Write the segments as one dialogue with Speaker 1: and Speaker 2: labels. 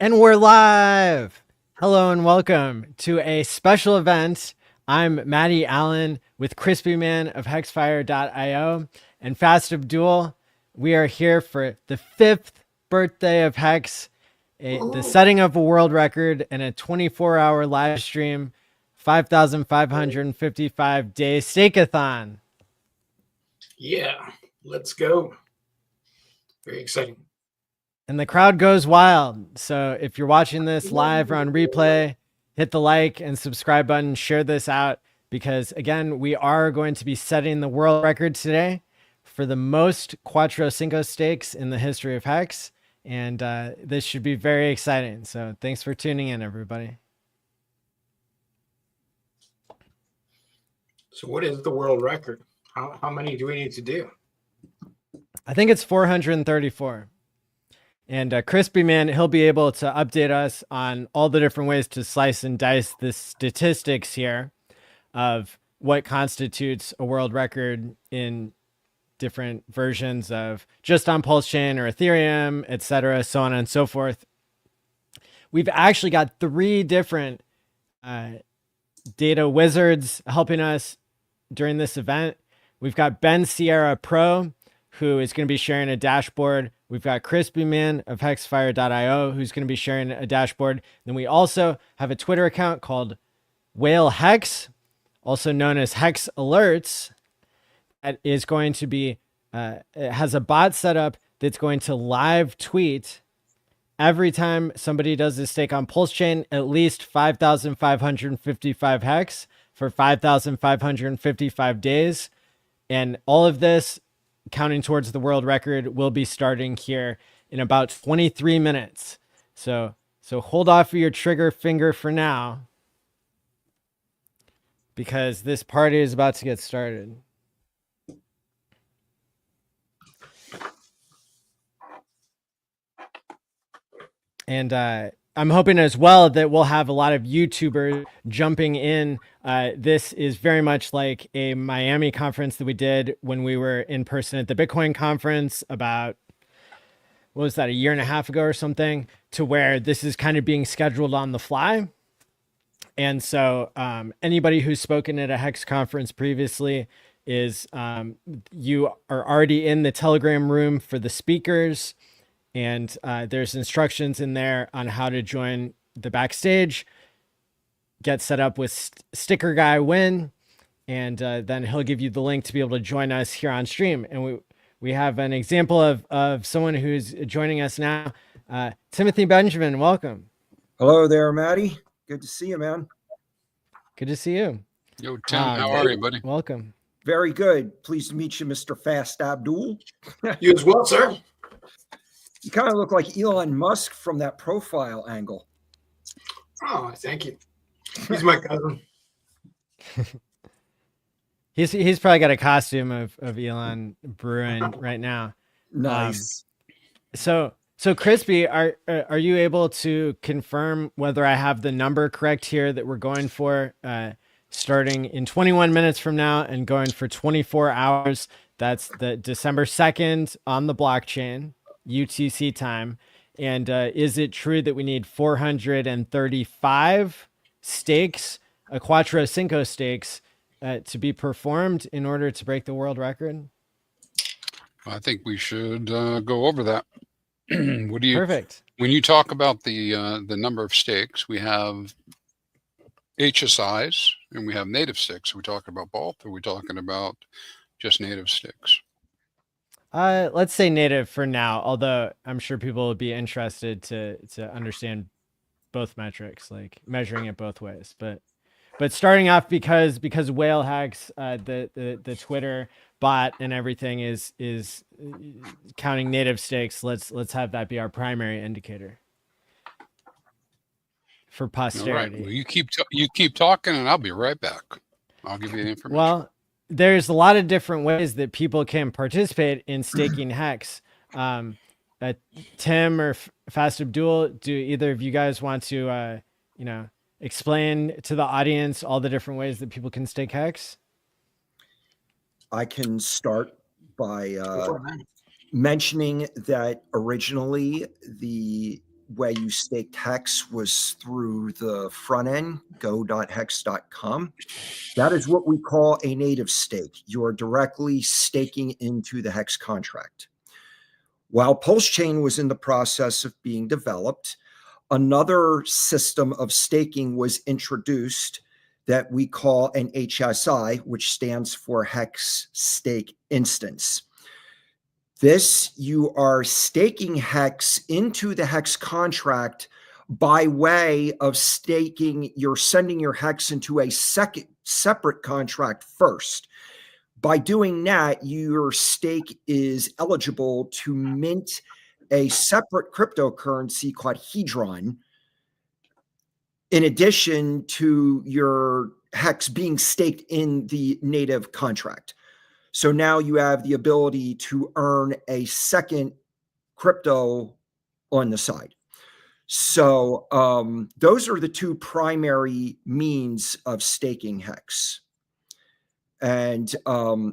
Speaker 1: And we're live. Hello and welcome to a special event. I'm Maddie Allen with Crispy Man of Hexfire.io and Fast Abdul. We are here for the 5th birthday of Hex, the setting of a world record and a 24-hour live stream, 5,555 day Stake-a-thon.
Speaker 2: Yeah, let's go. Very exciting.
Speaker 1: And the crowd goes wild. So if you're watching this live or on replay, hit the like and subscribe button, share this out, because again, we are going to be setting the world record today for the most Cuatro Cinco stakes in the history of Hex. And this should be very exciting. So thanks for tuning in, everybody.
Speaker 2: So what is the world record? How many do we need to do?
Speaker 1: I think it's 434. And Crispy Man, he'll be able to update us on all the different ways to slice and dice the statistics here of what constitutes a world record in different versions of just on Pulse Chain or Ethereum, etc., so on and so forth. We've actually got 3 different data wizards helping us during this event. We've got Ben Sierra Pro, who is going to be sharing a dashboard. We've got Crispy Man of Hexfire.io, who's going to be sharing a dashboard. Then we also have a Twitter account called Whale Hex, also known as Hex Alerts, that is going to be, it has a bot set up that's going to live tweet every time somebody does a stake on Pulse Chain, at least 5,555 Hex for 5,555 days. And all of this, counting towards the world record, will be starting here in about 23 minutes. So hold off your trigger finger for now, because this party is about to get started. And I'm hoping as well that we'll have a lot of YouTubers jumping in. This is very much like a Miami conference that we did when we were in person at the Bitcoin conference about, what was that, a year and a half ago or something, to where this is kind of being scheduled on the fly. And so anybody who's spoken at a Hex conference previously is you are already in the Telegram room for the speakers. And there's instructions in there on how to join the backstage, get set up with Sticker Guy Win, and then he'll give you the link to be able to join us here on stream. And we have an example of someone who's joining us now. Timothy Benjamin, welcome.
Speaker 3: Hello there, Maddie. Good to see you, man.
Speaker 1: Good to see you.
Speaker 4: Yo, Tim, how are you, buddy?
Speaker 1: Welcome.
Speaker 3: Very good. Pleased to meet you, Mr. Fast Abdul.
Speaker 2: You as well, sir.
Speaker 3: You kind of look like Elon Musk from that profile angle.
Speaker 2: Oh, thank you. He's my cousin.
Speaker 1: He's probably got a costume of Elon brewing right now.
Speaker 3: Nice.
Speaker 1: So Crispy, are you able to confirm whether I have the number correct here that we're going for, starting in 21 minutes from now and going for 24 hours? That's the December 2nd on the blockchain, UTC time. And is it true that we need 435 stakes, a Cuatro Cinco stakes, to be performed in order to break the world record?
Speaker 4: I think we should go over that. What do you?
Speaker 1: Perfect.
Speaker 4: When you talk about the number of stakes, we have HSIs and we have native stakes. Are we talking about both? Or are we talking about just native stakes?
Speaker 1: Let's say native for now, although I'm sure people would be interested to understand both metrics, like measuring it both ways. But starting off, because Whale Hex, the Twitter bot and everything is counting native stakes, let's have that be our primary indicator for posterity.
Speaker 4: All right. Well, you keep talking, and I'll be right back. I'll give you the information.
Speaker 1: Well, there's a lot of different ways that people can participate in staking Hex. Tim or Fast Abdul, do either of you guys want to, explain to the audience all the different ways that people can stake Hex?
Speaker 3: I can start by mentioning that originally the way you staked HEX was through the front end, go.hex.com. That is what we call a native stake. You are directly staking into the HEX contract. While Pulse Chain was in the process of being developed, another system of staking was introduced that we call an HSI, which stands for HEX Stake Instance. This, you are staking HEX into the HEX contract by way of staking, you're sending your HEX into a separate contract first. By doing that, your stake is eligible to mint a separate cryptocurrency called Hedron, in addition to your HEX being staked in the native contract. So now you have the ability to earn a second crypto on the side. So those are the two primary means of staking HEX. And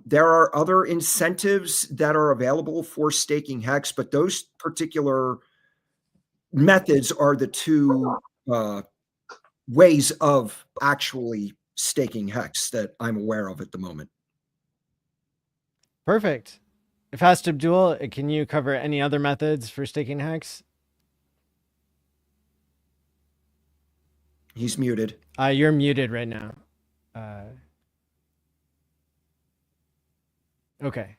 Speaker 3: there are other incentives that are available for staking HEX, but those particular methods are the two ways of actually staking HEX that I'm aware of at the moment.
Speaker 1: Perfect. Fast Abdul, can you cover any other methods for staking HEX?
Speaker 3: He's muted.
Speaker 1: You're muted right now. Okay.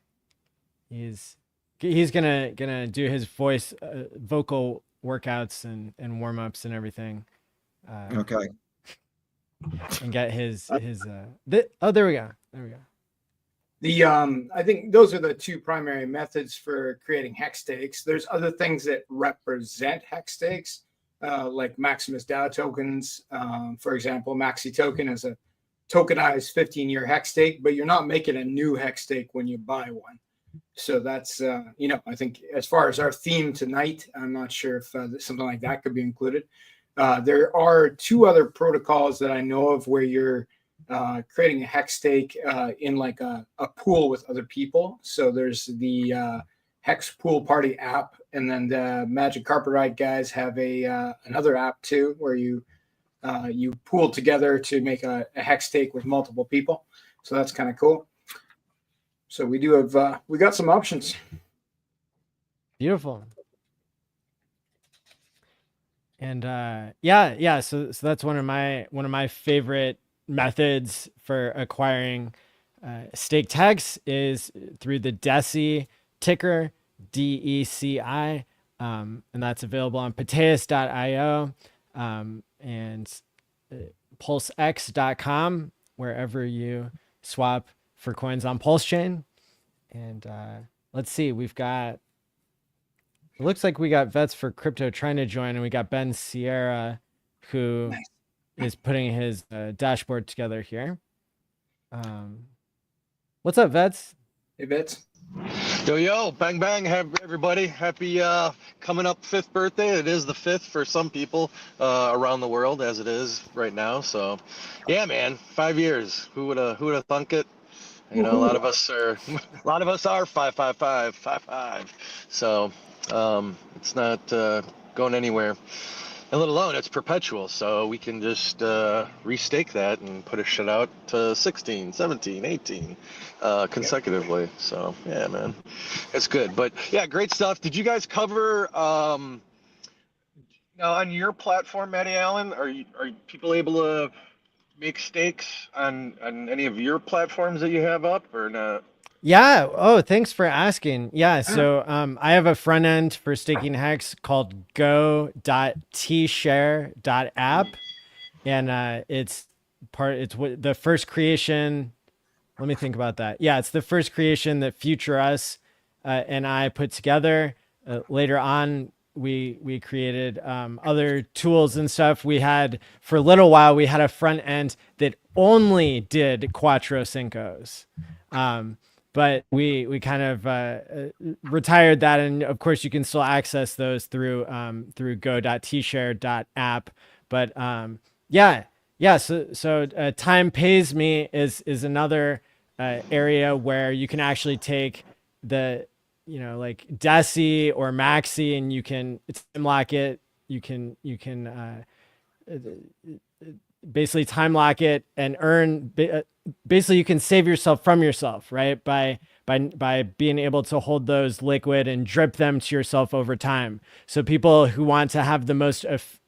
Speaker 1: He's gonna do his voice vocal workouts and warm-ups and everything.
Speaker 3: Okay.
Speaker 1: And get his oh, there we go. There we go.
Speaker 2: The I think those are the two primary methods for creating hex stakes. There's other things that represent hex stakes, like Maximus DAO tokens. For example, Maxi token is a tokenized 15-year hex stake, but you're not making a new hex stake when you buy one. So that's I think as far as our theme tonight, I'm not sure if something like that could be included. There are two other protocols that I know of where you're creating a hex stake in like a pool with other people. So there's the Hex Pool Party app, and then the Magic Carpet Ride guys have another app too, where you pool together to make a hex stake with multiple people. So that's kind of cool. So we do have we got some options.
Speaker 1: Beautiful. And yeah. So that's one of my favorite methods for acquiring staked HEX is through the Defi ticker, DECI, and that's available on Pateus.io and pulsex.com, wherever you swap for coins on Pulse Chain. And let's see, it looks like we got Vets for Crypto trying to join, and we got Ben Sierra, who is putting his dashboard together here. What's up, Vets?
Speaker 2: Hey, Vets.
Speaker 5: Yo, bang, bang, everybody. Happy coming up 5th birthday. It is the 5th for some people around the world, as it is right now. So, yeah, man, 5 years. Who would have thunk it? You know, a lot of us are 555. So, it's not going anywhere. And let alone it's perpetual, so we can just restake that and put a shit out to 16, 17, 18 consecutively. So yeah, man, it's good. But yeah, great stuff. Did you guys cover on your platform, Matty Allen? Are people able to make stakes on any of your platforms that you have up or not?
Speaker 1: Yeah. Oh, thanks for asking. Yeah. So I have a front end for staking HEX called go.tshare.app. And it's the first creation. Let me think about that. Yeah, it's the first creation that Future Us and I put together. Later on, we created other tools and stuff. We had, for a little while, we had a front end that only did Quattro Cincos. But we kind of retired that, and of course you can still access those through go.tshare.app. But yeah. So Time Pays Me is another area where you can actually take the like Deci or Maxi, and you can time lock it basically time lock it and earn. Basically, you can save yourself from yourself, right? By being able to hold those liquid and drip them to yourself over time. So people who want to have the most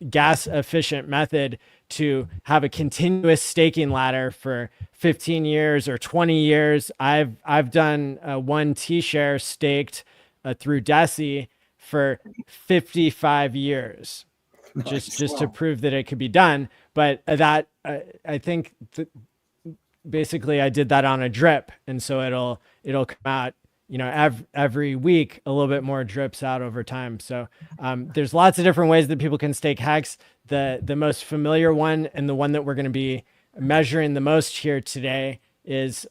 Speaker 1: gas efficient method to have a continuous staking ladder for 15 years or 20 years, I've done one T-share staked through Defi for 55 years. Just to prove that it could be done. But that I think basically I did that on a drip, and so it'll come out, every week a little bit more drips out over time. So there's lots of different ways that people can stake HEX. The most familiar one, and the one that we're going to be measuring the most here today, is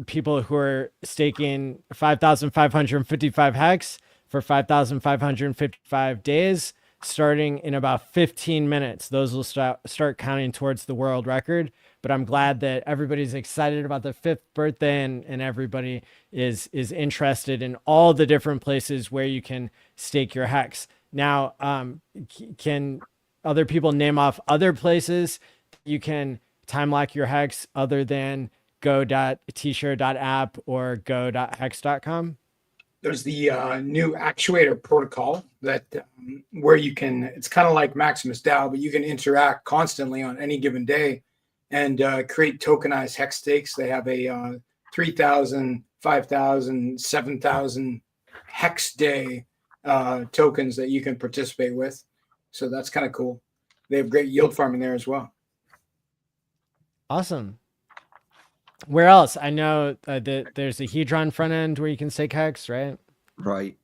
Speaker 1: people who are staking 5,555 HEX for 5,555 days, starting in about 15 minutes. Those will start counting towards the world record. But I'm glad that everybody's excited about the 5th birthday, and everybody is interested in all the different places where you can stake your HEX. Now, can other people name off other places you can time lock your HEX other than go.tshare.app or go.hex.com?
Speaker 2: There's the new actuator protocol that where you can, it's kind of like Maximus DAO, but you can interact constantly on any given day and create tokenized HEX stakes. They have a 3,000, 5,000, 7,000 HEX day tokens that you can participate with. So that's kind of cool. They have great yield farming there as well.
Speaker 1: Awesome. Where else? I know that there's a Hedron front end where you can stake HEX, right?
Speaker 3: Right.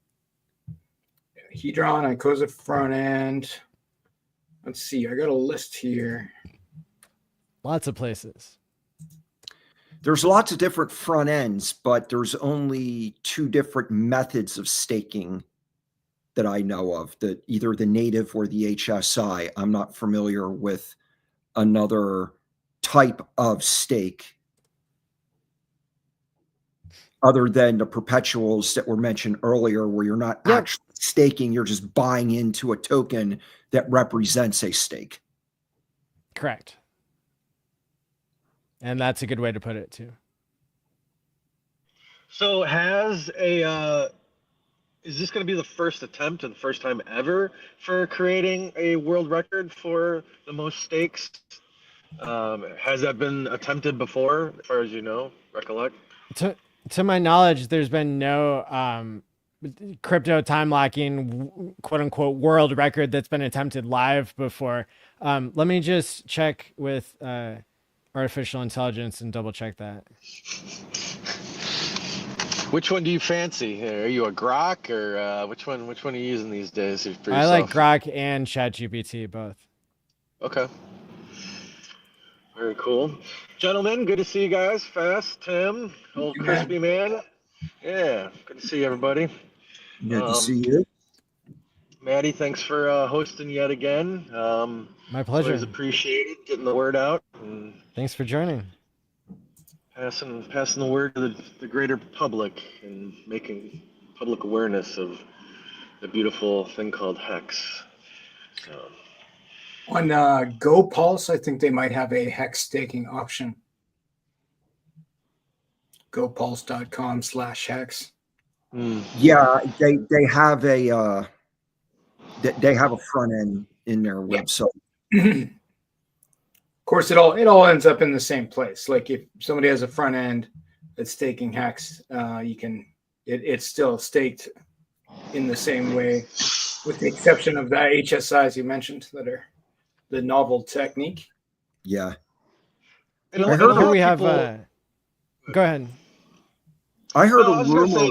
Speaker 2: Hedron, Icosa front end. Let's see. I got a list here.
Speaker 1: Lots of places.
Speaker 3: There's lots of different front ends, but there's only 2 different methods of staking that I know of, that either the native or the HSI. I'm not familiar with another type of stake other than the perpetuals that were mentioned earlier, where you're not actually staking, you're just buying into a token that represents a stake.
Speaker 1: Correct. And that's a good way to put it too.
Speaker 5: So is this going to be the first attempt and the first time ever for creating a world record for the most stakes? Has that been attempted before, as far as you know, recollect?
Speaker 1: To my knowledge, there's been no crypto time locking, quote unquote, world record that's been attempted live before. Let me just check with artificial intelligence and double check that.
Speaker 5: Which one do you fancy? Are you a Grok, or which one are you using these days for yourself?
Speaker 1: I like Grok and ChatGPT both.
Speaker 5: Okay. Very cool. Gentlemen, good to see you guys. Fast, Tim, old crispy man. Yeah, good to see everybody.
Speaker 3: Good to see you.
Speaker 5: Maddie, thanks for hosting yet again.
Speaker 1: My pleasure.
Speaker 5: Always appreciated getting the word out. And
Speaker 1: thanks for joining.
Speaker 5: Passing the word to the greater public and making public awareness of the beautiful thing called HEX. So.
Speaker 2: On GoPulse, I think they might have a HEX staking option. GoPulse.com/HEX.
Speaker 3: Yeah, they have a front end in their website.
Speaker 2: Of course, it all ends up in the same place. Like if somebody has a front end that's staking HEX, it's still staked in the same way, with the exception of the HSIs you mentioned that are the novel technique.
Speaker 3: Yeah.
Speaker 5: And
Speaker 3: I heard
Speaker 1: we have. Go ahead.
Speaker 3: I heard a rumor.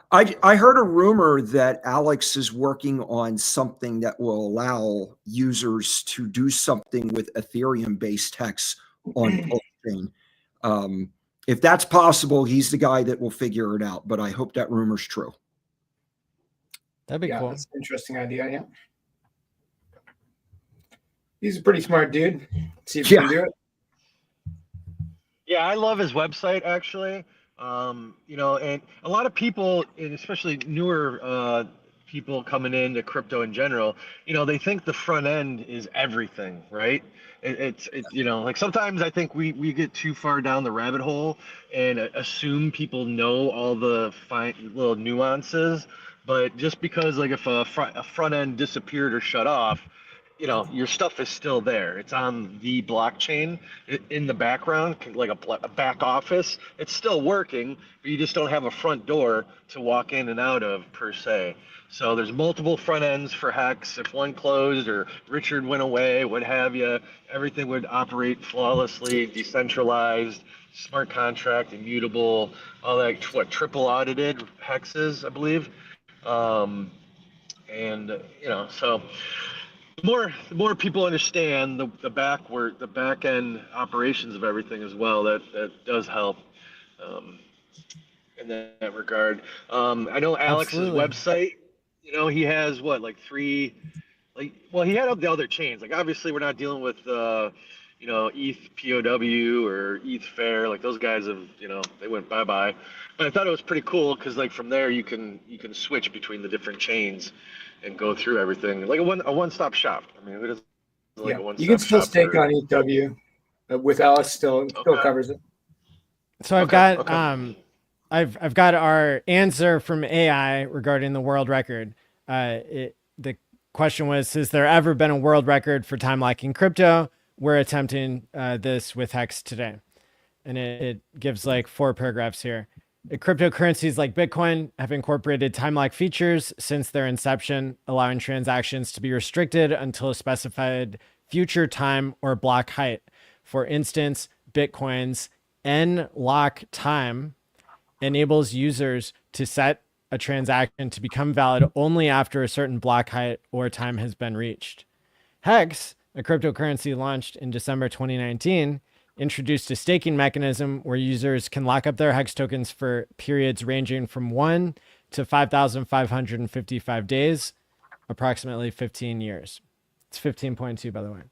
Speaker 3: I heard a rumor that Alex is working on something that will allow users to do something with Ethereum-based HEX on blockchain. If that's possible, he's the guy that will figure it out. But I hope that rumor's true.
Speaker 1: That'd be cool.
Speaker 2: That's an interesting idea. Yeah, he's a pretty smart dude. See if he can do it.
Speaker 5: Yeah, I love his website actually. You know, and a lot of people, and especially newer people coming into crypto in general, you know, they think the front end is everything, right? You know, like sometimes I think we get too far down the rabbit hole and assume people know all the fine little nuances. But just because like if a front end disappeared or shut off, you know, your stuff is still there. It's on the blockchain in the background, like a back office. It's still working, but you just don't have a front door to walk in and out of per se. So there's multiple front ends for Hex. If one closed or Richard went away, what have you, everything would operate flawlessly, decentralized, smart contract, immutable, all that. What, triple audited hexes, I believe. Um, and you know, so the more people understand the back end operations of everything as well, that does help um, in that regard. I know Alex's
Speaker 1: Absolutely.
Speaker 5: website, you know, he has what, like three, like, well, he had the other chains. Like, obviously, we're not dealing with, you know, ETH POW or ETH Fair. Like those guys have, you know, they went bye bye. But I thought it was pretty cool because, like, from there you can switch between the different chains and go through everything like a one stop shop. I mean, it is like
Speaker 2: Yeah,
Speaker 5: a one
Speaker 2: you can
Speaker 5: stop
Speaker 2: still
Speaker 5: shop
Speaker 2: stake
Speaker 5: for.
Speaker 2: on EW with Alex still
Speaker 5: Okay.
Speaker 2: covers it.
Speaker 1: So I've
Speaker 5: Okay.
Speaker 1: got
Speaker 5: Okay.
Speaker 1: I've got our answer from AI regarding the world record. The question was, has there ever been a world record for time locking crypto? We're attempting this with Hex today. And it gives like 4 paragraphs here. Cryptocurrencies like Bitcoin have incorporated time lock features since their inception, allowing transactions to be restricted until a specified future time or block height. For instance, Bitcoin's N lock time enables users to set a transaction to become valid only after a certain block height or time has been reached. Hex, a cryptocurrency launched in December 2019, introduced a staking mechanism where users can lock up their Hex tokens for periods ranging from 1 to 5,555 days, approximately 15 years. It's 15.2, by the way.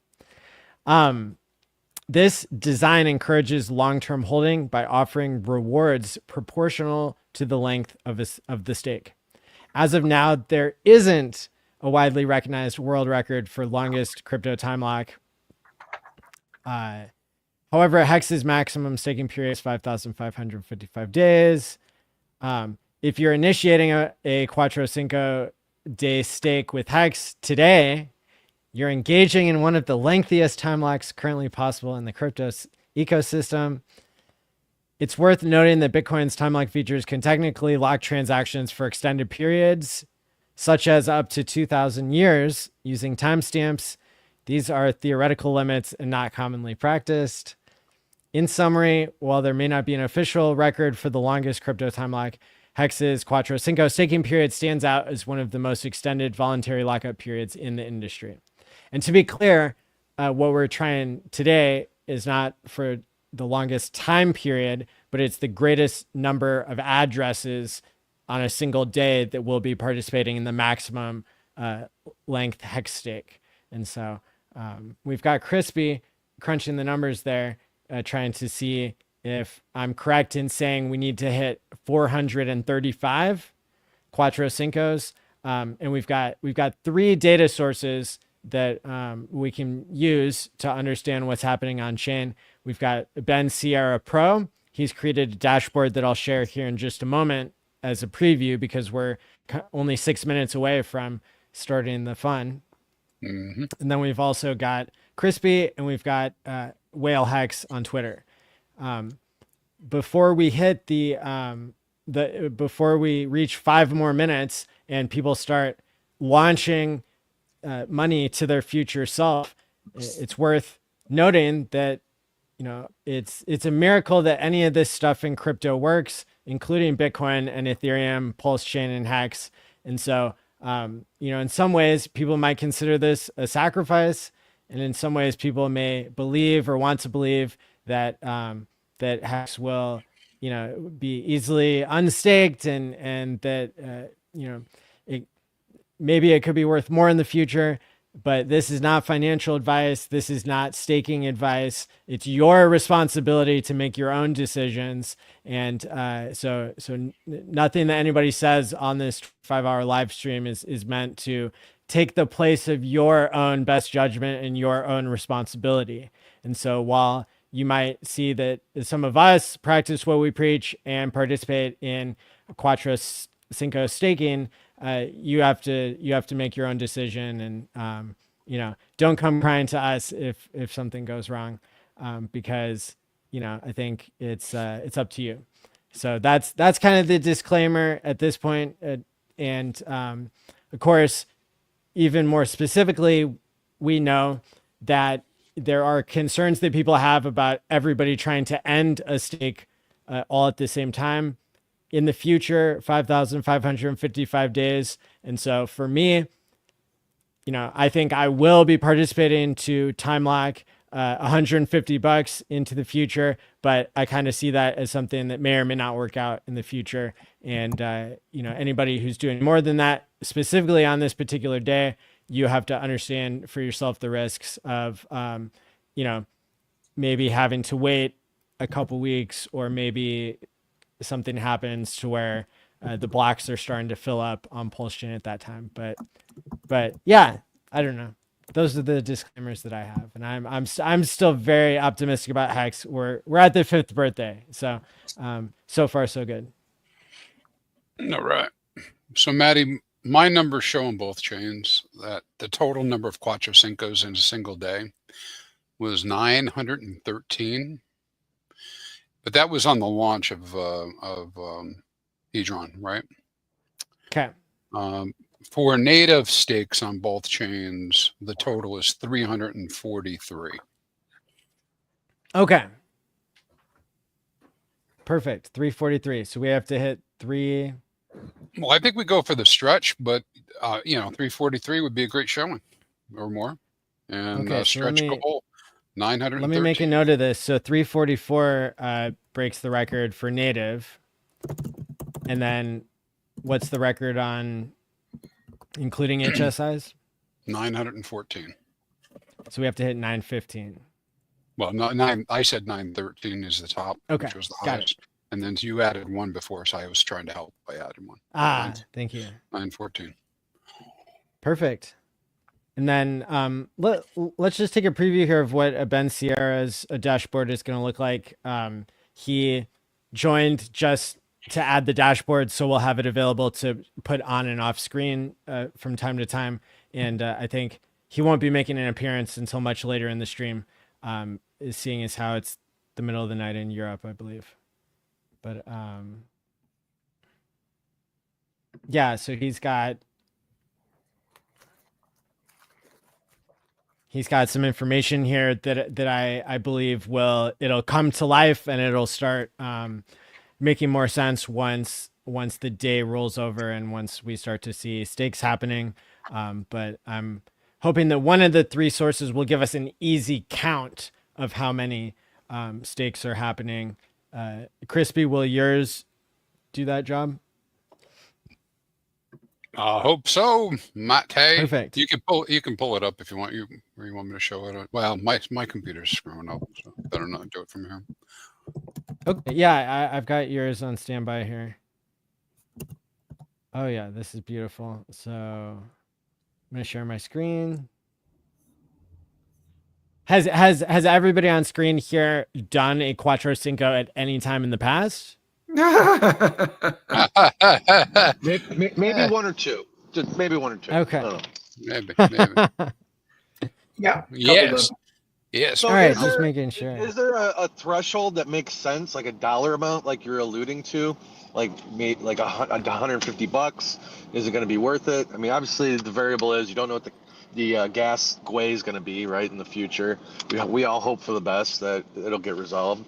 Speaker 1: This design encourages long-term holding by offering rewards proportional to the length of the stake. As of now, there isn't a widely recognized world record for longest crypto time lock. However, Hex's maximum staking period is 5,555 days. If you're initiating a Quattro Cinco day stake with Hex today, you're engaging in one of the lengthiest time locks currently possible in the crypto ecosystem. It's worth noting that Bitcoin's time lock features can technically lock transactions for extended periods, such as up to 2,000 years using timestamps. These are theoretical limits and not commonly practiced. In summary, while there may not be an official record for the longest crypto time lock, Hex's Quattro Cinco staking period stands out as one of the most extended voluntary lockup periods in the industry. And to be clear, what we're trying today is not for the longest time period, but it's the greatest number of addresses on a single day that will be participating in the maximum length Hex stake. And so we've got Crispy crunching the numbers there, trying to see if I'm correct in saying we need to hit 435 Quattro Cincos. And we've got 3 data sources that we can use to understand what's happening on chain. We've got Ben Sierra Pro. He's created a dashboard that I'll share here in just a moment as a preview because we're only 6 minutes away from starting the fun.
Speaker 4: Mm-hmm.
Speaker 1: And then we've also got Crispy and we've got Whale Hex on Twitter. Before we hit before we reach 5 more minutes and people start launching money to their future self, it's worth noting that, you know, it's a miracle that any of this stuff in crypto works, including Bitcoin and Ethereum, Pulse Chain, and Hex. And so, you know, in some ways, people might consider this a sacrifice, and in some ways, people may believe or want to believe that that Hex will, you know, be easily unstaked, and that you know, maybe it could be worth more in the future. but this is not financial advice. This is not staking advice. It's your responsibility to make your own decisions. And nothing that anybody says on this 5-hour live stream is meant to take the place of your own best judgment and your own responsibility. And so while you might see that some of us practice what we preach and participate in Quattro Cinco staking, you have to make your own decision, and don't come crying to us if something goes wrong, because I think it's up to you. So that's kind of the disclaimer at this point, and of course, even more specifically, we know that there are concerns that people have about everybody trying to end a stake all at the same time in the future, 5,555 days. And so for me, I think I will be participating to time lock $150 into the future, but I kind of see that as something that may or may not work out in the future. And, anybody who's doing more than that, specifically on this particular day, you have to understand for yourself the risks of, maybe having to wait a couple weeks, or maybe something happens to where the blocks are starting to fill up on Pulse Chain at that time. But yeah, I don't know. Those are the disclaimers that I have, and I'm still very optimistic about Hex. We're at the 5th birthday, so so far so good.
Speaker 4: All right. So Maddie, my numbers show on both chains that the total number of Quattro Cincos in a single day was 913, but that was on the launch of Hedron, right?
Speaker 1: Okay.
Speaker 4: For native stakes on both chains, the total is 343.
Speaker 1: Okay. Perfect. 343. So we have to hit 3.
Speaker 4: Well, I think we go for the stretch, but 343 would be a great showing or more. And
Speaker 1: Okay, so
Speaker 4: stretch goal 913.
Speaker 1: Let me make a note of this. So 344 breaks the record for native. And then what's the record on including HSIs?
Speaker 4: 914.
Speaker 1: So we have to hit 915.
Speaker 4: Well, nine. I said 913 is the top,
Speaker 1: Okay,
Speaker 4: which was the
Speaker 1: got
Speaker 4: highest.
Speaker 1: it.
Speaker 4: And then you added one before, so I was trying to help by adding one.
Speaker 1: Thank you.
Speaker 4: 914.
Speaker 1: Perfect. And then let's just take a preview here of what Ben Sierra's dashboard is going to look like. He joined just to add the dashboard, so we'll have it available to put on and off screen from time to time. And I think he won't be making an appearance until much later in the stream, seeing as how it's the middle of the night in Europe, I believe. But yeah, so he's got some information here that I believe it'll come to life, and it'll start making more sense once the day rolls over and once we start to see stakes happening. But I'm hoping that one of the 3 sources will give us an easy count of how many stakes are happening. Crispy, will yours do that job?
Speaker 4: I hope so, Matt. Hey,
Speaker 1: Perfect.
Speaker 4: You can pull it up if you want. You want me to show it? Well, my computer's screwing up, so better not do it from here.
Speaker 1: Okay. Yeah, I've got yours on standby here. Oh yeah, this is beautiful. So I'm gonna share my screen. Has everybody on screen here done a Quattro Cinco at any time in the past?
Speaker 5: Maybe one or two. Just maybe one or two.
Speaker 1: Okay.
Speaker 4: Maybe.
Speaker 2: Yeah.
Speaker 4: Yes. Yes.
Speaker 5: So
Speaker 1: All right,
Speaker 5: is
Speaker 1: just
Speaker 5: there-
Speaker 1: making sure.
Speaker 5: Is there a threshold that makes sense, like a dollar amount, like you're alluding to, like $150? Is it going to be worth it? I mean, obviously the variable is you don't know what the gas gwei is going to be right in the future. We all hope for the best that it'll get resolved.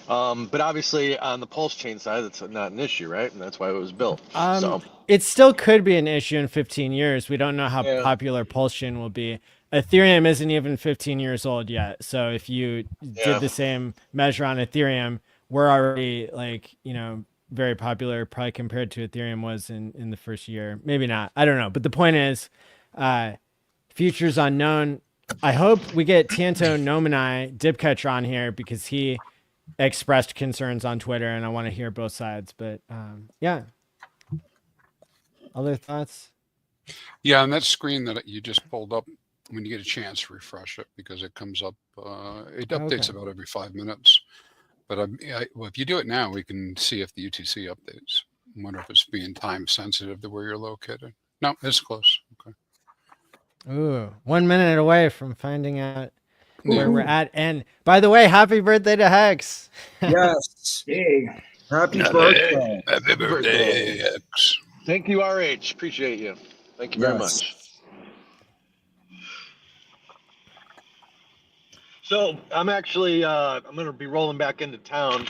Speaker 5: But obviously on the Pulse chain side, that's not an issue, right? And that's why it was built. So
Speaker 1: It still could be an issue in 15 years. We don't know how
Speaker 5: Yeah.
Speaker 1: popular Pulse chain will be. Ethereum isn't even 15 years old yet. So if you did the same measure on Ethereum, we're already very popular, probably compared to Ethereum was in the first year. Maybe not. I don't know. But the point is, futures unknown. I hope we get Tanto Nominai Dipcatcher on here because he expressed concerns on Twitter, and I want to hear both sides. But yeah, other thoughts?
Speaker 4: Yeah, and that screen that you just pulled up, when you get a chance, refresh it because it comes up. It updates about every 5 minutes. But well, if you do it now, we can see if the UTC updates. I wonder if it's being time sensitive to where you're located. No, it's close. Okay.
Speaker 1: Ooh, 1 minute away from finding out where we're at. And by the way, happy birthday to Hex.
Speaker 3: Yes.
Speaker 2: Yay.
Speaker 3: Happy birthday.
Speaker 4: Happy birthday, Hex.
Speaker 5: Thank you, RH. Appreciate you. Thank you very
Speaker 3: Yes.
Speaker 5: much. So I'm actually I'm going to be rolling back into town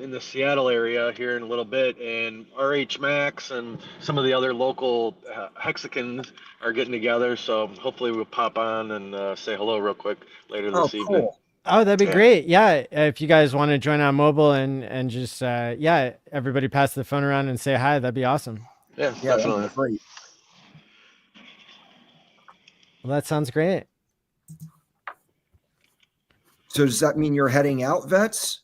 Speaker 5: in the Seattle area here in a little bit, and RH Max and some of the other local Hexicans are getting together. So hopefully we'll pop on and say hello real quick later
Speaker 3: Oh,
Speaker 5: this evening.
Speaker 3: cool.
Speaker 1: Oh, that'd be
Speaker 5: Yeah.
Speaker 1: great. Yeah. If you guys want to join on mobile and just, yeah, everybody pass the phone around and say hi. That'd be awesome.
Speaker 5: Yeah,
Speaker 3: Yeah,
Speaker 5: definitely.
Speaker 3: that's great.
Speaker 1: Well, that sounds great.
Speaker 3: So does that mean you're heading out, Vets?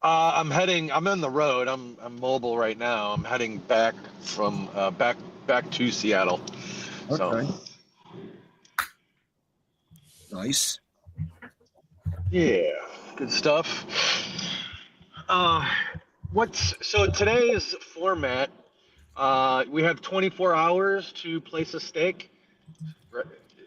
Speaker 5: I'm on the road. I'm mobile right now. I'm heading back from back to Seattle.
Speaker 3: Okay.
Speaker 5: So
Speaker 3: Nice.
Speaker 5: yeah, good stuff. So today's format, we have 24 hours to place a stake. Right?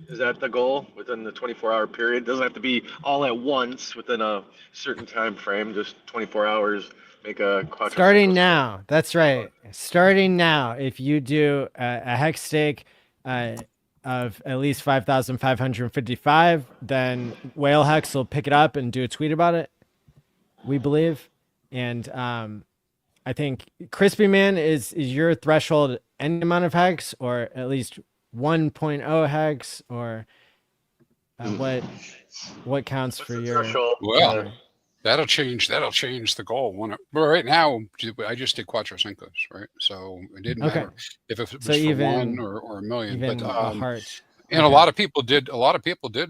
Speaker 5: Is that the goal within the 24-hour period? It doesn't have to be all at once within a certain time frame. Just 24 hours. Make a quattro
Speaker 1: Starting
Speaker 5: cinco
Speaker 1: now. That's right. Starting now. If you do a Hex stake of at least 5,555, then Whale Hex will pick it up and do a tweet about it, we believe. And I think Crispy Man is your threshold any amount of Hex, or at least 1.0 Hex, or what counts for your
Speaker 5: threshold.
Speaker 4: Well, that'll change the goal. But right now, I just did Quattro Cincos, right? So it didn't
Speaker 1: Okay.
Speaker 4: matter if it was
Speaker 1: So
Speaker 4: for
Speaker 1: even-
Speaker 4: one or a million.
Speaker 1: even
Speaker 4: But
Speaker 1: a heart.
Speaker 4: and
Speaker 1: Okay.
Speaker 4: a lot of people did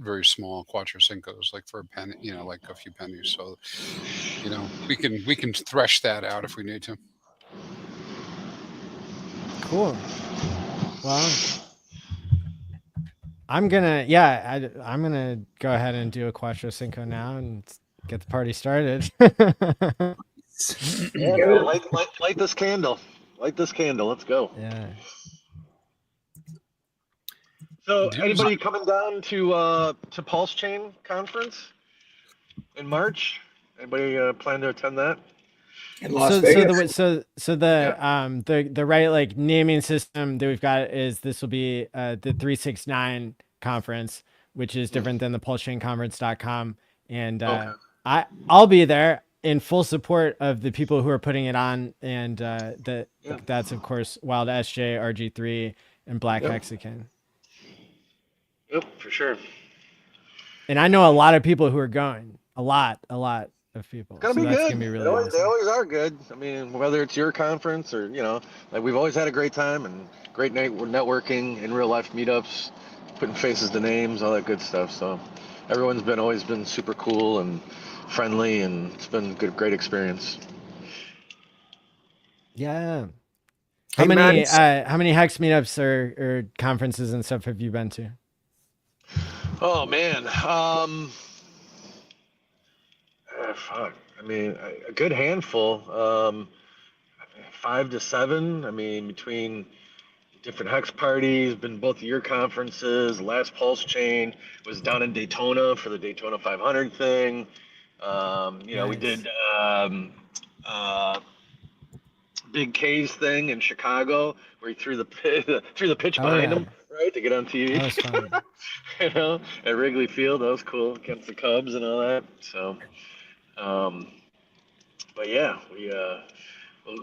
Speaker 4: very small Quattro Cincos, like for a penny, like a few pennies. So we can thresh that out if we need to.
Speaker 1: Cool. Well, I'm gonna go ahead and do a Quattro Cinco now and get the party started.
Speaker 5: Yeah, man, light this candle. Light this candle. Let's go.
Speaker 1: Yeah.
Speaker 5: So,
Speaker 4: Dude.
Speaker 5: anybody coming down to Pulse Chain conference in March? Anybody plan to attend that?
Speaker 2: In Las
Speaker 1: So
Speaker 2: Vegas.
Speaker 1: the right like naming system that we've got is this will be the 369 conference, which is different than the pulsechainconference.com. And
Speaker 5: Okay.
Speaker 1: I'll be there in full support of the people who are putting it on, and that's of course Wild SJ, RG3, and Black Hexican.
Speaker 5: Yep, for sure.
Speaker 1: And I know a lot of people who are going. A lot of people.
Speaker 5: It's gonna
Speaker 1: So
Speaker 5: be
Speaker 1: that's
Speaker 5: good.
Speaker 1: gonna be really
Speaker 5: They
Speaker 1: awesome.
Speaker 5: always are good. I mean, whether it's your conference or like we've always had a great time and great night. We're networking in real life meetups, putting faces to names, all that good stuff. So everyone's always been super cool and friendly, and it's been a great experience.
Speaker 1: Yeah.
Speaker 3: Hey,
Speaker 1: How many
Speaker 3: Matt,
Speaker 1: Hex meetups or conferences and stuff have you been to?
Speaker 5: Oh man, fuck. I mean, a good handful. 5 to 7. I mean, between different Hex parties, been both of your conferences. Last Pulse Chain was down in Daytona for the Daytona 500 thing. We
Speaker 1: Nice.
Speaker 5: did Big K's thing in Chicago, where he threw the pitch behind him, right, to get on TV.
Speaker 1: That was fun.
Speaker 5: At Wrigley Field, that was cool against the Cubs and all that. So, but yeah,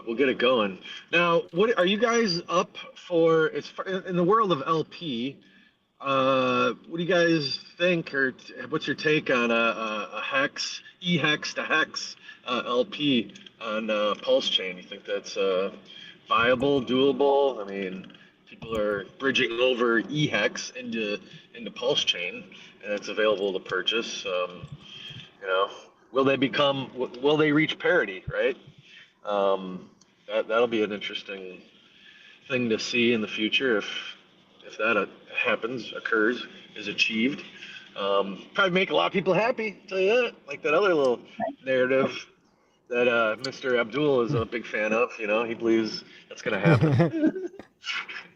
Speaker 5: we'll get it going. Now, what are you guys up for? In the world of LP. What do you guys think, or what's your take on a Hex, EHEX to Hex LP on Pulse Chain? You think that's viable, doable? I mean, people people are bridging over EHEX into Pulse Chain, and it's available to purchase. You know, will they reach parity, right? That'll be an interesting thing to see in the future if that occurs, is achieved. Probably make a lot of people happy. Tell you that. Like that other little narrative that Mr. Abdul is a big fan of. You know, he believes that's going to happen.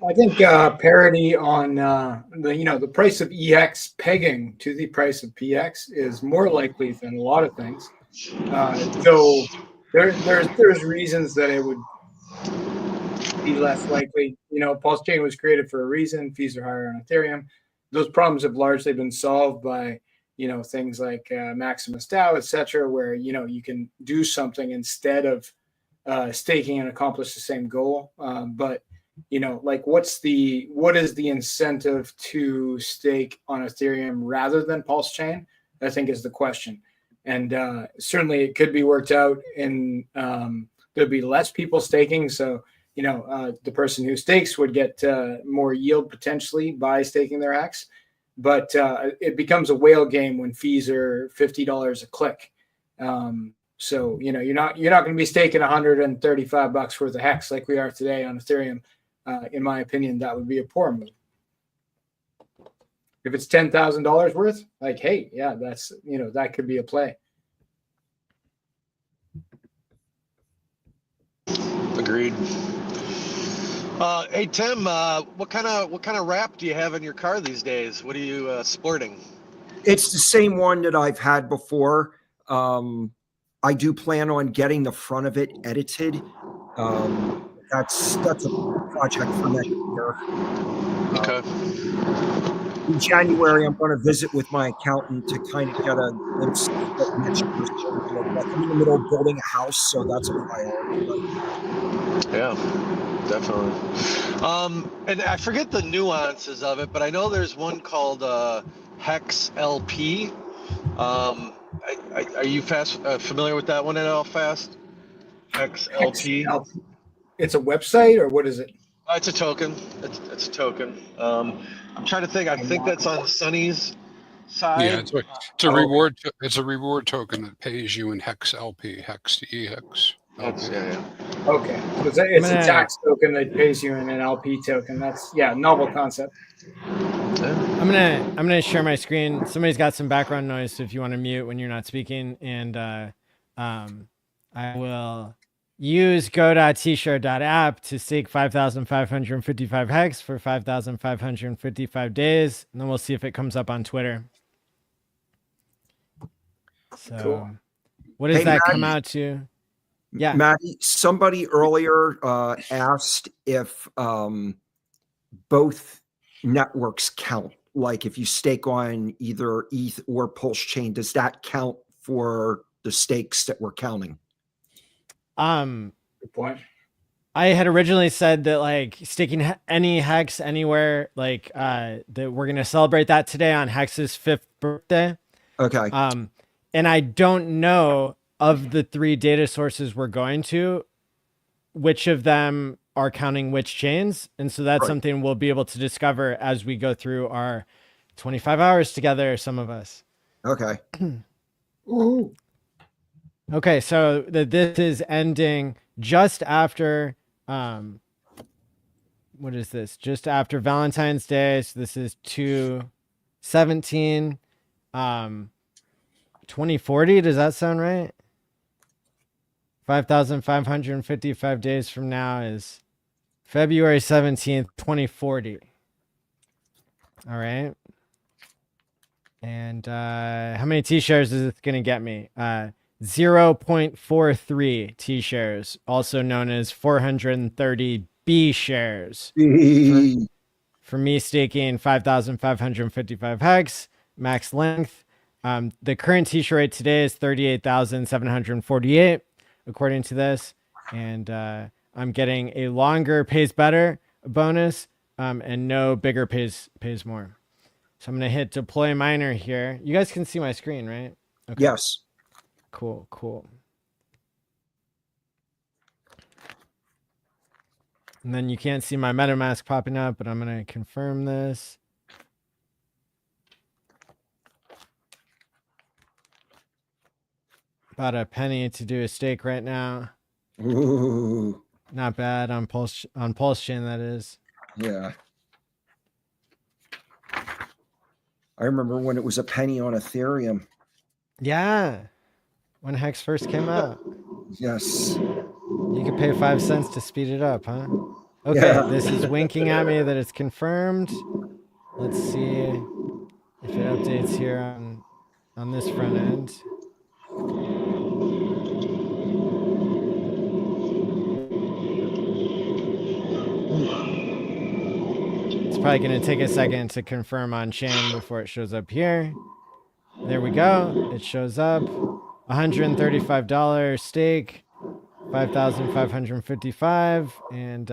Speaker 2: I think parity on the price of EX pegging to the price of PX is more likely than a lot of things. Though there's reasons that it would be less likely. You know, Pulse Chain was created for a reason. Fees are higher on Ethereum. Those problems have largely been solved by things like Maximus DAO, etc., where you can do something instead of staking and accomplish the same goal. But like what is the incentive to stake on Ethereum rather than Pulse Chain? I think is the question. And certainly it could be worked out in there'd be less people staking. So, the person who stakes would get more yield potentially by staking their HEX. But it becomes a whale game when fees are $50 a click. So, you're not going to be staking $135 worth of HEX like we are today on Ethereum. In my opinion, that would be a poor move. If it's $10,000 worth, like, hey, yeah, that's, that could be a play.
Speaker 5: Agreed. Hey Tim, what kind of wrap do you have in your car these days? What are you sporting?
Speaker 3: It's the same one that I've had before. I do plan on getting the front of it edited. That's a project for next year.
Speaker 5: Okay.
Speaker 3: In January, I'm going to visit with my accountant to kind of get a glimpse of what next year's going to look like. I'm in the middle of building a house, so that's a priority.
Speaker 5: Yeah, definitely. And I forget the nuances of it, but I know there's one called HEX LP. Are you familiar with that one at all, Fast? HEX LP.
Speaker 2: It's a website, or what is it?
Speaker 5: It's a token. It's a token. I'm trying to think. I think that's on Sunny's side.
Speaker 4: Yeah, it's a reward. It's a reward token that pays you in HEX LP, HEX to EHEX.
Speaker 5: Yeah.
Speaker 2: Okay, so it's a tax token that pays you in an LP token. That's novel concept.
Speaker 1: I'm gonna share my screen. Somebody's got some background noise, so if you want to mute when you're not speaking, and I will use go.tshare.app to stake 5,555 HEX for 5,555 days, and then we'll see if it comes up on Twitter. So, cool. What does that come out to? Yeah,
Speaker 3: Maddie, somebody earlier asked if both networks count. Like if you stake on either ETH or Pulse Chain, does that count for the stakes that we're counting?
Speaker 2: Good point.
Speaker 1: I had originally said that like staking any HEX anywhere, like that we're gonna celebrate that today on HEX's 5th birthday.
Speaker 3: Okay.
Speaker 1: And I don't know of the 3 data sources we're going to, which of them are counting which chains. And so that's something we'll be able to discover as we go through our 25 hours together, some of us.
Speaker 3: Okay.
Speaker 1: Okay, so this is ending just after, what is this? Just after Valentine's Day. So this is 2/17, 2040. Does that sound right? 5,555 days from now is February 17th, 2040. All right. And how many T-shares is this going to get me? 0.43 T-shares, also known as 430 B shares. For me staking 5,555 HEX, max length. The current T-share rate today is 38,748, according to this. And I'm getting a longer pays better bonus, and no bigger pays more. So I'm going to hit deploy miner here. You guys can see my screen, right?
Speaker 3: Okay. Yes.
Speaker 1: Cool. And then you can't see my MetaMask popping up, but I'm going to confirm this. About a penny to do a stake right now.
Speaker 3: Ooh,
Speaker 1: Not bad on Pulse Chain, that is.
Speaker 3: yeah. I remember when it was a penny on Ethereum.
Speaker 1: Yeah. When Hex first came out.
Speaker 3: Yes.
Speaker 1: You could pay 5 cents to speed it up, huh? Okay,
Speaker 3: Yeah.
Speaker 1: this is winking at me that it's confirmed. Let's see if it updates here on this front end. It's probably going to take a second to confirm on chain before it shows up here. There we go. It shows up. $135 stake, 5,555, and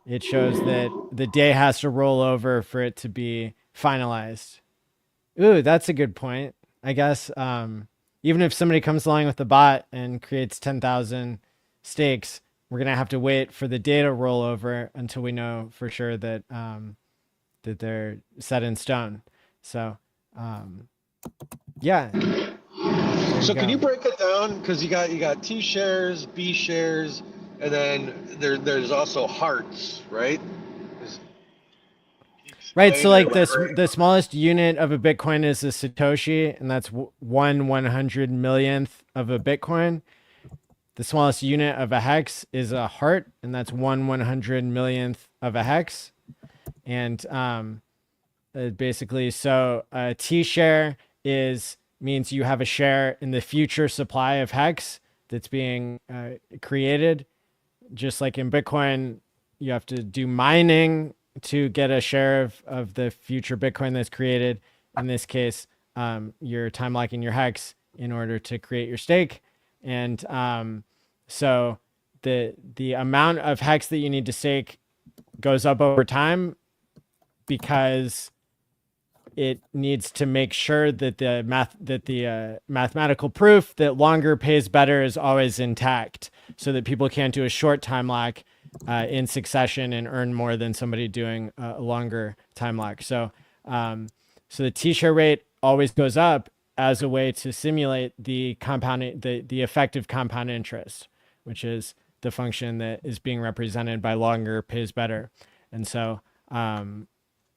Speaker 1: it shows that the day has to roll over for it to be finalized. Ooh, that's a good point. I guess even if somebody comes along with the bot and creates 10,000 stakes, we're gonna have to wait for the data roll over until we know for sure that that they're set in stone. So yeah.
Speaker 5: So can you break it down? Because you got T shares, B shares, and then there's also hearts, right?
Speaker 1: Right, so
Speaker 5: Explain or
Speaker 1: like
Speaker 5: elaborate.
Speaker 1: the smallest unit of a Bitcoin is a Satoshi, and that's 1/100 millionth of a Bitcoin. The smallest unit of a hex is a heart, and that's 1/100 millionth of a hex. And basically, so a T share means you have a share in the future supply of hex that's being created. Just like in Bitcoin, you have to do mining to get a share of the future Bitcoin that's created. In this case, you're time locking your hex in order to create your stake. And so the amount of hex that you need to stake goes up over time because it needs to make sure that the mathematical proof that longer pays better is always intact, so that people can't do a short time lock in succession and earn more than somebody doing a longer time lock. So so the T-share rate always goes up as a way to simulate the compounding, the effective compound interest, which is the function that is being represented by longer pays better. And so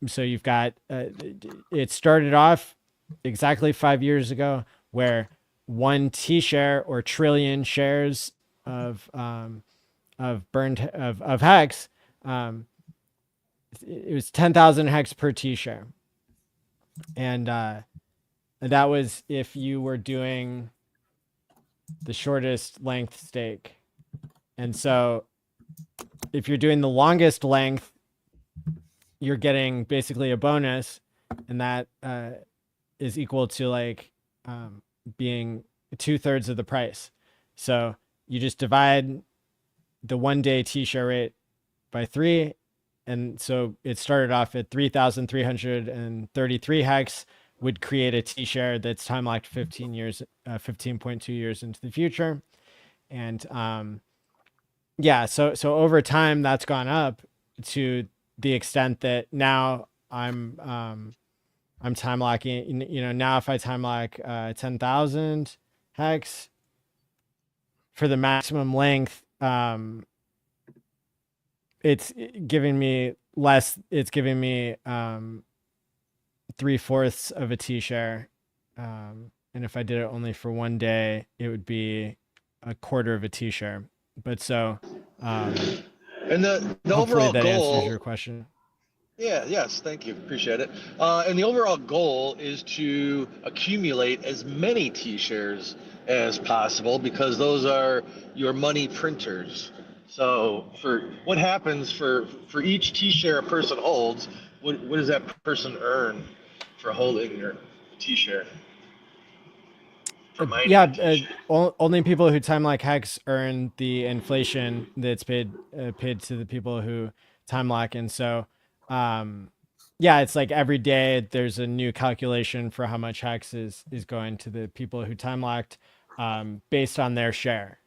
Speaker 1: so you've got it started off exactly 5 years ago where one T share or trillion shares of hex, it was 10,000 hex per T share, and that was if you were doing the shortest length stake. And so if you're doing the longest length, you're getting basically a bonus, and that is equal to like being 2/3 of the price. So you just divide the 1 day T-share rate by 3, and so it started off at 3,333 hex would create a T-share that's time locked 15.2 years into the future. And yeah, so over time that's gone up to the extent that now I'm time locking, now if I time lock 10,000 hex for the maximum length, it's giving me less, it's giving me 3/4 of a T share. And if I did it only for 1 day, it would be 1/4 of a T share. But so
Speaker 5: And the
Speaker 1: hopefully
Speaker 5: overall
Speaker 1: that answers
Speaker 5: goal.
Speaker 1: your question.
Speaker 5: Yeah, yes, thank you. Appreciate it. And the overall goal is to accumulate as many T shares as possible because those are your money printers. So for what happens for each T share a person holds, what does that person earn for holding your T share? For mining
Speaker 1: Yeah,
Speaker 5: a T share.
Speaker 1: only people who time lock hex earn the inflation that's paid to the people who time lock. And so yeah, it's like every day there's a new calculation for how much hex is going to the people who time locked based on their share.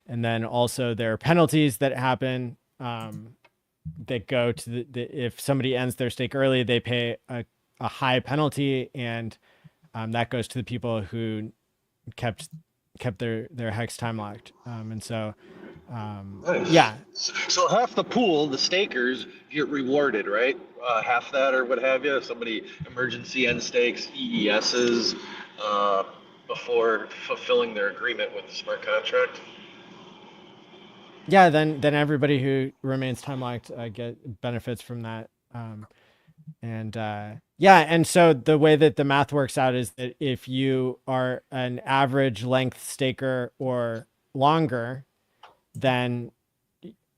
Speaker 1: And then also there are penalties that happen that go to if somebody ends their stake early, they pay a high penalty, and that goes to the people who kept their hex time locked. And so
Speaker 5: Nice.
Speaker 1: yeah,
Speaker 5: So half the pool, the stakers, get rewarded, right? Half that or what have you. Somebody emergency end stakes, EESs, before fulfilling their agreement with the smart contract.
Speaker 1: yeah, then everybody who remains time locked get benefits from that. And yeah, and so the way that the math works out is that if you are an average length staker or longer, then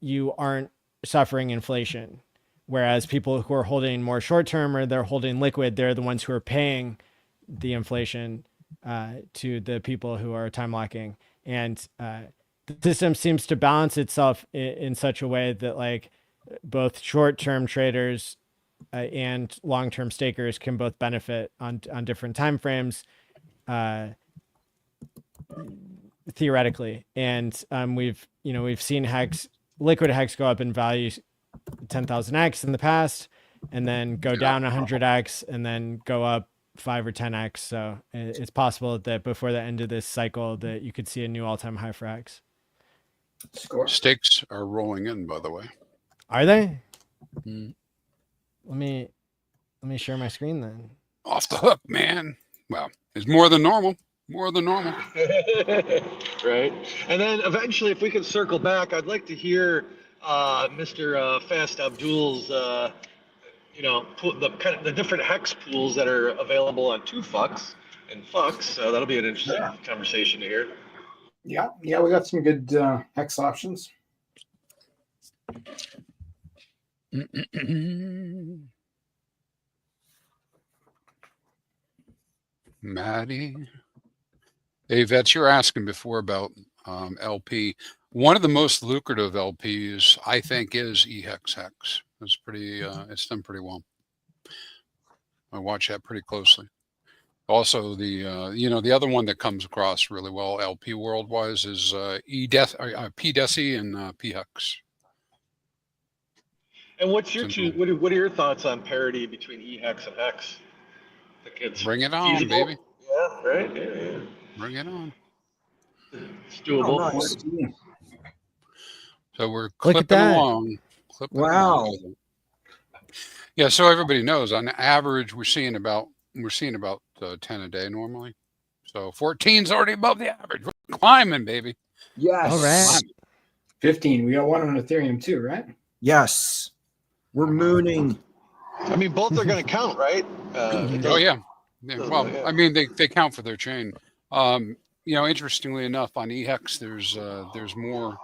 Speaker 1: you aren't suffering inflation. Whereas people who are holding more short term or they're holding liquid, they're the ones who are paying the inflation to the people who are time locking. And the system seems to balance itself in such a way that like both short term traders and long term stakers can both benefit on different time frames. Theoretically, and we've seen liquid hex go up in value 10,000x in the past, and then go down 100x, and then go up 5 or 10x. So it's possible that before the end of this cycle, that you could see a new all-time high for hex.
Speaker 4: Stakes are rolling in, by the way.
Speaker 1: Are they? Let me share my screen then.
Speaker 4: Off the hook, man. Well, it's more than normal. More than normal.
Speaker 5: Right. And then eventually, if we can circle back, I'd like to hear Mr. Fast Abdul's, the kind of the different hex pools that are available on 2FUX and FUX. So that'll be an interesting conversation to hear.
Speaker 2: Yeah, we got some good hex options.
Speaker 4: Maddie. Hey, Vets, you're asking before about LP. One of the most lucrative LPs, I think, is HEX. It's pretty. It's done pretty well. I watch that pretty closely. Also, the other one that comes across really well LP world-wise is PDESI and PHEX.
Speaker 5: And what's your what are your thoughts on parity between EHEX and HEX?
Speaker 4: Bring it on,
Speaker 5: feasible.
Speaker 4: baby.
Speaker 5: Yeah, right. Yeah.
Speaker 4: Bring it on.
Speaker 5: It's doable.
Speaker 3: Oh, nice.
Speaker 4: So we're clipping along.
Speaker 3: Wow.
Speaker 4: Yeah, so everybody knows on average we're seeing about 10 a day normally. So 14's already above the average. We're climbing, baby.
Speaker 3: Yes.
Speaker 1: All right.
Speaker 2: 15. We got one on Ethereum too, right?
Speaker 3: Yes. We're mooning.
Speaker 5: I mean, both are going to count, right?
Speaker 4: Oh yeah. Well, I mean, they count for their chain. Interestingly enough, on EHEX, there's more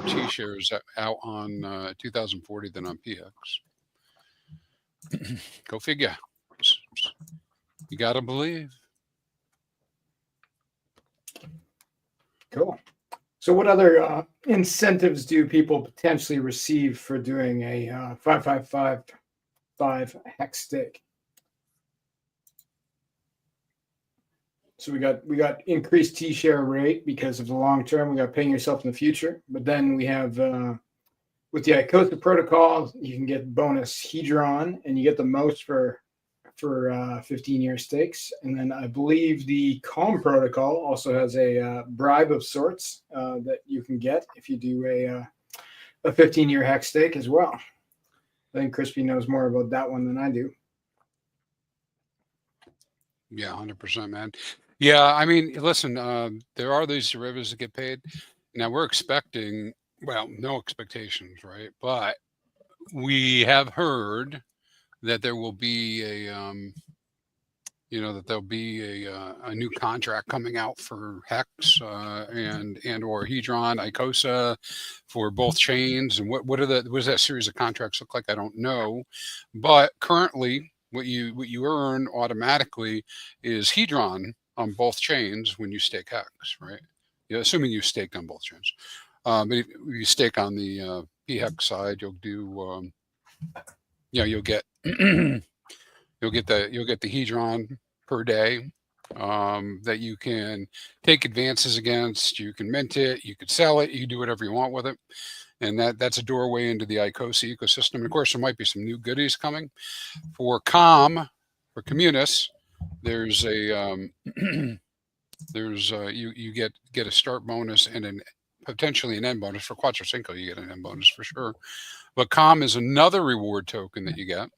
Speaker 4: T shares out on 2040 than on PHEX. Go figure. You gotta believe.
Speaker 2: Cool. So what other incentives do people potentially receive for doing a 5555 hex stake? So we got increased T-share rate because of the long term. We got paying yourself in the future. But then we have with the ICOSA protocol, you can get bonus Hedron, and you get the most for 15-year stakes. And then I believe the Calm protocol also has a bribe of sorts that you can get if you do a 15-year hex stake as well. I think Crispy knows more about that one than I do.
Speaker 4: Yeah, 100%, man. Yeah, I mean, listen, there are these derivatives that get paid. Now we're expecting, well, no expectations, right? But we have heard that there will be a new contract coming out for HEX and or Hedron, ICOSA for both chains. And what does that series of contracts look like? I don't know, but currently what you earn automatically is Hedron on both chains when you stake HEX, right? Yeah, assuming you stake on both chains. But if you stake on the PHEX side, you'll do you'll get you'll get the Hedron per day that you can take advances against. You can mint it, you could sell it, you can do whatever you want with it. And that's a doorway into the ICOSI ecosystem. And of course, there might be some new goodies coming. For COM, for communists, there's a you get a start bonus and potentially an end bonus. For Quattro Cinco, you get an end bonus for sure. But COM is another reward token that you get.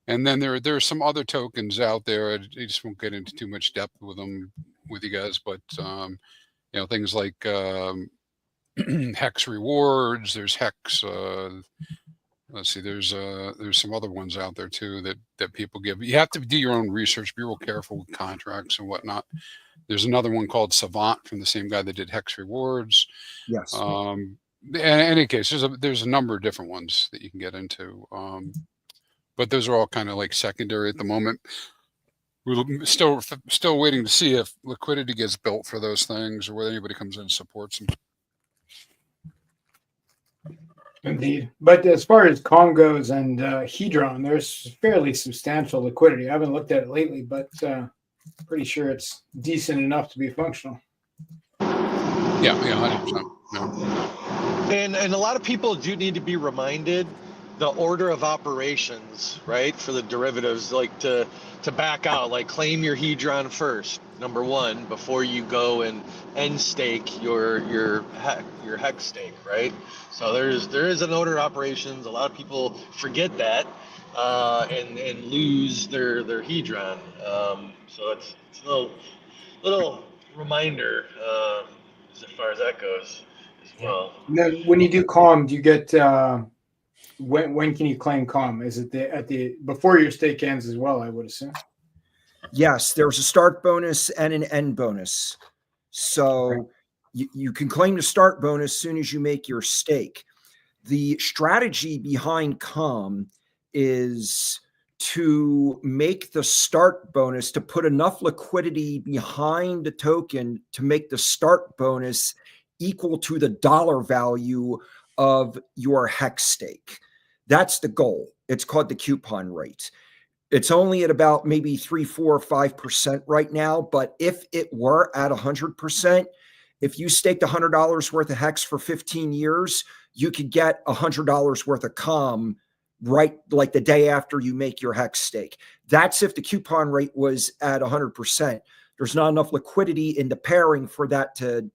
Speaker 4: And then there are some other tokens out there. I just won't get into too much depth with them with you guys, but things like HEX rewards. There's HEX. Let's see. There's some other ones out there too that people give. You have to do your own research. Be real careful with contracts and whatnot. There's another one called Savant from the same guy that did HEX rewards.
Speaker 3: Yes.
Speaker 4: In any case, there's a number of different ones that you can get into. But those are all kind of like secondary at the moment. We're still waiting to see if liquidity gets built for those things or whether anybody comes in and supports them.
Speaker 2: Indeed. But as far as COM goes and Hedron, there's fairly substantial liquidity. I haven't looked at it lately, but pretty sure it's decent enough to be functional.
Speaker 4: Yeah, 100%. Yeah.
Speaker 5: And a lot of people do need to be reminded the order of operations, right, for the derivatives, like to back out, like claim your Hedron first, number one, before you go and end stake your HEX stake, right? So there is an order of operations. A lot of people forget that and lose their Hedron. So it's a little reminder as far as that goes as well.
Speaker 2: And then when you do COM, do you get when can you claim COM? Is it before your stake ends as well, I would assume?
Speaker 3: Yes, there's a start bonus and an end bonus. So you can claim the start bonus as soon as you make your stake. The strategy behind COM is to make the start bonus, to put enough liquidity behind the token to make the start bonus equal to the dollar value of your HEX stake. That's the goal. It's called the coupon rate. It's only at about maybe 3, 4, 5% right now. But if it were at 100%, if you staked $100 worth of HEX for 15 years, you could get $100 worth of COM right like the day after you make your HEX stake. That's if the coupon rate was at 100%. There's not enough liquidity in the pairing for that to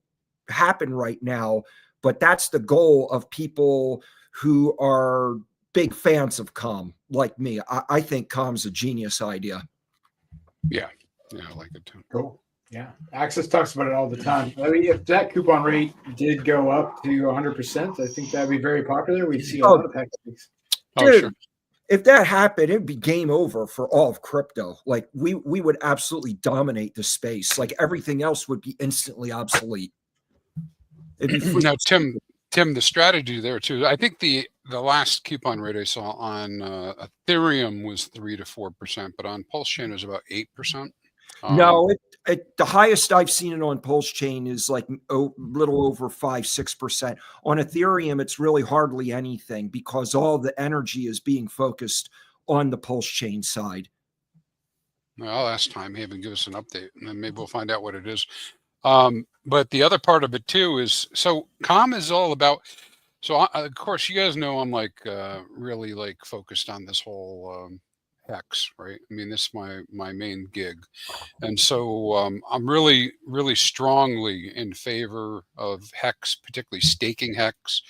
Speaker 3: happen right now. But that's the goal of people who are big fans of COM, like me. I think COM's a genius idea.
Speaker 4: Yeah, I like it too.
Speaker 2: Cool. Yeah, Access talks about it all the time. I mean, if that coupon rate did go up to 100%, I think that'd be very popular. We'd see a lot of HEX stakes.
Speaker 3: Dude,
Speaker 4: sure.
Speaker 3: If that happened, it'd be game over for all of crypto. Like we would absolutely dominate the space. Like everything else would be instantly obsolete.
Speaker 4: Now, Tim, the strategy there too. I think the last coupon rate I saw on Ethereum was 3 to 4%, but on Pulse Chain it was about 8%.
Speaker 3: No, the highest I've seen it on Pulse Chain is like a little over 5-6%. On Ethereum, it's really hardly anything because all the energy is being focused on the Pulse Chain side.
Speaker 4: Well, I'll ask Time Haven, give us an update, and then maybe we'll find out what it is. But the other part of it too is, so COM is all about, so of course you guys know I'm like really like focused on this whole HEX, right? I mean, this is my main gig. And so I'm really, really strongly in favor of HEX, particularly staking HEX.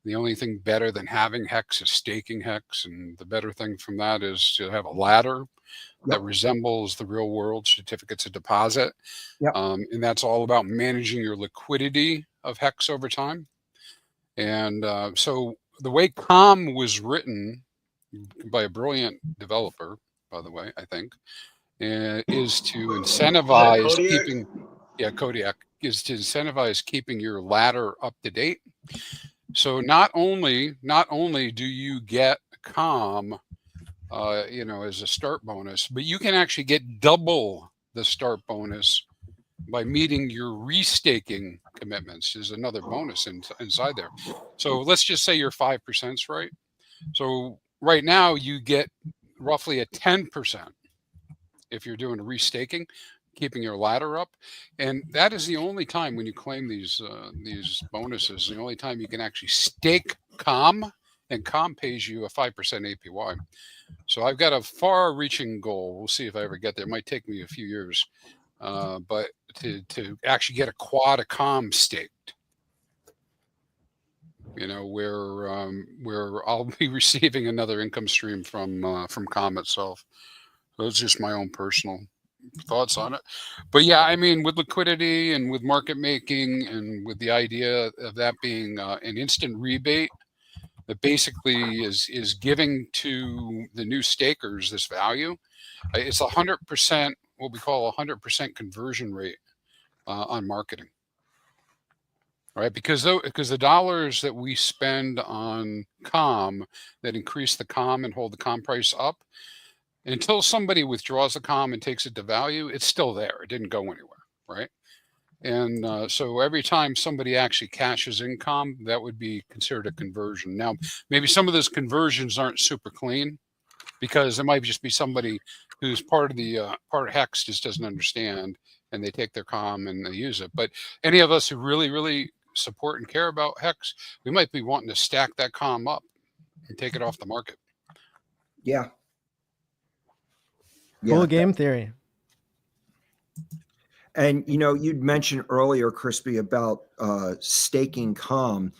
Speaker 4: The only thing better than having HEX is staking HEX. And the better thing from that is to have a ladder that resembles the real world certificates of deposit. And that's all about managing your liquidity of HEX over time. And so the way COM was written by a brilliant developer, by the way, I think, is to incentivize Kodiak is to incentivize keeping your ladder up to date. So not only do you get COM as a start bonus, but you can actually get double the start bonus by meeting your restaking commitments. Is another bonus inside there. So let's just say your 5%'s right. So right now you get roughly a 10% if you're doing a restaking, keeping your ladder up. And that is the only time when you claim these bonuses, the only time you can actually stake COM, and COM pays you a 5% APY. So I've got a far-reaching goal. We'll see if I ever get there. It might take me a few years, but to actually get a quad of COM staked, where I'll be receiving another income stream from COM itself. So it's just my own personal thoughts on it. But yeah, I mean, with liquidity and with market making and with the idea of that being an instant rebate that basically is giving to the new stakers this value, it's 100%, what we call 100% conversion rate on marketing. Right, because the dollars that we spend on COM that increase the COM and hold the COM price up, until somebody withdraws the COM and takes it to value, it's still there. It didn't go anywhere, right? And so every time somebody actually cashes in COM, that would be considered a conversion. Now, maybe some of those conversions aren't super clean because it might just be somebody who's part of HEX just doesn't understand, and they take their COM and they use it. But any of us who really, really support and care about HEX, we might be wanting to stack that COM up and take it off the market.
Speaker 3: Yeah.
Speaker 1: Cool game theory.
Speaker 3: And, you'd mentioned earlier, Crispy, about staking COM.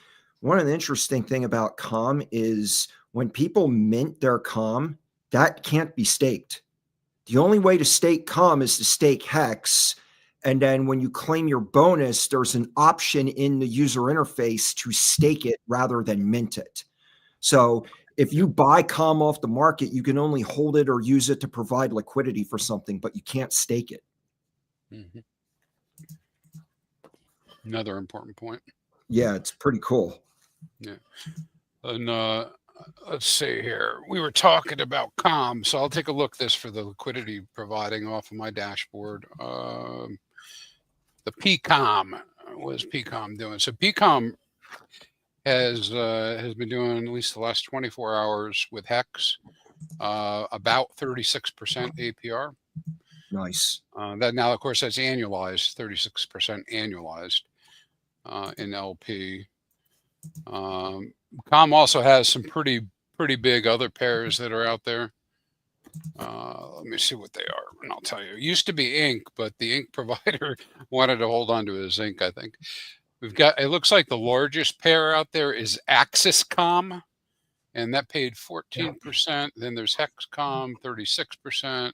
Speaker 3: One of the interesting thing about COM is when people mint their COM, that can't be staked. The only way to stake COM is to stake HEX. And then when you claim your bonus, there's an option in the user interface to stake it rather than mint it. So if you buy COM off the market, you can only hold it or use it to provide liquidity for something, but you can't stake it.
Speaker 4: Mm-hmm. Another important point.
Speaker 3: Yeah, it's pretty cool.
Speaker 4: Yeah. And let's see here. We were talking about COM, so I'll take a look at this for the liquidity providing off of my dashboard. The PCOM, what is PCOM doing? So PCOM has been doing at least the last 24 hours with HEX about 36% APR.
Speaker 3: Nice.
Speaker 4: That now, of course, that's annualized, 36% annualized in LP. COM also has some pretty big other pairs that are out there. Let me see what they are, and I'll tell you. It used to be Ink, but the Ink provider wanted to hold on to his Ink, I think. We've got, it looks like the largest pair out there is Axis COM, and that paid 14%. Then there's HEX COM, 36%.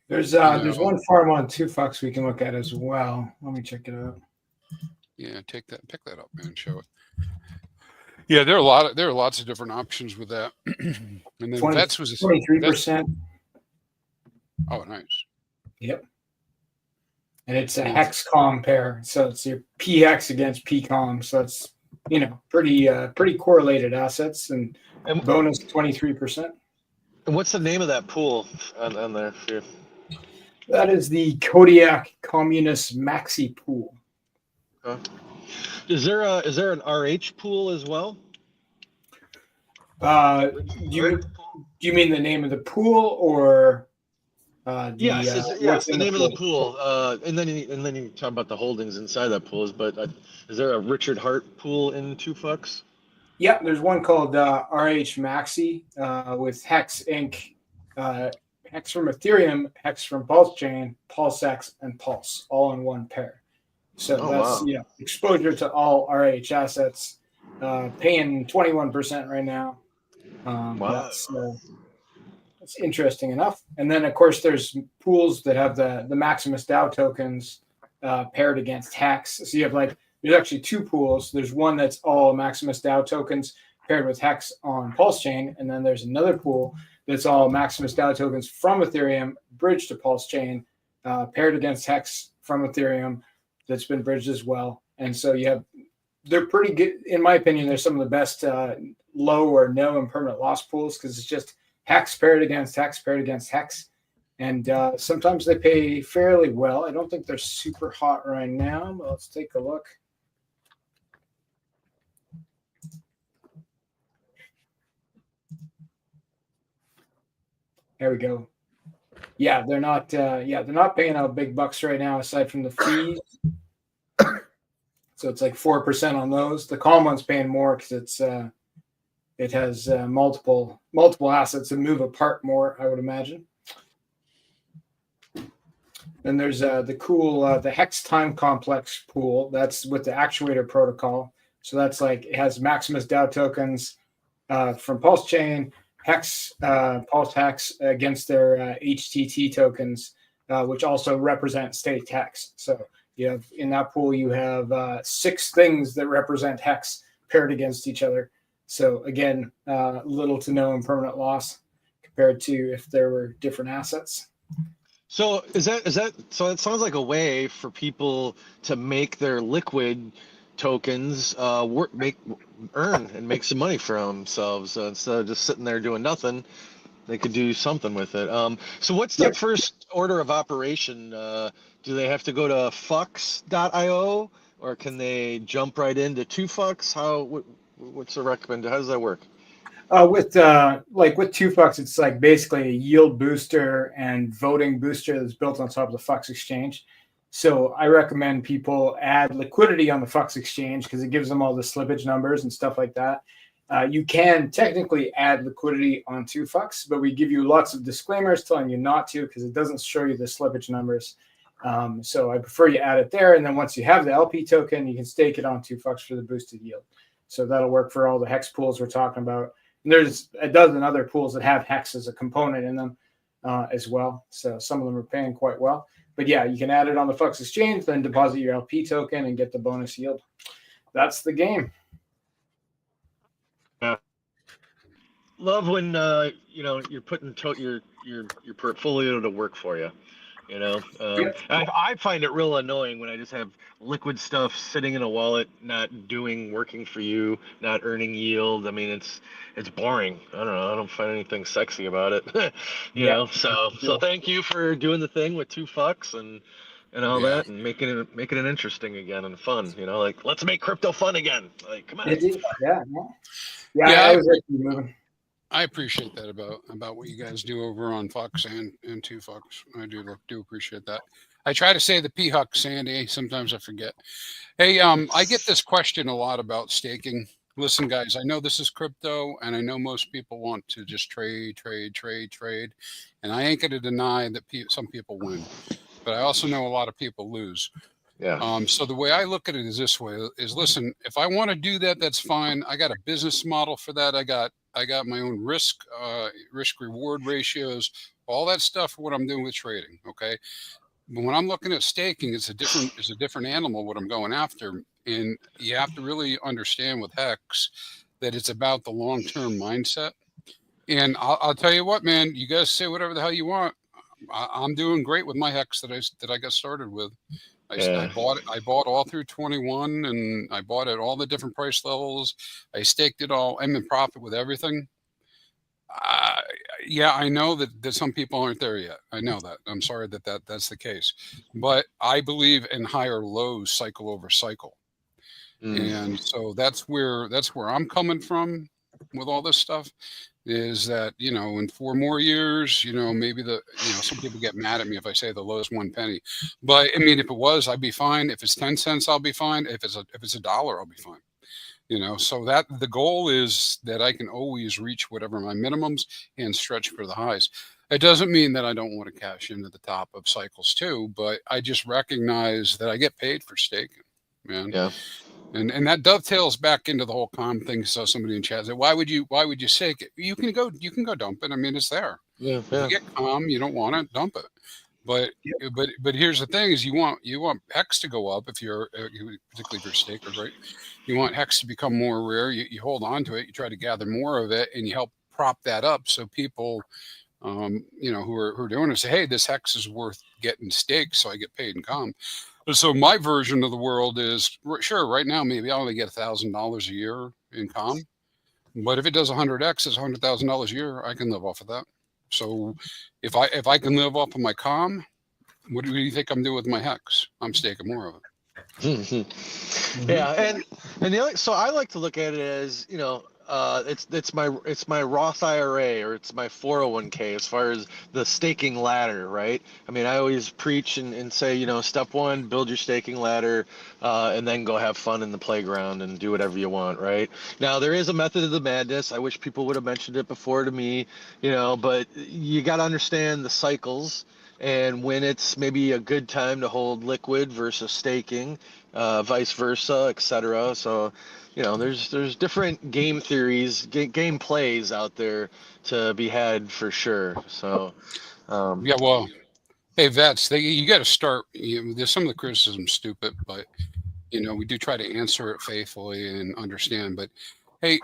Speaker 2: There's one farm on 2FUX we can look at as well. Let me check it out.
Speaker 4: Yeah, pick that up, man. Show it. Yeah, there are lots of different options with that. And then Vets was
Speaker 2: 23%.
Speaker 4: Oh, nice.
Speaker 2: Yep. And it's a HEX COM pair, so it's your PHEX against PCOM. So it's pretty correlated assets, and bonus 23%.
Speaker 5: And what's the name of that pool on there? Here?
Speaker 2: That is the Kodiak Communist Maxi Pool.
Speaker 5: Huh. Is there an RH pool as well?
Speaker 2: Do you mean the name of the pool or?
Speaker 5: Yes, what's the name of the pool? And then you talk about the holdings inside that pool. But is there a Richard Hart pool in 2FUX?
Speaker 2: Yeah, there's one called RH Maxi with HEX Inc. HEX from Ethereum, HEX from Pulse Chain, PulseX, and Pulse, all in one pair. So that's exposure to all RH assets, paying 21% right now.
Speaker 5: Wow.
Speaker 2: That's interesting enough. And then, of course, there's pools that have the Maximus DAO tokens paired against HEX. So you have there's actually two pools. There's one that's all Maximus DAO tokens paired with HEX on Pulse Chain, and then there's another pool that's all Maximus DAO tokens from Ethereum bridged to Pulse Chain, paired against HEX from Ethereum that's been bridged as well. And so they're pretty good. In my opinion, they're some of the best low or no impermanent loss pools because it's just HEX paired against HEX paired against HEX. And sometimes they pay fairly well. I don't think they're super hot right now, but let's take a look. There we go. Yeah, they're not. They're not paying out big bucks right now, aside from the fees. So it's like 4% on those. The calm one's paying more because it has multiple assets that move apart more, I would imagine. Then there's the cool the Hex time complex pool. That's with the actuator protocol. So that's like it has Maximus DAO tokens from Pulse Chain, Hex, Pulse Hex against their HTT tokens, which also represent staked Hex. So you have in that pool you have 6 things that represent Hex paired against each other. So again, little to no impermanent loss compared to if there were different assets.
Speaker 5: So so it sounds like a way for people to make their liquid tokens earn and make some money for themselves instead of just sitting there doing nothing. They could do something with it. So what's the first order of operation? Do they have to go to fux.io or can they jump right into 2fux? What's the recommend? How does that work?
Speaker 2: With 2Fux, it's like basically a yield booster and voting booster that's built on top of the Fux exchange. So I recommend people add liquidity on the Fux exchange because it gives them all the slippage numbers and stuff like that. You can technically add liquidity on 2Fux, but we give you lots of disclaimers telling you not to because it doesn't show you the slippage numbers. So I prefer you add it there, and then once you have the LP token, you can stake it on 2Fux for the boosted yield. So that'll work for all the Hex pools we're talking about. And there's a dozen other pools that have Hex as a component in them as well. So some of them are paying quite well. But yeah, you can add it on the Fux exchange, then deposit your LP token and get the bonus yield. That's the game.
Speaker 5: Yeah. Love when you're putting your portfolio to work for you. I find it real annoying when I just have liquid stuff sitting in a wallet, not working for you, not earning yield. I mean, it's boring. I don't know. I don't find anything sexy about it. So thank you for doing the thing with 2Fux and all that, and making it interesting again and fun. Like let's make crypto fun again. Like come on.
Speaker 2: Yeah. I was actually moving.
Speaker 4: I appreciate that about what you guys do over on Fux and 2Fux. I do appreciate that. I try to say the P-Huck, Sandy. Sometimes I forget. Hey, I get this question a lot about staking. Listen, guys, I know this is crypto, and I know most people want to just trade. And I ain't going to deny that some people win. But I also know a lot of people lose.
Speaker 5: Yeah.
Speaker 4: So the way I look at it is this way: listen, if I want to do that, that's fine. I got a business model for that. I got my own risk reward ratios, all that stuff for what I'm doing with trading. Okay, but when I'm looking at staking, it's a different animal. What I'm going after, and you have to really understand with HEX that it's about the long-term mindset. And I'll tell you what, man, you guys say whatever the hell you want. I'm doing great with my HEX that I got started with. I bought all through 21, and I bought at all the different price levels. I staked it all. I'm in profit with everything. Yeah, I know that some people aren't there yet. I know that. I'm sorry that's the case. But I believe in higher lows cycle over cycle. And so that's where I'm coming from with all this stuff. Is that in 4 more years, maybe some people get mad at me if I say the lowest 1 penny, but I mean if it was, I'd be fine. If it's 10 cents, I'll be fine. If it's $1, I'll be fine. So that the goal is that I can always reach whatever my minimums and stretch for the highs. It doesn't mean that I don't want to cash into the top of cycles too, but I just recognize that I get paid for staking, man.
Speaker 5: Yeah.
Speaker 4: And that dovetails back into the whole calm thing. So somebody in chat said, why would you stake it? You can go dump it. I mean, it's there.
Speaker 5: Yeah.
Speaker 4: If you get calm, you don't want it, dump it. But here's the thing: is you want HEX to go up if you're particularly if you're stakers, right? You want HEX to become more rare. You hold on to it. You try to gather more of it, and you help prop that up so people, who are doing it say, hey, this HEX is worth getting staked, so I get paid in calm. So my version of the world is sure. Right now, maybe I only get $1,000 a year in calm, but if it does 100x, it's $100,000 a year. I can live off of that. So if I can live off of my calm, what do you think I'm doing with my HEX? I'm staking more of it.
Speaker 5: Yeah, and the other, so I like to look at it as it's my Roth IRA or it's my 401k as far as the staking ladder, right? I mean, I always preach and say, step one, build your staking ladder, and then go have fun in the playground and do whatever you want, right? Now, there is a method of the madness. I wish people would have mentioned it before to me, but you got to understand the cycles and when it's maybe a good time to hold liquid versus staking, vice versa, etc. So, there's different game theories, game plays out there to be had for sure. So,
Speaker 4: Yeah, well, hey, vets, you got to start. There's some of the criticism stupid, but we do try to answer it faithfully and understand. But hey,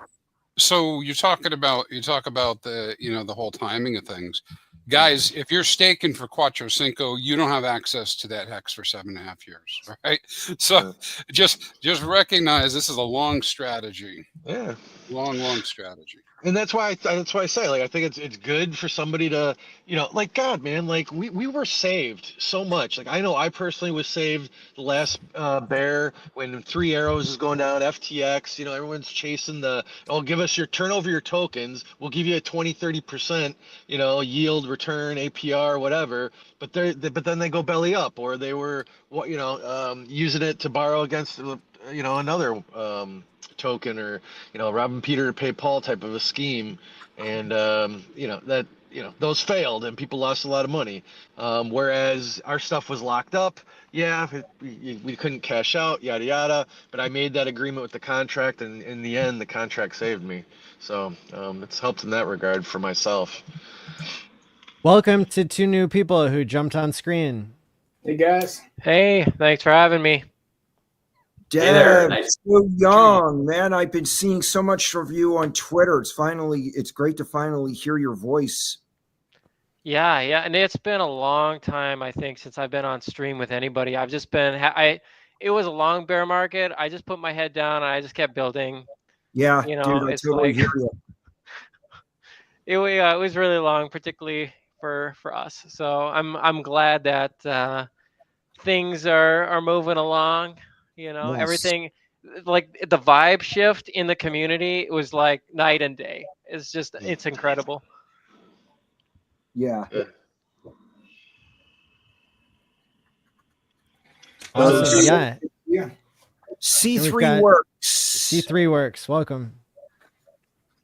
Speaker 4: so you talk about the the whole timing of things, guys. If you're staking for Quattro Cinco, you don't have access to that hex for 7.5 years, right? So just recognize this is a long strategy.
Speaker 5: Yeah.
Speaker 4: Long strategy.
Speaker 5: And that's why I say, like, I think it's good for somebody to, like, God, man, like we were saved so much. Like, I know I personally was saved the last bear when 3 arrows is going down FTX. Everyone's chasing give us turn over your tokens. We'll give you a 20-30%, yield, return, APR, whatever. But then they go belly up, or they were using it to borrow against another token, or robbing Peter to pay Paul type of a scheme, and those failed and people lost a lot of money, whereas our stuff was locked up. We couldn't cash out, yada yada, but I made that agreement with the contract, and in the end the contract saved me. So it's helped in that regard for myself.
Speaker 1: Welcome to 2 new people who jumped on screen.
Speaker 2: Hey guys.
Speaker 6: Hey, thanks for having me.
Speaker 3: Deb,
Speaker 7: Hey there. Nice.
Speaker 3: so young, man. I've been seeing so much of you on Twitter. It's great to finally hear your voice.
Speaker 6: Yeah, and it's been a long time, I think, since I've been on stream with anybody. I've just been, it was a long bear market. I just put my head down and I just kept building.
Speaker 3: Yeah, dude, I
Speaker 6: it's
Speaker 3: totally hear you.
Speaker 6: It was really long, particularly for us. So I'm glad that things are moving along.
Speaker 3: Yes.
Speaker 6: Everything, like the vibe shift in the community, it was like night and day. It's incredible.
Speaker 3: Yeah.
Speaker 1: Awesome.
Speaker 2: Yeah.
Speaker 3: C3 works.
Speaker 1: C3 works. Welcome.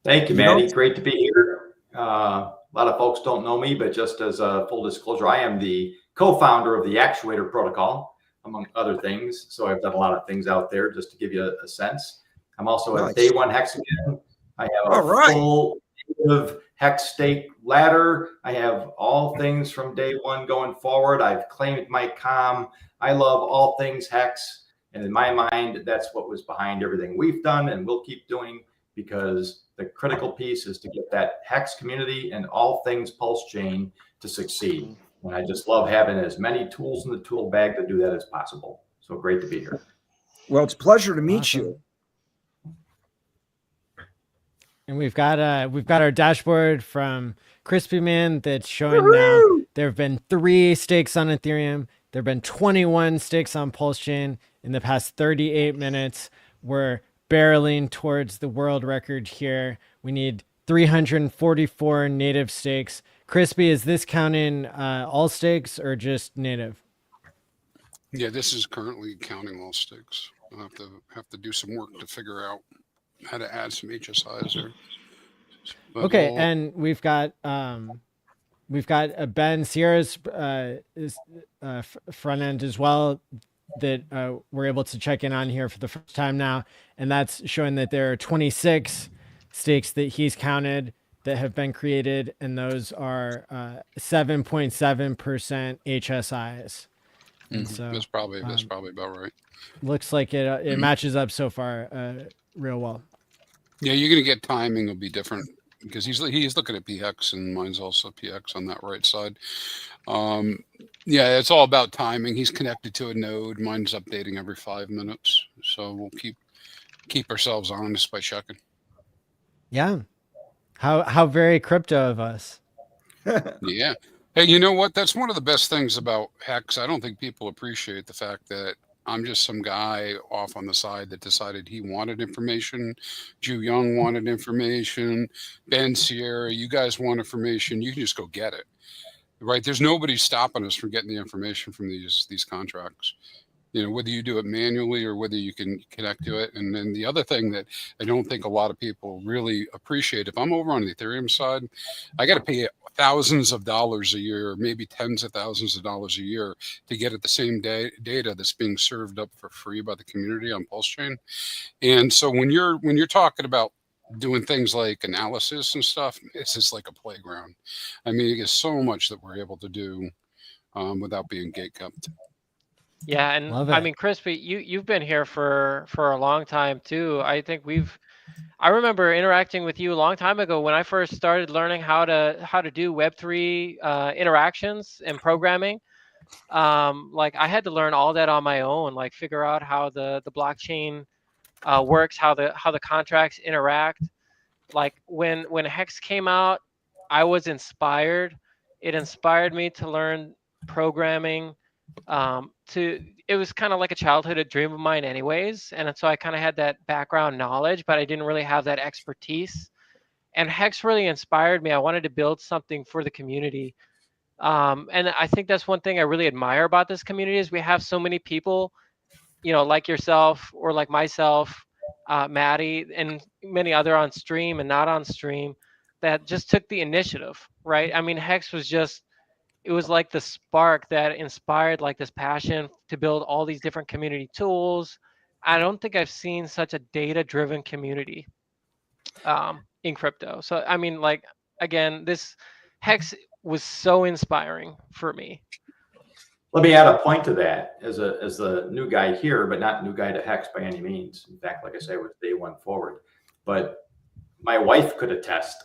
Speaker 7: Thank you, Manny. Great to be here. A lot of folks don't know me, but just as a full disclosure, I am the co-founder of the Actuator protocol, among other things. So I've done a lot of things out there, just to give you a sense. I'm also a Day One Hexagon. I have a full native hex stake ladder. I have all things from day one going forward. I've claimed my COM. I love all things hex. And in my mind, that's what was behind everything we've done and we'll keep doing, because the critical piece is to get that hex community and all things pulse chain to succeed. And I just love having as many tools in the tool bag to do that as possible. So great to be here.
Speaker 3: Well, it's a pleasure to meet you.
Speaker 1: And we've got our dashboard from Crispy Man that's showing now there have been 3 stakes on Ethereum. There have been 21 stakes on Pulse Chain in the past 38 minutes. We're barreling towards the world record here. We need 344 native stakes. Crispy, is this counting all stakes or just native?
Speaker 4: Yeah, this is currently counting all stakes. I'll have to do some work to figure out how to add some HSIs there. But
Speaker 1: okay, and we've got Ben Sierra's front end as well that we're able to check in on here for the first time now, and that's showing that there are 26 stakes that he's counted that have been created, and those are 7.7% HSIs. And so
Speaker 4: that's probably about right.
Speaker 1: Looks like it matches up so far real well.
Speaker 4: Yeah, you're gonna get timing will be different because he's looking at PX and mine's also PX on that right side. Yeah, it's all about timing. He's connected to a node. Mine's updating every 5 minutes, so we'll keep ourselves honest by checking.
Speaker 1: Yeah, how very crypto of us.
Speaker 4: Yeah. Hey, you know what? That's one of the best things about HEX. I don't think people appreciate the fact that I'm just some guy off on the side that decided he wanted information. Ju Young wanted information. Ben Sierra, you guys want information. You can just go get it. Right? There's nobody stopping us from getting the information from these contracts. Whether you do it manually or whether you can connect to it. And then the other thing that I don't think a lot of people really appreciate, if I'm over on the Ethereum side, I got to pay thousands of dollars a year, maybe tens of thousands of dollars a year to get at the same data that's being served up for free by the community on Pulse Chain. And so when you're talking about doing things like analysis and stuff, it's just like a playground. I mean, there's so much that we're able to do without being gatekept.
Speaker 6: Yeah, and I mean, Crispy, you've been here for a long time too. I think I remember interacting with you a long time ago when I first started learning how to do Web3 interactions and programming. Like I had to learn all that on my own, like figure out how the blockchain works, how the contracts interact. Like when HEX came out, I was inspired. It inspired me to learn programming. It was kind of like a childhood dream of mine anyways, and so I kind of had that background knowledge, but I didn't really have that expertise. And HEX really inspired me. I wanted to build something for the community. And I think that's one thing I really admire about this community is we have so many people, like yourself or like myself, Maddie, and many other on stream and not on stream that just took the initiative, right? I mean, HEX was it was like the spark that inspired like this passion to build all these different community tools. I don't think I've seen such a data-driven community in crypto. So, I mean, like, again, this HEX was so inspiring for me.
Speaker 7: Let me add a point to that as the new guy here, but not new guy to HEX by any means. In fact, like I say, it was day one forward. But my wife could attest.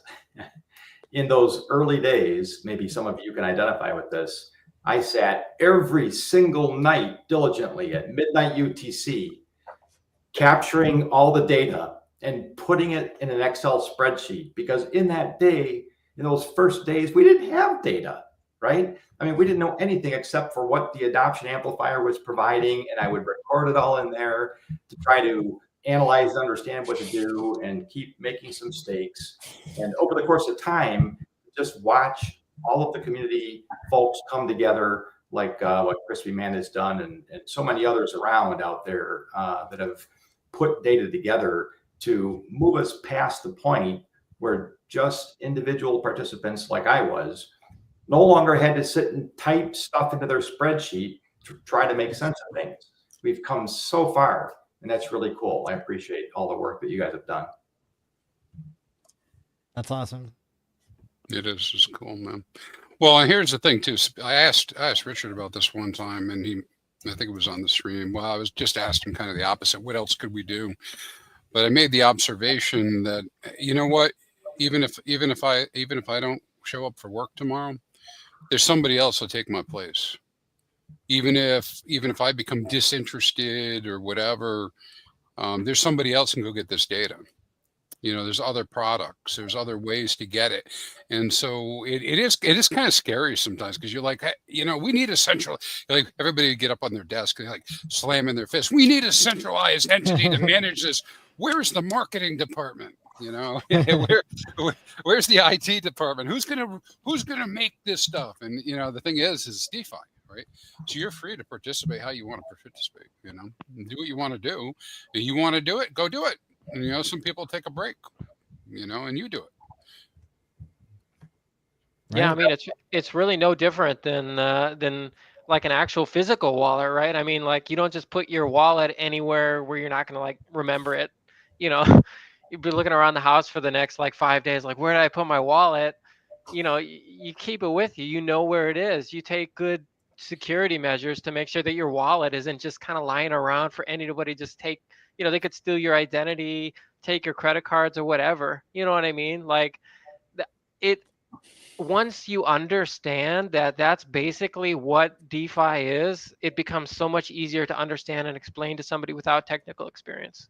Speaker 7: In those early days, maybe some of you can identify with this, I sat every single night diligently at midnight UTC, capturing all the data and putting it in an Excel spreadsheet. Because in that day, in those first days, we didn't have data, right? I mean, we didn't know anything except for what the adoption amplifier was providing. And I would record it all in there to try to analyze and understand what to do and keep making some stakes. And over the course of time, just watch all of the community folks come together, like what Crispy Man has done and so many others around out there that have put data together to move us past the point where just individual participants like I was no longer had to sit and type stuff into their spreadsheet to try to make sense of things. We've come so far. And that's really cool. I appreciate all the work that you guys have done.
Speaker 1: That's awesome.
Speaker 4: It is. It's cool, man. Well, and here's the thing too. I asked Richard about this one time, and I think it was on the stream. Well, I was just asked him kind of the opposite. What else could we do? But I made the observation that, you know what, even if I don't show up for work tomorrow, there's somebody else that'll take my place. Even if I become disinterested or whatever, there's somebody else can go get this data. There's other products, there's other ways to get it. And so it is kind of scary sometimes because you're like, hey, we need a like everybody get up on their desk and like slamming their fist. We need a centralized entity to manage this. Where's the marketing department? Where's the IT department? Who's gonna make this stuff? And the thing is DeFi, right? So you're free to participate how you want to participate. Do what you want to do. If you want to do it, go do it. And, some people take a break, and you do it.
Speaker 6: Right? Yeah, I mean it's really no different than like an actual physical wallet, right? I mean, like you don't just put your wallet anywhere where you're not gonna like remember it. You'd be looking around the house for the next like 5 days, like where did I put my wallet? You keep it with you. You know where it is. You take good security measures to make sure that your wallet isn't just kind of lying around for anybody to just take. They could steal your identity, take your credit cards or whatever. You know what I mean? Like once you understand that that's basically what DeFi is, it becomes so much easier to understand and explain to somebody without technical experience.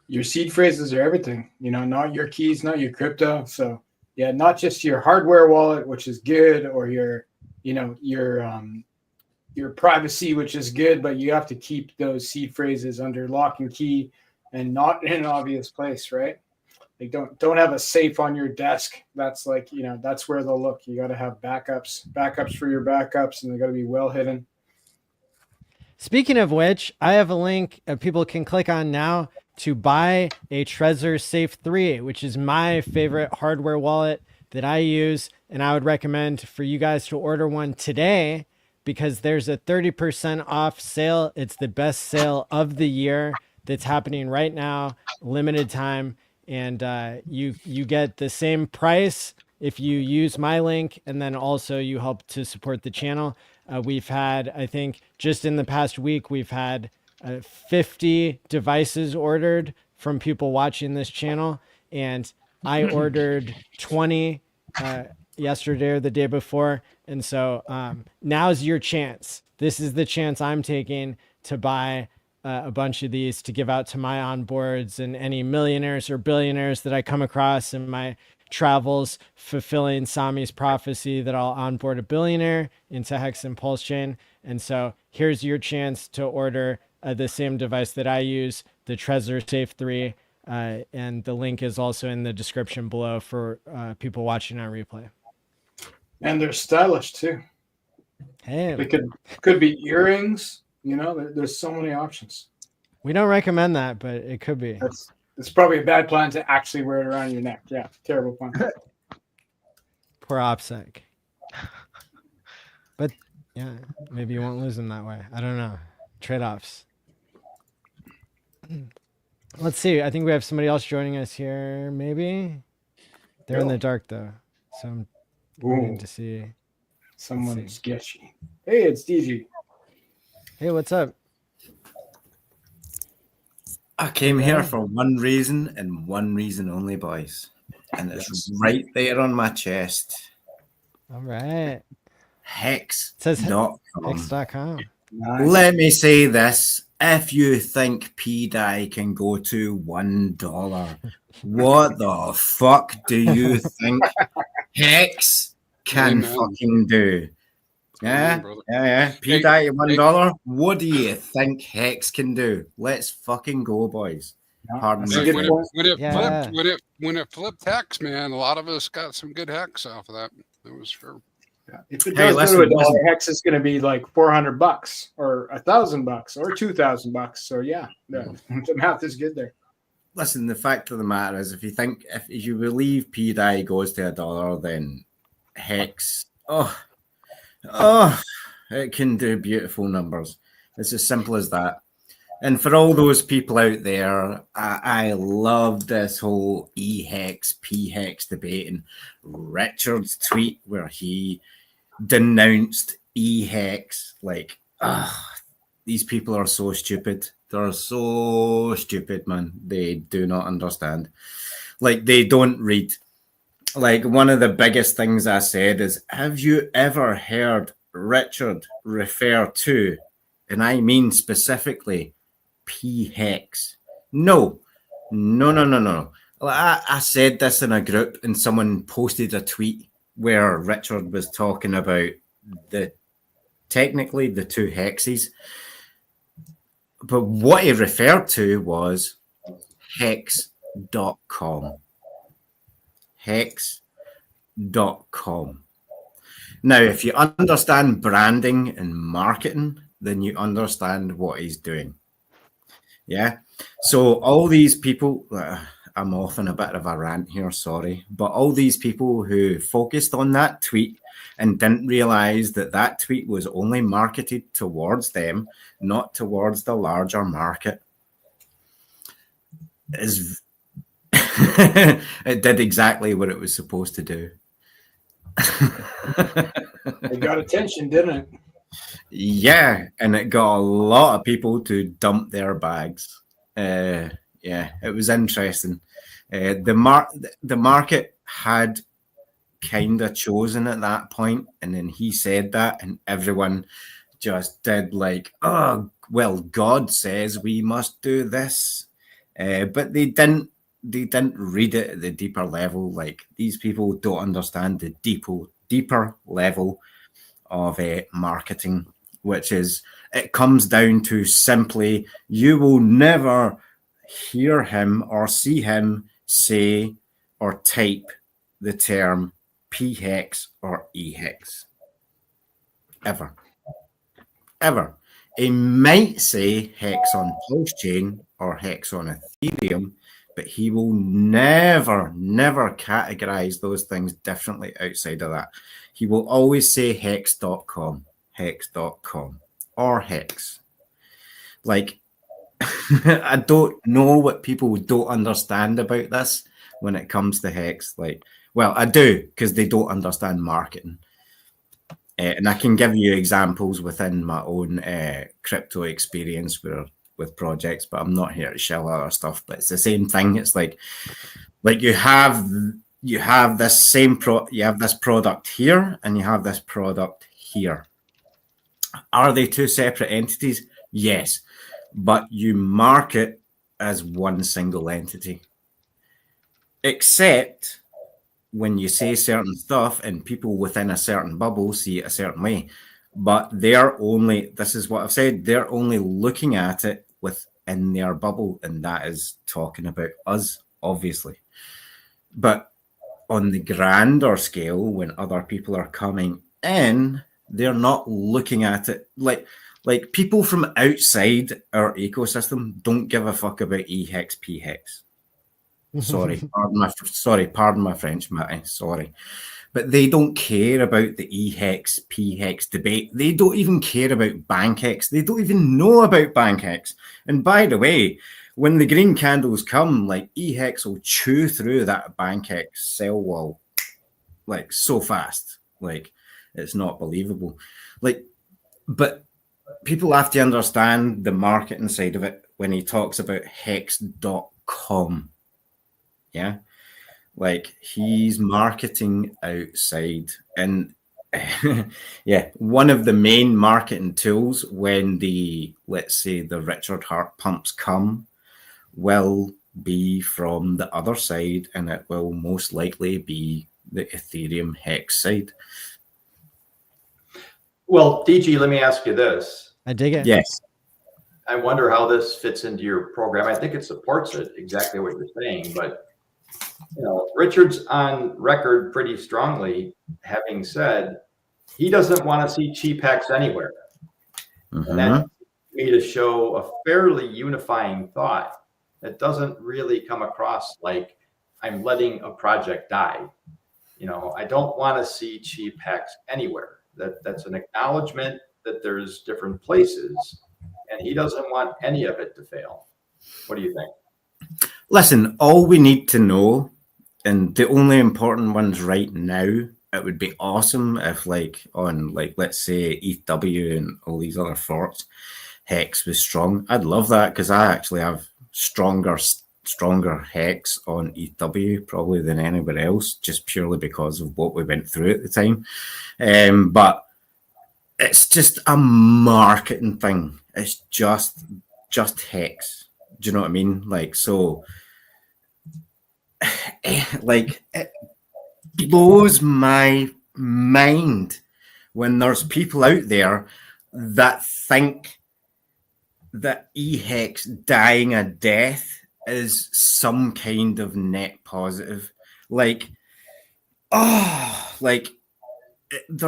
Speaker 2: Your seed phrases are everything, not your keys, not your crypto. So yeah, not just your hardware wallet, which is good, or your your privacy, which is good, but you have to keep those seed phrases under lock and key and not in an obvious place, right? Like don't have a safe on your desk. That's like, that's where they'll look. You got to have backups for your backups, and they got to be well hidden.
Speaker 1: Speaking of which, I have a link people can click on now to buy a Trezor Safe 3, which is my favorite hardware wallet that I use. And I would recommend for you guys to order one today because there's a 30% off sale. It's the best sale of the year that's happening right now, limited time. And you get the same price if you use my link, and then also you help to support the channel. We've had, I think, just in the past week, we've had 50 devices ordered from people watching this channel, and I ordered 20 yesterday or the day before. And so now's your chance. This is the chance I'm taking to buy a bunch of these to give out to my onboards and any millionaires or billionaires that I come across in my travels, fulfilling Sami's prophecy that I'll onboard a billionaire into HEX and Pulse Chain. And so here's your chance to order the same device that I use, the Trezor Safe 3. And the link is also in the description below for people watching on replay.
Speaker 2: And they're stylish too.
Speaker 1: Hey,
Speaker 2: they could be earrings. There's so many options.
Speaker 1: We don't recommend that, but it could be.
Speaker 2: It's probably a bad plan to actually wear it around your neck. Yeah, terrible plan.
Speaker 1: Poor OPSEC. But yeah, maybe you won't lose them that way. I don't know. Trade-offs. Let's see. I think we have somebody else joining us here. Maybe they're in the dark though, so I'm waiting to see.
Speaker 2: Someone sketchy. Hey, it's DG.
Speaker 1: Hey, what's up?
Speaker 8: I came here for one reason and one reason only, boys. And it's right there on my chest.
Speaker 1: All right.
Speaker 8: HEX.
Speaker 1: It says HEX.com.
Speaker 2: Nice.
Speaker 8: Let me say this. If you think Bday can go to $1, what the fuck do you think HEX can fucking do? Yeah. Bday at $1. What do you think HEX can do? Let's fucking go, boys. Pardon me.
Speaker 4: When it flipped HEX, man, a lot of us got some good HEX off of that. It was for.
Speaker 2: Yeah. If it does go to $1, HEX is going to be like $400 or $1,000 or $2,000. So yeah, the math is good there.
Speaker 8: Listen, the fact of the matter is, if you believe Bday goes to $1, then HEX, it can do beautiful numbers. It's as simple as that. And for all those people out there, I love this whole E-HEX, P-HEX debate, and Richard's tweet where he denounced E-HEX. Like, these people are so stupid. They're so stupid, man. They do not understand. Like, they don't read. Like, one of the biggest things I said is, have you ever heard Richard refer to, and I mean specifically, P-HEX? No. I said this in a group and someone posted a tweet where Richard was talking about technically the two hexes. But what he referred to was hex.com. Hex.com. Now, if you understand branding and marketing, then you understand what he's doing. Yeah. So all these people, I'm off on a bit of a rant here, sorry, but all these people who focused on that tweet and didn't realize that that tweet was only marketed towards them, not towards the larger market, it did exactly what it was supposed to do.
Speaker 2: It got attention, didn't it?
Speaker 8: Yeah, and it got a lot of people to dump their bags. Yeah, it was interesting. The market had kind of chosen at that point, and then he said that, and everyone just did like, oh, well, God says we must do this, but they didn't read it at the deeper level. Like, these people don't understand the deeper level of marketing, which is, it comes down to simply, you will never hear him or see him say or type the term PHEX or EHEX. Ever. Ever. He might say HEX on Pulse Chain or HEX on Ethereum, but he will never categorize those things differently outside of that. He will always say hex.com, or HEX. Like, I don't know what people don't understand about this when it comes to HEX. Like, well, I do, because they don't understand marketing. And I can give you examples within my own crypto experience with projects, but I'm not here to shell other stuff. But it's the same thing. It's like you have this you have this product here, and you have this product here. Are they two separate entities? Yes, but you market as one single entity, except when you say certain stuff and people within a certain bubble see it a certain way. But this is what I've said, they're only looking at it within their bubble, and that is talking about us, obviously. But on the grander scale, when other people are coming in, they're not looking at it like people from outside our ecosystem don't give a fuck about EHEX, PHEX. Pardon my French, Matty. Sorry. But they don't care about the EHEX, PHEX debate. They don't even care about BankX. They don't even know about BankX. And by the way, when the green candles come, like, EHEX will chew through that BankX sell wall like so fast. Like, it's not believable. Like, but people have to understand the marketing side of it when he talks about hex.com. Yeah, like, he's marketing outside. And yeah, one of the main marketing tools when let's say the Richard Hart pumps come will be from the other side, and it will most likely be the Ethereum HEX side.
Speaker 7: Well, DG, let me ask you this.
Speaker 1: I dig it.
Speaker 8: Yes.
Speaker 7: I wonder how this fits into your program. I think it supports it, exactly what you're saying, but Richard's on record pretty strongly having said he doesn't want to see cheap HEX anywhere. And that me to show a fairly unifying thought that doesn't really come across like I'm letting a project die. I don't want to see cheap HEX anywhere. That's an acknowledgement that there's different places, and he doesn't want any of it to fail. What do you think?
Speaker 8: Listen, all we need to know, and the only important ones right now, it would be awesome if, let's say ETH and all these other forks, HEX was strong. I'd love that, because I actually have stronger HEX on ETH probably than anybody else, just purely because of what we went through at the time. But it's just a marketing thing. It's just HEX. Do you know what I mean? So it blows my mind when there's people out there that think that EHEX dying a death is some kind of net positive. They're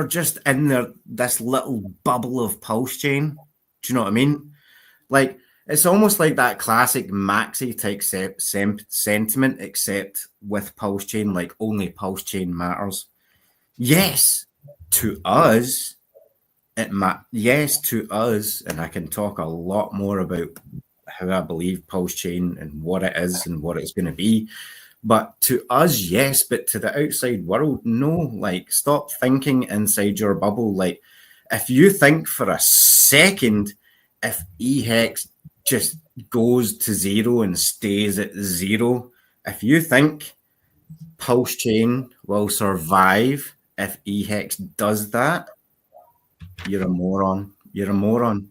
Speaker 8: just in this little bubble of Pulse Chain. Do you know what I mean? It's almost like that classic Maxi type sentiment, except with Pulse Chain, only Pulse Chain matters. Yes, to us, yes, to us, and I can talk a lot more about how I believe Pulse Chain and what it is and what it's going to be. But to us, yes, but to the outside world, no. Stop thinking inside your bubble. If you think for a second, if EHEX just goes to zero and stays at zero, if you think Pulse Chain will survive if EHEX does that, you're a moron. You're a moron.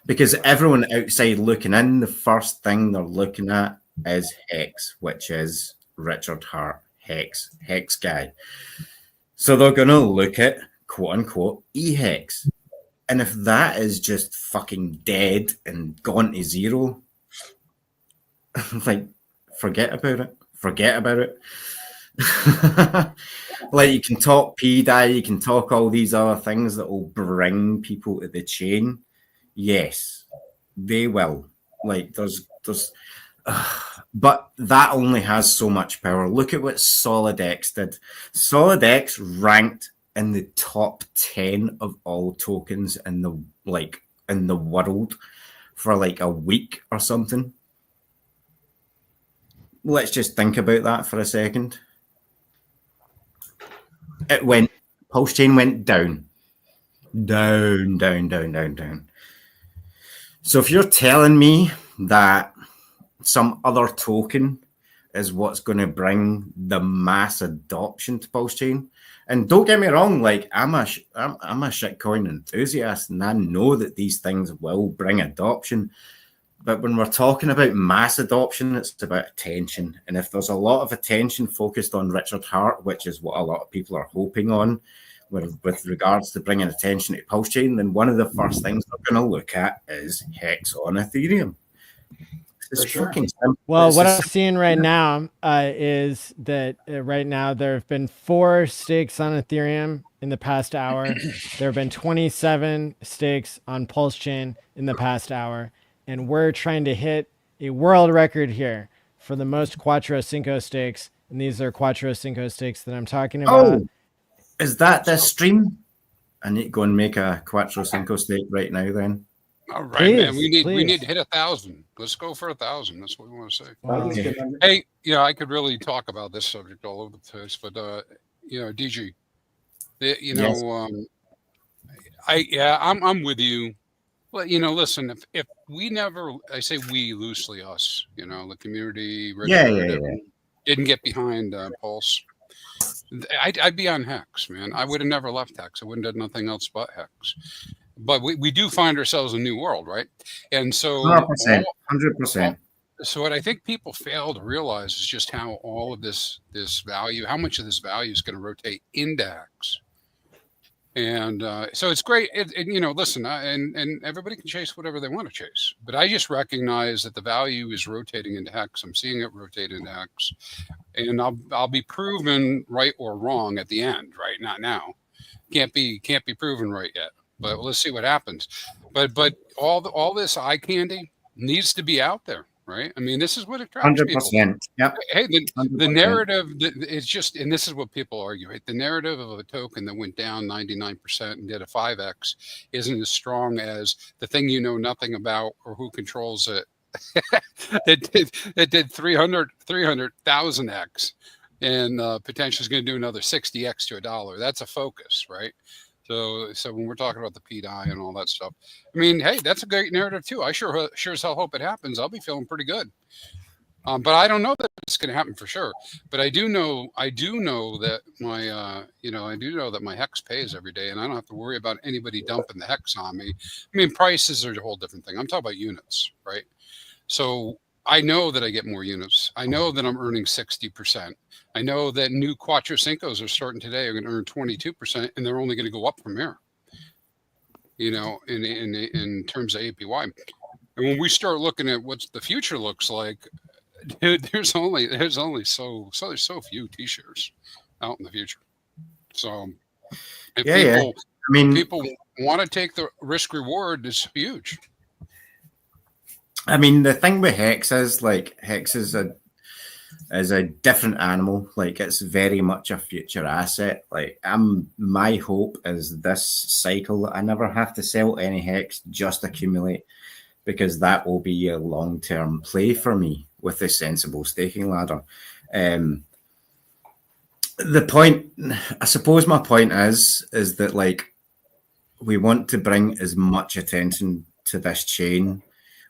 Speaker 8: Because everyone outside looking in, the first thing they're looking at is HEX, which is Richard Hart, HEX guy. So they're going to look at, quote unquote, EHEX. And if that is just fucking dead and gone to zero, like, forget about it. Forget about it. Like, you can talk Bday, you can talk all these other things that will bring people to the chain. Yes, they will. Like, there's but that only has so much power. Look at what SolidX did. SolidX ranked in the top 10 of all tokens in the world for like a week or something. Let's just think about that for a second. Pulse chain went down. Down. So if you're telling me that some other token is what's going to bring the mass adoption to Pulse chain, and don't get me wrong, like I'm a shitcoin enthusiast, and I know that these things will bring adoption. But when we're talking about mass adoption, it's about attention. And if there's a lot of attention focused on Richard Hart, which is what a lot of people are hoping on with regards to bringing attention to Pulse chain, then one of the first things they're going to look at is HEX on Ethereum. It's fucking simple.
Speaker 1: Well, what I'm seeing right now is that right now there have been 4 stakes on Ethereum in the past hour. There have been 27 stakes on Pulse chain in the past hour. And we're trying to hit a world record here for the most Quattro Cinco stakes. And these are Quattro Cinco stakes that I'm talking about.
Speaker 8: Oh, is that this stream? I need to go and make a Quattro Cinco stake right now then.
Speaker 4: All right, man. We need to hit 1,000. Let's go for 1,000. That's what we want to say.
Speaker 1: Wow.
Speaker 4: Hey, I could really talk about this subject all over the place, but DG,
Speaker 8: Yes.
Speaker 4: I'm with you. Well, listen, if we never, I say we loosely, us, the community, didn't get behind Pulse, I'd be on HEX, man. I would have never left HEX. I wouldn't have done nothing else but HEX. But we do find ourselves in a new world, right? And so
Speaker 8: 100%.
Speaker 4: So what I think people fail to realize is just how all of this value, how much of this value is going to rotate into HEX. And so it's great. Listen, and everybody can chase whatever they want to chase. But I just recognize that the value is rotating into HEX. I'm seeing it rotate into HEX. And I'll be proven right or wrong at the end, right? Not now. Can't be proven right yet. But let's see what happens. But all this eye candy needs to be out there. Right. I mean, this is what attracts
Speaker 8: 100%.
Speaker 4: people.
Speaker 8: Yep.
Speaker 4: Hey, the narrative, it's just, and this is what people argue, right? The narrative of a token that went down 99% and did a 5x isn't as strong as the thing you know nothing about or who controls it. that did 300,000x and potentially is going to do another 60x to $1. That's a focus, right? So when we're talking about the Bday and all that stuff, I mean, hey, that's a great narrative too. I sure as hell hope it happens. I'll be feeling pretty good. But I don't know that it's going to happen for sure. But I do know that my HEX pays every day, and I don't have to worry about anybody dumping the HEX on me. I mean, prices are a whole different thing. I'm talking about units, right? So I know that I get more units. I know that I'm earning 60%. I know that new Quattro Cincos are starting today are going to earn 22%, and they're only going to go up from here. In terms of APY. And when we start looking at what the future looks like, dude, there's only so few T-shares out in the future. So if people want to take the risk reward, it's huge.
Speaker 8: I mean, the thing with HEX is HEX is a different animal. Like, it's very much a future asset. Like, my hope is this cycle I never have to sell any HEX, just accumulate, because that will be a long-term play for me with a sensible staking ladder. The point, I suppose my point is that, like, we want to bring as much attention to this chain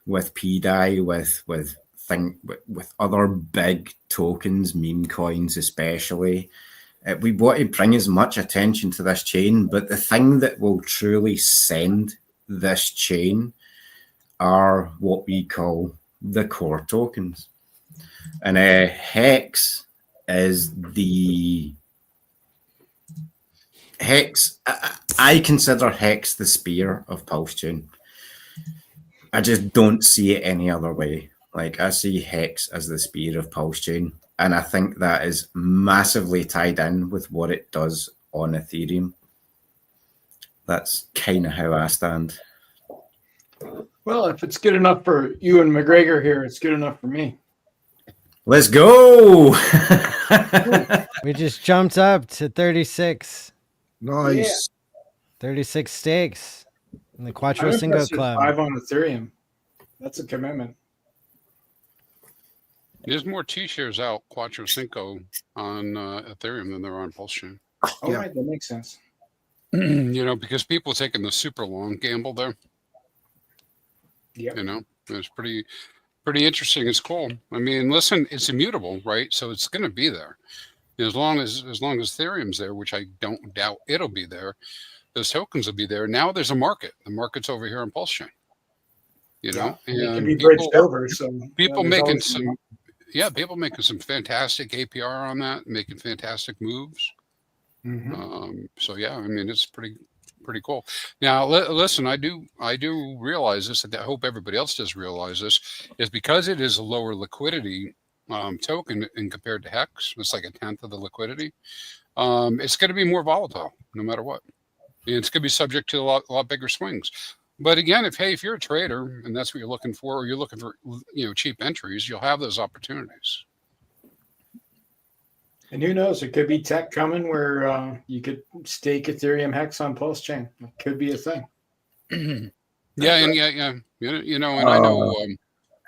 Speaker 8: with Bday, with other big tokens, meme coins especially. We want to bring as much attention to this chain, but the thing that will truly send this chain are what we call the core tokens. And HEX is Hex, I consider Hex the spear of Pulse Chain. I just don't see it any other way. Like, I see Hex as the spear of Pulse Chain, and I think that is massively tied in with what it does on Ethereum. That's kind of how I stand.
Speaker 2: Well, if it's good enough for you and McGregor here, it's good enough for me.
Speaker 8: Let's go.
Speaker 1: We just jumped up to 36.
Speaker 3: Nice.
Speaker 1: 36 stakes in the Quattro
Speaker 2: I'm
Speaker 1: Cinco
Speaker 2: impressed with
Speaker 1: Club.
Speaker 2: 5 on Ethereum. That's a commitment.
Speaker 4: There's more T-shares out Quattro Cinco on Ethereum than there are on Pulse Chain.
Speaker 2: All right, that makes sense.
Speaker 4: You know, because people are taking the super long gamble there.
Speaker 2: Yeah.
Speaker 4: You know, it's pretty interesting. It's cool. I mean, listen, it's immutable, right? So it's going to be there as long as Ethereum's there, which I don't doubt it'll be there. Those tokens will be there. Now there's a market. The market's over here on Pulse Chain. You know,
Speaker 2: and it can
Speaker 4: and
Speaker 2: be bridged over. So
Speaker 4: people
Speaker 2: there's
Speaker 4: making
Speaker 2: always
Speaker 4: some, people making some fantastic APR on that, making fantastic moves. So yeah, I mean, it's pretty cool. Now, listen, I do realize this, and I hope everybody else does realize this, is because it is a lower liquidity token in compared to HEX. It's like 1/10 of the liquidity. It's going to be more volatile no matter what. And it's going to be subject to a lot bigger swings. But again, if you're a trader and that's what you're looking for, or you're looking for cheap entries, you'll have those opportunities.
Speaker 2: And who knows? It could be tech coming where you could stake Ethereum HEX on Pulse Chain. It could be a thing.
Speaker 4: Yeah. You know, and I know.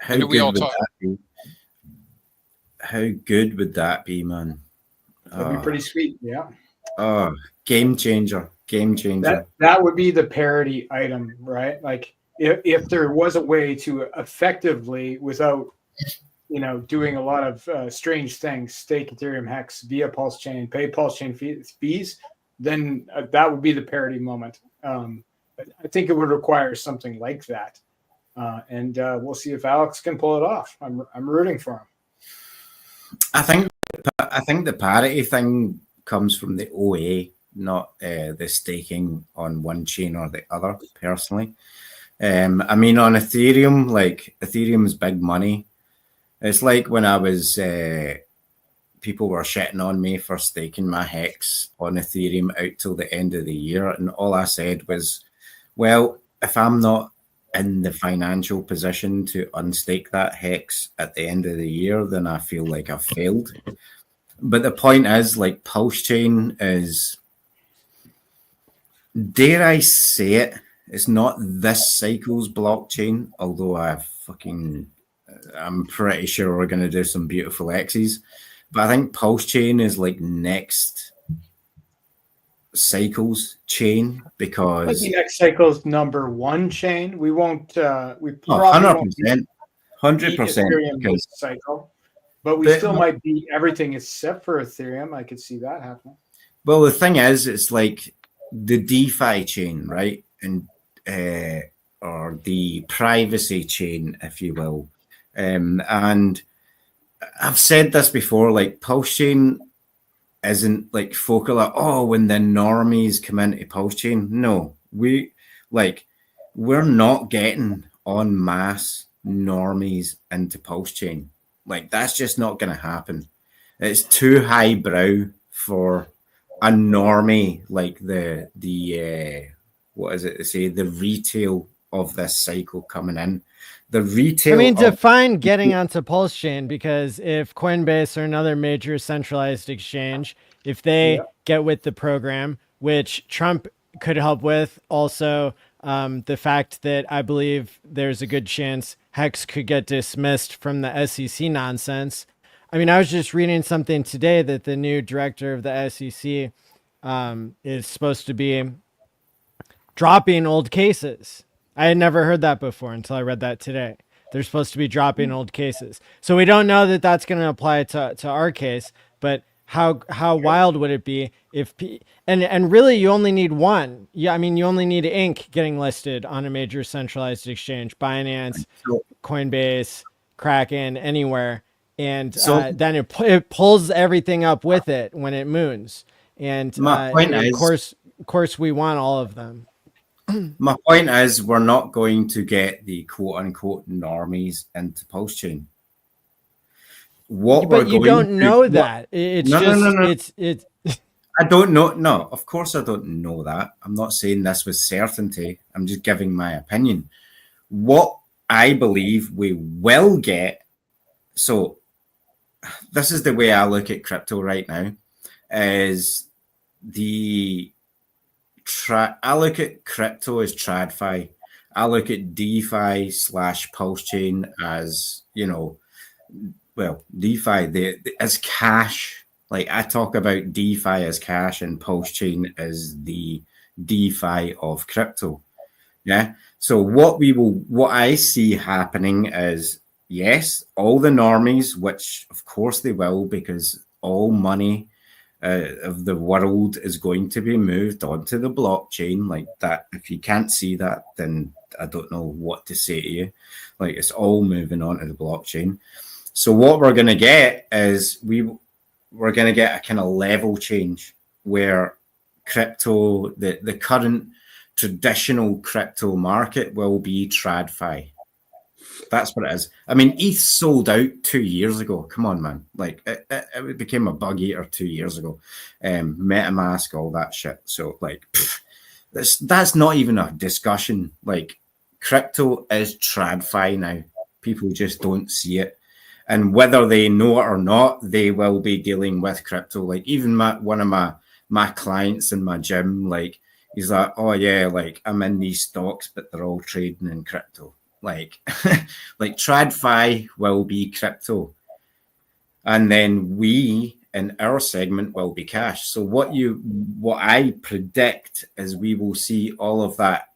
Speaker 8: How good would that be? How good would that be, man?
Speaker 2: That'd be pretty sweet. Yeah.
Speaker 8: Oh, game changer.
Speaker 2: That would be the parity item, right? Like if there was a way to effectively, without doing a lot of strange things, stake Ethereum HEX via Pulse Chain, pay Pulse Chain fees, then that would be the parity moment. I think it would require something like that, and we'll see if Alex can pull it off. I'm rooting for him.
Speaker 8: I think the parity thing comes from the OA, not the staking on one chain or the other. Personally, I mean, on Ethereum, like Ethereum's big money. It's like when I was, people were shitting on me for staking my HEX on Ethereum out till the end of the year. And all I said was, well, if I'm not in the financial position to unstake that HEX at the end of the year, then I feel like I've failed. But the point is, like, Pulse Chain is, dare I say it, it's not this cycle's blockchain, although I'm pretty sure we're going to do some beautiful X's. But I think Pulse Chain is like next cycle's chain, because
Speaker 2: the next cycle's #1 chain. We won't. We
Speaker 8: probably 100%
Speaker 2: because cycle, but we still might be everything except for Ethereum. I could see that happening.
Speaker 8: Well, the thing is, it's like the DeFi chain, right? And or the privacy chain, if you will. And I've said this before, like Pulse Chain isn't like focal at, when the normies come into Pulse Chain. No, we're not getting en masse normies into Pulse Chain. Like, that's just not going to happen. It's too highbrow for a normie, like the what is it to say, the retail of this cycle coming in. The retail.
Speaker 1: I mean, define getting onto Pulse Chain, because if Coinbase or another major centralized exchange, if they get with the program, which Trump could help with, also the fact that I believe there's a good chance HEX could get dismissed from the SEC nonsense. I mean, I was just reading something today that the new director of the SEC is supposed to be dropping old cases. I had never heard that before until I read that today. They're supposed to be dropping old cases. So we don't know that that's going to apply to our case, but how wild would it be if and really you only need one. Yeah, I mean, you only need Inc. getting listed on a major centralized exchange, Binance, Coinbase, Kraken, anywhere, and then it pulls everything up with it when it moons. And,
Speaker 8: My point
Speaker 1: of
Speaker 8: is,
Speaker 1: course, we want all of them.
Speaker 8: my point is, we're not going to get the quote unquote normies into Pulse Chain. What we're
Speaker 1: But you
Speaker 8: going
Speaker 1: don't know that. It's
Speaker 8: no,
Speaker 1: just,
Speaker 8: no, no, no.
Speaker 1: it's.
Speaker 8: I don't know. No, of course I don't know that. I'm not saying this with certainty. I'm just giving my opinion. What I believe we will get. So this is the way I look at crypto right now. Is I look at crypto as TradFi. I look at DeFi / Pulse Chain as, well, DeFi as cash. Like I talk about DeFi as cash and Pulse Chain as the DeFi of crypto. Yeah. So what I see happening is, yes, all the normies, which of course they will, because all money of the world is going to be moved onto the blockchain like that. If you can't see that, then I don't know what to say to you. Like it's all moving onto the blockchain. So what we're going to get is we're going to get a kind of level change where crypto, the current traditional crypto market will be TradFi. That's what it is. I mean, ETH sold out 2 years ago. Come on, man. Like it became a bug eater 2 years ago. MetaMask, all that shit. So like, that's not even a discussion. Like crypto is TradFi now. People just don't see it. And whether they know it or not, they will be dealing with crypto. Like even one of my clients in my gym, like he's like, oh yeah, like I'm in these stocks, but they're all trading in crypto. Like, like TradFi will be crypto, and then we in our segment will be cash. So what I predict is we will see all of that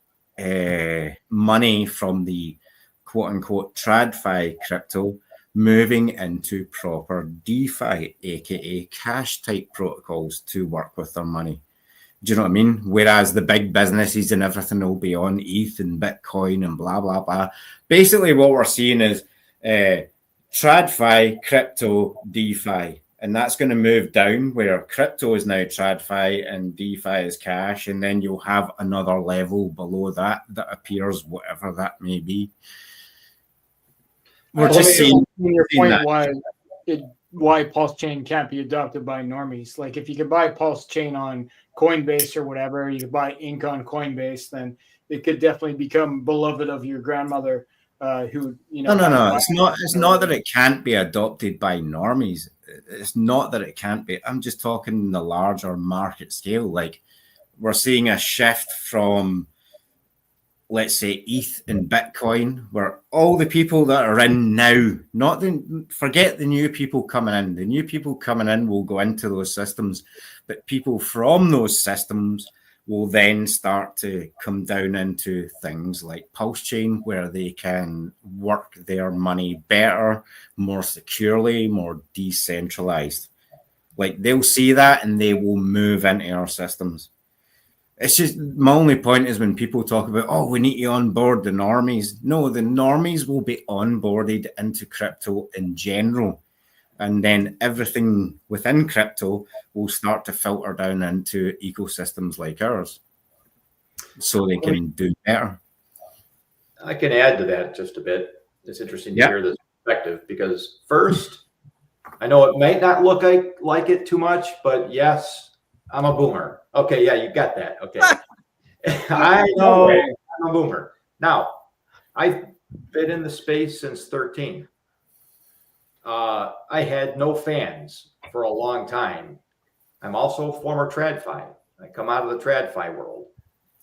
Speaker 8: money from the quote unquote TradFi crypto moving into proper DeFi, aka cash type protocols to work with their money. Do you know what I mean? Whereas the big businesses and everything will be on ETH and Bitcoin and blah, blah, blah. Basically, what we're seeing is TradFi, crypto, DeFi. And that's going to move down where crypto is now TradFi and DeFi is cash. And then you'll have another level below that appears, whatever that may be.
Speaker 2: We're just seeing your point why Pulse Chain can't be adopted by normies. Like if you could buy Pulse Chain on Coinbase or whatever, you could buy Ink on Coinbase, then it could definitely become beloved of your grandmother. Who
Speaker 8: No. It's not that it can't be adopted by normies. It's not that it can't be. I'm just talking the larger market scale. Like we're seeing a shift from, let's say, ETH and Bitcoin, where all the people that are in now, forget the new people coming in. The new people coming in will go into those systems, but people from those systems will then start to come down into things like Pulse Chain, where they can work their money better, more securely, more decentralized. Like they'll see that and they will move into our systems. It's just my only point is when people talk about, oh, we need to onboard the normies. No, the normies will be onboarded into crypto in general. And then everything within crypto will start to filter down into ecosystems like ours so they can do better.
Speaker 7: I can add to that just a bit. It's interesting to hear this perspective because first, I know it might not look like it too much, but yes, I'm a boomer. Okay, yeah, you got that. Okay. I know I'm a boomer. Now, I've been in the space since 13. I had no fans for a long time. I'm also a former TradFi. I come out of the TradFi world.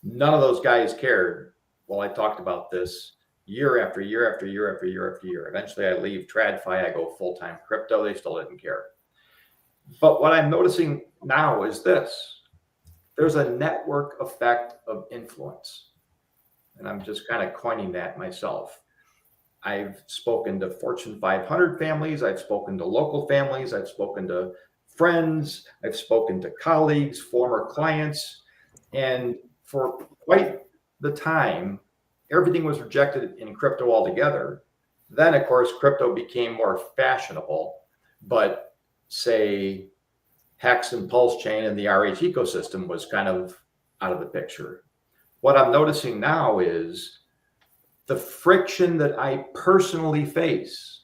Speaker 7: None of those guys cared while I talked about this year after year after year after year after year. Eventually, I leave TradFi. I go full-time crypto. They still didn't care. But what I'm noticing now is this. There's a network effect of influence. And I'm just kind of coining that myself. I've spoken to Fortune 500 families. I've spoken to local families. I've spoken to friends. I've spoken to colleagues, former clients. And for quite the time, everything was rejected in crypto altogether. Then, of course, crypto became more fashionable. But say HEX and Pulse Chain and the RH ecosystem was kind of out of the picture. What I'm noticing now is the friction that I personally face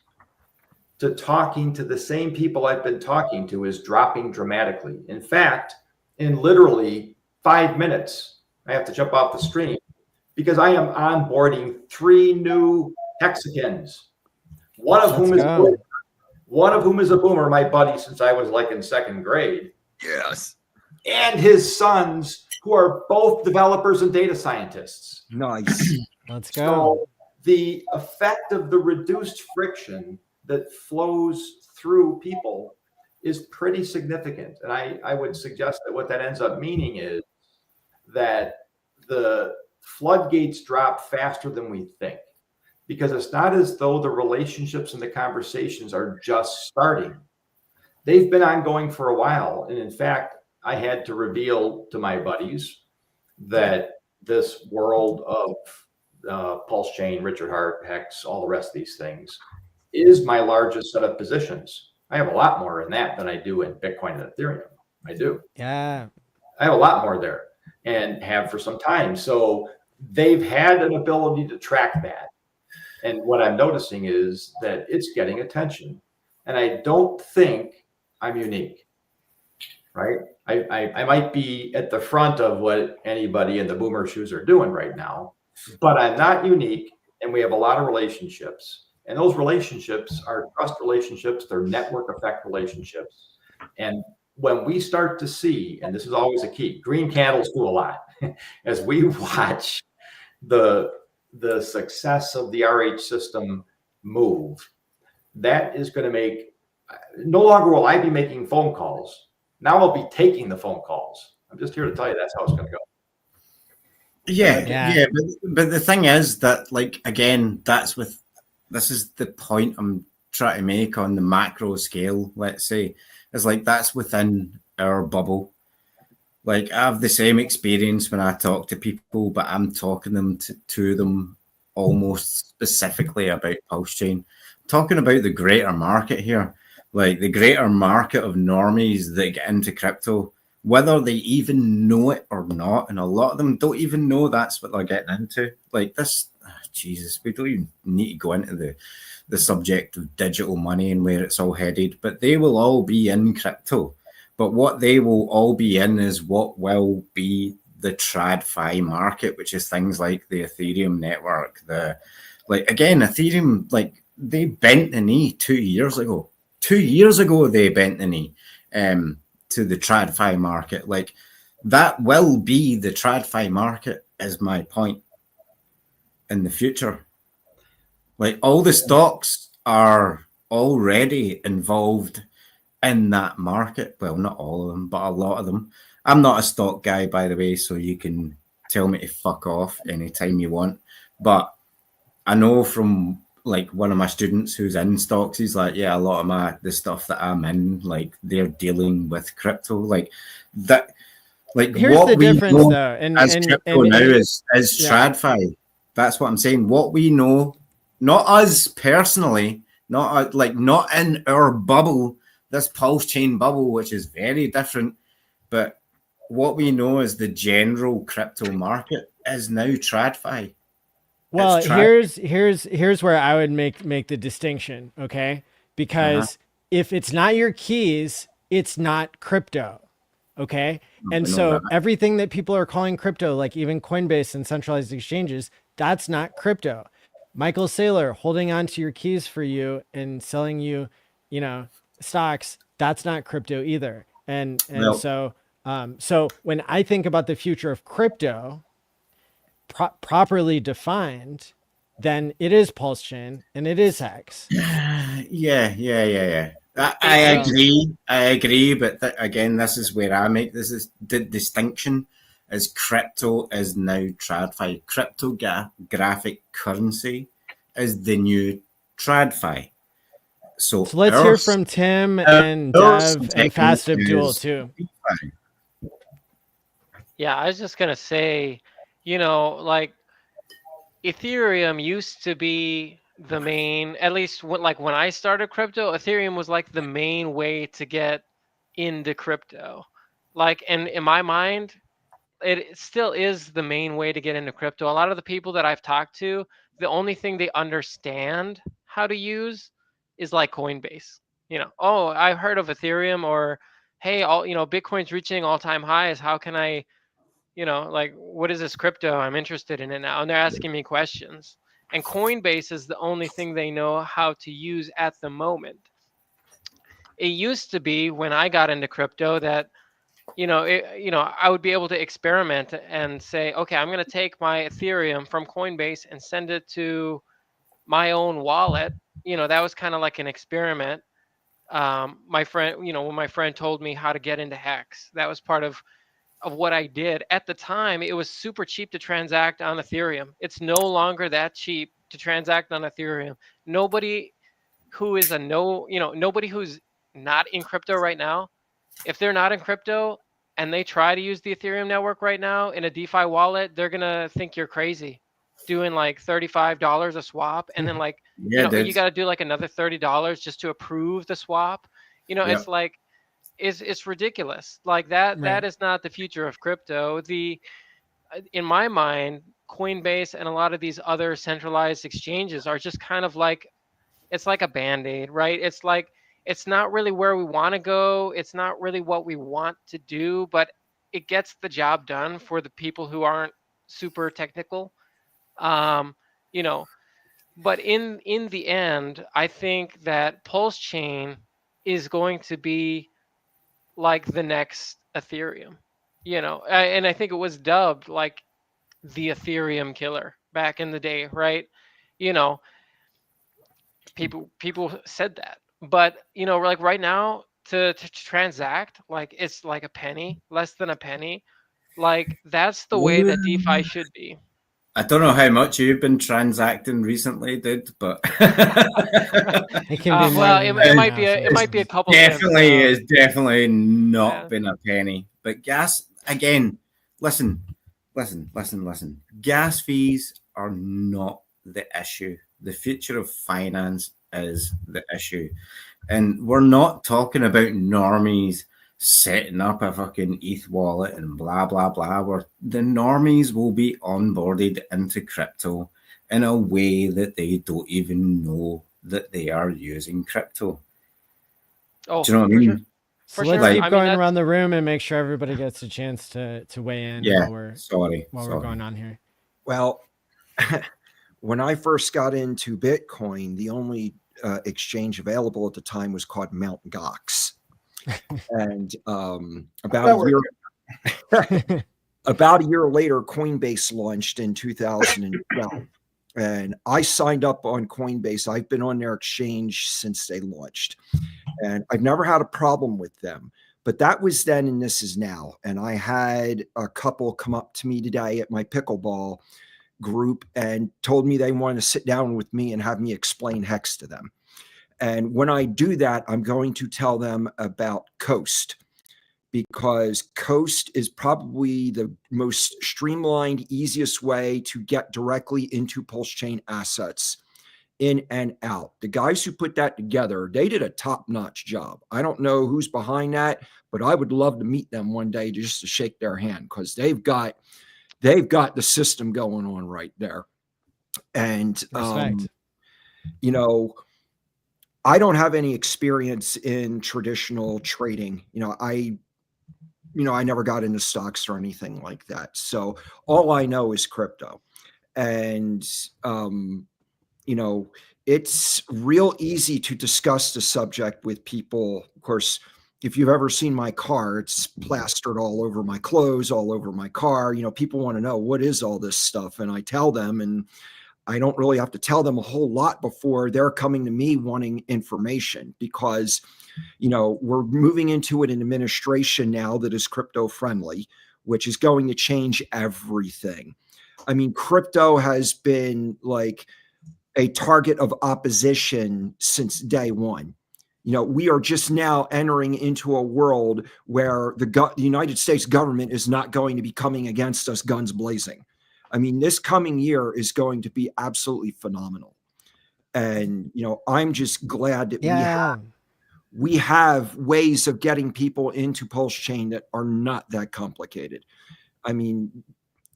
Speaker 7: to talking to the same people I've been talking to is dropping dramatically. In fact, in literally 5 minutes, I have to jump off the stream because I am onboarding 3 new Hexicans. One of whom is a boomer, my buddy since I was like in 2nd grade.
Speaker 3: Yes.
Speaker 7: And his sons, who are both developers and data scientists.
Speaker 3: Nice.
Speaker 1: Let's go.
Speaker 7: So the effect of the reduced friction that flows through people is pretty significant. And I would suggest that what that ends up meaning is that the floodgates drop faster than we think, because it's not as though the relationships and the conversations are just starting. They've been ongoing for a while. And in fact, I had to reveal to my buddies that this world of Pulse Chain, Richard Hart, HEX, all the rest of these things is my largest set of positions. I have a lot more in that than I do in Bitcoin and Ethereum. I do.
Speaker 1: Yeah.
Speaker 7: I have a lot more there and have for some time. So they've had an ability to track that. And what I'm noticing is that it's getting attention. And I don't think I'm unique, right? I might be at the front of what anybody in the boomer shoes are doing right now, but I'm not unique. And we have a lot of relationships. And those relationships are trust relationships. They're network effect relationships. And when we start to see, and this is always a key, green candles do a lot. As we watch the success of the RH system move, that is going to make, no longer will I be making phone calls. Now I'll be taking the phone calls. I'm just here to tell you that's how it's going to go.
Speaker 8: Yeah. But the thing is that, like, again, this is the point I'm trying to make on the macro scale, let's say, is like that's within our bubble. Like, I have the same experience when I talk to people, but I'm talking to them almost specifically about Pulse Chain. I'm talking about the greater market here, like the greater market of normies that get into crypto, whether they even know it or not. And a lot of them don't even know that's what they're getting into. Like this, Jesus, we don't even need to go into the subject of digital money and where it's all headed, but they will all be in crypto. But what they will all be in is what will be the TradFi market, which is things like the Ethereum network. Ethereum, like, they bent the knee 2 years ago. 2 years ago, they bent the knee to the TradFi market. Like, that will be the TradFi market, is my point, in the future. Like, all the stocks are already involved in that market. Well, not all of them, but a lot of them. I'm not a stock guy, by the way, so you can tell me to fuck off anytime you want. But I know from, like, one of my students who's in stocks, he's like, yeah, a lot of the stuff that I'm in, like, they're dealing with crypto. Like, that, like,
Speaker 1: here's
Speaker 8: what
Speaker 1: the
Speaker 8: we
Speaker 1: difference,
Speaker 8: know
Speaker 1: though,
Speaker 8: as crypto now is TradFi. That's what I'm saying. What we know, not us personally, not in our bubble, this Pulse Chain bubble, which is very different, but what we know is the general crypto market is now TradFi.
Speaker 1: Well, here's where I would make the distinction, okay? Because if it's not your keys, it's not crypto, okay? And so everything that people are calling crypto, like even Coinbase and centralized exchanges, that's not crypto. Michael Saylor holding on to your keys for you and selling you, stocks, that's not crypto either. So when I think about the future of crypto, properly defined, then it is Pulse Chain and it is HEX.
Speaker 8: Yeah. I agree. But again, this is where I make this is the distinction: is crypto is now TradFi. Cryptographic currency is the new TradFi. So
Speaker 1: let's hear from Tim and Dev and Fast Abdul too.
Speaker 6: Yeah, I was just gonna say, like, Ethereum used to be the main, at least when I started crypto, Ethereum was like the main way to get into crypto. Like, and in my mind, it still is the main way to get into crypto. A lot of the people that I've talked to, the only thing they understand how to use is like Coinbase. You know, oh, I heard of Ethereum, or hey, Bitcoin's reaching all-time highs. How can I, like, what is this crypto? I'm interested in it now. And they're asking me questions. And Coinbase is the only thing they know how to use at the moment. It used to be when I got into crypto that I would be able to experiment and say, okay, I'm going to take my Ethereum from Coinbase and send it to my own wallet. That was kind of like an experiment. My friend, when my friend told me how to get into HEX, that was part of what I did. At the time, it was super cheap to transact on Ethereum. It's no longer that cheap to transact on Ethereum. Nobody who is nobody who's not in crypto right now, if they're not in crypto and they try to use the Ethereum network right now in a DeFi wallet, they're gonna think you're crazy, doing like $35 a swap, and then like you got to do like another $30 just to approve the swap. It's like it's ridiculous. Like that.
Speaker 1: Right.
Speaker 6: That is not the future of crypto. In my mind, Coinbase and a lot of these other centralized exchanges are just kind of like, it's like a band-aid, right? It's like, it's not really where we want to go. It's not really what we want to do, but it gets the job done for the people who aren't super technical. But in the end, I think that Pulse Chain is going to be like the next Ethereum, and I think it was dubbed like the Ethereum killer back in the day, right? People said that, but like right now to transact, like it's like a penny, less than a penny. Like that's the way that DeFi should be.
Speaker 8: I don't know how much you've been transacting recently, dude, but
Speaker 6: it might be a couple.
Speaker 8: It's definitely not been a penny. But gas again. Listen. Gas fees are not the issue. The future of finance is the issue, and we're not talking about normies setting up a fucking ETH wallet and blah, blah, blah, where the normies will be onboarded into crypto in a way that they don't even know that they are using crypto.
Speaker 6: Oh,
Speaker 8: do you know what I mean?
Speaker 6: Sure.
Speaker 1: So let's keep going around the room and make sure everybody gets a chance to weigh in while we're going on here.
Speaker 3: Well, when I first got into Bitcoin, the only exchange available at the time was called Mt. Gox. And about a year later, Coinbase launched in 2012. And I signed up on Coinbase. I've been on their exchange since they launched. And I've never had a problem with them. But that was then and this is now. And I had a couple come up to me today at my pickleball group and told me they wanted to sit down with me and have me explain HEX to them. And when I do that, I'm going to tell them about Coast, because Coast is probably the most streamlined, easiest way to get directly into Pulse Chain assets in and out. The guys who put that together, they did a top-notch job. I don't know who's behind that, but I would love to meet them one day just to shake their hand, because they've got the system going on right there. And I don't have any experience in traditional trading. I never got into stocks or anything like that. So all I know is crypto. And, it's real easy to discuss the subject with people. Of course, if you've ever seen my car, it's plastered all over my clothes, all over my car. People want to know, what is all this stuff? And I tell them, and I don't really have to tell them a whole lot before they're coming to me wanting information, because, we're moving into an administration now that is crypto friendly, which is going to change everything. I mean, crypto has been like a target of opposition since day one. We are just now entering into a world where the United States government is not going to be coming against us guns blazing. I mean, this coming year is going to be absolutely phenomenal. And, I'm just glad that We have ways of getting people into Pulse Chain that are not that complicated. I mean,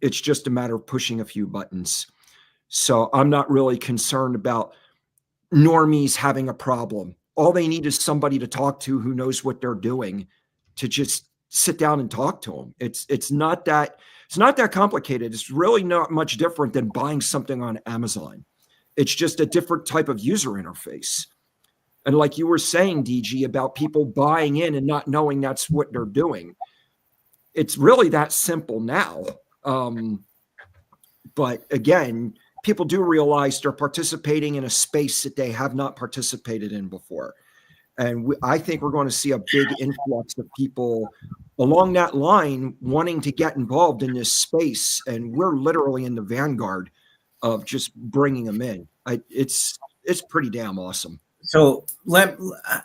Speaker 3: it's just a matter of pushing a few buttons. So I'm not really concerned about normies having a problem. All they need is somebody to talk to who knows what they're doing, to just sit down and talk to them. It's not that complicated. It's really not much different than buying something on Amazon. It's just a different type of user interface. And like you were saying, DG, about people buying in and not knowing that's what they're doing, it's really that simple now. But again, people do realize they're participating in a space that they have not participated in before. And I think we're going to see a big influx of people along that line wanting to get involved in this space. And we're literally in the vanguard of just bringing them in. It's pretty damn awesome.
Speaker 8: So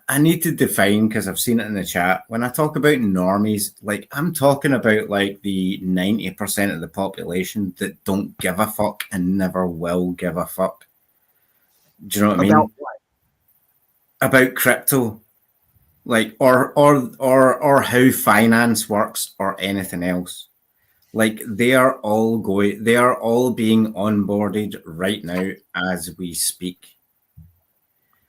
Speaker 8: I need to define, because I've seen it in the chat. When I talk about normies, like I'm talking about like the 90% of the population that don't give a fuck and never will give a fuck. Do you know what I mean?
Speaker 3: About what?
Speaker 8: About crypto, like or how finance works or anything else. Like they are all being onboarded right now as we speak.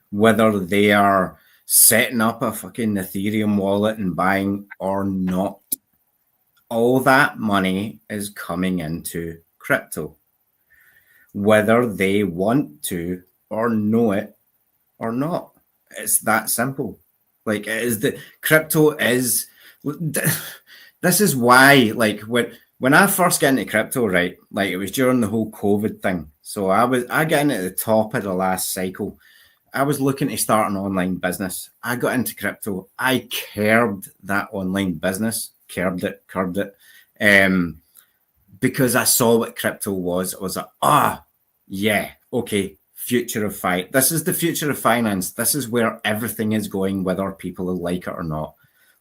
Speaker 8: Whether they are setting up a fucking Ethereum wallet and buying or not, all that money is coming into crypto. Whether they want to or know it or not. It's that simple. Like it is the crypto is. This is why, like when I first got into crypto, right? Like it was during the whole COVID thing. So I got in at the top of the last cycle. I was looking to start an online business. I got into crypto. I curbed that online business, curbed it, because I saw what crypto was. I was like, yeah, okay, future of finance. This is the future of finance. This is where everything is going, whether people like it or not.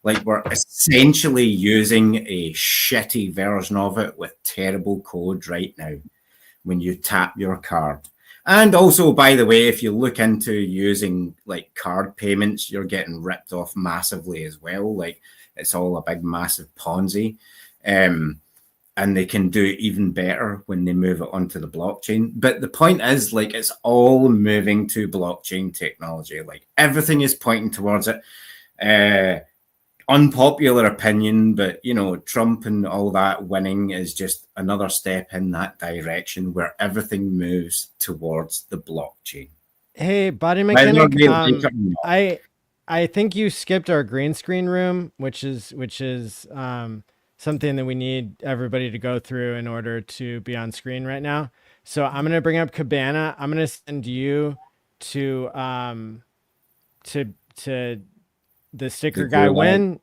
Speaker 8: Like we're essentially using a shitty version of it with terrible code right now when you tap your card. And also, by the way, if you look into using like card payments, you're getting ripped off massively as well. Like it's all a big, massive Ponzi. And they can do even better when they move it onto the blockchain. But the point is, like, it's all moving to blockchain technology. Like everything is pointing towards it. Unpopular opinion, but you know, Trump and all that winning is just another step in that direction where everything moves towards the blockchain.
Speaker 1: Hey, Body Mechanic, I think you skipped our green screen room, which is something that we need everybody to go through in order to be on screen right now. So I'm going to bring up Cabana. I'm going to send you to the sticker guy win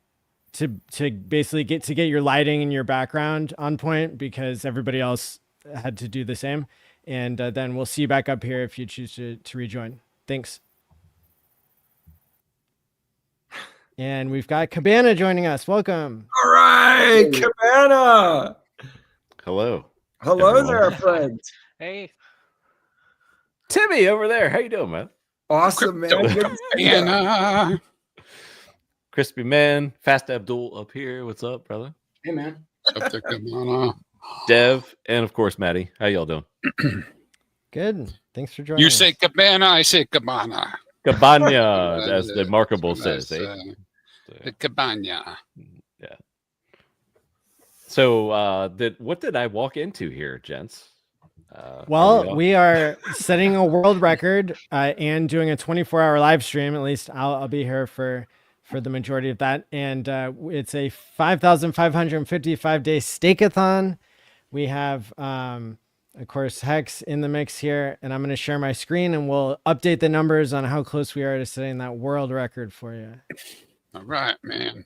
Speaker 1: to basically get your lighting and your background on point, because everybody else had to do the same. And then we'll see you back up here if you choose to rejoin. Thanks. And we've got Cabana joining us. Welcome.
Speaker 3: All right, Cabana.
Speaker 9: Hello.
Speaker 3: Hello
Speaker 9: everyone.
Speaker 3: there, friend.
Speaker 6: Hey.
Speaker 9: Timmy over there. How you doing, man?
Speaker 3: Awesome, man. Good to see ya.
Speaker 9: Crispy Man, Fast Abdul up here. What's up, brother?
Speaker 2: Hey, man.
Speaker 4: Up there, Cabana.
Speaker 9: Dev, and of course, Maddie. How y'all doing?
Speaker 1: Good. Thanks for joining
Speaker 4: You
Speaker 1: us.
Speaker 4: say Cabana, I say Cabana.
Speaker 9: Cabana, as the markable says.
Speaker 4: The Cabana.
Speaker 9: Yeah. So, what did I walk into here, gents?
Speaker 1: Well, we are setting a world record and doing a 24-hour live stream. At least I'll be here for the majority of that. And it's a 5,555-day Stake-a-thon. We have, of course, HEX in the mix here. And I'm going to share my screen and we'll update the numbers on how close we are to setting that world record for you.
Speaker 4: All right, man.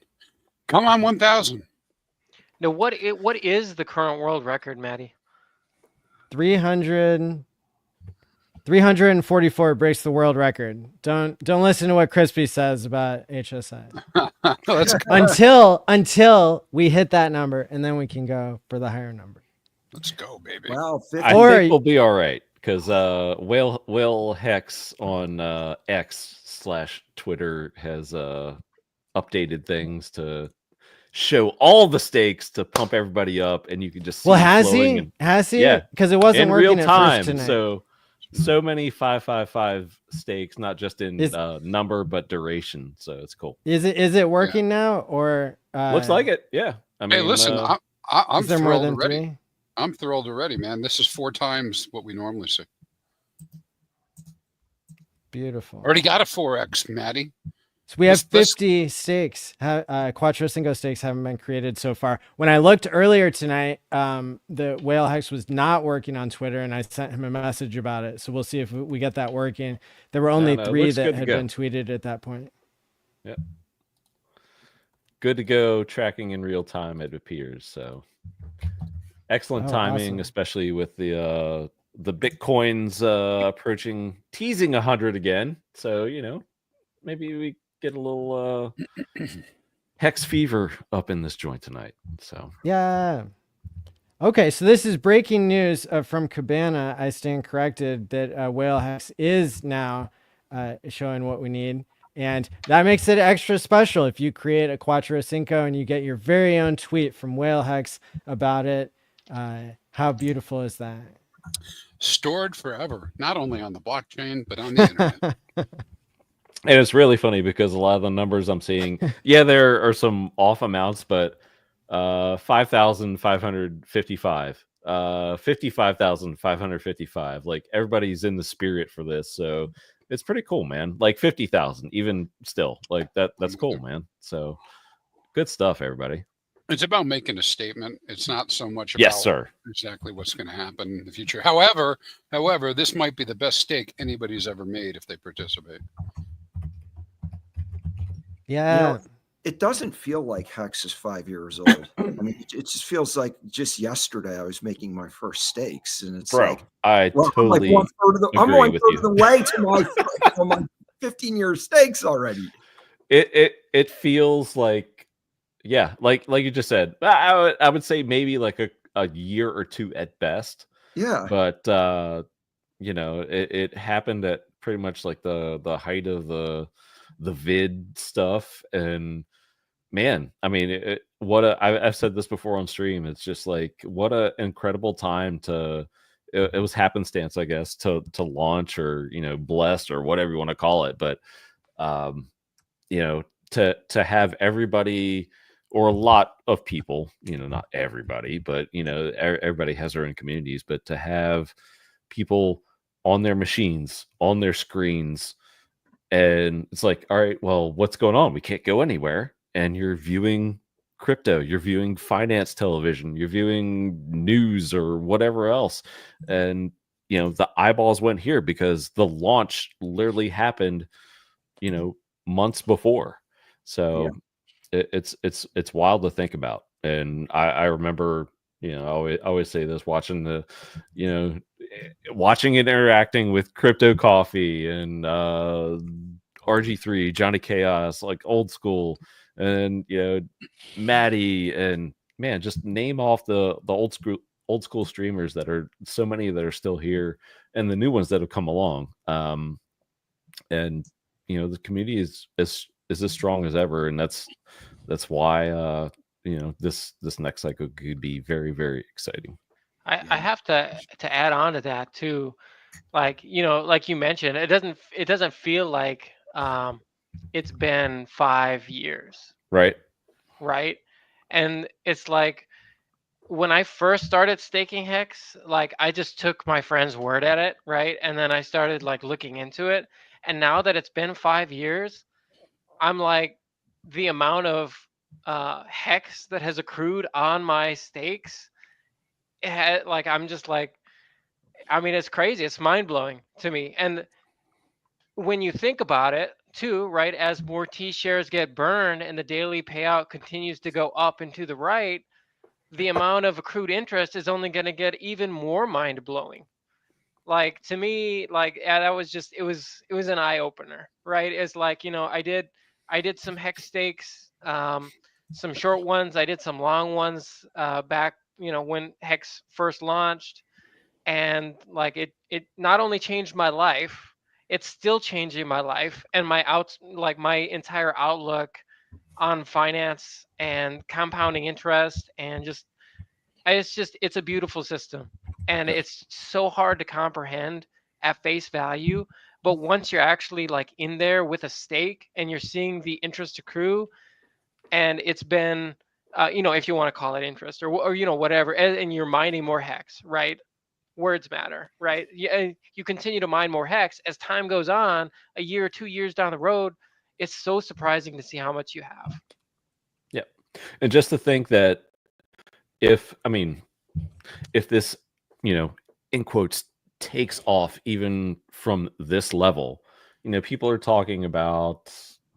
Speaker 4: Come on, 1,000.
Speaker 6: No, what is the current world record, Maddie?
Speaker 1: 344 breaks the world record. Don't listen to what Crispy says about HSI. until we hit that number, and then we can go for the higher number.
Speaker 4: Let's go, baby.
Speaker 3: Wow,
Speaker 9: I think we'll be all right. because Whale Hex on X/Twitter has updated things to show all the stakes to pump everybody up, and you can just see
Speaker 1: has
Speaker 9: flowing.
Speaker 1: he?
Speaker 9: And,
Speaker 1: has he?
Speaker 9: Yeah,
Speaker 1: because it wasn't
Speaker 9: in
Speaker 1: working
Speaker 9: real
Speaker 1: at
Speaker 9: time.
Speaker 1: first tonight.
Speaker 9: So many 555 stakes, not just in number but duration. So it's cool.
Speaker 1: Is it working now or
Speaker 9: looks like it? Yeah. I mean,
Speaker 4: hey, listen, I'm
Speaker 1: is there more
Speaker 4: thrilled
Speaker 1: than
Speaker 4: already.
Speaker 1: 3?
Speaker 4: I'm thrilled already, man. This is 4 times what we normally see.
Speaker 1: Beautiful.
Speaker 4: Already got a 4x, Maddie.
Speaker 1: So we have 50 stakes. Quattro Cinco stakes haven't been created so far. When I looked earlier tonight, the Whale Hex was not working on Twitter, and I sent him a message about it. So we'll see if we get that working. There were only 3 that had been tweeted at that point.
Speaker 9: Yep. Good to go. Tracking in real time, it appears. So excellent timing, awesome. Especially with the Bitcoins approaching, teasing 100 again. So maybe we get a little Hex fever up in this joint tonight. So
Speaker 1: yeah. Okay, so this is breaking news from Cabana. I stand corrected that Whale Hex is now showing what we need. And that makes it extra special if you create a Quattro Cinco and you get your very own tweet from Whale Hex about it. How beautiful is that?
Speaker 4: Stored forever, not only on the blockchain, but on the internet.
Speaker 9: And it's really funny because a lot of the numbers I'm seeing, there are some off amounts, but 5,555, 55,555. Like everybody's in the spirit for this, so it's pretty cool, man. Like 50,000, even still, like that's cool, man. So good stuff, everybody.
Speaker 4: It's about making a statement. It's not so much about exactly what's going to happen in the future. However, this might be the best stake anybody's ever made if they participate.
Speaker 1: Yeah.
Speaker 3: It doesn't feel like Hex is 5 years old. I mean, it just feels like just yesterday I was making my first stakes, and it's
Speaker 9: I'm like 1/3
Speaker 3: of the way to my 15-year stakes already.
Speaker 9: It feels like, like you just said. I would say maybe like a year or 2 at best.
Speaker 3: Yeah,
Speaker 9: but it happened at pretty much like the height of the vid stuff, and man, I mean, I've said this before on stream. It's just like what an incredible time it was happenstance, I guess, to launch, or blessed, or whatever you want to call it. But to have everybody, or a lot of people, not everybody, but everybody has their own communities, but to have people on their machines, on their screens, and it's like, all right, well, what's going on? We can't go anywhere. And you're viewing crypto, you're viewing finance television, you're viewing news or whatever else. And, the eyeballs went here because the launch literally happened, months before. So it's wild to think about. And I remember, I always say this, watching watching it, interacting with Crypto Coffee and RG3, Johnny Chaos, like old school, and Maddie, and man, just name off the old school streamers that are so many that are still here, and the new ones that have come along. And the community is as strong as ever, and that's why this next cycle could be very, very exciting.
Speaker 6: I have to add on to that too, like like you mentioned, it doesn't feel like it's been 5 years, right? And it's like when I first started staking Hex, like I just took my friend's word at it, right? And then I started like looking into it, and now that it's been 5 years, I'm like, the amount of Hex that has accrued on my stakes, I'm just like, I mean, it's crazy. It's mind blowing to me. And when you think about it too, right, as more T shares get burned and the daily payout continues to go up and to the right, the amount of accrued interest is only going to get even more mind blowing. Like to me, like that was just, it was an eye opener, right? It's like, I did some Hex stakes, some short ones. I did some long ones back, when Hex first launched. and like it not only changed my life, it's still changing my life and my entire outlook on finance and compounding interest, and it's a beautiful system, and it's so hard to comprehend at face value. But once you're actually like in there with a stake and you're seeing the interest accrue, and it's been if you want to call it interest or whatever, and you're mining more hex, right? Words matter, right? You continue to mine more hex as time goes on. A year or 2 years down the road, it's so surprising to see how much you have.
Speaker 9: Yeah. And just to think that if this, in quotes, takes off even from this level, people are talking about,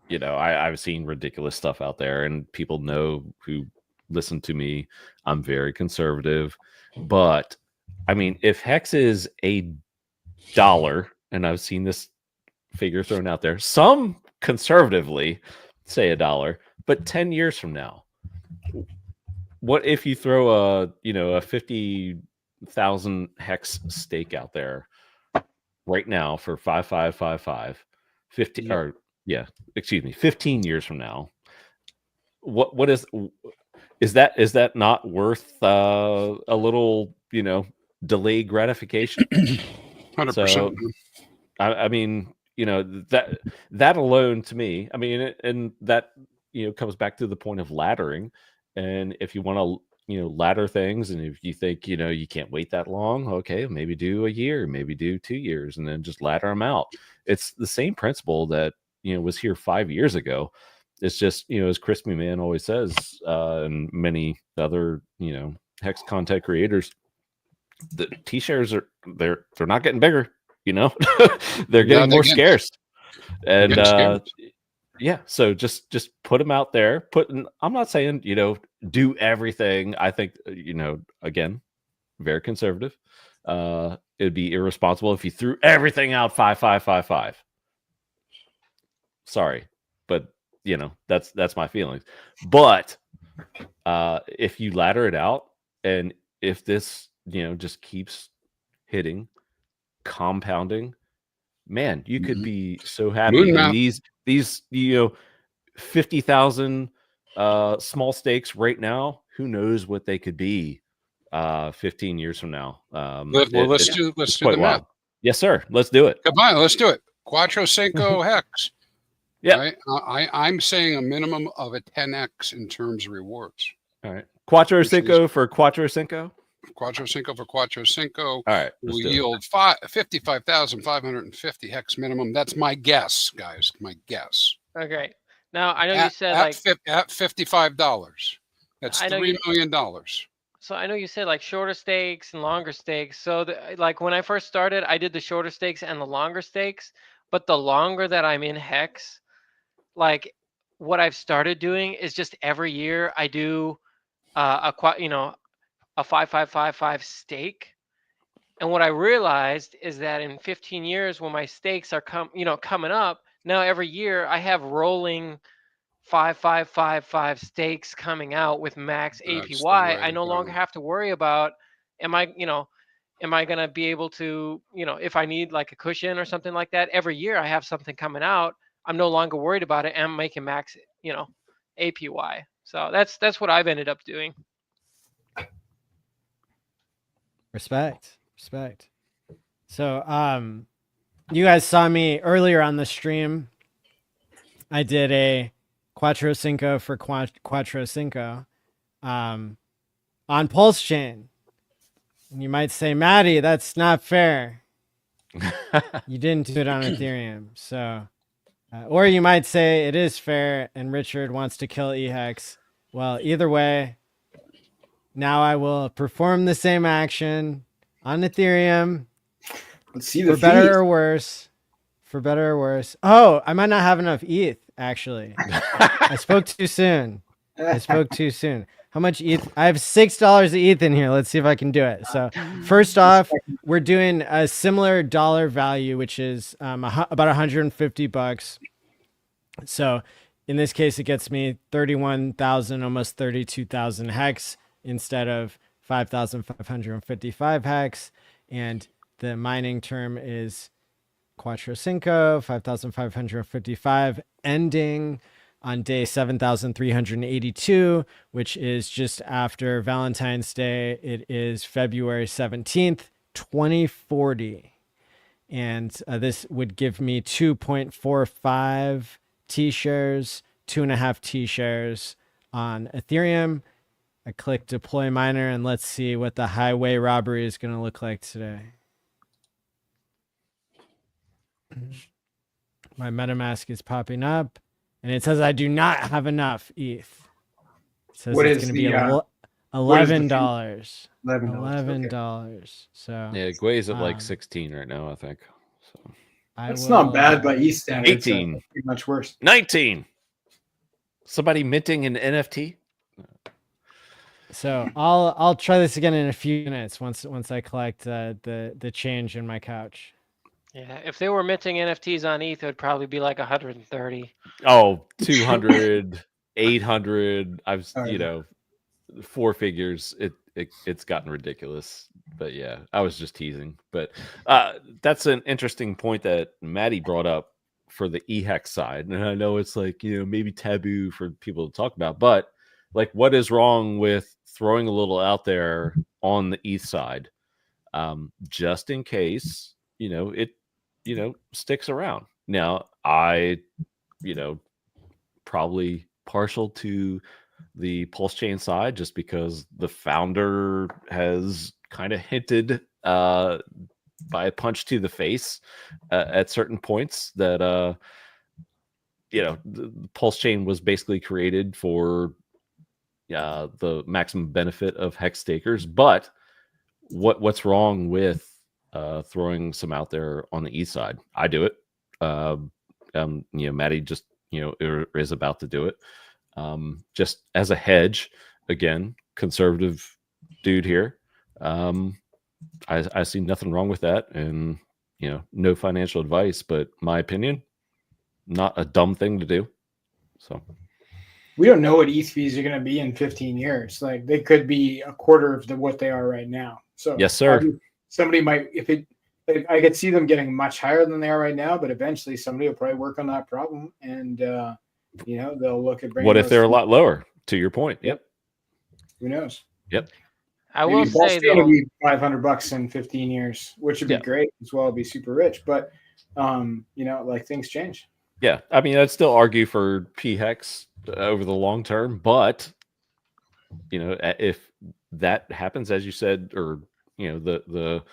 Speaker 9: I've seen ridiculous stuff out there, and people know who listen to me. I'm very conservative, but if hex is $1, and I've seen this figure thrown out there, some conservatively say $1, but 10 years from now, what if you throw a 50,000 hex stake out there right now for 5555, 15 years from now? What is that not worth a little, delayed gratification?
Speaker 4: 100%.
Speaker 9: So, that alone to me, and that, comes back to the point of laddering. And if you want to, ladder things, and if you think, you can't wait that long, okay, maybe do a year, maybe do 2 years, and then just ladder them out. It's the same principle that, was here 5 years ago. It's just, as Crispy Man always says, and many other, hex content creators, the T-shares they're not getting bigger, they're getting more scarce. And yeah, so just put them out there. I'm not saying, do everything. I think, again, very conservative. It'd be irresponsible if you threw everything out 5555. Sorry, but that's my feelings. But if you ladder it out, and if this, just keeps hitting, compounding, man, you could be so happy. And these 50,000 small stakes right now, who knows what they could be 15 years from now.
Speaker 4: Let's do the math.
Speaker 9: Yes, sir. Let's do it.
Speaker 4: Come on, let's do it. Quattro Cinco hex.
Speaker 9: Yeah.
Speaker 4: Right? I'm saying a minimum of a 10x in terms of rewards.
Speaker 9: All right. Quattro Cinco for Quattro Cinco.
Speaker 4: Quattro Cinco for Quattro Cinco.
Speaker 9: All right.
Speaker 4: We yield 55,550 hex minimum. That's my guess, guys. My guess.
Speaker 6: Okay. Now I know you said at
Speaker 4: $55. That's $3 million.
Speaker 6: So I know you said like shorter stakes and longer stakes. So like when I first started, I did the shorter stakes and the longer stakes. But the longer that I'm in hex, like what I've started doing is just every year I do a 5555 stake. And what I realized is that in 15 years, when my stakes are coming up, now every year I have rolling 5555 stakes coming out with max APY. I no longer have to worry about am I going to be able to, if I need like a cushion or something like that, every year I have something coming out. I'm no longer worried about it. And I'm making max, APY. So that's what I've ended up doing.
Speaker 1: Respect. So, you guys saw me earlier on the stream. I did a Quattro Cinco for Quattro Cinco on Pulse Chain. And you might say, Maddie, that's not fair. You didn't do it on Ethereum. So, or you might say it is fair and Richard wants to kill EHEX. Well, either way, now I will perform the same action on Ethereum.
Speaker 2: Let's see the
Speaker 1: for better or worse. For better or worse. Oh, I might not have enough ETH, actually. I spoke too soon. How much ETH? I have $6 of ETH in here. Let's see if I can do it. So first off, we're doing a similar dollar value, which is about $150. So in this case, it gets me 31,000, almost 32,000 hex instead of 5,555 hex. And the mining term is Quattro Cinco, 5,555, ending on day 7,382, which is just after Valentine's Day. It is February 17th, 2040. And this would give me 2.45 T-shares, 2.5 T-shares on Ethereum. I click deploy miner, and let's see what the highway robbery is going to look like today. My MetaMask is popping up, and it says I do not have enough ETH. It says it's going to be $11. $11. So
Speaker 9: yeah, Gwei's at like 16 right now, I think. So
Speaker 2: that's not bad by ETH standards.
Speaker 9: 18,
Speaker 2: pretty much worse.
Speaker 9: 19. Somebody minting an NFT.
Speaker 1: So I'll try this again in a few minutes once I collect the change in my couch.
Speaker 6: Yeah, if they were minting NFTs on ETH, it would probably be like 130.
Speaker 9: Oh, 200, 800. I've four figures. It's gotten ridiculous. But yeah, I was just teasing. But that's an interesting point that Maddie brought up for the HEX side. And I know it's like, maybe taboo for people to talk about, but like, what is wrong with throwing a little out there on the ETH side, just in case, it, sticks around. Now, I, probably partial to the Pulse Chain side, just because the founder has kind of hinted by a punch to the face at certain points that, the Pulse Chain was basically created for the maximum benefit of HEX stakers. But what's wrong with throwing some out there on the ETH side? I do it. Maddie just is about to do it. Just as a hedge, again, conservative dude here. I see nothing wrong with that, and no financial advice, but my opinion, not a dumb thing to do. So
Speaker 2: we don't know what ETH fees are going to be in 15 years. Like, they could be a quarter of what they are right now. So
Speaker 9: yes, sir.
Speaker 2: Somebody might, I could see them getting much higher than they are right now, but eventually somebody will probably work on that problem, and they'll look at
Speaker 9: what if they're a lot lower. To your point, yep.
Speaker 2: Who knows?
Speaker 9: Yep.
Speaker 6: I will say
Speaker 2: it'll be $500 in 15 years, which would be great as well. Be super rich, but things change.
Speaker 9: Yeah, I mean, I'd still argue for PHEX over the long term, but if that happens, as you said, or the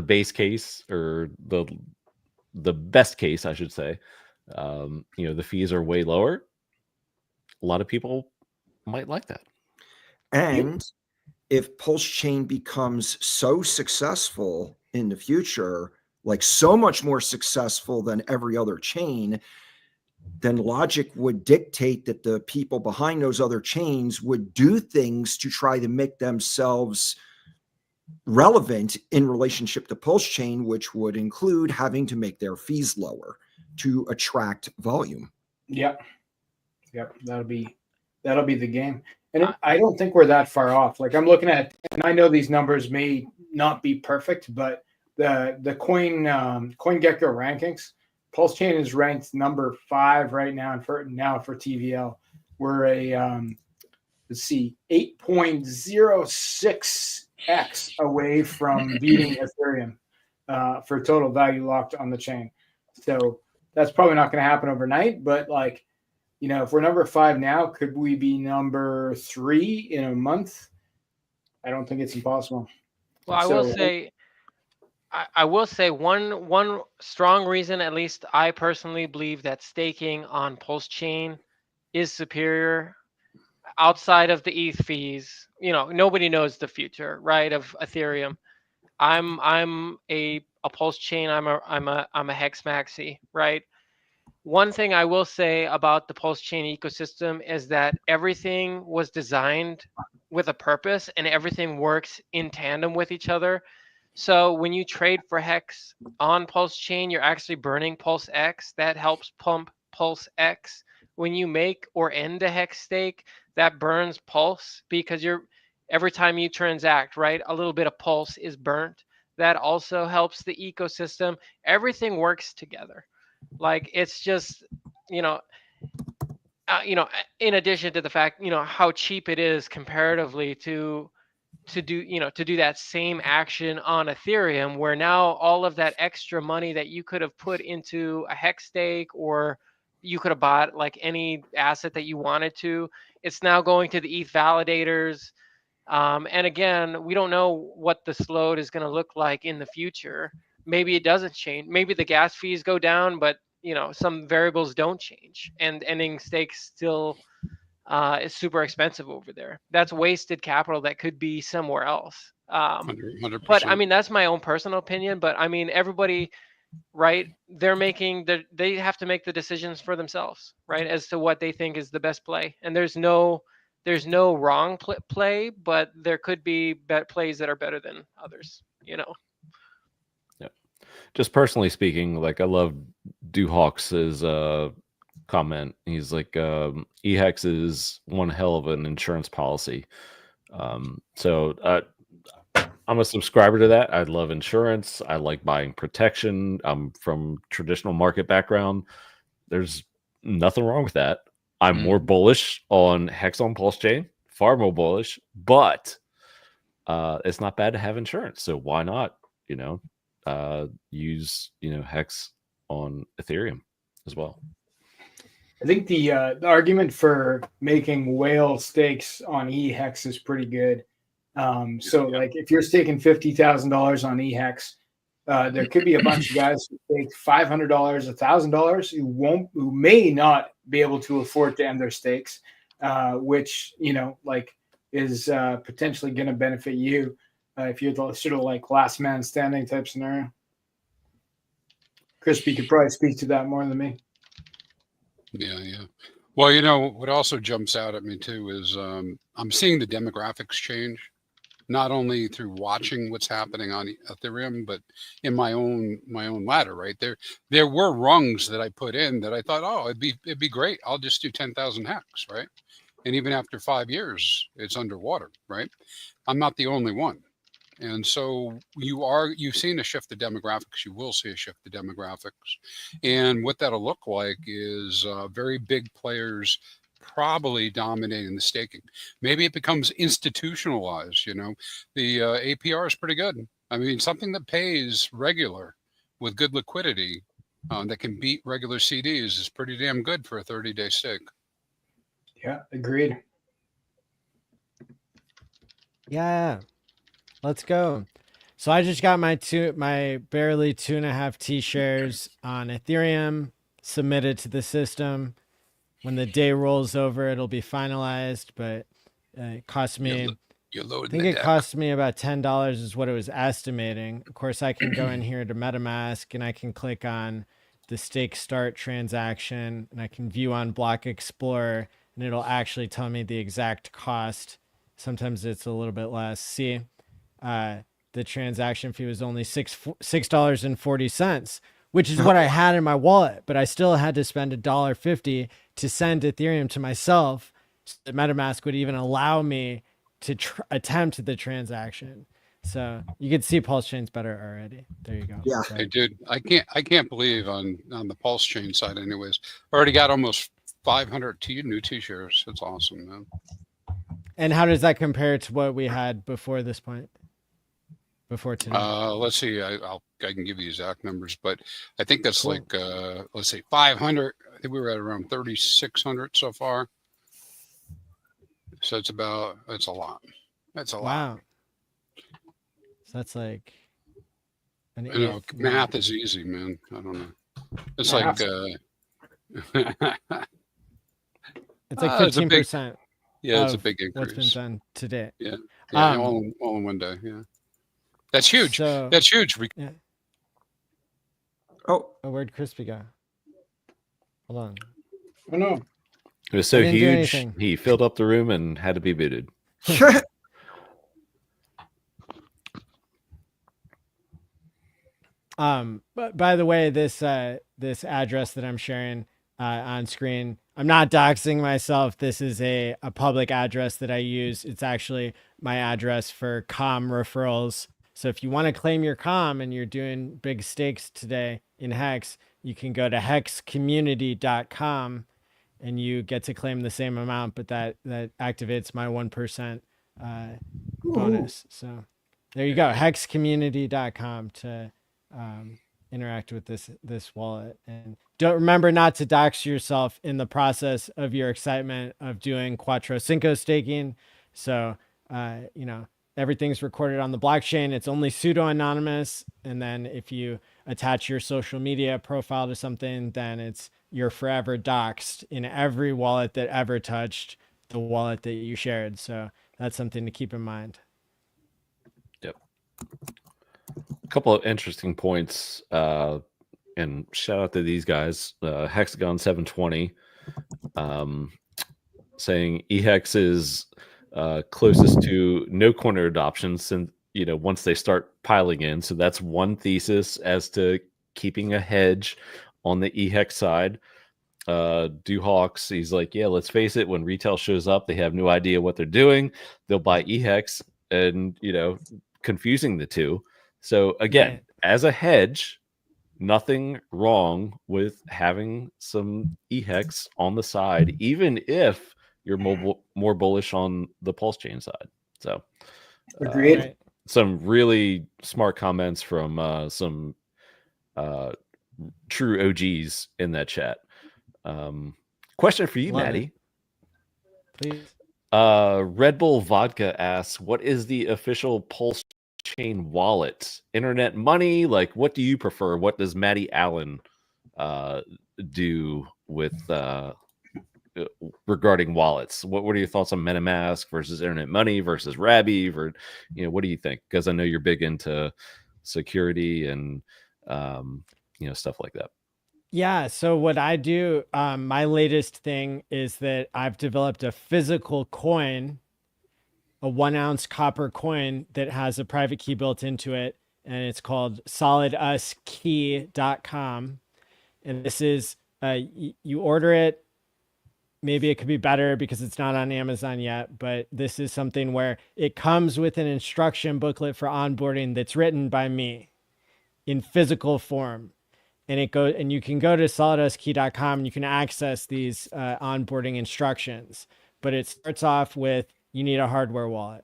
Speaker 9: base case, or the best case, I should say, the fees are way lower. A lot of people might like that.
Speaker 3: And if Pulse Chain becomes so successful in the future, like so much more successful than every other chain, then logic would dictate that the people behind those other chains would do things to try to make themselves relevant in relationship to Pulse Chain, which would include having to make their fees lower to attract volume.
Speaker 2: Yep. That'll be the game. And I don't think we're that far off. Like, I'm looking at, and I know these numbers may not be perfect, but the CoinGecko rankings, Pulse Chain is ranked number 5 right now for TVL. We're a 8.06x away from beating Ethereum for total value locked on the chain. So that's probably not going to happen overnight, but if we're number 5 now, could we be number 3 in a month? I don't think it's impossible.
Speaker 6: Well, I will say one strong reason, at least I personally believe, that staking on Pulse Chain is superior outside of the ETH fees. Nobody knows the future, right, of Ethereum. I'm a Pulse Chain. I'm a Hex maxi, right? One thing I will say about the Pulse Chain ecosystem is that everything was designed with a purpose, and everything works in tandem with each other. So when you trade for Hex on Pulse Chain, you're actually burning Pulse X. That helps pump Pulse X. When you make or end a Hex stake, that burns Pulse, because every time you transact, right, a little bit of Pulse is burnt. that also helps the ecosystem. Everything works together. Like it's just, you know, in addition to the fact, how cheap it is comparatively to do that same action on Ethereum, where now all of that extra money that you could have put into a HEX stake, or you could have bought like any asset that you wanted to, it's now going to the ETH validators. And again, we don't know what the load is going to look like in the future. Maybe it doesn't change. Maybe the gas fees go down, but some variables don't change, and ending stakes still is super expensive over there. That's wasted capital that could be somewhere else.
Speaker 4: 100%.
Speaker 6: But I mean, that's my own personal opinion. But I mean, everybody, right? They have to make the decisions for themselves, right, as to what they think is the best play. And there's no wrong play, but there could be plays that are better than others.
Speaker 9: Yeah. Just personally speaking, like I love Duhawks's comment. He's like, EHEX is one hell of an insurance policy. So I'm a subscriber to that. I love insurance. I like buying protection. I'm from traditional market background. There's nothing wrong with that. I'm more bullish on HEX on Pulse Chain, far more bullish, but it's not bad to have insurance. So why not, use, HEX on Ethereum as well.
Speaker 2: I think the argument for making whale stakes on EHEX is pretty good. Like if you're staking $50,000 on EHEX, there could be a bunch of guys who take $500, $1,000 who may not be able to afford to end their stakes, which is potentially going to benefit you if you're the sort of like last man standing type scenario. Crispy could probably speak to that more than me.
Speaker 4: Yeah. Well, what also jumps out at me too is I'm seeing the demographics change, not only through watching what's happening on Ethereum, but in my own ladder. Right there were rungs that I put in that I thought, oh, it'd be great. I'll just do 10,000 HEX, right? And even after 5 years, it's underwater, right? I'm not the only one. And so you've seen a shift of demographics. You will see a shift of demographics. And what that'll look like is very big players probably dominating the staking. Maybe it becomes institutionalized, the APR is pretty good. I mean, something that pays regular with good liquidity that can beat regular CDs is pretty damn good for a 30-day stake.
Speaker 2: Yeah, agreed.
Speaker 1: Yeah. Let's go. So I just got my barely 2.5 T shares on Ethereum submitted to the system. When the day rolls over, it'll be finalized, but it cost me, I think it cost me about $10 is what it was estimating. Of course, I can go in here to MetaMask and I can click on the stake start transaction and I can view on Block Explorer and it'll actually tell me the exact cost. Sometimes it's a little bit less. See, the transaction fee was only $6.40, which is what I had in my wallet, but I still had to spend $1.50 to send Ethereum to myself so that MetaMask would even allow me to attempt the transaction. So you can see Pulse Chain's better already. There you go.
Speaker 3: Yeah.
Speaker 4: Hey, dude, I can't believe on the Pulse Chain side anyways, already got almost 500 new T-shares. That's awesome, man.
Speaker 1: And how does that compare to what we had before this point? Before today?
Speaker 4: Let's see. I can give you exact numbers, but I think that's cool. Like let's say 500. I think we were at around 3,600 so far. So it's a lot. That's a lot.
Speaker 1: Wow. So that's like.
Speaker 4: Math is easy, man. I don't know. It's like.
Speaker 1: It's like 15%.
Speaker 4: Yeah, it's a big increase.
Speaker 1: What's been done today?
Speaker 4: Yeah, all in one day. Yeah, that's huge. That's huge.
Speaker 1: Yeah.
Speaker 3: Oh,
Speaker 1: where'd Crispy go? Hold on.
Speaker 2: Oh no.
Speaker 9: It was so huge, he filled up the room and had to be booted.
Speaker 1: But by the way, this address that I'm sharing on screen, I'm not doxing myself. This is a public address that I use. It's actually my address for comm referrals. So if you want to claim your COM and you're doing big stakes today in Hex, you can go to hexcommunity.com and you get to claim the same amount, but that activates my 1% bonus. So there you go, hexcommunity.com to interact with this wallet. And don't remember not to dox yourself in the process of your excitement of doing Quattro Cinco staking. So everything's recorded on the blockchain. It's only pseudo anonymous. And then if you attach your social media profile to something, then you're forever doxed in every wallet that ever touched the wallet that you shared. So that's something to keep in mind.
Speaker 9: Yep. A couple of interesting points, and shout out to these guys. Hexagon 720 saying EHEX is closest to no corner adoption since once they start piling in. So that's one thesis as to keeping a hedge on the EHEX side. Duhawks, he's like, yeah, let's face it, when retail shows up, they have no idea what they're doing. They'll buy EHEX and confusing the two. So again,
Speaker 1: Right.
Speaker 9: As a hedge, nothing wrong with having some EHEX on the side, even if you're more bullish on the Pulse chain side. So
Speaker 2: Agreed.
Speaker 9: Some really smart comments from some true OGs in that chat. Question for you,
Speaker 1: Love
Speaker 9: Maddie.
Speaker 1: Please.
Speaker 9: Red Bull Vodka asks, what is the official Pulse chain wallet? Internet money? Like, what do you prefer? What does Maddie Allen do with regarding wallets? What are your thoughts on MetaMask versus internet money versus Rabby? What do you think? Because I know you're big into security and stuff like that.
Speaker 1: Yeah. So what I do, my latest thing is that I've developed a physical coin, a 1 ounce copper coin that has a private key built into it. And it's called solidusKey.com. And this is, you order it. Maybe it could be better because it's not on Amazon yet, but this is something where it comes with an instruction booklet for onboarding that's written by me in physical form. And you can go to solidusKey.com and you can access these onboarding instructions. But it starts off with, you need a hardware wallet.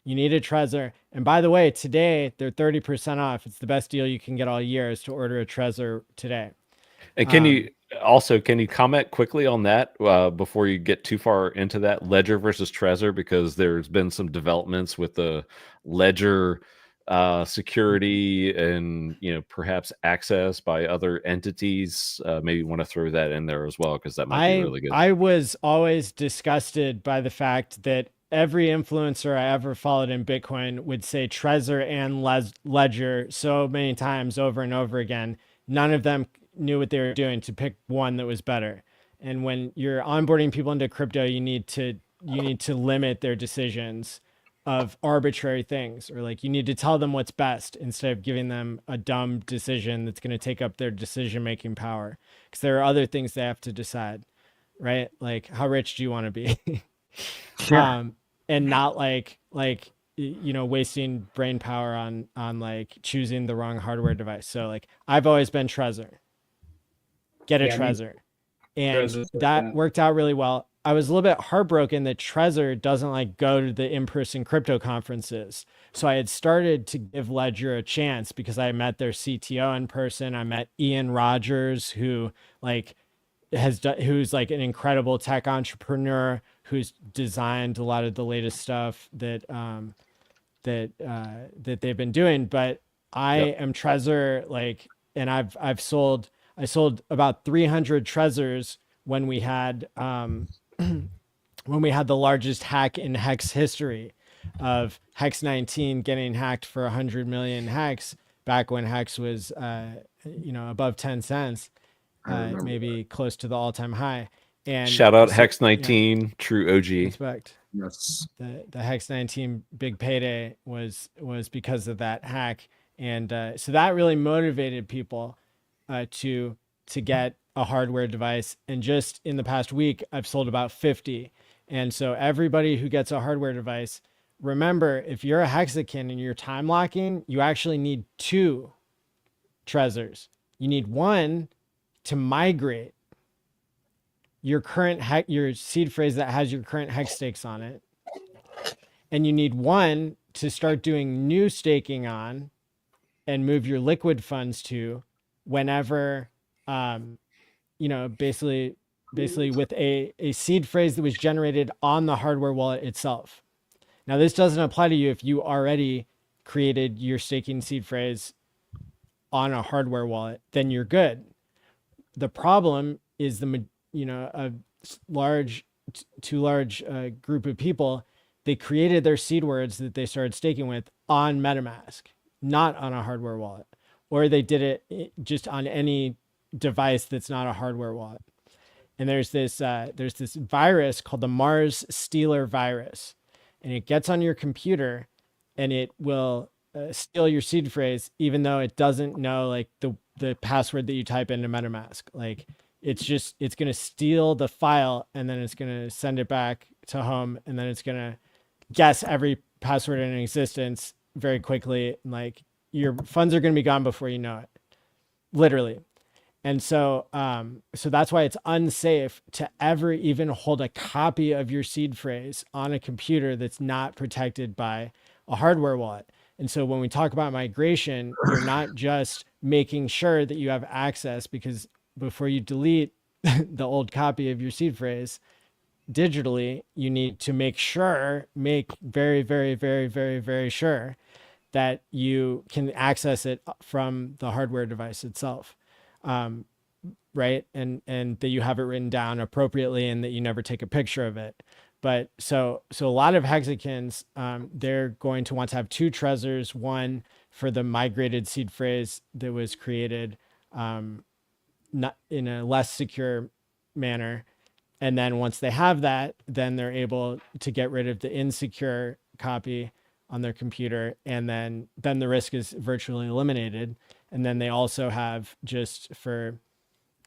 Speaker 1: You need a Trezor. And by the way, today they're 30% off. It's the best deal you can get all year is to order a Trezor today.
Speaker 9: And can you comment quickly on that before you get too far into that, Ledger versus Trezor, because there's been some developments with the Ledger security and perhaps access by other entities. Maybe you want to throw that in there as well, because that might be really good.
Speaker 1: I was always disgusted by the fact that every influencer I ever followed in Bitcoin would say Trezor and Ledger so many times over and over again. None of them knew what they were doing to pick one that was better. And when you're onboarding people into crypto, you need to limit their decisions of arbitrary things, or like you need to tell them what's best instead of giving them a dumb decision that's going to take up their decision-making power, because there are other things they have to decide, right? Like, how rich do you want to be?
Speaker 3: Yeah.
Speaker 1: And not like wasting brain power on like choosing the wrong hardware device. So like I've always been Trezor. Get a Trezor. And that worked out really well. I was a little bit heartbroken that Trezor doesn't like go to the in-person crypto conferences. So I had started to give Ledger a chance because I met their CTO in person. I met Ian Rogers, who who's like an incredible tech entrepreneur who's designed a lot of the latest stuff that they've been doing. But I am Trezor, and I sold about 300 Trezors when we had the largest hack in Hex history of Hex 19 getting hacked for 100 million Hex back when Hex was above 10 cents, maybe close to the all-time high. And
Speaker 9: shout out Hex 19, true OG.
Speaker 1: Respect.
Speaker 3: Yes.
Speaker 1: The Hex 19 big payday was because of that hack. And so that really motivated people to get a hardware device. And just in the past week, I've sold about 50. And so everybody who gets a hardware device remember, if you're a hexagon and you're time locking, you actually need 2 Trezors. You need one to migrate your current your seed phrase that has your current hex stakes on it. And you need one to start doing new staking on and move your liquid funds to whenever, basically with a seed phrase that was generated on the hardware wallet itself. Now, this doesn't apply to you if you already created your staking seed phrase on a hardware wallet, then you're good. The problem is a too large group of people, they created their seed words that they started staking with on MetaMask, not on a hardware wallet, or they did it just on any device that's not a hardware wallet. And there's this virus called the Mars Stealer virus, and it gets on your computer and it will steal your seed phrase, even though it doesn't know like the password that you type into MetaMask. Like it's going to steal the file and then it's going to send it back to home, and then it's going to guess every password in existence very quickly. Like your funds are going to be gone before you know it, literally. And so that's why it's unsafe to ever even hold a copy of your seed phrase on a computer that's not protected by a hardware wallet. And so when we talk about migration, you're not just making sure that you have access, because before you delete the old copy of your seed phrase digitally, you need to make very, very, very, very, very sure that you can access it from the hardware device itself. Right. And that you have it written down appropriately and that you never take a picture of it. But so a lot of hexagons, they're going to want to have 2 Trezors, one for the migrated seed phrase that was created, not in a less secure manner. And then once they have that, then they're able to get rid of the insecure copy on their computer. And then the risk is virtually eliminated. And then they also have, just for,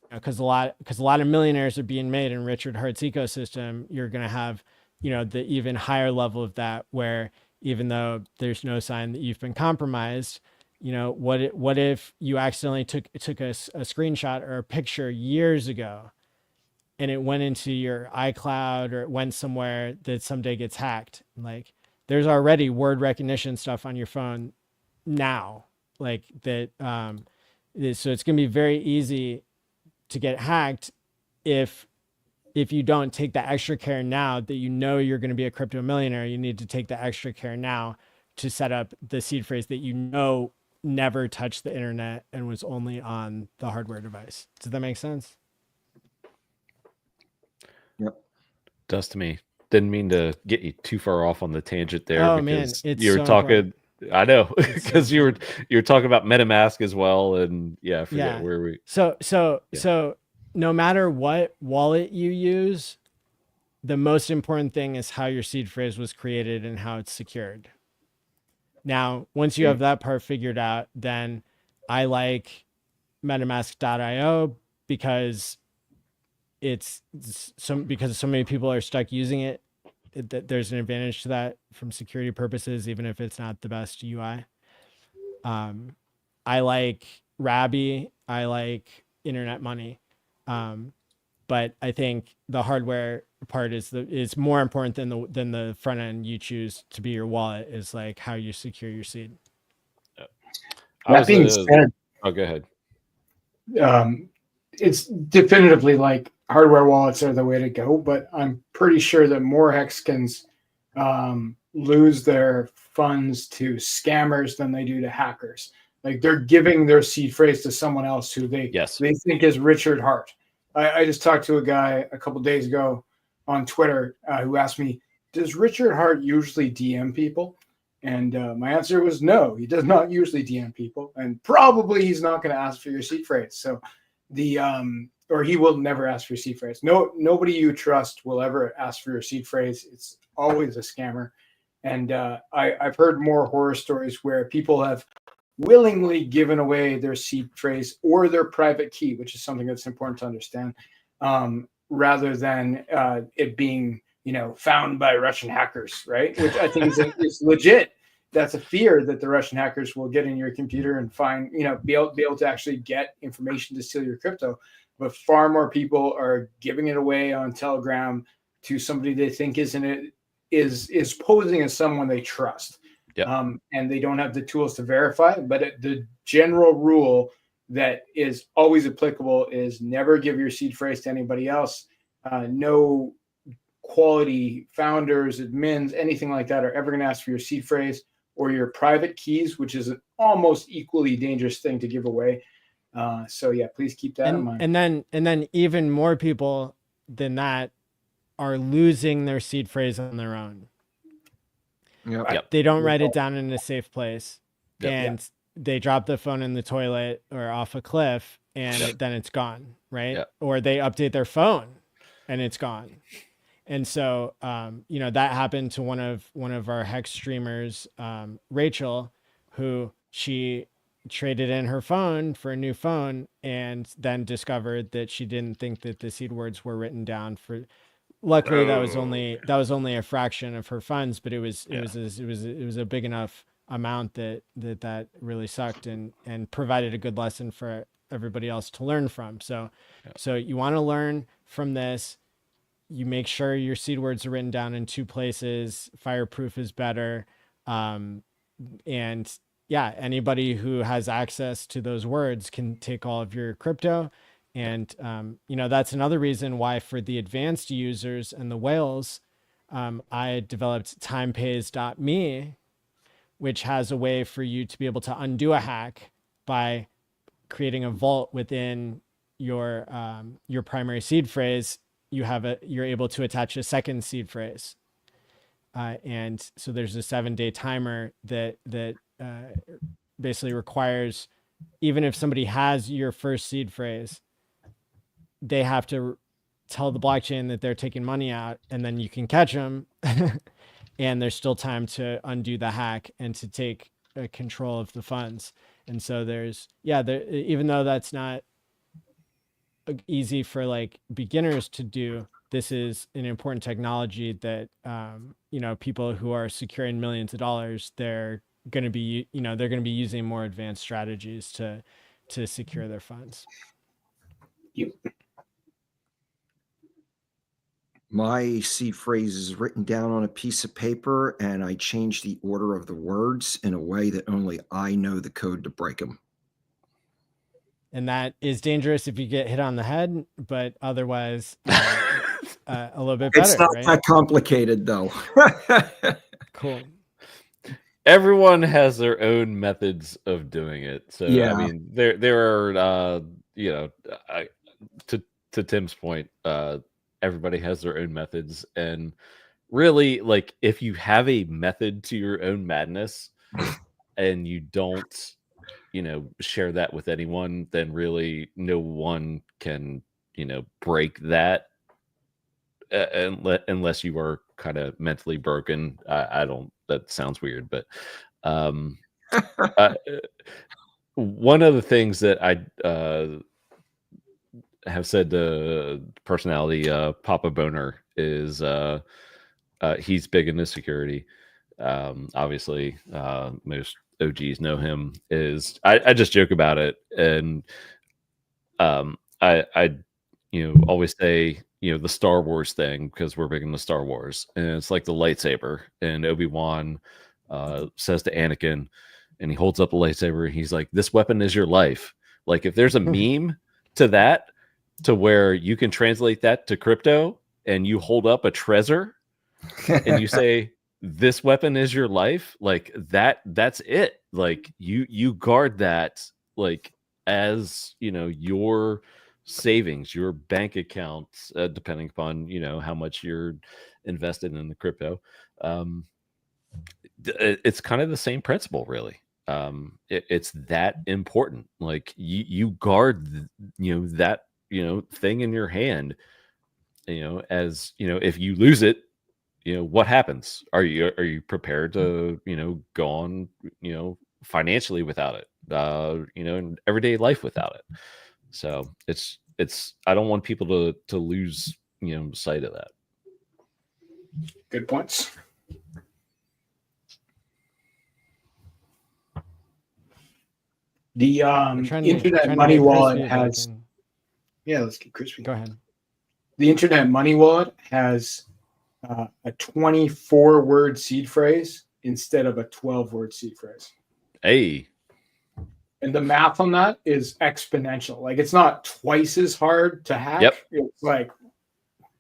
Speaker 1: because a lot of millionaires are being made in Richard Hart's ecosystem, you're going to have, the even higher level of that, where even though there's no sign that you've been compromised, what if you accidentally took a screenshot or a picture years ago and it went into your iCloud, or it went somewhere that someday gets hacked? Like, there's already word recognition stuff on your phone now, like that. So it's going to be very easy to get hacked if you don't take the extra care now that you're going to be a crypto millionaire. You need to take the extra care now to set up the seed phrase that never touched the internet and was only on the hardware device. Does that make sense?
Speaker 3: Yep.
Speaker 9: Does to me. Didn't mean to get you too far off on the tangent there.
Speaker 1: Oh
Speaker 9: because
Speaker 1: man, it's
Speaker 9: you were
Speaker 1: so
Speaker 9: talking.
Speaker 1: important.
Speaker 9: I know, because you were talking about MetaMask as well, and I forget where we.
Speaker 1: So no matter what wallet you use, the most important thing is how your seed phrase was created and how it's secured. Now, once you have that part figured out, then I like MetaMask.io because because so many people are stuck using it. There's an advantage to that from security purposes, even if it's not the best UI. I like Rabby. I like Internet Money. But I think the hardware part is more important than the front end you choose to be your wallet, is like how you secure your seed.
Speaker 2: That being said,
Speaker 9: oh, go ahead.
Speaker 2: It's definitively like hardware wallets are the way to go, but I'm pretty sure that more hexagons lose their funds to scammers than they do to hackers. Like, they're giving their seed phrase to someone else who they think is Richard Hart. I just talked to a guy a couple days ago on Twitter who asked me, does Richard Hart usually DM people? And my answer was no, he does not usually DM people, and probably he's not going to ask for your seed phrase. So or he will never ask for your seed phrase. Nobody you trust will ever ask for your seed phrase. It's always a scammer. And I've heard more horror stories where people have willingly given away their seed phrase or their private key, which is something that's important to understand, rather than it being found by Russian hackers, right? Which I think is legit. That's a fear that the Russian hackers will get in your computer and find, be able to actually get information to steal your crypto. But far more people are giving it away on Telegram to somebody they think is posing as someone they trust.
Speaker 9: Yep.
Speaker 2: And they don't have the tools to verify. But the general rule that is always applicable is never give your seed phrase to anybody else. No quality founders, admins, anything like that are ever going to ask for your seed phrase or your private keys, which is an almost equally dangerous thing to give away. So yeah, please keep that in mind.
Speaker 1: And then even more people than that are losing their seed phrase on their own.
Speaker 3: Yep.
Speaker 1: They don't write it down in a safe place, and they drop the phone in the toilet or off a cliff, and then it's gone, right?
Speaker 9: Yep.
Speaker 1: Or they update their phone, and it's gone. And so, that happened to one of our Hex streamers, Rachel, who she traded in her phone for a new phone, and then discovered that she didn't think that the seed words were written down for. Luckily, that was only a fraction of her funds, but it was a big enough amount that really sucked and provided a good lesson for everybody else to learn from. So you want to learn from this. You make sure your seed words are written down in 2 places. Fireproof is better. And anybody who has access to those words can take all of your crypto. And, that's another reason why for the advanced users and the whales, I developed timepays.me, which has a way for you to be able to undo a hack by creating a vault within your primary seed phrase. You're able to attach a second seed phrase. And so there's a 7-day timer that basically requires, even if somebody has your first seed phrase, they have to tell the blockchain that they're taking money out, and then you can catch them and there's still time to undo the hack and to take control of the funds. And so even though that's not easy for like beginners to do, this is an important technology that, people who are securing millions of dollars, they're going to be using more advanced strategies to secure their funds.
Speaker 2: Yep.
Speaker 3: My seed phrase is written down on a piece of paper, and I change the order of the words in a way that only I know the code to break them.
Speaker 1: And that is dangerous if you get hit on the head, but otherwise a little bit better.
Speaker 3: It's not
Speaker 1: right?
Speaker 3: that complicated, though.
Speaker 1: Cool.
Speaker 9: Everyone has their own methods of doing it. So
Speaker 3: Yeah.
Speaker 9: I mean, there are to Tim's point, everybody has their own methods, and really, like, if you have a method to your own madness and you don't share that with anyone, then really no one can break that unless you are kind of mentally broken. I don't, that sounds weird, but one of the things that I have said to personality Papa Boner is he's big into security. Obviously, most OGs know him. Is I just joke about it, and I always say the Star Wars thing, because we're big into Star Wars, and it's like the lightsaber, and Obi-Wan says to Anakin, and he holds up the lightsaber, and he's like, "This weapon is your life." Like, if there's a meme to that, to where you can translate that to crypto, and you hold up a treasure and you say, "This weapon is your life," like that's it. Like, you guard that, like, as your savings, your bank accounts, depending upon how much you're invested in the crypto. It's kind of the same principle, really. It's that important. Like, you guard that thing in your hand, as if you lose it, what happens? Are you prepared to go on financially without it, in everyday life without it? So it's I don't want people to lose sight of that.
Speaker 2: Good points. The Internet Money Wallet has. Yeah, let's get crispy.
Speaker 1: Go ahead.
Speaker 2: The Internet Money Wallet has a 24-word seed phrase instead of a 12-word seed phrase.
Speaker 9: Hey.
Speaker 2: And the math on that is exponential. Like, it's not twice as hard to hack.
Speaker 9: Yep.
Speaker 2: It's like,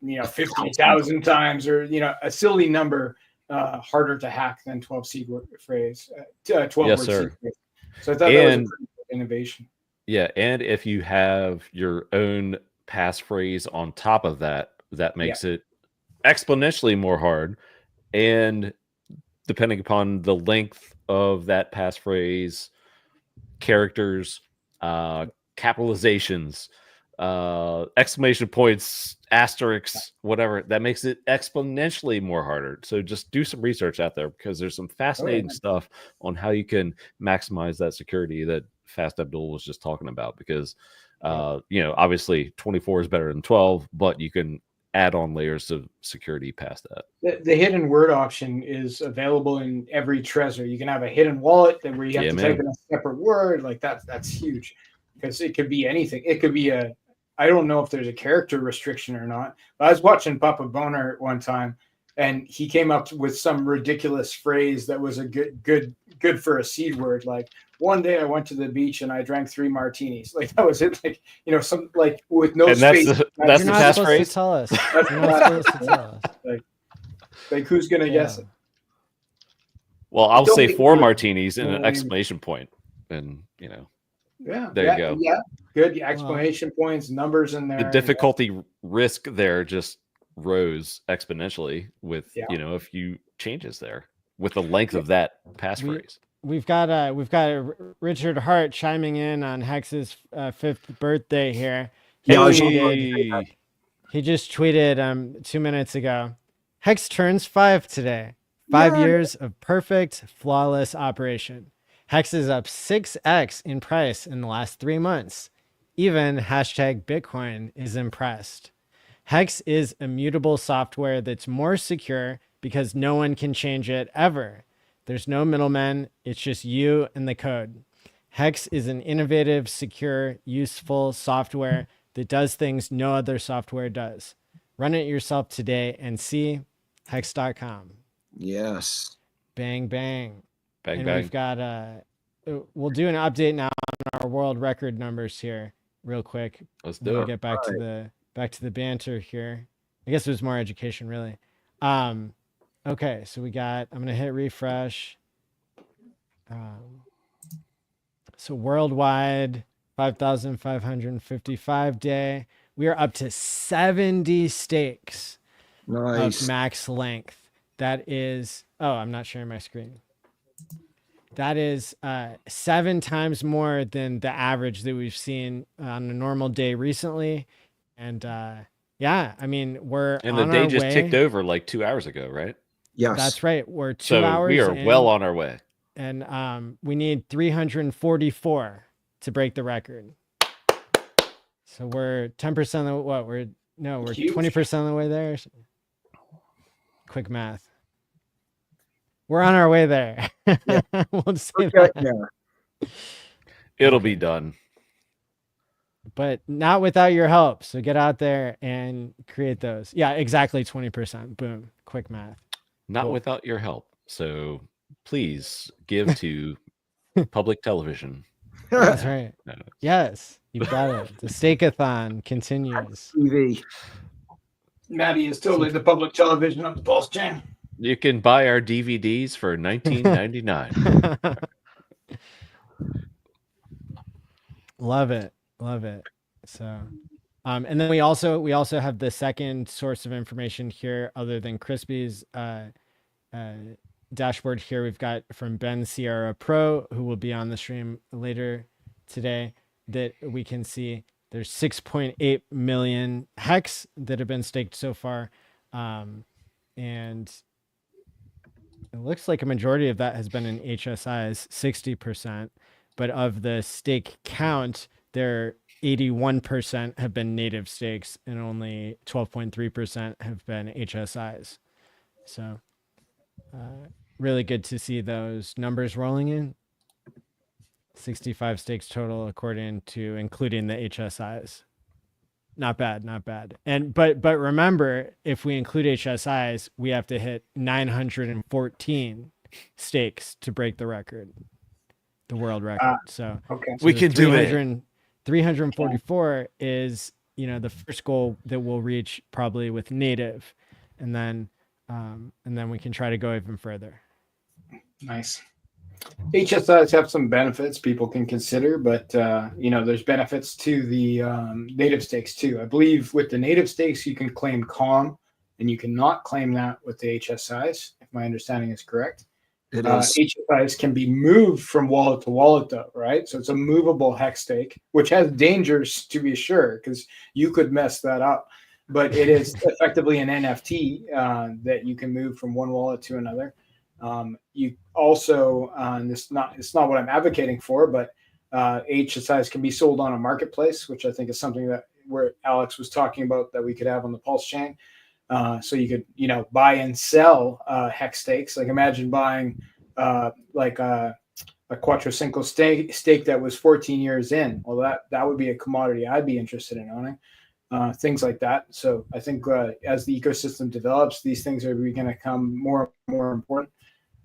Speaker 2: 50,000 times, or a silly number harder to hack than 12 seed word phrase. 12
Speaker 9: yes,
Speaker 2: word
Speaker 9: sir.
Speaker 2: seed phrase. So I thought that was a pretty good innovation.
Speaker 9: Yeah, and if you have your own passphrase on top of that, that makes it exponentially more hard. And depending upon the length of that passphrase, characters, capitalizations, exclamation points, asterisks, whatever, that makes it exponentially more harder. So just do some research out there, because there's some fascinating stuff on how you can maximize that security that Fast Abdul was just talking about. Because obviously 24 is better than 12, but you can add on layers of security past that.
Speaker 2: The hidden word option is available in every Trezor. You can have a hidden wallet where you have to type in a separate word. Like that's huge, because it could be anything. It could be I don't know if there's a character restriction or not, but I was watching Papa Boner one time, and he came up with some ridiculous phrase that was a good for a seed word. Like, one day I went to the beach and I drank 3 martinis. Like, that was it. Like, some, like, with no space.
Speaker 9: That's the passphrase.
Speaker 1: Tell us. You're not supposed to tell us.
Speaker 2: Like who's gonna guess it?
Speaker 9: Well, I'll say 4 martinis and an exclamation point, and
Speaker 2: Yeah.
Speaker 9: There you go.
Speaker 2: Yeah. Good exclamation points, numbers in there.
Speaker 9: The difficulty risk there just rose exponentially with a few changes there with the length of that passphrase.
Speaker 1: We've got Richard Hart chiming in on Hex's 5th birthday here. He just tweeted 2 minutes ago. Hex turns 5 today. 5 years of perfect, flawless operation. Hex is up 6x in price in the last 3 months. Even #Bitcoin is impressed. Hex is immutable software that's more secure because no one can change it ever. There's no middlemen. It's just you and the code. Hex is an innovative, secure, useful software that does things no other software does. Run it yourself today and see. Hex.com.
Speaker 3: Yes.
Speaker 1: Bang, bang.
Speaker 9: Bang,
Speaker 1: and
Speaker 9: bang.
Speaker 1: We've got we'll do an update now on our world record numbers here real quick.
Speaker 9: Let's do it.
Speaker 1: Get back to the banter here. I guess it was more education, really. Okay, so I'm gonna hit refresh. So worldwide 5,555 day. We are up to 70 stakes of max length. That is, I'm not sharing my screen. That is 7 times more than the average that we've seen on a normal day recently. And we're
Speaker 9: and
Speaker 1: on
Speaker 9: the day
Speaker 1: our
Speaker 9: just
Speaker 1: way.
Speaker 9: ticked over like 2 hours ago, right?
Speaker 3: Yes.
Speaker 1: That's right. We're 2 hours.
Speaker 9: We are well on our way.
Speaker 1: And we need 344 to break the record. So we're 10% of what? We're 20% of the way there. Quick math. We're on our way there.
Speaker 3: Yeah.
Speaker 1: We'll say that.
Speaker 9: It'll be done.
Speaker 1: But not without your help. So get out there and create those. Yeah, exactly 20%. Boom. Quick math.
Speaker 9: Not without your help. So please give to public television.
Speaker 1: That's right. No. Yes, you've got it. The Stake-a-thon continues.
Speaker 3: TV.
Speaker 2: Maddie is totally the public television of the Pulse Chain.
Speaker 9: You can buy our DVDs for $19.99.
Speaker 1: Love it. So, and then we also have the second source of information here, other than Crispy's dashboard here. We've got from Ben Sierra Pro, who will be on the stream later today, that we can see there's 6.8 million hex that have been staked so far. And it looks like a majority of that has been in HSIs, 60%, but of the stake count, 81% have been native stakes and only 12.3% have been HSIs. So really good to see those numbers rolling in. 65 stakes total according to including the HSIs. Not bad, not bad. And but remember, if we include HSIs, we have to hit 914 stakes to break the record, the world record. So
Speaker 2: okay,
Speaker 9: we can do it.
Speaker 1: 344 is, you know, the first goal that we'll reach probably with native, and then we can try to go even further.
Speaker 2: Nice. HSIs have some benefits people can consider, but you know, there's benefits to the native stakes too. I believe with the native stakes, you can claim calm, and you cannot claim that with the HSIs, if my understanding is correct.
Speaker 3: It is.
Speaker 2: HSIs can be moved from wallet to wallet, though, right? So it's a movable hex stake, which has dangers to be sure, because you could mess that up. But it is effectively an NFT that you can move from one wallet to another. You also, it's not what I'm advocating for, but HSIs can be sold on a marketplace, which I think is something that where Alex was talking about that we could have on the Pulse chain. So you could, you know, buy and sell hex stakes. Like imagine buying like a Quattro Cinco stake that was 14 years in. Well, that would be a commodity I'd be interested in owning. Things like that. So I think as the ecosystem develops, these things are going to become more and more important.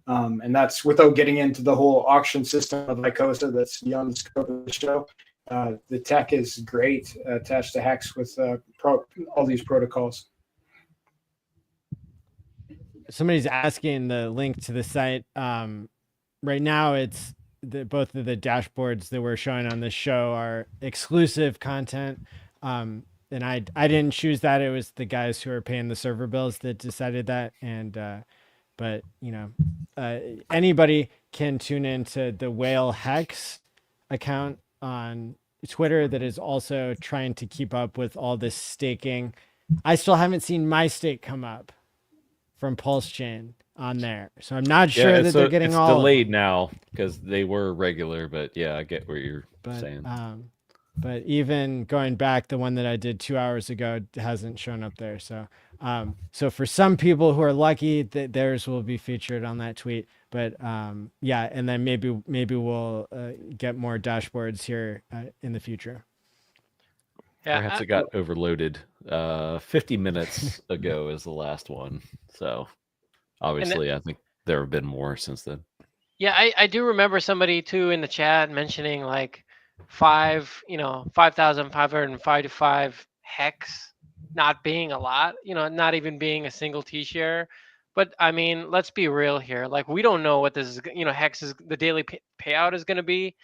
Speaker 2: And that's without getting into the whole auction system of ICOSA that's beyond the scope of the show. The tech is great attached to HEX with all these protocols.
Speaker 1: Somebody's asking the link to the site. Right now, it's both of the dashboards that we're showing on this show are exclusive content. And I didn't choose that. It was the guys who are paying the server bills that decided that. And but you know, anybody can tune into the Whale Hex account on Twitter that is also trying to keep up with all this staking. I still haven't seen my stake come up from Pulse Chain on there, so I'm not sure that they're getting all
Speaker 9: delayed now because they were regular. But yeah, I get what you're saying.
Speaker 1: But even going back, the one that I did 2 hours ago hasn't shown up there. So, so for some people who are lucky, that theirs will be featured on that tweet. But yeah, and then maybe we'll get more dashboards here in the future.
Speaker 6: Yeah,
Speaker 9: perhaps it got overloaded 50 minutes ago is the last one. So obviously, I think there have been more since then.
Speaker 6: Yeah, I do remember somebody too in the chat mentioning like 5,505 hex not being a lot, you know, not even being a single T-share. But I mean, let's be real here. Like, we don't know what this is, you know, hex is, the daily payout is going to be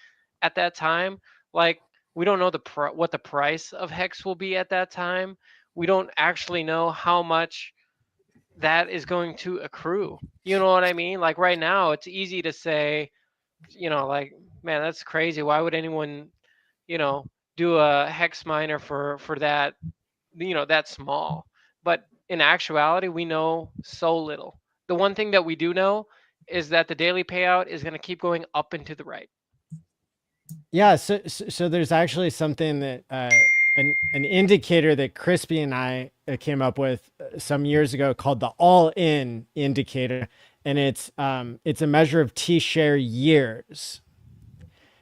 Speaker 6: at that time. Like, we don't know what the price of hex will be at that time. We don't actually know how much that is going to accrue. You know what I mean? Like right now, it's easy to say, you know, like, man, that's crazy. Why would anyone, you know, do a hex miner for that, you know, that small? But in actuality, we know so little. The one thing that we do know is that the daily payout is going to keep going up and to the right.
Speaker 1: Yeah, so there's actually something that an indicator that Crispy and I came up with some years ago called the all-in indicator, and it's a measure of T-share years.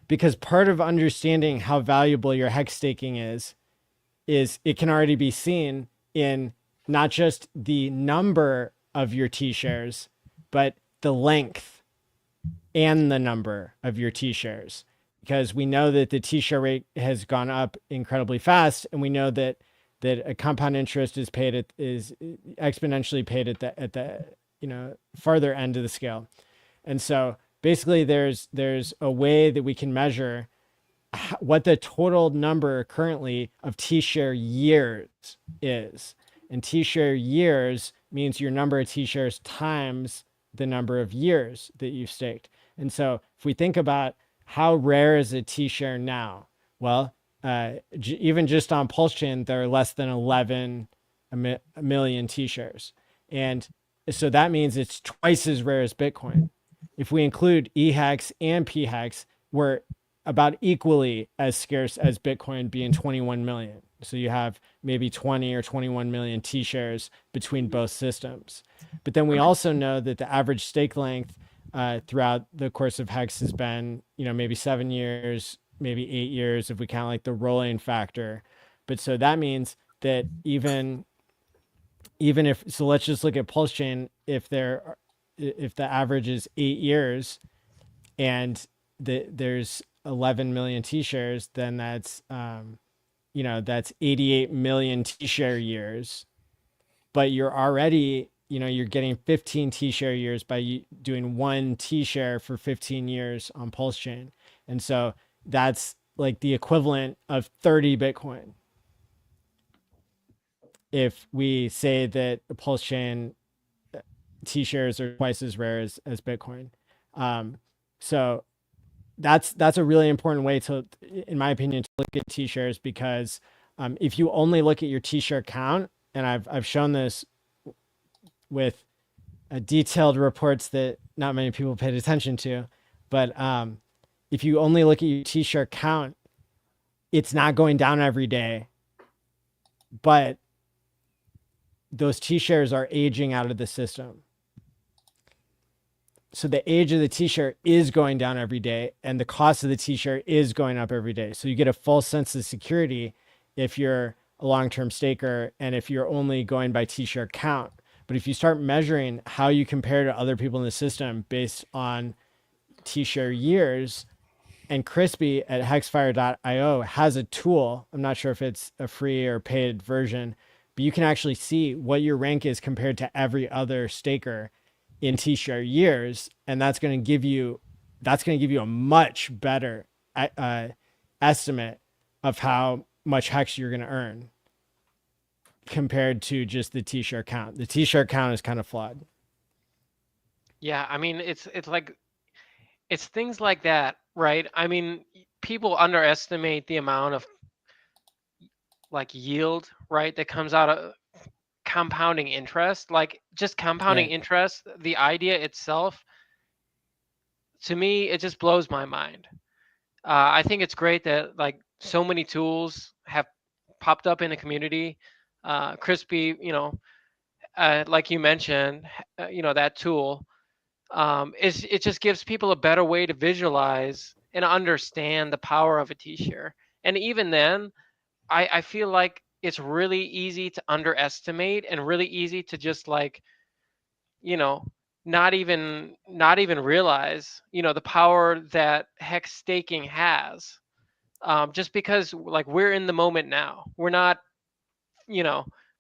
Speaker 1: Because part of understanding how valuable your hex staking is it can already be seen in not just the number of your T-shares, but the length and the number of your T-shares. Because we know that the T-share rate has gone up incredibly fast, and we know that a compound interest is exponentially paid at the you know, farther end of the scale. And so basically there's a way that we can measure what the total number currently of T-share years is. And T-share years means your number of T-shares times the number of years that you've staked. And so if we think about how rare is a T-share now? Well, even just on Pulse Chain, there are less than 11 million T-shares. And so that means it's twice as rare as Bitcoin. If we include EHEX and PHEX, we're about equally as scarce as Bitcoin being 21 million. So you have maybe 20 or 21 million T-shares between both systems. But then we also know that the average stake length throughout the course of HEX has been, maybe 7 years, maybe 8 years if we count like the rolling factor. But so that means that even if, so let's just look at Pulse Chain, if the average is 8 years and there's 11 million T-shares, then that's that's 88 million T-share years, but you're already, you're getting 15 T-share years by doing 1 T-share for 15 years on Pulse Chain. And so that's like the equivalent of 30 Bitcoin. If we say that the Pulse Chain T-shares are twice as rare as Bitcoin. So that's a really important way to, in my opinion, to look at T-shares, because if you only look at your T-share count, and I've shown this with detailed reports that not many people paid attention to, but if you only look at your T-share count, it's not going down every day, but those T-shares are aging out of the system. So the age of the T-share is going down every day, and the cost of the T-share is going up every day. So you get a false sense of security if you're a long-term staker and if you're only going by T-share count. But if you start measuring how you compare to other people in the system based on T-share years, and Crispy at hexfire.io has a tool, I'm not sure if it's a free or paid version, but you can actually see what your rank is compared to every other staker in T-share years, and that's going to give you a much better estimate of how much HEX you're going to earn compared to just the T-share count. The T-share count is kind of flawed.
Speaker 6: Yeah, I mean, it's things like that, right? I mean, people underestimate the amount of like yield, right, that comes out of compounding interest. Like just compounding interest, the idea itself, to me, it just blows my mind. I think it's great that like so many tools have popped up in the community. Crispy, like you mentioned, that tool, it just gives people a better way to visualize and understand the power of a T-share. And even then, I feel like it's really easy to underestimate and really easy to just like, not even realize, the power that HEX staking has. Just because like we're in the moment now. We're not,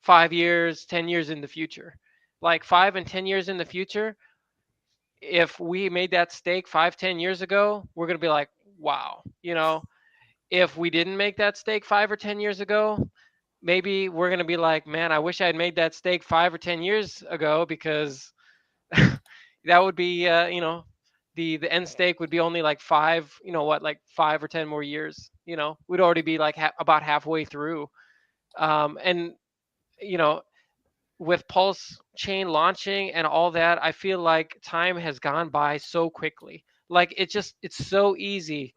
Speaker 6: 5 years, 10 years in the future. Like 5 and 10 years in the future, if we made that stake 5, 10 years ago, we're going to be like, wow. If we didn't make that stake 5 or 10 years ago, maybe we're going to be like, man, I wish I had made that stake 5 or 10 years ago, because that would be, the end stake would be only like 5, like 5 or 10 more years. We'd already be like about halfway through. And, with Pulse Chain launching and all that, I feel like time has gone by so quickly. Like it's so easy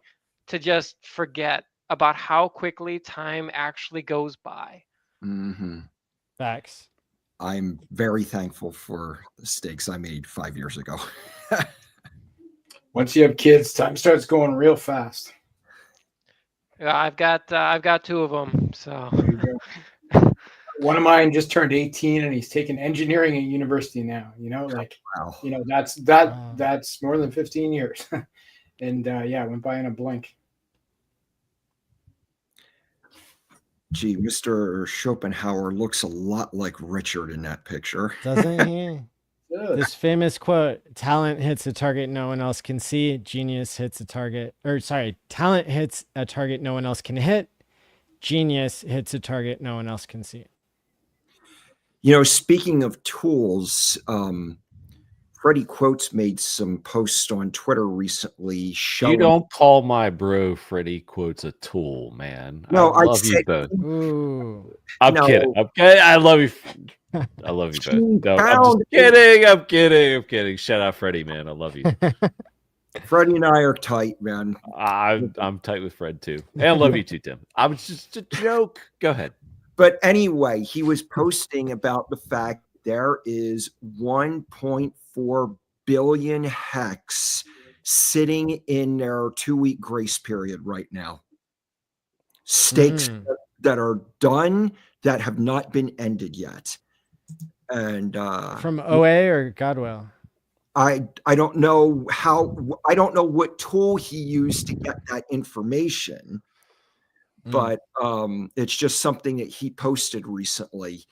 Speaker 6: to just forget about how quickly time actually goes by.
Speaker 3: Mm-hmm.
Speaker 1: Facts.
Speaker 3: I'm very thankful for the stakes I made 5 years ago.
Speaker 2: Once you have kids, time starts going real fast.
Speaker 6: Yeah, I've got 2 of them. So
Speaker 2: there you go. One of mine just turned 18 and he's taking engineering at university now.
Speaker 3: Wow.
Speaker 2: That's more than 15 years. And it went by in a blink.
Speaker 3: Gee, Mr. Schopenhauer looks a lot like Richard in that picture.
Speaker 1: Doesn't he? This famous quote, talent hits a target no one else can see. Genius hits a target, talent hits a target no one else can hit. Genius hits a target no one else can see.
Speaker 3: Speaking of tools, Freddie Quotes made some posts on Twitter recently showing...
Speaker 9: You don't call my bro Freddie Quotes a tool, man.
Speaker 3: No,
Speaker 9: I love you both.
Speaker 1: Ooh.
Speaker 9: I'm kidding. Okay, I love you. I love you both. No, I'm just kidding. I'm kidding. Shout out Freddie, man. I love you.
Speaker 3: Freddie and I are tight, man.
Speaker 9: I'm tight with Fred too. And I love you too, Tim. I was just a joke. Go ahead.
Speaker 3: But anyway, he was posting about the fact there is 1.4 billion HEX sitting in their 2-week grace period right now. Stakes that are done that have not been ended yet. And
Speaker 1: from OA or Godwell?
Speaker 3: I don't know I don't know what tool he used to get that information, but it's just something that he posted recently.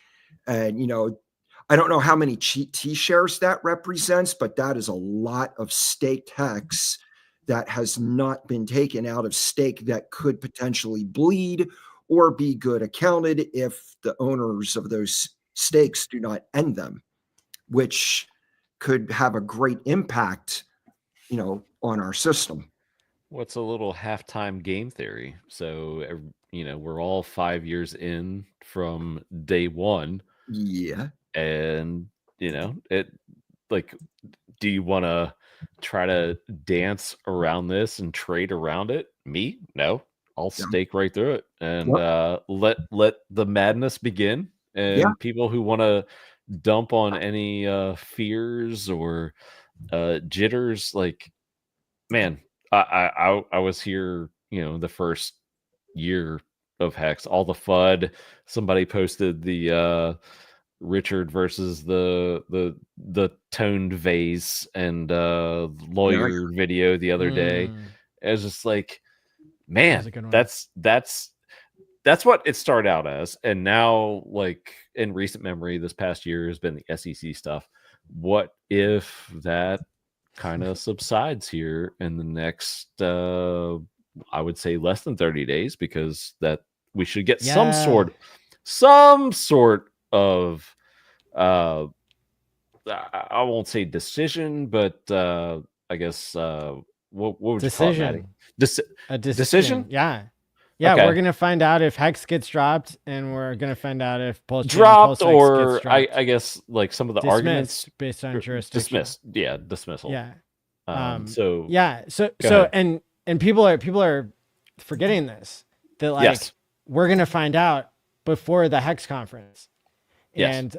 Speaker 3: And, you know, I don't know how many T shares that represents, but that is a lot of staked HEX that has not been taken out of stake that could potentially bleed or be good accounted if the owners of those stakes do not end them, which could have a great impact, you know, on our system.
Speaker 9: What's a little halftime game theory? So, you know, we're all 5 years in from day one.
Speaker 3: Yeah.
Speaker 9: And, you know, do you want to try to dance around this and trade around it? Me? No. I'll stake right through it and let the madness begin. And people who want to dump on any fears or jitters, like, man, I was here, you know, the first year of HEX, all the FUD. Somebody posted the Richard versus the toned vase and lawyer video the other day. It was just like, man, that's what it started out as. And now, like, in recent memory, this past year has been the SEC stuff. What if that kind of subsides here in the next I would say less than 30 days, because that we should get some sort of I won't say decision, but I guess what would you call it,
Speaker 1: a decision? Yeah, okay. We're gonna find out if HEX gets dropped, and we're gonna find out if Pulse
Speaker 9: dropped,
Speaker 1: Pulse
Speaker 9: or
Speaker 1: gets dropped.
Speaker 9: I guess like some of the
Speaker 1: dismissed
Speaker 9: arguments
Speaker 1: based on jurisdiction.
Speaker 9: Dismissal.
Speaker 1: Yeah.
Speaker 9: So
Speaker 1: and people are forgetting this, that like we're gonna find out before the HEX conference. And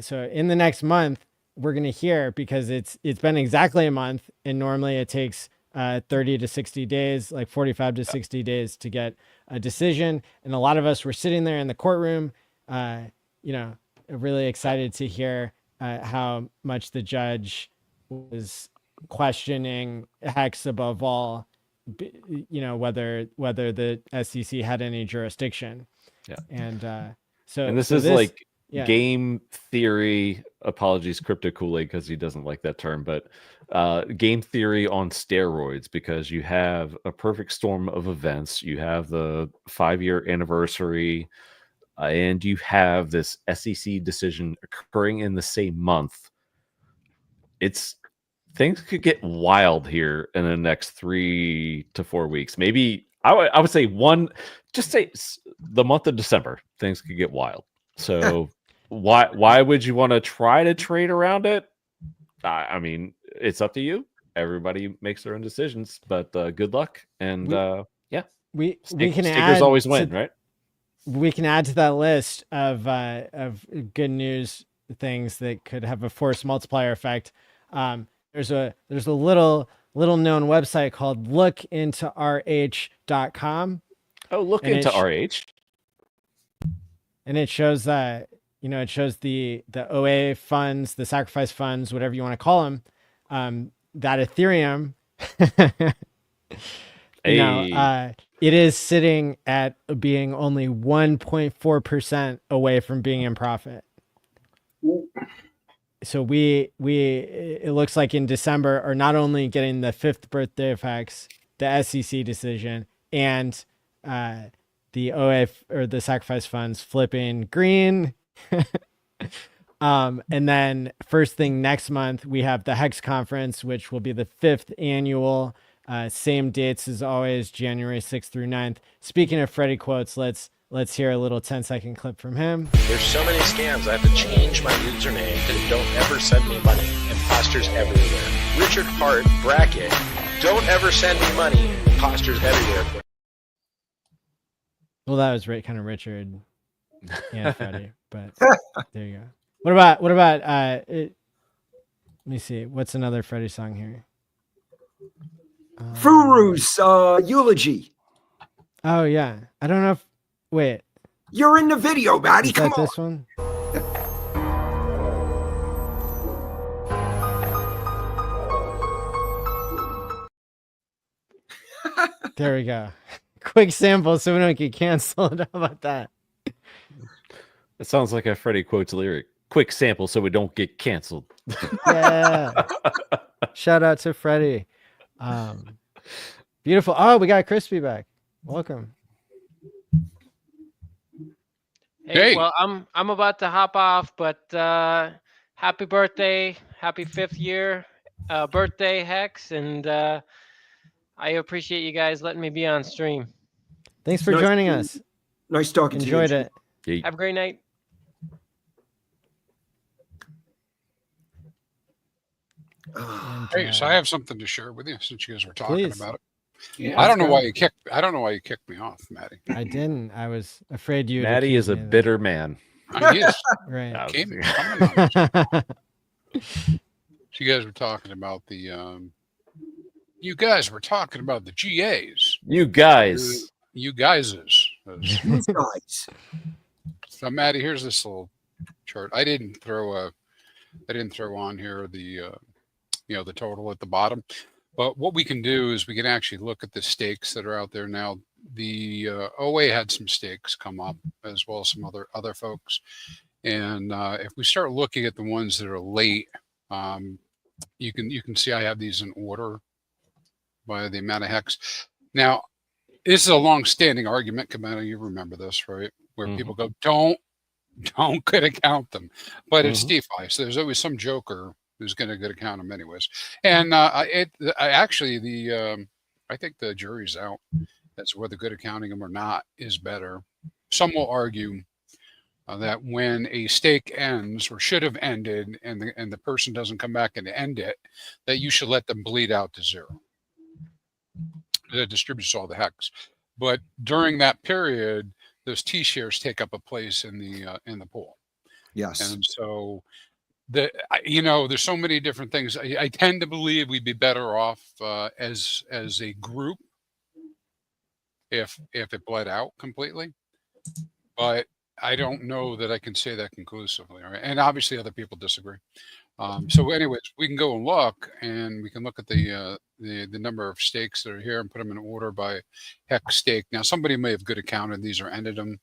Speaker 1: so in the next month, we're going to hear, because it's been exactly a month, and normally it takes 30 to 60 days, like 45 to 60 days to get a decision. And a lot of us were sitting there in the courtroom, you know, really excited to hear how much the judge was questioning HEX above all, you know, whether the SEC had any jurisdiction.
Speaker 9: Yeah.
Speaker 1: And
Speaker 9: this is like game theory. Apologies, Crypto Kool-Aid, because he doesn't like that term, but game theory on steroids, because you have a perfect storm of events. You have the 5-year anniversary, and you have this SEC decision occurring in the same month. Things could get wild here in the next 3 to 4 weeks. Maybe I would say the month of December, things could get wild. So why would you want to try to trade around it? I mean, it's up to you. Everybody makes their own decisions, but good luck. And
Speaker 1: we can
Speaker 9: stakers
Speaker 1: add
Speaker 9: always win, right?
Speaker 1: We can add to that list of good news things that could have a force multiplier effect. There's a little known website called lookintorh.com.
Speaker 9: Oh, look into RH.
Speaker 1: And it shows that, you know, it shows the OA funds, the sacrifice funds, whatever you want to call them, that Ethereum, you know, it is sitting at being only 1.4% away from being in profit. So it looks like in December are not only getting the 5th birthday of HEX, the SEC decision, and the OA or the sacrifice funds flipping green. And then first thing next month, we have the HEX conference, which will be the 5th annual, same dates as always, January 6th through 9th. Speaking of Freddie quotes, let's hear a little 10-second clip from him.
Speaker 10: There's so many scams. I have to change my username because don't ever send me money. Imposters everywhere. Richard Hart bracket Don't ever send me money. Imposters everywhere.
Speaker 1: Well, that was kind of Richard and Freddie, but there you go. What about let me see. What's another Freddie song here?
Speaker 3: Furu's eulogy.
Speaker 1: Oh yeah. I don't know if wait.
Speaker 3: You're in the video, Maddie.
Speaker 1: Is
Speaker 3: Come
Speaker 1: that
Speaker 3: on.
Speaker 1: this one? There we go. Quick sample so we don't get canceled. How about that?
Speaker 9: It sounds like a Freddie quotes lyric. Quick sample so we don't get canceled.
Speaker 1: Yeah. Shout out to Freddie. Beautiful. Oh, we got Crispy back. Welcome.
Speaker 6: Hey, well, I'm about to hop off, but happy birthday, happy 5th year birthday, Hex, and I appreciate you guys letting me be on stream.
Speaker 1: Thanks for joining us.
Speaker 3: Nice talking to you.
Speaker 1: Enjoyed it.
Speaker 6: Have a great night.
Speaker 4: Hey, so I have something to share with you since you guys were talking about it.
Speaker 2: Yeah,
Speaker 4: I don't know why you kicked me off, Maddie.
Speaker 1: I didn't. I was afraid you.
Speaker 9: Maddie is a bitter man.
Speaker 4: He is.
Speaker 1: Right.
Speaker 4: So you guys were talking about the you guys were talking about the GAs.
Speaker 9: You guys.
Speaker 4: You guyses.
Speaker 3: Guys.
Speaker 4: So Maddie, here's this little chart. I didn't throw on here the the total at the bottom. But what we can do is we can actually look at the stakes that are out there now. The OA had some stakes come up, as well as some other folks. And if we start looking at the ones that are late, you can see I have these in order by the amount of hex. Now, this is a long-standing argument, Kamana, you remember this, right? Where people go, don't good account them. But it's DeFi, so there's always some joker who's going to good account them anyways. And I think the jury's out as to whether good accounting them or not is better. Some will argue that when a stake ends or should have ended and the person doesn't come back and end it, that you should let them bleed out to zero. That distributes all the hex. But during that period, those T-shares take up a place in the pool.
Speaker 3: Yes.
Speaker 4: And so there's so many different things. I tend to believe we'd be better off as a group if it bled out completely. But I don't know that I can say that conclusively. Right? And obviously other people disagree. So anyways, we can go and look, and we can look at the number of stakes that are here and put them in order by hex stake. Now, somebody may have good accounted these or ended them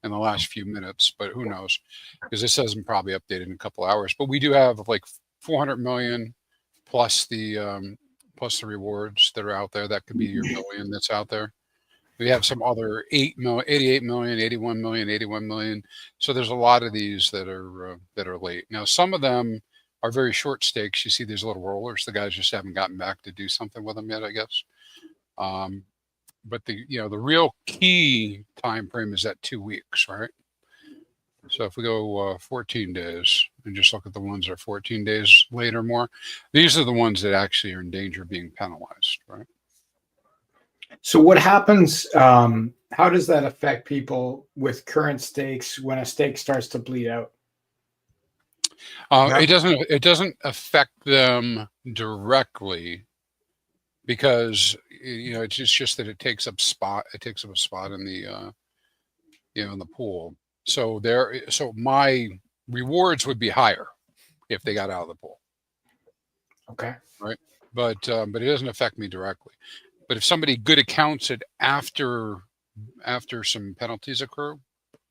Speaker 4: in the last few minutes, but who knows? Because this hasn't probably updated in a couple hours. But we do have like 400 million plus the rewards that are out there. That could be your billion that's out there. We have some other 88 million, 81 million, 81 million. So there's a lot of these that are late. Now, some of them are very short stakes. You see these little rollers. The guys just haven't gotten back to do something with them yet, I guess. But the real key time frame is at 2 weeks, right? So if we go 14 days and just look at the ones that are 14 days late or more, these are the ones that actually are in danger of being penalized, right?
Speaker 2: So what happens? How does that affect people with current stakes when a stake starts to bleed out?
Speaker 4: It doesn't affect them directly because it's just that it takes up a spot in the in the pool. So my rewards would be higher if they got out of the pool.
Speaker 2: Okay.
Speaker 4: Right. But it doesn't affect me directly. But if somebody good accounts it after some penalties accrue,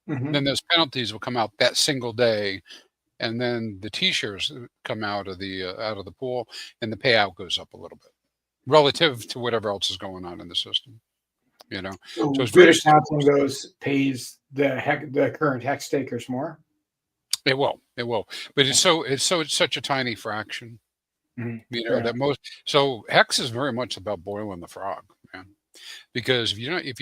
Speaker 4: then those penalties will come out that single day, and then the T-shares come out of the pool, and the payout goes up a little bit relative to whatever else is going on in the system.
Speaker 2: So
Speaker 4: it's
Speaker 2: good accounting those pays the current hex stakers more.
Speaker 4: It will, but it's such a tiny fraction. That most. So hex is very much about boiling the frog, man. Because if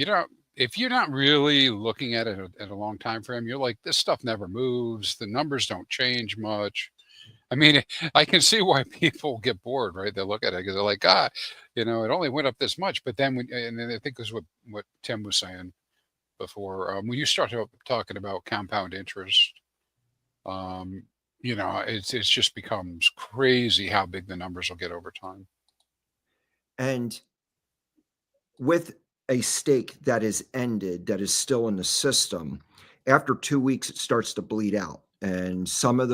Speaker 4: you're not really looking at it at a long time frame, you're like, this stuff never moves. The numbers don't change much. I mean, I can see why people get bored, right? They look at it because they're like, it only went up this much. But then, and then I think this is what Tim was saying before. When you start talking about compound interest, it's just becomes crazy how big the numbers will get over time.
Speaker 3: And with a stake that is ended, that is still in the system, after 2 weeks, it starts to bleed out. And some of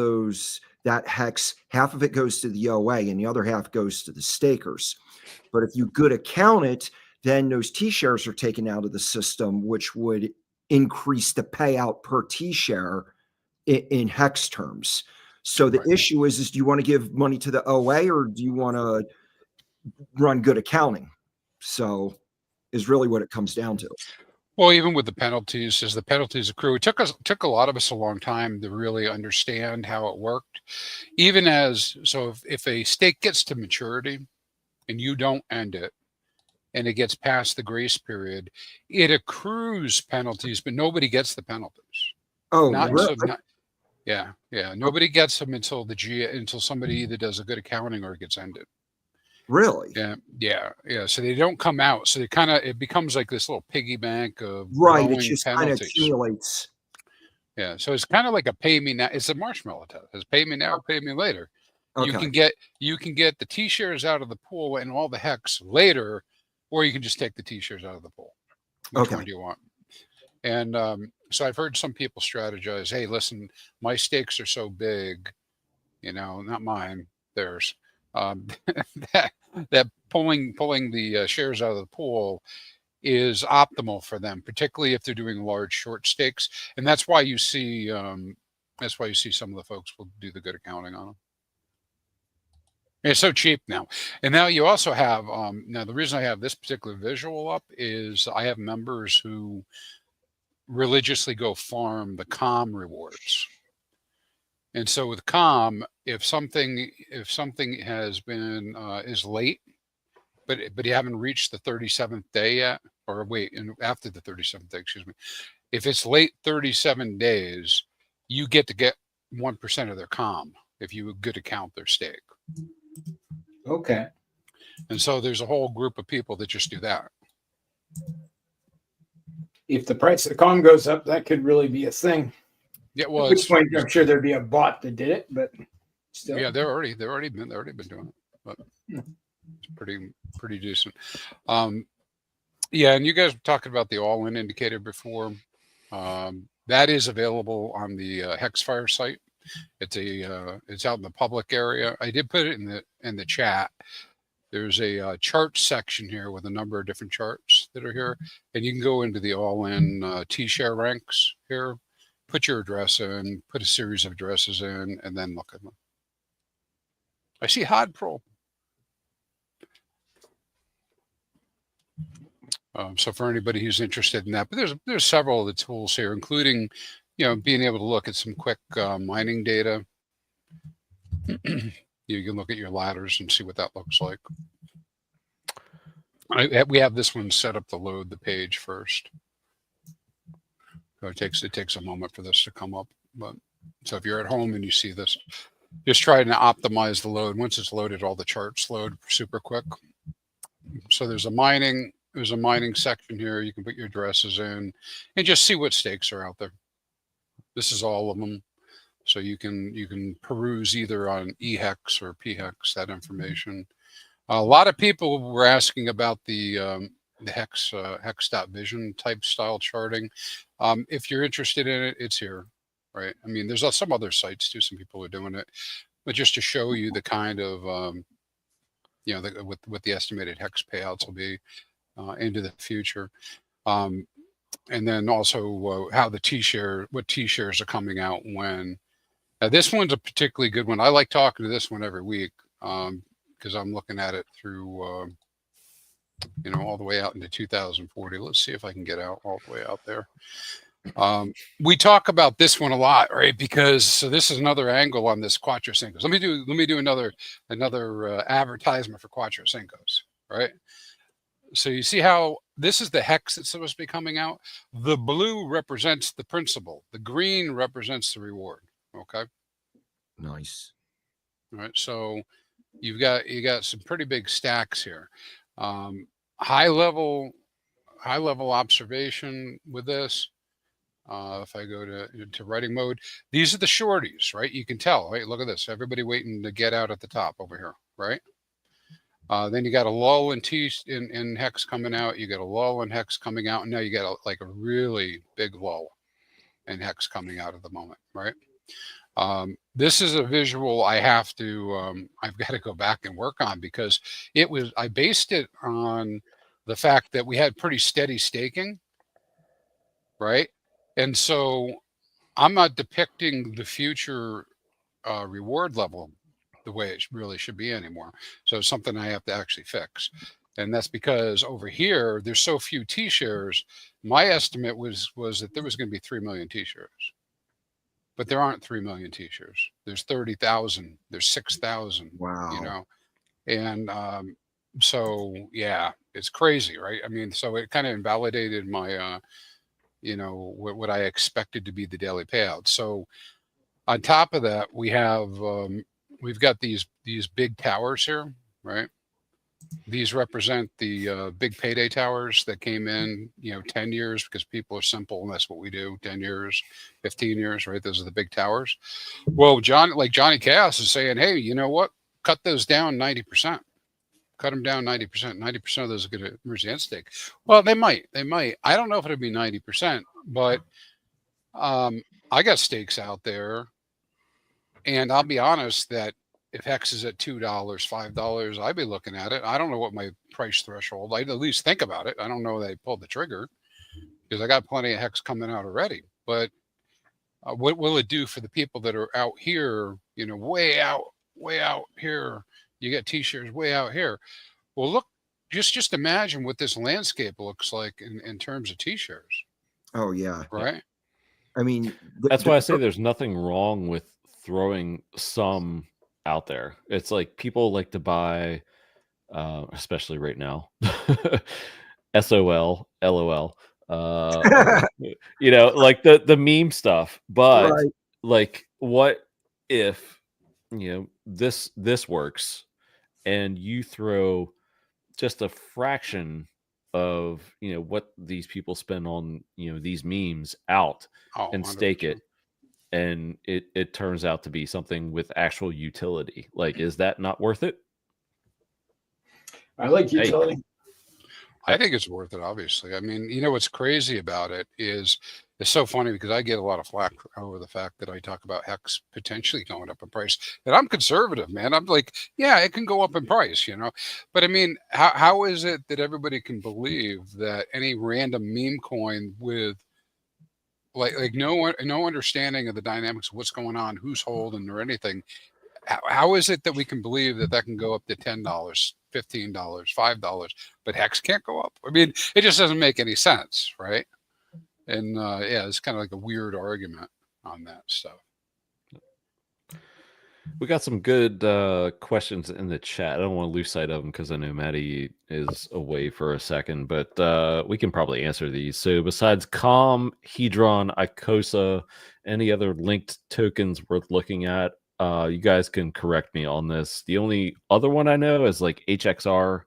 Speaker 3: that HEX, half of it goes to the OA and the other half goes to the stakers. But if you good account it, then those T-shares are taken out of the system, which would increase the payout per T-share in HEX terms. So the issue is do you want to give money to the OA or do you want to run good accounting? So is really what it comes down to.
Speaker 4: Well, even with the penalties, as the penalties accrue, it took a lot of us a long time to really understand how it worked. So if a stake gets to maturity and you don't end it, and it gets past the grace period, it accrues penalties, but nobody gets the penalties.
Speaker 3: Oh,
Speaker 4: yeah. Nobody gets them until somebody either does a good accounting or it gets ended.
Speaker 3: Really?
Speaker 4: Yeah. So they don't come out. So it becomes like this little piggy bank of
Speaker 3: it just
Speaker 4: penalties.
Speaker 3: kind of accumulates.
Speaker 4: Yeah. So it's kind of like a pay me now. It's a marshmallow test. It's pay me now, pay me later.
Speaker 3: Okay.
Speaker 4: You can get the T-shares out of the pool and all the HEX later, or you can just take the T-shares out of the pool. Which one do you want? And so I've heard some people strategize, hey, listen, my stakes are so big, not mine, theirs. That pulling the shares out of the pool is optimal for them, particularly if they're doing large short stakes. And that's why you see some of the folks will do the good accounting on them. It's so cheap now. And now you also have, now the reason I have this particular visual up is I have members who religiously go farm the COM rewards. And so with COM, if something has been, is late, but you haven't reached the 37th day yet, or wait, and after the 37th day, excuse me, if it's late 37 days, you get 1% of their COM if you good account their stake.
Speaker 2: Okay.
Speaker 4: And so there's a whole group of people that just do that.
Speaker 2: If the price of the COM goes up, that could really be a thing.
Speaker 4: Yeah, well,
Speaker 2: at which point I'm sure there'd be a bot that did it, but still.
Speaker 4: Yeah, they've already been doing it, but it's pretty decent. Yeah, and you guys were talking about the all-in indicator before. That is available on the HEXFire site. It's out in the public area. I did put it in the chat. There's a chart section here with a number of different charts that are here, and you can go into the all-in T-share ranks here, put your address in, put a series of addresses in, and then look at them. I see Hod Pro. So for anybody who's interested in that, but there's several of the tools here, including being able to look at some quick mining data. You can look at your ladders and see what that looks like. We have this one set up to load the page first. So it takes a moment for this to come up. But so if you're at home and you see this, just try to optimize the load. Once it's loaded, all the charts load super quick. So there's a mining section here. You can put your addresses in and just see what stakes are out there. This is all of them. So you can peruse either on HEX or PHEX that information. A lot of people were asking about the hex.vision type style charting. If you're interested in it, it's here, right? I mean, there's some other sites too. Some people are doing it, but just to show you the kind of what the estimated hex payouts will be into the future. And then also how what T-shares are coming out when. Now this one's a particularly good one. I like talking to this one every week because I'm looking at it through, all the way out into 2040. Let's see if I can get out all the way out there. We talk about this one a lot, right? Because this is another angle on this Quattro Cincos. Let me do another advertisement for Quattro Cincos, right? So you see how this is the hex that's supposed to be coming out. The blue represents the principal. The green represents the reward. Okay.
Speaker 3: Nice.
Speaker 4: right? So you got some pretty big stacks here. High level observation with this. If I go to writing mode, these are the shorties, right? You can tell, right? Look at this. Everybody waiting to get out at the top over here, right? Then you got a lull in HEX coming out. You got a lull in HEX coming out. And now you got like a really big lull in HEX coming out at the moment, right? This is a visual I have to, I've got to go back and work on, because I based it on the fact that we had pretty steady staking, right? And so I'm not depicting the future reward level the way it really should be anymore. So it's something I have to actually fix. And that's because over here, there's so few T-shares. My estimate was that there was going to be 3 million T-shares. But there aren't 3 million T-shares. There's 30,000. There's 6,000.
Speaker 3: Wow.
Speaker 4: You know, and so yeah, it's crazy, right? I mean, so it kind of invalidated my, you know, what I expected to be the daily payout. So on top of that, we've got these big towers here, right? These represent the big payday towers that came in, you know, 10 years, because people are simple and that's what we do. 10 years, 15 years, right? Those are the big towers. Well, Johnny Chaos is saying, hey, you know what? Cut those down 90%. Cut them down 90%. 90% of those are going to emerge the end stake. Well, they might. I don't know if it'll be 90%, but I got stakes out there, and I'll be honest that if HEX is at $2, $5, I'd be looking at it. I don't know what my price threshold. I'd at least think about it. I don't know that I pulled the trigger, because I got plenty of HEX coming out already. But what will it do for the people that are out here? You know, way out here. You get T-shares way out here. Well, look, just imagine what this landscape looks like in terms of T-shares.
Speaker 3: Oh yeah.
Speaker 4: Right.
Speaker 3: I mean,
Speaker 9: that's why I say there's nothing wrong with throwing some out there. It's like people like to buy, especially right now, SOL, LOL, you know, like the meme stuff. But
Speaker 3: right.
Speaker 9: Like, what if, you know, this works, and you throw just a fraction of, you know, what these people spend on, you know, these memes out and 100%. Stake it, and it turns out to be something with actual utility. Like, is that not worth it?
Speaker 2: I like utility.
Speaker 4: Hey. I think it's worth it, obviously. I mean, you know, what's crazy about it is, it's so funny because I get a lot of flack over the fact that I talk about HEX potentially going up in price. And I'm conservative, man. I'm like, yeah, it can go up in price, you know. But I mean, how is it that everybody can believe that any random meme coin with like no understanding of the dynamics of what's going on, who's holding or anything, how is it that we can believe that can go up to $10, $15, $5, but HEX can't go up? I mean, it just doesn't make any sense, right? And yeah, it's kind of like a weird argument on that stuff.
Speaker 9: We got some good questions in the chat. I don't want to lose sight of them because I know Maddie is away for a second, but we can probably answer these. So besides COM, Hedron, Icosa, any other linked tokens worth looking at? You guys can correct me on this. The only other one I know is like HXR.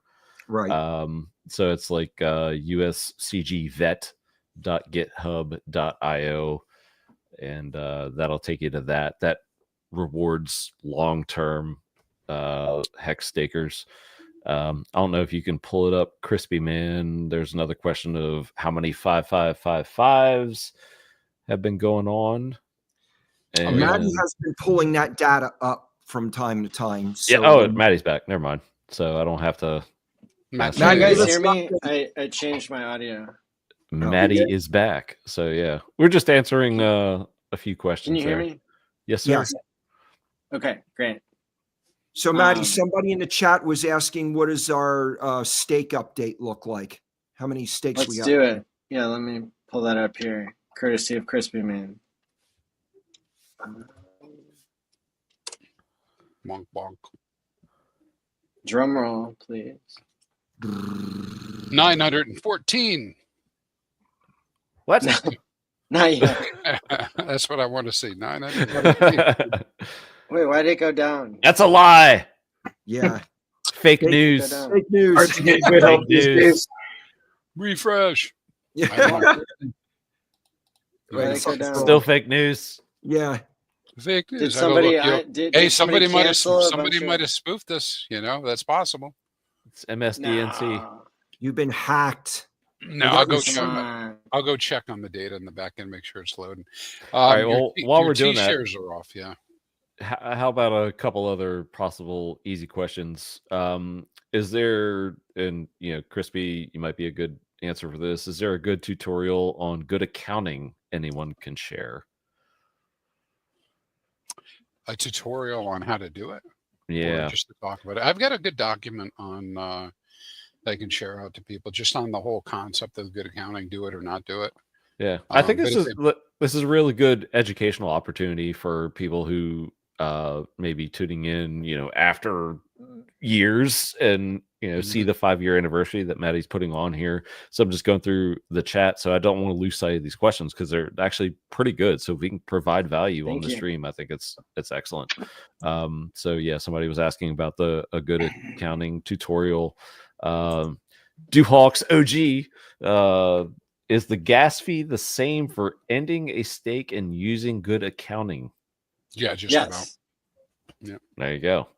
Speaker 3: Right.
Speaker 9: So it's like uscgvet.github.io, and that'll take you to that. That rewards long-term HEX stakers. I don't know if you can pull it up, Crispy Man. There's another question of how many 5555s have been going on.
Speaker 3: And Maddie has been pulling that data up from time to time. So,
Speaker 9: yeah. Oh, Maddie's back. Never mind. So I don't have to.
Speaker 1: Can you guys hear me? I changed my audio.
Speaker 9: Maddie is back. So yeah, we're just answering a few questions.
Speaker 1: Can you hear me?
Speaker 9: Yes, sir.
Speaker 3: Yes.
Speaker 1: Okay, great.
Speaker 3: So Maddie, somebody in the chat was asking, what does our stake update look like? How many stakes we got?
Speaker 1: Let's do it. Yeah, let me pull that up here, courtesy of Crispy Man.
Speaker 4: Bonk, bonk.
Speaker 1: Drum roll, please.
Speaker 4: 914.
Speaker 1: What? Not yet.
Speaker 4: That's what I want to see. 914.
Speaker 11: Wait, why did it go down?
Speaker 9: That's a lie.
Speaker 3: Yeah.
Speaker 9: Fake news.
Speaker 3: Fake news.
Speaker 2: Hard to get good help these days.
Speaker 4: Refresh.
Speaker 3: Yeah.
Speaker 11: Why did it go down?
Speaker 9: Still fake news.
Speaker 3: Yeah.
Speaker 4: Fake news.
Speaker 11: Did somebody? Did
Speaker 4: somebody might have
Speaker 11: cancel a
Speaker 4: somebody
Speaker 11: bunch
Speaker 4: might
Speaker 11: of-
Speaker 4: have spoofed this. You know, that's possible.
Speaker 9: It's MSDNC.
Speaker 11: No.
Speaker 3: You've been hacked.
Speaker 4: No,
Speaker 3: That
Speaker 4: I'll go
Speaker 3: was
Speaker 4: check.
Speaker 11: Come
Speaker 4: I'll go check on the data in the back end, make sure it's loading.
Speaker 9: All right. Well, while
Speaker 4: your
Speaker 9: we're doing that,
Speaker 4: T-shares are off. Yeah.
Speaker 9: how about a couple other possible easy questions? Is there, and Crispy, you might be a good answer for this. Is there a good tutorial on good accounting anyone can share?
Speaker 4: A tutorial on how to do it.
Speaker 9: Yeah.
Speaker 4: Or just to talk about it. I've got a good document on that I can share out to people just on the whole concept of good accounting, do it or not do it.
Speaker 9: Yeah. I think
Speaker 4: but
Speaker 9: this is a really good educational opportunity for people who may be tuning in, after years and see the 5-year anniversary that Maddie's putting on here. So I'm just going through the chat, so I don't want to lose sight of these questions because they're actually pretty good. So if we can provide value on the stream, I think it's excellent. So yeah, somebody was asking about a good accounting tutorial. Duhawks OG, is the gas fee the same for ending a stake and using good accounting?
Speaker 4: Yeah, just
Speaker 11: Yes.
Speaker 4: about. Yeah,
Speaker 9: There you go.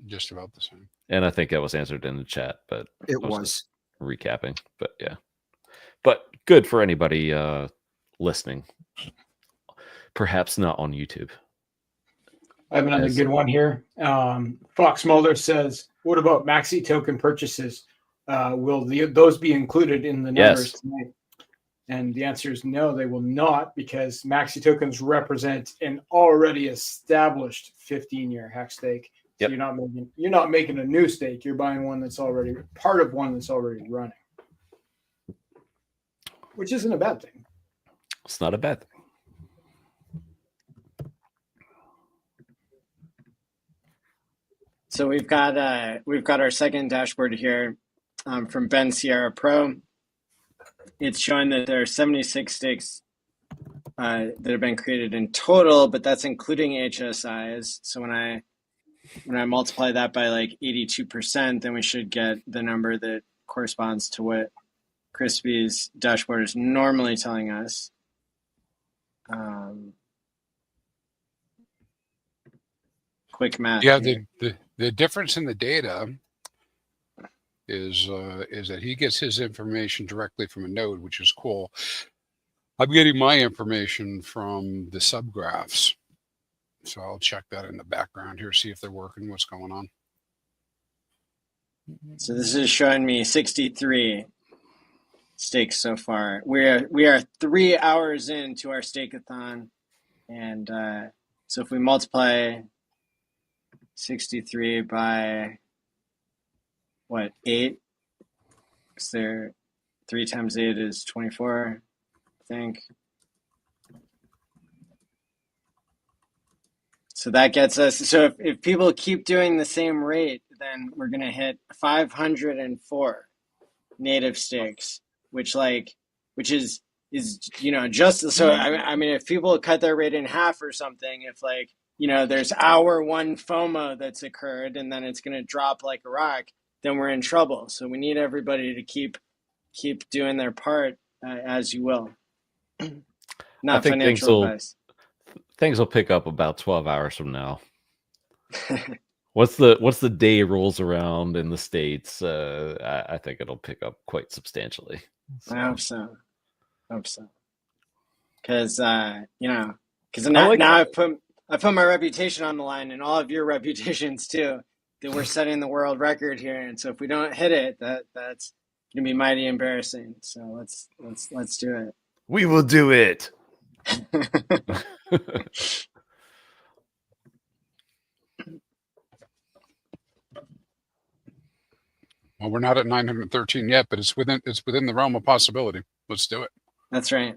Speaker 4: just about the same.
Speaker 9: And I think that was answered in the chat, but
Speaker 3: It
Speaker 9: I
Speaker 3: was.
Speaker 9: just recapping. But yeah, but good for anybody listening. Perhaps not on YouTube.
Speaker 2: I have another good one here. Fox Mulder says, "What about maxi token purchases? Will those be included in the numbers tonight?" And the answer is no, they will not, because maxi tokens represent an already established 15-year hex stake. So
Speaker 9: Yep.
Speaker 2: you're not making a new stake. You're buying one that's already part of one that's already running, which isn't a bad thing.
Speaker 9: It's not a bad thing.
Speaker 11: So we've got our second dashboard here from Ben Sierra Pro. It's showing that there are 76 stakes that have been created in total, but that's including HSIs. So when I multiply that by like 82%, then we should get the number that corresponds to what Crispy's dashboard is normally telling us. Quick math.
Speaker 4: Yeah,
Speaker 11: here.
Speaker 4: the difference in the data is that he gets his information directly from a node, which is cool. I'm getting my information from the subgraphs. So I'll check that in the background here, see if they're working, what's going on.
Speaker 11: So this is showing me 63 stakes so far. We are 3 hours into our stake-a-thon, and so if we multiply 63 by what, 8? Because there 3 times 8 is 24, I think. So that gets us. So if people keep doing the same rate, then we're gonna hit 504 native stakes, which is just so. I mean, if people cut their rate in half or something, if there's hour one FOMO that's occurred and then it's gonna drop like a rock, then we're in trouble. So we need everybody to keep doing their part as you will. Not financial advice.
Speaker 9: Things will pick up about 12 hours from now. Once the day rolls around in the States, I think it'll pick up quite substantially. So.
Speaker 11: I hope so. Because now I've put my reputation on the line, and all of your reputations too. That we're setting the world record here, and so if we don't hit it, that's gonna be mighty embarrassing. So let's do it.
Speaker 9: We will do it.
Speaker 4: Well, we're not at 913 yet, but it's within the realm of possibility. Let's do it.
Speaker 11: That's right.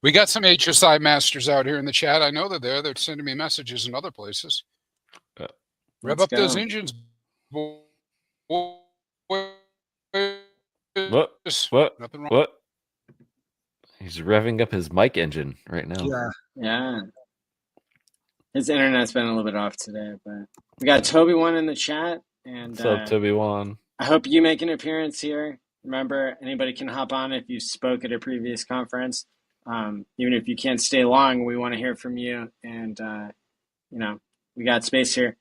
Speaker 4: We got some HSI masters out here in the chat. I know they're sending me messages in other places. Rev up those engines.
Speaker 9: What?
Speaker 4: Nothing wrong.
Speaker 9: What? He's revving up his mic engine right now.
Speaker 11: Yeah. His internet's been a little bit off today, but we got Toby1 in the chat, and
Speaker 9: What's up, Toby1?
Speaker 11: I hope you make an appearance here. Remember, anybody can hop on if you spoke at a previous conference. Even if you can't stay long, we want to hear from you, and you know, we got space here.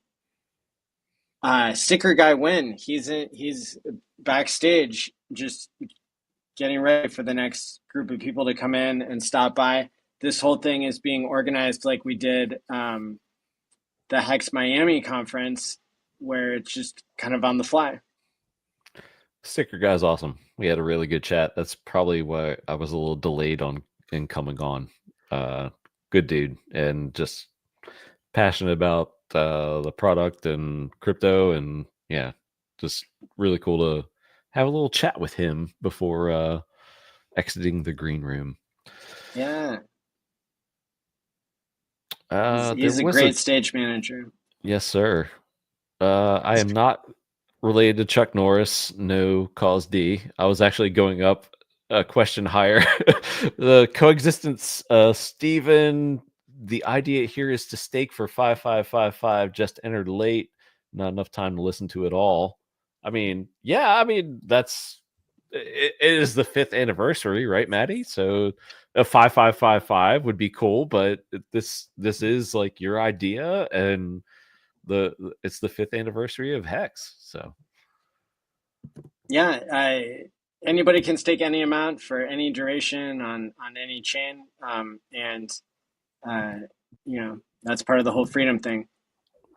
Speaker 11: Sticker Guy Win, he's backstage, just getting ready for the next group of people to come in and stop by. This whole thing is being organized like we did the HEX Miami conference, where it's just kind of on the fly.
Speaker 9: Sticker Guy's awesome. We had a really good chat. That's probably why I was a little delayed in coming on. Good dude, and just passionate about the product and crypto, and yeah, just really cool to have a little chat with him before exiting the green room.
Speaker 11: Yeah. He's a great stage manager.
Speaker 9: Yes, sir. I am not related to Chuck Norris. No, cause D. I was actually going up a question higher. The coexistence, Stephen. The idea here is to stake for 5555. Just entered late. Not enough time to listen to it all. I mean, yeah. I mean, it is the 5th anniversary, right, Maddie? So a 5555 would be cool, but this is like your idea, and it's the 5th anniversary of HEX. So
Speaker 11: yeah, anybody can stake any amount for any duration on any chain, and you know, that's part of the whole freedom thing.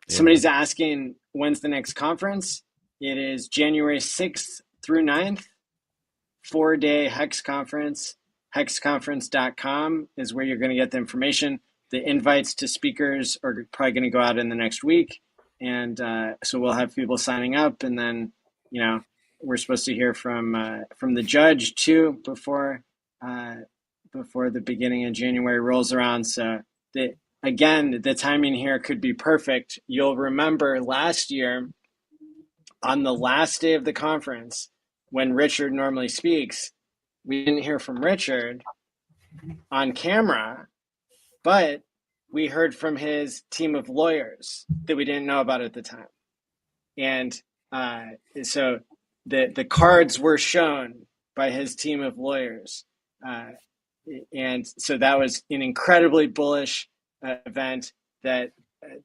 Speaker 11: Yeah. Somebody's asking, when's the next conference? It is January 6th through 9th. 4-day HEX conference. HEXconference.com is where you're going to get the information. The invites to speakers are probably going to go out in the next week. And so we'll have people signing up. And then, you know, we're supposed to hear from the judge too before the beginning of January rolls around. So again, the timing here could be perfect. You'll remember last year on the last day of the conference, when Richard normally speaks, we didn't hear from Richard on camera, but we heard from his team of lawyers that we didn't know about at the time. And so the cards were shown by his team of lawyers. And so that was an incredibly bullish event that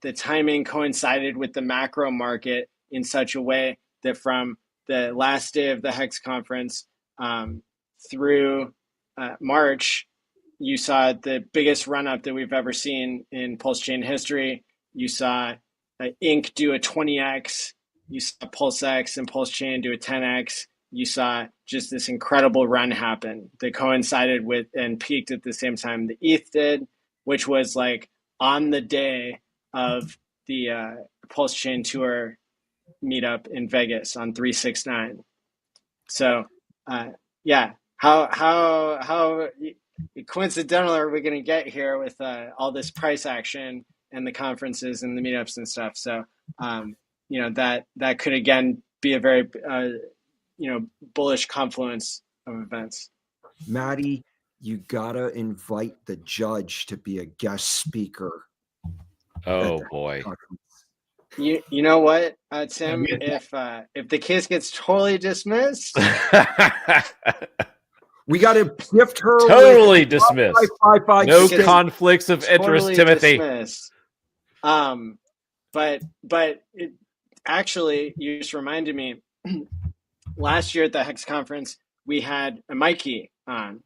Speaker 11: the timing coincided with the macro market in such a way that from the last day of the HEX conference through March, you saw the biggest run-up that we've ever seen in Pulse Chain history. You saw Inc. do a 20x. You saw PulseX and Pulse Chain do a 10x. You saw just this incredible run happen that coincided with and peaked at the same time the ETH did, which was like on the day of the Pulse Chain Tour meetup in Vegas on 369. So yeah, how coincidental are we going to get here with all this price action and the conferences and the meetups and stuff? So you know, that could again be a very you know, bullish confluence of events.
Speaker 3: Maddie, you gotta invite the judge to be a guest speaker.
Speaker 9: Oh boy.
Speaker 11: You know what, Tim? If the case gets totally dismissed,
Speaker 3: we got to gift her
Speaker 9: totally dismissed. No conflicts of interest,
Speaker 11: totally
Speaker 9: Timothy.
Speaker 11: Dismissed. But actually, you just reminded me. Last year at the HEX conference, we had a Mikey on.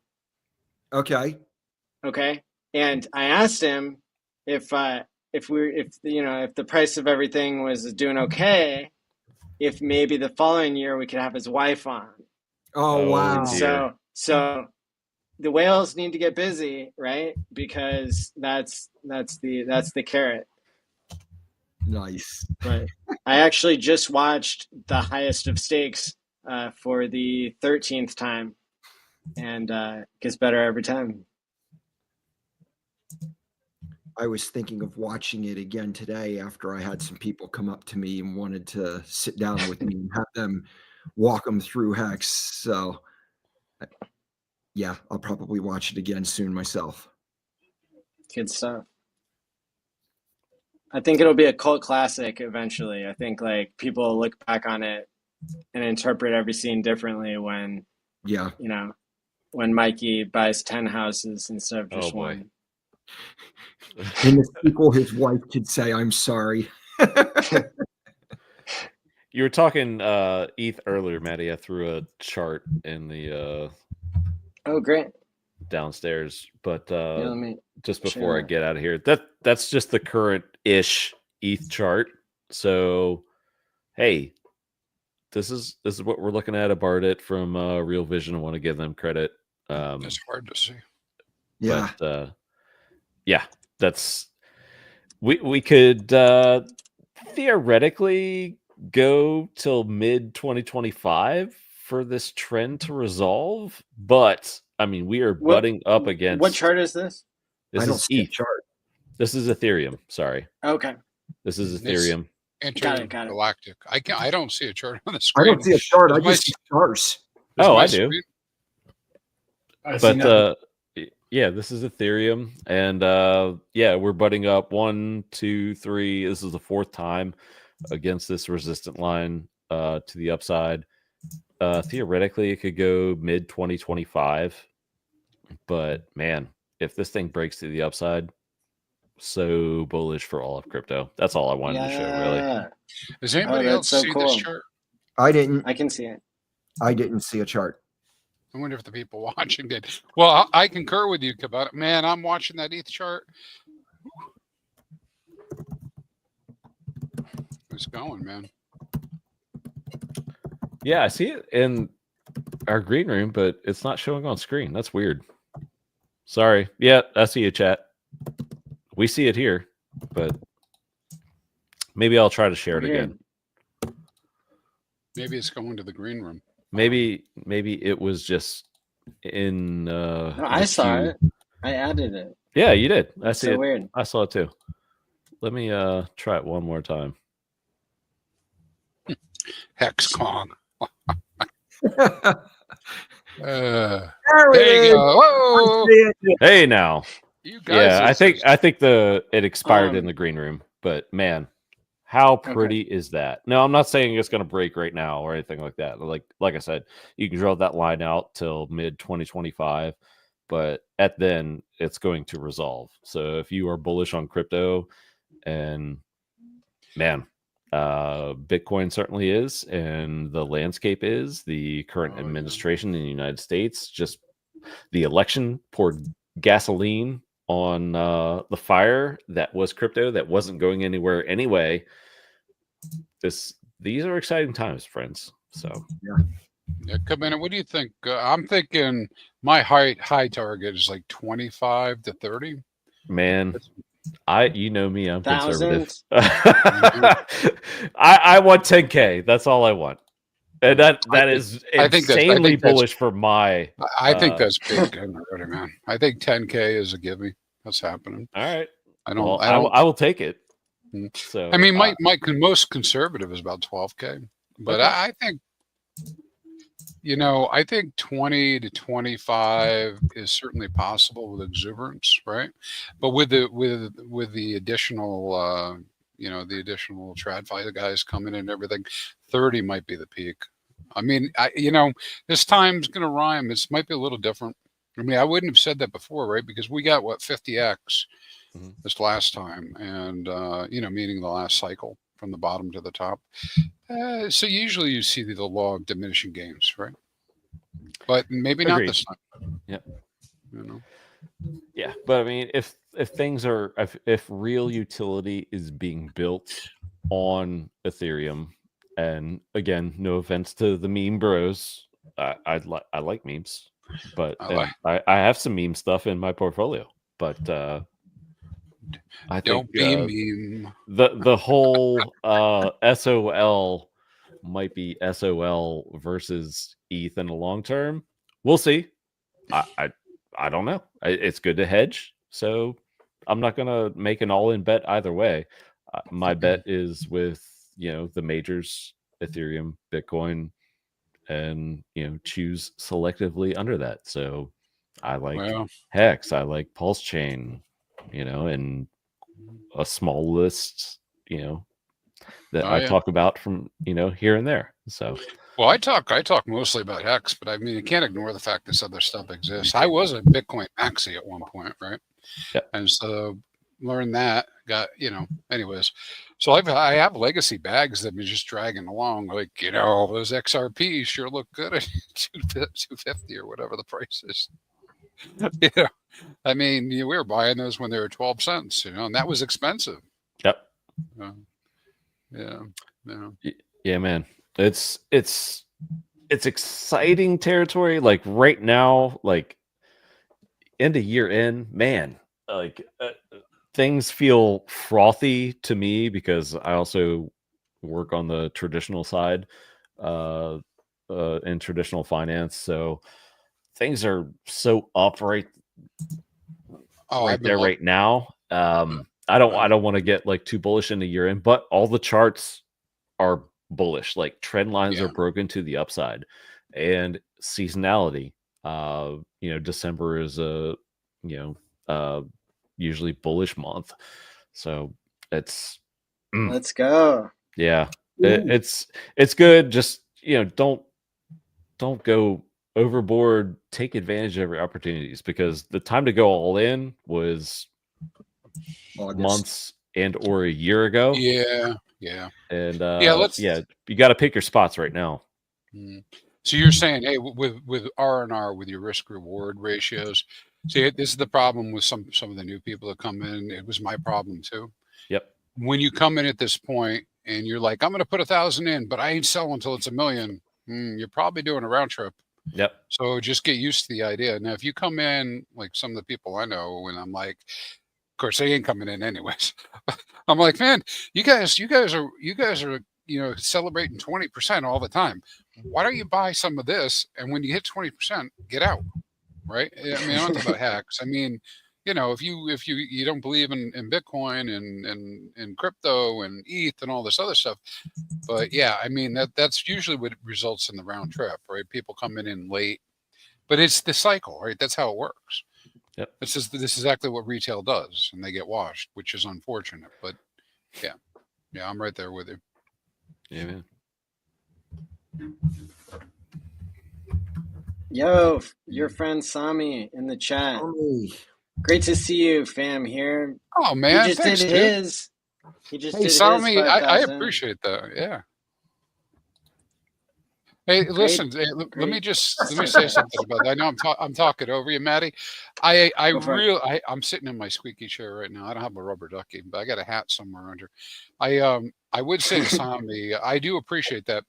Speaker 3: Okay.
Speaker 11: And I asked him if the price of everything was doing okay, if maybe the following year we could have his wife on.
Speaker 3: Oh wow.
Speaker 11: And so the whales need to get busy, right? Because that's the carrot.
Speaker 3: Nice.
Speaker 11: But I actually just watched the highest of stakes for the 13th time, and gets better every time.
Speaker 3: I was thinking of watching it again today after I had some people come up to me and wanted to sit down with me and have them walk them through HEX. So yeah, I'll probably watch it again soon myself.
Speaker 11: Good stuff. I think it'll be a cult classic eventually. I think like people look back on it and interpret every scene differently when when Mikey buys 10 houses instead of just one.
Speaker 3: In the sequel, his wife could say, "I'm sorry."
Speaker 9: You were talking ETH earlier, Maddie. I threw a chart in the
Speaker 11: oh great
Speaker 9: downstairs, but just
Speaker 11: share
Speaker 9: before I
Speaker 11: that.
Speaker 9: get out of here, that's just the current-ish ETH chart. So, hey, this is what we're looking at. I borrowed it from Real Vision. I want to give them credit.
Speaker 4: It's hard to see.
Speaker 3: Yeah,
Speaker 9: but yeah, that's we could theoretically go till mid 2025 for this trend to resolve, but I mean, we are butting up against.
Speaker 11: What chart is this?
Speaker 9: This is ETH chart. This is Ethereum. Sorry.
Speaker 11: Okay.
Speaker 9: This is Ethereum.
Speaker 11: Got it.
Speaker 4: Galactic. I don't see a chart on the screen.
Speaker 3: I don't see a chart. I just see stars.
Speaker 9: Oh, I do.
Speaker 2: But
Speaker 9: yeah, this is Ethereum, and yeah, we're butting up 1, 2, 3. This is the fourth time against this resistant line to the upside. Theoretically, it could go mid 2025, but man, if this thing breaks to the upside, so bullish for all of crypto. That's all I wanted to show, really.
Speaker 4: Does anybody else see this chart?
Speaker 3: I didn't.
Speaker 11: I can see it.
Speaker 3: I didn't see a chart.
Speaker 4: I wonder if the people watching did. Well, I concur with you about it. Man, I'm watching that ETH chart. It's going, man.
Speaker 9: Yeah, I see it in our green room, but it's not showing on screen. That's weird. Sorry. Yeah, I see you, chat. We see it here, but maybe I'll try to share it again.
Speaker 4: Maybe it's going to the green room.
Speaker 9: Maybe it was just in.
Speaker 11: No, I saw it. I added it.
Speaker 9: Yeah, you did. I see it.
Speaker 11: Weird.
Speaker 9: I saw it too. Let me try it one more time.
Speaker 4: HEX Kong. There you go. Whoa.
Speaker 9: Hey now.
Speaker 4: You guys
Speaker 9: I think it expired in the green room, but man, how pretty is that? No, I'm not saying it's going to break right now or anything like that. Like I said, you can draw that line out till mid 2025, but at then it's going to resolve. So if you are bullish on crypto, and man, Bitcoin certainly is, and the landscape is, the current administration in the United States, just the election poured gasoline on the fire that was crypto that wasn't going anywhere anyway. These are exciting times, friends. So
Speaker 4: yeah, come in. What do you think? I'm thinking my high target is like 25 to 30.
Speaker 9: Man, you know me, I'm conservative.
Speaker 11: Thousands?
Speaker 9: I want 10K. That's all I want. And that is insanely bullish for my.
Speaker 4: I think that's big, man. I think 10K is a gimme. That's happening.
Speaker 9: All right.
Speaker 4: I
Speaker 9: will take it. So
Speaker 4: I mean, my most conservative is about 12K, but okay. I think, I think 20 to 25 is certainly possible with exuberance, right? But with the additional, the additional TradFi guys coming in and everything, 30 might be the peak. I mean, this time's going to rhyme. This might be a little different. I mean, I wouldn't have said that before, right? Because we got 50X this last time, and meaning the last cycle from the bottom to the top. So usually you see the law of diminishing gains, right? But maybe not this time.
Speaker 9: Yeah. Yeah, but I mean, if things are if real utility is being built on Ethereum, and again, no offense to the meme bros, I like memes, but I have some meme stuff in my portfolio, but I think the whole SOL might be SOL versus ETH in the long term. We'll see. I don't know. It's good to hedge, so I'm not gonna make an all-in bet either way. My bet is with the majors, Ethereum, Bitcoin, and choose selectively under that. So I like HEX, I like Pulse Chain, and a small list, that
Speaker 4: Oh,
Speaker 9: I
Speaker 4: yeah.
Speaker 9: talk about from, here and there. So,
Speaker 4: well, I talk mostly about HEX, but I mean, you can't ignore the fact this other stuff exists. I was a Bitcoin maxi at one point, right?
Speaker 9: yeah.
Speaker 4: And so learned that, got, anyways. So I have legacy bags that have been just dragging along. Like, those XRPs sure look good at 250 or whatever the price is. I mean, we were buying those when they were 12 cents, and that was expensive.
Speaker 9: Yep.
Speaker 4: Yeah.
Speaker 9: Yeah, man. It's exciting territory. Like right now, like end of year end, man, like things feel frothy to me because I also work on the traditional side in traditional finance. So things are so up right there right now. I don't want to get like too bullish into year end, but all the charts are bullish. Like trend lines are broken to the upside, and seasonality. December is a usually bullish month, so it's
Speaker 11: let's go.
Speaker 9: Yeah, it's good. Just don't go overboard. Take advantage of every opportunities, because the time to go all in was
Speaker 3: August.
Speaker 9: months and or a year ago.
Speaker 4: Yeah.
Speaker 9: And
Speaker 4: you
Speaker 9: got to pick your spots right now.
Speaker 4: So you're saying, hey, with R&R, with your risk reward ratios, see, this is the problem with some of the new people that come in. It was my problem too.
Speaker 9: Yep.
Speaker 4: When you come in at this point and you're like, I'm going to put 1,000 in, but I ain't selling until it's $1 million. You're probably doing a round trip.
Speaker 9: Yep.
Speaker 4: So just get used to the idea. Now, if you come in like some of the people I know, and I'm like, of course they ain't coming in anyways. I'm like, man, you guys are celebrating 20% all the time. Why don't you buy some of this? And when you hit 20%, get out. Right. I mean, I'm not talking about HEX. I mean, if you don't believe in Bitcoin and crypto and ETH and all this other stuff, but yeah, I mean, that's usually what results in the round trip, right? People coming in late, but it's the cycle, right? That's how it works.
Speaker 9: Yep.
Speaker 4: This is exactly what retail does, and they get washed, which is unfortunate. But yeah, I'm right there with you.
Speaker 9: Yeah, man.
Speaker 11: Yo, your friend Sami in the chat. Great to see you, fam. Here.
Speaker 4: Oh man,
Speaker 11: he just
Speaker 4: thanks,
Speaker 11: did
Speaker 4: dude.
Speaker 11: his. He just did
Speaker 4: Sami,
Speaker 11: his 5,000.
Speaker 4: I appreciate that. Yeah. Hey, listen. Let me say something about that. I know I'm talking over you, Maddie. I'm sitting in my squeaky chair right now. I don't have a rubber ducky, but I got a hat somewhere under. I would say to Sami, I do appreciate that.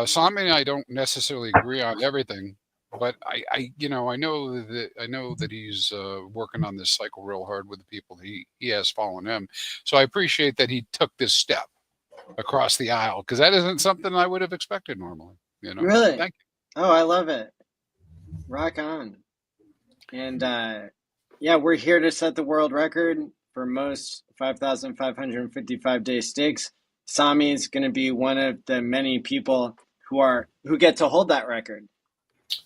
Speaker 4: Sami and I don't necessarily agree on everything, but I know that he's working on this cycle real hard with the people he has following him. So I appreciate that he took this step across the aisle, because that isn't something I would have expected normally.
Speaker 11: Really?
Speaker 4: Thank you.
Speaker 11: Oh, I love it. Rock on. And we're here to set the world record for most 5,555 day stakes. Sami is going to be one of the many people who get to hold that record.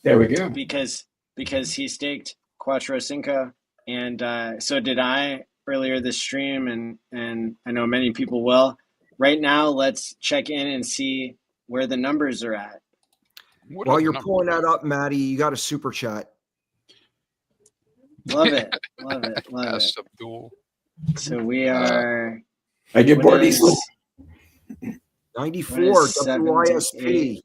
Speaker 2: There we go.
Speaker 11: Because he staked Quattro Cinco, and so did I earlier this stream, and I know many people will. Right now, let's check in and see where the numbers are at.
Speaker 3: While you're pulling that up, Maddie, you got a super chat.
Speaker 11: Love it. Love it. Love it.
Speaker 4: Abdul.
Speaker 11: So we are.
Speaker 2: I get bored easily.
Speaker 3: 94 WISP.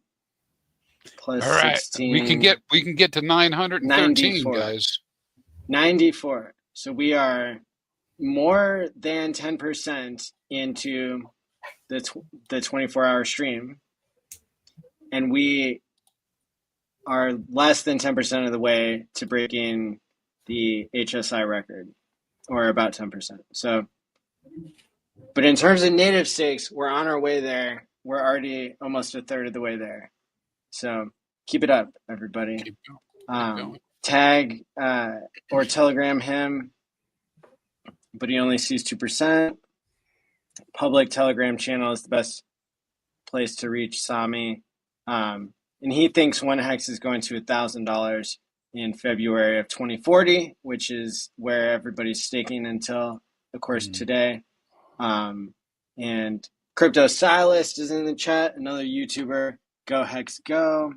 Speaker 11: Plus
Speaker 4: all right.
Speaker 11: 16.
Speaker 4: We can get to 913, 94. Guys.
Speaker 11: 94. So we are more than 10% into the 24-hour stream, and we are less than 10% of the way to breaking the HSI record, or about 10%. So, but in terms of native stakes, we're on our way there. We're already almost a third of the way there. So keep it up, everybody.
Speaker 4: Keep going.
Speaker 11: Tag or telegram him, but he only sees 2%. Public Telegram channel is the best place to reach Sami. And he thinks one HEX is going to $1,000 in February of 2040, which is where everybody's staking until of course, today. And Crypto Stylist is in the chat, another YouTuber. Go Hex Go,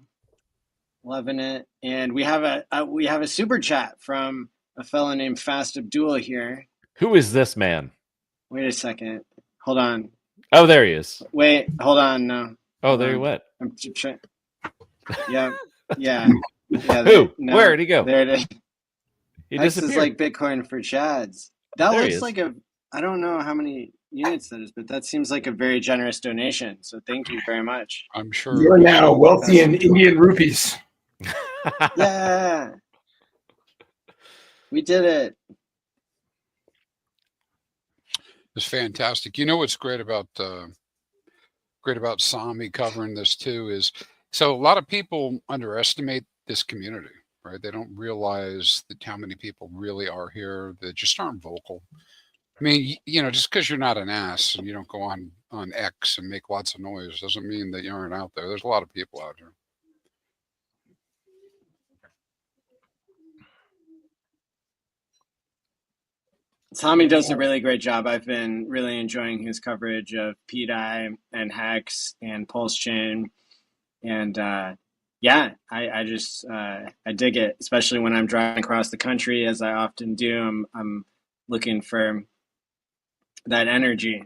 Speaker 11: loving it. And we have a super chat from a fellow named Fast Abdul here.
Speaker 9: Who is this man?
Speaker 11: Wait a second. Hold on.
Speaker 9: Oh, there he is.
Speaker 11: Wait, hold on. No.
Speaker 9: Oh, there he went.
Speaker 11: I'm trying. Yeah.
Speaker 9: Who?
Speaker 11: No,
Speaker 9: where did he go?
Speaker 11: There it is.
Speaker 9: He
Speaker 11: Hex
Speaker 9: disappeared.
Speaker 11: is like Bitcoin for Chads. That
Speaker 9: There he
Speaker 11: looks
Speaker 9: is.
Speaker 11: like I don't know how many units that is, but that seems like a very generous donation. So thank you very much.
Speaker 4: I'm sure
Speaker 2: You're now wealthy in Indian rupees.
Speaker 11: Yeah. We did it.
Speaker 4: It's fantastic. You know what's great about Sami covering this too is, so a lot of people underestimate this community, right? They don't realize that how many people really are here that just aren't vocal. I mean, you know, just because you're not an ass and you don't go on X and make lots of noise doesn't mean that you aren't out there. There's a lot of people out here.
Speaker 11: Tommy does a really great job. I've been really enjoying his coverage of Bday and Hex and Pulse Chain. And yeah, I just I dig it, especially when I'm driving across the country, as I often do. I'm looking for that energy.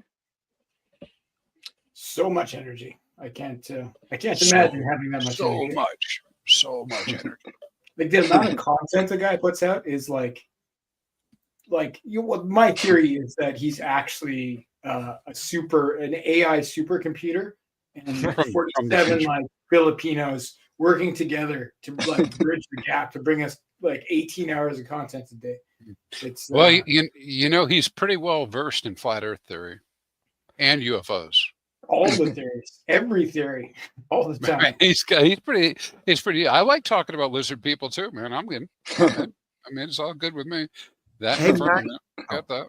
Speaker 2: So much energy. I can't imagine having that much energy.
Speaker 4: So much energy.
Speaker 2: Like the amount of content the guy puts out is like my theory is that he's actually an AI supercomputer, and 47 like Filipinos working together to like bridge the gap to bring us like 18 hours of content a day. It's
Speaker 4: well, you know, he's pretty well versed in flat Earth theory and UFOs.
Speaker 2: All the theories, every theory, all the time.
Speaker 4: He's pretty. I like talking about lizard people too, man. I'm good. I mean, it's all good with me.
Speaker 3: Hey,
Speaker 4: Got that.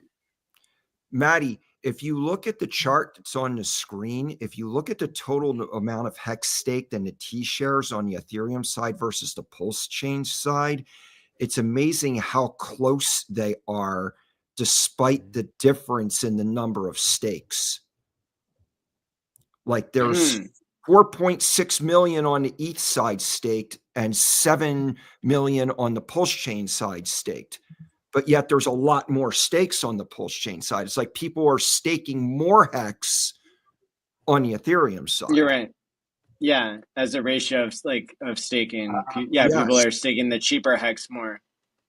Speaker 3: Maddie, if you look at the chart that's on the screen, if you look at the total amount of HEX staked and the T shares on the Ethereum side versus the Pulse chain side, it's amazing how close they are despite the difference in the number of stakes. Like there's 4.6 million on the ETH side staked and 7 million on the Pulse chain side staked. But yet there's a lot more stakes on the Pulse chain side. It's like people are staking more HEX on the Ethereum side.
Speaker 11: You're right. Yeah, as a ratio of staking. Yes. People are staking the cheaper HEX more.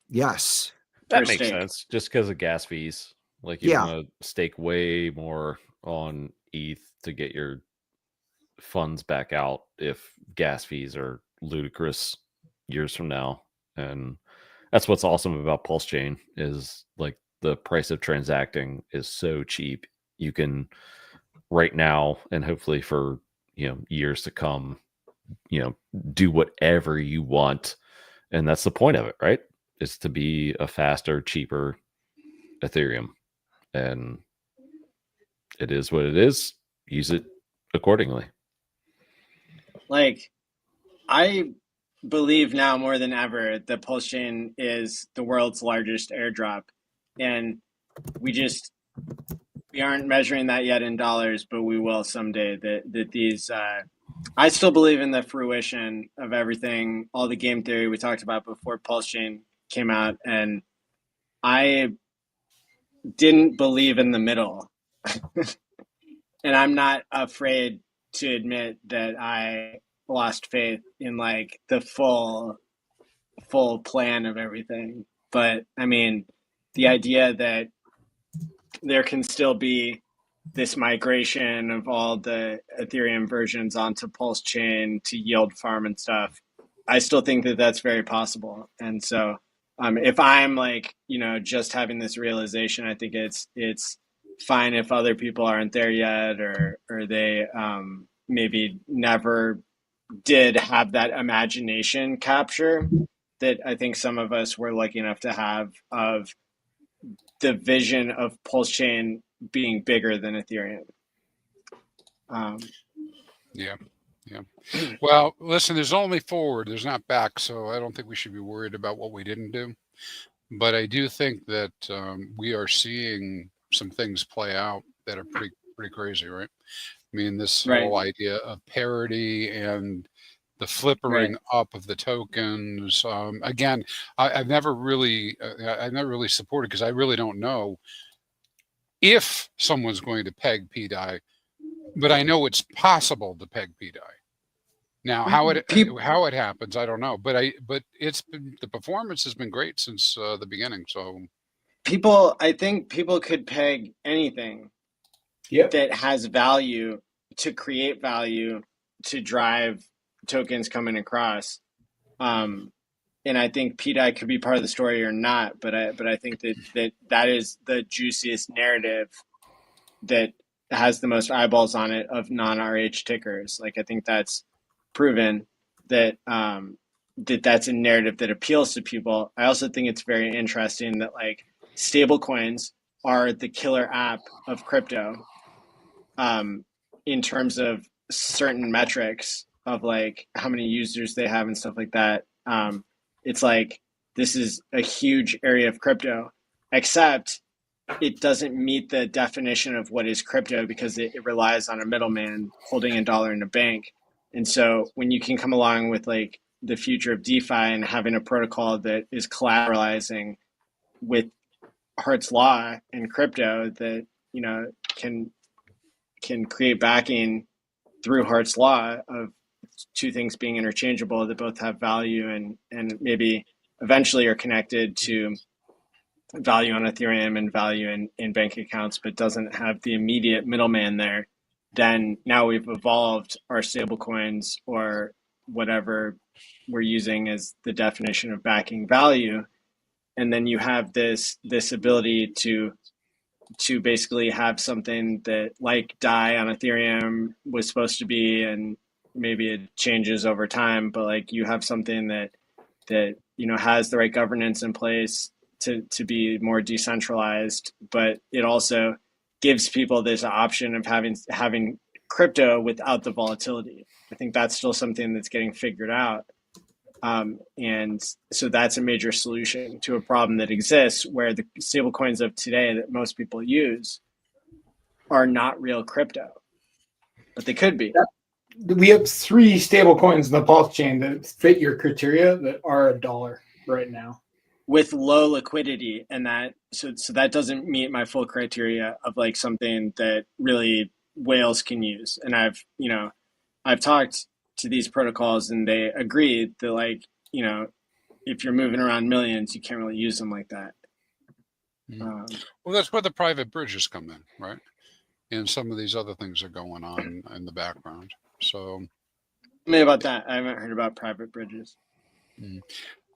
Speaker 3: Yes.
Speaker 9: That makes sense. Just because of gas fees. Like you want to stake way more on ETH to get your funds back out if gas fees are ludicrous years from now. And that's what's awesome about Pulse Chain is like the price of transacting is so cheap. You can right now and hopefully for years to come, do whatever you want. And that's the point of it, right? It's to be a faster, cheaper Ethereum. And it is what it is. Use it accordingly.
Speaker 11: Like, I believe now more than ever that Pulse Chain is the world's largest airdrop, and we aren't measuring that yet in dollars, but we will someday. That these I still believe in the fruition of everything, all the game theory we talked about before Pulse Chain came out, and I didn't believe in the middle. And I'm not afraid to admit that I lost faith in like the full plan of everything. But I mean, the idea that there can still be this migration of all the Ethereum versions onto Pulse Chain to yield farm and stuff, I still think that that's very possible. And so if I'm like, just having this realization, I think it's fine if other people aren't there yet, or they maybe never did have that imagination capture that I think some of us were lucky enough to have of the vision of Pulse Chain being bigger than Ethereum.
Speaker 4: Yeah. Well, listen, there's only forward, there's not back, so I don't think we should be worried about what we didn't do. But I do think that we are seeing some things play out that are pretty crazy, right? I mean, this
Speaker 11: Right.
Speaker 4: whole idea of parity and the flippering up of the tokens. Again, I've never really supported, because I really don't know if someone's going to peg Bday, but I know it's possible to peg Bday. Now, how it happens, I don't know, but the performance has been great since the beginning. So
Speaker 11: I think people could peg anything that has value to create value to drive tokens coming across. And I think Bday could be part of the story or not, but I think that is the juiciest narrative that has the most eyeballs on it of non-RH tickers. Like, I think that's proven that that's a narrative that appeals to people. I also think it's very interesting that like stable coins are the killer app of crypto in terms of certain metrics of like how many users they have and stuff like that. It's like, this is a huge area of crypto, except it doesn't meet the definition of what is crypto because it relies on a middleman holding a dollar in a bank. And so when you can come along with like the future of DeFi and having a protocol that is collateralizing with Hart's Law and crypto that, you know, can create backing through Hart's Law of two things being interchangeable that both have value and maybe eventually are connected to value on Ethereum and value in bank accounts, but doesn't have the immediate middleman there, then now we've evolved our stable coins or whatever we're using as the definition of backing value. And then you have this ability to basically have something that like DAI on Ethereum was supposed to be, and maybe it changes over time, but like you have something that you know has the right governance in place to be more decentralized, but it also gives people this option of having crypto without the volatility. I think that's still something that's getting figured out. And so that's a major solution to a problem that exists where the stable coins of today that most people use are not real crypto, but they could be.
Speaker 2: We have 3 stable coins in the Pulse chain that fit your criteria that are $1 right now,
Speaker 11: with low liquidity, and that so that doesn't meet my full criteria of like something that really whales can use. And I've talked to these protocols and they agree that like, you know, if you're moving around millions, you can't really use them like that.
Speaker 4: Well, that's where the private bridges come in, right? And some of these other things are going on in the background. So
Speaker 11: tell me about that. I haven't heard about private bridges.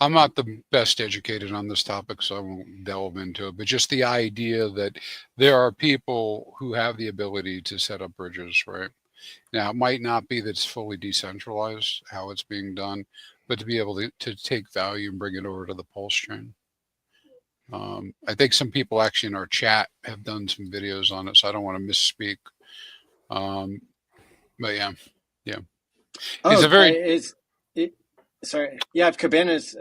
Speaker 4: I'm not the best educated on this topic, so I won't delve into it, but just the idea that there are people who have the ability to set up bridges, right? Now, it might not be that it's fully decentralized, how it's being done, but to be able to take value and bring it over to the Pulse chain. I think some people actually in our chat have done some videos on it, so I don't want to misspeak. But yeah.
Speaker 11: Oh,
Speaker 4: it's a very...
Speaker 11: Sorry. Yeah, if Cabana's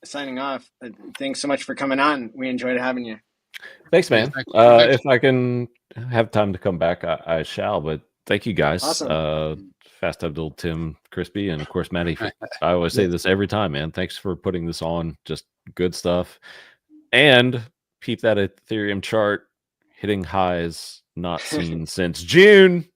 Speaker 11: signing off, thanks so much for coming on. We enjoyed having you.
Speaker 9: Thanks, man. If I can have time to come back, I shall. But thank you, guys.
Speaker 11: Awesome.
Speaker 9: Fast Abdul, Tim, Crispy, and of course, Maddie. I always say this every time, man. Thanks for putting this on. Just good stuff. And peep that Ethereum chart hitting highs not seen since June.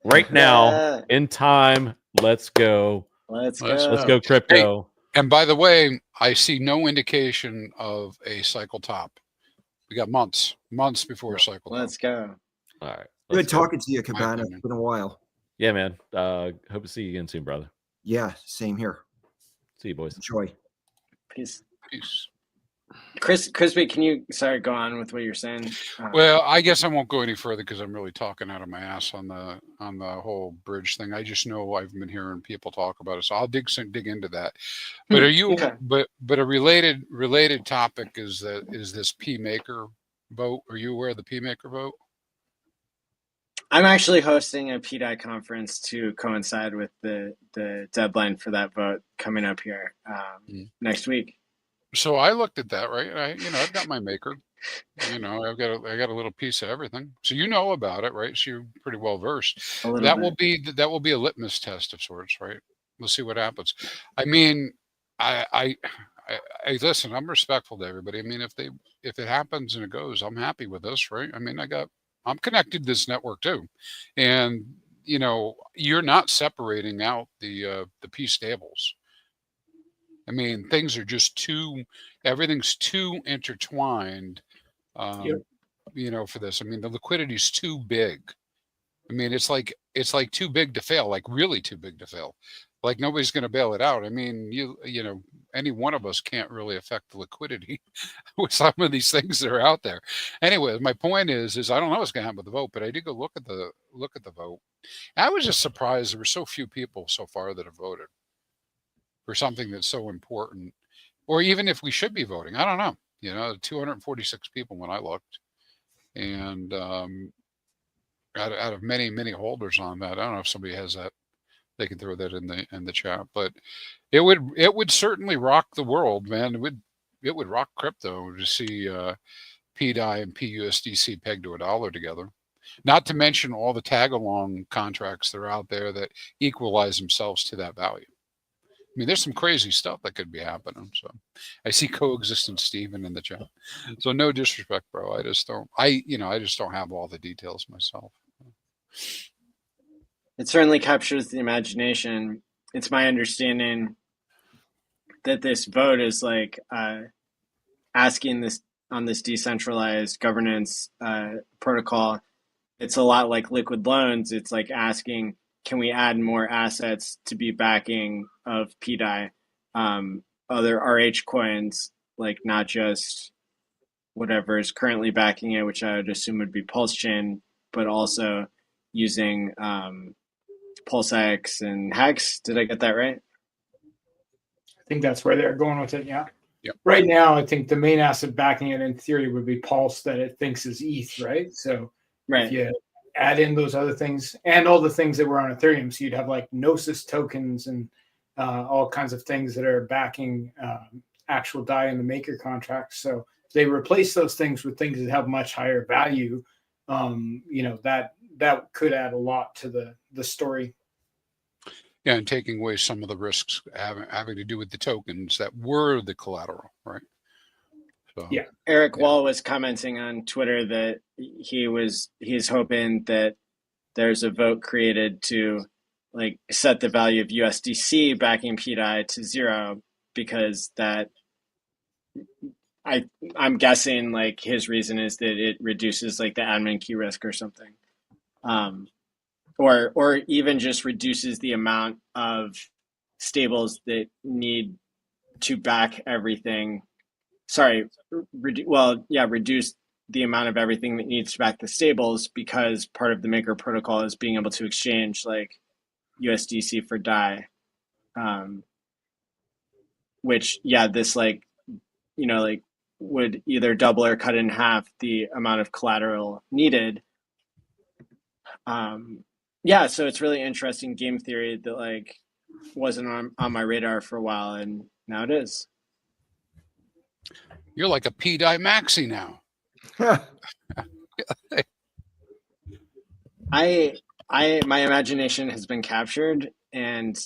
Speaker 9: Right now, in time. Let's go.
Speaker 11: Let's
Speaker 9: go crypto.
Speaker 4: Hey, and by the way, I see no indication of a cycle top. We got months before a cycle top.
Speaker 11: Let's go.
Speaker 9: All right.
Speaker 3: Good talking to you, Cabana. It's been a while.
Speaker 9: Yeah, man. Hope to see you again soon, brother.
Speaker 3: Yeah, same here.
Speaker 9: See you, boys.
Speaker 3: Enjoy.
Speaker 11: Peace.
Speaker 4: Peace.
Speaker 11: Crispy, can you go on with what you're saying?
Speaker 4: Well, I guess I won't go any further because I'm really talking out of my ass on the whole bridge thing. I just know I've been hearing people talk about it, so I'll dig into that. But are you? Okay. But a related topic is this P Maker vote? Are you aware of the P Maker vote?
Speaker 11: I'm actually hosting a Bday conference to coincide with the deadline for that vote coming up here next week.
Speaker 4: So I looked at that, right? I've got my Maker, You know, I got a little piece of everything. So you know about it, right? So you're pretty well versed.
Speaker 11: A little
Speaker 4: That
Speaker 11: bit.
Speaker 4: will be a litmus test of sorts, right? We'll see what happens. I mean, I listen. I'm respectful to everybody. I mean, if it happens and it goes, I'm happy with this, right? I mean, I'm connected to this network too, and you know, you're not separating out the P stables. I mean, things are just everything's too intertwined.
Speaker 2: Yep.
Speaker 4: You know, for this. I mean, the liquidity is too big. I mean, it's like too big to fail, like really too big to fail. Like nobody's going to bail it out. I mean, you know, any one of us can't really affect the liquidity with some of these things that are out there. Anyway, my point is I don't know what's going to happen with the vote, but I did go look at the vote. I was just surprised there were so few people so far that have voted for something that's so important, or even if we should be voting. I don't know. You know, 246 people when I looked, and out of many holders on that. I don't know if somebody has that. They can throw that in the chat, but it would certainly rock the world, man. It would rock crypto to see PDI and PUSDC pegged to $1 together. Not to mention all the tag along contracts that are out there that equalize themselves to that value. I mean, there's some crazy stuff that could be happening. So I see coexistent Steven in the chat. So no disrespect, bro. I just don't have all the details myself.
Speaker 11: It certainly captures the imagination. It's my understanding that this vote is like asking this on this decentralized governance protocol. It's a lot like liquid loans. It's like asking, can we add more assets to be backing of PDI, other RH coins, like not just whatever is currently backing it, which I would assume would be Pulse Chain, but also using PulseX and HEX. Did I get that right?
Speaker 2: I think that's where they're going with it. Yeah.
Speaker 4: Yep.
Speaker 2: Right now, I think the main asset backing it in theory would be Pulse that it thinks is ETH, right? So if you add in those other things and all the things that were on Ethereum, so you'd have like Gnosis tokens and all kinds of things that are backing actual DAI in the maker contracts. So if they replace those things with things that have much higher value, you know, that could add a lot to the story.
Speaker 4: Yeah, and taking away some of the risks having to do with the tokens that were the collateral, right? So,
Speaker 2: yeah.
Speaker 11: Eric Wall was commenting on Twitter that he's hoping that there's a vote created to like set the value of USDC backing PDI to 0, because that I'm guessing like his reason is that it reduces like the admin key risk or something. Or even just reduces the amount of stables that need to back everything. Sorry, reduce the amount of everything that needs to back the stables, because part of the maker protocol is being able to exchange like USDC for DAI, which this like, you know, like would either double or cut in half the amount of collateral needed. So it's really interesting game theory that like wasn't on my radar for a while, and now it is.
Speaker 4: You're like a PDI maxi now.
Speaker 11: My imagination has been captured, and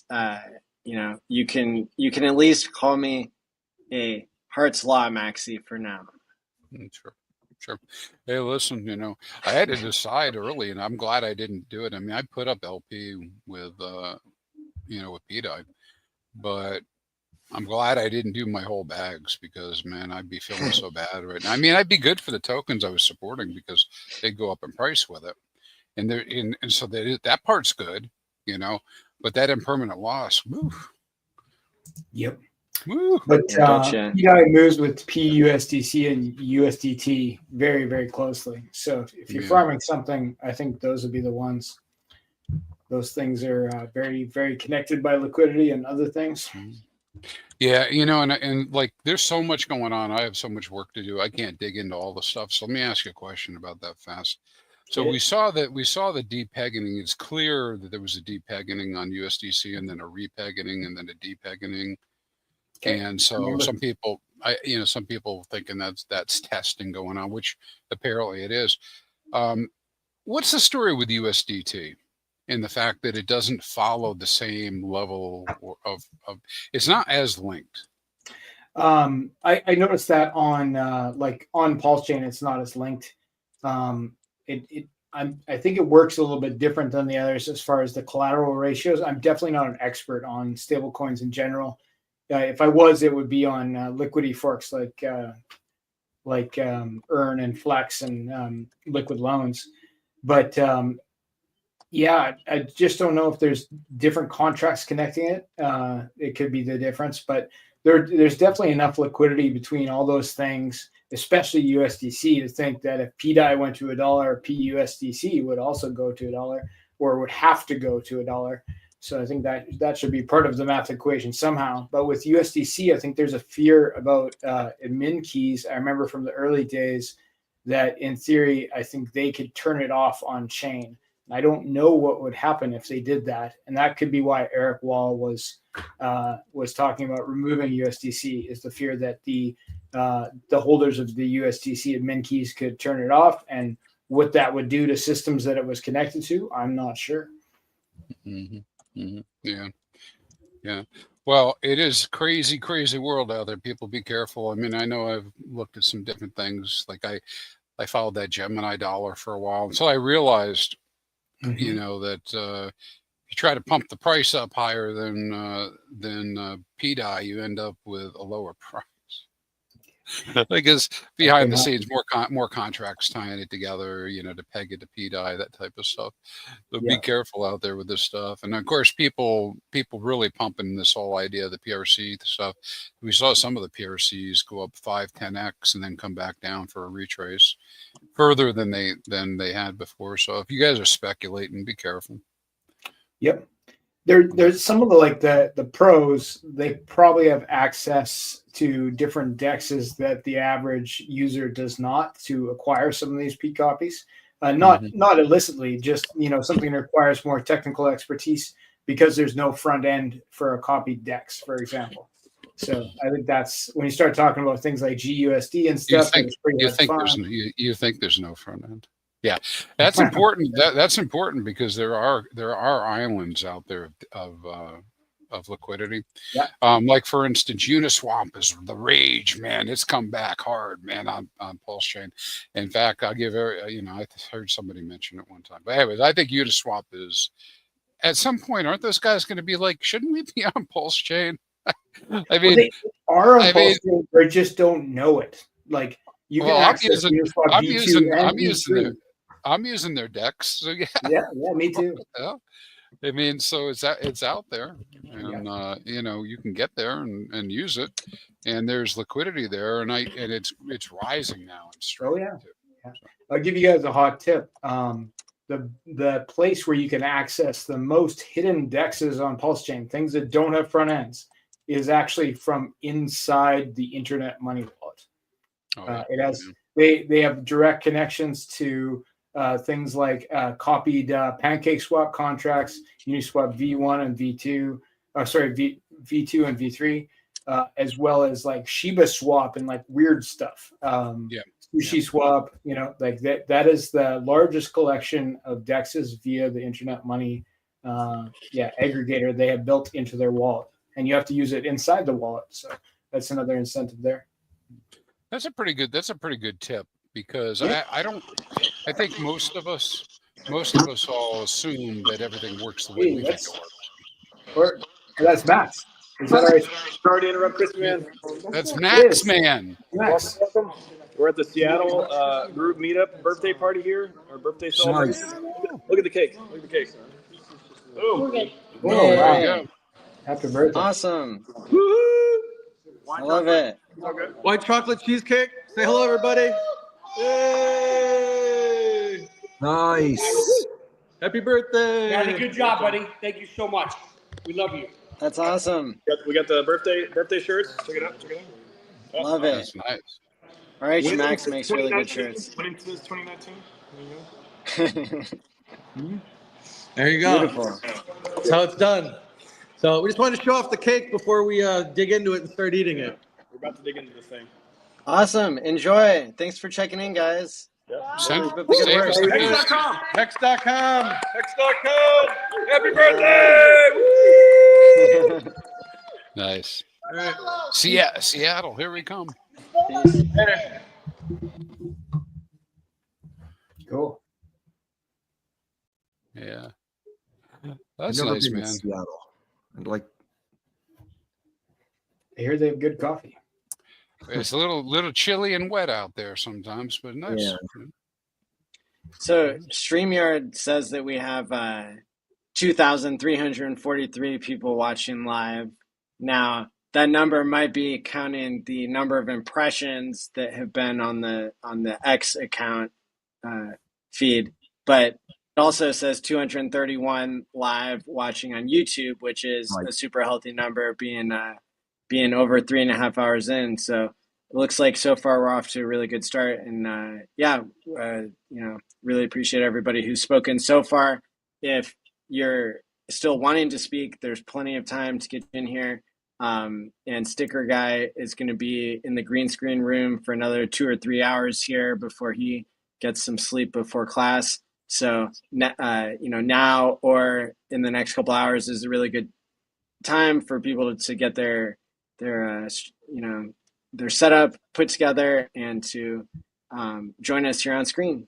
Speaker 11: you know, you can at least call me a Hart's Law maxi for now.
Speaker 4: Sure. Hey, listen, you know, I had to decide early, and I'm glad I didn't do it. I mean, I put up LP with, with PDI, but I'm glad I didn't do my whole bags, because, man, I'd be feeling so bad right now. I mean, I'd be good for the tokens I was supporting because they go up in price with it, and so that part's good, you know, but that impermanent loss, woo.
Speaker 2: Yep.
Speaker 4: Woo.
Speaker 2: But PDI moves with PUSDC and USDT very, very closely. So if you're farming something, I think those would be the ones. Those things are very, very connected by liquidity and other things.
Speaker 4: Yeah, you know, and like there's so much going on. I have so much work to do. I can't dig into all the stuff. So let me ask you a question about that fast. So we saw the depegging. It's clear that there was a depegging on USDC, and then a repegging, and then a depegging. Okay. And so some people, some people thinking that's testing going on, which apparently it is. What's the story with USDT and the fact that it doesn't follow the same level of it's not as linked?
Speaker 2: I noticed that on on Pulse Chain, it's not as linked. I think it works a little bit different than the others as far as the collateral ratios. I'm definitely not an expert on stable coins in general. If I was, it would be on liquidity forks like Earn and Flex and Liquid Loans. But yeah, I just don't know if there's different contracts connecting it. It could be the difference, but there's definitely enough liquidity between all those things, especially USDC, to think that if Bday went to $1, PUSDC would also go to $1, or would have to go to $1. So I think that should be part of the math equation somehow. But with USDC, I think there's a fear about admin keys. I remember from the early days that in theory, I think they could turn it off on chain. I don't know what would happen if they did that, and that could be why Eric Wall was talking about removing USDC. Is the fear that the holders of the USDC admin keys could turn it off, and what that would do to systems that it was connected to, I'm not sure.
Speaker 4: Yeah. Well, it is crazy world out there. People be careful. I mean, I know I've looked at some different things. Like I followed that Gemini dollar for a while until I realized, that you try to pump the price up higher than Bday, you end up with a lower price. Because behind the scenes, more contracts tying it together, to peg it to Bday, that type of stuff. So be careful out there with this stuff. And of course, people really pumping this whole idea of the PRC stuff. We saw some of the PRCs go up 5-10x and then come back down for a retrace further than they had before. So if you guys are speculating, be careful.
Speaker 2: Yep. There's some of the pros, they probably have access to different dexes that the average user does not, to acquire some of these P copies. Not illicitly, just something that requires more technical expertise because there's no front end for a copied dex, for example. So I think that's when you start talking about things like GUSD and stuff.
Speaker 4: You think there's no front end? Yeah, that's important. That's important because there are islands out there of liquidity.
Speaker 2: Yeah.
Speaker 4: Like for instance, Uniswap is the rage, man. It's come back hard, man, on Pulse Chain. In fact, I'll give I heard somebody mention it one time. But anyways, I think Uniswap is at some point, aren't those guys going to be like, shouldn't we be on Pulse Chain? I mean,
Speaker 2: they are on Pulse Chain, they just don't know it. Like you can access Uniswap.
Speaker 4: I'm using their decks, so
Speaker 2: yeah, me too.
Speaker 4: Yeah. I mean, so it's out there, and you can get there and use it, and there's liquidity there, and it's rising now.
Speaker 2: Oh yeah. I'll give you guys a hot tip. The place where you can access the most hidden dexes on Pulse Chain, things that don't have front ends, is actually from inside the Internet Money Wallet. It has they have direct connections to things like copied PancakeSwap contracts, Uniswap V1 and V2, V2 and V3, as well as like Shiba Swap and like weird stuff. Sushi Swap, like that is the largest collection of dexes via the Internet Money aggregator they have built into their wallet, and you have to use it inside the wallet. So that's another incentive there.
Speaker 4: That's a pretty good tip, because I think most of us all assume that everything works the way we think it works.
Speaker 2: That's Max. Is that all right?
Speaker 12: Sorry to interrupt, Chris, man.
Speaker 4: That's Max, man.
Speaker 2: Max.
Speaker 12: Welcome. We're at the Seattle group meetup birthday party here, our birthday celebration.
Speaker 3: Nice.
Speaker 12: Look at the cake. Look at the cake.
Speaker 2: Oh,
Speaker 6: wow.
Speaker 2: Happy birthday.
Speaker 11: Awesome.
Speaker 12: Woo-hoo!
Speaker 11: I love it.
Speaker 12: Okay. White chocolate cheesecake. Say hello, everybody. Yay!
Speaker 3: Nice.
Speaker 12: Happy birthday.
Speaker 13: Daddy, good job, buddy. Thank you so much. We love you.
Speaker 11: That's awesome.
Speaker 12: We got the birthday shirts. Check it out. Oh,
Speaker 11: Love it.
Speaker 4: That's nice.
Speaker 11: RH Max makes really good shirts.
Speaker 12: Winning since 2019. There you go.
Speaker 11: Beautiful.
Speaker 12: That's how it's done. So we just wanted to show off the cake before we dig into it and start eating it. We're about to dig into this thing.
Speaker 11: Awesome. Enjoy. Thanks for checking in, guys.
Speaker 12: Yep.
Speaker 4: Send,
Speaker 11: Keep up the good
Speaker 4: save
Speaker 11: work.
Speaker 4: us the boost.
Speaker 12: Hex.com.
Speaker 7: Hex.com.
Speaker 12: Hex.com. Happy birthday! Woo!
Speaker 4: Nice.
Speaker 12: All right.
Speaker 4: Seattle, here we come.
Speaker 11: Peace.
Speaker 12: Later.
Speaker 2: Cool.
Speaker 4: Yeah.
Speaker 3: I've
Speaker 4: That's
Speaker 3: never
Speaker 4: nice,
Speaker 3: been to
Speaker 4: man.
Speaker 3: Seattle. I'd like.
Speaker 2: I hear they have good coffee.
Speaker 4: It's a little chilly and wet out there sometimes, but nice.
Speaker 3: Yeah.
Speaker 11: So StreamYard says that we have 2,343 people watching live. Now, that number might be counting the number of impressions that have been on the X account feed, but it also says 231 live watching on YouTube, which is
Speaker 3: Right.
Speaker 11: a super healthy number, being over 3.5 hours in. So it looks like so far we're off to a really good start. And really appreciate everybody who's spoken so far. If you're still wanting to speak, there's plenty of time to get in here. And Sticker Guy is going to be in the green screen room for another 2 or 3 hours here before he gets some sleep before class. So, now or in the next couple hours is a really good time for people to get their setup put together and to join us here on screen.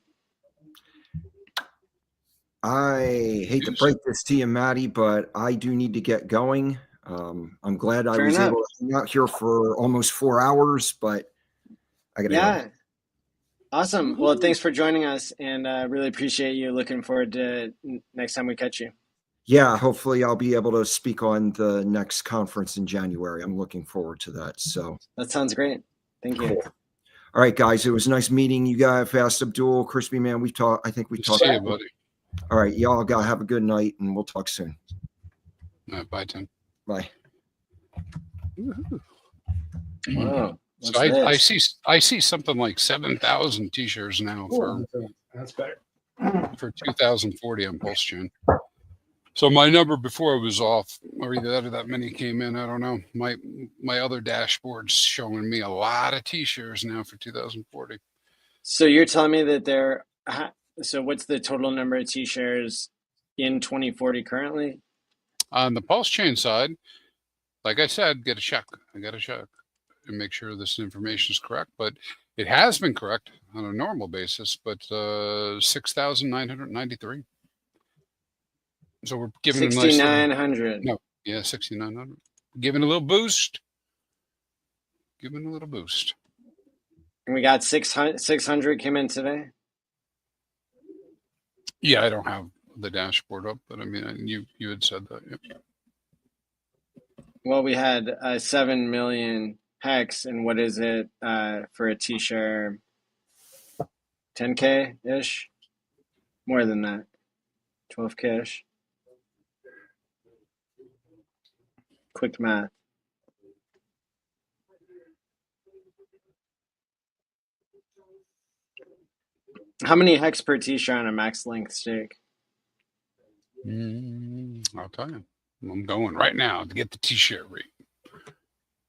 Speaker 3: I hate to break this to you, Maddie, but I do need to get going. I'm glad I was able to hang out here for almost 4 hours, but I gotta go.
Speaker 11: Awesome. Well, thanks for joining us, and really appreciate you. Looking forward to next time we catch you.
Speaker 3: Yeah, hopefully I'll be able to speak on the next conference in January. I'm looking forward to that. So
Speaker 11: that sounds great. Thank you.
Speaker 3: Cool. All right, guys. It was nice meeting you guys. Fast Abdul, Crispy Man. We've talked. I think we talked.
Speaker 4: See you, buddy.
Speaker 3: All right, y'all. Gotta have a good night, and we'll talk soon.
Speaker 4: Bye, Tim.
Speaker 3: Bye.
Speaker 11: Wow.
Speaker 4: So I see something like 7,000 t-shirts now
Speaker 2: That's better.
Speaker 4: for 2040 on Pulse Chain. So my number before was off, or either that many came in. I don't know. My other dashboard's showing me a lot of t-shirts now for 2040.
Speaker 11: So you're telling me that so what's the total number of t-shares in 2040 currently?
Speaker 4: On the Pulse Chain side, like I said, get a check. I got to check and make sure this information is correct. But it has been correct on a normal basis, but 6,993. So we're giving
Speaker 11: 6,900.
Speaker 4: No, yeah, 6,900. Giving a little boost. Giving a little boost.
Speaker 11: And we got 600 came in today.
Speaker 4: Yeah, I don't have the dashboard up, but I mean, you had said that. Yep.
Speaker 11: Well, we had 7 million HEX, and what is it for a t-shirt? 10K ish, more than that, 12K ish. Quick math. How many HEX per t-shirt on a max length stake?
Speaker 4: I'll tell you. I'm going right now to get the t-shirt rate.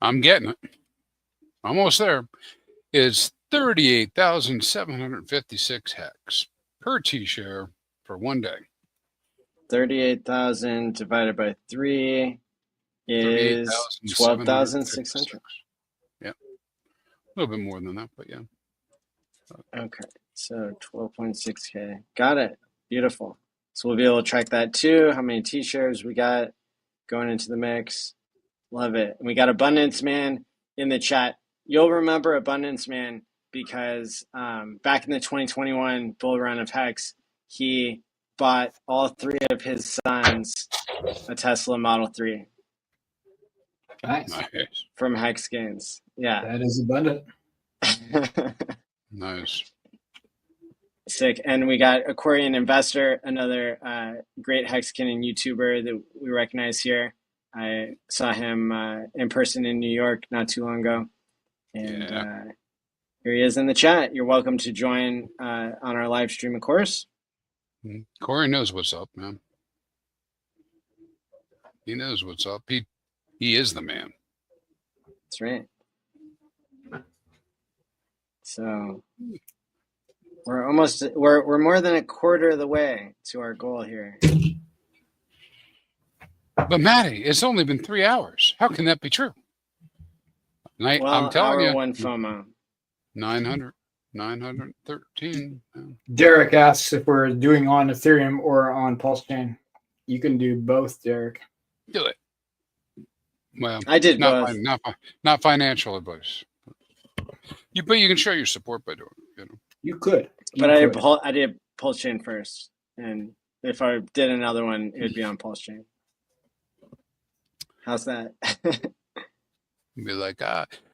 Speaker 4: I'm getting it. Almost there. It's 38,756 HEX per t-share for 1 day.
Speaker 11: 38,000 divided by 3 is 12,600.
Speaker 4: Yeah. A little bit more than that, but yeah.
Speaker 11: Okay. So 12.6K. Got it. Beautiful. So we'll be able to track that too. How many t-shirts we got going into the mix. Love it. And we got Abundance Man in the chat. You'll remember Abundance Man because back in the 2021 bull run of HEX, he bought all 3 of his sons a Tesla Model 3.
Speaker 2: Nice.
Speaker 11: From HEX Gains. Yeah.
Speaker 2: That is abundant.
Speaker 4: Nice.
Speaker 11: Sick. And we got Aquarian Investor, another great Hexkin and YouTuber that we recognize here. I saw him in person in New York not too long ago. And here he is in the chat. You're welcome to join on our live stream, of course.
Speaker 4: Corey knows what's up, man. He knows what's up. He is the man.
Speaker 11: That's right. So we're more than a quarter of the way to our goal here.
Speaker 4: But Maddie, it's only been 3 hours. How can that be true? I'm telling you.
Speaker 11: One FOMO.
Speaker 4: 913.
Speaker 2: Derek asks if we're doing on Ethereum or on Pulse Chain. You can do both, Derek.
Speaker 4: Do it. Well,
Speaker 11: I did both.
Speaker 4: Not financial advice. But you can show your support by doing it. You know.
Speaker 2: You could.
Speaker 11: But I did Pulse Chain first, and if I did another one, it would be on Pulse Chain. How's that?
Speaker 4: Be like,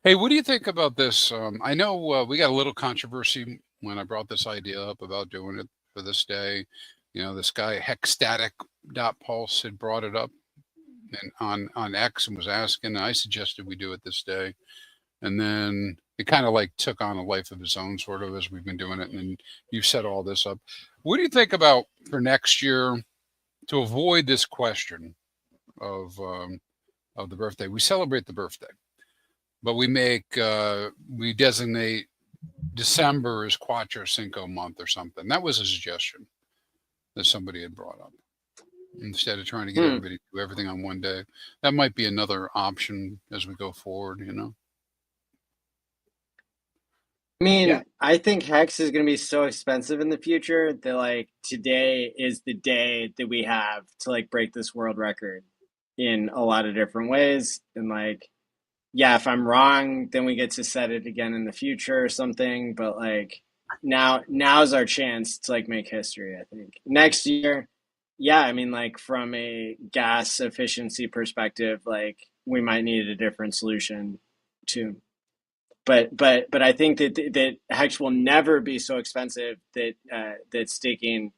Speaker 4: hey, what do you think about this? I know we got a little controversy when I brought this idea up about doing it for this day. You know, this guy hexstatic.pulse had brought it up and on X and was asking, and I suggested we do it this day. And then it kind of like took on a life of its own, sort of, as we've been doing it. And you set all this up. What do you think about for next year to avoid this question of the birthday? We celebrate the birthday, but we designate December as Cuatro Cinco month or something. That was a suggestion that somebody had brought up. Instead of trying to get everybody to do everything on one day, that might be another option as we go forward, you know?
Speaker 11: I mean, I think HEX is going to be so expensive in the future that like today is the day that we have to like break this world record in a lot of different ways. And like, yeah, if I'm wrong, then we get to set it again in the future or something. But like now's our chance to like make history, I think. Next year, yeah, I mean, like from a gas efficiency perspective, like we might need a different solution too. But I think that HEX will never be so expensive that staking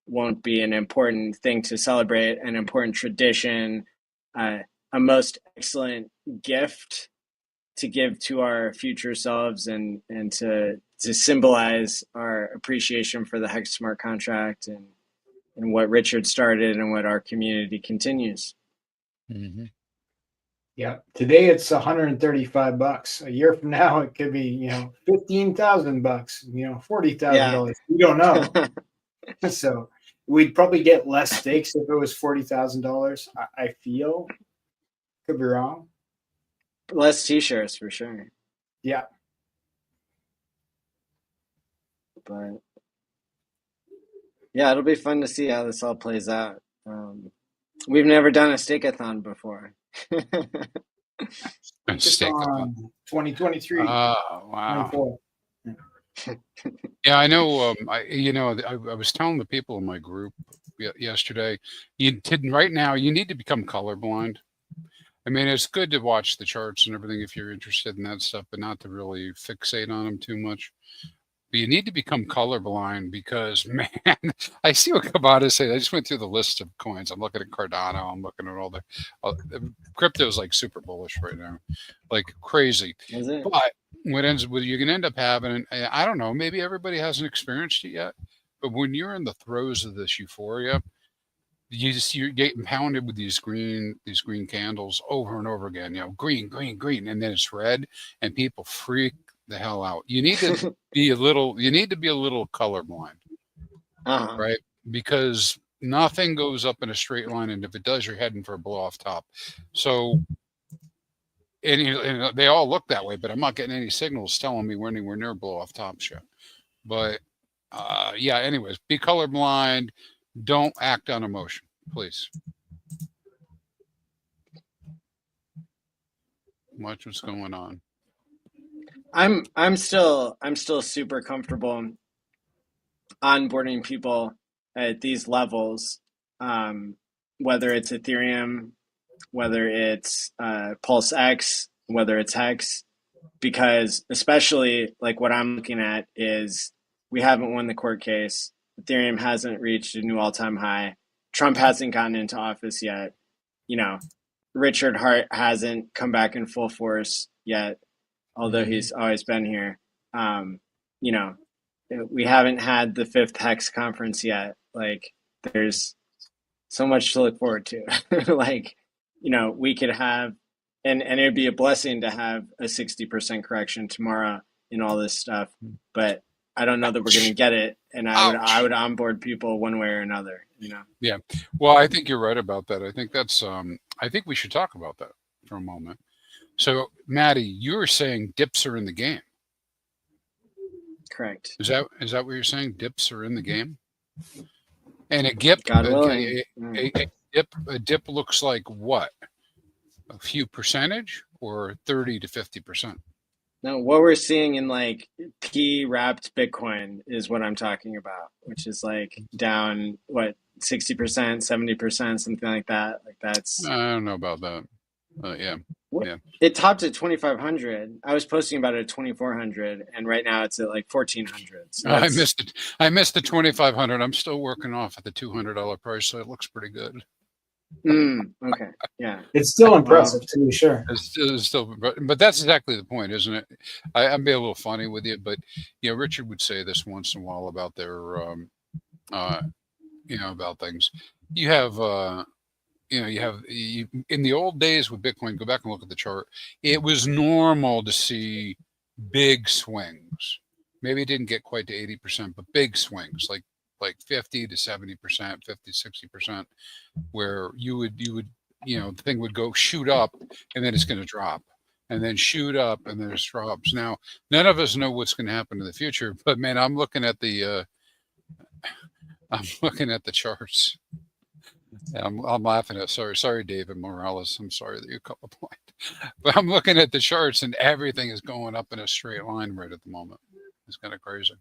Speaker 11: won't be an important thing to celebrate, an important tradition, a most excellent gift to give to our future selves and to symbolize our appreciation for the HEX smart contract and what Richard started and what our community continues.
Speaker 4: Mm-hmm.
Speaker 2: Yeah. Today it's $135. A year from now it could be, $15,000, $40,000. We don't know. So we'd probably get less stakes if it was $40,000. I feel. Could be wrong.
Speaker 11: Less t-shirts for sure.
Speaker 2: Yeah.
Speaker 11: But yeah, it'll be fun to see how this all plays out. We've never done a Stake-a-thon before.
Speaker 2: Stake-a-thon 2023.
Speaker 4: Oh, wow. Yeah, I know. I was telling the people in my group yesterday, right now you need to become colorblind. I mean, it's good to watch the charts and everything if you're interested in that stuff, but not to really fixate on them too much. But you need to become colorblind because, man, I see what Kabata said. I just went through the list of coins. I'm looking at Cardano. I'm looking at all the crypto is like super bullish right now, like crazy.
Speaker 11: Is it?
Speaker 4: But what you can end up having, and I don't know, maybe everybody hasn't experienced it yet, but when you're in the throes of this euphoria, you're getting pounded with these green candles over and over again. Green, and then it's red, and people freak the hell out. You need to be a little colorblind, right? Because nothing goes up in a straight line, and if it does, you're heading for a blow off top. So, and they all look that way, but I'm not getting any signals telling me we're anywhere near blow off tops yet. But yeah, anyways, be colorblind. Don't act on emotion, please. Watch what's going on.
Speaker 11: I'm still super comfortable onboarding people at these levels, whether it's Ethereum, whether it's Pulse X, whether it's HEX, because especially like what I'm looking at is we haven't won the court case. Ethereum hasn't reached a new all-time high. Trump hasn't gotten into office yet. Richard Hart hasn't come back in full force yet, although he's always been here. We haven't had the 5th HEX conference yet. Like, there's so much to look forward to. We could have, and it would be a blessing to have a 60% correction tomorrow in all this stuff, but I don't know that we're going to get it. And I would onboard people one way or another, you know?
Speaker 4: Yeah. Well, I think you're right about that. I think that's, I think we should talk about that for a moment. So Maddie, you were saying dips are in the game.
Speaker 11: Correct.
Speaker 4: Is that what you're saying? Dips are in the game? And a dip,
Speaker 11: God willing.
Speaker 4: a dip looks like what? A few percentage or 30 to 50%?
Speaker 11: No, what we're seeing in like P wrapped Bitcoin is what I'm talking about, which is like down, what, 60%, 70%, something like that. Like that's.
Speaker 4: I don't know about that. Yeah. Yeah.
Speaker 11: It topped at 2,500. I was posting about it at 2,400, and right now it's at like 1,400. So
Speaker 4: I missed it. I missed the 2,500. I'm still working off at the $200 price, so it looks pretty good.
Speaker 11: Okay. Yeah.
Speaker 2: It's still impressive to be sure.
Speaker 4: It's still, but that's exactly the point, isn't it? I'm being a little funny with you, but you know, Richard would say this once in a while about their, you know, about things. You have, you know, in the old days with Bitcoin, go back and look at the chart. It was normal to see big swings. Maybe it didn't get quite to 80%, but big swings, like 50 to 70%, 50, 60%, where you would, you know, the thing would go shoot up and then it's going to drop and then shoot up and then it drops. Now, none of us know what's going to happen in the future, but man, I'm looking at the charts. I'm laughing at, sorry, David Morales. I'm sorry that you caught the point, but I'm looking at the charts and everything is going up in a straight line right at the moment. It's kind of crazy.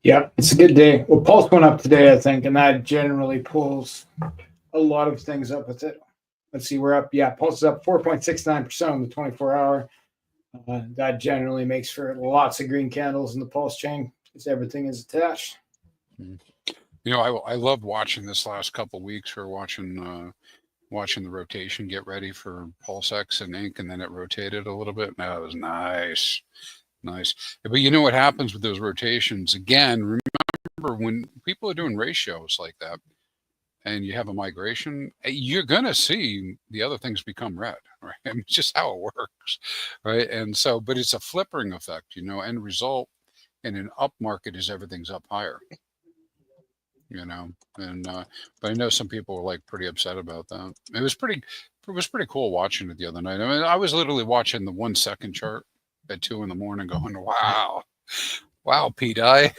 Speaker 2: Yeah, it's a good day. Well, Pulse went up today, I think, and that generally pulls a lot of things up with it. Let's see, we're up. Yeah, Pulse is up 4.69% on the 24-hour. That generally makes for lots of green candles in the Pulse chain because everything is attached.
Speaker 4: You know, I love watching this last couple of weeks. We're watching the rotation get ready for Pulse X and Ink, and then it rotated a little bit. That was nice. But you know what happens with those rotations? Again, remember when people are doing ratios like that and you have a migration, you're going to see the other things become red, right? I mean, it's just how it works, right? And so, but it's a flippering effect, you know, end result in an up market is everything's up higher, you know, and, but I know some people were like pretty upset about that. It was pretty cool watching it the other night. I mean, I was literally watching the 1 second chart at 2 a.m. going, wow, Bday.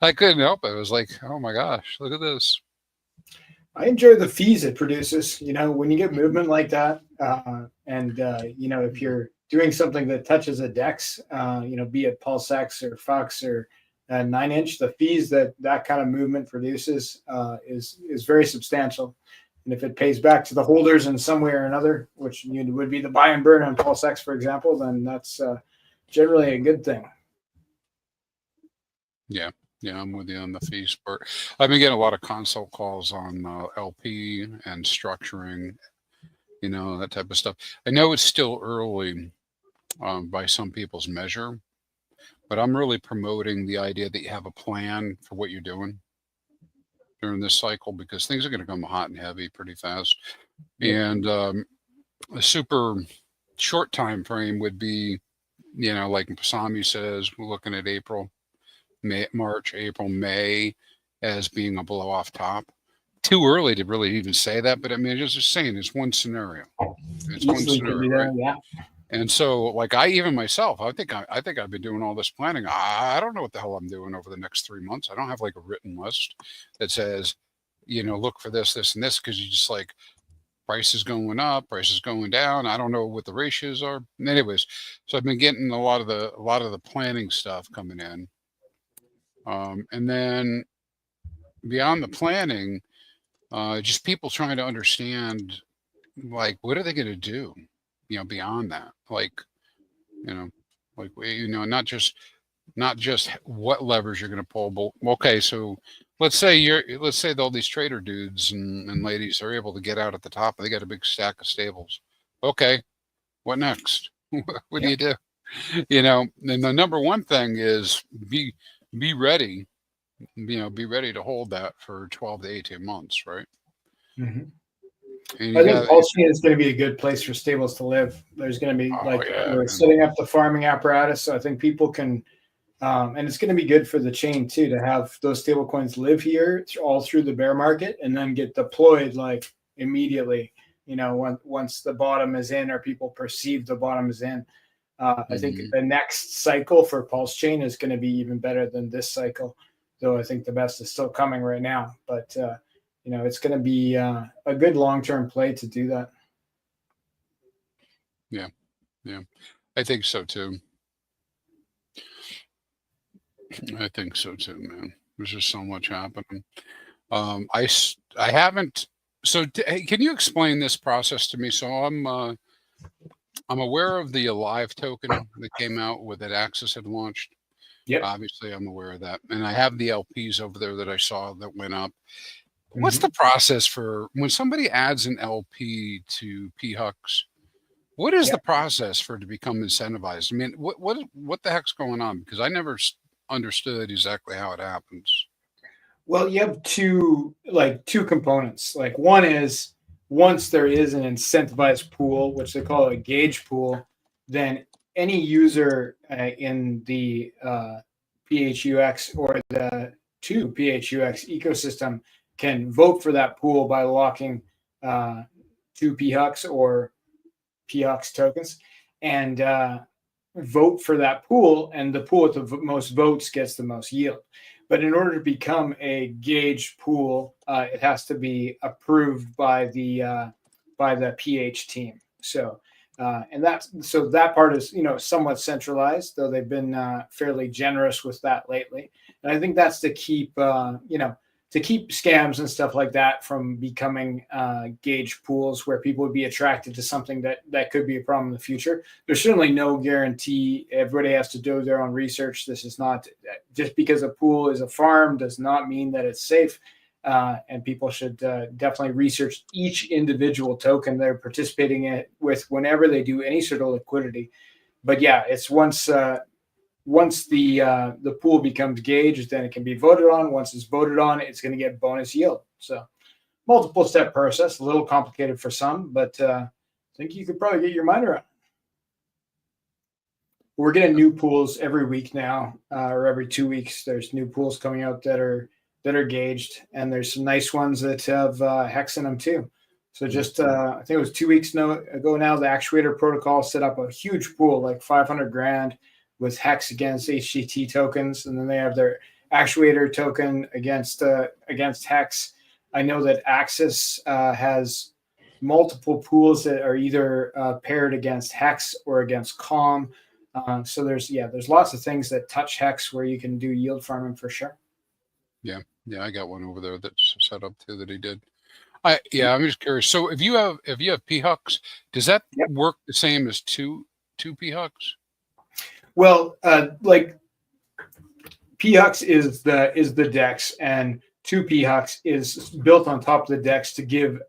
Speaker 4: I couldn't help it. I was like, oh my gosh, look at this.
Speaker 2: I enjoy the fees it produces. You know, when you get movement like that, you know, if you're doing something that touches a DEX, you know, be it Pulse X or FUX or 9-inch, the fees that kind of movement produces is very substantial. And if it pays back to the holders in some way or another, which would be the buy and burn on Pulse X, for example, then that's generally a good thing.
Speaker 4: Yeah, I'm with you on the fees part. I've been getting a lot of consult calls on LP and structuring, you know, that type of stuff. I know it's still early by some people's measure, but I'm really promoting the idea that you have a plan for what you're doing during this cycle, because things are going to come hot and heavy pretty fast. And a super short time frame would be, you know, like Sami says, we're looking at March, April, May as being a blow off top. Too early to really even say that, but I mean, just saying it's one scenario. It's one scenario, right?
Speaker 2: Yeah.
Speaker 4: And so, like, I think I've been doing all this planning. I don't know what the hell I'm doing over the next 3 months. I don't have like a written list that says, you know, look for this, this, and this, because you just like price is going up, price is going down. I don't know what the ratios are. Anyways, so I've been getting a lot of the planning stuff coming in, and then beyond the planning, just people trying to understand, like, what are they going to do? You know, beyond that, like, you know, not just what levers you're going to pull, but okay, so let's say all these trader dudes and ladies are able to get out at the top and they got a big stack of stables. Okay, what next? What do you do? You know, and the number one thing is be ready, you know, be ready to hold that for 12 to 18 months, right?
Speaker 2: Mm-hmm. I think Pulse Chain is going to be a good place for stables to live. There's going to be we're setting up the farming apparatus, so I think people can, and it's going to be good for the chain too to have those stable coins live here all through the bear market and then get deployed like immediately. Once the bottom is in or people perceive the bottom is in. I think the next cycle for Pulse Chain is going to be even better than this cycle, though I think the best is still coming right now. But it's going to be a good long-term play to do that.
Speaker 4: Yeah, I think so too. Man. There's just so much happening. I haven't. So can you explain this process to me? So I'm aware of the Alive token that came out with that Axis had launched.
Speaker 2: Yep.
Speaker 4: Obviously, I'm aware of that, and I have the LPs over there that I saw that went up. What's the process for when somebody adds an LP to PHUX? What is the process for it to become incentivized? I mean, what the heck's going on? Because I never understood exactly how it happens.
Speaker 2: Well, you have two components. Like one is once there is an incentivized pool, which they call a gauge pool, then any user in the PHUX or the 2PHUX ecosystem can vote for that pool by locking 2 PHUX or PHUX tokens and vote for that pool, and the pool with the most votes gets the most yield. But in order to become a gauge pool, it has to be approved by the PH team. So that part is somewhat centralized, though they've been fairly generous with that lately. And I think that's to keep to keep scams and stuff like that from becoming gauge pools where people would be attracted to something that could be a problem in the future. There's certainly no guarantee. Everybody has to do their own research. This is not just because a pool is a farm does not mean that it's safe. And people should definitely research each individual token they're participating in with whenever they do any sort of liquidity. But yeah, it's once the pool becomes gauged, then it can be voted on. Once it's voted on, it's going to get bonus yield. So multiple step process, a little complicated for some, but I think you could probably get your mind around. We're getting new pools every week now, or every 2 weeks. There's new pools coming out that are gauged, and there's some nice ones that have HEX in them too. So just I think it was 2 weeks ago now, the Actuator protocol set up a huge pool, like 500 grand. With HEX against HGT tokens, and then they have their Actuator token against HEX. I know that Axis has multiple pools that are either paired against HEX or against COM. So there's lots of things that touch HEX where you can do yield farming for sure.
Speaker 4: Yeah, I got one over there that's set up too that he did. I'm just curious. So if you have PHUX, does that work the same as two PHUX?
Speaker 2: Well, like PHUX is the DEX, and 2 PHUX is built on top of the DEX to give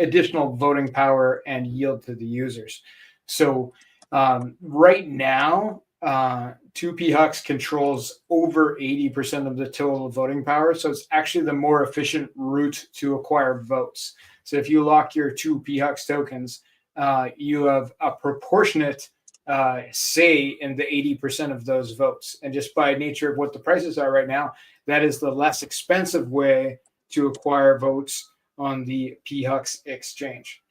Speaker 2: additional voting power and yield to the users. So right now, 2 PHUX controls over 80% of the total voting power. So it's actually the more efficient route to acquire votes. So if you lock your 2 PHUX tokens, you have a proportionate say in the 80% of those votes. And just by nature of what the prices are right now, that is the less expensive way to acquire votes on the PHUX exchange.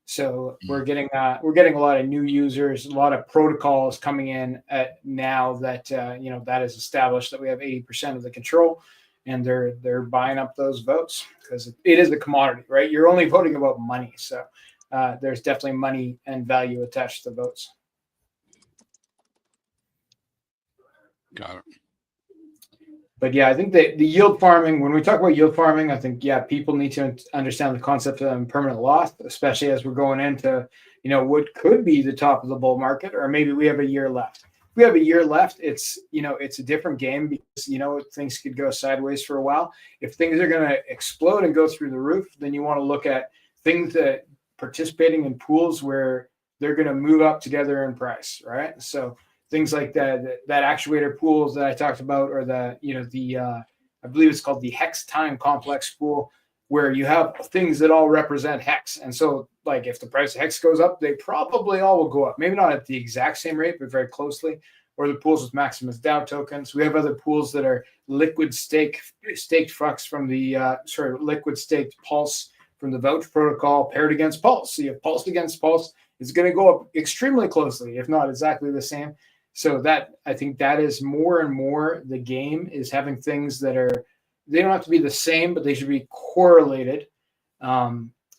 Speaker 2: So we're getting a lot of new users, a lot of protocols coming in now that that is established that we have 80% of the control, and they're buying up those votes because it is a commodity, right? You're only voting about money, so there's definitely money and value attached to votes.
Speaker 4: Got it.
Speaker 2: But yeah, I think that the yield farming, when we talk about yield farming, I think, people need to understand the concept of permanent loss, especially as we're going into, what could be the top of the bull market, or maybe we have a year left. If we have a year left, it's a different game because, things could go sideways for a while. If things are going to explode and go through the roof, then you want to look at things that participating in pools where they're going to move up together in price, right? So things like that Actuator pools that I talked about, or I believe it's called the HEX time complex pool. where you have things that all represent HEX. And so like if the price of HEX goes up, they probably all will go up. Maybe not at the exact same rate, but very closely. Or the pools with Maximus DAO tokens. We have other pools that are liquid staked FUX from the liquid staked Pulse from the Vouch protocol paired against Pulse. So you have Pulse against Pulse. It's going to go up extremely closely, if not exactly the same. So that I think that is more and more the game, is having things that are, they don't have to be the same, but they should be correlated.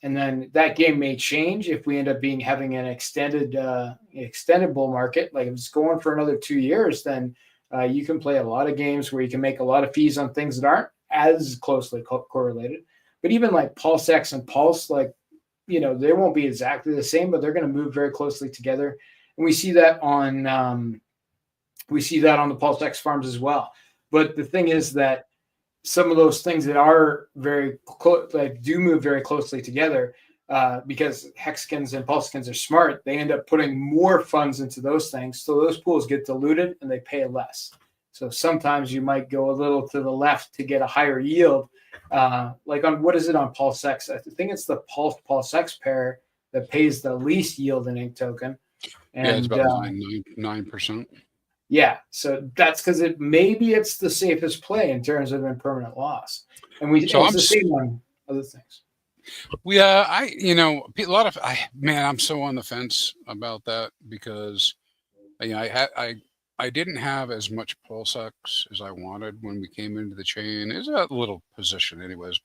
Speaker 2: And then that game may change if we end up having an extended bull market. Like if it's going for another 2 years, then you can play a lot of games where you can make a lot of fees on things that aren't as closely correlated. But even like Pulse X and Pulse, like, you know, they won't be exactly the same, but they're going to move very closely together. And we see that on the Pulse X farms as well. But the thing is that some of those things that are very close, like do move very closely together, because Hexkins and Pulsekins are smart, they end up putting more funds into those things. So those pools get diluted and they pay less. So sometimes you might go a little to the left to get a higher yield. Like on, what is it on Pulse X? I think it's the Pulse X pair that pays the least yield in ink token. And
Speaker 4: yeah, it's about 9%.
Speaker 2: Yeah, so that's because maybe it's the safest play in terms of impermanent loss, and it's the same on other things.
Speaker 4: Yeah, I'm so on the fence about that, because I didn't have as much Pulse X as I wanted when we came into the chain. It's a little position, anyways,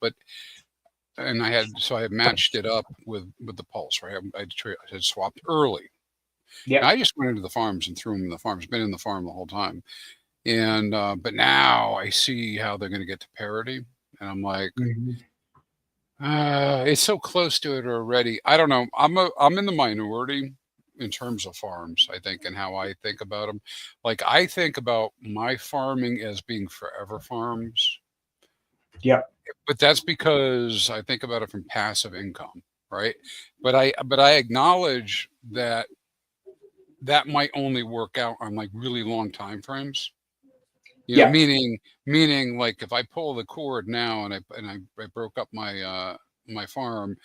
Speaker 4: and I had matched it up with the Pulse, right? I had swapped early. Yeah, I just went into the farms and threw them in the farms. Been in the farm the whole time, and but now I see how they're going to get to parity, and I'm like, it's so close to it already. I don't know. I'm in the minority in terms of farms, I think, and how I think about them. Like I think about my farming as being forever farms.
Speaker 2: Yeah,
Speaker 4: but that's because I think about it from passive income, right? But I acknowledge that might only work out on like really long time frames. You know, meaning like if I pull the cord now and I broke up my my farm,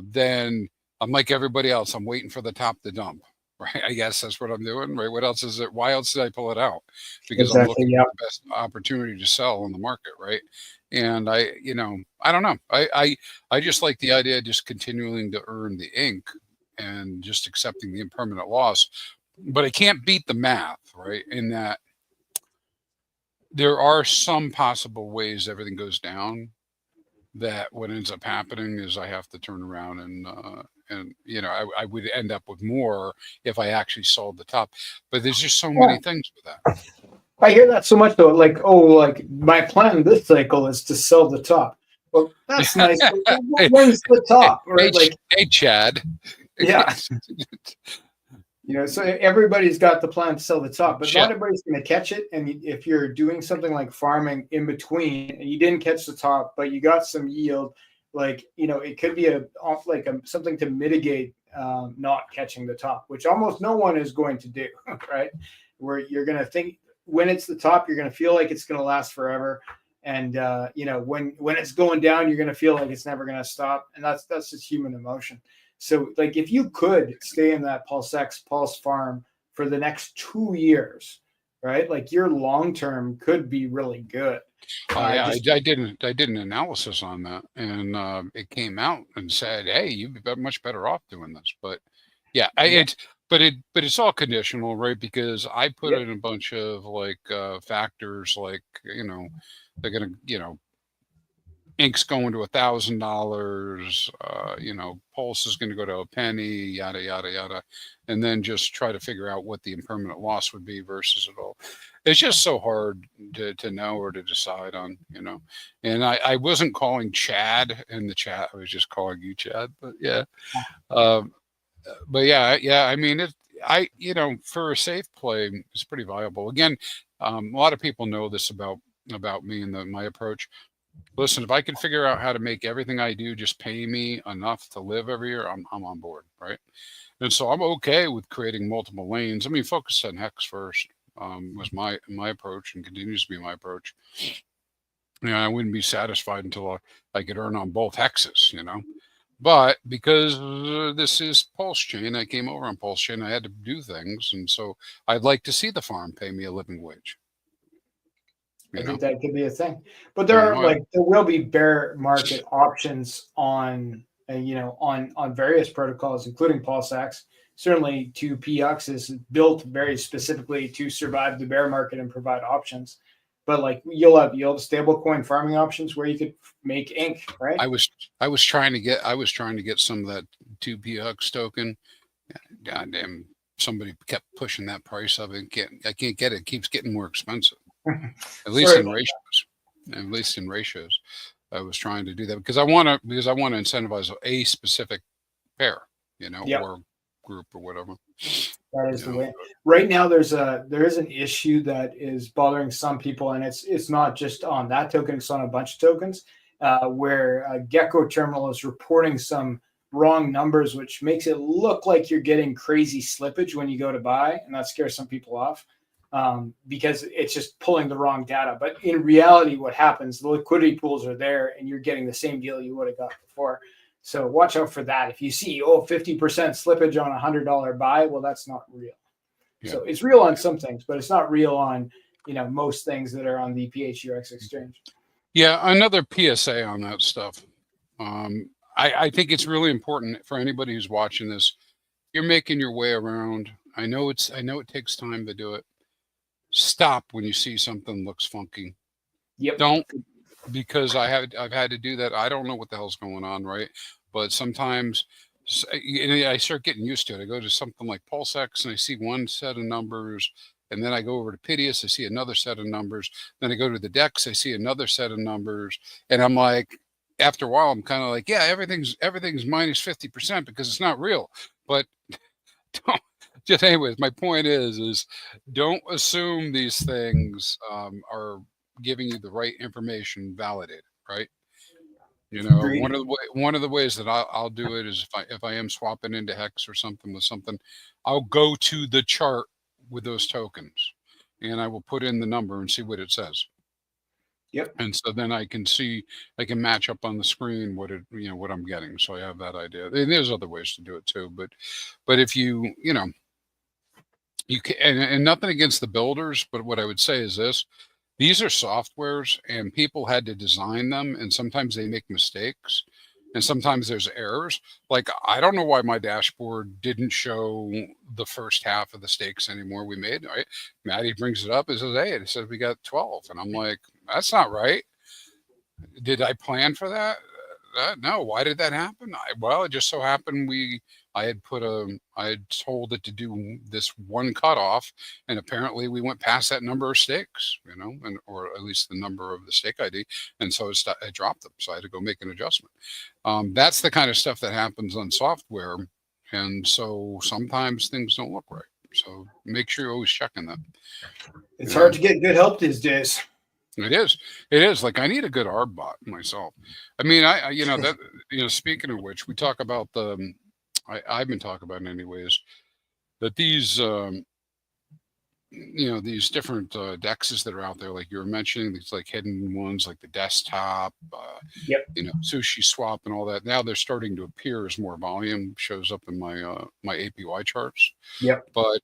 Speaker 4: then I'm like everybody else. I'm waiting for the top to dump, right? I guess that's what I'm doing, right? What else is it? Why else did I pull it out? Because I'm looking for the best opportunity to sell in the market, right? And I don't know. I just like the idea of just continuing to earn the ink and just accepting the impermanent loss. But I can't beat the math, right? In that there are some possible ways everything goes down, that what ends up happening is I have to turn around and I would end up with more if I actually sold the top. But there's just so many things with that.
Speaker 2: I hear that so much though. Like, like my plan this cycle is to sell the top. Well, that's nice. When's the top? Right?
Speaker 4: Hey, Chad.
Speaker 2: Yeah. So everybody's got the plan to sell the top, but not everybody's going to catch it. And if you're doing something like farming in between and you didn't catch the top, but you got some yield, it could be something to mitigate not catching the top, which almost no one is going to do, right? Where you're going to think when it's the top, you're going to feel like it's going to last forever. And, when it's going down, you're going to feel like it's never going to stop. And that's just human emotion. So like if you could stay in that Pulse X Pulse farm for the next 2 years, right? Like your long-term could be really good.
Speaker 4: I did an analysis on that, and it came out and said, hey, you'd be much better off doing this. But it's all conditional, right? Because I put in a bunch of factors, like, they're going to, ink's going to $1,000, Pulse is going to go to a penny, yada yada yada, and then just try to figure out what the impermanent loss would be versus it all. It's just so hard to know or to decide on, And I wasn't calling Chad in the chat; I was just calling you Chad. But yeah, I mean, for a safe play, it's pretty viable. Again, a lot of people know this about me and my approach. Listen, if I can figure out how to make everything I do just pay me enough to live every year, I'm on board, right? And so I'm okay with creating multiple lanes. I mean, focus on HEX first was my approach and continues to be my approach. I wouldn't be satisfied until I could earn on both hexes, But because this is Pulse Chain, I came over on Pulse Chain. I had to do things, and so I'd like to see the farm pay me a living wage.
Speaker 2: I think that could be a thing, but there will be bear market options on on various protocols, including PulseX. Certainly, 2PX is built very specifically to survive the bear market and provide options. But you'll have stablecoin farming options where you could make ink, right?
Speaker 4: I was trying to get some of that 2PX token. Goddamn, somebody kept pushing that price up. I can't get it. It keeps getting more expensive. At least in ratios. At least in ratios. I was trying to do that because I want to incentivize a specific pair, or group or whatever.
Speaker 2: That is the way. Right now, there is an issue that is bothering some people, and it's not just on that token; it's on a bunch of tokens, where Gecko Terminal is reporting some wrong numbers, which makes it look like you're getting crazy slippage when you go to buy, and that scares some people off. Because it's just pulling the wrong data. But in reality, what happens, the liquidity pools are there and you're getting the same deal you would have got before. So watch out for that. If you see, 50% slippage on $100 buy, well, that's not real. Yeah. So it's real on some things, but it's not real on, most things that are on the PHUX exchange.
Speaker 4: Yeah, another PSA on that stuff. I think it's really important for anybody who's watching this. You're making your way around. I know it takes time to do it. Stop when you see something looks funky.
Speaker 2: Yep.
Speaker 4: Don't, because I've had to do that. I don't know what the hell's going on, right? But sometimes I start getting used to it. I go to something like PulseX and I see one set of numbers, and then I go over to Piteous, I see another set of numbers. Then I go to the DEX, I see another set of numbers, and I'm like, after a while, I'm kind of like, yeah, everything's minus 50% because it's not real. But don't. Just anyways, my point is don't assume these things are giving you the right information validated, right? One of the ways that I'll do it is if I am swapping into HEX or something with something, I'll go to the chart with those tokens, and I will put in the number and see what it says.
Speaker 2: Yep.
Speaker 4: And so then I can match up on the screen what I'm getting. So I have that idea. And there's other ways to do it too, but if you can, and nothing against the builders, but what I would say is this: these are softwares, and people had to design them, and sometimes they make mistakes, and sometimes there's errors. Like, I don't know why my dashboard didn't show the first half of the stakes anymore we made. Right? Maddie brings it up and says, "Hey," it says we got 12, and I'm like, "That's not right. Did I plan for that? No. Why did that happen? Well, it just so happened I had told it to do this one cutoff, and apparently we went past that number of stakes, or at least the number of the stake ID, and so it dropped them. So I had to go make an adjustment. That's the kind of stuff that happens on software, and so sometimes things don't look right. So make sure you're always checking them.
Speaker 2: It's hard to get good help these days.
Speaker 4: It is. Like, I need a good ARB bot myself. I mean, speaking of which, we talk about I've been talking about it anyways, that these, these different DEXs that are out there, like you were mentioning, these like hidden ones, like the desktop, Sushi Swap and all that. Now they're starting to appear as more volume shows up in my APY charts.
Speaker 2: Yep.
Speaker 4: But,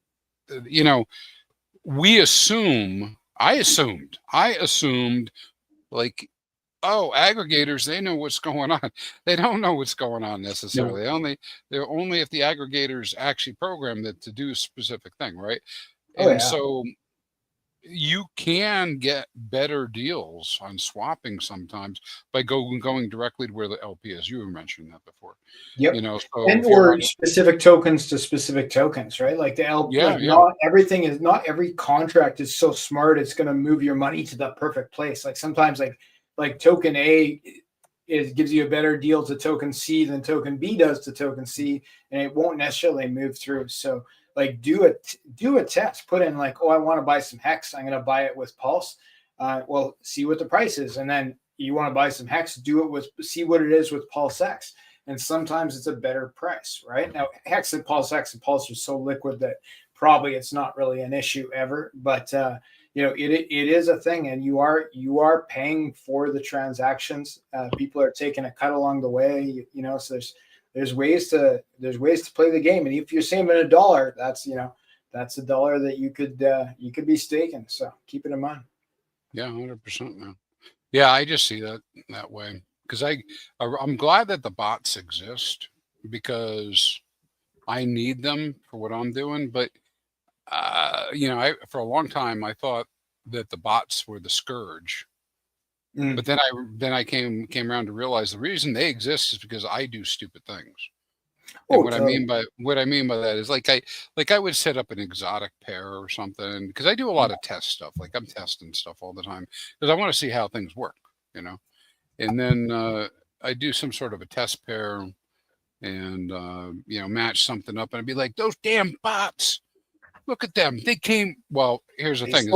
Speaker 4: I assumed like, oh, aggregators, they know what's going on. They don't know what's going on necessarily. No. They're only if the aggregators actually program that to do a specific thing, right? So you can get better deals on swapping sometimes by going directly to where the LP is. You were mentioning that before.
Speaker 2: Yep. Or specific tokens to specific tokens, right? Like the LP. Not every contract is so smart it's going to move your money to the perfect place. Like sometimes like token A gives you a better deal to token C than token B does to token C, and it won't necessarily move through. So like do a test, put in like, oh, I want to buy some HEX. I'm going to buy it with Pulse. Well, see what the price is. And then you want to buy some HEX, see what it is with PulseX. And sometimes it's a better price, right? Now, HEX and PulseX and Pulse are so liquid that probably it's not really an issue ever. But, it is a thing, and you are paying for the transactions. People are taking a cut along the way, so there's ways to play the game. And if you're saving $1, that's $1 that you could be staking. So keep it in mind.
Speaker 4: Yeah, 100%, man. Yeah, I just see that way, because I'm glad that the bots exist, because I need them for what I'm doing. But for a long time I thought that the bots were the scourge. But then I came around to realize the reason they exist is because I do stupid things. And what I mean by that is like I would set up an exotic pair or something, because I do a lot of test stuff. Like I'm testing stuff all the time because I want to see how things work, and then I do some sort of a test pair and match something up, and I'd be like, those damn bots, look at them. They came. Well, here's the thing.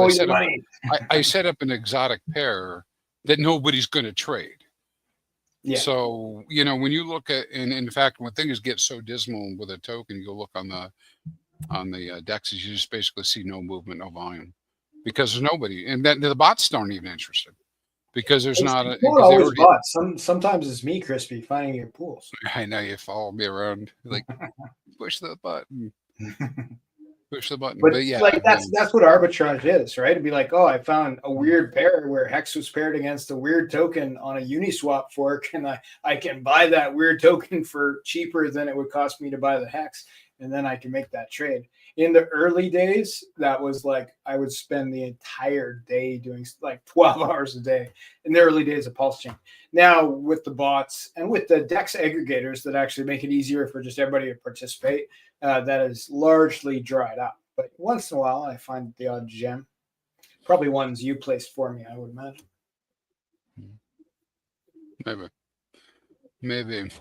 Speaker 4: I set up an exotic pair that nobody's going to trade. Yeah. So, when you look at, and in fact, when things get so dismal with a token, you go look on the DEXs, you just basically see no movement, no volume, because there's nobody, and then the bots aren't even interested, because there's not
Speaker 2: always bots. Sometimes it's me, Crispy, finding your pools.
Speaker 4: I know you follow me around, like push the button. Push the button. But yeah,
Speaker 2: that's what arbitrage is, right? It'd be like, oh, I found a weird pair where Hex was paired against a weird token on a Uniswap fork, and I can buy that weird token for cheaper than it would cost me to buy the Hex, and then I can make that trade. In the early days, that was like I would spend the entire day doing like 12 hours a day in the early days of Pulse Chain. Now with the bots and with the DEX aggregators that actually make it easier for just everybody to participate, that is largely dried up. But once in a while, I find the odd gem. Probably ones you placed for me, I would imagine.
Speaker 4: Maybe.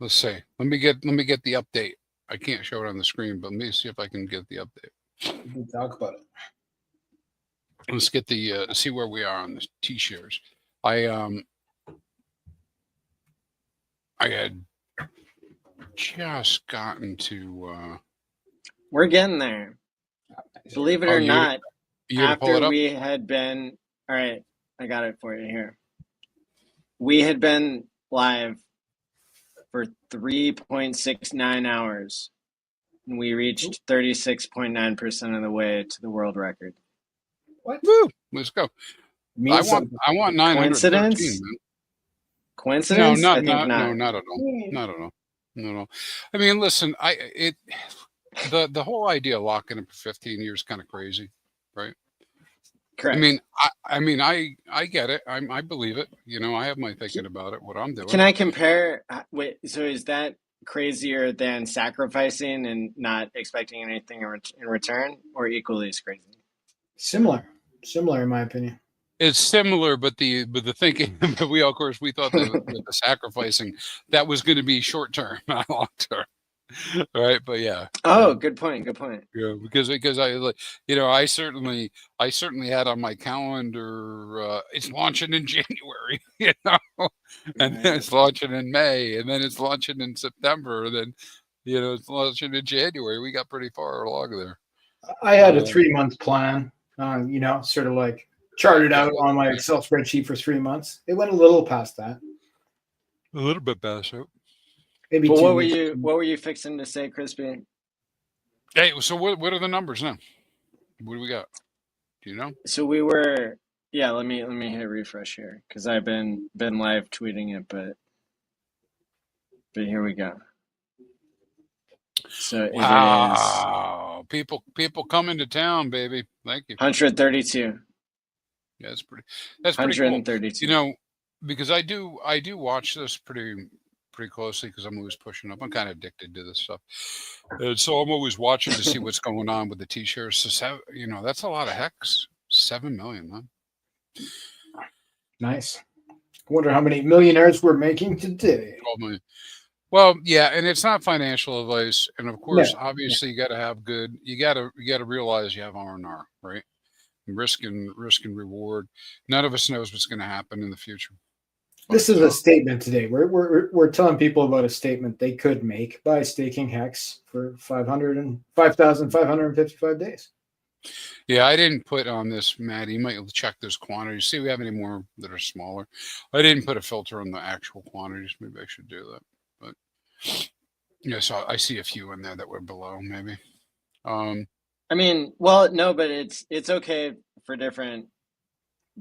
Speaker 4: Let's see. Let me get the update. I can't show it on the screen, but let me see if I can get the update.
Speaker 2: We can talk about it.
Speaker 4: Let's get the see where we are on the T-shares. I had just gotten to.
Speaker 11: We're getting there. Believe it or not, after we had been. All right, I got it for you here. We had been live for 3.69 hours, and we reached 36.9% of the way to the world record.
Speaker 2: What?
Speaker 4: Woo! Let's go. I want 913.
Speaker 11: Coincidence?
Speaker 4: Man.
Speaker 11: Coincidence?
Speaker 4: No, not at all. Not at all. No. I mean, listen, the whole idea of locking it for 15 years is kind of crazy, right?
Speaker 11: Correct.
Speaker 4: I get it. I believe it. I have my thinking about it, what I'm doing.
Speaker 11: Can I compare? Wait, so is that crazier than sacrificing and not expecting anything in return, or equally as crazy?
Speaker 2: Similar in my opinion.
Speaker 4: It's similar, but the thinking, we of course we thought that the sacrificing that was going to be short term, not long term, right? But yeah.
Speaker 11: Oh, good point.
Speaker 4: Yeah, because I certainly had on my calendar it's launching in January, and then it's launching in May, and then it's launching in September, and then it's launching in January. We got pretty far along there.
Speaker 2: I had a 3-month plan, sort of like charted out on my Excel spreadsheet for 3 months. It went a little past that.
Speaker 4: A little bit past it.
Speaker 2: Maybe.
Speaker 11: But what were you fixing to say, Crispy?
Speaker 4: Hey, so what are the numbers now? What do we got? Do you know?
Speaker 11: So we were, yeah. Let me hit refresh here, because I've been live tweeting it, but here we go. So
Speaker 4: wow, people coming to town, baby. Thank you.
Speaker 11: 132.
Speaker 4: Yeah, that's pretty cool.
Speaker 11: 132.
Speaker 4: Because I do watch this pretty closely, because I'm always pushing up. I'm kind of addicted to this stuff, and so I'm always watching to see what's going on with the T-shares. So that's a lot of HEX. 7 million, man.
Speaker 2: Nice. I wonder how many millionaires we're making today.
Speaker 4: 12 million. Well, yeah, and it's not financial advice, and of course, obviously, you got to have good. You got to realize you have R&R, right? Risk and reward. None of us knows what's going to happen in the future.
Speaker 2: This is a statement today. We're telling people about a statement they could make by staking HEX for 5,555 days.
Speaker 4: Yeah, I didn't put on this, Maddie. You might check those quantities. See if we have any more that are smaller. I didn't put a filter on the actual quantities. Maybe I should do that. But yeah, so I see a few in there that were below, maybe.
Speaker 11: I mean, well, no, but it's okay for different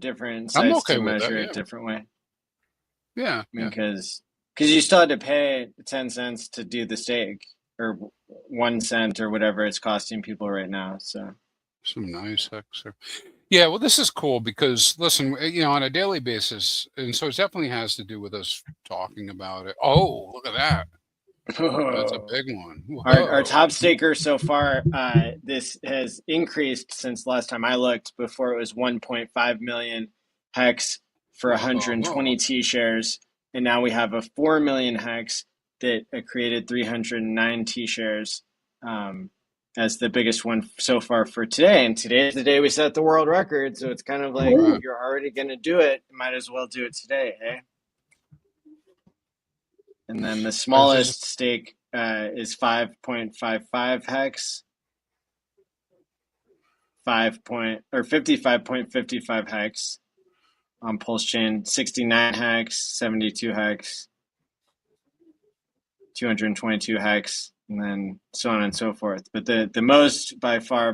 Speaker 4: I'm
Speaker 11: sites
Speaker 4: okay
Speaker 11: to
Speaker 4: with that.
Speaker 11: measure
Speaker 4: Yeah.
Speaker 11: it different way.
Speaker 4: Yeah.
Speaker 11: I mean, because you still had to pay 10 cents to do the stake, or 1 cent or whatever it's costing people right now. So
Speaker 4: some nice HEX there. Yeah, well, this is cool because listen, on a daily basis, and so it definitely has to do with us talking about it. Oh, look at that. That's a big one.
Speaker 11: Our top staker so far, this has increased since last time I looked. Before it was 1.5 million HEX for 120 T shares, and now we have a 4 million HEX that created 309 T shares as the biggest one so far for today. And today is the day we set the world record, so it's kind of like if you're already going to do it, you might as well do it today, eh? And then the smallest stake is 5.55 HEX, 55.55 HEX on Pulse Chain, 69 HEX, 72 HEX, 222 HEX, and then so on and so forth. But the most by far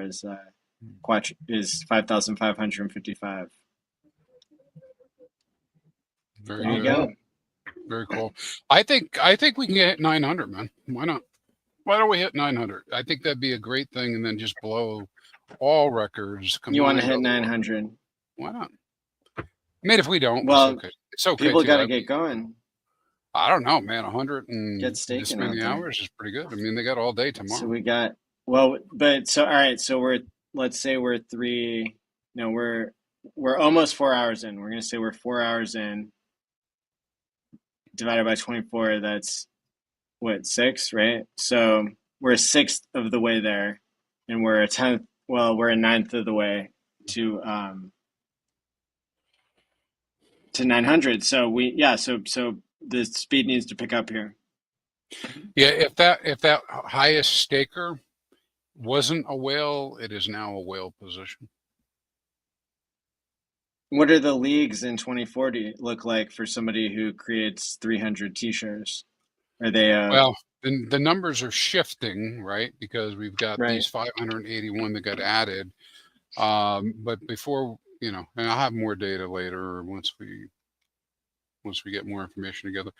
Speaker 11: is is 5,555.
Speaker 4: Very
Speaker 11: there
Speaker 4: good.
Speaker 11: You go.
Speaker 4: Very cool. I think we can get 900, man. Why not? Why don't we hit 900? I think that'd be a great thing, and then just blow all records.
Speaker 11: You want to hit 900?
Speaker 4: Why not? I mean, if we don't,
Speaker 11: well,
Speaker 4: it's okay. It's okay.
Speaker 11: People got to get going.
Speaker 4: I don't know, man. 100 and
Speaker 11: get staking
Speaker 4: this many hours is pretty good. I mean, they got all day tomorrow.
Speaker 11: So we got all right. So let's say we're almost 4 hours in. We're gonna say we're 4 hours in. Divided by 24, that's what, 6, right? So we're a sixth of the way there, and we're a 10th. Well, we're a ninth of the way to 900. So so the speed needs to pick up here.
Speaker 4: Yeah, if that highest staker wasn't a whale, it is now a whale position.
Speaker 11: What are the leagues in 2040 look like for somebody who creates 300 T-shares? Are they
Speaker 4: well, the numbers are shifting, right? Because we've got these 581 that got added. But before, and I'll have more data later once we get more information together.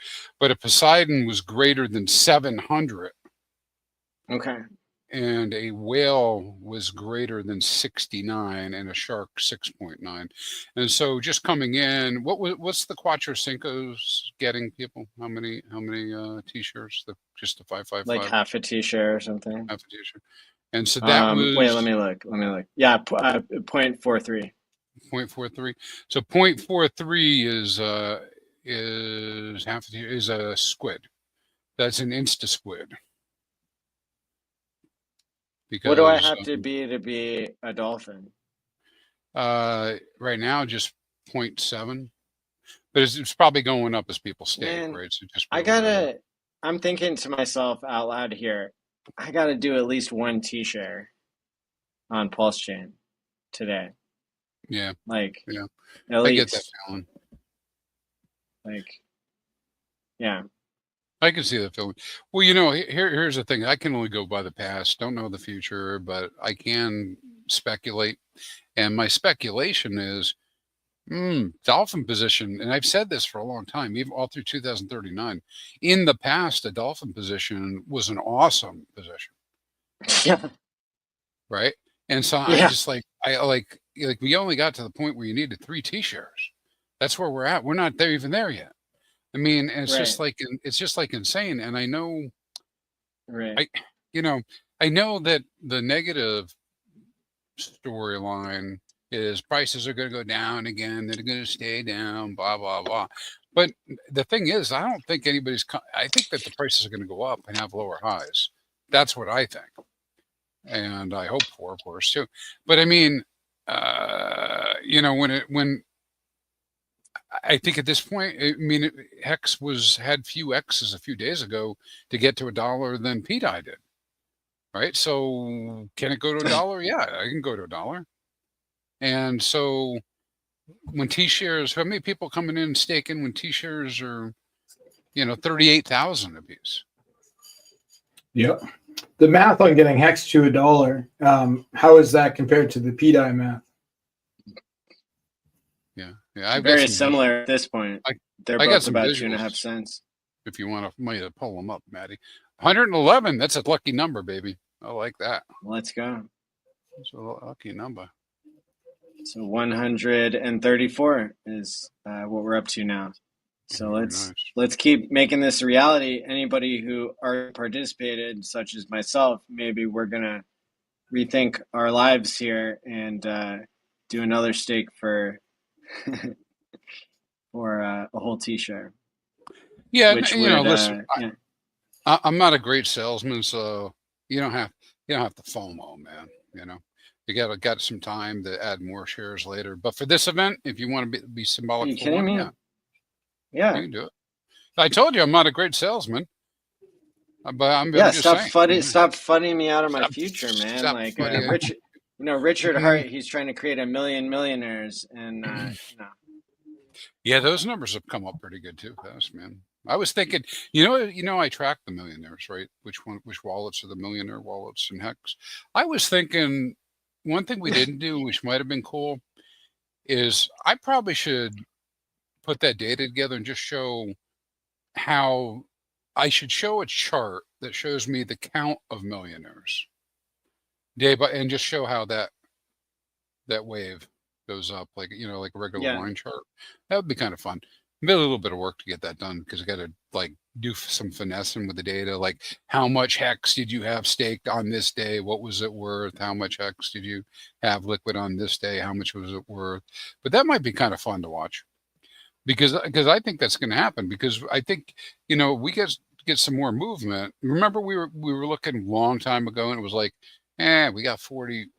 Speaker 4: But if Poseidon was greater than 700,
Speaker 11: okay,
Speaker 4: and a whale was greater than 69, and a shark 6.9, and so just coming in, what's the Quattro Cincos getting people? How many T-shirts? Just the 555,
Speaker 11: like half a T-share or something.
Speaker 4: Half a T-shirt, and so that was.
Speaker 11: Wait, let me look. Yeah, 0.43.
Speaker 4: 0.43. So 0.43 is half is a squid. That's an insta squid. Because,
Speaker 11: what do I have to be a dolphin?
Speaker 4: Right now, just 0.7, but it's probably going up as people stake, right? So just
Speaker 11: I'm thinking to myself out loud here. I gotta do at least one T-share on Pulse Chain today.
Speaker 4: Yeah.
Speaker 11: At
Speaker 4: I
Speaker 11: least
Speaker 4: get that feeling.
Speaker 11: Yeah.
Speaker 4: I can see that feeling. Well, here's the thing. I can only go by the past. Don't know the future, but I can speculate. And my speculation is dolphin position. And I've said this for a long time, even all through 2039. In the past, a dolphin position was an awesome position.
Speaker 11: Yeah.
Speaker 4: Right. And so I just we only got to the point where you needed 3 T-shares. That's where we're at. We're not there even there yet. I mean, and it's just like insane. And I know, I know that the negative storyline is prices are going to go down again. They're going to stay down, blah, blah, blah. But the thing is, I don't think I think that the prices are going to go up and have lower highs. That's what I think. And I hope for, of course, too. But I mean, when I think at this point, HEX had few X's a few days ago to get to $1 than Bday did. right? So can it go to $1? Yeah, I can go to $1. And so when T-shares, how many people coming in staking when T-shares are, 38,000 a piece?
Speaker 2: Yep. The math on getting HEX to $1, how is that compared to the Bday math?
Speaker 4: Yeah, I've
Speaker 11: very
Speaker 4: got some
Speaker 11: similar at this point. They're
Speaker 4: I got
Speaker 11: both
Speaker 4: some
Speaker 11: about
Speaker 4: visuals
Speaker 11: 2.5 cents.
Speaker 4: if you want to pull them up, Maddie. 111. That's a lucky number, baby. I like that.
Speaker 11: Let's go.
Speaker 4: It's a lucky number.
Speaker 11: So 134 is what we're up to now. So let's keep making this a reality. Anybody who already participated, such as myself, maybe we're gonna rethink our lives here and do another stake for a whole T-share.
Speaker 4: Yeah,
Speaker 11: which
Speaker 4: listen, I'm not a great salesman, so you don't have to FOMO, man. You got some time to add more shares later. But for this event, if you want to be symbolic,
Speaker 11: are you kidding me?
Speaker 4: Yeah, you can do it. I told you I'm not a great salesman, but I'm just
Speaker 11: stop
Speaker 4: saying.
Speaker 11: Stop funning me out of my future, man. Like Richard, Richard Hart, he's trying to create 1 million millionaires, and
Speaker 4: Yeah, those numbers have come up pretty good too, fast, man. I was thinking, I track the millionaires, right? Which wallets are the millionaire wallets in HEX? I was thinking one thing we didn't do, which might have been cool, is I probably should put that data together and just show how I should show a chart that shows me the count of millionaires day by, and just show how that wave goes up, like like a regular line chart. That would be kind of fun. Maybe a little bit of work to get that done because I got to do some finessing with the data, like how much HEX did you have staked on this day? What was it worth? How much HEX did you have liquid on this day? How much was it worth? But that might be kind of fun to watch because I think that's going to happen because I think we get some more movement. Remember we were looking a long time ago and it was like, we got 40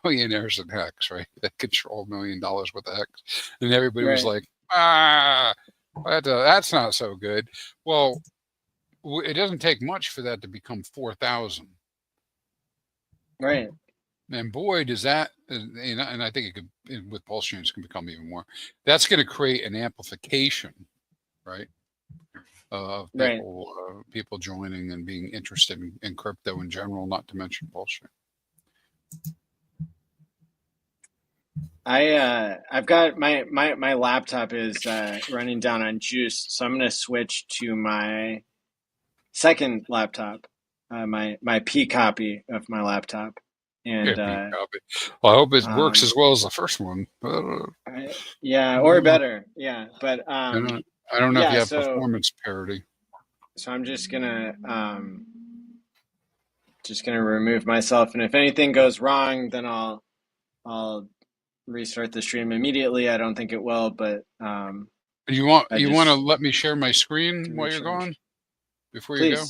Speaker 4: millionaires in HEX, right? That control $1 million worth of HEX, and everybody was like, that's not so good. Well, it doesn't take much for that to become 4,000,
Speaker 11: right?
Speaker 4: And boy, does that, and I think it could, with pulse chains, can become even more. That's going to create an amplification, right? Of people joining and being interested in crypto in general, not to mention pulse chain.
Speaker 11: I've got my laptop is running down on juice, so I'm gonna switch to my second laptop, my P copy of my laptop, and
Speaker 4: well, I hope it works as well as the first one.
Speaker 11: Or better, But
Speaker 4: I don't know if you have performance parity.
Speaker 11: So I'm just gonna remove myself, and if anything goes wrong, then I'll restart the stream immediately. I don't think it will, but
Speaker 4: you want to let me share my screen while you're gone before you go?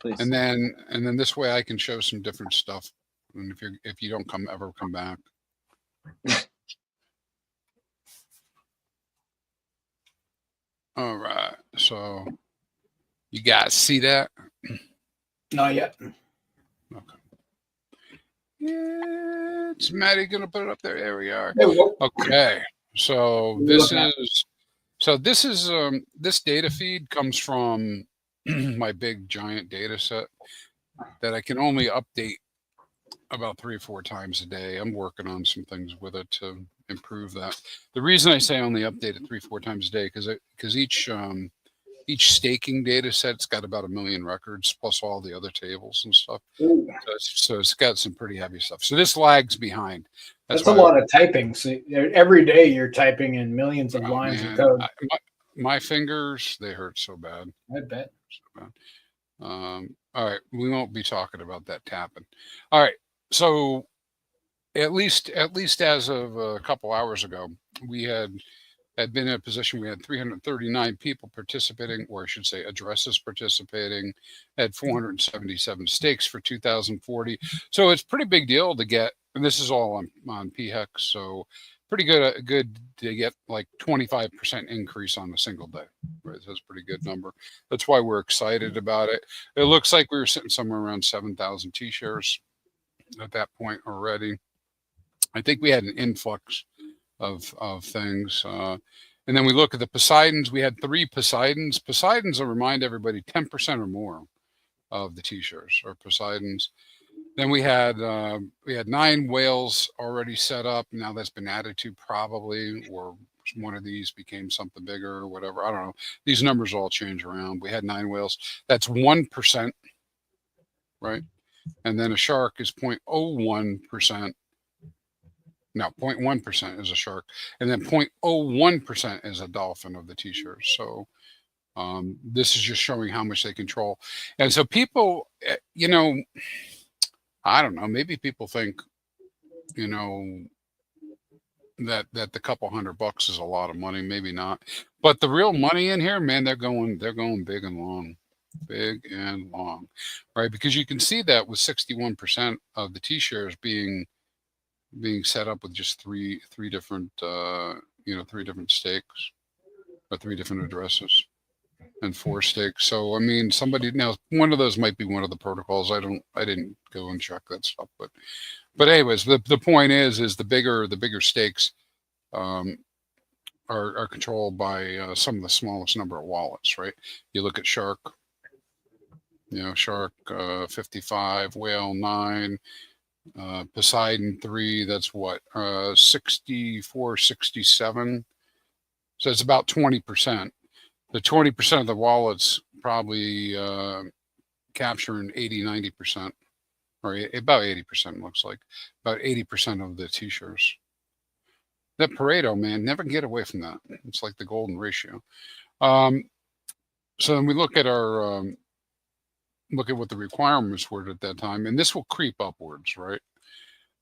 Speaker 11: Please.
Speaker 4: And then this way I can show some different stuff. And if you don't ever come back. All right. So you guys see that?
Speaker 2: Not yet.
Speaker 4: Okay. Yeah, it's Maddie gonna put it up there. There we are. Okay. So this data feed comes from my big giant data set that I can only update about 3 or 4 times a day. I'm working on some things with it to improve that. The reason I say only update it 3 or 4 times a day because each staking data set's got about 1 million records plus all the other tables and stuff. So it's got some pretty heavy stuff. So this lags behind.
Speaker 2: That's a lot of typing. So every day you're typing in millions of lines of code.
Speaker 4: My fingers, they hurt so bad.
Speaker 2: I bet.
Speaker 4: So bad. All right, we won't be talking about that tapping. All right, so at least as of a couple hours ago, we had been in a position we had 339 people participating, or I should say addresses participating, had 477 stakes for 2040. So it's a pretty big deal to get, and this is all on PHEX. So pretty good to get like 25% increase on a single day. Right, that's a pretty good number. That's why we're excited about it. It looks like we were sitting somewhere around 7,000 T-shares at that point already. I think we had an influx of things. And then we look at the Poseidons. We had 3 Poseidons. Poseidons, I'll remind everybody, 10% or more of the T-shares are Poseidons. Then we had 9 whales already set up. Now that's been added to probably, or one of these became something bigger or whatever. I don't know. These numbers all change around. We had 9 whales. That's 1%, right? And then a shark is 0.01%. No, 0.1% is a shark. And then 0.01% is a dolphin of the T-shares. So this is just showing how much they control. And so people, you know, I don't know, maybe people think, you know, that the couple $100 is a lot of money, maybe not. But the real money in here, man, they're going big and long. Big and long, right? Because you can see that with 61% of the T-shares being set up with just three different you know, 3 different stakes or 3 different addresses and 4 stakes. So I mean, somebody, now one of those might be one of the protocols. I didn't go and check that stuff, but anyways, the point is the bigger stakes are controlled by some of the smallest number of wallets, right? You look at Shark, you know, Shark 55, Whale 9, Poseidon 3, that's what, 64, 67. So it's about 20%. The 20% of the wallets probably capturing 80, 90%, or about 80% looks like, about 80% of the T-shares. That Pareto, man, never get away from that. It's like the golden ratio. So then we look at our, look at what the requirements were at that time, and this will creep upwards, right?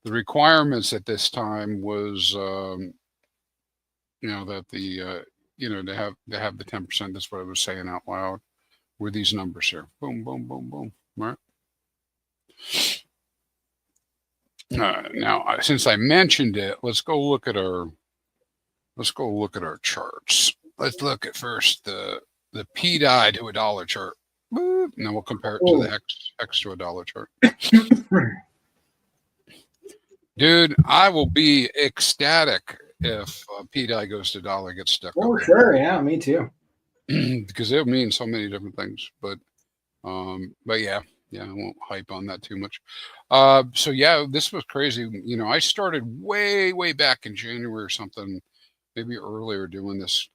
Speaker 4: The requirements at this time was, you know, that the, you know, to have the 10%. That's what I was saying out loud. Were these numbers here? Boom, boom, boom, boom. Right. Now, since I mentioned it, let's go look at our charts. Let's look at first the Bday to $1 chart. And then we'll compare it to the HEX to $1 chart. Dude, I will be ecstatic if Bday goes to $1, gets stuck.
Speaker 2: Oh, sure, yeah, me too.
Speaker 4: Because it means so many different things, but yeah, I won't hype on that too much. So yeah, this was crazy. You know, I started way back in January or something, maybe earlier, doing this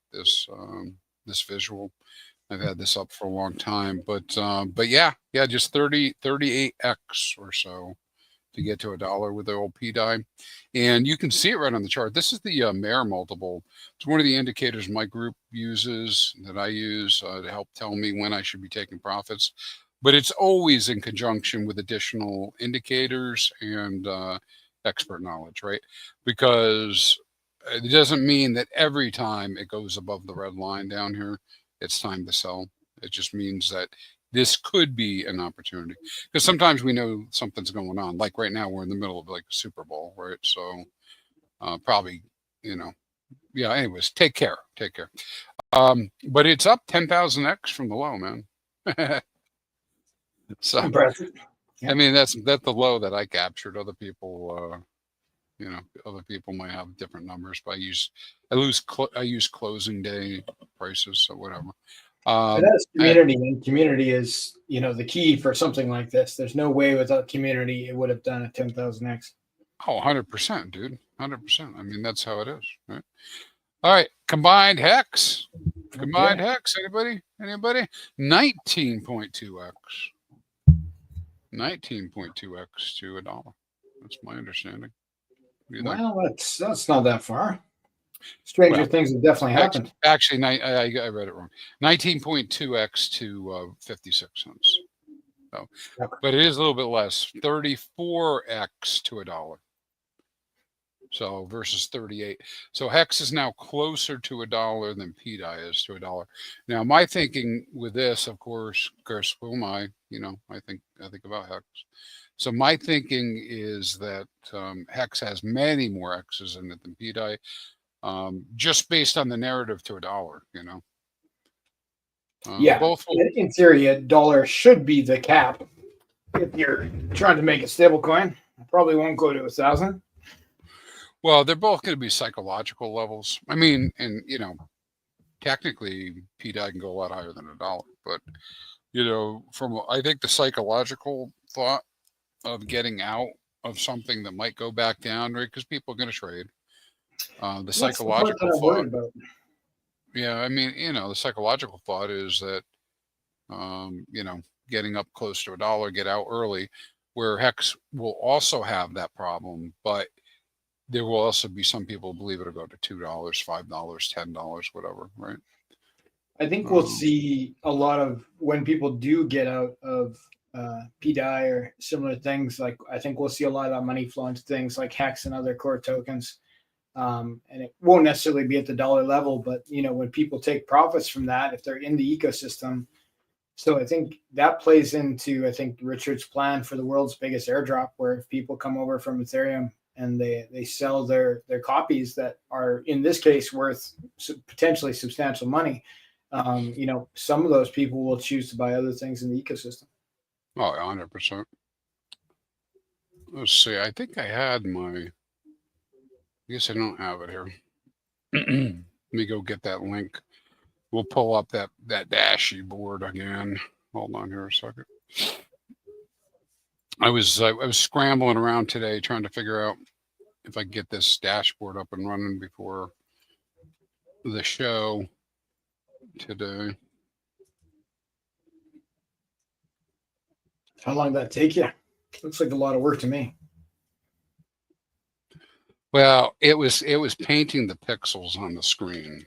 Speaker 4: visual. I've had this up for a long time, but yeah, just 38x or so to get to $1 with the old Bday. And you can see it right on the chart. This is the Mayer multiple. It's one of the indicators my group uses, that I use to help tell me when I should be taking profits. But it's always in conjunction with additional indicators and expert knowledge, right? Because it doesn't mean that every time it goes above the red line down here, it's time to sell. It just means that this could be an opportunity, because sometimes we know something's going on. Like right now, we're in the middle of like a Super Bowl, right? So probably, you know, yeah. Anyways, take care. But it's up 10,000x from the low, man. So impressive. Yeah. I mean, that's the low that I captured. Other people, you know, other people might have different numbers, but I use closing day prices, so whatever.
Speaker 2: That's community, and community is, you know, the key for something like this. There's no way without community it would have done a 10,000x.
Speaker 4: Oh, 100%, dude. 100%. I mean, that's how it is, right? All right, combined HEX. Combined HEX. Anybody? 19.2x. 19.2x to $1. That's my understanding.
Speaker 2: Well, that's not that far. Stranger things have definitely happened.
Speaker 4: Actually, I read it wrong. 19.2x to 56 cents. So, but it is a little bit less. 34x to $1. So versus 38. So HEX is now closer to $1 than Bday is to $1. Now my thinking with this, of course, who am I? I think about HEX. So my thinking is that HEX has many more X's in it than Bday, just based on the narrative to $1.
Speaker 2: Yeah,
Speaker 4: both
Speaker 2: in theory, $1 should be the cap. If you're trying to make a stable coin, it probably won't go to 1,000.
Speaker 4: Well, they're both going to be psychological levels. I mean, and technically, Bday can go a lot higher than $1, but I think the psychological thought of getting out of something that might go back down, right? Because people are going to trade. The psychological thought. Yeah, I mean, the psychological thought is that, getting up close to $1, get out early, where HEX will also have that problem, but there will also be some people who believe it'll go to $2, $5, $10, whatever, right?
Speaker 2: I think we'll see a lot of when people do get out of Bday or similar things. Like I think we'll see a lot of that money flow into things like HEX and other core tokens. And it won't necessarily be at the dollar level, but when people take profits from that, if they're in the ecosystem. So I think that plays into, Richard's plan for the world's biggest airdrop, where if people come over from Ethereum and they sell their copies that are in this case worth potentially substantial money, some of those people will choose to buy other things in the ecosystem.
Speaker 4: Oh, 100%. Let's see. I think I had I guess I don't have it here. Let me go get that link. We'll pull up that Dashy board again. Hold on here a second. I was scrambling around today trying to figure out if I can get this dashboard up and running before the show today.
Speaker 2: How long did that take you? Looks like a lot of work to me.
Speaker 4: Well, it was painting the pixels on the screen,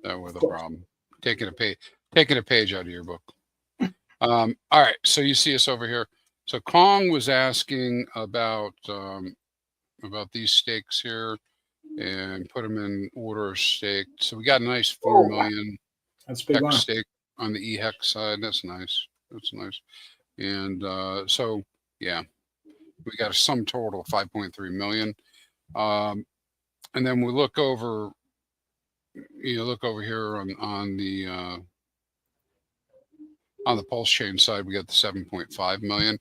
Speaker 4: That was the problem. Taking a page out of your book. All right, so you see us over here. So Kong was asking about these stakes here and put them in order of stake. So we got a nice 4 million HEX stake on the HEX side. That's nice. And so yeah, we got a sum total of 5.3 million. And then we look over. Look over here on the Pulse Chain side, we got the 7.5 million.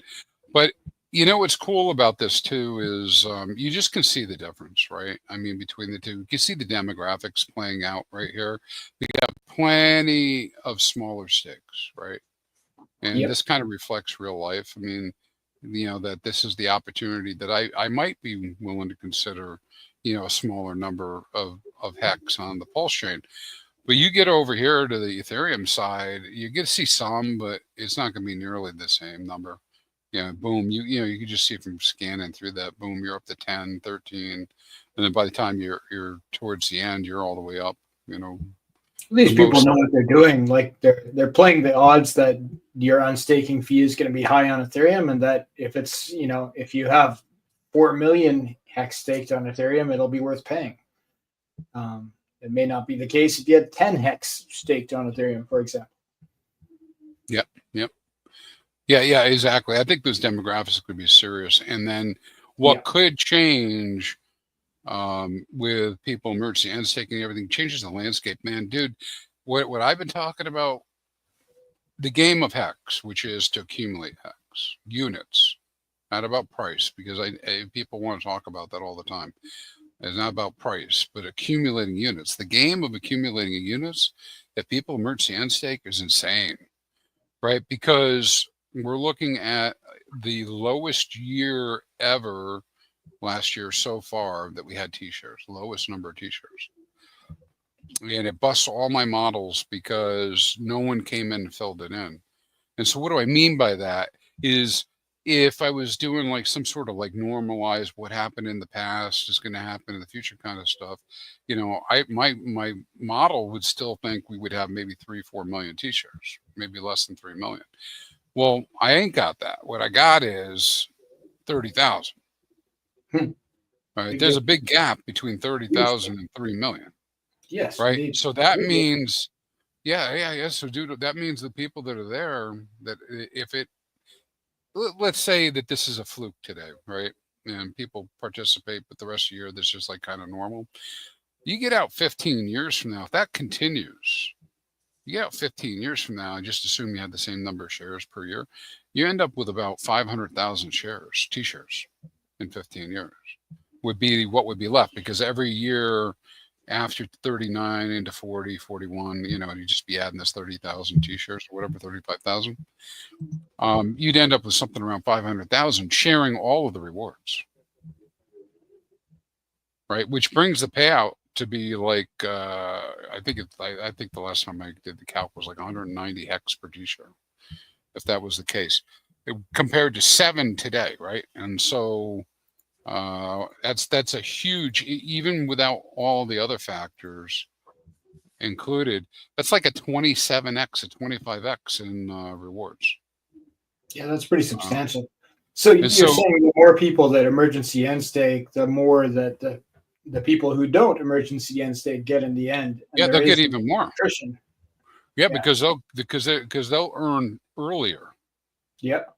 Speaker 4: But what's cool about this too is you just can see the difference, right? I mean, between the two, you can see the demographics playing out right here. We got plenty of smaller stakes, right? And this kind of reflects real life. I mean, that this is the opportunity that I might be willing to consider, a smaller number of HEX on the Pulse Chain. But you get over here to the Ethereum side, you get to see some, but it's not going to be nearly the same number. Boom, you can just see from scanning through that, boom, you're up to 10, 13. And then by the time you're towards the end, you're all the way up,
Speaker 2: These people know what they're doing. Like they're playing the odds that your unstaking fee is going to be high on Ethereum, and that if it's if you have 4 million HEX staked on Ethereum, it'll be worth paying. It may not be the case if you had 10 HEX staked on Ethereum, for example.
Speaker 4: Yep. Yeah, exactly. I think those demographics could be serious, and then what could change with people merging and staking and everything changes the landscape, man. Dude, what I've been talking about, the game of HEX, which is to accumulate HEX units, not about price, because people want to talk about that all the time. It's not about price, but accumulating units. The game of accumulating units, if people merge and stake, is insane, right? Because we're looking at the lowest year ever last year so far that we had T-shares, lowest number of T-shares. And it busts all my models because no one came in and filled it in. And so what do I mean by that is if I was doing like some sort of like normalized what happened in the past is going to happen in the future kind of stuff, my model would still think we would have maybe 3-4 million T-shares, maybe less than 3 million. Well, I ain't got that. What I got is 30,000. Right. There's a big gap between 30,000 and 3 million.
Speaker 2: Yes.
Speaker 4: Right. So that means, yeah. So dude, that means the people that are there, that if it, let's say that this is a fluke today, right? And people participate, but the rest of the year, this is like kind of normal. You get out 15 years from now, if that continues, you get out 15 years from now, and just assume you had the same number of shares per year, you end up with about 500,000 shares, T-shares, in 15 years would be what would be left, because every year after 39 into 40, 41, you just be adding this 30,000 T-shares or whatever, 35,000. You'd end up with something around 500,000 sharing all of the rewards, right? Which brings the payout to be like, I think the last time I did the calc was like 190 HEX per T-share, if that was the case, compared to 7 today, right? And so that's a huge, even without all the other factors included, that's like a 27x, a 25x in rewards.
Speaker 2: Yeah, that's pretty substantial. So you're saying the more people that emergency end stake, the more that the people who don't emergency end stake get in the end.
Speaker 4: Yeah, they'll get even more.
Speaker 2: Attrition.
Speaker 4: Yeah, because they'll earn earlier.
Speaker 2: Yep.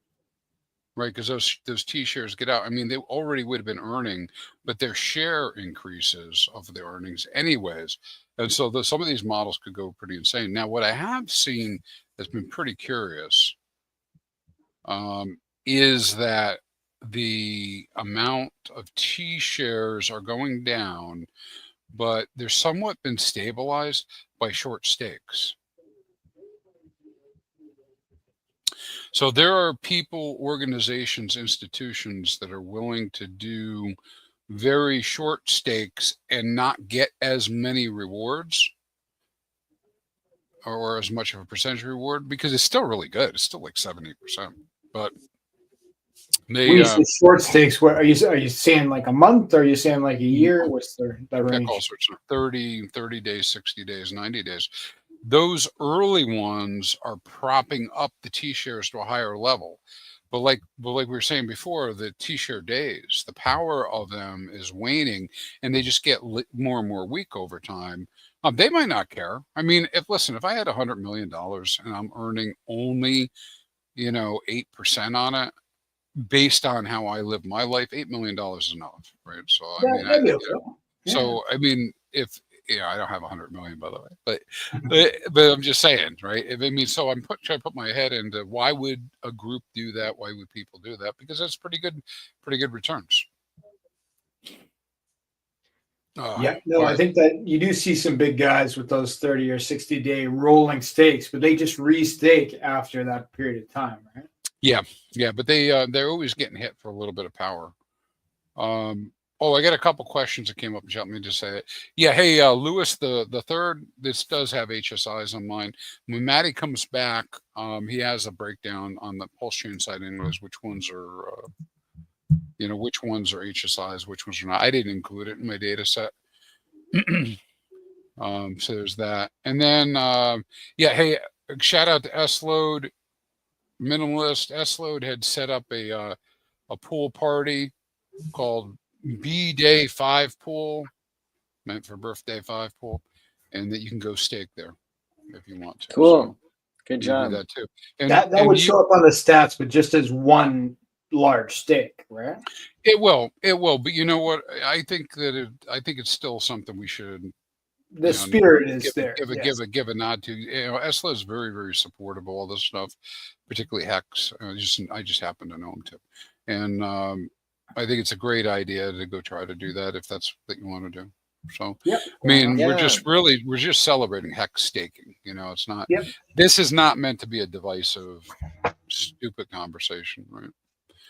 Speaker 4: Right, because those T-shares get out. I mean, they already would have been earning, but their share increases of the earnings anyways. And so some of these models could go pretty insane. Now, what I have seen that's been pretty curious is that the amount of T-shares are going down, but they're somewhat been stabilized by short stakes. So there are people, organizations, institutions that are willing to do very short stakes and not get as many rewards or as much of a percentage reward, because it's still really good. It's still like 70%. But they,
Speaker 2: when you say short stakes, what are you saying, like a month? Or are you saying like a year? What's the range?
Speaker 4: All sorts of 30 days, 60 days, 90 days. Those early ones are propping up the T-shares to a higher level. But like we were saying before, the T-share days, the power of them is waning, and they just get more and more weak over time. They might not care. I mean, if I had $100 million and I'm earning only, 8% on it, based on how I live my life, $8 million is enough, right? So I mean, if I don't have 100 million, by the way, but I'm just saying, right? So I'm trying to put my head into why would a group do that? Why would people do that? Because that's pretty good returns.
Speaker 2: I think that you do see some big guys with those 30 or 60-day rolling stakes, but they just restake after that period of time, right?
Speaker 4: Yeah, but they're always getting hit for a little bit of power. I got a couple questions that came up. Let me just say that. Yeah, hey, Lewis, the third. This does have HSIs on mine. When Matty comes back, he has a breakdown on the pulse chain side, anyways. Which ones are, which ones are HSIs, which ones are not. I didn't include it in my data set. So there's that, and then hey, shout out to S-Load. Minimalist. S-Load had set up a pool party called Bday 5 pool, meant for birthday 5 pool, and that you can go stake there if you want to.
Speaker 11: Cool.
Speaker 4: So
Speaker 11: good job.
Speaker 4: Do that too. And
Speaker 2: that would show up on the stats, but just as one large stake, right?
Speaker 4: It will. But you know what? I think it's still something we should.
Speaker 2: The spirit is there.
Speaker 4: Give a nod to. Esla is very, very supportive of all this stuff, particularly HEX. I just happen to know him too, and I think it's a great idea to go try to do that if that's what you want to do. So, I mean, we're just celebrating HEX staking. It's not. This is not meant to be a divisive, stupid conversation, right?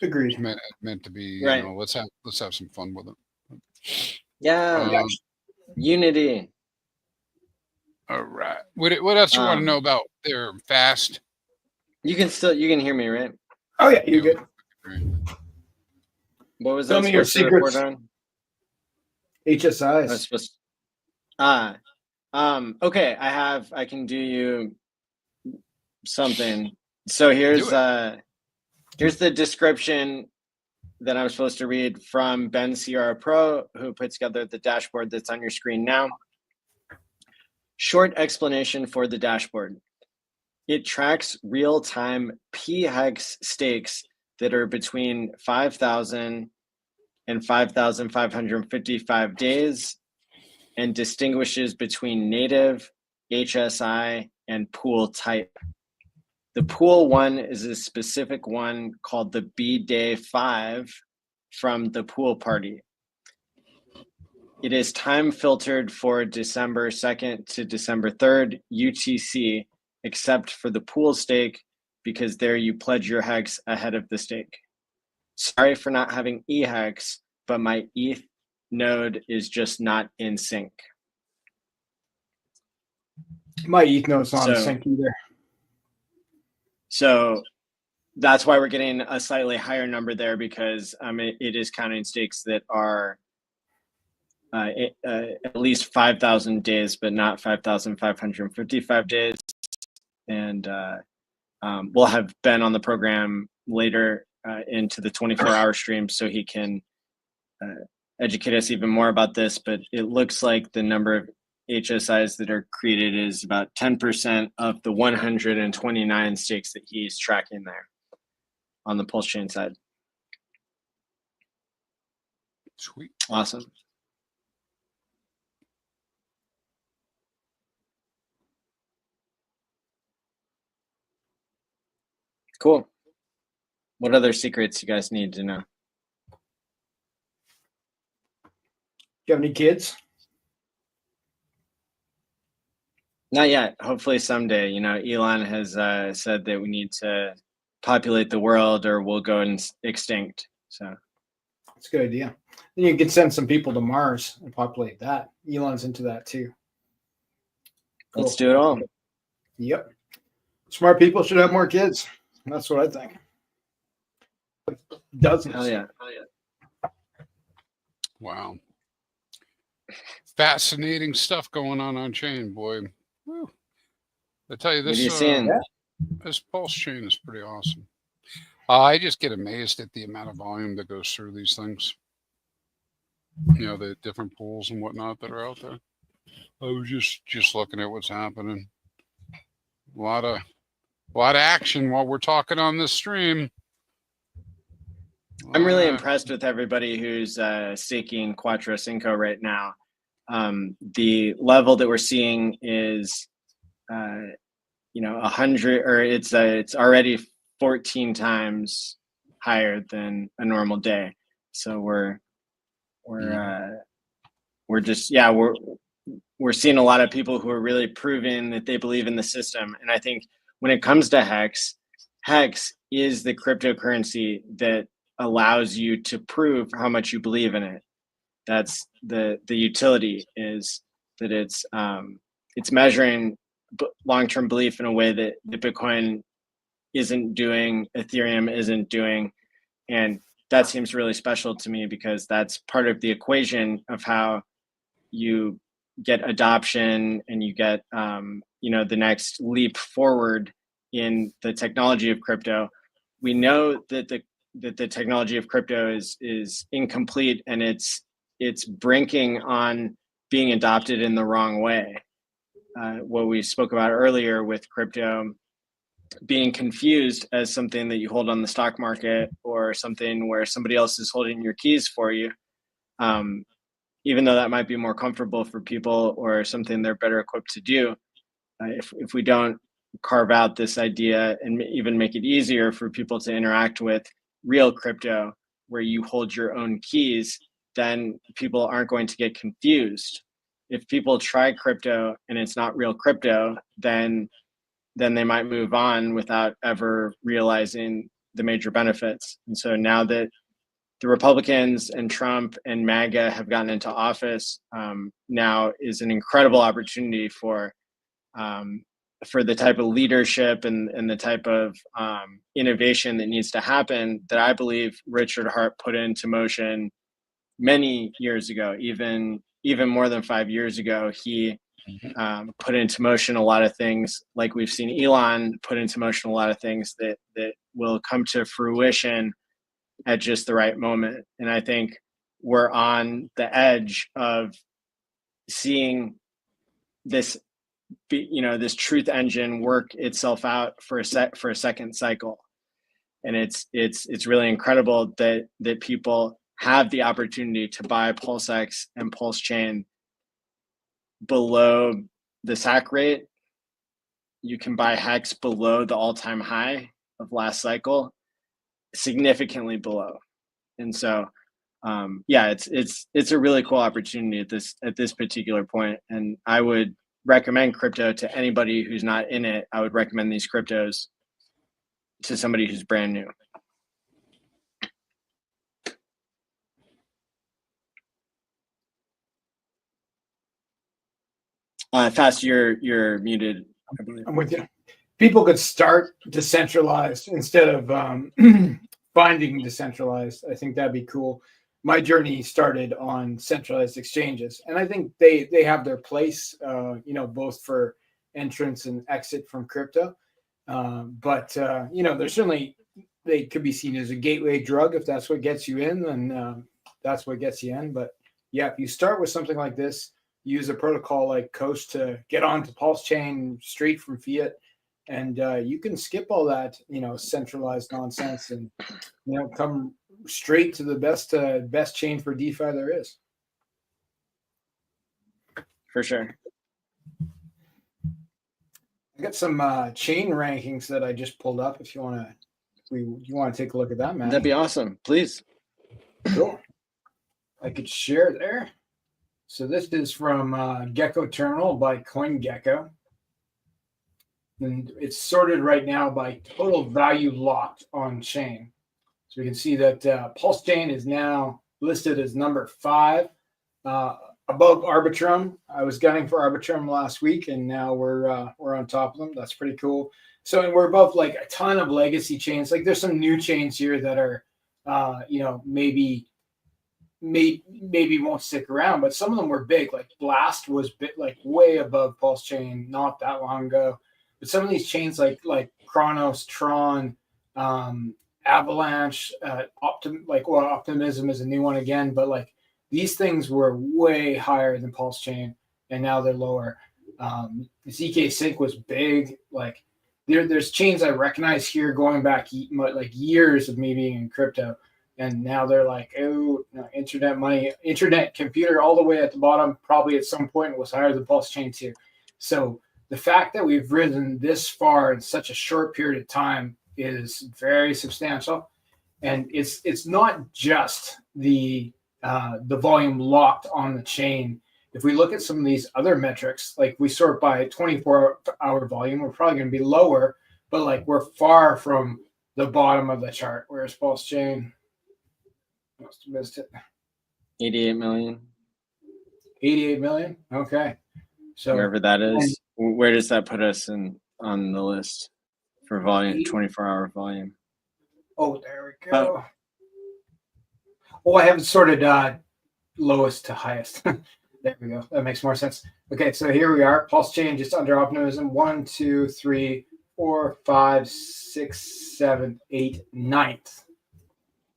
Speaker 2: Agreed.
Speaker 4: It's meant to be.
Speaker 11: Right.
Speaker 4: Let's have some fun with it.
Speaker 11: Yeah. Unity.
Speaker 4: All right. What else you want to know about their fast?
Speaker 11: You can hear me, right?
Speaker 2: Oh yeah, you're good.
Speaker 11: What was
Speaker 2: Tell
Speaker 11: that
Speaker 2: me your
Speaker 11: supposed to report
Speaker 2: secrets.
Speaker 11: on?
Speaker 2: HSIs.
Speaker 11: Okay, I can do you something. So here's the description that I'm supposed to read from Ben Sierra Pro, who put together the dashboard that's on your screen now. Short explanation for the dashboard. It tracks real-time PHEX stakes that are between 5,000 and 5,555 days and distinguishes between native, HSI, and pool type. The pool one is a specific one called the Bday 5 from the pool party. It is time filtered for December 2nd to December 3rd UTC, except for the pool stake, because there you pledge your HEX ahead of the stake. Sorry for not having eHEX, but my ETH node is just not in sync.
Speaker 2: My ETH node's not in sync either.
Speaker 11: So that's why we're getting a slightly higher number there, because it is counting stakes that are at least 5,000 days, but not 5,555 days. And we'll have Ben on the program later into the 24-hour stream so he can educate us even more about this. But it looks like the number of HSIs that are created is about 10% of the 129 stakes that he's tracking there on the Pulse Chain side.
Speaker 4: Sweet.
Speaker 11: Awesome. Cool. What other secrets you guys need to know?
Speaker 2: Do you have any kids?
Speaker 11: Not yet. Hopefully someday. You know, Elon has said that we need to populate the world or we'll go extinct. So
Speaker 2: that's a good idea. Then you could send some people to Mars and populate that. Elon's into that too.
Speaker 11: Cool. Let's do it all.
Speaker 2: Yep. Smart people should have more kids. That's what I think. Dozens.
Speaker 11: Hell yeah.
Speaker 4: Wow. Fascinating stuff going on chain, boy. Whew. I tell you, this Pulse chain is pretty awesome. I just get amazed at the amount of volume that goes through these things. You know, the different pools and whatnot that are out there. I was just looking at what's happening. A lot of action while we're talking on this stream.
Speaker 11: I'm really impressed with everybody who's staking Quattro Cinco right now. The level that we're seeing is, 100, or it's already 14 times higher than a normal day. So we're seeing a lot of people who are really proving that they believe in the system. And I think when it comes to HEX is the cryptocurrency that allows you to prove how much you believe in it. That's the utility, is that it's measuring long-term belief in a way that Bitcoin isn't doing, Ethereum isn't doing. And that seems really special to me, because that's part of the equation of how you get adoption and you get the next leap forward in the technology of crypto. We know that the technology of crypto is incomplete, and it's brinking on being adopted in the wrong way. What we spoke about earlier with crypto being confused as something that you hold on the stock market, or something where somebody else is holding your keys for you, even though that might be more comfortable for people or something they're better equipped to do. If we don't carve out this idea and even make it easier for people to interact with real crypto, where you hold your own keys, then people aren't going to get confused. If people try crypto and it's not real crypto, then they might move on without ever realizing the major benefits. And so now that the Republicans and Trump and MAGA have gotten into office, now is an incredible opportunity for the type of leadership and the type of innovation that needs to happen, that I believe Richard Hart put into motion many years ago, even more than 5 years ago. He put into motion a lot of things, like we've seen Elon put into motion a lot of things that will come to fruition at just the right moment. And I think we're on the edge of seeing this, this truth engine work itself out for a second cycle. And it's really incredible that people have the opportunity to buy PulseX and Pulse Chain below the SAC rate. You can buy HEX below the all-time high of last cycle, significantly below. And so, it's a really cool opportunity at this particular point. And I would recommend crypto to anybody who's not in it. I would recommend these cryptos to somebody who's brand new. Fast, you're muted.
Speaker 2: I'm with you. People could start decentralized instead of finding decentralized. I think that'd be cool. My journey started on centralized exchanges, and I think they have their place, both for entrance and exit from crypto. But there's certainly, they could be seen as a gateway drug. If that's what gets you in, then that's what gets you in. But yeah, if you start with something like this, use a protocol like Coast to get onto Pulse Chain straight from fiat, and you can skip all that, centralized nonsense, and come straight to the best chain for DeFi there is.
Speaker 11: For sure.
Speaker 2: I got some chain rankings that I just pulled up. If you want to take a look at that, man.
Speaker 11: That'd be awesome. Please.
Speaker 2: Cool. I could share there. So this is from Gecko Terminal by CoinGecko. And it's sorted right now by total value locked on chain. So we can see that Pulse Chain is now listed as number 5 above Arbitrum. I was gunning for Arbitrum last week, and now we're on top of them. That's pretty cool. So, and we're above like a ton of legacy chains. Like there's some new chains here that are, maybe won't stick around, but some of them were big. Like Blast was way above Pulse Chain not that long ago. But some of these chains like Chronos, Tron, Avalanche, Optimism is a new one again, but like these things were way higher than Pulse Chain, and now they're lower. ZK Sync was big. Like there's chains I recognize here going back like years of me being in crypto. And now they're like, internet money, internet computer all the way at the bottom, probably at some point was higher than Pulse Chain too. So the fact that we've risen this far in such a short period of time is very substantial. And it's not just the volume locked on the chain. If we look at some of these other metrics, like we sort by 24-hour volume, we're probably going to be lower, but like we're far from the bottom of the chart. Where's Pulse Chain? Must have missed it.
Speaker 11: 88 million.
Speaker 2: 88 million. Okay. So
Speaker 11: wherever that is, where does that put us on the list for volume, 24-hour volume?
Speaker 2: Oh, there we go. I haven't sorted lowest to highest. There we go. That makes more sense. Okay, so here we are. Pulse Chain just under Optimism. 1, 2, 3, 4, 5, 6, 7, 8, 9th.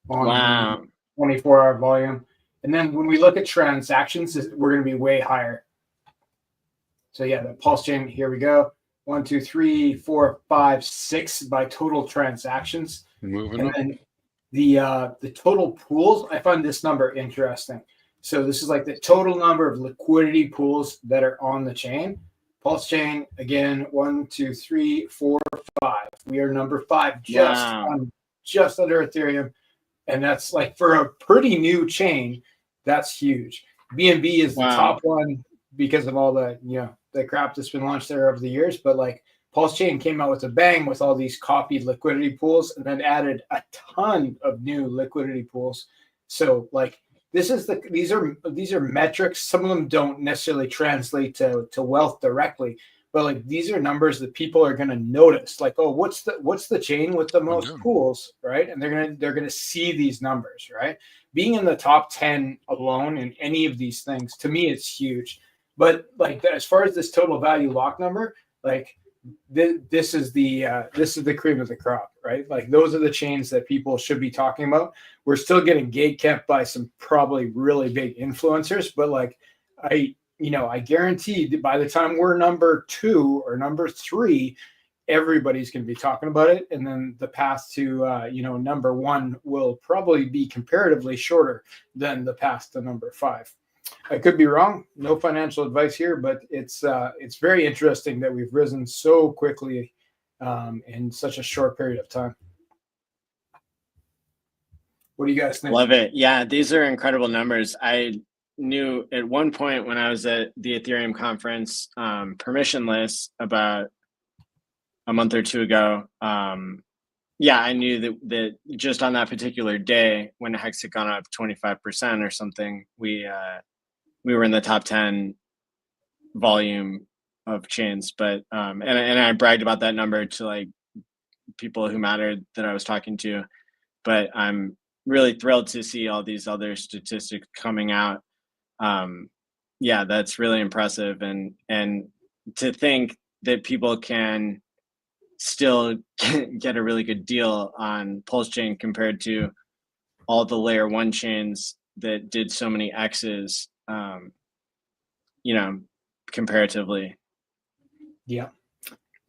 Speaker 11: Wow.
Speaker 2: 24-hour volume. And then when we look at transactions, we're going to be way higher. So yeah, the Pulse Chain, here we go. 1, 2, 3, 4, 5, 6 by total transactions.
Speaker 4: Moving
Speaker 2: and
Speaker 4: up.
Speaker 2: then the total pools, I find this number interesting. So this is like the total number of liquidity pools that are on the chain. Pulse Chain, again, 1, 2, 3, 4, 5. We are number 5, just under Ethereum. And that's like for a pretty new chain, that's huge. BNB is the top one because of all the the crap that's been launched there over the years. But like Pulse Chain came out with a bang with all these copied liquidity pools, and then added a ton of new liquidity pools. So like these are metrics. Some of them don't necessarily translate to wealth directly, but like these are numbers that people are going to notice. Like, oh, what's the chain with the most pools, right? And they're gonna see these numbers, right? Being in the top 10 alone in any of these things, to me, it's huge. But like as far as this total value lock number, like this is the cream of the crop, right? Like those are the chains that people should be talking about. We're still getting gatekept by some probably really big influencers, but like I guarantee that by the time we're number 2 or number 3, everybody's going to be talking about it, and then the path to number 1 will probably be comparatively shorter than the path to number 5. I could be wrong. No financial advice here, but it's very interesting that we've risen so quickly in such a short period of time. What do you guys think?
Speaker 11: Love it. Yeah, these are incredible numbers. I knew at one point when I was at the Ethereum conference, permissionless, about a month or 2 ago. I knew that just on that particular day when the HEX had gone up 25% or something, we were in the top 10 volume of chains. But and I bragged about that number to like people who mattered that I was talking to. But I'm really thrilled to see all these other statistics coming out. That's really impressive, and to think that people can still get a really good deal on Pulse Chain compared to all the layer 1 chains that did so many X's, comparatively.
Speaker 2: Yeah.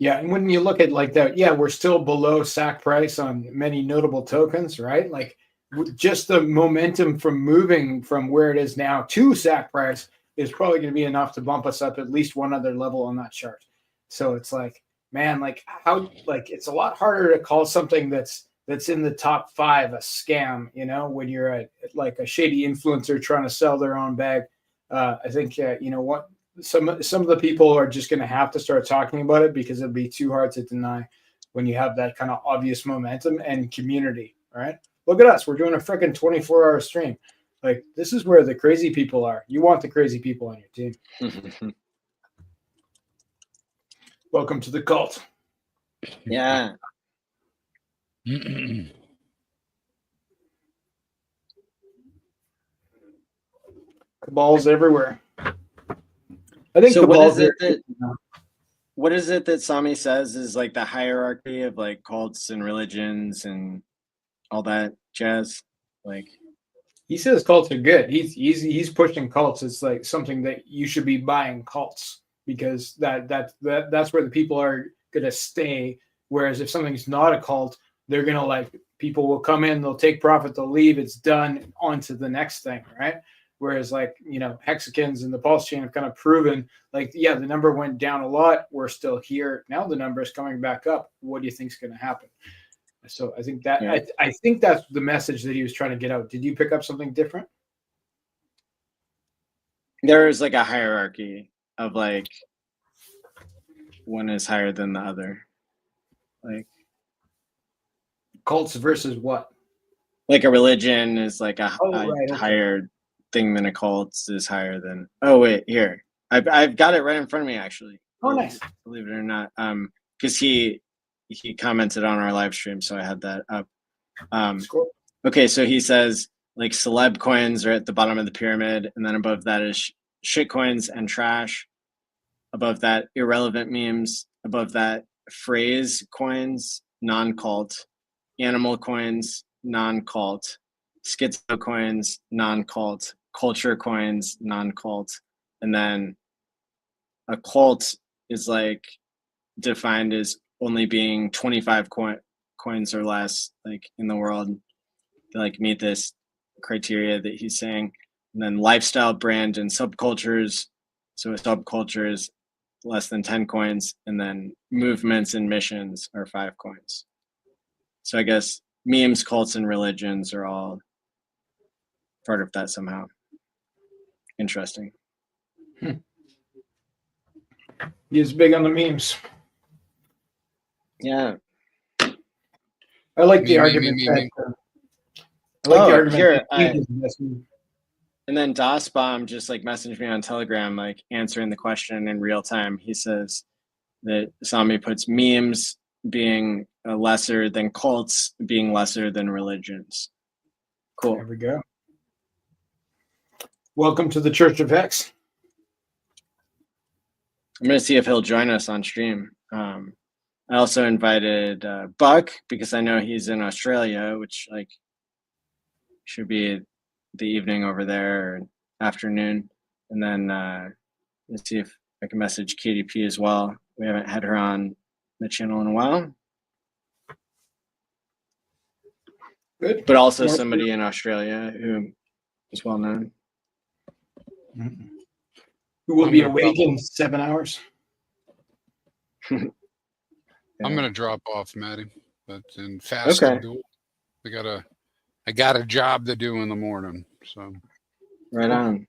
Speaker 2: And when you look at like that, we're still below SAC price on many notable tokens, right? Like just the momentum from moving from where it is now to SAC price is probably going to be enough to bump us up at least one other level on that chart. So it's like, man, like how, like it's a lot harder to call something that's in the top 5 a scam, when you're at like a shady influencer trying to sell their own bag. I think what some of the people are just going to have to start talking about it because it'll be too hard to deny when you have that kind of obvious momentum and community, right? Look at us, we're doing a freaking 24-hour stream. Like this is where the crazy people are. You want the crazy people on your team. Welcome to the cult.
Speaker 11: Yeah.
Speaker 2: Cabals everywhere. I think
Speaker 11: so. What is it that Sami says is like the hierarchy of like cults and religions and all that jazz? Like
Speaker 2: he says cults are good. He's pushing cults. It's like something that you should be buying cults because that's where the people are gonna stay. Whereas if something's not a cult, they're gonna like people will come in, they'll take profit, they'll leave, it's done, on to the next thing, right? Whereas like, Hexicans and the Pulse Chain have kind of proven like, the number went down a lot. We're still here. Now the number is coming back up. What do you think is going to happen? So I think that, I think that's the message that he was trying to get out. Did you pick up something different?
Speaker 11: There's like a hierarchy of like one is higher than the other. Like
Speaker 2: cults versus what?
Speaker 11: Like a religion is like a higher thing than a cult is higher than. Oh wait, here I've got it right in front of me actually.
Speaker 2: Oh, nice.
Speaker 11: Believe it or not, because he commented on our live stream, so I had that up. Okay, so he says like celeb coins are at the bottom of the pyramid, and then above that is shit coins and trash. Above that, irrelevant memes. Above that, phrase coins, non-cult. Animal coins, non-cult. Schizo coins, non-cult. Culture coins, non-cult. And then a cult is like defined as only being 25 coins or less like in the world to like meet this criteria that he's saying. And then lifestyle, brand, and subcultures. So a subculture is less than 10 coins, and then movements and missions are 5 coins. So I guess memes, cults, and religions are all part of that somehow. Interesting.
Speaker 2: He's big on the memes.
Speaker 11: Yeah.
Speaker 2: I like the argument. I like the argument.
Speaker 11: Here, and then DOSBomb just like messaged me on Telegram, like answering the question in real time. He says that Sami puts memes being lesser than cults, being lesser than religions. Cool.
Speaker 2: There we go. Welcome to the Church of HEX.
Speaker 11: I'm going to see if he'll join us on stream. I also invited Buck because I know he's in Australia, which like should be the evening over there or afternoon. And then let's see if I can message KDP as well. We haven't had her on the channel in a while.
Speaker 2: Good.
Speaker 11: But also somebody in Australia who is well known.
Speaker 2: Mm-hmm. Who will be awake in 7 hours.
Speaker 4: I'm gonna drop off, Maddie, but in fast duel, I got a job to do in the morning. So
Speaker 11: right on.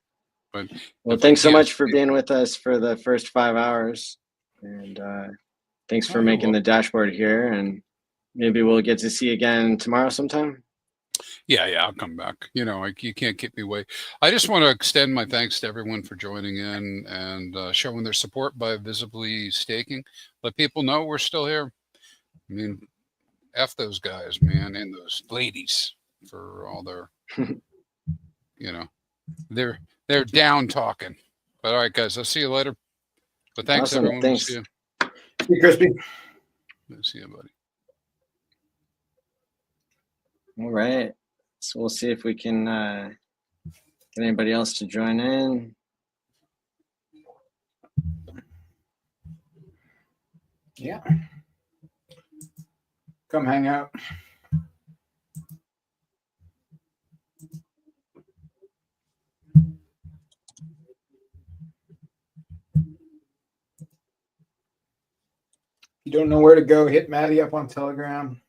Speaker 4: But
Speaker 11: well, thanks so much for being with us for the first 5 hours, and thanks for making the dashboard here. And maybe we'll get to see you again tomorrow sometime.
Speaker 4: Yeah, I'll come back. You know, you can't keep me away. I just want to extend my thanks to everyone for joining in and showing their support by visibly staking. Let people know we're still here. I mean, F those guys, man, and those ladies for all their, you know, they're down talking. But all right, guys, I'll see you later. But thanks,
Speaker 11: awesome.
Speaker 4: everyone.
Speaker 11: Thanks.
Speaker 4: See you.
Speaker 2: See you, Crispy.
Speaker 4: See you, buddy.
Speaker 11: All right. So we'll see if we can get anybody else to join in.
Speaker 2: Yeah. Come hang out. You don't know where to go, hit Maddie up on Telegram.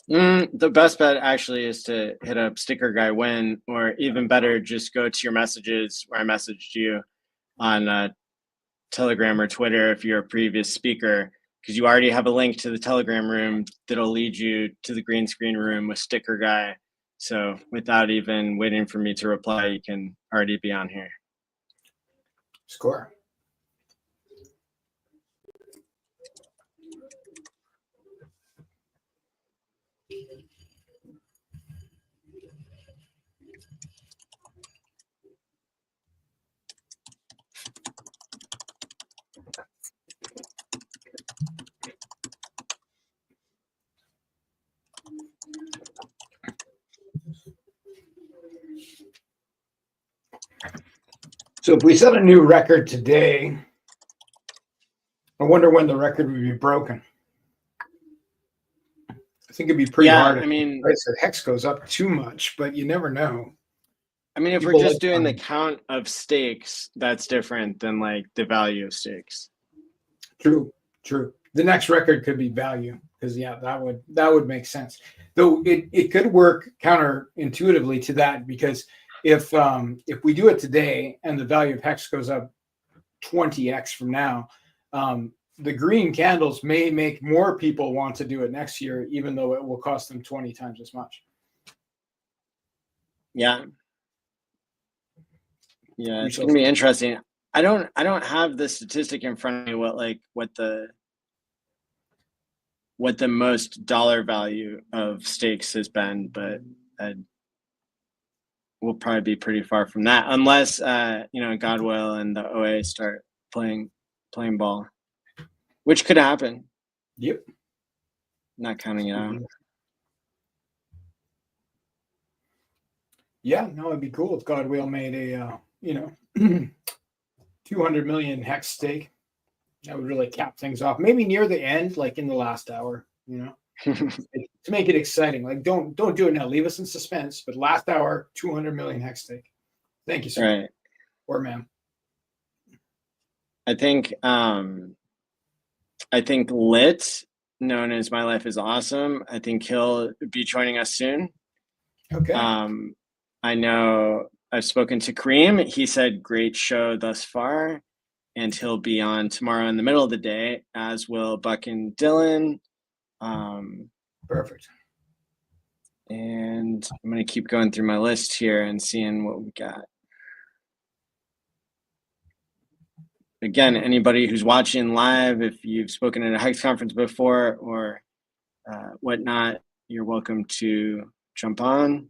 Speaker 11: The best bet actually is to hit up Sticker Guy Win, or even better, just go to your messages where I messaged you on Telegram or Twitter if you're a previous speaker, because you already have a link to the Telegram room that'll lead you to the green screen room with Sticker Guy. So without even waiting for me to reply, you can already be on here.
Speaker 2: Score. So if we set a new record today, I wonder when the record would be broken. I think it'd be pretty hard.
Speaker 11: I mean,
Speaker 2: the price of HEX goes up too much, but you never know.
Speaker 11: I mean, if we're just doing the count of stakes, that's different than like the value of stakes.
Speaker 2: True. The next record could be value, because that would make sense. Though it could work counterintuitively to that, because if we do it today and the value of HEX goes up 20x from now, the green candles may make more people want to do it next year, even though it will cost them 20 times as much.
Speaker 11: Yeah, it's gonna be interesting. I don't have the statistic in front of me what the most dollar value of stakes has been, but we'll probably be pretty far from that, unless Godwill and the OA start playing ball, which could happen.
Speaker 2: Yep.
Speaker 11: Not counting it out.
Speaker 2: Yeah, no, it'd be cool if Godwill made a 200 million HEX stake. That would really cap things off. Maybe near the end, like in the last hour, to make it exciting. Like don't do it now. Leave us in suspense. But last hour, 200 million HEX stake. Thank you, sir.
Speaker 11: Right.
Speaker 2: Or ma'am.
Speaker 11: I think Lit, known as My Life is Awesome, I think he'll be joining us soon.
Speaker 2: Okay.
Speaker 11: I know I've spoken to Kareem. He said great show thus far, and he'll be on tomorrow in the middle of the day, as will Buck and Dylan.
Speaker 2: Perfect.
Speaker 11: And I'm going to keep going through my list here and seeing what we got. Again, anybody who's watching live, if you've spoken at a HEX conference before or whatnot, you're welcome to jump on.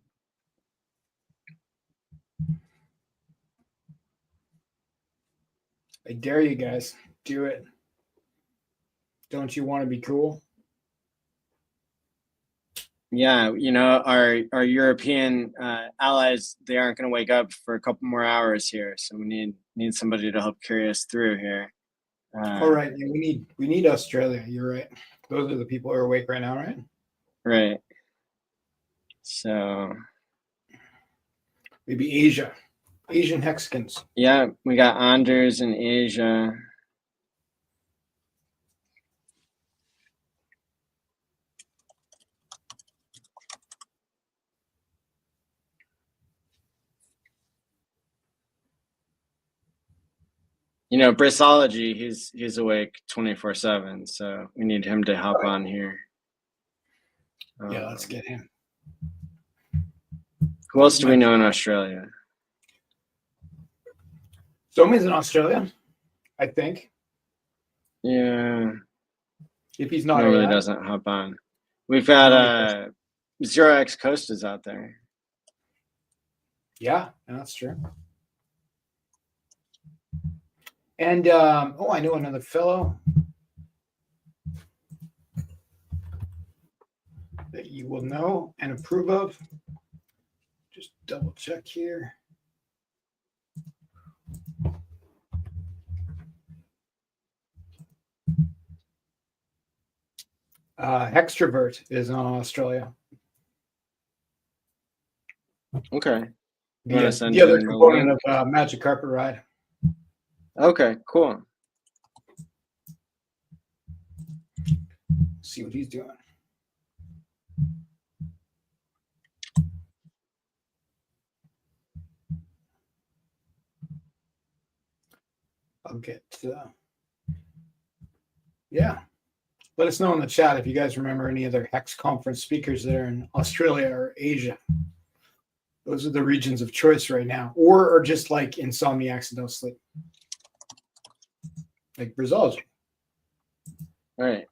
Speaker 2: I dare you guys. Do it. Don't you want to be cool?
Speaker 11: Yeah, you know, our European allies, they aren't going to wake up for a couple more hours here, so we need somebody to help carry us through here.
Speaker 2: All right, yeah, we need Australia. You're right. Those are the people who are awake right now, right?
Speaker 11: Right. So
Speaker 2: maybe Asia, Asian Hexicans.
Speaker 11: Yeah, we got Anders in Asia. You know, Brissology, he's awake 24/7, so we need him to hop on here.
Speaker 2: Yeah, let's get him.
Speaker 11: Who else do we know in Australia?
Speaker 2: Somi's in Australia, I think.
Speaker 11: Yeah.
Speaker 2: If he's not,
Speaker 11: normally doesn't hop on. We've got Zero X Costa's out there.
Speaker 2: Yeah, that's true. And I know another fellow that you will know and approve of. Just double check here. Hextrovert is in Australia.
Speaker 11: Okay.
Speaker 2: The other component of Magic Carpet Ride.
Speaker 11: Okay, cool.
Speaker 2: See what he's doing. I'll get yeah. Let us know in the chat if you guys remember any other Hex conference speakers that are in Australia or Asia. Those are the regions of choice right now, or are just like insomniacs and don't sleep, like Brazil.
Speaker 11: All right.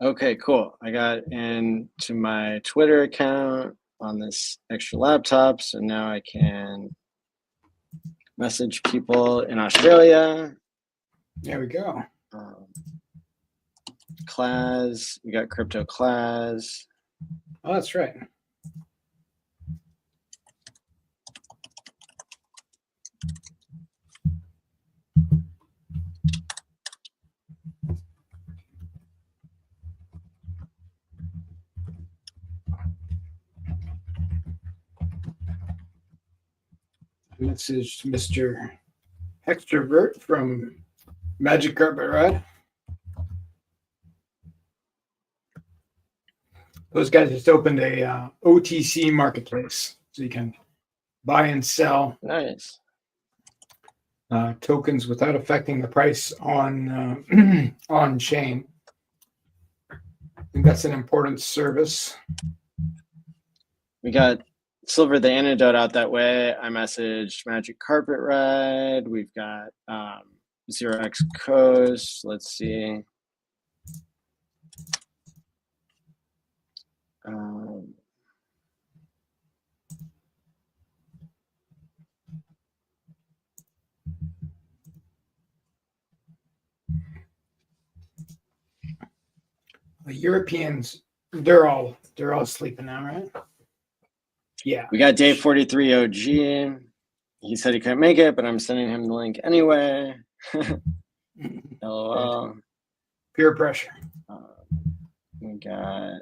Speaker 11: Okay, cool. I got into my Twitter account on this extra laptop, so now I can message people in Australia.
Speaker 2: There we go.
Speaker 11: Class, we got Crypto Class.
Speaker 2: Oh, that's right. This is Mr. Hextrovert from Magic Carpet Ride. Those guys just opened a OTC marketplace, so you can buy and sell tokens without affecting the price on on chain. I think that's an important service.
Speaker 11: We got Silver the Antidote out that way. I messaged Magic Carpet Ride. We've got Zero X Coast. Let's see.
Speaker 2: The Europeans, they're all sleeping now, right? Yeah.
Speaker 11: We got Day 43 OG. He said he couldn't make it, but I'm sending him the link anyway. LOL.
Speaker 2: Peer pressure.
Speaker 11: We got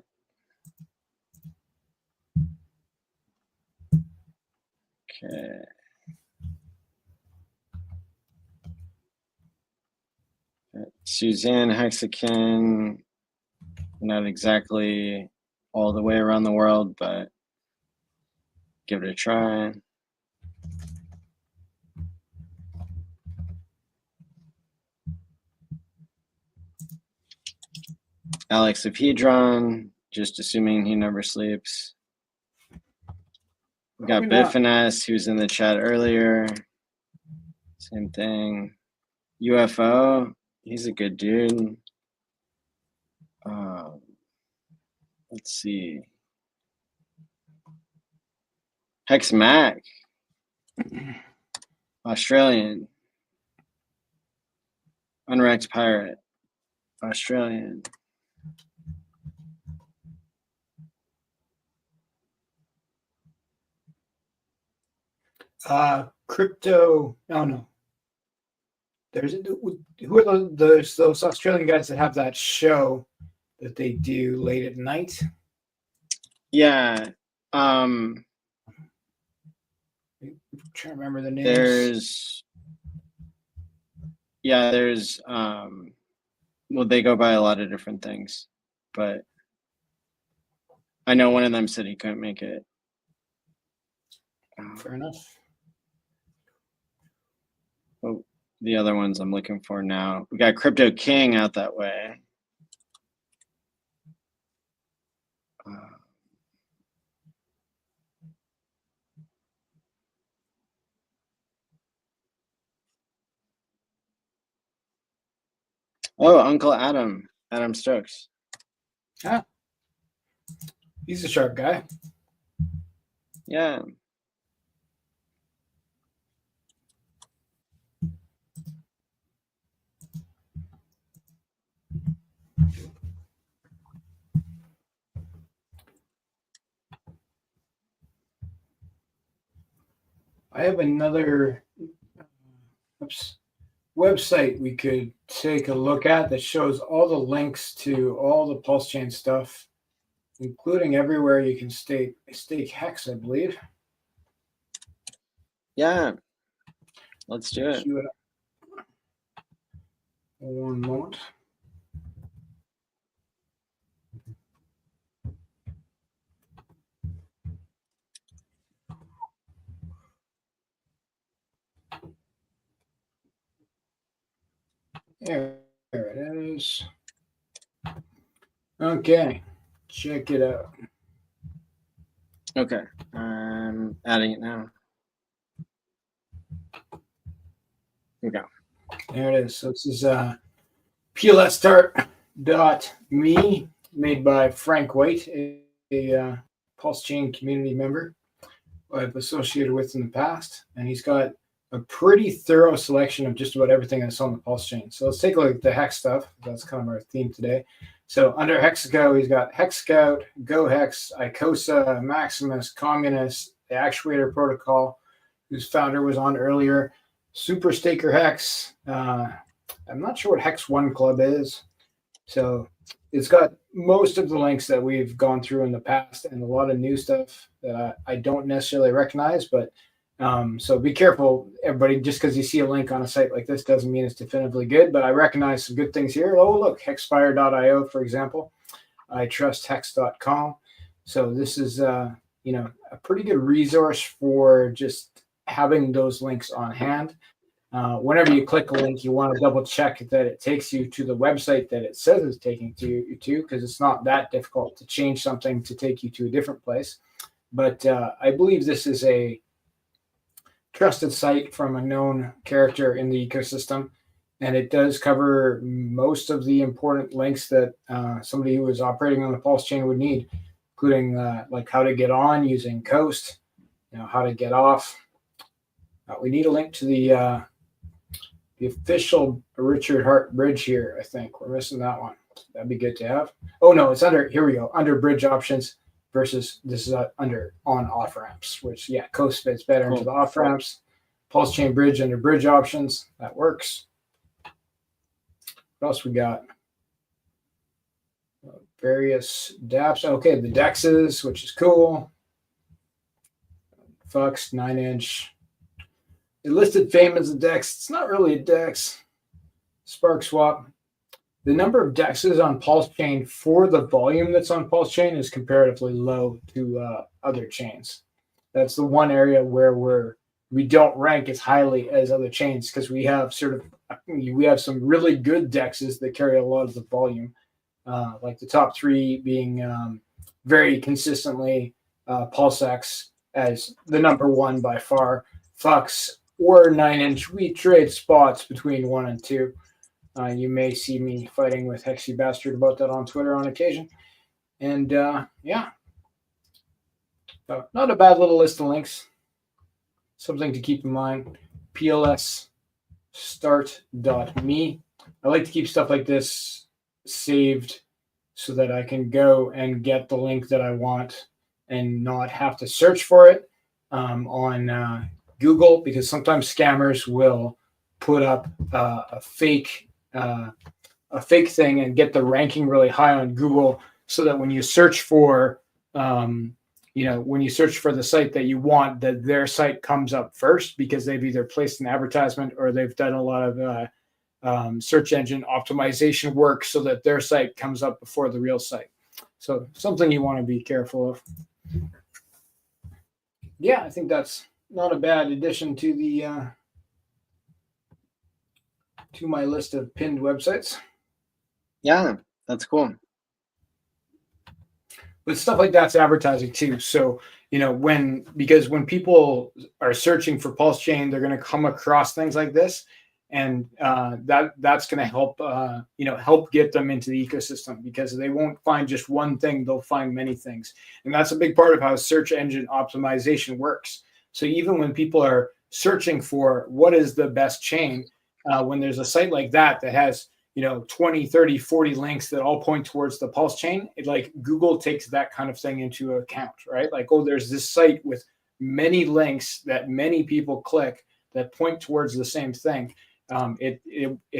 Speaker 11: okay. Suzanne Hexakin. Not exactly all the way around the world, but give it a try. Alex Epidron, just assuming he never sleeps. We got Biffines, who's in the chat earlier. Same thing. UFO, he's a good dude. Let's see. Hex Mac, Australian. Unwrecked Pirate, Australian.
Speaker 2: Crypto. Oh no. Who are those Australian guys that have that show that they do late at night?
Speaker 11: Yeah.
Speaker 2: I'm trying to remember the names.
Speaker 11: There's well, they go by a lot of different things, but I know one of them said he couldn't make it.
Speaker 2: Fair enough.
Speaker 11: Oh, the other ones I'm looking for now. We got Crypto King out that way. Oh, Uncle Adam Stokes.
Speaker 2: Ah, he's a sharp guy.
Speaker 11: Yeah.
Speaker 2: I have another website we could take a look at that shows all the links to all the Pulse Chain stuff, including everywhere you can stake HEX, I believe.
Speaker 11: Yeah. Let's do it.
Speaker 2: One moment. There it is. Okay, check it out.
Speaker 11: Okay, I'm adding it now. Here we go.
Speaker 2: There it is. So this is plsstart.me, made by Frank White, a Pulse Chain community member I've associated with in the past, and he's got a pretty thorough selection of just about everything that's on the Pulse Chain. So let's take a look at the Hex stuff. That's kind of our theme today. So under Hexago, he's got Hex Scout, GoHex, Icosa, Maximus, Communist, the Actuator Protocol, whose founder was on earlier, Super Staker Hex. I'm not sure what Hex One Club is. So it's got most of the links that we've gone through in the past and a lot of new stuff that I don't necessarily recognize, but so be careful, everybody. Just because you see a link on a site like this doesn't mean it's definitively good, but I recognize some good things here. Oh, look, hexfire.io, for example. I trust hex.com. So this is, a pretty good resource for just having those links on hand. Whenever you click a link, you want to double check that it takes you to the website that it says it's taking you to, because it's not that difficult to change something to take you to a different place. But I believe this is a trusted site from a known character in the ecosystem, and it does cover most of the important links that somebody who is operating on the Pulse Chain would need, including like how to get on using Coast, how to get off. We need a link to the official Richard Hart bridge here. I think we're missing that one. That'd be good to have. Oh no, it's under, here we go, under bridge options versus this is under on off ramps, which Coast fits better into the off ramps. Pulse Chain bridge under bridge options, that works. What else we got? Various dApps. Okay, the DEXs, which is cool. Fux 9-inch. It listed Fame as a DEX. It's not really a DEX. Spark Swap. the number of dexes on Pulse Chain for the volume that's on Pulse Chain is comparatively low to other chains. That's the one area where we don't rank as highly as other chains because we have some really good dexes that carry a lot of the volume, like the top three being very consistently PulseX as the number one by far. Fux or 9-inch, we trade spots between 1 and 2. You may see me fighting with Hexy Bastard about that on Twitter on occasion. And yeah, so not a bad little list of links. Something to keep in mind. plsstart.me. I like to keep stuff like this saved so that I can go and get the link that I want and not have to search for it on Google, because sometimes scammers will put up a fake thing and get the ranking really high on Google, so that when you search for when you search for the site that you want, that their site comes up first because they've either placed an advertisement or they've done a lot of search engine optimization work so that their site comes up before the real site. So something you want to be careful of. Yeah, I think that's not a bad addition to the to my list of pinned websites.
Speaker 11: Yeah, that's cool.
Speaker 2: But stuff like that's advertising too. So, because when people are searching for Pulse Chain, they're going to come across things like this, and that's going to help help get them into the ecosystem, because they won't find just one thing; they'll find many things, and that's a big part of how search engine optimization works. So even when people are searching for what is the best chain, when there's a site like that has 20, 30, 40 links that all point towards the Pulse Chain, Google takes that kind of thing into account, right? Like, oh, there's this site with many links that many people click that point towards the same thing. It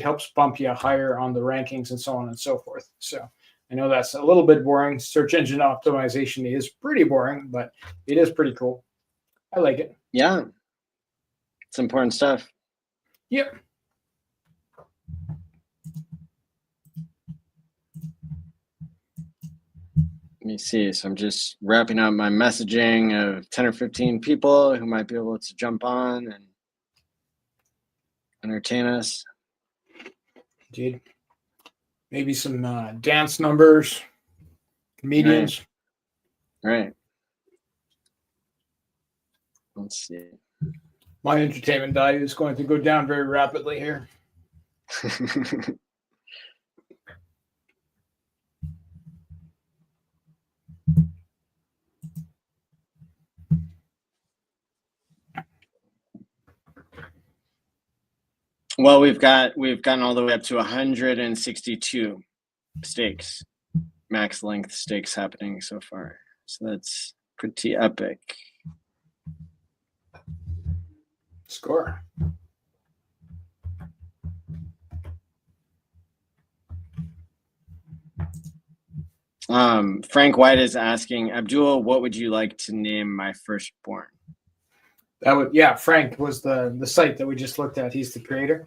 Speaker 2: helps bump you higher on the rankings and so on and so forth. So I know that's a little bit boring. Search engine optimization is pretty boring, but it is pretty cool. I like it.
Speaker 11: Yeah. It's important stuff.
Speaker 2: Yep.
Speaker 11: Let me see. So I'm just wrapping up my messaging of 10 or 15 people who might be able to jump on and entertain us.
Speaker 2: Indeed. Maybe some dance numbers, comedians.
Speaker 11: Right. Let's see.
Speaker 2: My entertainment value is going to go down very rapidly here.
Speaker 11: Well, we've gotten all the way up to 162 stakes, max length stakes happening so far. So that's pretty epic.
Speaker 2: Score.
Speaker 11: Frank White is asking, Abdul, what would you like to name my firstborn?
Speaker 2: Frank was the site that we just looked at. He's the creator.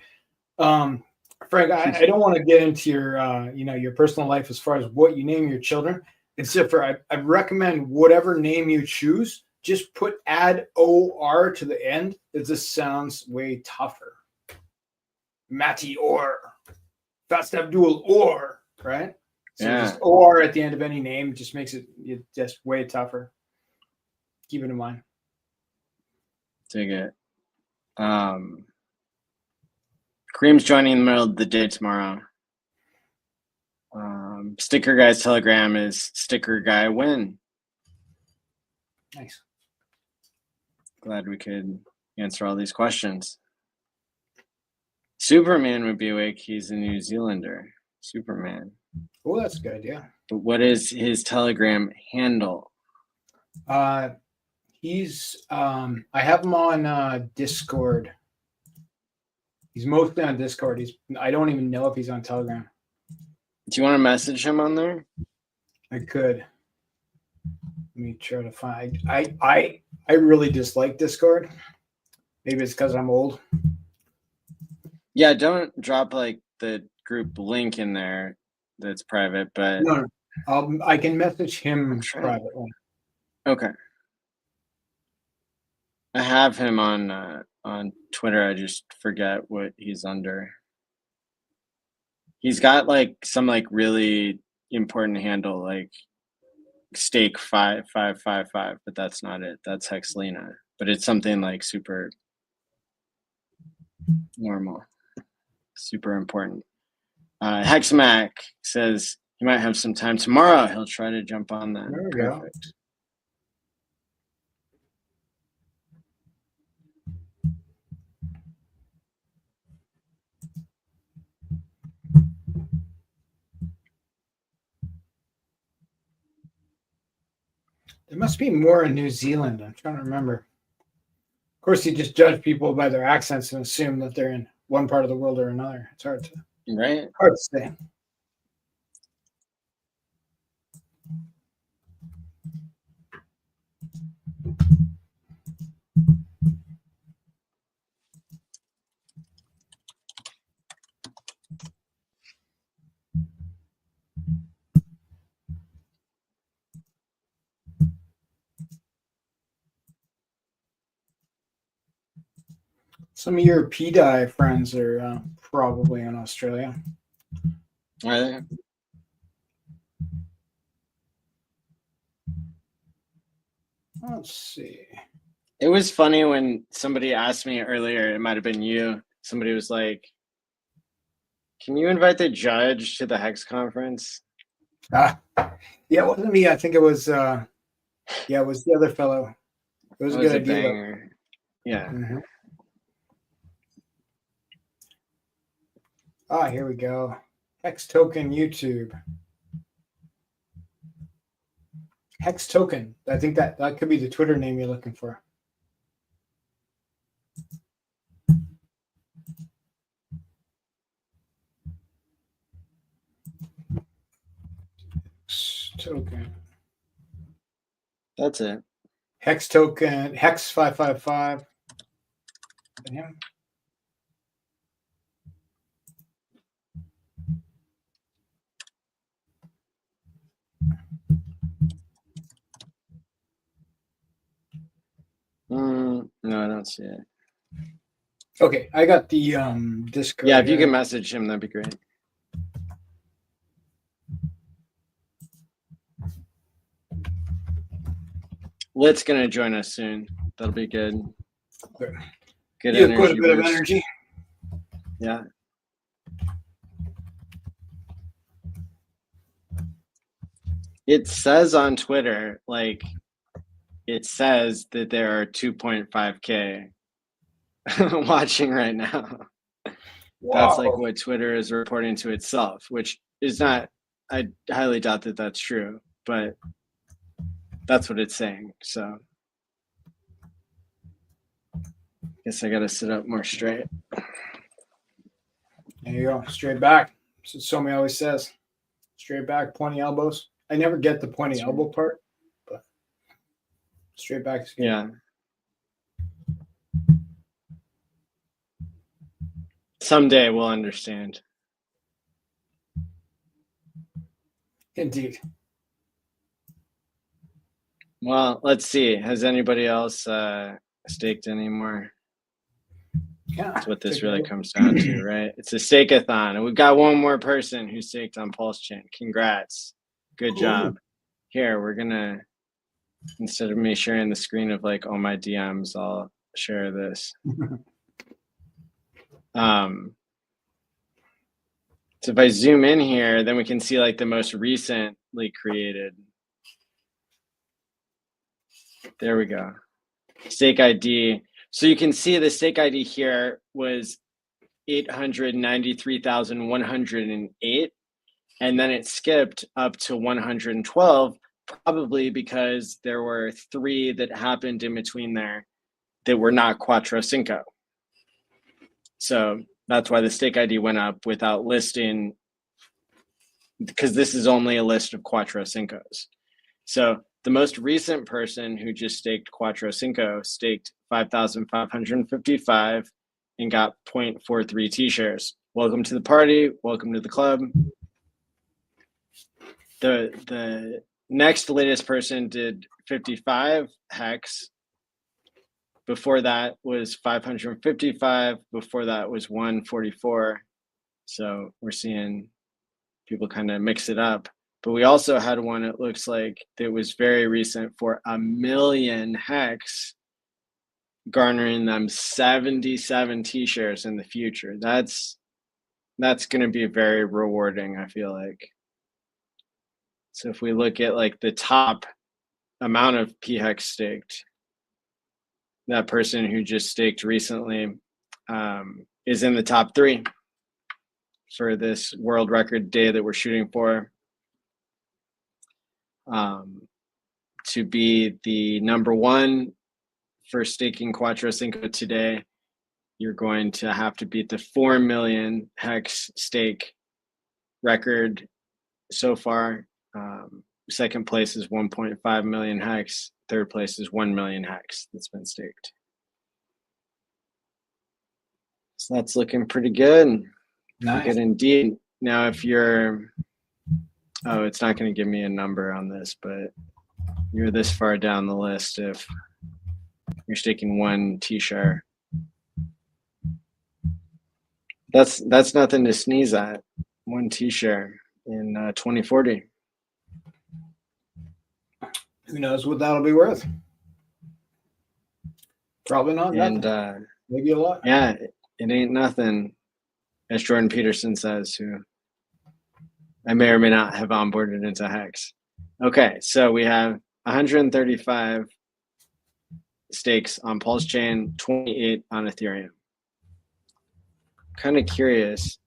Speaker 2: Frank, I don't want to get into your personal life as far as what you name your children, except for I recommend whatever name you choose, just add OR to the end. It just sounds way tougher. Matty or Fast Abdul or, right? So just OR at the end of any name just makes it just way tougher. Keep it in mind.
Speaker 11: Dig it. Kareem's joining in the middle of the day tomorrow. Sticker Guy's Telegram is Sticker Guy Win.
Speaker 2: Nice.
Speaker 11: Glad we could answer all these questions. Superman would be awake. He's a New Zealander. Superman.
Speaker 2: Oh, that's a good idea.
Speaker 11: But what is his Telegram handle?
Speaker 2: He's I have him on Discord. He's mostly on Discord. I don't even know if he's on Telegram.
Speaker 11: Do you want to message him on there?
Speaker 2: I could. Let me try to find. I really dislike Discord. Maybe it's because I'm old.
Speaker 11: Yeah, don't drop like the group link in there that's private, but
Speaker 2: no. I can message him privately.
Speaker 11: Okay. I have him on Twitter. I just forget what he's under. He's got like some like really important handle, like stake 5555, but that's not it. That's Hexlina, but it's something like super normal, super important. Hexmac says he might have some time tomorrow. He'll try to jump on that.
Speaker 2: There we
Speaker 11: Perfect.
Speaker 2: go. There must be more in New Zealand. I'm trying to remember. Of course, you just judge people by their accents and assume that they're in one part of the world or another. It's hard to say. Some of your Bday friends are probably in Australia.
Speaker 11: Are they?
Speaker 2: Let's see.
Speaker 11: It was funny when somebody asked me earlier, it might have been you. Somebody was like, can you invite the judge to the HEX conference?
Speaker 2: Yeah, it wasn't me. I think it was it was the other fellow. It was a good idea.
Speaker 11: Banger. Yeah.
Speaker 2: Mm-hmm. Here we go. Hex token YouTube. Hex token. I think that could be the Twitter name you're looking for. Hex token.
Speaker 11: That's it.
Speaker 2: Hex token. Hex 555. Him.
Speaker 11: No, I don't see it.
Speaker 2: Okay, I got the Discord.
Speaker 11: Yeah, if you can message him, that'd be great. Lit's gonna join us soon. That'll be good. Good
Speaker 2: you
Speaker 11: energy.
Speaker 2: have quite a bit of
Speaker 11: boost.
Speaker 2: energy.
Speaker 11: Yeah. It says on Twitter, like, it says that there are 2.5K watching right now.
Speaker 2: Wow.
Speaker 11: That's like what Twitter is reporting to itself, which is not, I highly doubt that that's true, but that's what it's saying. So guess I got to sit up more straight.
Speaker 2: There you go. Straight back. That's what Somi always says. Straight back, pointy elbows. I never get the pointy elbow part, but straight back is good.
Speaker 11: Yeah. Someday we'll understand.
Speaker 2: Indeed.
Speaker 11: Well, let's see. Has anybody else staked anymore?
Speaker 2: Yeah.
Speaker 11: That's what this really comes down to, right? It's a stake-a-thon. And we've got one more person who staked on Pulse Chain. Congrats. Good job. Here, we're going to, instead of me sharing the screen of like all my DMs, I'll share this. So if I zoom in here, then we can see like the most recently created. There we go. Stake ID. So you can see the stake ID here was 893,108. And then it skipped up to 112, probably because there were 3 that happened in between there that were not Quattro Cinco. So that's why the stake ID went up without listing, because this is only a list of Quattro Cincos. So the most recent person who just staked Quattro Cinco staked 5,555 and got 0.43 T-shares. welcome to the party. Welcome to the club. The next latest person did 55 hex. Before that was 555. Before that was 144. So we're seeing people kind of mix it up. But we also had one, it looks like, that was very recent for 1 million hex, garnering them 77 T-shares in the future. That's going to be very rewarding, I feel like. So if we look at like the top amount of PHEX staked, that person who just staked recently is in the top 3 for this world record day that we're shooting for. To be the number 1 for staking Quattro Cinco today, you're going to have to beat the 4 million hex stake record so far. Second place is 1.5 million hex. Third place is 1 million hex that's been staked. So that's looking pretty good.
Speaker 2: Nice.
Speaker 11: Good indeed. Now, if you're, it's not going to give me a number on this, but you're this far down the list if you're staking 1 T-share. That's nothing to sneeze at. 1 T-share in 2040.
Speaker 2: Who knows what that'll be worth? Probably not nothing.
Speaker 11: And
Speaker 2: maybe a lot.
Speaker 11: Yeah, it ain't nothing, as Jordan Peterson says, who I may or may not have onboarded into HEX. Okay, so we have 135 stakes on Pulse Chain, 28 on Ethereum. Kind of curious.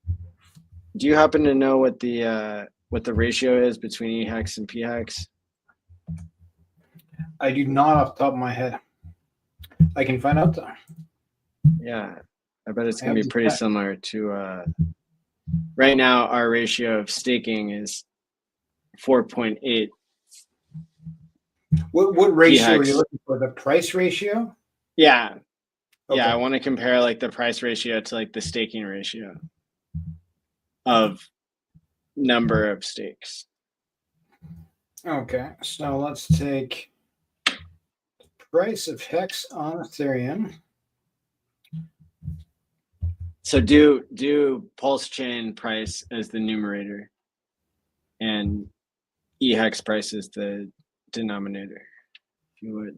Speaker 11: Do you happen to know what the ratio is between EHEX and PHEX?
Speaker 2: I do not off the top of my head. I can find out though.
Speaker 11: Yeah, I bet it's going to be pretty similar to right now. Our ratio of staking is 4.8.
Speaker 2: What ratio
Speaker 11: PHEX.
Speaker 2: are you looking for? The price ratio?
Speaker 11: Yeah.
Speaker 2: Okay.
Speaker 11: Yeah, I want to compare like the price ratio to like the staking ratio of number of stakes.
Speaker 2: Okay, so let's take the price of HEX on Ethereum.
Speaker 11: So do Pulse Chain price as the numerator and EHEX price as the denominator, if you would.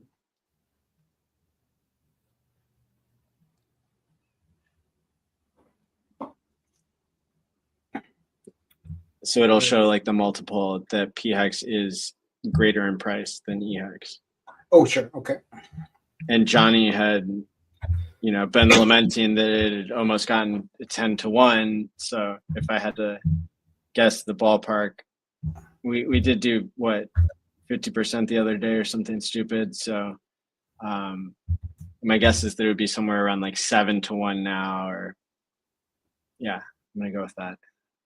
Speaker 11: So it'll show like the multiple that PHEX is greater in price than EHEX.
Speaker 2: Oh, sure. Okay.
Speaker 11: And Johnny had, been lamenting that it had almost gotten 10 to 1. So if I had to guess the ballpark, we did do what, 50% the other day or something stupid. So my guess is that it would be somewhere around like 7 to 1 now, or yeah, I'm gonna go with that.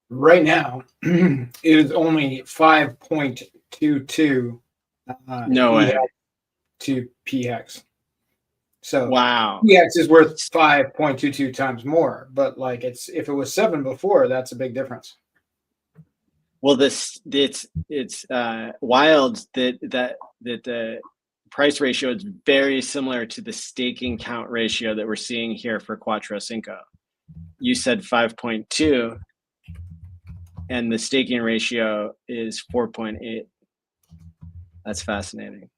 Speaker 2: Right now, it is only 5.22.
Speaker 11: No way.
Speaker 2: To PHEX. So
Speaker 11: wow,
Speaker 2: PHEX is worth 5.22 times more, but like if it was 7 before, that's a big difference.
Speaker 11: Well, it's wild that the price ratio is very similar to the staking count ratio that we're seeing here for Quattro Cinco. You said 5.2, and the staking ratio is 4.8. That's fascinating.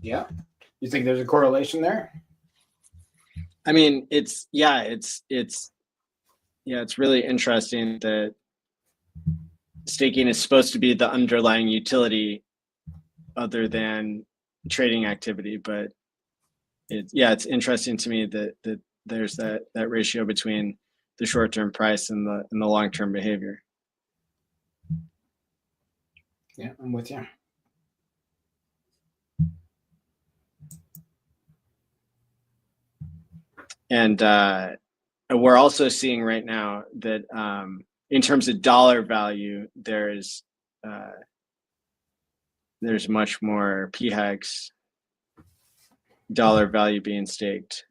Speaker 2: Yeah, you think there's a correlation there?
Speaker 11: I mean, it's really interesting that staking is supposed to be the underlying utility other than trading activity, but it's interesting to me that there's that ratio between the short-term price and the long-term behavior.
Speaker 2: Yeah, I'm with you.
Speaker 11: And we're also seeing right now that in terms of dollar value, there's much more PHEX dollar value being staked.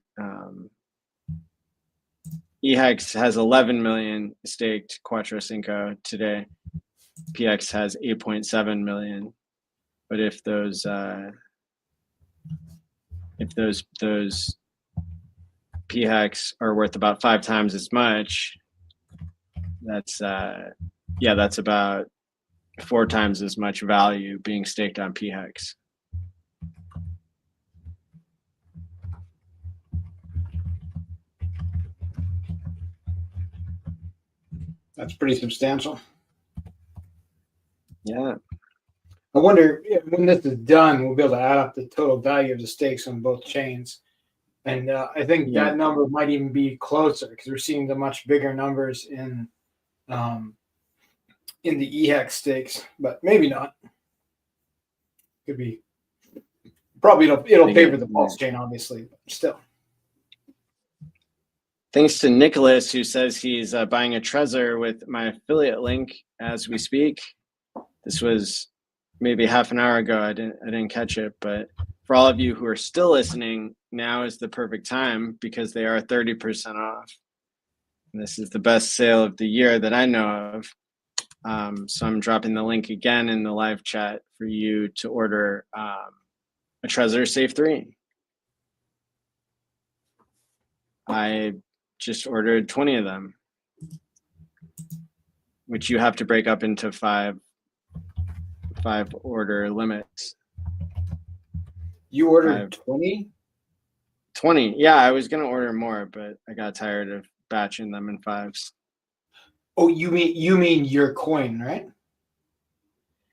Speaker 11: EHEX has 11 million staked Quattro Cinco today. PX has 8.7 million. But if those PHEX are worth about 5 times as much, that's about 4 times as much value being staked on PHEX.
Speaker 2: That's pretty substantial.
Speaker 11: Yeah.
Speaker 2: I wonder if, when this is done, we'll be able to add up the total value of the stakes on both chains. And I think that number might even be closer because we're seeing the much bigger numbers in the EHEX stakes, but maybe not. Could be. Probably it'll favor the Pulse chain, obviously, but still.
Speaker 11: Thanks to Nicholas, who says he's buying a Trezor with my affiliate link as we speak. This was maybe half an hour ago. I didn't catch it, but for all of you who are still listening, now is the perfect time because they are 30% off. And this is the best sale of the year that I know of. So I'm dropping the link again in the live chat for you to order a Trezor Safe 3. I just ordered 20 of them, which you have to break up into five order limits.
Speaker 2: You ordered 20?
Speaker 11: 20. Yeah, I was gonna order more, but I got tired of batching them in 5s.
Speaker 2: Oh, you mean your coin, right?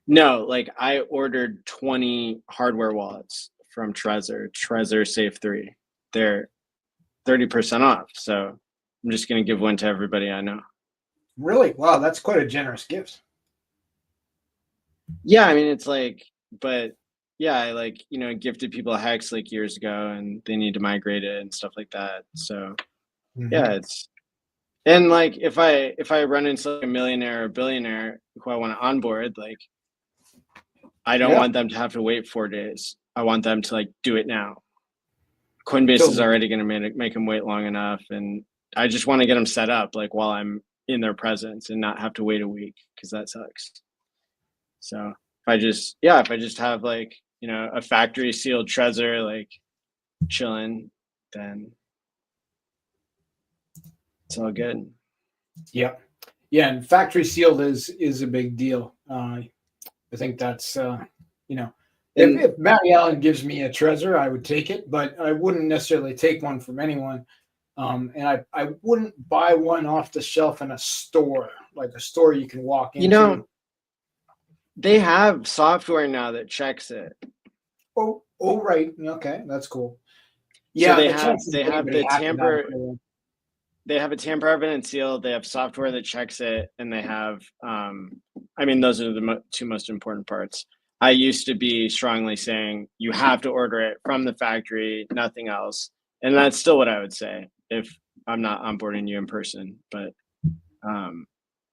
Speaker 11: No, like I ordered 20 hardware wallets from Trezor Safe 3. They're 30% off. So I'm just gonna give one to everybody I know.
Speaker 2: Really? Wow, that's quite a generous gift.
Speaker 11: Yeah, I mean it's like, but yeah, I gifted people HEX like years ago and they need to migrate it and stuff like that. So yeah, it's, and like if I run into like a millionaire or billionaire who I want to onboard, like I don't want them to have to wait 4 days. I want them to like do it now. Coinbase is already going to make them wait long enough, and I just want to get them set up like while I'm in their presence and not have to wait a week because that sucks. So if I just have like, you know, a factory sealed Trezor like chilling, then it's all good.
Speaker 2: Yeah, and factory sealed is a big deal. I think that's you know, if Matty Allen gives me a Trezor, I would take it, but I wouldn't necessarily take one from anyone. And I wouldn't buy one off the shelf in a store, like a store you can walk into.
Speaker 11: You know, they have software now that checks it.
Speaker 2: Oh, right. Okay, that's cool.
Speaker 11: Yeah, so they have the tamper. They have a tamper evident seal. They have software that checks it, and they have. I mean, those are the two most important parts. I used to be strongly saying you have to order it from the factory, nothing else, and that's still what I would say if I'm not onboarding you in person. But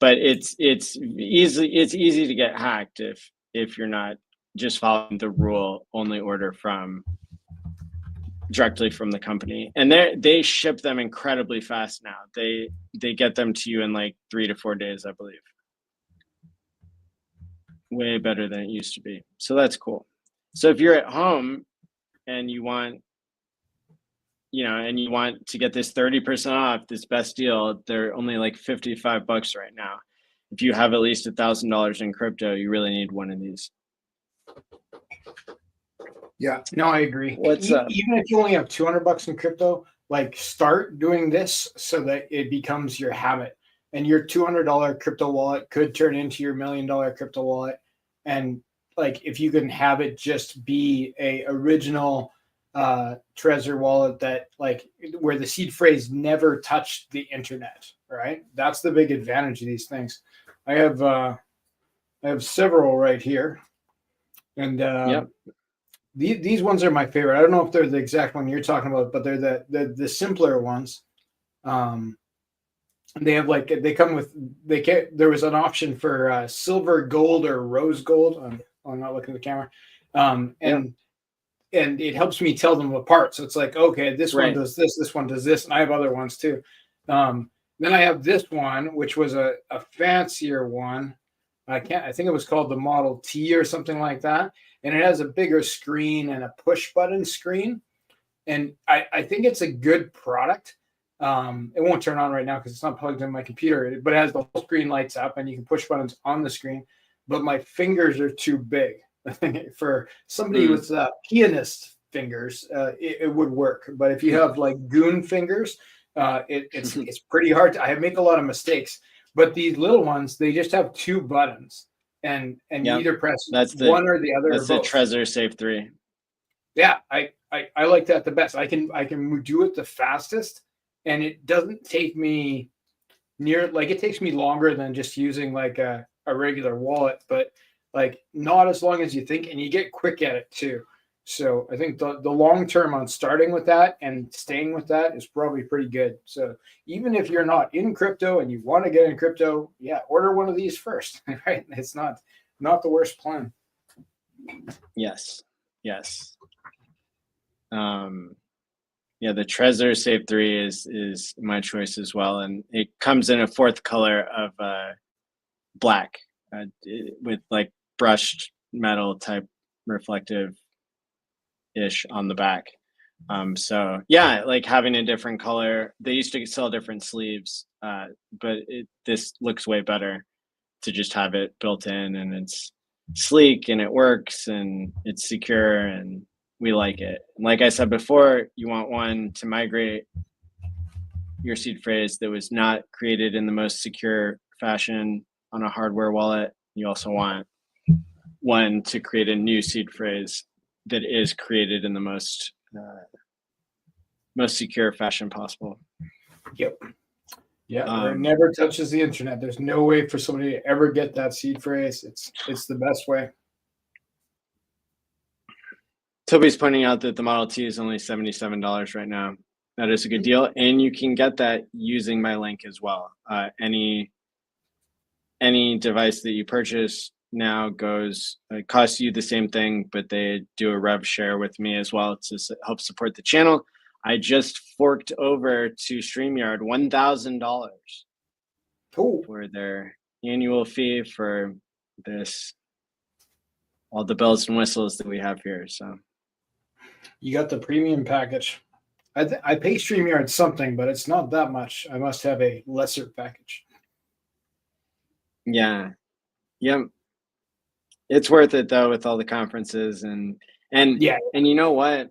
Speaker 11: it's easy to get hacked if you're not just following the rule. Only order directly from the company, and they ship them incredibly fast now. They get them to you in like 3 to 4 days, I believe. Way better than it used to be. So that's cool. So if you're at home and you want to get this 30% off, this best deal, they're only like $55 right now. If you have at least $1,000 in crypto, you really need one of these.
Speaker 2: Yeah, no, I agree.
Speaker 11: What's up?
Speaker 2: Even if you only have $200 in crypto, like start doing this so that it becomes your habit. And your $200 crypto wallet could turn into your $1 million crypto wallet. And like if you can have it just be a original Trezor wallet that like where the seed phrase never touched the internet, right? That's the big advantage of these things. I have several right here, and these ones are my favorite. I don't know if they're the exact one you're talking about, but they're the simpler ones. They have like there was an option for silver gold or rose gold. I'm not looking at the camera, and it helps me tell them apart. So it's like, okay, this one does this one does this, and I have other ones too. Then I have this one, which was a fancier one. I think it was called the Model T or something like that. And it has a bigger screen and a push button screen. And I think it's a good product. It won't turn on right now because it's not plugged in my computer, but it has the whole screen lights up and you can push buttons on the screen. But my fingers are too big. For somebody with pianist fingers, it would work. But if you have like goon fingers, it's pretty hard. I make a lot of mistakes. But these little ones, they just have 2 buttons, and you either press one or the other.
Speaker 11: That's the Trezor Safe 3.
Speaker 2: Yeah, I like that the best. I can do it the fastest, and it doesn't take me it takes me longer than just using like a regular wallet, but like not as long as you think, and you get quick at it too. So I think the long term on starting with that and staying with that is probably pretty good. So even if you're not in crypto and you want to get in crypto, yeah, order one of these first, right? It's not the worst plan.
Speaker 11: Yes. Yeah, the Trezor Safe 3 is my choice as well, and it comes in a 4th color of black with like brushed metal type reflective ish on the back. So yeah, like having a different color. They used to sell different sleeves, but this looks way better to just have it built in, and it's sleek and it works and it's secure and we like it. Like I said before, you want one to migrate your seed phrase that was not created in the most secure fashion on a hardware wallet. You also want one to create a new seed phrase that is created in the most secure fashion possible.
Speaker 2: Yep. Yeah, it never touches the internet. There's no way for somebody to ever get that seed phrase. It's the best way.
Speaker 11: Toby's pointing out that the Model T is only $77 right now. That is a good deal, and you can get that using my link as well. Any device that you purchase now it costs you the same thing, but they do a rev share with me as well to help support the channel. I just forked over to StreamYard $1,000 for their annual fee for all the bells and whistles that we have here. So
Speaker 2: you got the premium package. I pay StreamYard something, but it's not that much. I must have a lesser package.
Speaker 11: Yeah. Yep. It's worth it though, with all the conferences and yeah. And you know what?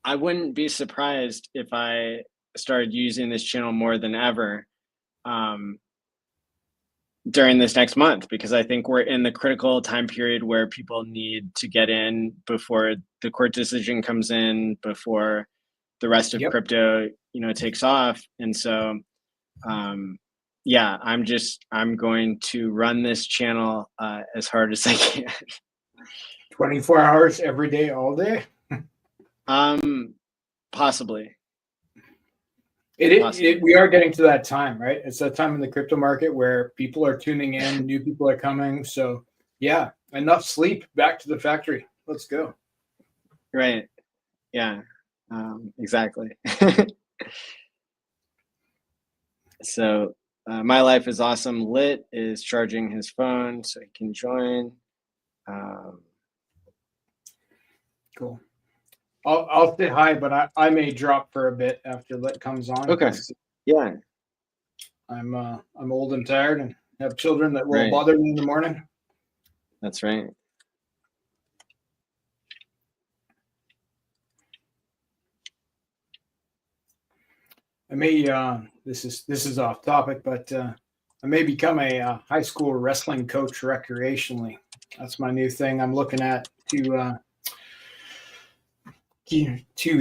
Speaker 11: I wouldn't be surprised if I started using this channel more than ever during this next month, because I think we're in the critical time period where people need to get in before the court decision comes in, before the rest of crypto, takes off. And so, yeah, I'm going to run this channel as hard as I can.
Speaker 2: 24 hours every day, all day?
Speaker 11: Possibly.
Speaker 2: We are getting to that time, right? It's that time in the crypto market where people are tuning in, new people are coming. So yeah, enough sleep, back to the factory. Let's go.
Speaker 11: Right. Yeah, exactly. So my life is awesome. Lit is charging his phone so he can join.
Speaker 2: Cool. I'll say hi, but I may drop for a bit after Lit comes on.
Speaker 11: Okay. Yeah.
Speaker 2: I'm old and tired and have children that will bother me in the morning.
Speaker 11: That's right.
Speaker 2: I may this is off topic, but I may become a high school wrestling coach recreationally. That's my new thing. I'm looking at to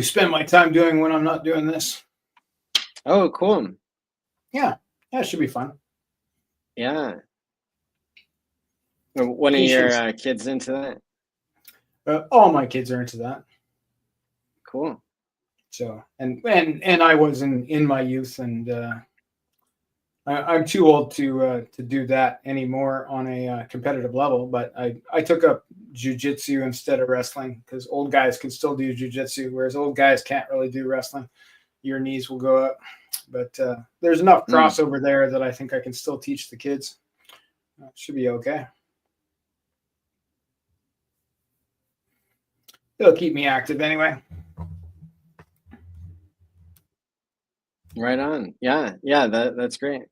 Speaker 2: spend my time doing when I'm not doing this.
Speaker 11: Oh, cool.
Speaker 2: Yeah, it should be fun.
Speaker 11: Yeah. One of your kids into
Speaker 2: that? All my kids are into that.
Speaker 11: Cool.
Speaker 2: So, and I was in my youth, and I'm too old to do that anymore on a competitive level. But I took up jiu-jitsu instead of wrestling, because old guys can still do jiu-jitsu, whereas old guys can't really do wrestling. your knees will go up. But there's enough crossover there that I think I can still teach the kids. Should be okay. It'll keep me active anyway.
Speaker 11: Right on. Yeah, that's great.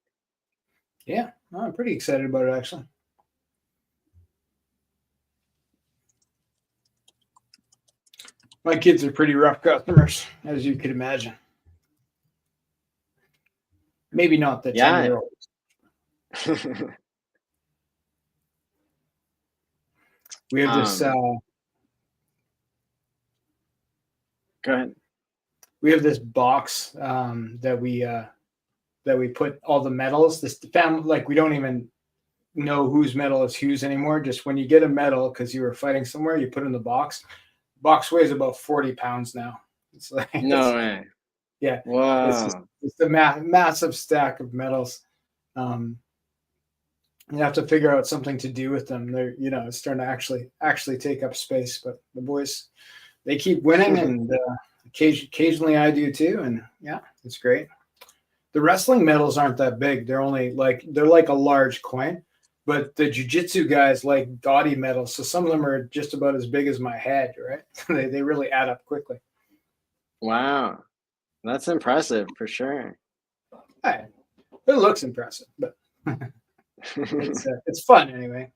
Speaker 2: Yeah, I'm pretty excited about it, actually. My kids are pretty rough customers, as you could imagine. Maybe not the 10-year-olds. We have this.
Speaker 11: Go ahead.
Speaker 2: We have this box that we put all the medals. This family, like, we don't even know whose medal is whose anymore. Just when you get a medal because you were fighting somewhere, you put it in the box. Box weighs about 40 pounds now. It's like
Speaker 11: no way.
Speaker 2: Yeah.
Speaker 11: Wow.
Speaker 2: It's a massive stack of medals. You have to figure out something to do with them. They're, it's starting to actually take up space. But the boys, they keep winning, and occasionally I do too. And yeah, it's great. The wrestling medals aren't that big. They're only they're like a large coin. But the jiu-jitsu guys like gaudy medals. So some of them are just about as big as my head, right? they really add up quickly.
Speaker 11: Wow. That's impressive for sure.
Speaker 2: It looks impressive, but it's fun anyway.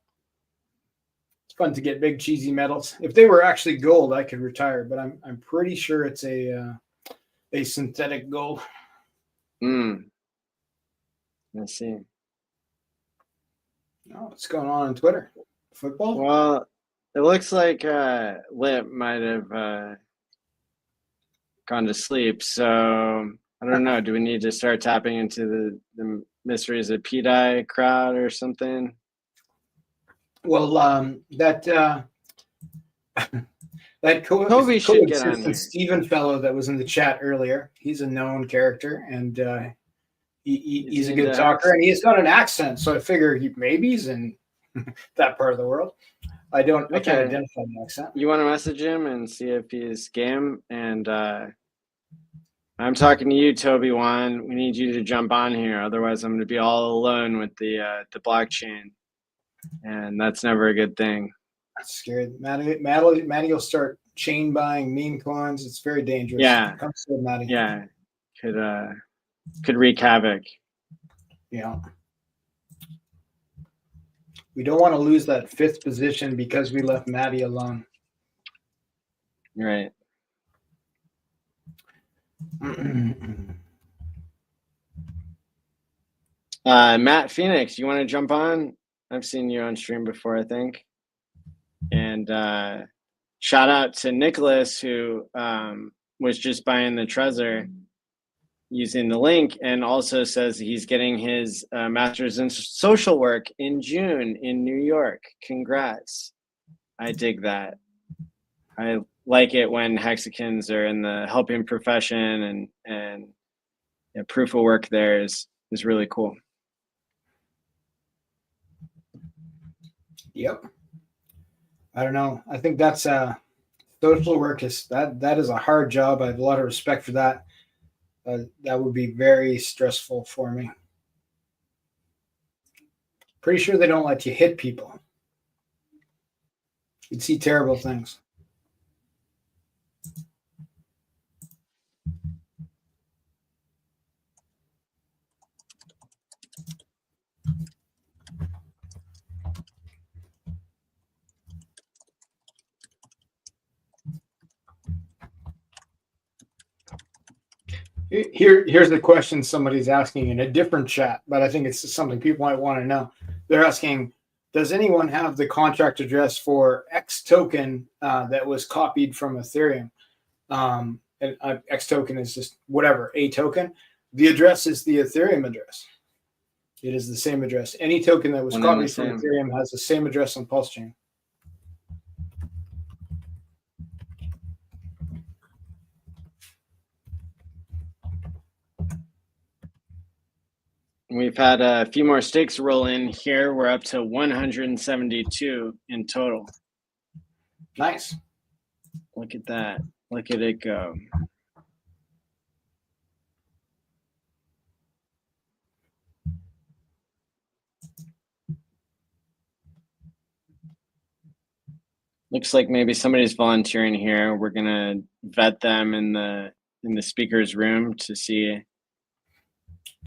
Speaker 2: It's fun to get big cheesy medals. If they were actually gold, I could retire, but I'm pretty sure it's a synthetic gold.
Speaker 11: Let's see.
Speaker 2: Oh, what's going on Twitter? Football?
Speaker 11: Well, it looks like Lip might have gone to sleep. So I don't know. Do we need to start tapping into the mysteries of Bday crowd or something?
Speaker 2: Well, that
Speaker 11: Toby should get on here.
Speaker 2: Steven fellow that was in the chat earlier. He's a known character, and he's a good talker, and he's got an accent. So I figure maybe he's in that part of the world. I can't identify the accent.
Speaker 11: You want to message him and see if he's game? And I'm talking to you, Toby Wan. We need you to jump on here. Otherwise, I'm going to be all alone with the blockchain. And that's never a good thing.
Speaker 2: That's scary. Maddie will start chain buying meme coins. It's very dangerous.
Speaker 11: Yeah.
Speaker 2: Come to Maddie.
Speaker 11: Yeah. Could wreak havoc.
Speaker 2: Yeah. We don't want to lose that 5th position because we left Maddie alone.
Speaker 11: Right. Matt Phoenix, you want to jump on? I've seen you on stream before, I think. And shout out to Nicholas, who was just buying the Trezor using the link, and also says he's getting his master's in social work in June in New York. Congrats. I dig that. I like it when hexicans are in the helping profession, and proof of work there is really cool.
Speaker 2: Yep. I don't know. I think that's social work is that is a hard job. I have a lot of respect for that. That would be very stressful for me. Pretty sure they don't let you hit people. You'd see terrible things. Here's the question somebody's asking in a different chat, but I think it's something people might want to know. They're asking, does anyone have the contract address for X token that was copied from Ethereum? And X token is just whatever, a token. The address is the Ethereum address. It is the same address. Any token that was copied from Ethereum has the same address on Pulse Chain.
Speaker 11: We've had a few more stakes roll in here. We're up to 172 in total.
Speaker 2: Nice.
Speaker 11: Look at that. Look at it go. Looks like maybe somebody's volunteering here. We're gonna vet them in the speaker's room to see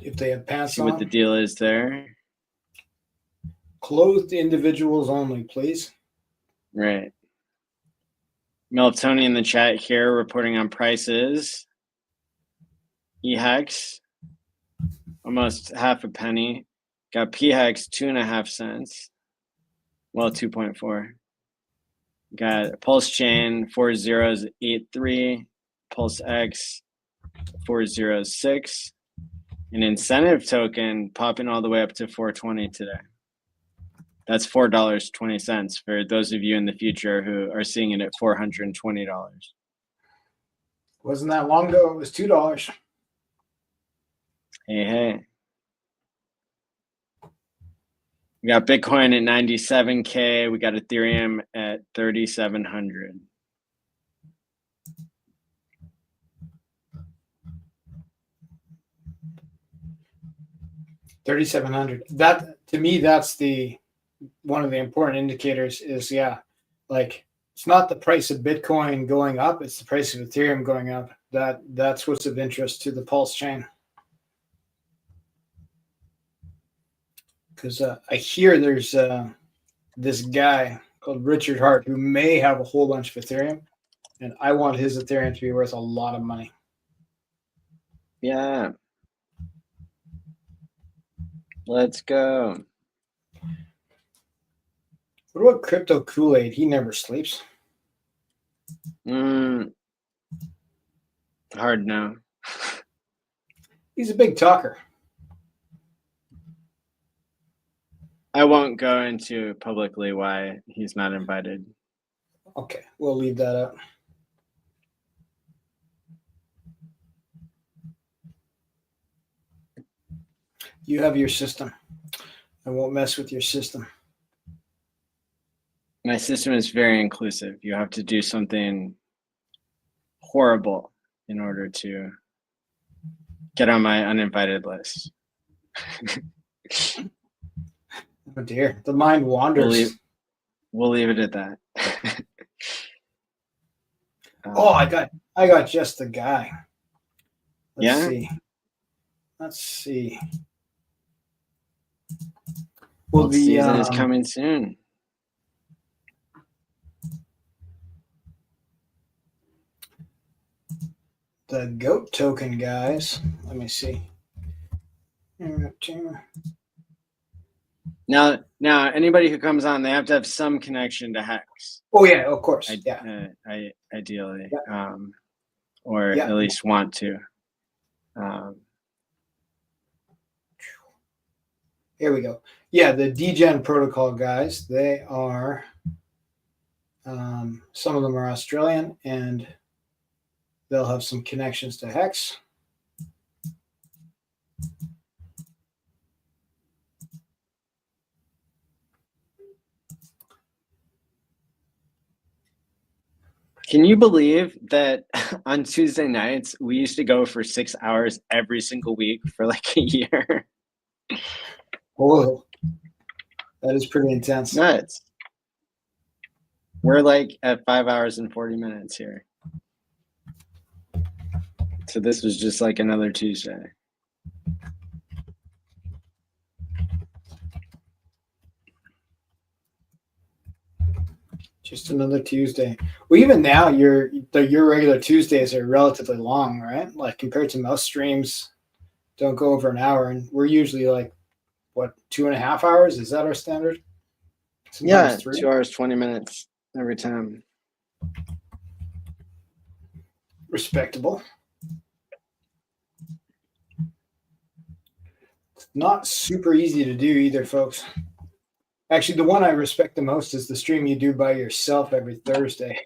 Speaker 2: if they have pants
Speaker 11: what the deal is there.
Speaker 2: Clothed individuals only, please.
Speaker 11: Right. Meltoni in the chat here reporting on prices. HEX, almost half a penny. Got PHEX 2.5 cents. Well, 2.4. Got Pulse Chain 4083, Pulse X 406, an incentive token popping all the way up to 420 today. That's $4.20 for those of you in the future who are seeing it at $420.
Speaker 2: Wasn't that long ago? It was $2.
Speaker 11: Hey. We got Bitcoin at 97K. We got Ethereum at 3,700.
Speaker 2: $3,700. That, to me, that's the one of the important indicators is, like, it's not the price of Bitcoin going up, it's the price of Ethereum going up. That's what's of interest to the Pulse chain. Because I hear there's this guy called Richard Hart who may have a whole bunch of Ethereum, and I want his Ethereum to be worth a lot of money.
Speaker 11: Yeah. Let's go.
Speaker 2: What about Crypto Kool-Aid? He never sleeps.
Speaker 11: Hard no.
Speaker 2: He's a big talker.
Speaker 11: I won't go into publicly why he's not invited.
Speaker 2: Okay, we'll leave that out. You have your system. I won't mess with your system.
Speaker 11: My system is very inclusive. You have to do something horrible in order to get on my uninvited list.
Speaker 2: Oh dear, the mind wanders.
Speaker 11: We'll leave it at that.
Speaker 2: Oh, I got just the guy. Let's see.
Speaker 11: Well, the season is coming soon.
Speaker 2: The GOAT token, guys. Let me see.
Speaker 11: Now, anybody who comes on, they have to have some connection to HEX.
Speaker 2: Oh yeah, of course.
Speaker 11: Ideally, or at least want to.
Speaker 2: Here we go. Yeah, the DGen protocol guys. They are. Some of them are Australian, and they'll have some connections to HEX.
Speaker 11: Can you believe that on Tuesday nights, we used to go for 6 hours every single week for like a year?
Speaker 2: Oh, that is pretty intense.
Speaker 11: Nuts. We're like at 5 hours and 40 minutes here. So this was just like another Tuesday.
Speaker 2: Just another Tuesday. Well, even now, your regular Tuesdays are relatively long, right? Like compared to most streams, don't go over an hour, and we're usually like, what, 2.5 hours? Is that our standard?
Speaker 11: Sometimes 3? 2 hours 20 minutes every time.
Speaker 2: Respectable. It's not super easy to do either, folks. Actually, the one I respect the most is the stream you do by yourself every Thursday.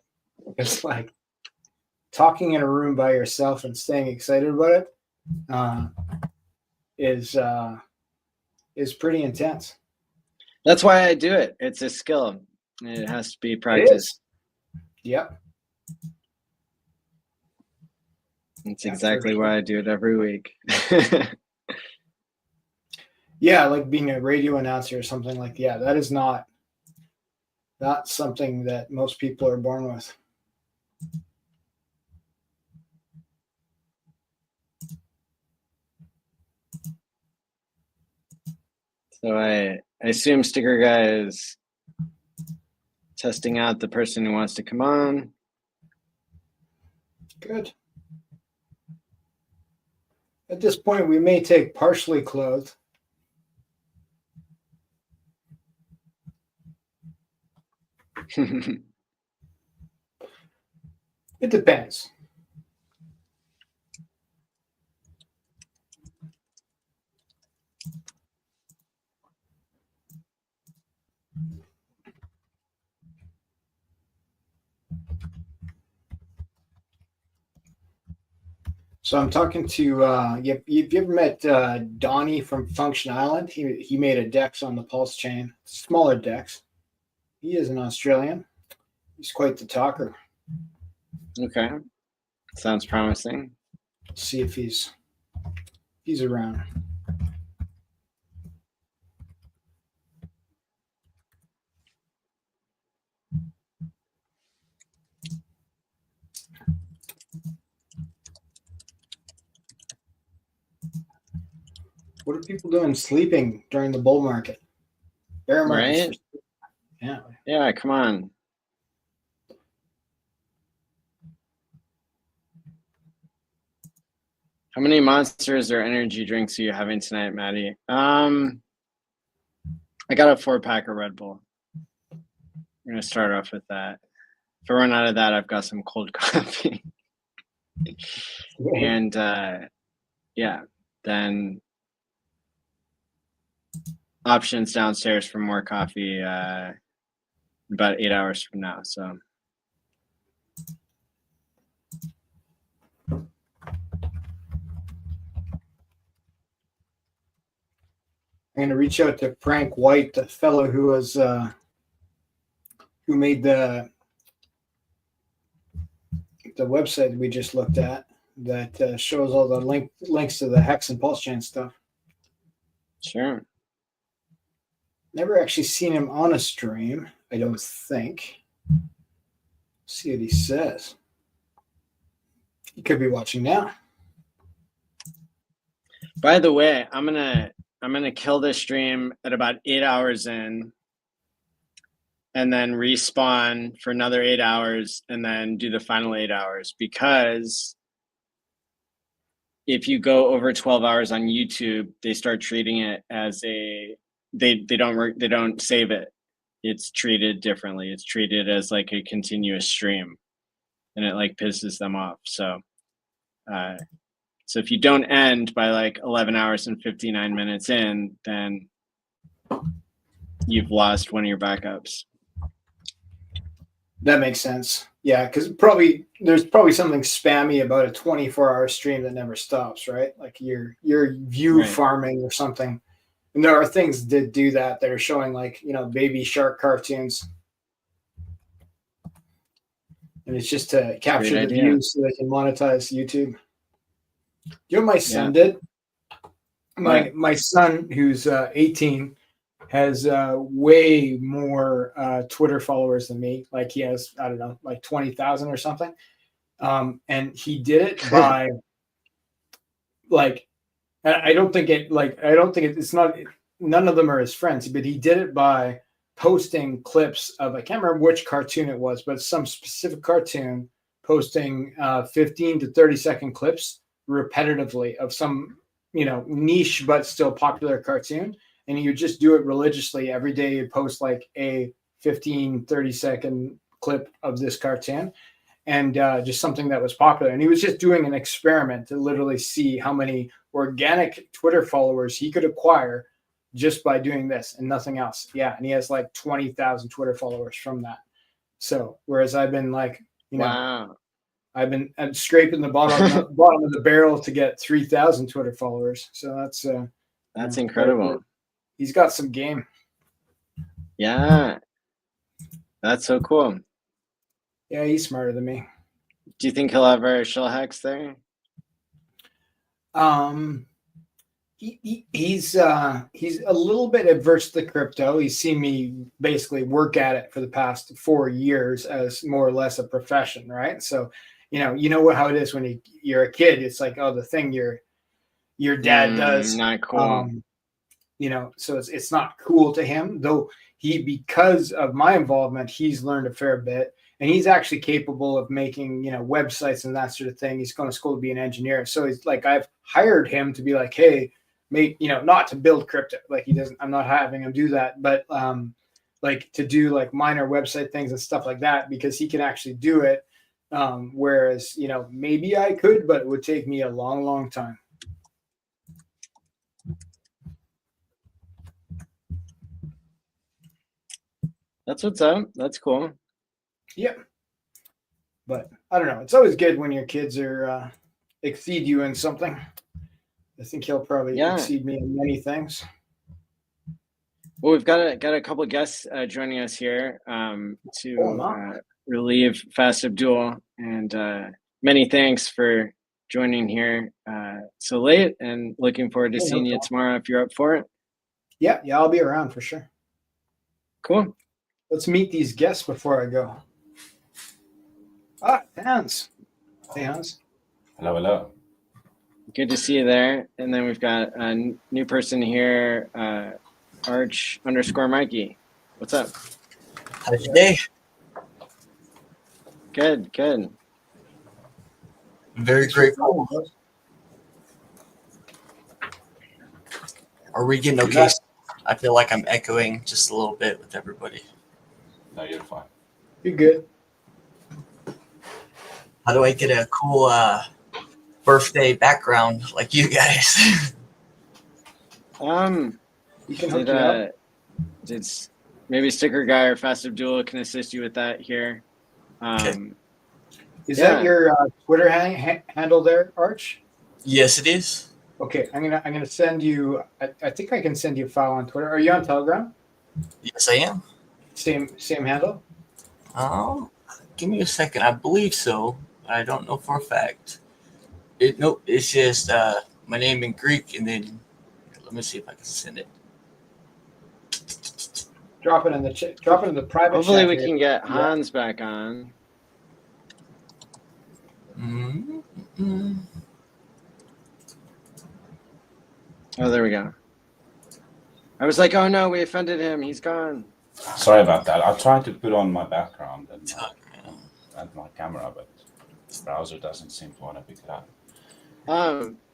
Speaker 2: It's like talking in a room by yourself and staying excited about it is pretty intense.
Speaker 11: That's why I do it. It's a skill. It has to be practiced.
Speaker 2: Yep.
Speaker 11: That's exactly why I do it every week.
Speaker 2: Yeah, like being a radio announcer or something like that is not not something that most people are born with.
Speaker 11: So I assume Sticker Guy is testing out the person who wants to come on.
Speaker 2: Good. At this point, we may take partially clothed. It depends. So I'm talking to you've ever met Donnie from Function Island? He made a DEX on the Pulse chain, smaller DEX. He is an Australian. He's quite the talker.
Speaker 11: Okay, sounds promising.
Speaker 2: Let's see if he's around. What are people doing sleeping during the bull market? Bear market.
Speaker 11: Right?
Speaker 2: Yeah.
Speaker 11: Yeah, come on. How many monsters or energy drinks are you having tonight, Maddie? I got a 4-pack of Red Bull. I'm gonna start off with that. If I run out of that, I've got some cold coffee. And yeah, then options downstairs for more coffee about 8 hours from now. So
Speaker 2: I'm going to reach out to Frank White, the fellow who was who made the website we just looked at that shows all the links to the Hex and Pulse chain stuff.
Speaker 11: sure.
Speaker 2: Never actually seen him on a stream, I don't think. See what he says. He could be watching now.
Speaker 11: By the way, I'm gonna kill this stream at about 8 hours in, and then respawn for another 8 hours, and then do the final 8 hours, because if you go over 12 hours on YouTube, they start treating it as they don't save it. It's treated differently. It's treated as like a continuous stream, and it like pisses them off. So if you don't end by like 11 hours and 59 minutes in, then you've lost one of your backups.
Speaker 2: That makes sense. Yeah, because there's probably something spammy about a 24-hour stream that never stops, right? Like you're view farming or something. And there are things that do that are showing like, baby shark cartoons. And it's just to capture the views so they can monetize YouTube. You know what my son did? My son, who's 18, has way more Twitter followers than me. Like he has, I don't know, like 20,000 or something. And he did it by it's not, none of them are his friends, but he did it by posting clips of, I can't remember which cartoon it was, but some specific cartoon, posting 15 to 30-second clips repetitively of some, niche but still popular cartoon. And you just do it religiously every day. You post like a 15, 30-second clip of this cartoon, and just something that was popular. And he was just doing an experiment to literally see how many organic Twitter followers he could acquire just by doing this and nothing else. Yeah. And he has like 20,000 Twitter followers from that. So, whereas I've been like,
Speaker 11: wow.
Speaker 2: I'm scraping the bottom of the barrel to get 3,000 Twitter followers. So that's
Speaker 11: incredible.
Speaker 2: He's got some game.
Speaker 11: Yeah. That's so cool.
Speaker 2: Yeah, he's smarter than me.
Speaker 11: Do you think he'll ever shill Hex there?
Speaker 2: He's a little bit adverse to crypto. He's seen me basically work at it for the past 4 years as more or less a profession, right? So, you know how it is when you're a kid. It's like, oh, the thing your dad does,
Speaker 11: not cool.
Speaker 2: So it's not cool to him. Though because of my involvement, he's learned a fair bit, and he's actually capable of making websites and that sort of thing. He's going to school to be an engineer, so he's like, I've hired him to be like, hey. Not to build crypto, like he doesn't. I'm not having him do that, but like to do like minor website things and stuff like that because he can actually do it. Whereas maybe I could, but it would take me a long, long time.
Speaker 11: That's what's up. That's cool.
Speaker 2: Yeah, but I don't know. It's always good when your kids are exceed you in something. I think he'll probably exceed me in many things.
Speaker 11: Well, we've got a couple of guests joining us here to relieve Fast Abdul, and many thanks for joining here so late, and looking forward to seeing you tomorrow if you're up for it.
Speaker 2: Yeah, I'll be around for sure.
Speaker 11: Cool.
Speaker 2: Let's meet these guests before I go. Hans. Hey, Hans.
Speaker 14: Hello.
Speaker 11: Good to see you there. And then we've got a new person here, Arch_Mikey. What's up?
Speaker 15: How's your day?
Speaker 11: Good.
Speaker 15: Very grateful. Are we getting okay? I feel like I'm echoing just a little bit with everybody.
Speaker 14: No, you're fine.
Speaker 2: You're good.
Speaker 15: How do I get a cool birthday background like you guys?
Speaker 2: You can hook it up.
Speaker 11: It's maybe Sticker Guy or Fast Abdul can assist you with that here.
Speaker 15: Okay.
Speaker 2: Is that your Twitter handle there, Arch?
Speaker 15: Yes, it is.
Speaker 2: Okay, I'm gonna send you. I think I can send you a file on Twitter. Are you on Telegram?
Speaker 15: Yes, I am.
Speaker 2: Same handle.
Speaker 15: Give me a second. I believe so. I don't know for a fact. It's just my name in Greek, and then let me see if I can send it.
Speaker 2: Drop it in the chat. Drop it in the private.
Speaker 11: Hopefully,
Speaker 2: chat
Speaker 11: we
Speaker 2: here.
Speaker 11: can get Hans back on. Oh, there we go. I was like, oh no, we offended him. He's gone.
Speaker 14: Sorry about that. I tried to put on my background and my camera, but the browser doesn't seem to want to pick it up.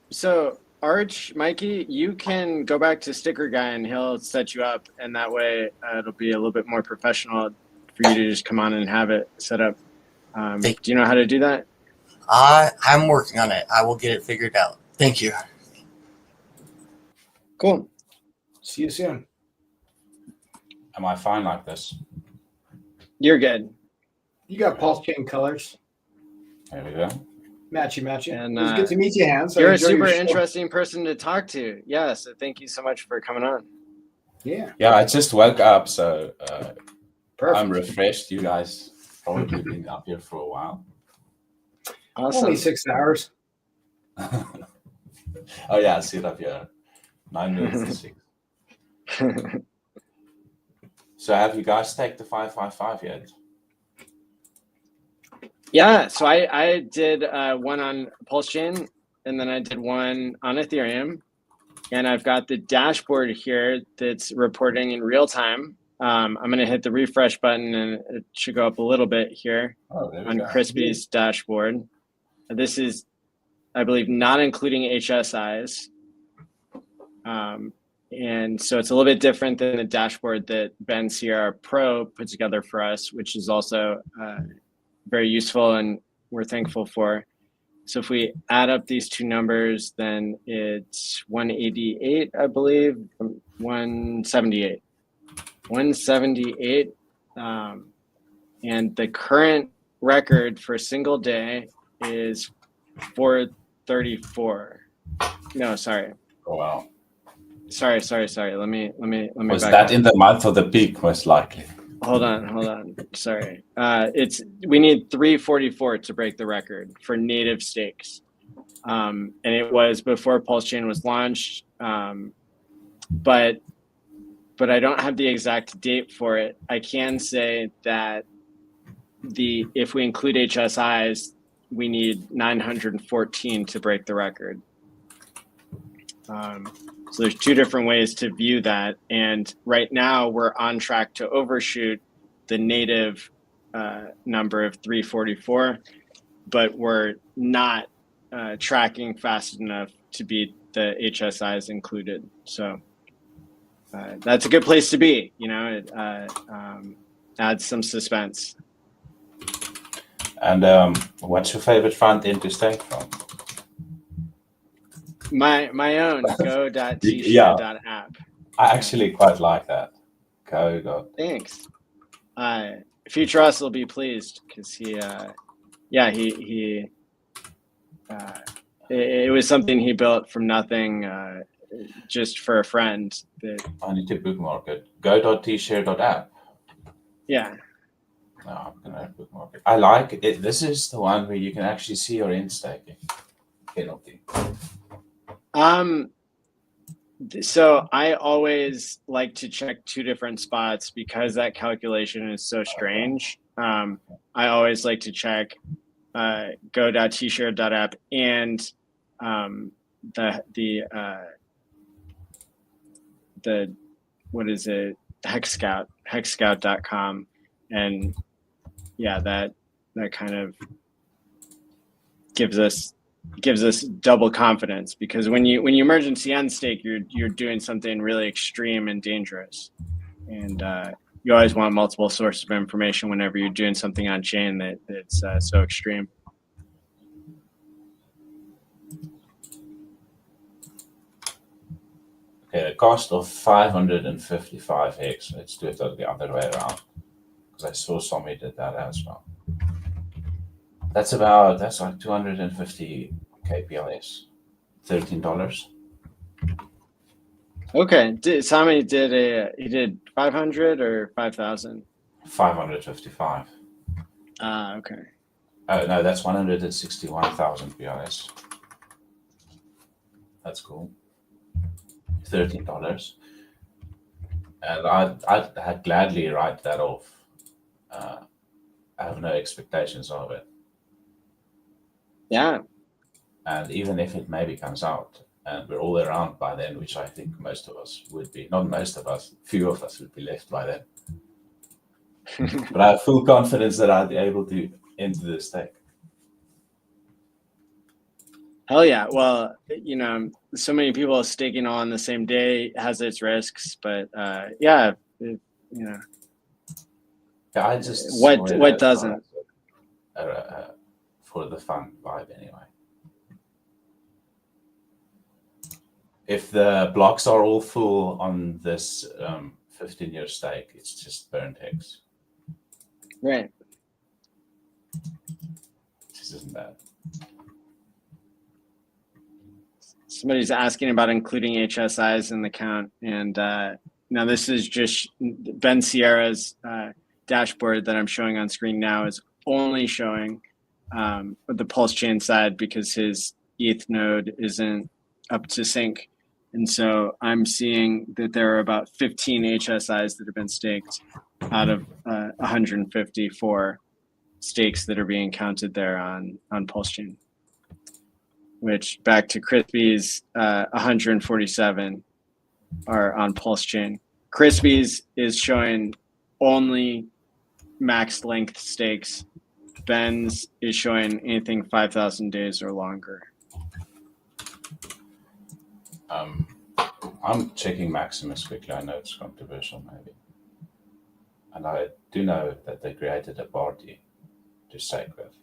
Speaker 11: So Arch, Mikey, you can go back to Sticker Guy and he'll set you up, and that way it'll be a little bit more professional for you to just come on and have it set up. Do you know how to do that?
Speaker 15: I'm working on it. I will get it figured out. Thank you.
Speaker 11: Cool.
Speaker 2: See you soon.
Speaker 14: Am I fine like this?
Speaker 11: You're good.
Speaker 2: You got pulse chain colors.
Speaker 14: There we go.
Speaker 2: Matchy.
Speaker 11: And
Speaker 2: it was good to meet you, Hans.
Speaker 11: You're a super interesting person to talk to. Yeah, so thank you so much for coming on.
Speaker 2: Yeah.
Speaker 14: Yeah, I just woke up, so
Speaker 2: Perfect.
Speaker 14: I'm refreshed. You guys probably been up here for a while.
Speaker 11: Awesome.
Speaker 2: Only 6 hours.
Speaker 14: Oh yeah, I see it up here. 9 minutes to 6. So have you guys staked the 555 yet?
Speaker 11: Yeah, so I did one on Pulse Chain, and then I did one on Ethereum, and I've got the dashboard here that's reporting in real time. I'm going to hit the refresh button, and it should go up a little bit here on Crispy's dashboard. This is, I believe, not including HSIs. And so it's a little bit different than the dashboard that Ben Sierra Pro put together for us, which is also very useful and we're thankful for. So if we add up these two numbers, then it's 188, I believe, 178. 178. And the current record for a single day is 434. No, sorry.
Speaker 14: Oh, wow.
Speaker 11: Sorry. Let me.
Speaker 14: Was that in the month of the peak, most likely?
Speaker 11: Hold on. Sorry. We need 344 to break the record for native stakes. And it was before Pulse Chain was launched. but I don't have the exact date for it. I can say that if we include HSIs, we need 914 to break the record. So there's two different ways to view that. And right now we're on track to overshoot the native number of 344, but we're not tracking fast enough to beat the HSIs included. So that's a good place to be, you know, it adds some suspense.
Speaker 14: And what's your favorite front end to stake from?
Speaker 11: My own go.tshare.app.
Speaker 14: Yeah. I actually quite like that.
Speaker 11: Thanks. Future Us will be pleased because it was something he built from nothing, just for a friend.
Speaker 14: I need to bookmark it. Go.tshare.app.
Speaker 11: Yeah.
Speaker 14: No, I'm gonna bookmark it. I like it. This is the one where you can actually see your in staking penalty.
Speaker 11: So I always like to check two different spots because that calculation is so strange. I always like to check go.tshare.app and the what is it, hexscout.com, and yeah, that kind of gives us double confidence, because when you emergency unstake, you're doing something really extreme and dangerous, and you always want multiple sources of information whenever you're doing something on chain that's so extreme.
Speaker 14: Okay, the cost of 555 HEX. Let's do it the other way around, because I saw somebody did that as well. That's like 250 KPIs, $13.
Speaker 11: Okay, Sami he did 500 or 5,000?
Speaker 14: 555.
Speaker 11: Okay.
Speaker 14: Oh no, that's 161,000 PIs. That's cool. $13, and I'd gladly write that off. I have no expectations of it.
Speaker 11: Yeah.
Speaker 14: And even if it maybe comes out and we're all around by then, which I think most of us would be, not most of us, few of us would be left by then. But I have full confidence that I'll be able to enter the stake.
Speaker 11: Hell yeah. Well, you know, so many people staking on the same day has its risks, but yeah, you know.
Speaker 14: Yeah, I just
Speaker 11: what doesn't?
Speaker 14: For the fun vibe anyway. If the blocks are all full on this 15-year stake, it's just burned HEX.
Speaker 11: Right.
Speaker 14: This isn't bad.
Speaker 11: Somebody's asking about including HSIs in the count, and now this is just Ben Sierra's dashboard that I'm showing on screen now is only showing the Pulse chain side because his ETH node isn't up to sync. And so I'm seeing that there are about 15 HSIs that have been staked out of 154 stakes that are being counted there on Pulse chain. Which, back to Crispy's 147 are on Pulse chain. Crispy's is showing only max length stakes. Ben's is showing anything 5,000 days or longer.
Speaker 14: I'm checking Maximus quickly. I know it's controversial maybe. And I do know that they created a party to stake with.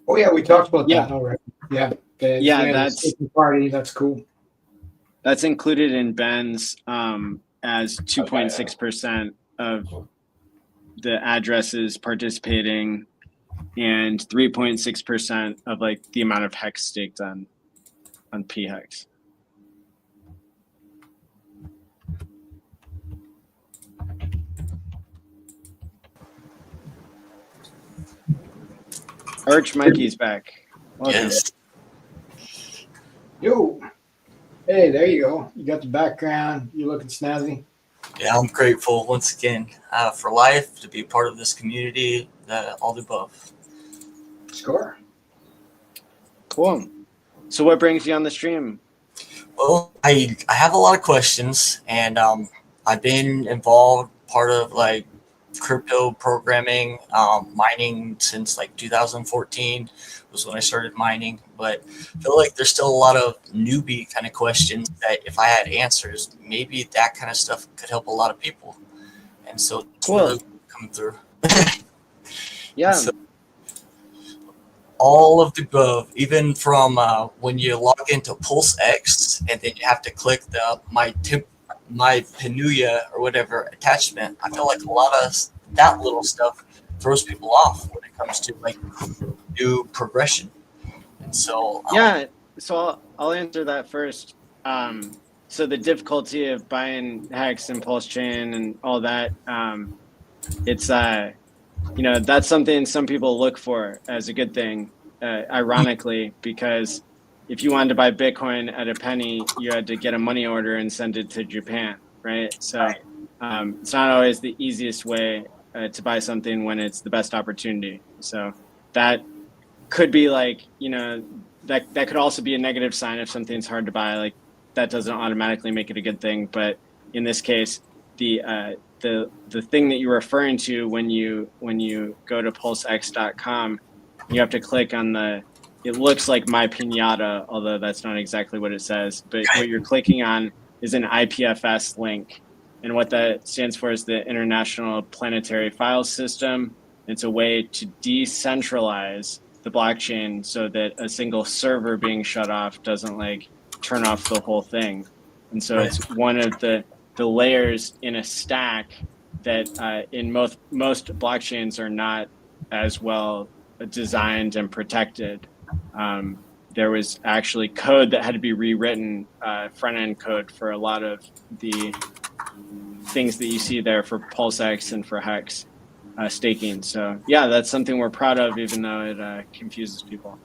Speaker 2: Oh yeah, we talked about that already. Yeah.
Speaker 11: That's
Speaker 2: party. That's cool.
Speaker 11: That's included in Ben's as 2.6% of the addresses participating, and 3.6% of like the amount of HEX staked on PHEX. Arch Mikey's back. Welcome.
Speaker 15: Yes.
Speaker 2: Yo. Hey, there you go. You got the background. You looking snazzy.
Speaker 15: Yeah, I'm grateful once again for life, to be a part of this community, all the above.
Speaker 2: Score.
Speaker 11: Cool. So what brings you on the stream?
Speaker 15: Well, I have a lot of questions, and I've been involved, part of like crypto programming, mining since like 2014 was when I started mining. But I feel like there's still a lot of newbie kind of questions that if I had answers, maybe that kind of stuff could help a lot of people. And so it's really coming through.
Speaker 11: Yeah.
Speaker 15: So, all of the above, even from when you log into Pulse X and then you have to click the my Pinuya or whatever attachment. I feel like a lot of that little stuff throws people off when it comes to like new progression. And so
Speaker 11: yeah, so I'll answer that first. So the difficulty of buying HEX and Pulse Chain and all that, it's that's something some people look for as a good thing, ironically, because if you wanted to buy Bitcoin at a penny, you had to get a money order and send it to Japan, right? So it's not always the easiest way to buy something when it's the best opportunity. So that could be like, that could also be a negative sign if something's hard to buy. Like that doesn't automatically make it a good thing. But in this case, the thing that you're referring to when you go to pulsex.com, you have to click on it looks like My Pinata, although that's not exactly what it says. But what you're clicking on is an IPFS link. And what that stands for is the International Planetary File System. It's a way to decentralize the blockchain so that a single server being shut off doesn't like turn off the whole thing. And so it's one of the layers in a stack that in most blockchains are not as well designed and protected. There was actually code that had to be rewritten, front-end code for a lot of the things that you see there for PulseX and for HEX staking. So yeah, that's something we're proud of, even though it confuses people.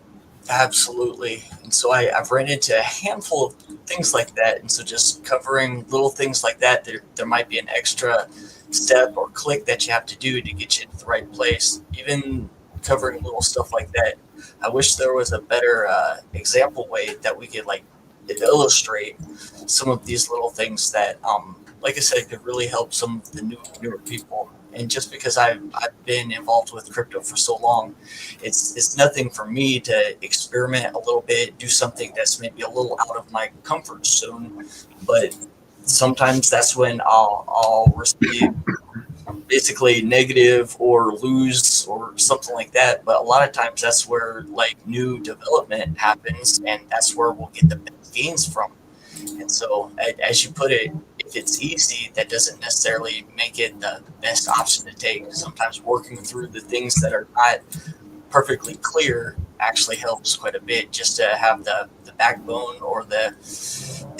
Speaker 15: Absolutely. And so I've ran into a handful of things like that. And so just covering little things like that, there might be an extra step or click that you have to do to get you to the right place. Even covering little stuff like that. I wish there was a better example way that we could like illustrate some of these little things that, like I said, could really help some of the newer people. And just because I've been involved with crypto for so long, it's nothing for me to experiment a little bit, do something that's maybe a little out of my comfort zone. But sometimes that's when I'll receive basically negative or lose or something like that. But a lot of times that's where like new development happens, and that's where we'll get the best gains from. And so, as you put it, if it's easy, that doesn't necessarily make it the best option to take. Sometimes working through the things that are not perfectly clear actually helps quite a bit, just to have the backbone or the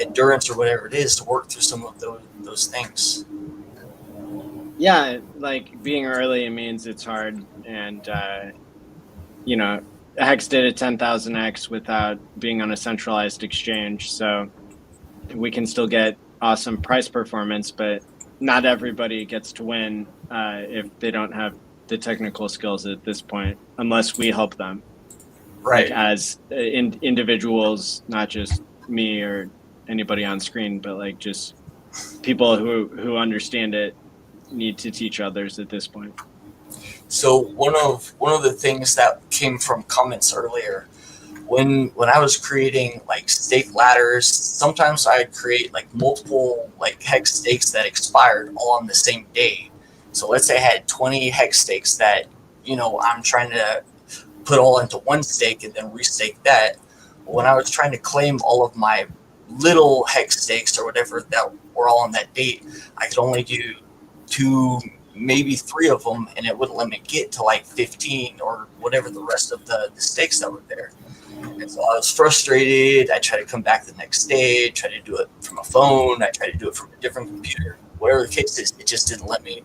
Speaker 15: endurance or whatever it is to work through some of those things.
Speaker 11: Yeah, like being early means it's hard. And, HEX did a 10,000x without being on a centralized exchange. So we can still get awesome price performance, but not everybody gets to win if they don't have the technical skills at this point, unless we help them.
Speaker 15: Right.
Speaker 11: Like as individuals, not just me or anybody on screen, but like just people who understand it need to teach others at this point.
Speaker 15: So one of the things that came from comments earlier, when I was creating like stake ladders, sometimes I'd create like multiple like HEX stakes that expired all on the same day. So let's say I had 20 HEX stakes that, I'm trying to put all into one stake and then restake that. When I was trying to claim all of my little HEX stakes or whatever that were all on that date, I could only do 2, maybe 3 of them, and it wouldn't let me get to like 15 or whatever the rest of the stakes that were there. And so I was frustrated. I tried to come back the next day, try to do it from a phone. I tried to do it from a different computer. Whatever the case is, it just didn't let me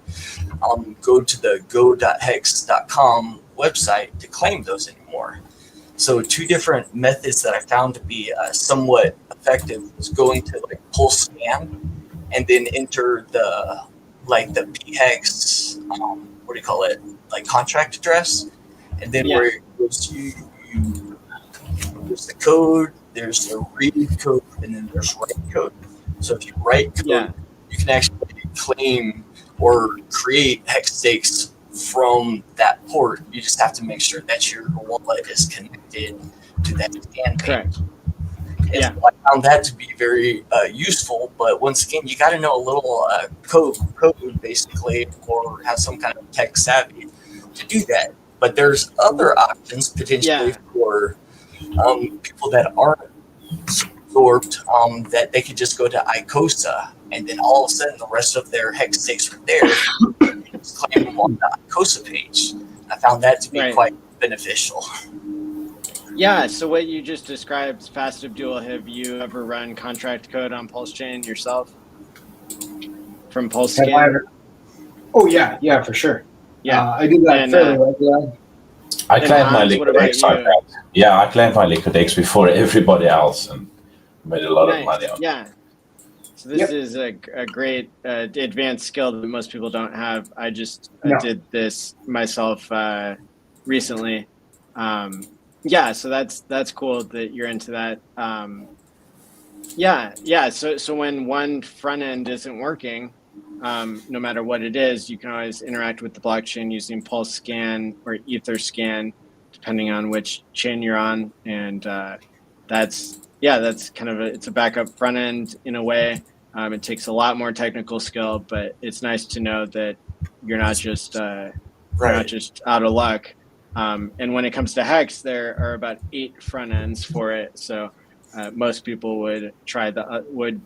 Speaker 15: go to the go.hex.com website to claim those anymore. So two different methods that I found to be somewhat effective was going to like pulse scan and then enter the PHEX, what do you call it? Like contract address. And then where it goes there's the code, there's the read code, and then there's write code. So if you write code, you can actually claim or create hex stakes from that port. You just have to make sure that your wallet is connected to that scan page.
Speaker 11: Correct.
Speaker 15: And so I found that to be very useful, but once again, you got to know a little code basically, or have some kind of tech savvy to do that. But there's other options potentially for people that aren't absorbed, that they could just go to ICOSA, and then all of a sudden the rest of their hex stakes are there. Just claim them on the ICOSA page. I found that to be quite beneficial.
Speaker 11: Yeah, so what you just described, Fast Abdul, have you ever run contract code on Pulse Chain yourself? From Pulse Scan?
Speaker 2: Oh, yeah, for sure.
Speaker 11: Yeah,
Speaker 2: I do that fairly regularly.
Speaker 14: I claimed my Liquidity. I claimed my Liquidity before everybody else and made a lot of money on it.
Speaker 11: Yeah. So this is a great advanced skill that most people don't have. I did this myself recently. So that's cool that you're into that. So when one front end isn't working, no matter what it is, you can always interact with the blockchain using Pulse Scan or Ether Scan, depending on which chain you're on. And that's kind of it's a backup front end in a way. It takes a lot more technical skill, but it's nice to know that you're not just out of luck. And when it comes to Hex, there are about 8 front ends for it. So most people would would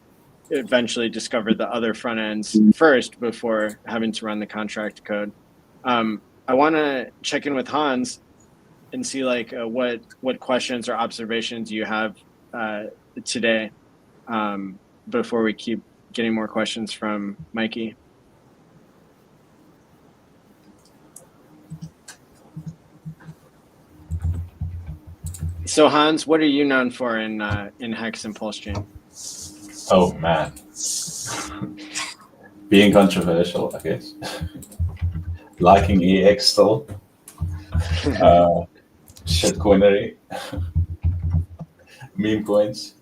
Speaker 11: eventually discover the other front ends first before having to run the contract code. I want to check in with Hans and see what questions or observations you have today before we keep getting more questions from Mikey. So Hans, what are you known for in Hex and Pulse Chain?
Speaker 14: Oh man, being controversial, I guess. Liking EX still, shitcoinery, meme coins,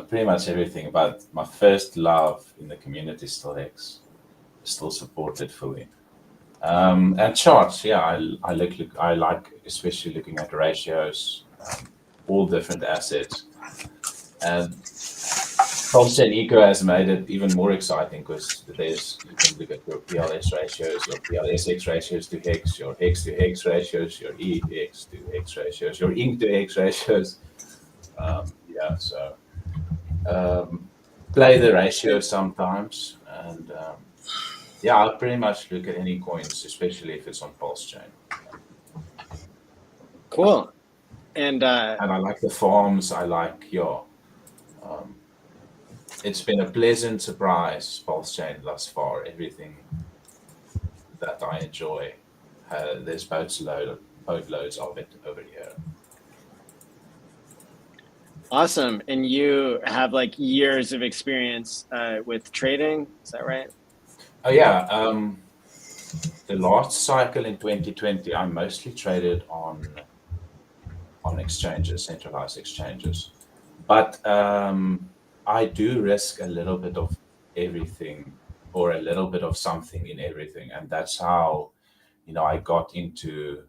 Speaker 14: pretty much everything. But my first love in the community is still Hex, still supported fully. And charts, I like especially looking at ratios, all different assets, and Pulse Chain Eco has made it even more exciting because you can look at your PLS ratios, your PLSX ratios to Hex, your Hex to Hex ratios, your EX to Hex ratios, your Ink to Hex ratios. Play the ratios sometimes, and I pretty much look at any coins, especially if it's on Pulse Chain.
Speaker 11: Cool. And
Speaker 14: I like the farms. I like it's been a pleasant surprise, Pulse Chain thus far. Everything that I enjoy, there's boatloads of it over here.
Speaker 11: Awesome. And you have years of experience with trading, is that right?
Speaker 14: Oh yeah. The last cycle in 2020, I mostly traded on exchanges, centralized exchanges. But I do risk a little bit of everything or a little bit of something in everything. And that's how, I got into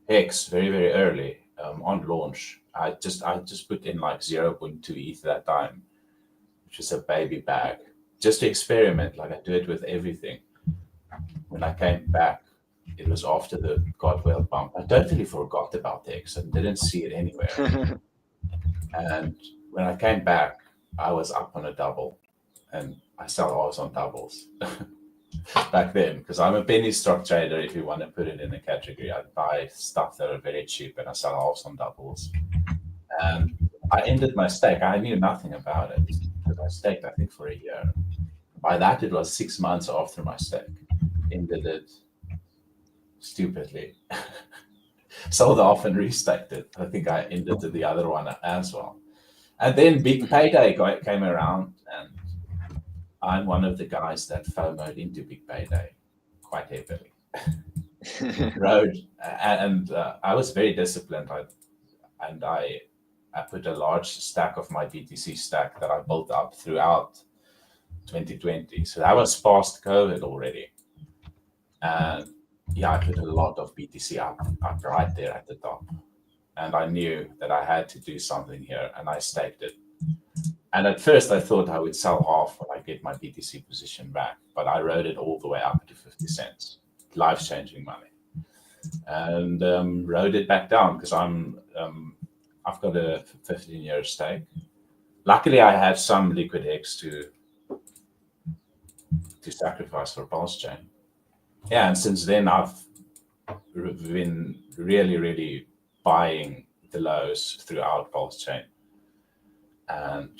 Speaker 14: HEX very, very early on launch. I just put in 0.2 ETH that time, which is a baby bag, just to experiment. I do it with everything. When I came back, it was after the Godwell bump. I totally forgot about HEX and didn't see it anywhere. And when I came back, I was up on a double, and I sell always on doubles back then because I'm a penny stock trader. If you want to put it in a category, I buy stuff that are very cheap and I sell always on doubles. And I ended my stake. I knew nothing about it because I staked, I think, for a year. By that, it was 6 months after my stake. Ended it stupidly. sold off and restaked it. I think I ended the other one as well. And then Big Payday came around, and I'm one of the guys that FOMO'd into Big Payday quite heavily. I was very disciplined. I put a large stack of my BTC stack that I built up throughout 2020. So that was past COVID already. And yeah, I put a lot of BTC up right there at the top. And I knew that I had to do something here, and I staked it. And at first I thought I would sell half when I get my BTC position back, but I rode it all the way up to 50 cents, life-changing money. And rode it back down because I've got a 15-year stake. Luckily, I had some liquid HEX to sacrifice for Pulse Chain. Yeah, and since then I've been really, really buying the lows throughout Pulse Chain and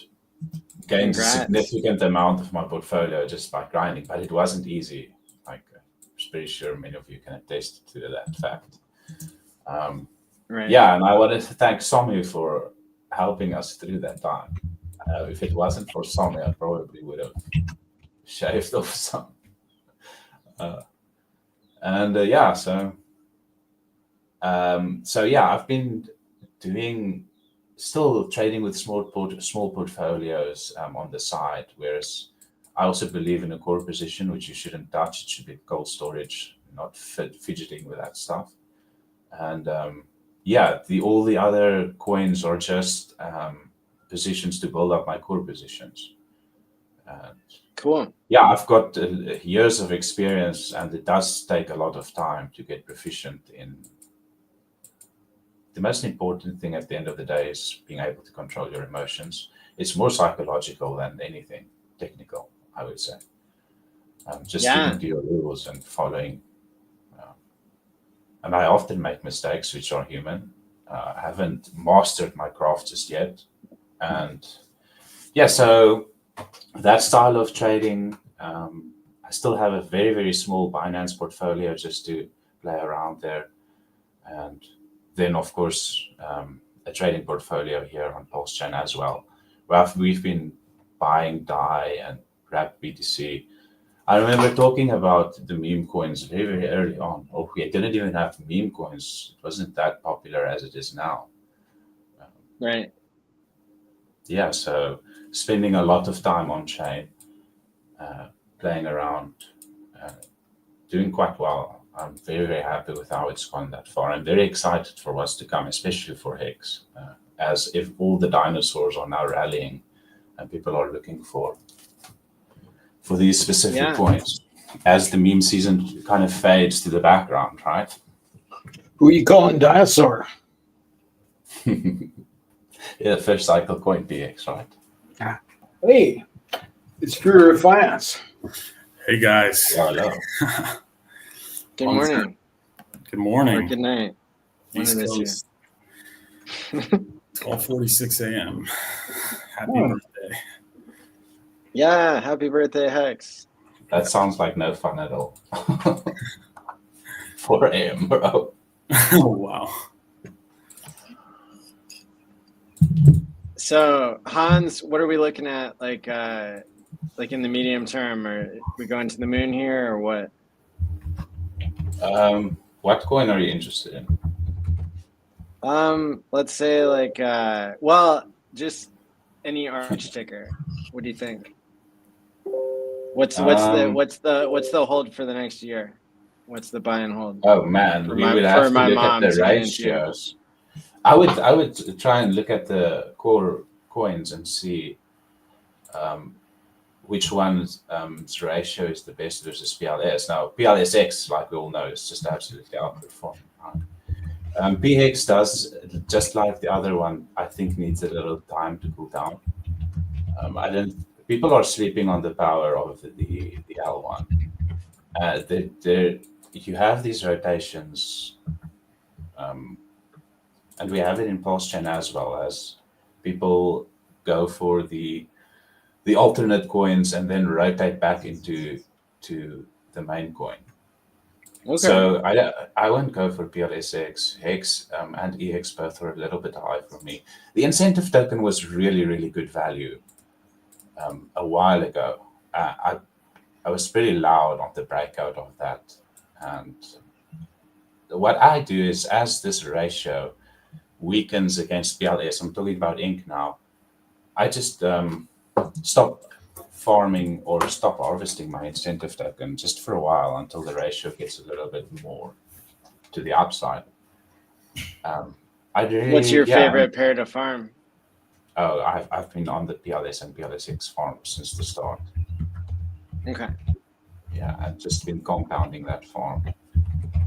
Speaker 14: gained a significant amount of my portfolio just by grinding. But it wasn't easy. Like, I'm pretty sure many of you can attest to that fact.
Speaker 11: Right.
Speaker 14: Yeah, and I wanted to thank Somi for helping us through that time. If it wasn't for Somi, I probably would have shaved off some. So yeah, I've been still trading with small portfolios on the side, whereas I also believe in a core position, which you shouldn't touch. It should be cold storage, not fidgeting with that stuff. And all the other coins are just positions to build up my core positions.
Speaker 11: Cool.
Speaker 14: Yeah, I've got years of experience, and it does take a lot of time to get proficient in. The most important thing at the end of the day is being able to control your emotions. It's more psychological than anything technical, I would say. Just sticking to your rules and following. And I often make mistakes, which are human. I haven't mastered my craft just yet. And yeah, so that style of trading, I still have a very, very small Binance portfolio just to play around there. And then, of course, a trading portfolio here on Pulse Chain as well, where we've been buying DAI and wrapped BTC. I remember talking about the meme coins very, very early on. We didn't even have meme coins. It wasn't that popular as it is now.
Speaker 11: Right.
Speaker 14: Yeah, so spending a lot of time on chain, playing around, doing quite well. I'm very, very happy with how it's gone that far. I'm very excited for what's to come, especially for HEX, as if all the dinosaurs are now rallying and people are looking for these specific coins as the meme season kind of fades to the background, right?
Speaker 2: Who are you calling dinosaur?
Speaker 14: Yeah, fish cycle coin PX, right?
Speaker 2: Hey, it's Fury of Finance.
Speaker 16: Hey guys.
Speaker 14: Hello.
Speaker 11: Good morning.
Speaker 16: Good morning.
Speaker 11: Or good night.
Speaker 16: East Coast. 12:46 a.m. Happy birthday.
Speaker 11: Yeah, happy birthday, Hex.
Speaker 14: That sounds like no fun at all. 4 a.m., bro.
Speaker 16: Oh, wow.
Speaker 11: So, Hans, what are we looking at, like in the medium term? Are we going to the moon here, or what?
Speaker 14: What coin are you interested in?
Speaker 11: Let's say just any arch ticker. What do you think? What's the hold for the next year? What's the buy and hold?
Speaker 14: Oh man, we would have to look at the ratios. I would try and look at the core coins and see which one's ratio is the best versus PLS. Now, PLSX, like we all know, is just absolutely outperforming. PHEX does, just like the other one, I think needs a little time to cool down. People are sleeping on the power of the L1. You have these rotations, and we have it in Pulse Chain as well, as people go for the alternate coins and then rotate back into the main coin.
Speaker 11: Okay.
Speaker 14: So I won't go for PLSX. HEX and EX both were a little bit high for me. The incentive token was really, really good value a while ago. I was pretty loud on the breakout of that. And what I do is, as this ratio weakens against PLS, I'm talking about Inc. now, I just stop farming or stop harvesting my incentive token just for a while until the ratio gets a little bit more to the upside.
Speaker 11: What's your favorite pair to farm?
Speaker 14: Oh, I've been on the PLS and PLSX farm since the start.
Speaker 11: Okay.
Speaker 14: Yeah, I've just been compounding that farm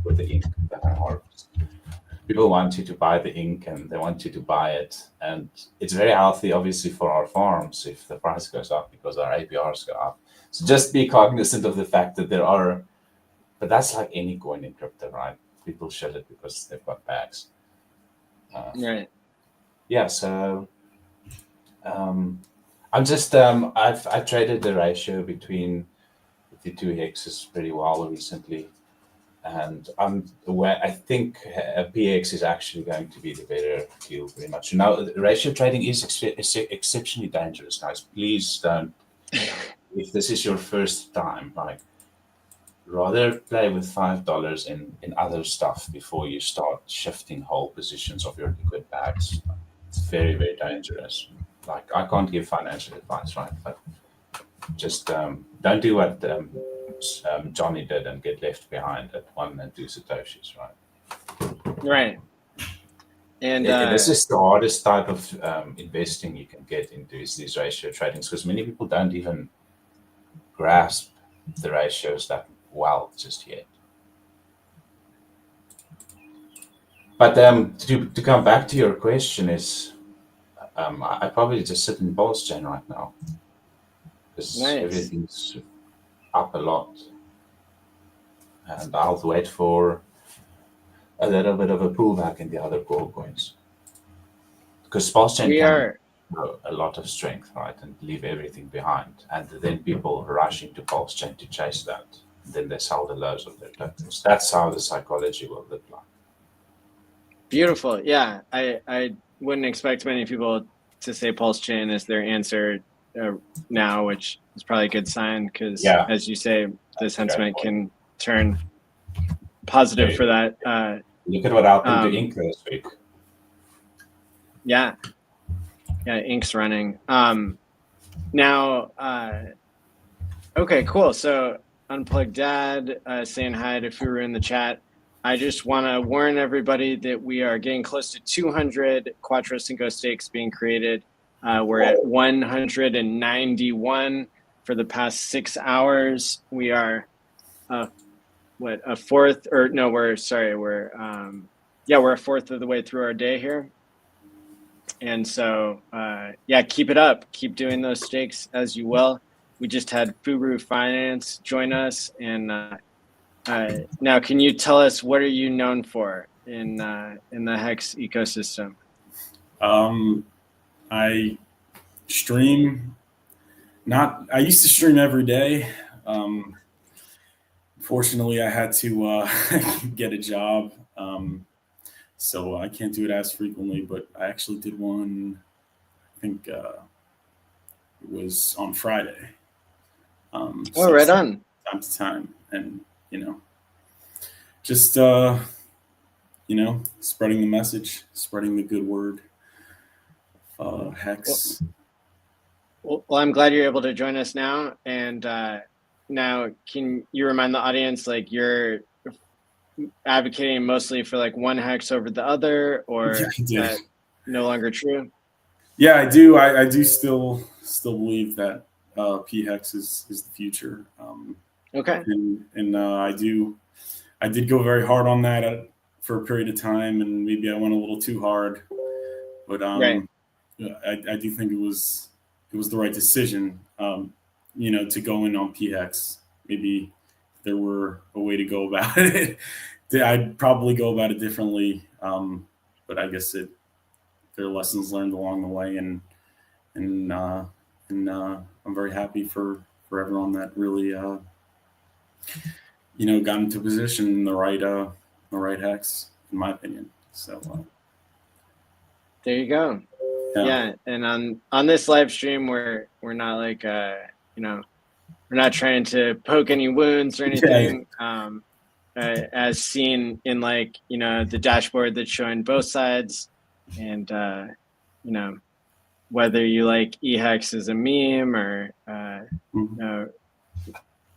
Speaker 14: with the ink that I harvest. People want you to buy the ink and they want you to buy it. And it's very healthy, obviously, for our farms if the price goes up because our APRs go up. So just be cognizant of the fact that there are, but that's like any coin in crypto, right? People shell it because they've got bags.
Speaker 11: Right.
Speaker 14: Yeah, so I'm just, I've traded the ratio between the two hexes pretty well recently. And I'm aware, I think PX is actually going to be the better deal pretty much. Now, the ratio trading is exceptionally dangerous, guys. Please don't, if this is your first time, like, rather play with $5 in other stuff before you start shifting whole positions of your liquid bags. It's very, very dangerous. Like, I can't give financial advice, right? But just don't do what Johnny did and get left behind at 1 and 2 Satoshis, right?
Speaker 11: Right. And
Speaker 14: this is the hardest type of investing you can get into is these ratio tradings because many people don't even grasp the ratios that well just yet. But to come back to your question is, I probably just sit in Pulse Chain right now because everything's up a lot, and I'll wait for a little bit of a pullback in the other core coins because Pulse Chain can grow a lot of strength, right, and leave everything behind, and then people rush into Pulse Chain to chase that. Then they sell the lows of their tokens. That's how the psychology will look like.
Speaker 11: Beautiful. Yeah, I wouldn't expect many people to say Pulse Chain as their answer now, which is probably a good sign because, as you say, the sentiment can turn positive for that.
Speaker 14: Look at what happened to Ink this week.
Speaker 11: Yeah, Ink's running. Now, okay, cool. So Unplugged Dad saying hi to Furu in the chat. I just want to warn everybody that we are getting close to 200 Quattro Cinco stakes being created. We're at 191 for the past 6 hours. We are, a fourth, or no, we're a fourth of the way through our day here. And so, keep it up. Keep doing those stakes as you will. We just had Furu Finance join us, and now, can you tell us what are you known for in the HEX ecosystem?
Speaker 16: I stream. I used to stream every day. Fortunately, I had to get a job, so I can't do it as frequently. But I actually did one. I think it was on Friday.
Speaker 11: So right on.
Speaker 16: Time to time, and just spreading the message, spreading the good word. HEX.
Speaker 11: Well, I'm glad you're able to join us now. And now, can you remind the audience, like, you're advocating mostly for like one HEX over the other, or is that no longer true?
Speaker 16: Yeah, I do. I do still believe that PHEX is the future.
Speaker 11: Okay.
Speaker 16: And I did go very hard on that for a period of time, and maybe I went a little too hard. But I do think it was the right decision. To go in on PHEX. Maybe there were a way to go about it. I'd probably go about it differently. But I guess there are lessons learned along the way, and I'm very happy for everyone that really got into position in the right hex, in my opinion. So
Speaker 11: there you go. Yeah. And on this live stream, we're not like we're not trying to poke any wounds or anything. As seen in like the dashboard that's showing both sides, and whether you like HEX as a meme or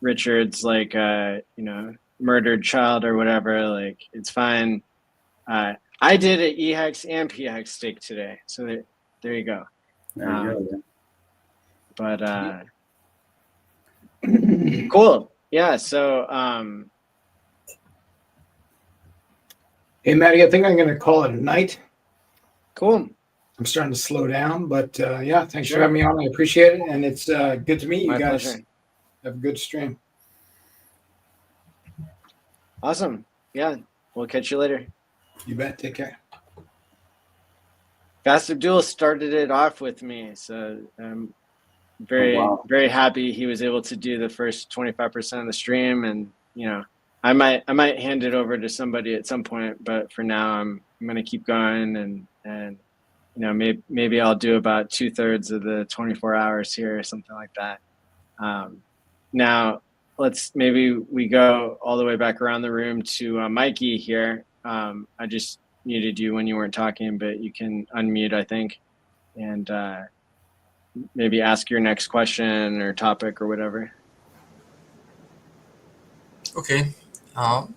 Speaker 11: Richard's like murdered child or whatever, like it's fine. I did an HEX and PHEX stake today, so there you go.
Speaker 16: There you go.
Speaker 11: But cool. Yeah. So
Speaker 2: hey, Maddie, I think I'm going to call it a night.
Speaker 11: Cool.
Speaker 2: I'm starting to slow down, but yeah, thanks for having me on. I appreciate it, and it's good to meet you guys.
Speaker 11: Pleasure.
Speaker 2: Have a good stream.
Speaker 11: Awesome. Yeah, we'll catch you later.
Speaker 2: You bet. Take care.
Speaker 11: Fast Abdul started it off with me, so I'm very happy he was able to do the first 25% of the stream, and I might hand it over to somebody at some point, but for now I'm gonna keep going, and maybe I'll do about 2/3 of the 24 hours here or something like that. Now maybe we go all the way back around the room to Mikey here. I just muted you when you weren't talking, but you can unmute, I think, and maybe ask your next question or topic or whatever.
Speaker 15: Okay.
Speaker 11: I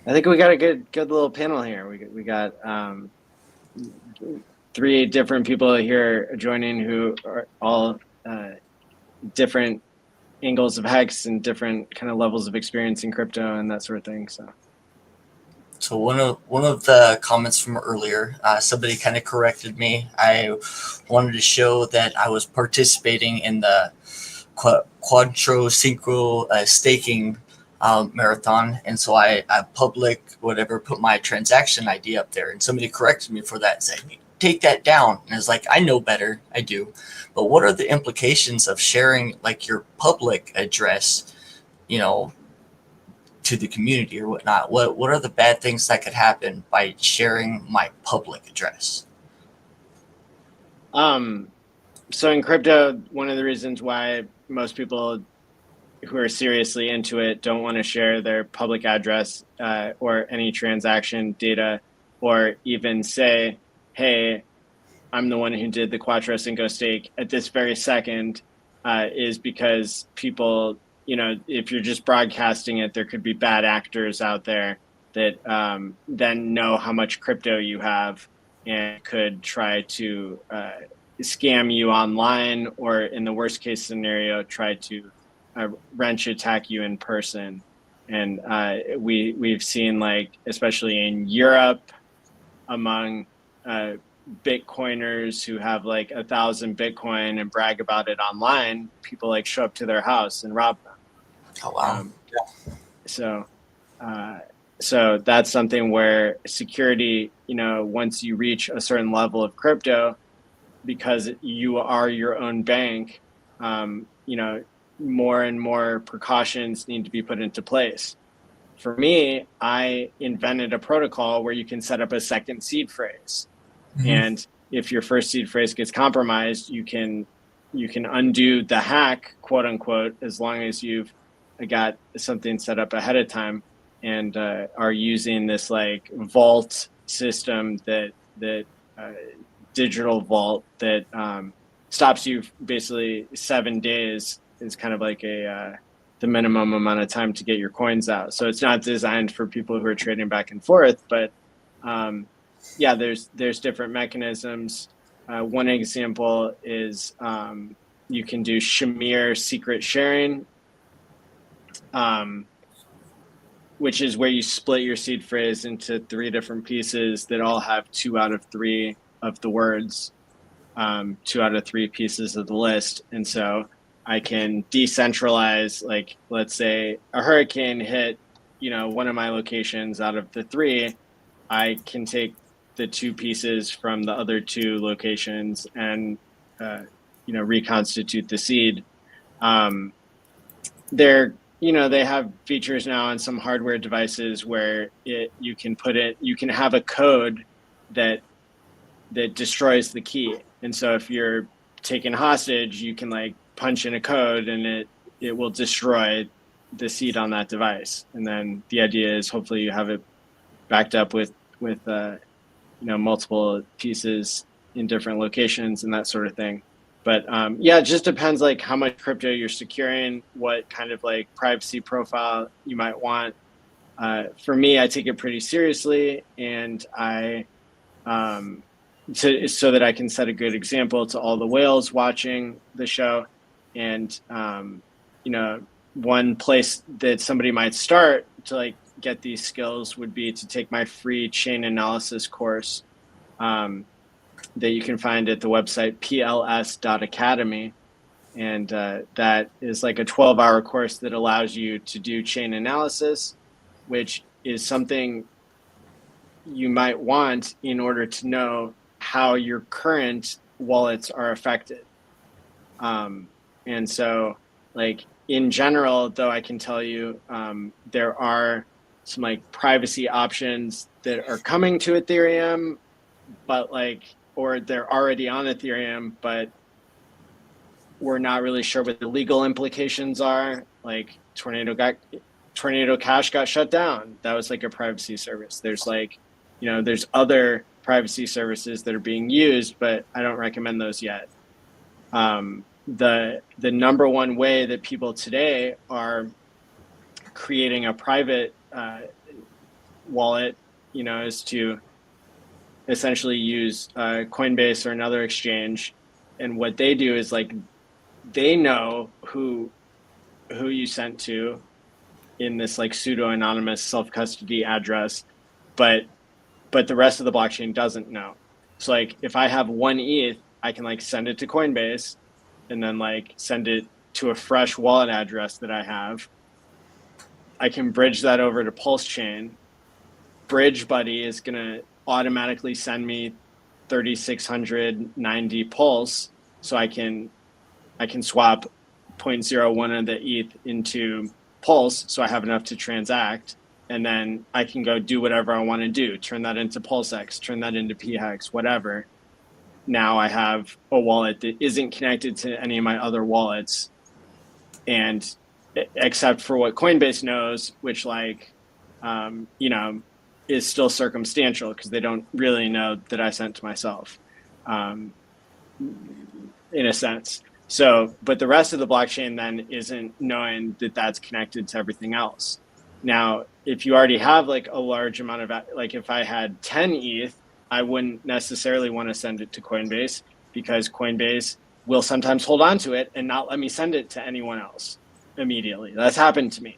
Speaker 11: think we got a good little panel here. We got 3 different people here joining who are all different angles of HEX and different kind of levels of experience in crypto and that sort of thing.
Speaker 15: So one of the comments from earlier, somebody kind of corrected me. I wanted to show that I was participating in the Quadro Synchro staking marathon, and so I put my transaction ID up there, and somebody corrected me for that and said, take that down. And it's like, I know better, I do, but what are the implications of sharing like your public address, to the community or whatnot? What are the bad things that could happen by sharing my public address?
Speaker 11: So in crypto, one of the reasons why most people who are seriously into it don't want to share their public address or any transaction data, or even say, hey, I'm the one who did the Quattro Cinco stake at this very second, is because people, if you're just broadcasting it, there could be bad actors out there that then know how much crypto you have and could try to scam you online, or in the worst case scenario, try to wrench attack you in person. And we've seen, like, especially in Europe, among Bitcoiners who have like 1,000 Bitcoin and brag about it online, people like show up to their house and rob them.
Speaker 15: Oh wow!
Speaker 11: So that's something where security, once you reach a certain level of crypto, because you are your own bank, more and more precautions need to be put into place. For me, I invented a protocol where you can set up a second seed phrase. Mm-hmm. And if your first seed phrase gets compromised, you can undo the hack, quote unquote, as long as you've got something set up ahead of time and are using this like vault system that digital vault that stops you basically 7 days is kind of like the minimum amount of time to get your coins out. So it's not designed for people who are trading back and forth, but yeah, there's different mechanisms. One example is you can do Shamir secret sharing, which is where you split your seed phrase into 3 different pieces that all have 2 out of 3 of the words, 2 out of 3 pieces of the list. And so I can decentralize, like, let's say a hurricane hit, one of my locations out of the 3, I can take the 2 pieces from the other 2 locations and, reconstitute the seed. they're, they have features now on some hardware devices where you can have a code that destroys the key. And so if you're taken hostage, you can like punch in a code and it will destroy the seed on that device. And then the idea is hopefully you have it backed up with multiple pieces in different locations and that sort of thing. But yeah, it just depends like how much crypto you're securing, what kind of like privacy profile you might want. For me, I take it pretty seriously, and I so that I can set a good example to all the whales watching the show. And one place that somebody might start to like get these skills would be to take my free chain analysis course that you can find at the website pls.academy. And that is like a 12-hour course that allows you to do chain analysis, which is something you might want in order to know how your current wallets are affected. And so like in general, though, I can tell you there are some like privacy options that are coming to Ethereum, but or they're already on Ethereum, but we're not really sure what the legal implications are. Like Tornado Cash got shut down. That was like a privacy service. There's like, there's other privacy services that are being used, but I don't recommend those yet. The number one way that people today are creating a private wallet, is to essentially use Coinbase or another exchange. And what they do is like, they know who you sent to in this like pseudo anonymous self-custody address, but the rest of the blockchain doesn't know. So like if I have 1 ETH, I can like send it to Coinbase and then like send it to a fresh wallet address that I have. I can bridge that over to Pulse Chain. Bridge Buddy is going to automatically send me 3,690 Pulse, so I can swap 0.01 of the ETH into Pulse, so I have enough to transact, and then I can go do whatever I want to do. Turn that into PulseX, turn that into PHEX, whatever. Now I have a wallet that isn't connected to any of my other wallets, and except for what Coinbase knows, which is still circumstantial because they don't really know that I sent to myself, in a sense. So, but the rest of the blockchain then isn't knowing that that's connected to everything else. Now, if you already have like a large amount of, like if I had 10 ETH, I wouldn't necessarily want to send it to Coinbase because Coinbase will sometimes hold on to it and not let me send it to anyone else immediately. That's happened to me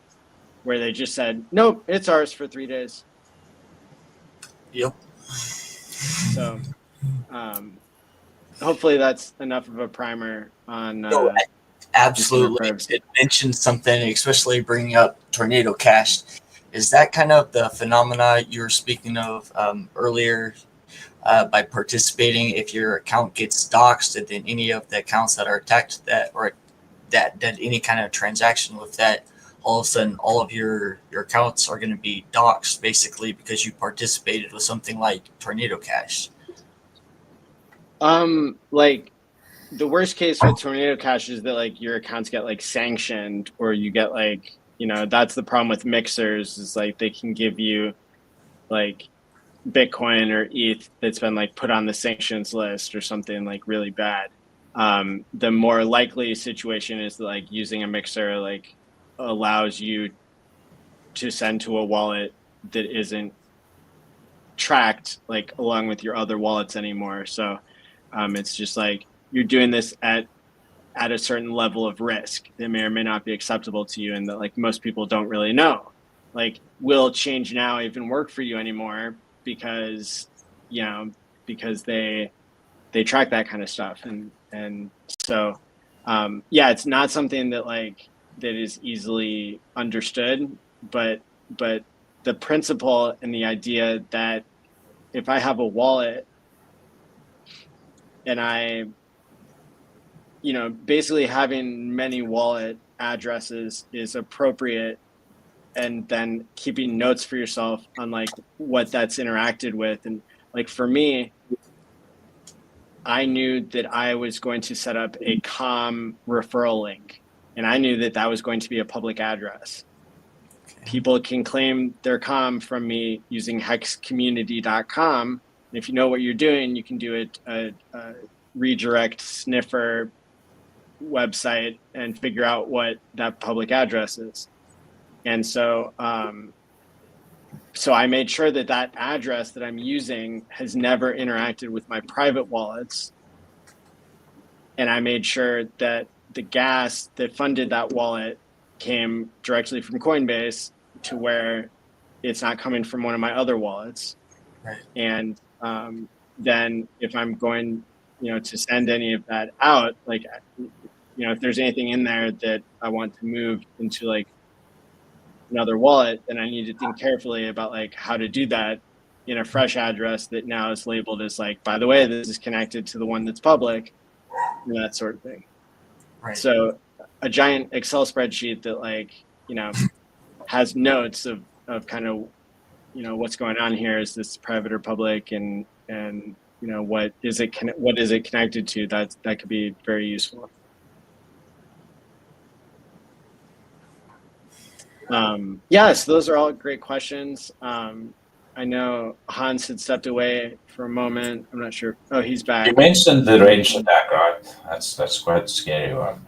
Speaker 11: where they just said, nope, it's ours for 3 days.
Speaker 15: Yep.
Speaker 11: So, hopefully that's enough of a primer on.
Speaker 15: No, absolutely. It mentioned something, especially bringing up Tornado Cash. Is that kind of the phenomena you were speaking of earlier? By participating, if your account gets doxxed, and then any of the accounts that are attacked that any kind of transaction with that, all of a sudden all of your accounts are going to be doxxed basically because you participated with something like Tornado Cash.
Speaker 11: Like the worst case with Tornado Cash is that like your accounts get like sanctioned, or you get like, that's the problem with mixers, is like they can give you like Bitcoin or ETH that's been like put on the sanctions list or something like really bad. The more likely situation is that like using a mixer like allows you to send to a wallet that isn't tracked like along with your other wallets anymore. So it's just like you're doing this at a certain level of risk that may or may not be acceptable to you, and that like most people don't really know. Like, will change now even work for you anymore? Because they track that kind of stuff, and so yeah, it's not something that is easily understood, but the principle and the idea that if I have a wallet and I basically having many wallet addresses is appropriate, and then keeping notes for yourself on like what that's interacted with. And like for me, I knew that I was going to set up a com referral link, and I knew that that was going to be a public address. People can claim their com from me using hexcommunity.com. And if you know what you're doing, you can do a redirect sniffer website and figure out what that public address is. And so, so I made sure that that address that I'm using has never interacted with my private wallets. And I made sure that the gas that funded that wallet came directly from Coinbase to where it's not coming from one of my other wallets.
Speaker 15: Right.
Speaker 11: And then if I'm going, to send any of that out, like, if there's anything in there that I want to move into like another wallet, then I need to think carefully about like how to do that in a fresh address that now is labeled as like, by the way, this is connected to the one that's public, and that sort of thing.
Speaker 15: Right.
Speaker 11: So a giant Excel spreadsheet that like, has notes of kind of, what's going on here. Is this private or public? And what is it connected to? That could be very useful. Yes, those are all great questions. I know Hans had stepped away for a moment. I'm not sure. Oh, he's back.
Speaker 14: You mentioned the wrench attack, right? That's quite a scary one.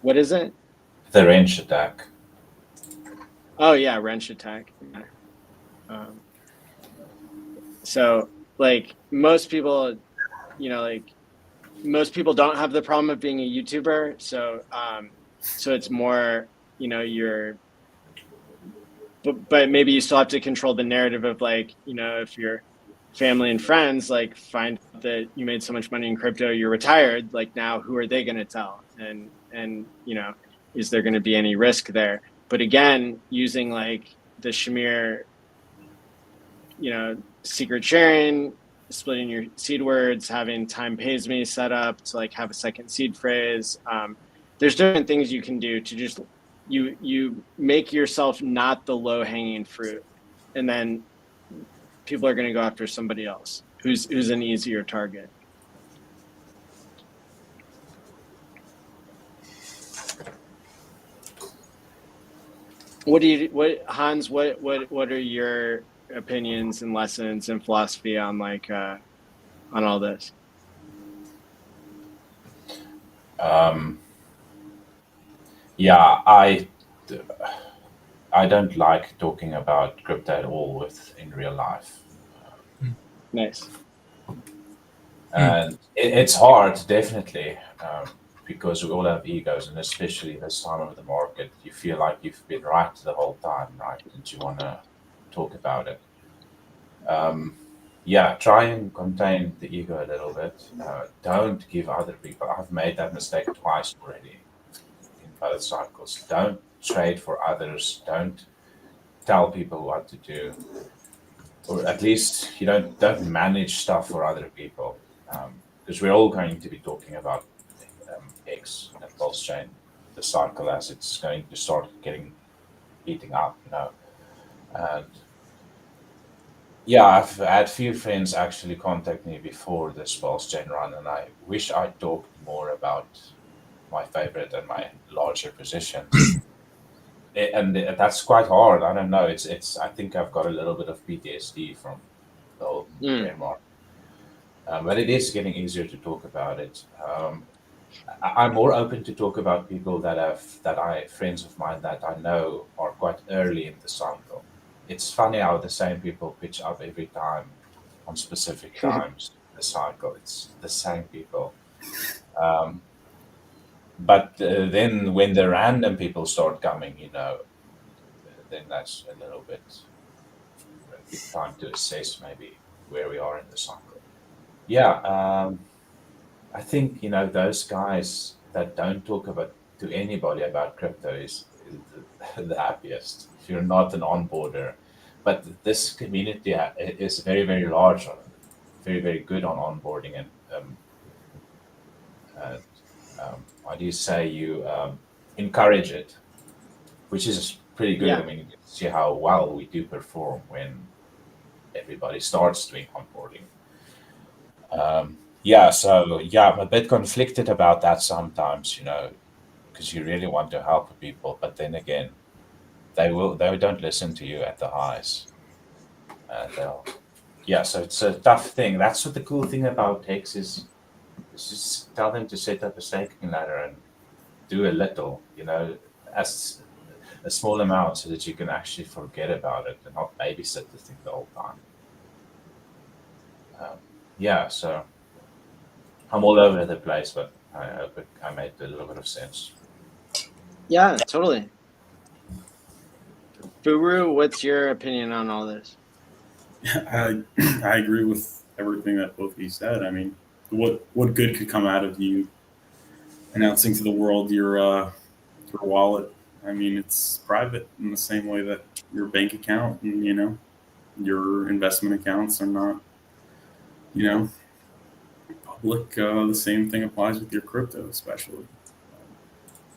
Speaker 11: What is it?
Speaker 14: The wrench attack.
Speaker 11: Oh yeah, wrench attack. So like most people, most people don't have the problem of being a YouTuber. So so it's more, but maybe you still have to control the narrative of like, if your family and friends like find that you made so much money in crypto, you're retired, like now who are they going to tell? And is there going to be any risk there? But again, using like the Shamir, secret sharing, splitting your seed words, having time pays me set up to like have a second seed phrase. There's different things you can do to just, you make yourself not the low hanging fruit, and then people are going to go after somebody else who's an easier target. Hans, what are your opinions and lessons and philosophy on like on all this?
Speaker 14: Yeah, I don't like talking about crypto at all in real life.
Speaker 11: Nice.
Speaker 14: And it's hard, definitely, because we all have egos, and especially this time of the market, you feel like you've been right the whole time, right? And you want to talk about it. Yeah, try and contain the ego a little bit. Don't give other people. I've made that mistake twice already in both cycles. Don't trade for others. Don't tell people what to do, or at least don't manage stuff for other people, because we're all going to be talking about HEX and Pulse Chain, the cycle as it's going to start heating up, and yeah, I've had a few friends actually contact me before this Pulse Chain run, and I wish I talked more about my favorite and my larger positions. And that's quite hard. I don't know. It's. I think I've got a little bit of PTSD from the whole bear market, but it is getting easier to talk about it. I'm more open to talk about people friends of mine that I know are quite early in the cycle. It's funny how the same people pitch up every time on specific times in the cycle. It's the same people. But then when the random people start coming, then that's a little bit time to assess maybe where we are in the cycle. Yeah, I think, those guys that don't talk to anybody about crypto is the happiest. If you're not an onboarder, but this community is very, very large, very, very good on onboarding, and how do you say, you encourage it, which is pretty good.
Speaker 11: Yeah.
Speaker 14: I mean, you can see how well we do perform when everybody starts doing onboarding. Yeah, so yeah, I'm a bit conflicted about that sometimes, because you really want to help people, but then again, they don't listen to you at the highs. Yeah, so it's a tough thing. That's what the cool thing about HEX is just tell them to set up a staking ladder and do a little, as a small amount, so that you can actually forget about it and not babysit the thing the whole time. Yeah, so I'm all over the place, but I hope I made a little bit of sense.
Speaker 11: Yeah, totally. Furu, what's your opinion on all this?
Speaker 16: I agree with everything that both of you said. I mean, what good could come out of you announcing to the world your wallet? I mean, it's private in the same way that your bank account and your investment accounts are not, public. The same thing applies with your crypto, especially.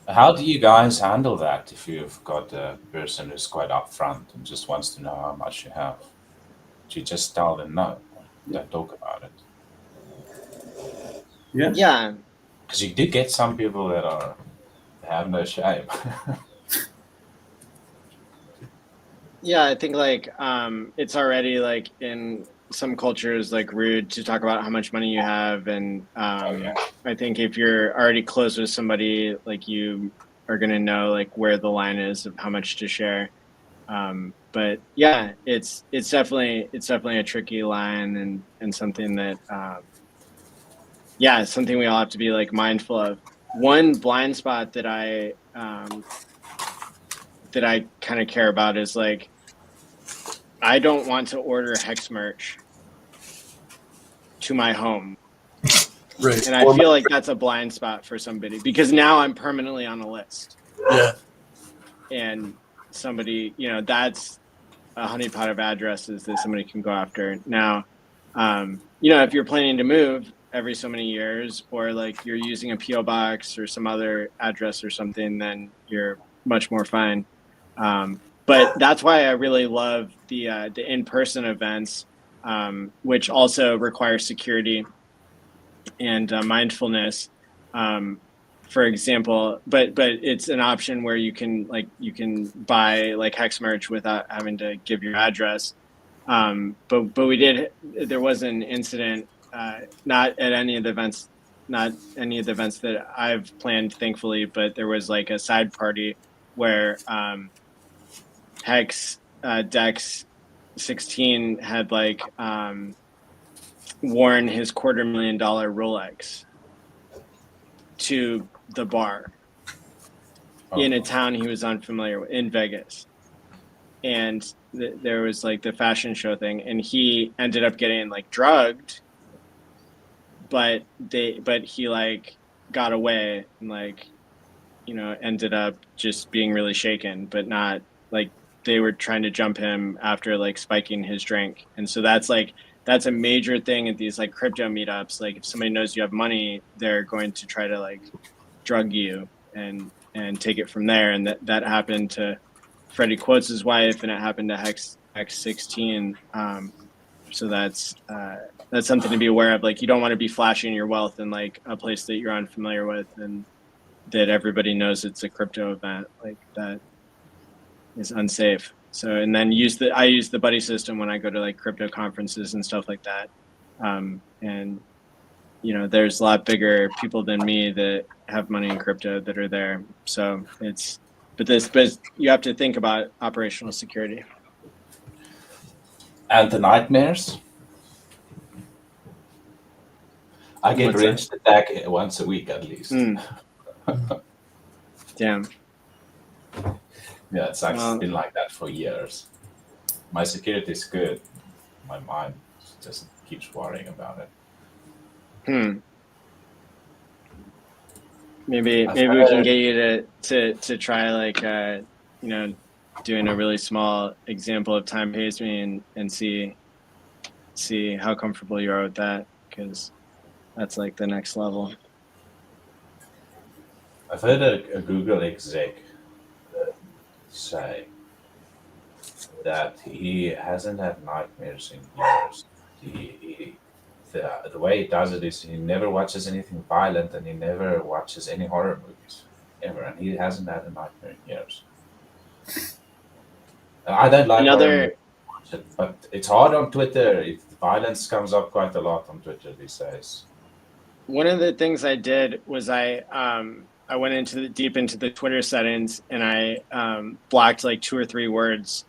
Speaker 14: How do you guys handle that if you've got a person who's quite upfront and just wants to know how much you have? Do you just tell them no, don't talk about it?
Speaker 16: Yeah.
Speaker 11: Yeah.
Speaker 14: Because you do get some people that have no shame.
Speaker 11: Yeah, I think it's already in some cultures rude to talk about how much money you have, and I think if you're already close with somebody, you are gonna know where the line is of how much to share. But yeah, it's definitely a tricky line and something that it's something we all have to be mindful of. One blind spot that I kind of care about is I don't want to order HEX merch to my home.
Speaker 5: Right.
Speaker 11: And I feel like that's a blind spot for somebody because now I'm permanently on a list.
Speaker 5: Yeah.
Speaker 11: And somebody, that's a honeypot of addresses that somebody can go after. Now, if you're planning to move every so many years or you're using a PO box or some other address or something, then you're much more fine. But that's why I really love the in-person events, which also require security and mindfulness. For example, but it's an option where you can buy HEX merch without having to give your address. But there was an incident, not at any of the events, that I've planned, thankfully, but there was a side party where HEX Dex 16 had worn his $250,000 Rolex to the bar in a town he was unfamiliar with in Vegas. And there was the fashion show thing, and he ended up getting drugged, but he got away and ended up just being really shaken, but not they were trying to jump him after spiking his drink. And so that's a major thing at these crypto meetups. If somebody knows you have money, they're going to try to drug you and take it from there. And that happened to Freddie Quotes' wife, and it happened to HEX 16. So that's something to be aware of. You don't want to be flashing your wealth in a place that you're unfamiliar with and that everybody knows it's a crypto event. That is unsafe. So, and then I use the buddy system when I go to crypto conferences and stuff like that. And there's a lot bigger people than me that have money in crypto that are there. So but you have to think about operational security.
Speaker 14: And the nightmares? I get rinsed attack once a week at least.
Speaker 11: Damn.
Speaker 14: Yeah, it's actually been like that for years. My security is good. My mind just keeps worrying about it.
Speaker 11: Maybe we can get you to try doing a really small example of time pays me and see how comfortable you are with that, because that's the next level.
Speaker 14: I've heard a Google exec say that he hasn't had nightmares in years. The way he does it is he never watches anything violent and he never watches any horror movies ever, and he hasn't had a nightmare in years. I don't like horror movies, but it's hard on Twitter. Violence comes up quite a lot on Twitter these days.
Speaker 11: One of the things I did was I went deep into the Twitter settings and I blocked like 2 or 3 words,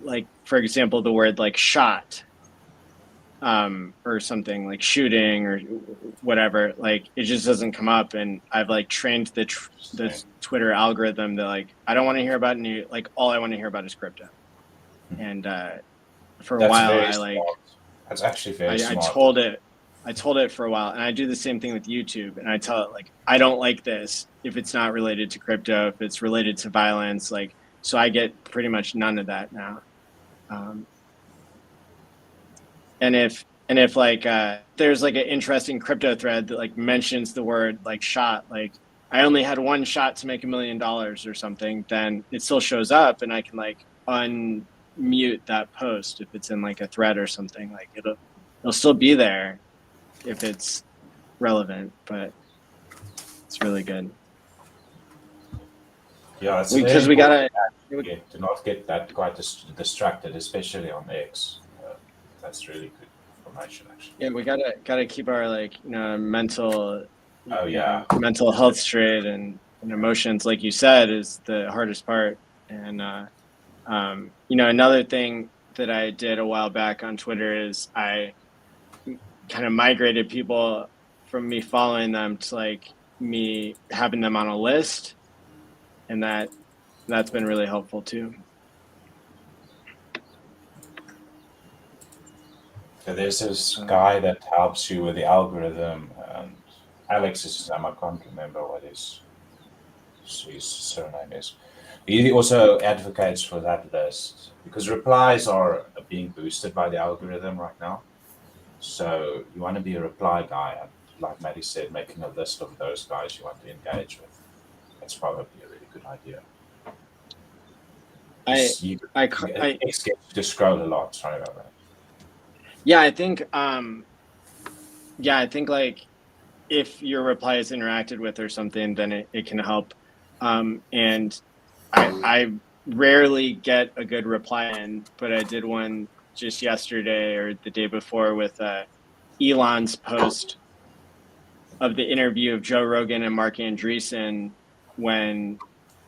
Speaker 11: like for example the word like shot, or something like shooting or whatever. Like it just doesn't come up, and I've like trained the Twitter algorithm that like I don't want to hear about all I want to hear about is crypto. And for a while I like
Speaker 14: that's actually very smart.
Speaker 11: I told it for a while, and I do the same thing with YouTube, and I tell it like I don't like this if it's not related to crypto, if it's related to violence, like so I get pretty much none of that now. And if like there's like an interesting crypto thread that like mentions the word like shot, like I only had 1 shot to make $1 million or something, then it still shows up, and I can like unmute that post if it's in like a thread or something. Like it'll still be there if it's relevant, but it's really good.
Speaker 14: Yeah, it's
Speaker 11: because we gotta
Speaker 14: to not get that quite distracted, especially on X. That's really good information, actually.
Speaker 11: Yeah, we gotta keep our like mental mental
Speaker 14: health
Speaker 11: health straight, and emotions, like you said, is the hardest part. And another thing that I did a while back on Twitter is I kind of migrated people from me following them to like me having them on a list, and that's been really helpful too.
Speaker 14: So there's this guy that helps you with the algorithm, and Alex is his name. I can't remember what his surname is. He also advocates for that list because replies are being boosted by the algorithm right now. So you want to be a reply guy, and like Maddie said, making a list of those guys you want to engage with. That's probably a really good idea. I get to scroll a lot. Sorry about that.
Speaker 11: Yeah, I think like if your reply is interacted with or something, then it can help. And I rarely get a good reply in, but I did one just yesterday or the day before with Elon's post of the interview of Joe Rogan and Mark Andreessen, when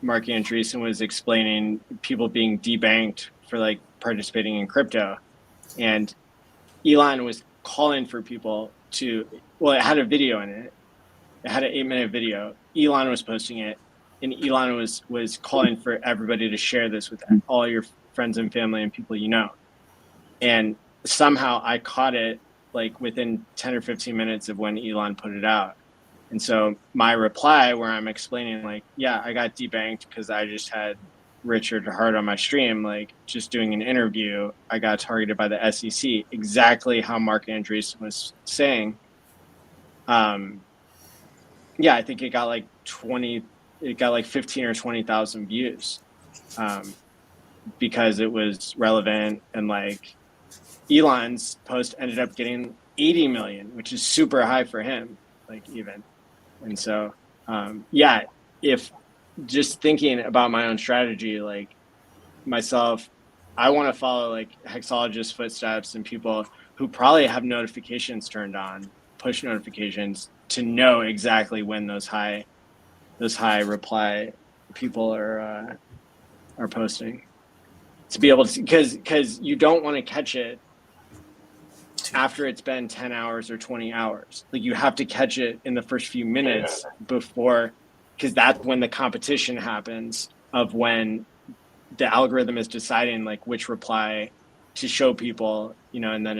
Speaker 11: Mark Andreessen was explaining people being debanked for like participating in crypto. And Elon was calling for people it had a video in it. It had an 8-minute video. Elon was posting it, and Elon was calling for everybody to share this with all your friends and family and people you know. And somehow I caught it like within 10 or 15 minutes of when Elon put it out. And so my reply, where I'm explaining like, yeah, I got debanked because I just had Richard Hart on my stream, like just doing an interview, I got targeted by the SEC, exactly how Mark Andreessen was saying. I think it got like 15 or 20,000 views, because it was relevant, and like Elon's post ended up getting 80 million, which is super high for him, like even. And so, if just thinking about my own strategy, like myself, I want to follow like hexologist footsteps and people who probably have notifications turned on, push notifications, to know exactly when those high reply people are posting, to be able to, because you don't want to catch it after it's been 10 hours or 20 hours. Like you have to catch it in the first few minutes before, because that's when the competition happens of when the algorithm is deciding like which reply to show people, and then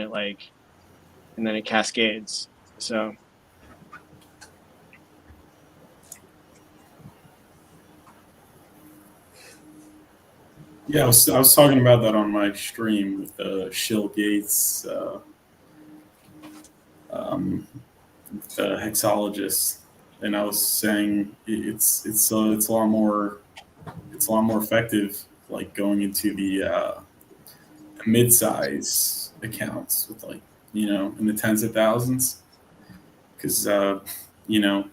Speaker 11: it cascades. So
Speaker 16: yeah, I was talking about that on my stream with Shill Gates, hexologist. and I was saying it's a lot more effective, like going into the mid-size accounts with like, you know, in the tens of thousands, because you know,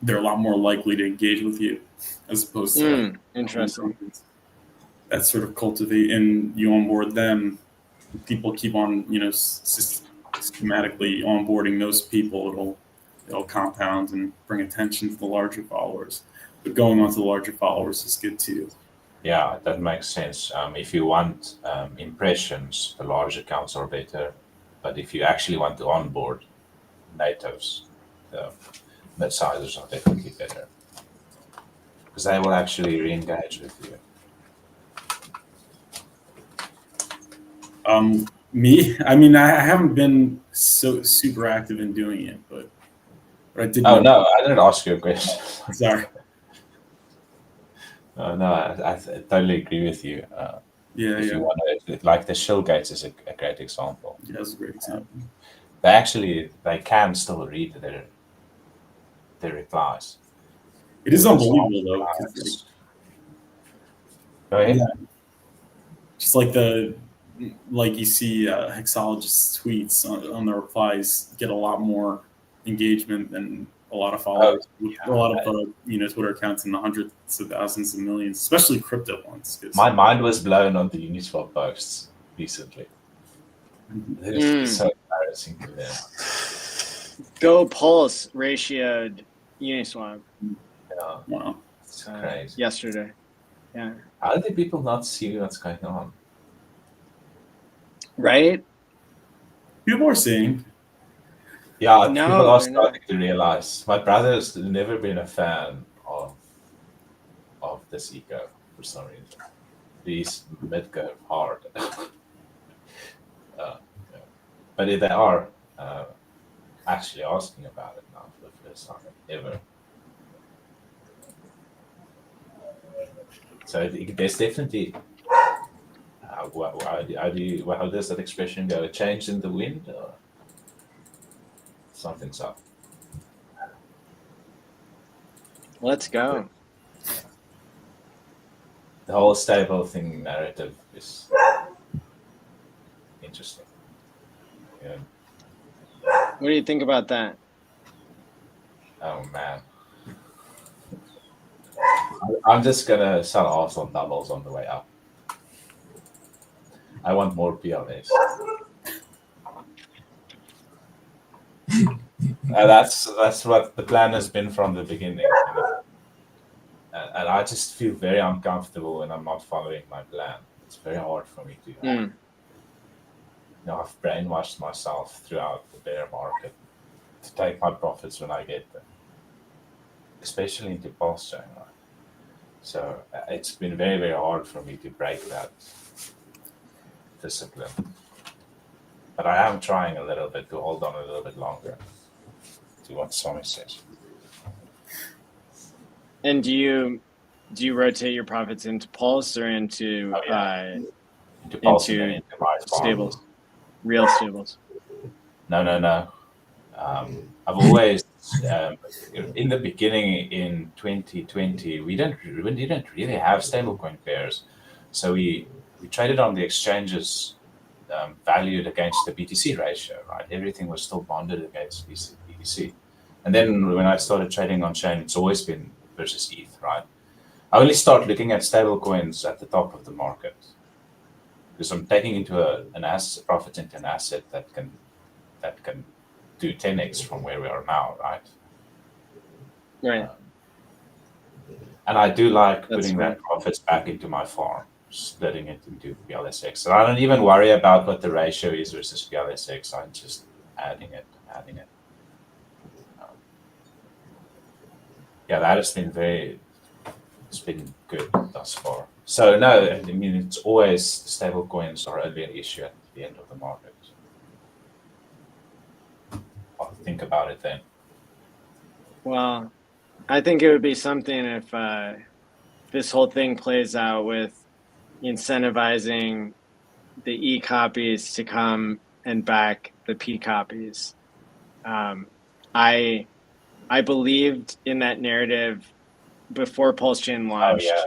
Speaker 16: they're a lot more likely to engage with you as opposed to like
Speaker 11: interesting.
Speaker 16: That sort of cultivate, and you onboard them. People keep on, you know, systematically onboarding those people. It'll compound and bring attention to the larger followers. But going on to the larger followers is good too.
Speaker 14: Yeah, that makes sense. If you want impressions, the large accounts are better. But if you actually want to onboard natives, the mid-sizers are definitely better because they will actually re-engage with you.
Speaker 16: Me, I mean, I haven't been so super active in doing it, but I did.
Speaker 14: Oh no, I didn't ask you a question.
Speaker 16: Sorry.
Speaker 14: No, I totally agree with you. If you want to, like the shill gates is a great example.
Speaker 16: Yeah, that's a great example.
Speaker 14: They can still read their replies.
Speaker 16: It is unbelievable though.
Speaker 14: Go ahead.
Speaker 16: Yeah. Just like you see Hexologist's tweets on the replies get a lot more engagement than a lot of followers. A lot of you know, Twitter accounts in the hundreds of thousands and millions, especially crypto ones.
Speaker 14: My mind was blown on the Uniswap posts recently. It was so embarrassing to them.
Speaker 11: Go Pulse ratioed Uniswap.
Speaker 14: Yeah.
Speaker 16: Wow.
Speaker 14: It's crazy.
Speaker 11: Yesterday. Yeah.
Speaker 14: How do people not see what's going on?
Speaker 11: Right?
Speaker 16: People are seeing.
Speaker 14: Yeah, people are starting to realize. My brother's never been a fan of this eco for some reason. These mid-go hard. But if they are actually asking about it now for the first time ever. So there's definitely how does that expression go? A change in the wind, or something's up?
Speaker 11: Let's go.
Speaker 14: The whole stable thing narrative is interesting. Yeah.
Speaker 11: What do you think about that?
Speaker 14: Oh man. I'm just gonna sell halves on doubles on the way up. I want more PLAs. That's what the plan has been from the beginning. You know? And I just feel very uncomfortable when I'm not following my plan. It's very hard for me to. You know, I've brainwashed myself throughout the bear market to take my profits when I get them, especially into pulse chain. Right? So it's been very, very hard for me to break that discipline. But I am trying a little bit to hold on a little bit longer to what Swami says.
Speaker 11: And do you rotate your profits into Pulse or into
Speaker 14: into Pulse into
Speaker 11: stables, real stables?
Speaker 14: No. I've always in the beginning in 2020 we didn't really have stablecoin pairs, so we traded on the exchanges valued against the BTC ratio, right? Everything was still bonded against BTC. And then when I started trading on chain, it's always been versus ETH, right? I only start looking at stablecoins at the top of the market because I'm taking into an asset, profit into an asset that can do 10x from where we are now, right?
Speaker 11: Right.
Speaker 14: And I do like putting that profits back into my farm, splitting it into PLSX. And I don't even worry about what the ratio is versus PLSX. I'm just adding it. Yeah, that has been it's been good thus far. So no, I mean, it's always stable coins are only an issue at the end of the market. I'll think about it then.
Speaker 11: Well, I think it would be something if this whole thing plays out with incentivizing the E copies to come and back the P copies. I believed in that narrative before Pulse Chain launched.
Speaker 14: Oh, yeah.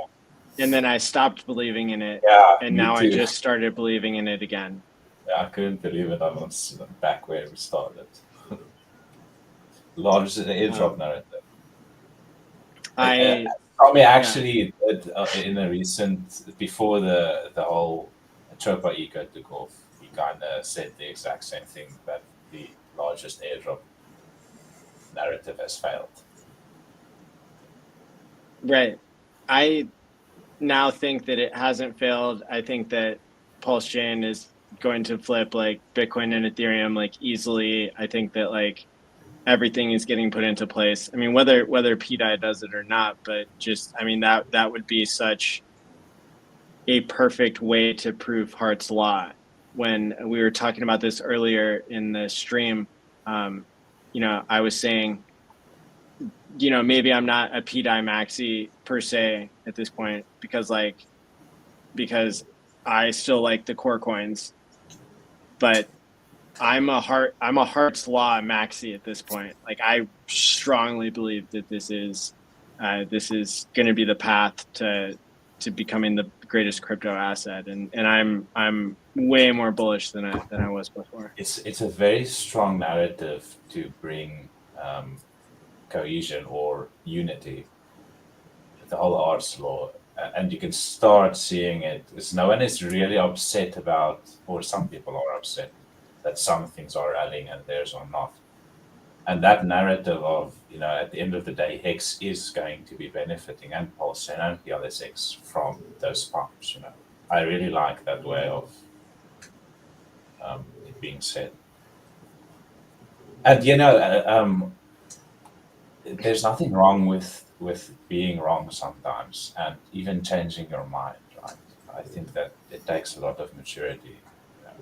Speaker 11: And then I stopped believing in it.
Speaker 14: Yeah,
Speaker 11: and
Speaker 14: me
Speaker 11: now
Speaker 14: too.
Speaker 11: I just started believing in it again.
Speaker 14: Yeah, I couldn't believe it. I was back where we started. Largest airdrop narrative. Tommy actually did, in a recent, before the whole Chopa eco took off, he kind of said the exact same thing, that the largest airdrop narrative has failed.
Speaker 11: Right. I now think that it hasn't failed. I think that Pulse Chain is going to flip like Bitcoin and Ethereum like easily. I think that like everything is getting put into place. I mean, whether Bday does it or not, but just I mean that would be such a perfect way to prove Hart's law. When we were talking about this earlier in the stream, you know, I was saying, you know, maybe I'm not a Bday maxi per se at this point because I still like the core coins, but I'm a Hart's Law maxi at this point. Like I strongly believe that this is going to be the path to becoming the greatest crypto asset, and I'm way more bullish than I was before.
Speaker 14: It's a very strong narrative to bring cohesion or unity, the whole arts law, and you can start seeing it. Because no one is really upset about, or some people are upset that some things are rallying and theirs are not. And that narrative of, you know, at the end of the day, HEX is going to be benefiting, and Pulse and the other HEX from those pumps. You know, I really like that way of it being said. And you know, there's nothing wrong with being wrong sometimes, and even changing your mind. Right? I think that it takes a lot of maturity. You know.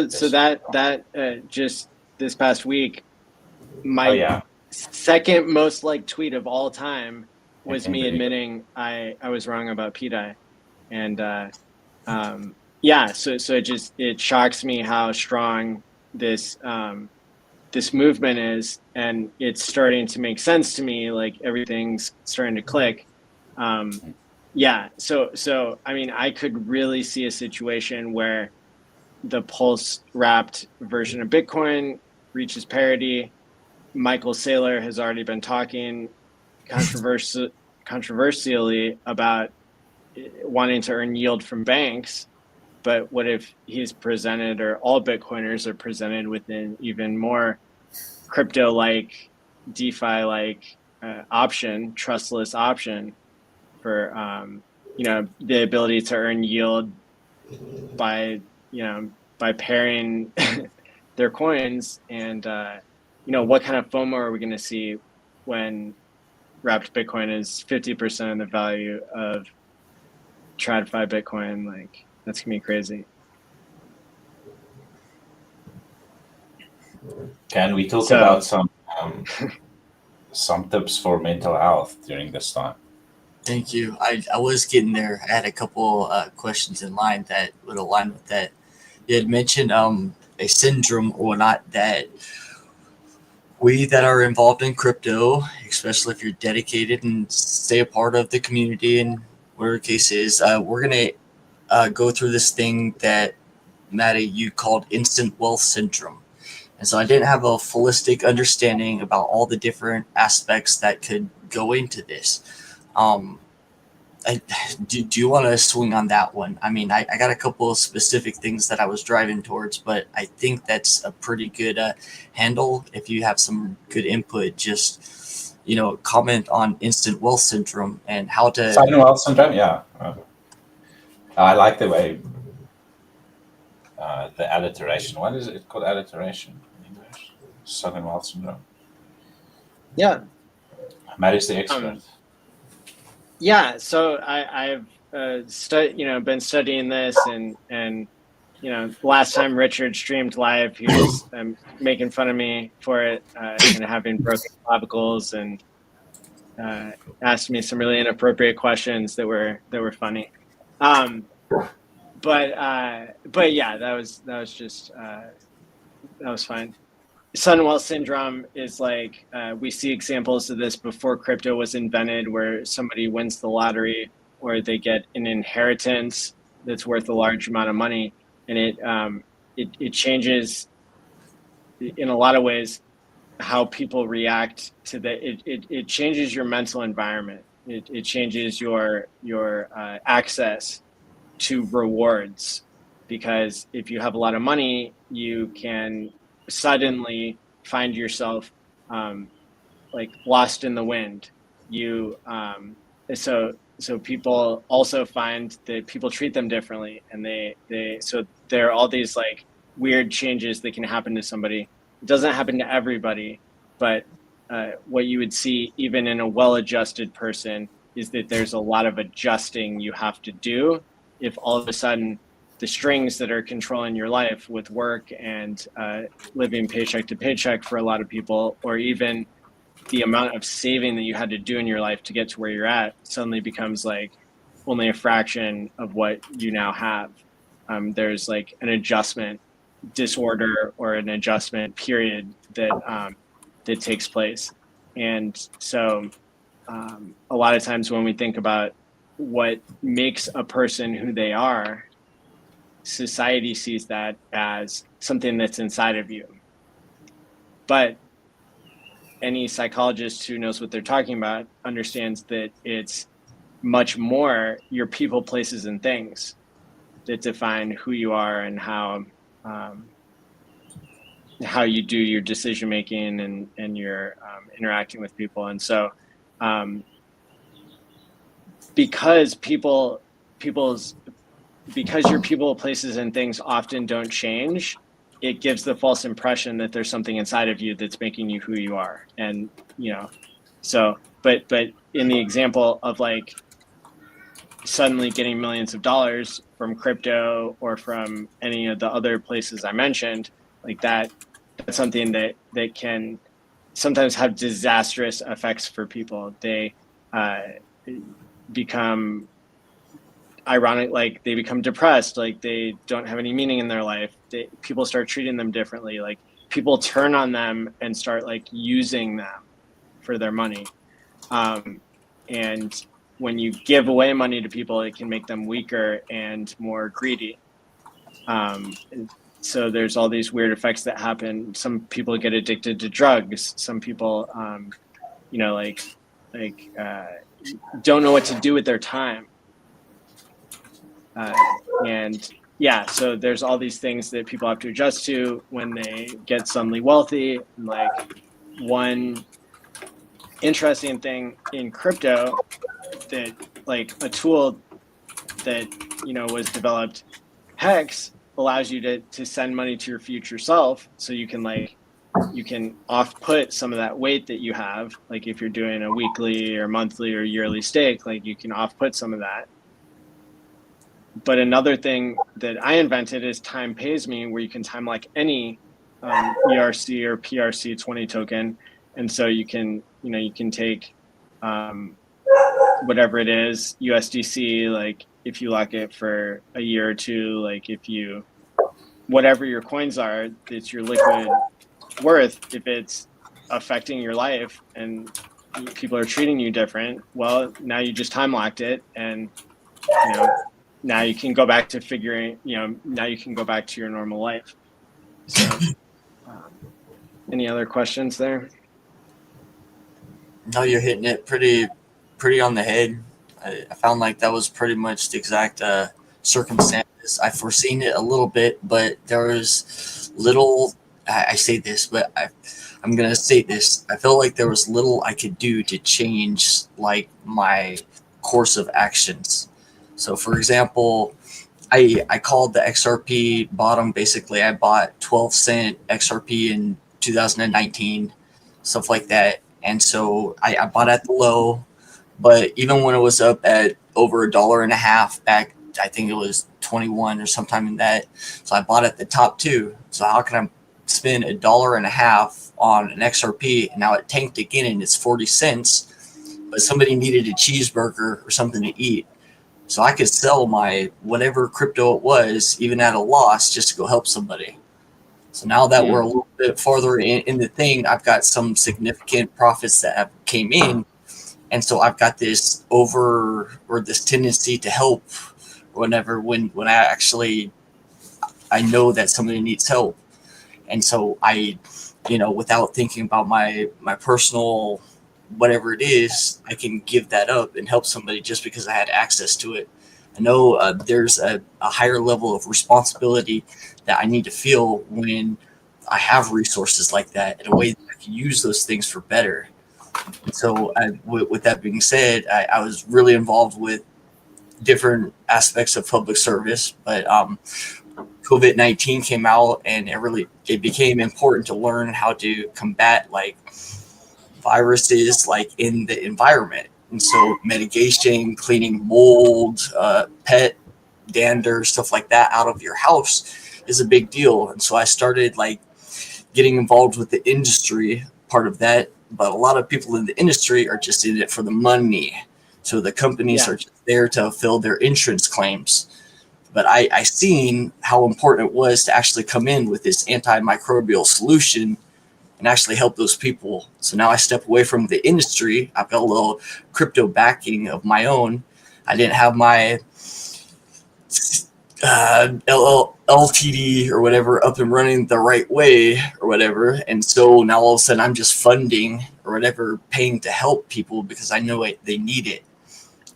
Speaker 11: So that just this past week, my second most liked tweet of all time was me admitting I was wrong about Bday, and yeah, so it shocks me how strong this this movement is, and it's starting to make sense to me. Like everything's starting to click. Yeah, so I mean, I could really see a situation where the Pulse wrapped version of Bitcoin reaches parity. Michael Saylor has already been talking controversially about wanting to earn yield from banks. But what if he's presented, or all Bitcoiners are presented with an even more crypto-like, DeFi-like option, trustless option for you know, the ability to earn yield by, you know, by pairing their coins, and you know, what kind of FOMO are we going to see when wrapped Bitcoin is 50% of the value of TradFi Bitcoin? Like, that's gonna be crazy.
Speaker 14: Can we talk about some tips for mental health during this time?
Speaker 15: Thank you. I was getting there. I had a couple questions in line that would align with that. You had mentioned a syndrome or not that we that are involved in crypto, especially if you're dedicated and stay a part of the community and whatever the case is, we're going to go through this thing that, Maddie, you called instant wealth syndrome. And so I didn't have a holistic understanding about all the different aspects that could go into this. Do you want to swing on that one? I mean, I got a couple of specific things that I was driving towards, but I think that's a pretty good handle. If you have some good input, just, you know, comment on instant wealth syndrome and how to...
Speaker 14: Sudden wealth syndrome, yeah. I like the way the alliteration. What is it called? Alliteration in English? Sudden wealth syndrome.
Speaker 11: Yeah.
Speaker 14: Matt is the expert.
Speaker 11: Yeah, so I've you know, been studying this, and you know, last time Richard streamed live, he was making fun of me for it and having broken clavicles, and asked me some really inappropriate questions that were funny. But yeah, that was just that was fine. Sunwell syndrome is like, we see examples of this before crypto was invented, where somebody wins the lottery or they get an inheritance that's worth a large amount of money, and it changes in a lot of ways how people react to it changes your mental environment. It changes your access to rewards, because if you have a lot of money, you can suddenly find yourself like lost in the wind. So people also find that people treat them differently, and so there are all these like weird changes that can happen to somebody. It doesn't happen to everybody, but what you would see even in a well-adjusted person is that there's a lot of adjusting you have to do if all of a sudden the strings that are controlling your life with work and living paycheck to paycheck for a lot of people, or even the amount of saving that you had to do in your life to get to where you're at, suddenly becomes like only a fraction of what you now have. There's like an adjustment disorder or an adjustment period that takes place. And so a lot of times when we think about what makes a person who they are, society sees that as something that's inside of you. But any psychologist who knows what they're talking about understands that it's much more your people, places, and things that define who you are and how you do your decision making and your interacting with people. And so because your people, places, and things often don't change, it gives the false impression that there's something inside of you that's making you who you are. And but in the example of like suddenly getting millions of dollars from crypto or from any of the other places I mentioned, like that's something that can sometimes have disastrous effects for people. They become ironic, like they become depressed, like they don't have any meaning in their life. People start treating them differently, like people turn on them and start like using them for their money. And when you give away money to people, it can make them weaker and more greedy. So there's all these weird effects that happen. Some people get addicted to drugs. Some people, don't know what to do with their time. So there's all these things that people have to adjust to when they get suddenly wealthy. Like one interesting thing in crypto, that like a tool that was developed, HEX, allows you to send money to your future self. So you can off-put some of that weight that you have. Like if you're doing a weekly or monthly or yearly stake, like you can off-put some of that. But another thing that I invented is Time Pays Me, where you can time like any ERC or PRC20 token. And so you can take whatever it is, USDC, like if you lock it for a year or two, like whatever your coins are, it's your liquid worth. If it's affecting your life and people are treating you different, well, now you just time locked it, and now you can go back to now you can go back to your normal life. So any other questions there?
Speaker 15: No, you're hitting it pretty on the head. I found like that was pretty much the exact circumstances. I foreseen it a little bit, but there was little. I say this, but I'm gonna say this. I felt like there was little I could do to change like my course of actions. So, for example, I called the XRP bottom. Basically, I bought 12-cent XRP in 2019, stuff like that. And so I bought at the low, but even when it was up at over $1.50 back, I think it was 21 or sometime in that. So I bought at the top too. So how can I spend $1.50 on an XRP, and now it tanked again and it's 40 cents, but somebody needed a cheeseburger or something to eat. So I could sell my whatever crypto it was, even at a loss, just to go help somebody. So now that we're a little bit farther in the thing, I've got some significant profits that have came in. And so I've got this this tendency to help whenever when I know that somebody needs help. And so I, without thinking about my personal whatever it is, I can give that up and help somebody just because I had access to it. I know there's a higher level of responsibility that I need to feel when I have resources like that in a way that I can use those things for better. And so with that being said, I was really involved with different aspects of public service, but COVID-19 came out and it became important to learn how to combat like viruses like in the environment. And so mitigation, cleaning mold, pet dander, stuff like that out of your house is a big deal. And so I started like getting involved with the industry part of that. But a lot of people in the industry are just in it for the money. So the companies are just there to fulfill their insurance claims. But I seen how important it was to actually come in with this antimicrobial solution and actually help those people. So now I step away from the industry. I've got a little crypto backing of my own. I didn't have my LTD or whatever up and running the right way or whatever. And so now all of a sudden I'm just funding or whatever, paying to help people because I know they need it.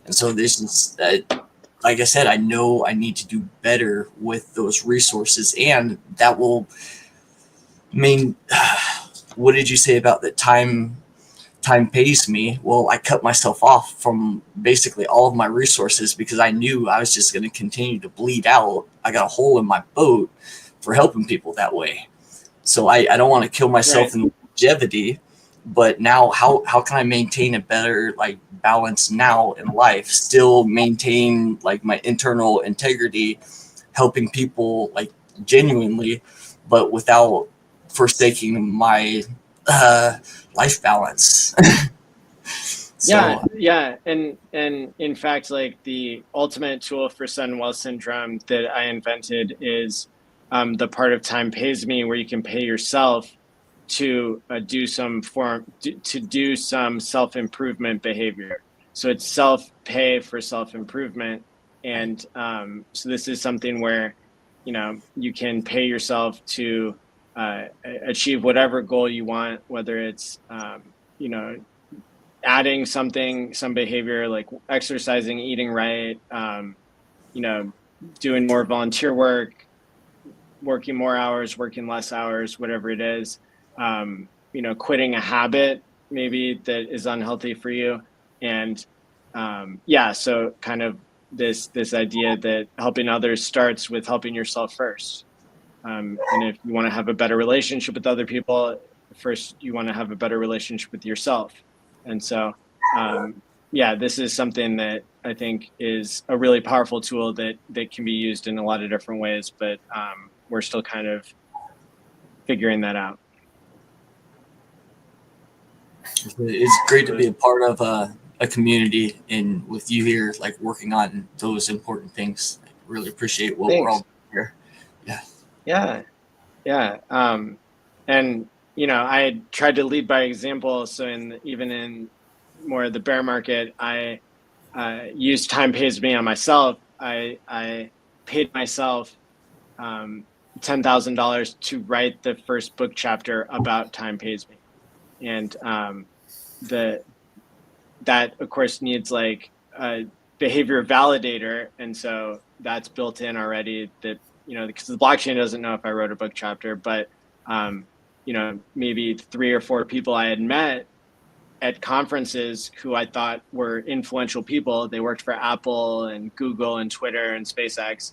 Speaker 15: And so this is, like I said, I know I need to do better with those resources, and that will mean, what did you say about the time pays me? Well, I cut myself off from basically all of my resources because I knew I was just going to continue to bleed out. I got a hole in my boat for helping people that way. So I don't want to kill myself in longevity, but now how can I maintain a better like balance now in life, still maintain like my internal integrity, helping people like genuinely, but without forsaking my life balance.
Speaker 11: Yeah. And in fact, like the ultimate tool for sudden wealth syndrome that I invented is the part of Time Pays Me where you can pay yourself to do some self-improvement behavior. So it's self-pay for self-improvement. And so this is something where, you can pay yourself to achieve whatever goal you want, whether it's, adding some behavior like exercising, eating right, doing more volunteer work, working more hours, working less hours, whatever it is, quitting a habit maybe that is unhealthy for you. And so kind of this idea that helping others starts with helping yourself first. And if you want to have a better relationship with other people, first you want to have a better relationship with yourself. And so, this is something that I think is a really powerful tool that can be used in a lot of different ways, but we're still kind of figuring that out.
Speaker 15: It's great to be a part of a community and with you here, like working on those important things. I really appreciate what we're all doing here.
Speaker 11: Yeah. And I tried to lead by example. So even in more of the bear market, I used Time Pays Me on myself. I paid myself $10,000 to write the first book chapter about Time Pays Me, and that of course needs like a behavior validator, and so that's built in already. That because the blockchain doesn't know if I wrote a book chapter, but maybe 3 or 4 people I had met at conferences who I thought were influential people. They worked for Apple and Google and Twitter and SpaceX.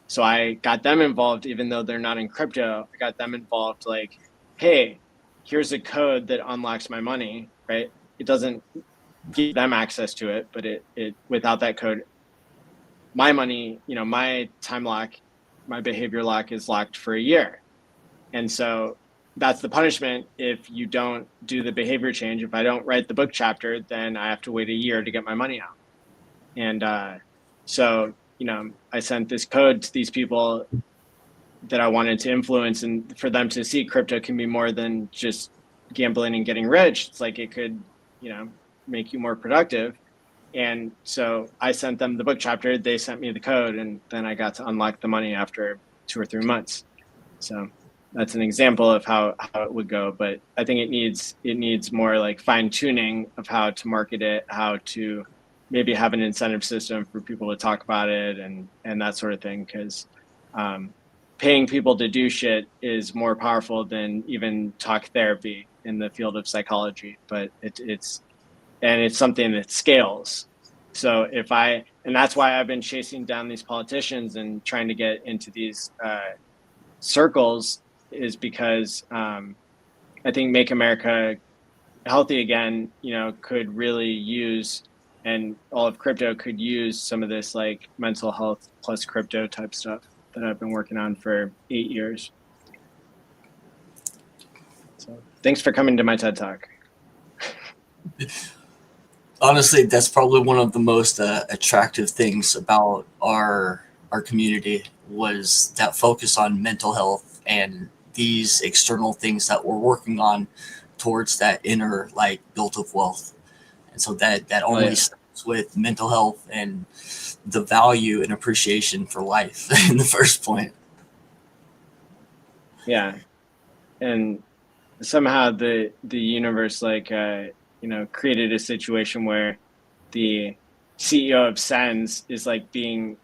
Speaker 11: So I got them involved, even though they're not in crypto. I got them involved. Like, hey, here's a code that unlocks my money, right? It doesn't give them access to it, but it without that code, my money, my time lock, my behavior lock is locked for a year. And so that's the punishment if you don't do the behavior change. If I don't write the book chapter, then I have to wait a year to get my money out. And so I sent this code to these people that I wanted to influence, and for them to see crypto can be more than just gambling and getting rich. It's like it could, you know, make you more productive. And so I sent them the book chapter, they sent me the code, and then I got to unlock the money after 2 or 3 months. So that's an example of how it would go. But I think it needs more like fine tuning of how to market it, how to maybe have an incentive system for people to talk about it and that sort of thing. Because paying people to do shit is more powerful than even talk therapy in the field of psychology. But it's something that scales. So and that's why I've been chasing down these politicians and trying to get into these circles, is because I think Make America Healthy Again, you know, could really use, and all of crypto could use some of this like mental health plus crypto type stuff that I've been working on for 8 years. So thanks for coming to my TED Talk.
Speaker 15: Honestly, that's probably one of the most attractive things about our community, was that focus on mental health and these external things that we're working on towards that inner like built of wealth. And so that only starts with mental health and the value and appreciation for life in the first point.
Speaker 11: Yeah. And somehow the universe like you know, created a situation where the CEO of Sens is like being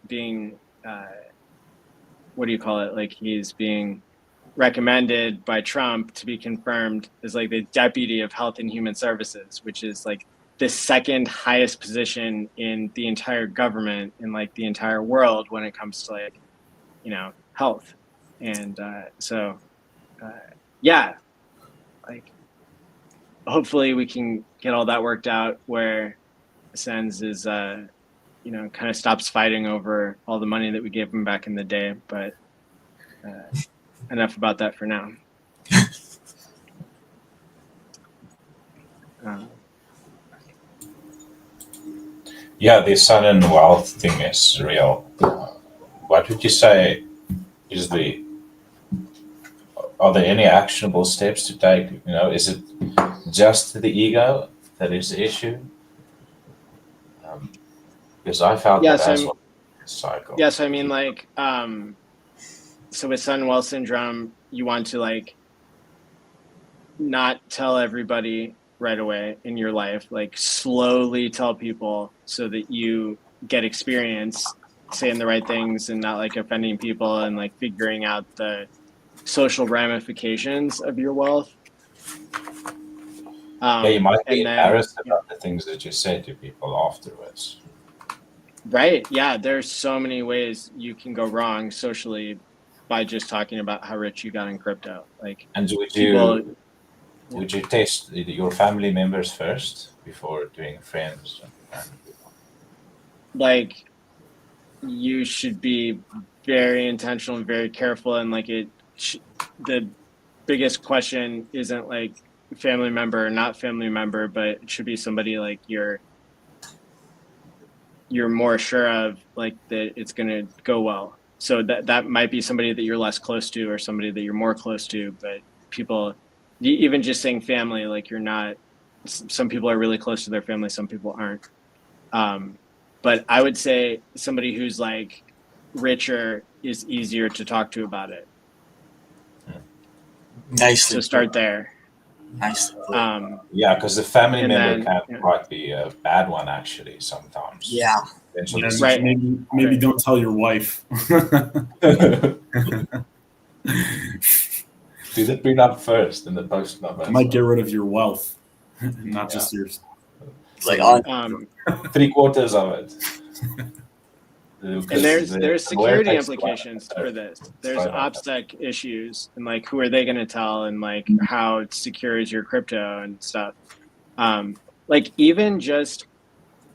Speaker 11: what do you call it? Like he's being recommended by Trump to be confirmed as like the deputy of Health and Human Services, which is like the second highest position in the entire government in like the entire world when it comes to like, you know, health. And yeah, like hopefully we can get all that worked out where Sens is you know, kind of stops fighting over all the money that we gave him back in the day. But enough about that for now.
Speaker 14: Yeah, the sudden wealth thing is real. What would you say is are there any actionable steps to take? You know, is it just the ego that is the issue? Because I felt that as well. Cycle.
Speaker 11: Yes, I mean, like, so with sudden wealth syndrome, you want to like not tell everybody right away in your life, like slowly tell people so that you get experience saying the right things and not like offending people and like figuring out the social ramifications of your wealth.
Speaker 14: Yeah, you might be embarrassed about the things that you say to people afterwards.
Speaker 11: Right. Yeah. There's so many ways you can go wrong socially by just talking about how rich you got in crypto. Like,
Speaker 14: and would you test your family members first before doing friends?
Speaker 11: Like, you should be very intentional and very careful. And like the biggest question isn't like family member or not family member, but it should be somebody like you're more sure of, like that it's going to go well. So that might be somebody that you're less close to or somebody that you're more close to, but people, even just saying family, like you're not, some people are really close to their family, some people aren't. But I would say somebody who's like richer is easier to talk to about it.
Speaker 15: Nicely.
Speaker 11: So start there.
Speaker 15: Nice.
Speaker 14: Yeah, because the family member can quite be a bad one actually sometimes.
Speaker 15: Yeah.
Speaker 16: Right. Maybe don't tell your wife.
Speaker 14: Do the prenup first and the postnup.
Speaker 16: Might get rid of your wealth, not just yours.
Speaker 15: Like
Speaker 14: on 3/4 of it.
Speaker 11: And there's security implications for this. There's OPSEC issues and like who are they going to tell and like how secure is your crypto and stuff. Like even just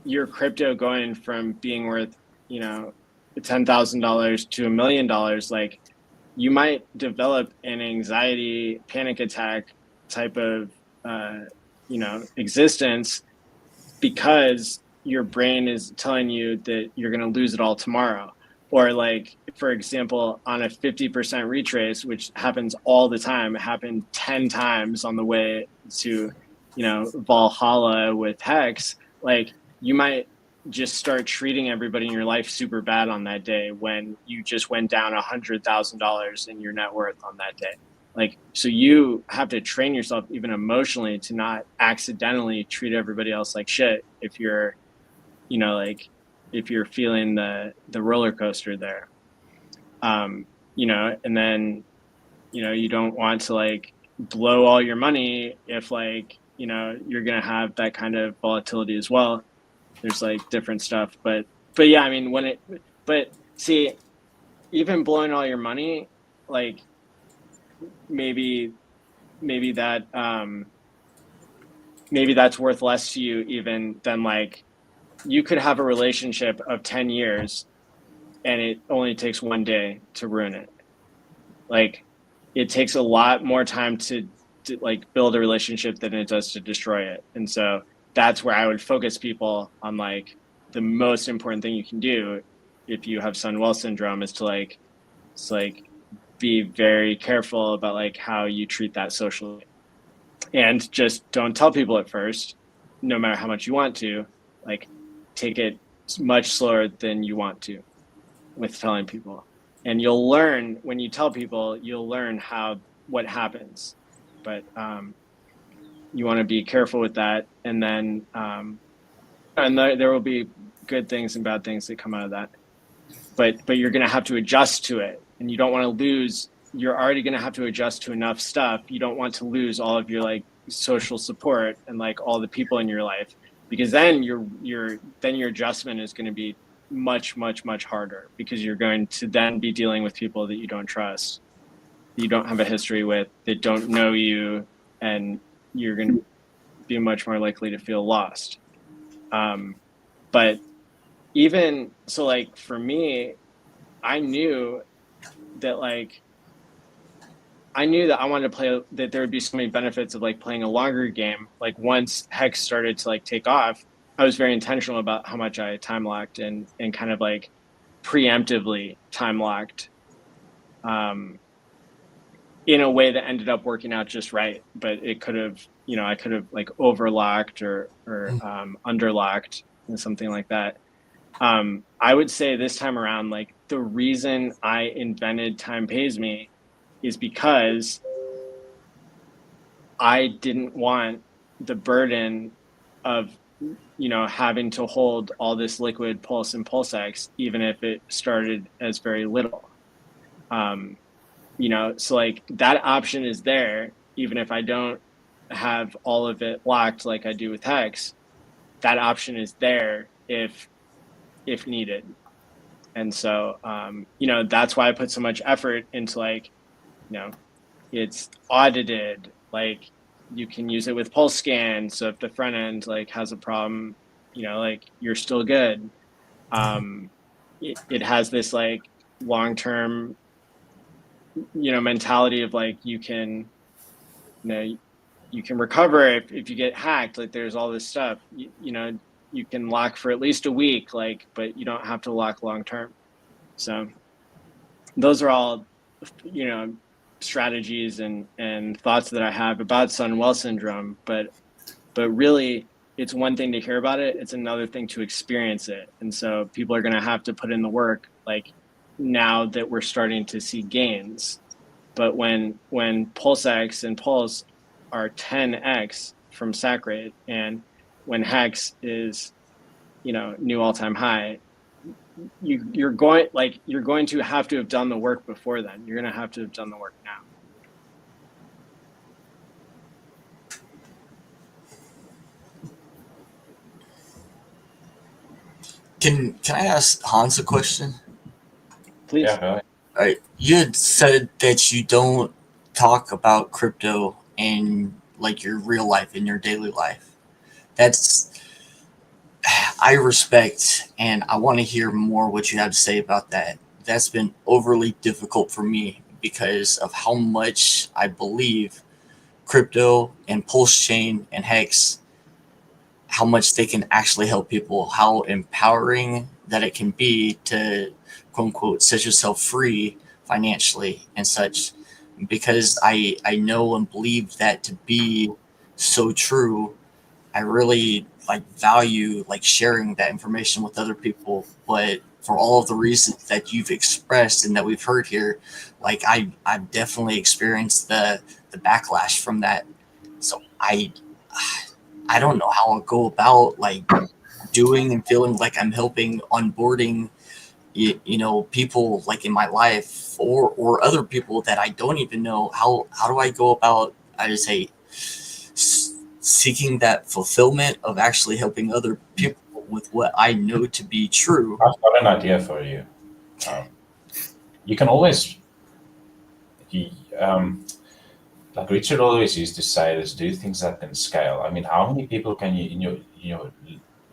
Speaker 11: your crypto going from being worth, you know, $10,000 to $1 million, like you might develop an anxiety, panic attack type of, you know, existence because your brain is telling you that you're going to lose it all tomorrow. Or like, for example, on a 50% retrace, which happens all the time, it happened 10 times on the way to, Valhalla with Hex, like you might just start treating everybody in your life super bad on that day when you just went down $100,000 in your net worth on that day. Like, so you have to train yourself even emotionally to not accidentally treat everybody else like shit if you're, if you're feeling the roller coaster there. And then, you don't want to like blow all your money if like, you're going to have that kind of volatility as well. There's like different stuff, but yeah, I mean, but see, even blowing all your money, like maybe that, maybe that's worth less to you even than like, you could have a relationship of 10 years and it only takes one day to ruin it. Like, it takes a lot more time to like build a relationship than it does to destroy it. And so that's where I would focus people on, like, the most important thing you can do if you have Sun Well syndrome is to like, be very careful about like how you treat that socially, and just don't tell people at first, no matter how much you want to, like, take it much slower than you want to with telling people. And you'll learn when you tell people, you'll learn what happens. But you want to be careful with that. And then there will be good things and bad things that come out of that. But you're going to have to adjust to it. And you don't want to lose. You're already going to have to adjust to enough stuff. You don't want to lose all of your like social support and like all the people in your life, because then your adjustment is going to be much harder, because you're going to then be dealing with people that you don't trust, that you don't have a history with, that don't know you, and you're going to be much more likely to feel lost. But even so, like for me, I knew that I wanted to play, that there would be so many benefits of like playing a longer game. Like once Hex started to like take off, I was very intentional about how much I time locked and kind of like preemptively time locked in a way that ended up working out just right. But it could have, I could have like overlocked or underlocked and something like that. I would say this time around, like the reason I invented Time Pays Me is because I didn't want the burden of, having to hold all this liquid Pulse and PulseX, even if it started as very little. So like that option is there, even if I don't have all of it locked like I do with Hex. That option is there if needed. And so, that's why I put so much effort into like, it's audited, like you can use it with pulse scan. So if the front end like has a problem, like you're still good. It has this like long-term, mentality of like, you can recover if you get hacked. Like there's all this stuff, you can lock for at least a week, like, but you don't have to lock long-term. So those are all, strategies and thoughts that I have about Sun Well syndrome, but really it's one thing to hear about it. It's another thing to experience it. And so people are going to have to put in the work, like now that we're starting to see gains. But when PulseX and Pulse are 10x from sack rate, and when Hex is, new all-time high, you're going to have to have done the work before then. You're going to have to have done the work now.
Speaker 15: Can I ask Hans a question?
Speaker 11: Please.
Speaker 14: Yeah, go ahead.
Speaker 15: All right. You had said that you don't talk about crypto in like your real life, in your daily life. I respect, and I want to hear more what you have to say about that. That's been overly difficult for me because of how much I believe crypto and Pulse Chain and Hex, how much they can actually help people, how empowering that it can be to quote unquote set yourself free financially and such, because I know and believe that to be so true. I really value sharing that information with other people, but for all of the reasons that you've expressed and that we've heard here, I've definitely experienced the backlash from that. So I don't know how I'll go about doing and feeling like I'm helping onboarding people in my life or other people that I don't even know. How do I go about, I just say, seeking that fulfillment of actually helping other people with what I know to be true?
Speaker 14: I've got an idea for you. You can always, like Richard always used to say, is do things that can scale. I mean, how many people can you in your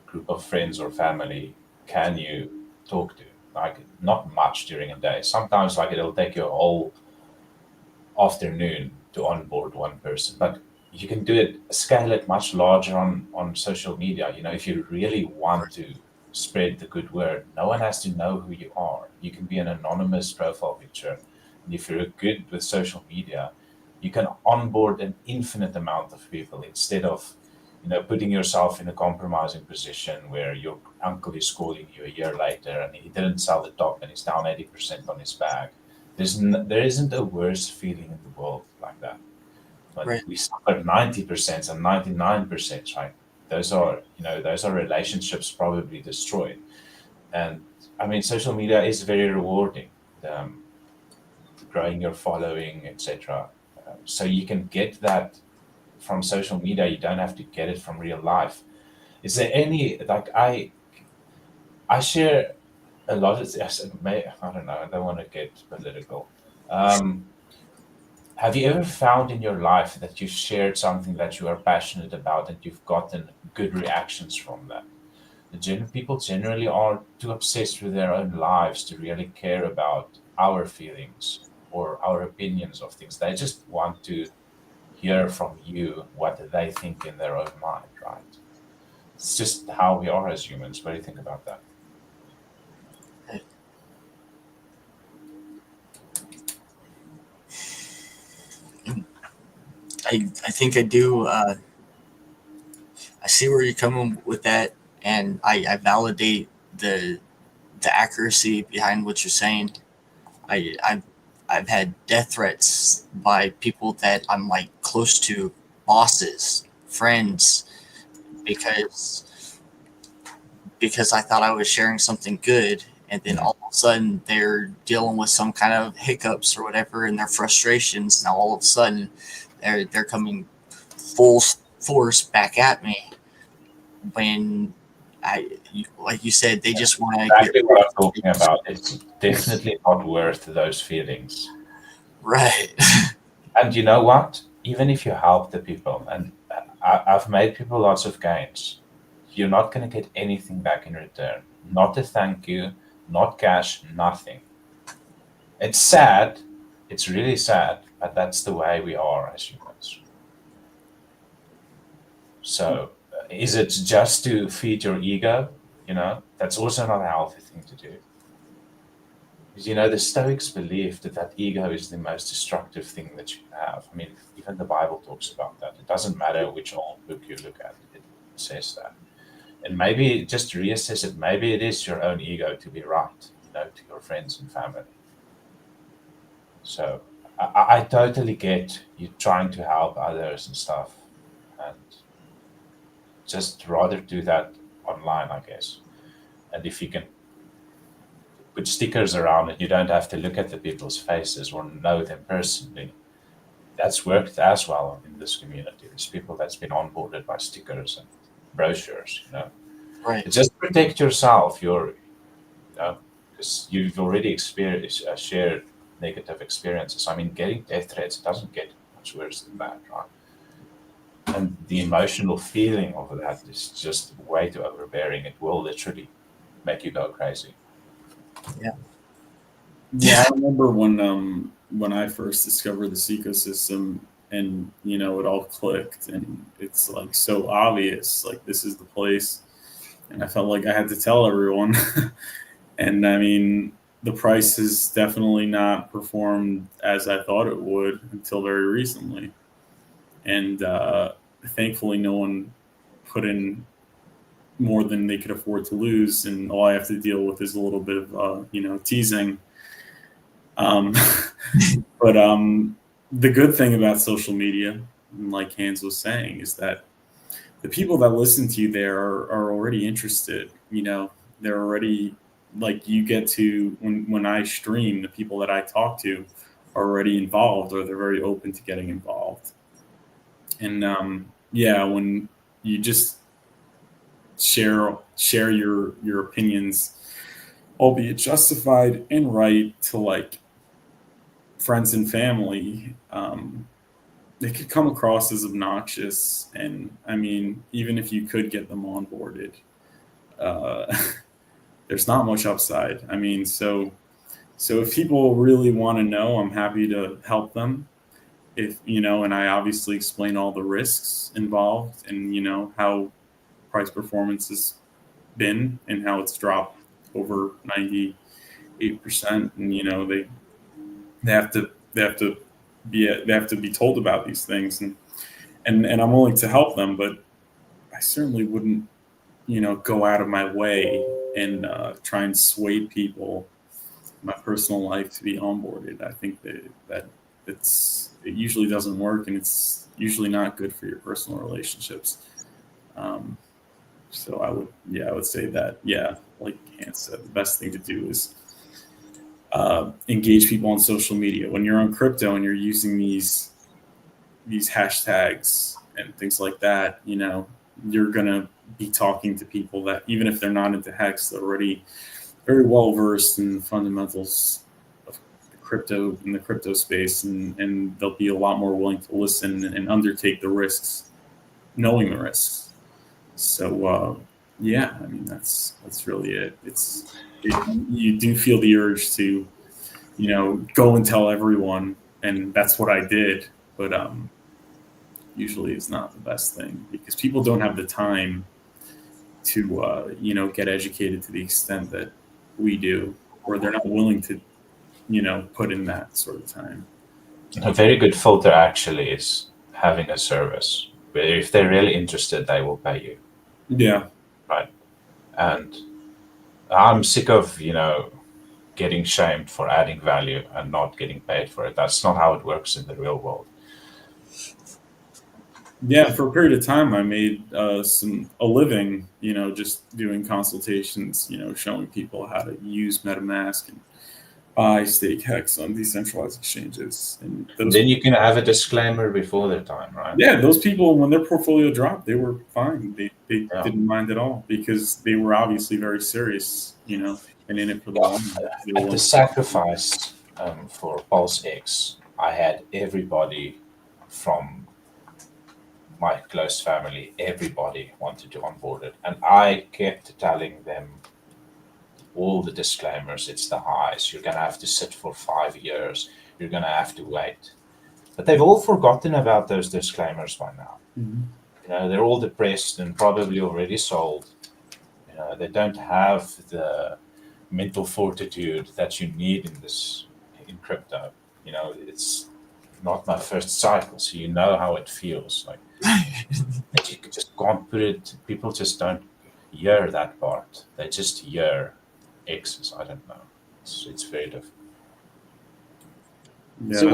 Speaker 14: group of friends or family can you talk to? Like, not much during a day. Sometimes it'll take you a whole afternoon to onboard one person, but you can do it, scale it much larger on social media. If you really want to spread the good word, no one has to know who you are. You can be an anonymous profile picture. And if you're good with social media, you can onboard an infinite amount of people instead of putting yourself in a compromising position where your uncle is calling you a year later and he didn't sell the top and he's down 80% on his bag. There isn't a worse feeling in the world like that. When
Speaker 15: Right.
Speaker 14: we suffer 90% and 99%, right? Those are relationships probably destroyed. And I mean, social media is very rewarding, growing your following, etc. So you can get that from social media. You don't have to get it from real life. Is there any I share a lot of this. I don't know. I don't want to get political. Have you ever found in your life that you've shared something that you are passionate about and you've gotten good reactions from that? People generally are too obsessed with their own lives to really care about our feelings or our opinions of things. They just want to hear from you what they think in their own mind, right? It's just how we are as humans. What do you think about that?
Speaker 15: I think I do. I see where you're coming with that, and I validate the accuracy behind what you're saying. I've had death threats by people that I'm close to, bosses, friends, because I thought I was sharing something good, and then all of a sudden they're dealing with some kind of hiccups or whatever and their frustrations. Now all of a sudden they're coming full force back at me when like you said, they just want to
Speaker 14: exactly what I'm talking about. It's definitely not worth those feelings.
Speaker 15: Right.
Speaker 14: And you know what? Even if you help the people, and I've made people lots of gains, you're not going to get anything back in return. Not a thank you, not cash, nothing. It's sad. It's really sad, but that's the way we are as humans. So, is it just to feed your ego? That's also not a healthy thing to do. Because, the Stoics believed that ego is the most destructive thing that you have. I mean, even the Bible talks about that. It doesn't matter which old book you look at, it says that. And maybe just reassess it. Maybe it is your own ego to be right, to your friends and family. So I totally get you trying to help others and stuff. And just rather do that online, I guess. And if you can put stickers around it, you don't have to look at the people's faces or know them personally. That's worked as well in this community. There's people that's been onboarded by stickers and brochures,
Speaker 15: Right.
Speaker 14: Just protect yourself, because you've already experienced shared negative experiences. I mean, getting death threats doesn't get much worse than that, right? And the emotional feeling of that is just way too overbearing. It will literally make you go crazy.
Speaker 16: Yeah, I remember when I first discovered this ecosystem and it all clicked and it's so obvious, this is the place. And I felt like I had to tell everyone. And I mean, the price has definitely not performed as I thought it would until very recently. And thankfully, no one put in more than they could afford to lose, and all I have to deal with is a little bit of teasing. But the good thing about social media, like Hans was saying, is that the people that listen to you there are already interested. They're already, like, you get to, when I stream, the people that I talk to are already involved, or they're very open to getting involved. And when you just share your opinions, albeit justified and right, to like friends and family, they could come across as obnoxious. And I mean, even if you could get them onboarded, there's not much upside. I mean, so if people really want to know, I'm happy to help them. And I obviously explain all the risks involved, and how price performance has been and how it's dropped over 98%. And they have to be told about these things, and I'm willing to help them, but I certainly wouldn't go out of my way and try and sway people in my personal life to be onboarded. I think that it usually doesn't work, and it's usually not good for your personal relationships. So I would say that, like Hans said, the best thing to do is engage people on social media. When you're on crypto and you're using these hashtags and things like that, you're gonna be talking to people that, even if they're not into HEX, they're already very well versed in the fundamentals of crypto, in the crypto space, and they'll be a lot more willing to listen and undertake the risks, knowing the risks. So I mean, that's really it. You do feel the urge to go and tell everyone, and that's what I did, but usually it's not the best thing, because people don't have the time to get educated to the extent that we do, or they're not willing to put in that sort of time.
Speaker 14: A very good filter actually is having a service where if they're really interested, they will pay you.
Speaker 16: Yeah.
Speaker 14: Right. And I'm sick of getting shamed for adding value and not getting paid for it. That's not how it works in the real world.
Speaker 16: Yeah, for a period of time, I made a living, just doing consultations, showing people how to use MetaMask and buy, stake, HEX on decentralized exchanges. And
Speaker 14: then you can have a disclaimer before their time, right?
Speaker 16: Yeah, those people, when their portfolio dropped, they were fine. They didn't mind at all, because they were obviously very serious, and in it for the long run.
Speaker 14: At the sacrifice for Pulse X, I had everybody from my close family, everybody wanted to onboard it. And I kept telling them all the disclaimers. It's the highs. You're going to have to sit for 5 years. You're going to have to wait. But they've all forgotten about those disclaimers by now.
Speaker 16: Mm-hmm.
Speaker 14: They're all depressed and probably already sold. They don't have the mental fortitude that you need in crypto. It's not my first cycle, so how it feels like. That you just can't put it. People just don't hear that part. They just hear X's. I don't know. It's very different.
Speaker 11: Yeah, so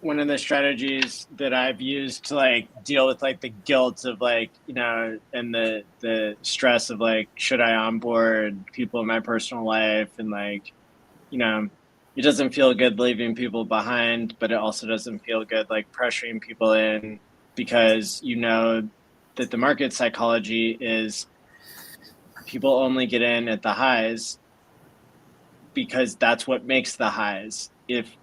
Speaker 11: one of the strategies that I've used to deal with the guilt of and the stress of should I onboard people in my personal life, and it doesn't feel good leaving people behind, but it also doesn't feel good pressuring people in, because that the market psychology is people only get in at the highs because that's what makes the highs. If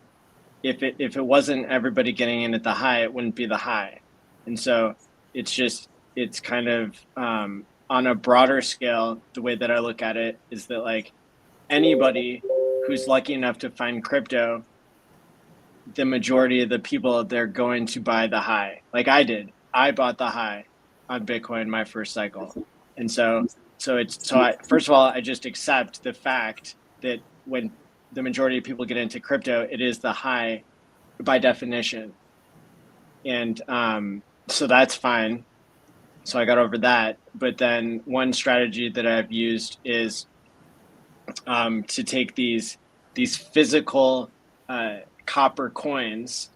Speaker 11: it wasn't everybody getting in at the high, it wouldn't be the high. And so it's kind of on a broader scale, the way that I look at it is that anybody who's lucky enough to find crypto, the majority of the people, they're going to buy the high. Like I did. I bought the high on Bitcoin my first cycle. And so first of all, I just accept the fact that when the majority of people get into crypto, it is the high by definition. And so that's fine. So I got over that. But then one strategy that I've used is to take these physical copper coins.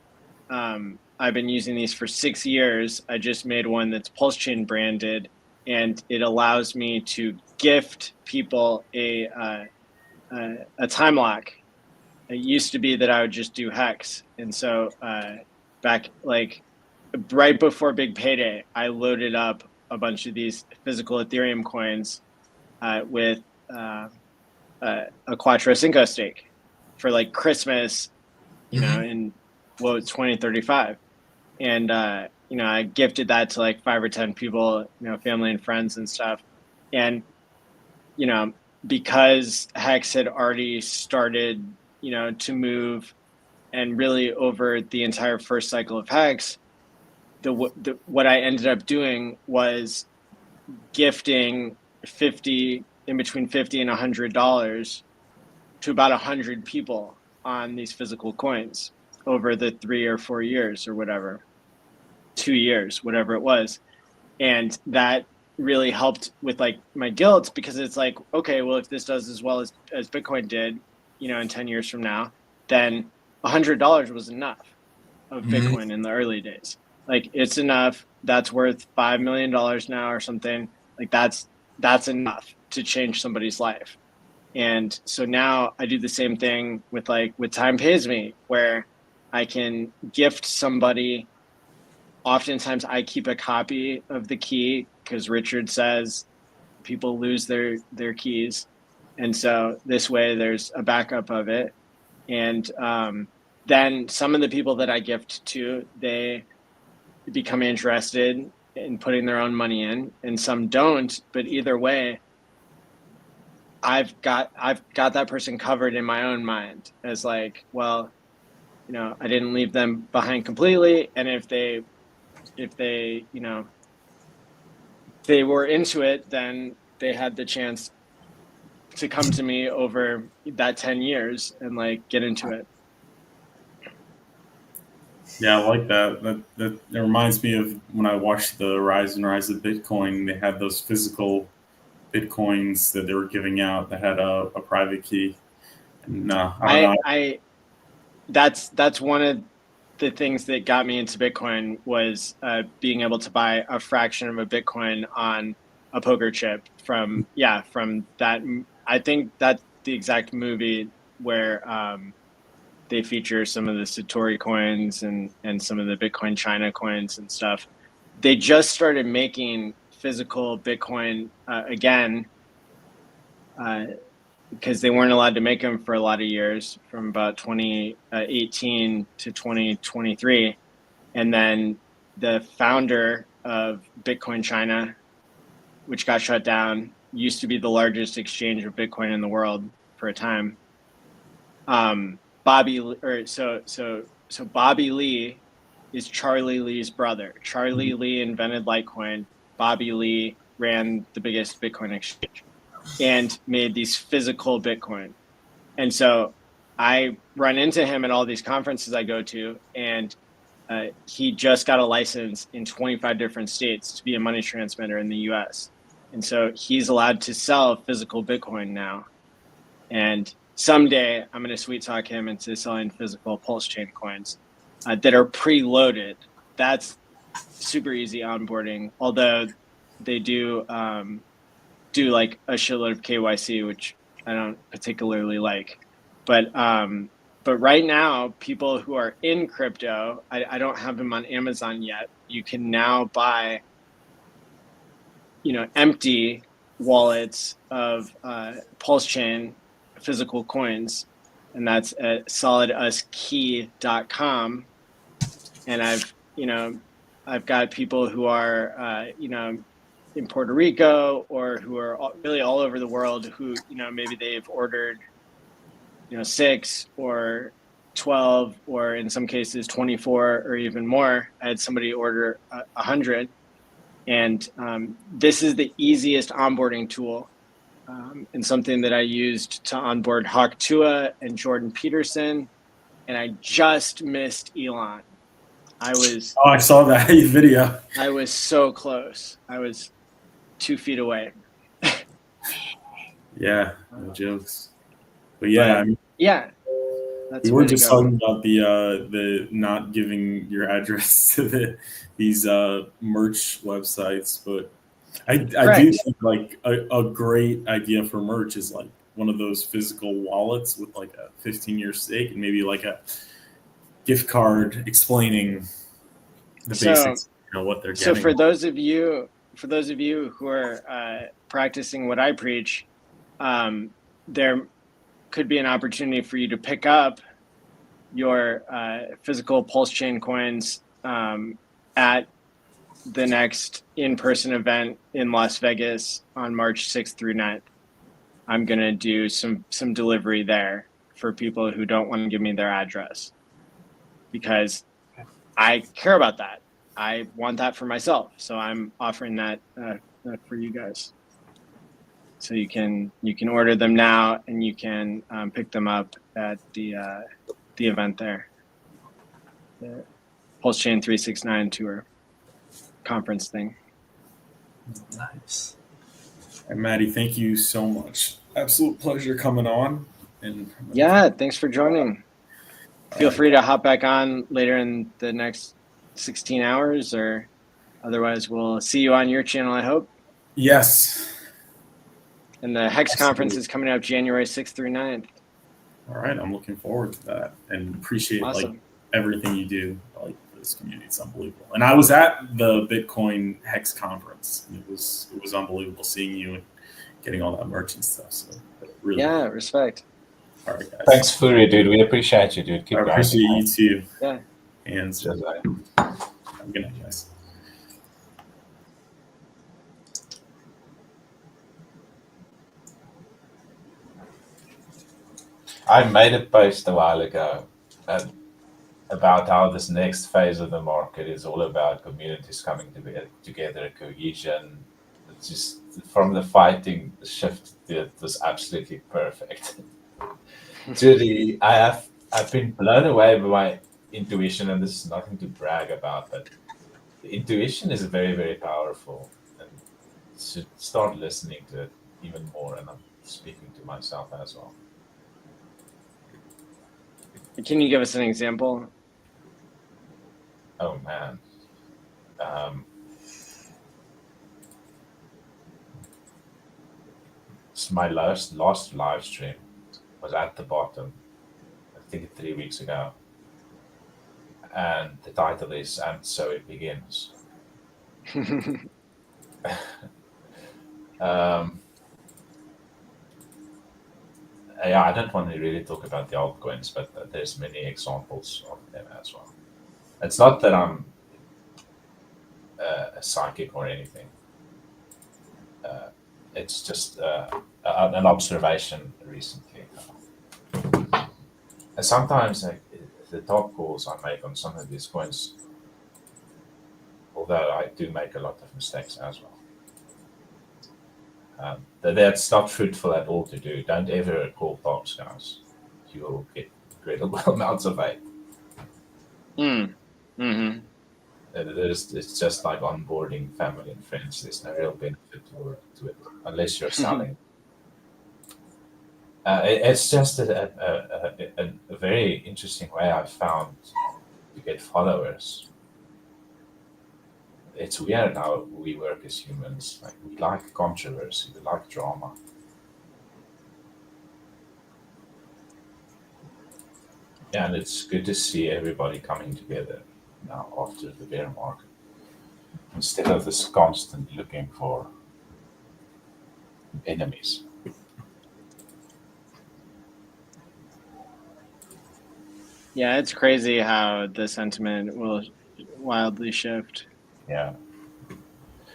Speaker 11: I've been using these for 6 years. I just made one that's Pulse Chain branded, and it allows me to gift people a time lock. It used to be that I would just do HEX, and so back like right before big payday, I loaded up a bunch of these physical Ethereum coins with a Quattro Cinco stake for like Christmas, you know, in 2035. And you know, I gifted that to like 5 or 10 people, you know, family and friends and stuff. And you know, because HEX had already started, you know, to move, and really over the entire first cycle of HEX, what I ended up doing was gifting in between $50 and $100 to about 100 people on these physical coins over the 3 or 4 years or whatever, 2 years, whatever it was. And that really helped with like my guilt, because it's like, okay, well, if this does as well as Bitcoin did, you know, in 10 years from now, then $100 was enough of Bitcoin in the early days. Like, it's enough. That's worth $5 million now or something. Like that's enough to change somebody's life. And so now I do the same thing with Time Pays Me, where I can gift somebody. Oftentimes I keep a copy of the key, because Richard says people lose their keys. And so this way there's a backup of it. And then some of the people that I gift to, they become interested in putting their own money in, and some don't. But either way, I've got that person covered in my own mind as like, well, you know, I didn't leave them behind completely. And if they, you know, they were into it, then they had the chance to come to me over that 10 years and like get into it.
Speaker 16: Yeah, I like that. That reminds me of when I watched the Rise and Rise of Bitcoin. They had those physical Bitcoins that they were giving out that had a private key. And I don't know.
Speaker 11: That's one of the things that got me into Bitcoin was being able to buy a fraction of a Bitcoin on a poker chip from that. I think that's the exact movie where they feature some of the Satori coins and some of the Bitcoin China coins and stuff. They just started making physical Bitcoin again, because they weren't allowed to make them for a lot of years, from about 2018 to 2023. And then the founder of Bitcoin China, which got shut down, used to be the largest exchange of Bitcoin in the world for a time. Bobby Lee is Charlie Lee's brother. Charlie Lee invented Litecoin. Bobby Lee ran the biggest Bitcoin exchange and made these physical Bitcoin. And so I run into him at all these conferences I go to, and he just got a license in 25 different states to be a money transmitter in the US. And so he's allowed to sell physical Bitcoin now. And someday I'm going to sweet talk him into selling physical Pulse Chain coins that are preloaded. That's super easy onboarding, although they do like a shitload of KYC, which I don't particularly like. But right now, people who are in crypto, I don't have them on Amazon yet. You can now buy, you know, empty wallets of Pulse Chain physical coins, and that's at solidusKey.com. And I've got people who are in Puerto Rico, or who are really all over the world, who, you know, maybe they've ordered 6 or 12, or in some cases 24 or even more. I had somebody order 100. And this is the easiest onboarding tool and something that I used to onboard Hawk Tua and Jordan Peterson, and I just missed Elon.
Speaker 16: I saw that video.
Speaker 11: I was so close. I was 2 feet away.
Speaker 16: Yeah, no jokes. But yeah,
Speaker 11: yeah,
Speaker 16: we were just talking about the not giving your address to these merch websites, but I do think like a great idea for merch is like one of those physical wallets with like a 15-year stake and maybe like a gift card explaining the basics, what they're getting.
Speaker 11: So for those of you who are practicing what I preach, there could be an opportunity for you to pick up your physical Pulse Chain coins at the next in-person event in Las Vegas on March 6th through 9th. I'm going to do some delivery there for people who don't want to give me their address, because I care about that. I want that for myself. So I'm offering that for you guys. So you can order them now, and you can pick them up at the event there, the Pulse Chain 369 tour conference thing.
Speaker 16: Nice. And Maddie, thank you so much. Absolute pleasure coming on. And
Speaker 11: yeah, thanks for joining. Feel free to hop back on later in the next 16 hours, or otherwise we'll see you on your channel, I hope.
Speaker 16: Yes.
Speaker 11: And the HEX conference is coming up January 6th through 9th.
Speaker 16: All right, I'm looking forward to that and appreciate like everything you do. Like this community, it's unbelievable. And I was at the Bitcoin HEX conference. And it was unbelievable seeing you and getting all that merch and stuff. So really,
Speaker 11: respect.
Speaker 16: All right, guys.
Speaker 14: Thanks, Fury, dude. We appreciate you, dude. Keep
Speaker 16: I appreciate you too.
Speaker 11: Yeah.
Speaker 16: And have a good night, guys.
Speaker 14: I made a post a while ago about how this next phase of the market is all about communities coming together, cohesion. It's just from the fighting, the shift was absolutely perfect. Truly, I've been blown away by my intuition, and this is nothing to brag about, but the intuition is very, very powerful, and should start listening to it even more. And I'm speaking to myself as well.
Speaker 11: Can you give us an example?
Speaker 14: Oh man. It's my last live stream was at the bottom, I think 3 weeks ago. And the title is "And So It Begins." Yeah, I don't want to really talk about the altcoins, but there's many examples of them as well. It's not that I'm a psychic or anything. It's just an observation recently. And sometimes the top calls I make on some of these coins, although I do make a lot of mistakes as well. That's not fruitful at all to do. Don't ever call tops, guys. You will get incredible amounts of hate.
Speaker 11: Mm-hmm.
Speaker 14: It's just like onboarding family and friends. There's no real benefit to it unless you're selling. It's just a very interesting way I've found to get followers. It's weird how we work as humans. Like, we like controversy, we like drama. Yeah, and it's good to see everybody coming together now after the bear market, instead of this constant looking for enemies.
Speaker 11: Yeah, it's crazy how the sentiment will wildly shift.
Speaker 14: Yeah.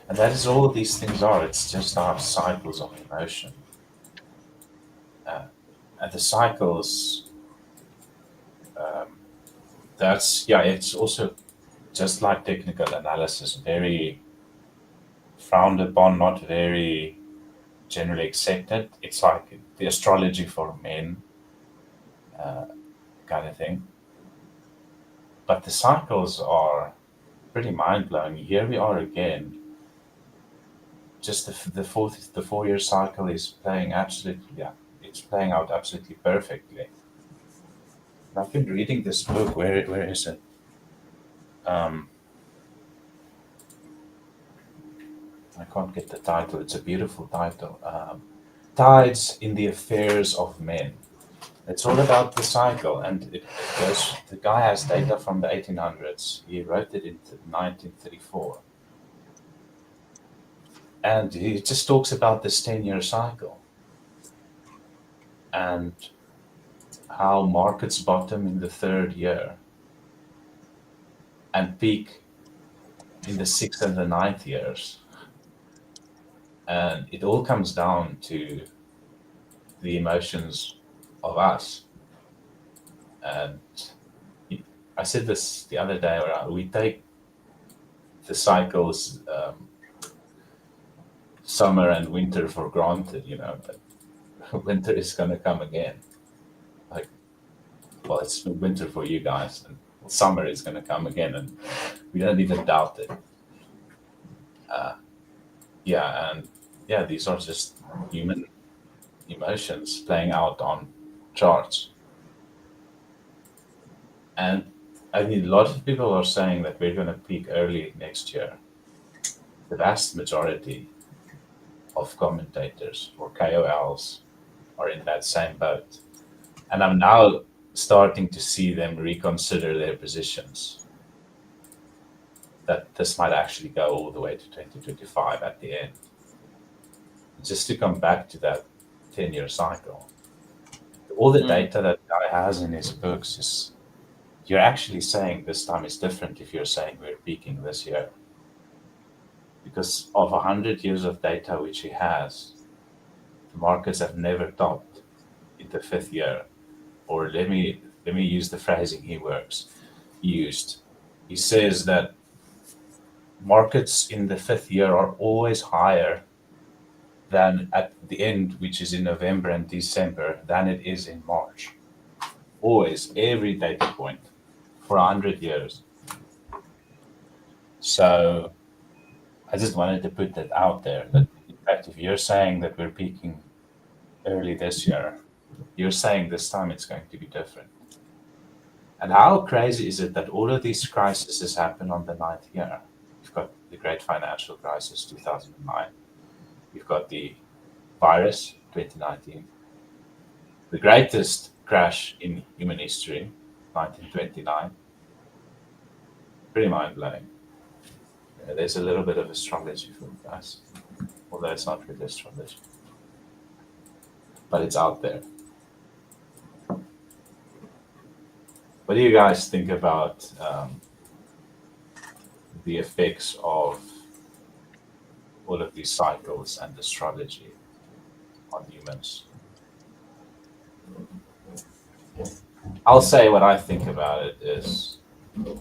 Speaker 14: And that is all these things are. It's just our cycles of emotion. And the cycles, it's also just like technical analysis, very frowned upon, not very generally accepted. It's like the astrology for men kind of thing. But the cycles are pretty mind-blowing. Here we are again. Just the 4-year cycle is playing it's playing out absolutely perfectly. I've been reading this book. Where is it? I can't get the title. It's a beautiful title. Tides in the Affairs of Men. It's all about the cycle, and it goes. The guy has data from the 1800s. He wrote it in 1934, and he just talks about this 10-year cycle and how markets bottom in the 3rd year and peak in the 6th and the 9th years. And it all comes down to the emotions of us. And I said this the other day, where we take the cycles, summer and winter, for granted, but winter is going to come again. Well, it's winter for you guys, and summer is going to come again, and we don't even doubt it. These are just human emotions playing out on charts. And I mean, a lot of people are saying that we're going to peak early next year. The vast majority of commentators or KOLs are in that same boat. And I'm now starting to see them reconsider their positions, that this might actually go all the way to 2025 at the end. Just to come back to that 10-year cycle, all the data that guy has in his books is, you're actually saying this time is different if you're saying we're peaking this year. Because of 100 years of data which he has, the markets have never topped in the 5th year. Or let me use the phrasing he used. He says that markets in the 5th year are always higher than at the end, which is in November and December, than it is in March. Always, every data point for 100 years. So I just wanted to put that out there, that in fact, if you're saying that we're peaking early this year, you're saying this time it's going to be different. And how crazy is it that all of these crises happen on the 9th year? You've got the great financial crisis, 2009. You've got the virus, 2019. The greatest crash in human history, 1929. Pretty mind-blowing. There's a little bit of astrology for you guys, although it's not really astrology. But it's out there. What do you guys think about the effects of all of these cycles and astrology on humans? I'll say what I think about it is the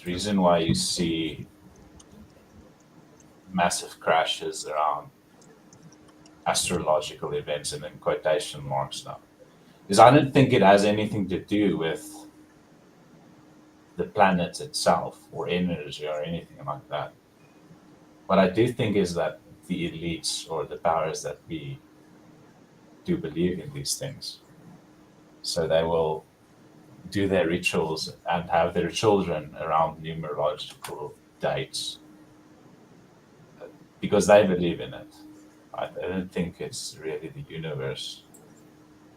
Speaker 14: reason why you see massive crashes around astrological events, and in quotation marks now, is I don't think it has anything to do with the planet itself or energy or anything like that. What I do think is that the elites or the powers that be do believe in these things. So they will do their rituals and have their children around numerological dates because they believe in it. I don't think it's really the universe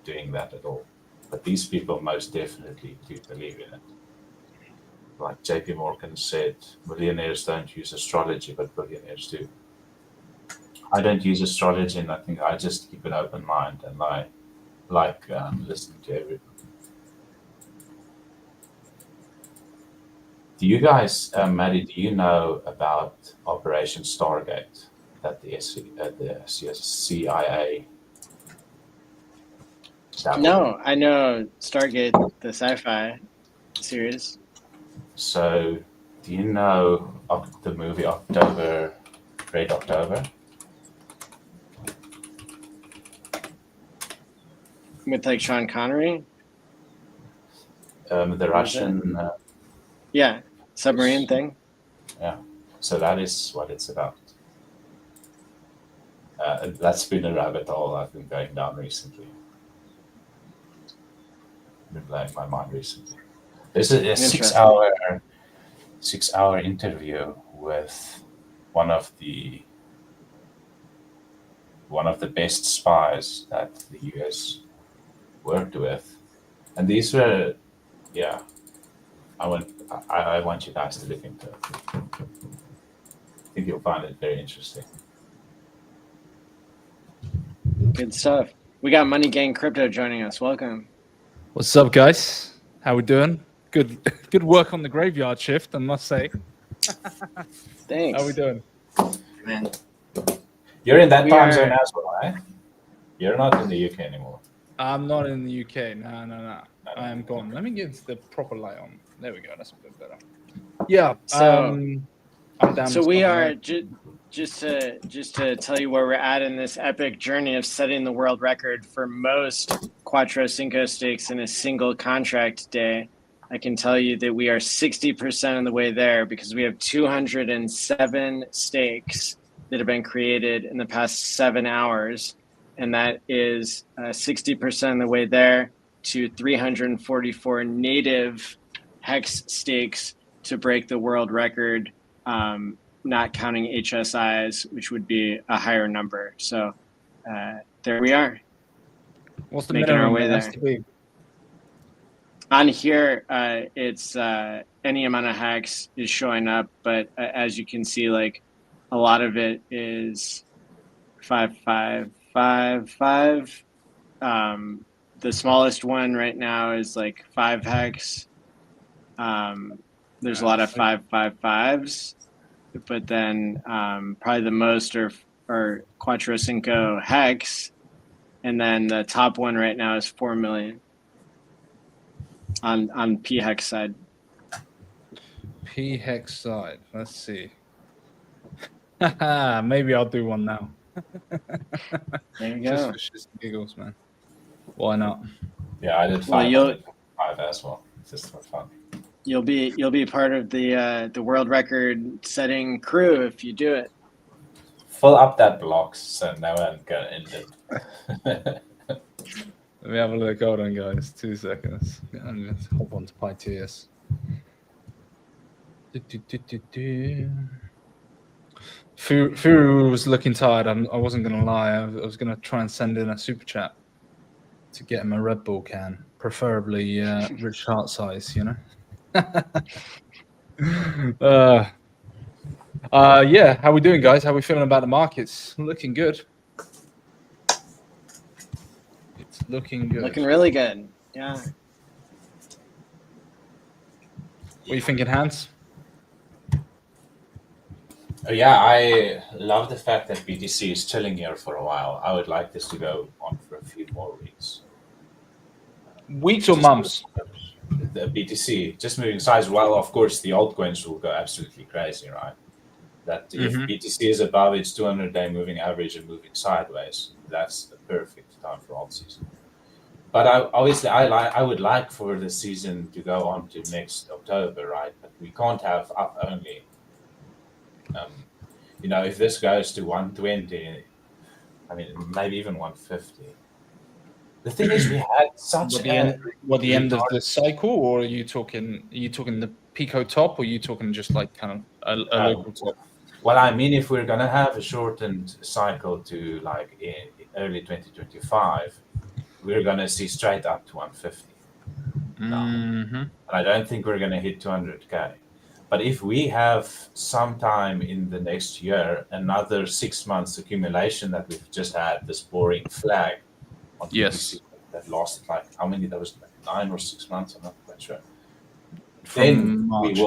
Speaker 14: doing that at all. But these people most definitely do believe in it. Like JP Morgan said, millionaires don't use astrology, but billionaires do. I don't use astrology, and I think I just keep an open mind, and I like listening to everyone. Do you guys, Maddie, do you know about Operation Stargate that the CIA?
Speaker 11: No, I know Stargate, the sci-fi series.
Speaker 14: So, do you know of the movie Red October?
Speaker 11: with like Sean Connery.
Speaker 14: The Russian.
Speaker 11: Yeah, submarine thing.
Speaker 14: Yeah, so that is what it's about. That's been a rabbit hole I've been going down recently. Been blowing my mind recently. There's a 6-hour interview with one of the best spies that the US worked with, and these were, yeah. I want you guys to look into it. I think you'll find it very interesting.
Speaker 11: Good stuff. We got Money Gang Crypto joining us. Welcome.
Speaker 17: What's up, guys? How we doing? Good work on the graveyard shift, I must say.
Speaker 11: Thanks.
Speaker 17: How we doing?
Speaker 15: Man.
Speaker 14: You're in that time zone as well, eh? You're not in the UK anymore.
Speaker 17: I'm not in the UK. No. I am gone. Let me get the proper light on. There we go. That's a bit better. Yeah.
Speaker 11: So,
Speaker 17: I'm down.
Speaker 11: So we are just to tell you where we're at in this epic journey of setting the world record for most Quattro Cinco stakes in a single contract day. I can tell you that we are 60% of the way there because we have 207 stakes that have been created in the past 7 hours. And that is 60% of the way there to 344 native HEX stakes to break the world record, not counting HSIs, which would be a higher number. So there we are.
Speaker 17: What's the
Speaker 11: making our
Speaker 17: minimum
Speaker 11: way
Speaker 17: it has
Speaker 11: there?
Speaker 17: to be?
Speaker 11: On here, it's any amount of HEX is showing up, but as you can see, like a lot of it is 5. The smallest one right now is like 5 HEX. There's a lot of 555s, but then probably the most are Quattro Cinco HEX, and then the top one right now is 4 million on P HEX side.
Speaker 17: P HEX side. Let's see. Maybe I'll do one now.
Speaker 11: There you
Speaker 17: Just
Speaker 11: go.
Speaker 17: for shits and giggles, man. Why not?
Speaker 14: Yeah, I did 5 as well, just for fun.
Speaker 11: You'll be part of the world record setting crew if you do it.
Speaker 14: Fill up that blocks so no one can end it.
Speaker 17: Let me have a look. Hold on, guys. 2 seconds. I'm going to hop on to PyTS. Furu was looking tired. I wasn't going to lie. I was going to try and send in a super chat to get him a Red Bull can, preferably rich heart size, you know? Yeah, how we doing, guys? How we feeling about the markets? Looking good. It's looking good.
Speaker 11: Looking really good. Yeah.
Speaker 17: What are you thinking, Hans?
Speaker 14: Yeah, I love the fact that BTC is chilling here for a while. I would like this to go on for a few more weeks.
Speaker 17: Weeks or months?
Speaker 14: The BTC just moving sideways. Well, of course, the altcoins will go absolutely crazy, right? That if BTC is above its 200-day moving average and moving sideways, that's the perfect time for alt season. But I would like for the season to go on to next October, right? But we can't have up only. If this goes to
Speaker 17: 120,
Speaker 14: I mean, maybe even 150. The thing is, we had such
Speaker 17: the end of the cycle, or are you talking the Pico top, or are you talking just like kind of a local top?
Speaker 14: Well, I mean, if we're gonna have a shortened cycle to like in early 2025, we're gonna see straight up to 150. And I don't think we're gonna hit 200K. But if we have sometime in the next year another 6 months accumulation that we've just had, this boring flag on
Speaker 17: yes,
Speaker 14: that lasted like how many? That was like 9 or 6 months. I'm not quite sure.
Speaker 17: From March,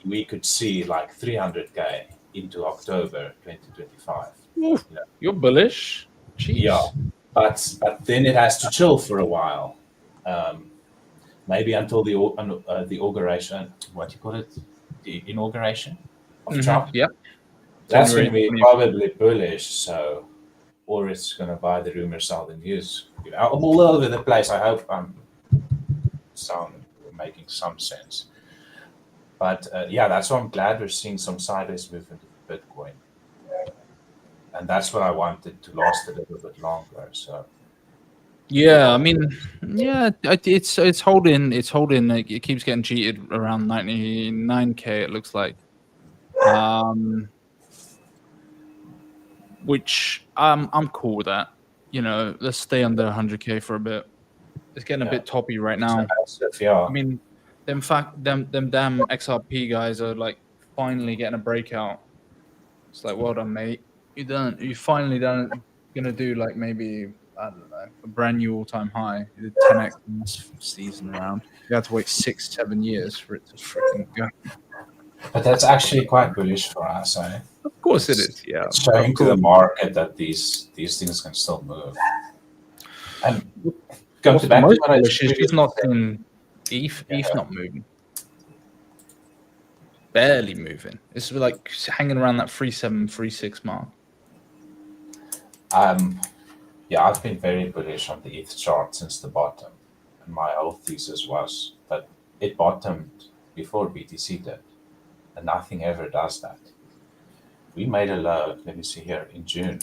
Speaker 14: we could see like 300K into October 2025.
Speaker 17: You're bullish. Jeez.
Speaker 14: Yeah, but then it has to chill for a while. Maybe until the inauguration. What do you call it? The inauguration of Trump.
Speaker 17: Yeah,
Speaker 14: that's going to be probably bullish. So or it's going to buy the rumor, sell the news. I'm all over the place. I hope I'm making some sense. But yeah, that's why I'm glad we're seeing some sideways movement of Bitcoin. And that's what I wanted to last a little bit longer. So
Speaker 17: yeah, I mean, yeah, it's holding. It keeps getting cheated around 99K. It looks like, which I'm cool with that. Let's stay under 100K for a bit. It's getting a bit toppy right now.
Speaker 14: Yeah.
Speaker 17: I mean, them damn XRP guys are like finally getting a breakout. It's like, well done, mate. You finally gonna do like maybe, I don't know, a brand new all-time high. You did 10x this season round. You had to wait 6-7 years for it to freaking go.
Speaker 14: But that's actually quite bullish for us, eh?
Speaker 17: Of course it is, yeah.
Speaker 14: It's showing to the market that these things can still move. And go
Speaker 17: What's
Speaker 14: to back
Speaker 17: the
Speaker 14: to
Speaker 17: most
Speaker 14: what I
Speaker 17: bullish is
Speaker 14: previously
Speaker 17: just not
Speaker 14: said.
Speaker 17: in ETH not moving. Barely moving. It's like hanging around that 3.7, 3.6 mark.
Speaker 14: Yeah, I've been very bullish on the ETH chart since the bottom. And my whole thesis was that it bottomed before BTC did. And nothing ever does that. We made a low, let me see here, in June.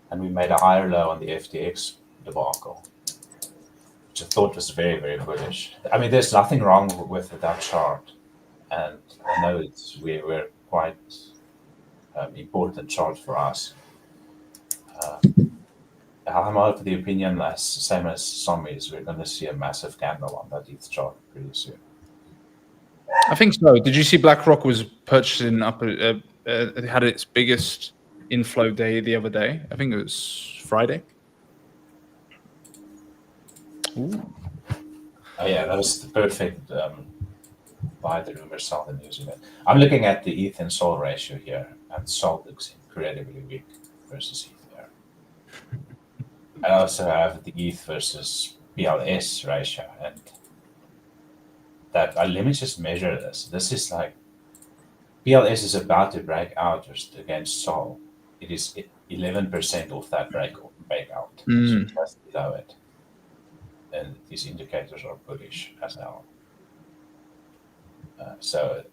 Speaker 14: And we made a higher low on the FTX debacle, which I thought was very, very bullish. I mean, there's nothing wrong with that chart. And I know we're quite important chart for us. I'm of the opinion, same as some is, we're going to see a massive candle on that ETH chart pretty soon.
Speaker 17: I think so. Did you see BlackRock was purchasing up? It had its biggest inflow day the other day. I think it was Friday. Ooh.
Speaker 14: Oh yeah, that was the perfect buy the rumor, sell the news event. I'm looking at the ETH and SOL ratio here, and SOL looks incredibly weak versus ETH here. I also have the ETH versus PLS ratio, and that let me just measure this. This is like PLS is about to break out against SOL. It is 11% off that breakout, so just below it. And these indicators are bullish as well. So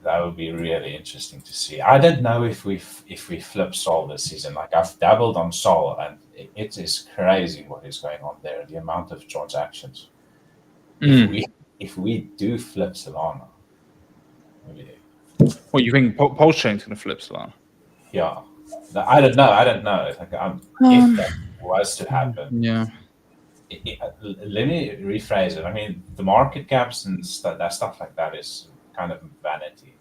Speaker 14: that would be really interesting to see. I don't know if we flip SOL this season. Like I've dabbled on SOL, and it is crazy what is going on there. The amount of transactions. If we do flip Solana,
Speaker 17: what you think? Pulse Chain's going to flip Solana?
Speaker 14: Yeah, I don't know. Like if that was to happen,
Speaker 17: yeah.
Speaker 14: Let me rephrase it. I mean, the market caps and that stuff like that is kind of vanity.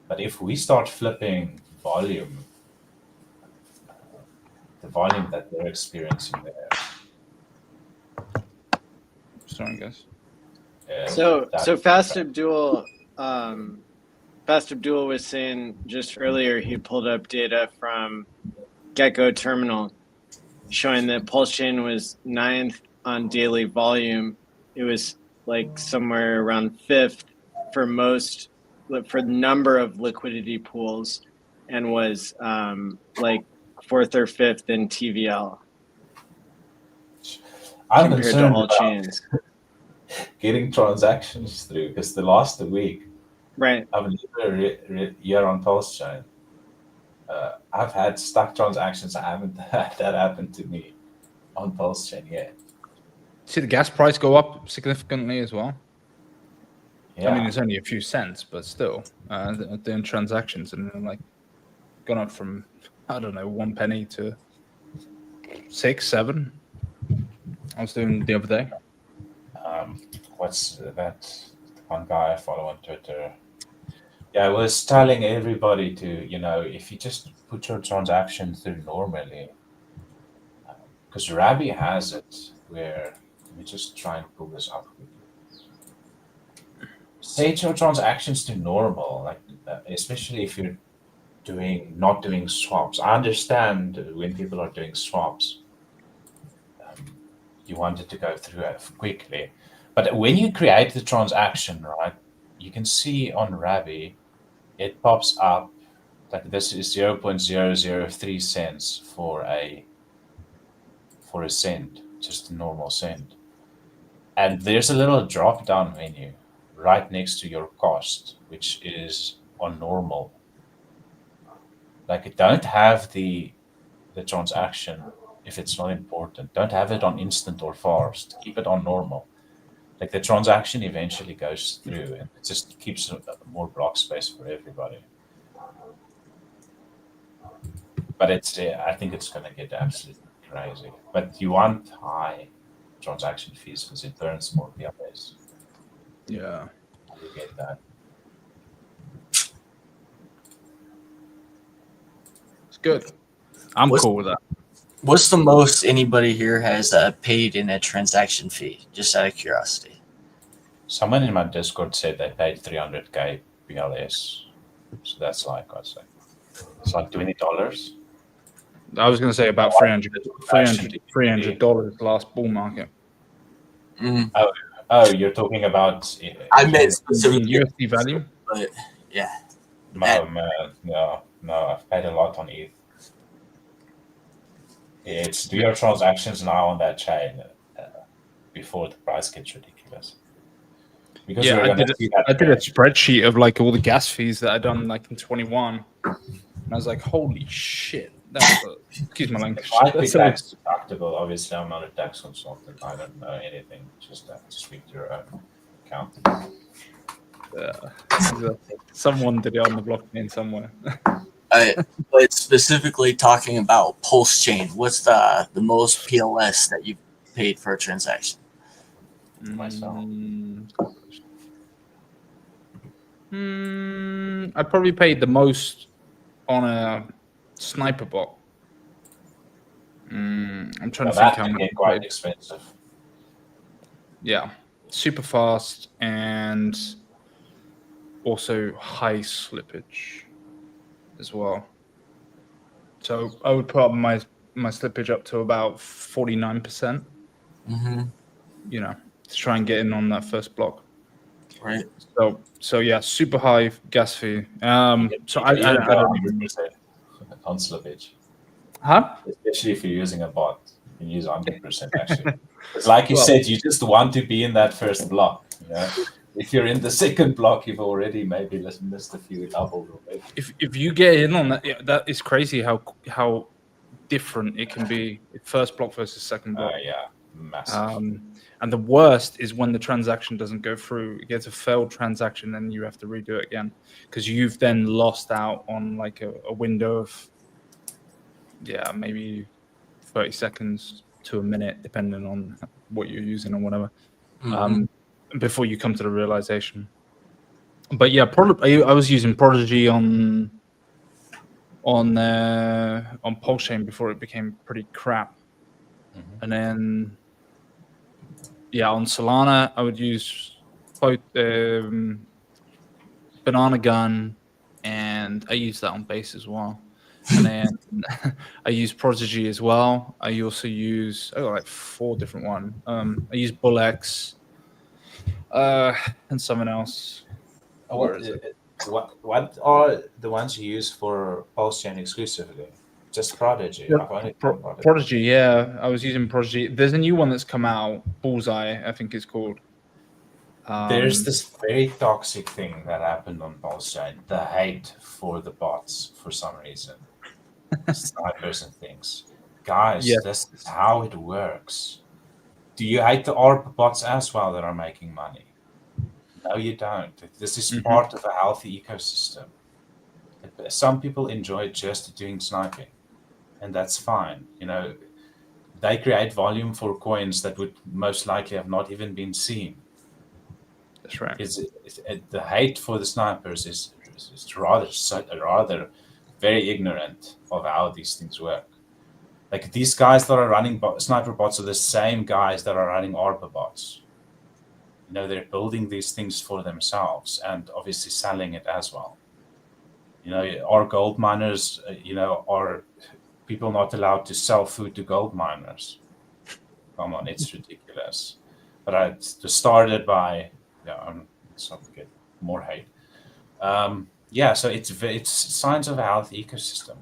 Speaker 14: But if we start flipping volume, the volume that they're experiencing there.
Speaker 17: Sorry, guys.
Speaker 11: So Fast Abdul was saying just earlier he pulled up data from Gecko Terminal showing that Pulse Chain was 9th on daily volume. It was like somewhere around 5th for the number of liquidity pools, and was like 4th or 5th in TVL.
Speaker 14: I'm
Speaker 11: compared to
Speaker 14: concerned
Speaker 11: all
Speaker 14: about
Speaker 11: chains.
Speaker 14: getting transactions through, because the last week,
Speaker 11: right,
Speaker 14: I've lived year on Pulse Chain. I've had stuck transactions. I haven't had that happen to me on Pulse Chain yet.
Speaker 17: See the gas price go up significantly as well.
Speaker 14: Yeah.
Speaker 17: I mean, it's only a few cents, but still, doing transactions and like gone up from, I don't know, 1 penny to 6, 7. I was doing the other day.
Speaker 14: What's that one guy I follow on Twitter? Yeah, I was telling everybody to, if you just put your transaction through normally, because Rabbi has it where, let me just try and pull this up quickly. Set your transactions to normal, like especially if you're not doing swaps. I understand when people are doing swaps, you want it to go through quickly. But when you create the transaction, right, you can see on Rabbi, it pops up Like this is 0.003 cents for a cent, just a normal cent. And there's a little drop down menu right next to your cost, which is on normal. Like don't have the transaction if it's not important. Don't have it on instant or fast. Keep it on normal. Like the transaction eventually goes through, and it just keeps more block space for everybody. But it's I think it's going to get absolutely crazy. But you want high transaction fees because it burns more PLS.
Speaker 17: Yeah,
Speaker 14: you get that.
Speaker 17: It's good. I'm cool with that.
Speaker 15: What's the most anybody here has paid in a transaction fee? Just out of curiosity.
Speaker 14: Someone in my Discord said they paid 300k PLS. So that's like, I'd say, it's like $20.
Speaker 17: I was going to say about $300 last bull market.
Speaker 15: Mm.
Speaker 14: Oh, you're talking about
Speaker 15: I meant specifically
Speaker 17: USD value,
Speaker 15: but yeah.
Speaker 14: No, I've paid a lot on ETH. It's do your transactions now on that chain before the price gets ridiculous. Because
Speaker 17: yeah, I did a spreadsheet of like all the gas fees that I'd done like in 21, and I was like, "Holy shit!" That's excuse my language.
Speaker 14: It might be tax deductible. Obviously, I'm not a tax consultant. I don't know anything. Just have to speak to your own accountant.
Speaker 17: Someone did it on the blockchain somewhere.
Speaker 15: But specifically talking about Pulse Chain, what's the most PLS that you've paid for a transaction?
Speaker 14: Myself.
Speaker 17: I probably paid the most on a sniper bot. I'm trying to think how much.
Speaker 14: Quite expensive.
Speaker 17: Yeah, super fast and also high slippage as well. So I would put up my slippage up to about 49%.
Speaker 15: Mm-hmm.
Speaker 17: You know, to try and get in on that first block.
Speaker 15: Right.
Speaker 17: So yeah, super high gas fee. So I don't even
Speaker 14: on slippage.
Speaker 17: Huh?
Speaker 14: Especially if you're using a bot, you can use 100% actually. It's like you said, you just want to be in that first block. You know? If you're in the second block, you've already maybe missed a few doubles.
Speaker 17: If you get in on that, yeah, that is crazy how different it can be. First block versus second block.
Speaker 14: Yeah, massive.
Speaker 17: And the worst is when the transaction doesn't go through. It gets a failed transaction, and you have to redo it again because you've then lost out on like a window of maybe 30 seconds to a minute, depending on what you're using or whatever. Before you come to the realization. But yeah, I was using Prodigy on Pulse Chain before it became pretty crap, and then on Solana I would use both Banana Gun, and I use that on Base as well. And then I use Prodigy as well. I also use I got like 4 different ones. I use BullX. And someone else.
Speaker 14: What are the ones you use for Pulse Chain exclusively? Just Prodigy.
Speaker 17: Yeah, Prodigy, yeah. I was using Prodigy. There's a new one that's come out, Bullseye, I think it's called.
Speaker 14: There's this very toxic thing that happened on Pulse Chain. The hate for the bots for some reason. Snipers and things. Guys, this is how it works. Do you hate the ARP bots as well that are making money? No, you don't. This is part of a healthy ecosystem. Some people enjoy just doing sniping, and that's fine. You know, they create volume for coins that would most likely have not even been seen.
Speaker 17: That's right.
Speaker 14: The hate for the snipers is rather very ignorant of how these things work. Like these guys that are running sniper bots are the same guys that are running ARPA bots. You know, they're building these things for themselves and obviously selling it as well. You know, are gold miners, are people not allowed to sell food to gold miners? Come on, it's ridiculous. But I started by, let's not get more hate. yeah, so it's signs of a healthy ecosystem,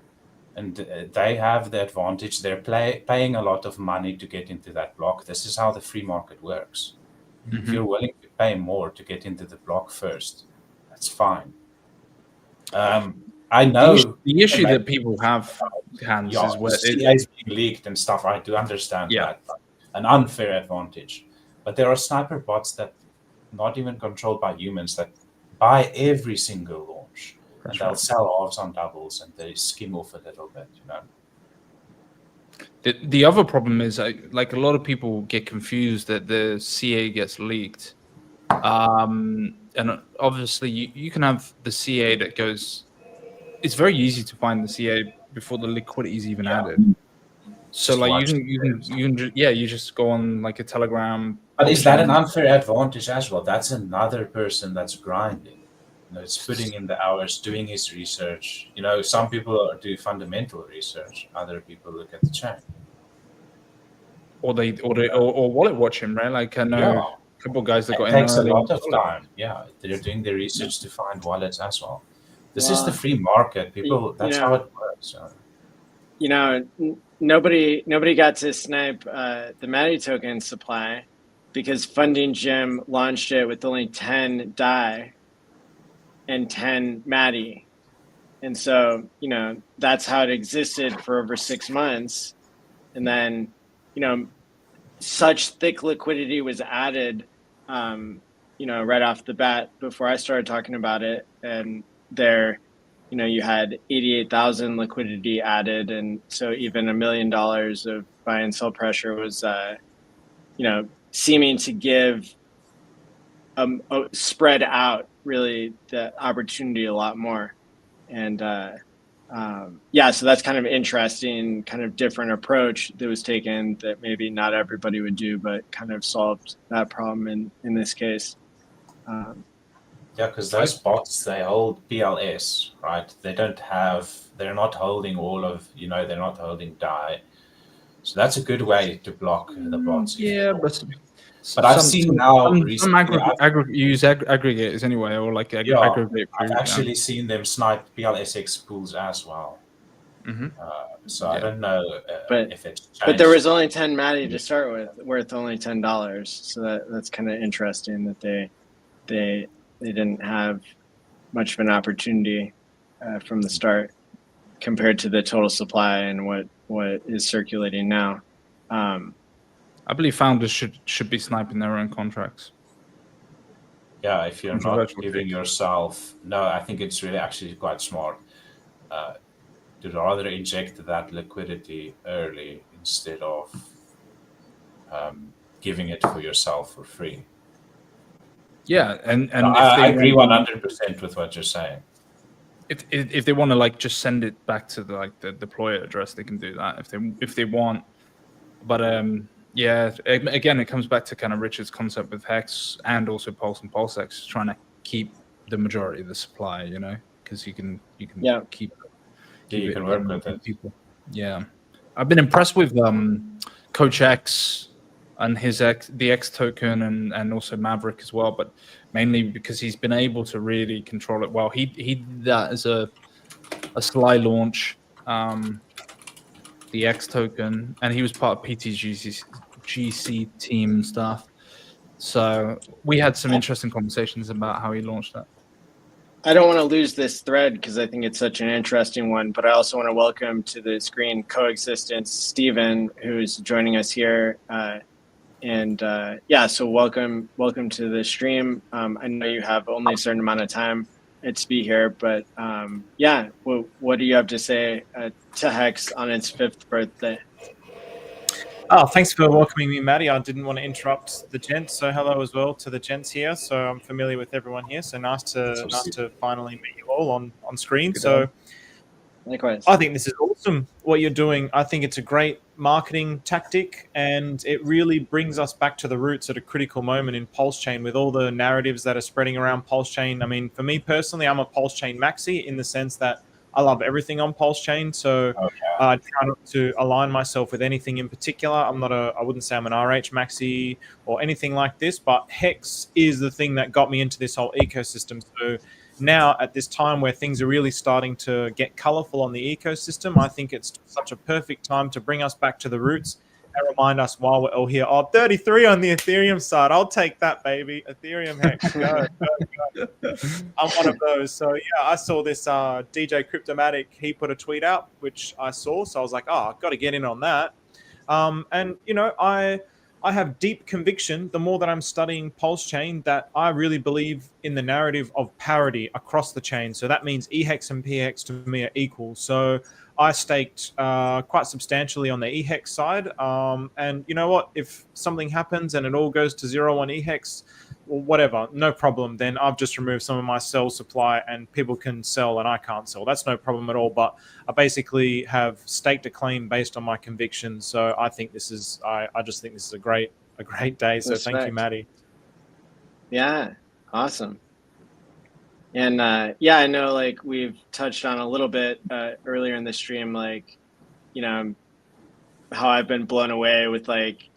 Speaker 14: and they have the advantage. They're paying a lot of money to get into that block. This is how the free market works. If you're willing to pay more to get into the block first, that's fine. I know
Speaker 17: the issue that people have, Hans,
Speaker 14: yeah,
Speaker 17: is where
Speaker 14: CA's being leaked and stuff. I do understand that, an unfair advantage, but there are sniper bots that not even controlled by humans that buy every single launch, and they'll sell halves on doubles, and they skim off a little bit, you know.
Speaker 17: The other problem is like a lot of people get confused that the CA gets leaked, and obviously you can have the CA that goes. It's very easy to find the CA before the liquidity is even added. So like you just go on like a Telegram.
Speaker 14: But is that an unfair advantage as well? That's another person that's grinding. You know, it's putting in the hours, doing his research. You know, some people do fundamental research. Other people look at the chain.
Speaker 17: Or wallet watching, right? Like I know a couple of guys that got in.
Speaker 14: It takes a lot of time. Yeah, they're doing the research to find wallets as well. This is the free market. People, that's how it works.
Speaker 11: You know, nobody got to snipe the Maddie token supply because Funding Gym launched it with only 10 DAI and 10 Maddie. And so, you know, that's how it existed for over 6 months. And then, you know, such thick liquidity was added, you know, right off the bat before I started talking about it. And there, you know, you had 88,000 liquidity added. And so even $1 million of buy and sell pressure was, you know, seeming to give spread out really the opportunity a lot more. And yeah, so that's kind of interesting, kind of different approach that was taken that maybe not everybody would do, but kind of solved that problem in this case.
Speaker 14: Yeah, because those bots, they hold PLS, right? They're not holding all of, you know, they're not holding DAI. So that's a good way to block the bots.
Speaker 17: Yeah,
Speaker 14: but I've seen now recently.
Speaker 17: Some use aggregators anyway, or like aggregate.
Speaker 14: I've actually seen them snipe PLSX pools as well. So I don't know if it's changed.
Speaker 11: But there was only 10 Maddie to start with, worth only $10. So that's kind of interesting that they didn't have much of an opportunity from the start compared to the total supply and what is circulating now.
Speaker 17: I believe founders should be sniping their own contracts.
Speaker 14: Yeah, if you're not giving yourself, no, I think it's really actually quite smart to rather inject that liquidity early instead of giving it for yourself for free.
Speaker 17: Yeah, and
Speaker 14: I agree 100% with what you're saying.
Speaker 17: If they want to like just send it back to the deployer address, they can do that if they want. But yeah, again, it comes back to kind of Richard's concept with HEX and also Pulse and PulseX, trying to keep the majority of the supply, you know, because you can keep
Speaker 14: you can work with it.
Speaker 17: People. Yeah, I've been impressed with Coach X and the X token and also Maverick as well, but mainly because he's been able to really control it well. He did that as a sly launch. The X token, and he was part of GC team and stuff. So we had some interesting conversations about how he launched that.
Speaker 11: I don't want to lose this thread because I think it's such an interesting one, but I also want to welcome to the screen Coexistence Stephen, who's joining us here. Yeah, so welcome to the stream. I know you have only a certain amount of time to be here, but yeah, what do you have to say to HEX on its 5th birthday?
Speaker 18: Oh, thanks for welcoming me, Maddie. I didn't want to interrupt the gents, so hello as well to the gents here. So I'm familiar with everyone here, so nice to finally meet you all on screen. So
Speaker 11: likewise,
Speaker 18: I think this is awesome what you're doing. I think it's a great marketing tactic, and it really brings us back to the roots at a critical moment in Pulse Chain with all the narratives that are spreading around Pulse Chain. I mean, for me personally, I'm a Pulse Chain maxi in the sense that I love everything on Pulse Chain, so I try not to align myself with anything in particular. I wouldn't say I'm an RH maxi or anything like this, but HEX is the thing that got me into this whole ecosystem. So now at this time where things are really starting to get colorful on the ecosystem, I think it's such a perfect time to bring us back to the roots and remind us while we're all here. Oh, 33 on the Ethereum side. I'll take that, baby. Ethereum Hex. Go. I'm one of those. So, yeah, I saw this DJ Cryptomatic. He put a tweet out, which I saw. So I was like, oh, I've got to get in on that. And, you know, I have deep conviction, the more that I'm studying Pulse Chain, that I really believe in the narrative of parity across the chain. So that means EHEX and PHEX to me are equal. So I staked quite substantially on the EHEX side. And you know what? If something happens and it all goes to 0 on EHEX, well, whatever, no problem. Then I've just removed some of my sell supply and people can sell and I can't sell. That's no problem at all. But I basically have staked a claim based on my convictions. So I think this is, I just think this is a great day. So
Speaker 11: Respect.
Speaker 18: thank you, Maddie.
Speaker 11: Yeah, awesome. And yeah, I know like we've touched on a little bit earlier in the stream, like, you know, how I've been blown away with like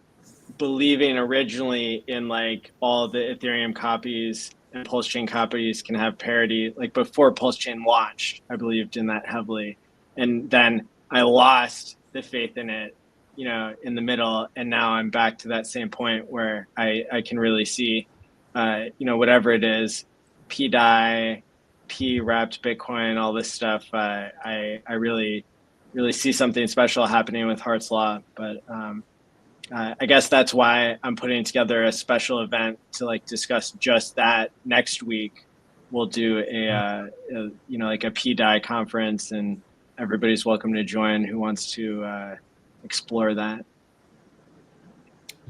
Speaker 11: believing originally in like all the Ethereum copies and Pulse Chain copies can have parity. Like before Pulse Chain launched, I believed in that heavily. And then I lost the faith in it, you know, in the middle. And now I'm back to that same point where I can really see, you know, whatever it is, Pday, P-wrapped Bitcoin, all this stuff, I really see something special happening with Hart's Law. But I guess that's why I'm putting together a special event to like discuss just that next week. We'll do a you know, like a Pday conference, and everybody's welcome to join who wants to explore that.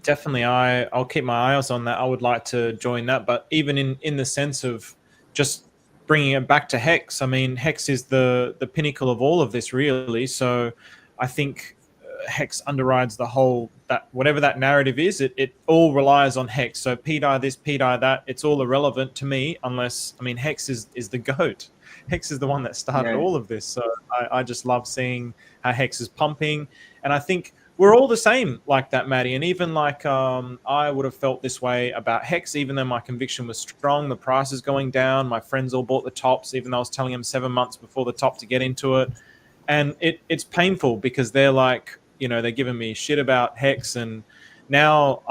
Speaker 18: Definitely, I'll keep my eyes on that. I would like to join that, but even in the sense of just bringing it back to Hex, I mean, Hex is the pinnacle of all of this, really. So I think Hex underrides the whole, that whatever that narrative is, it all relies on Hex. So Pday this, Pday that, it's all irrelevant to me unless, I mean, Hex is the GOAT. Hex is the one that started all of this. So I just love seeing how Hex is pumping. And I think we're all the same like that, Maddie. And even like I would have felt this way about Hex, even though my conviction was strong. The price is going down. My friends all bought the tops, even though I was telling them 7 months before the top to get into it. And it's painful because they're like, you know, they're giving me shit about Hex. And now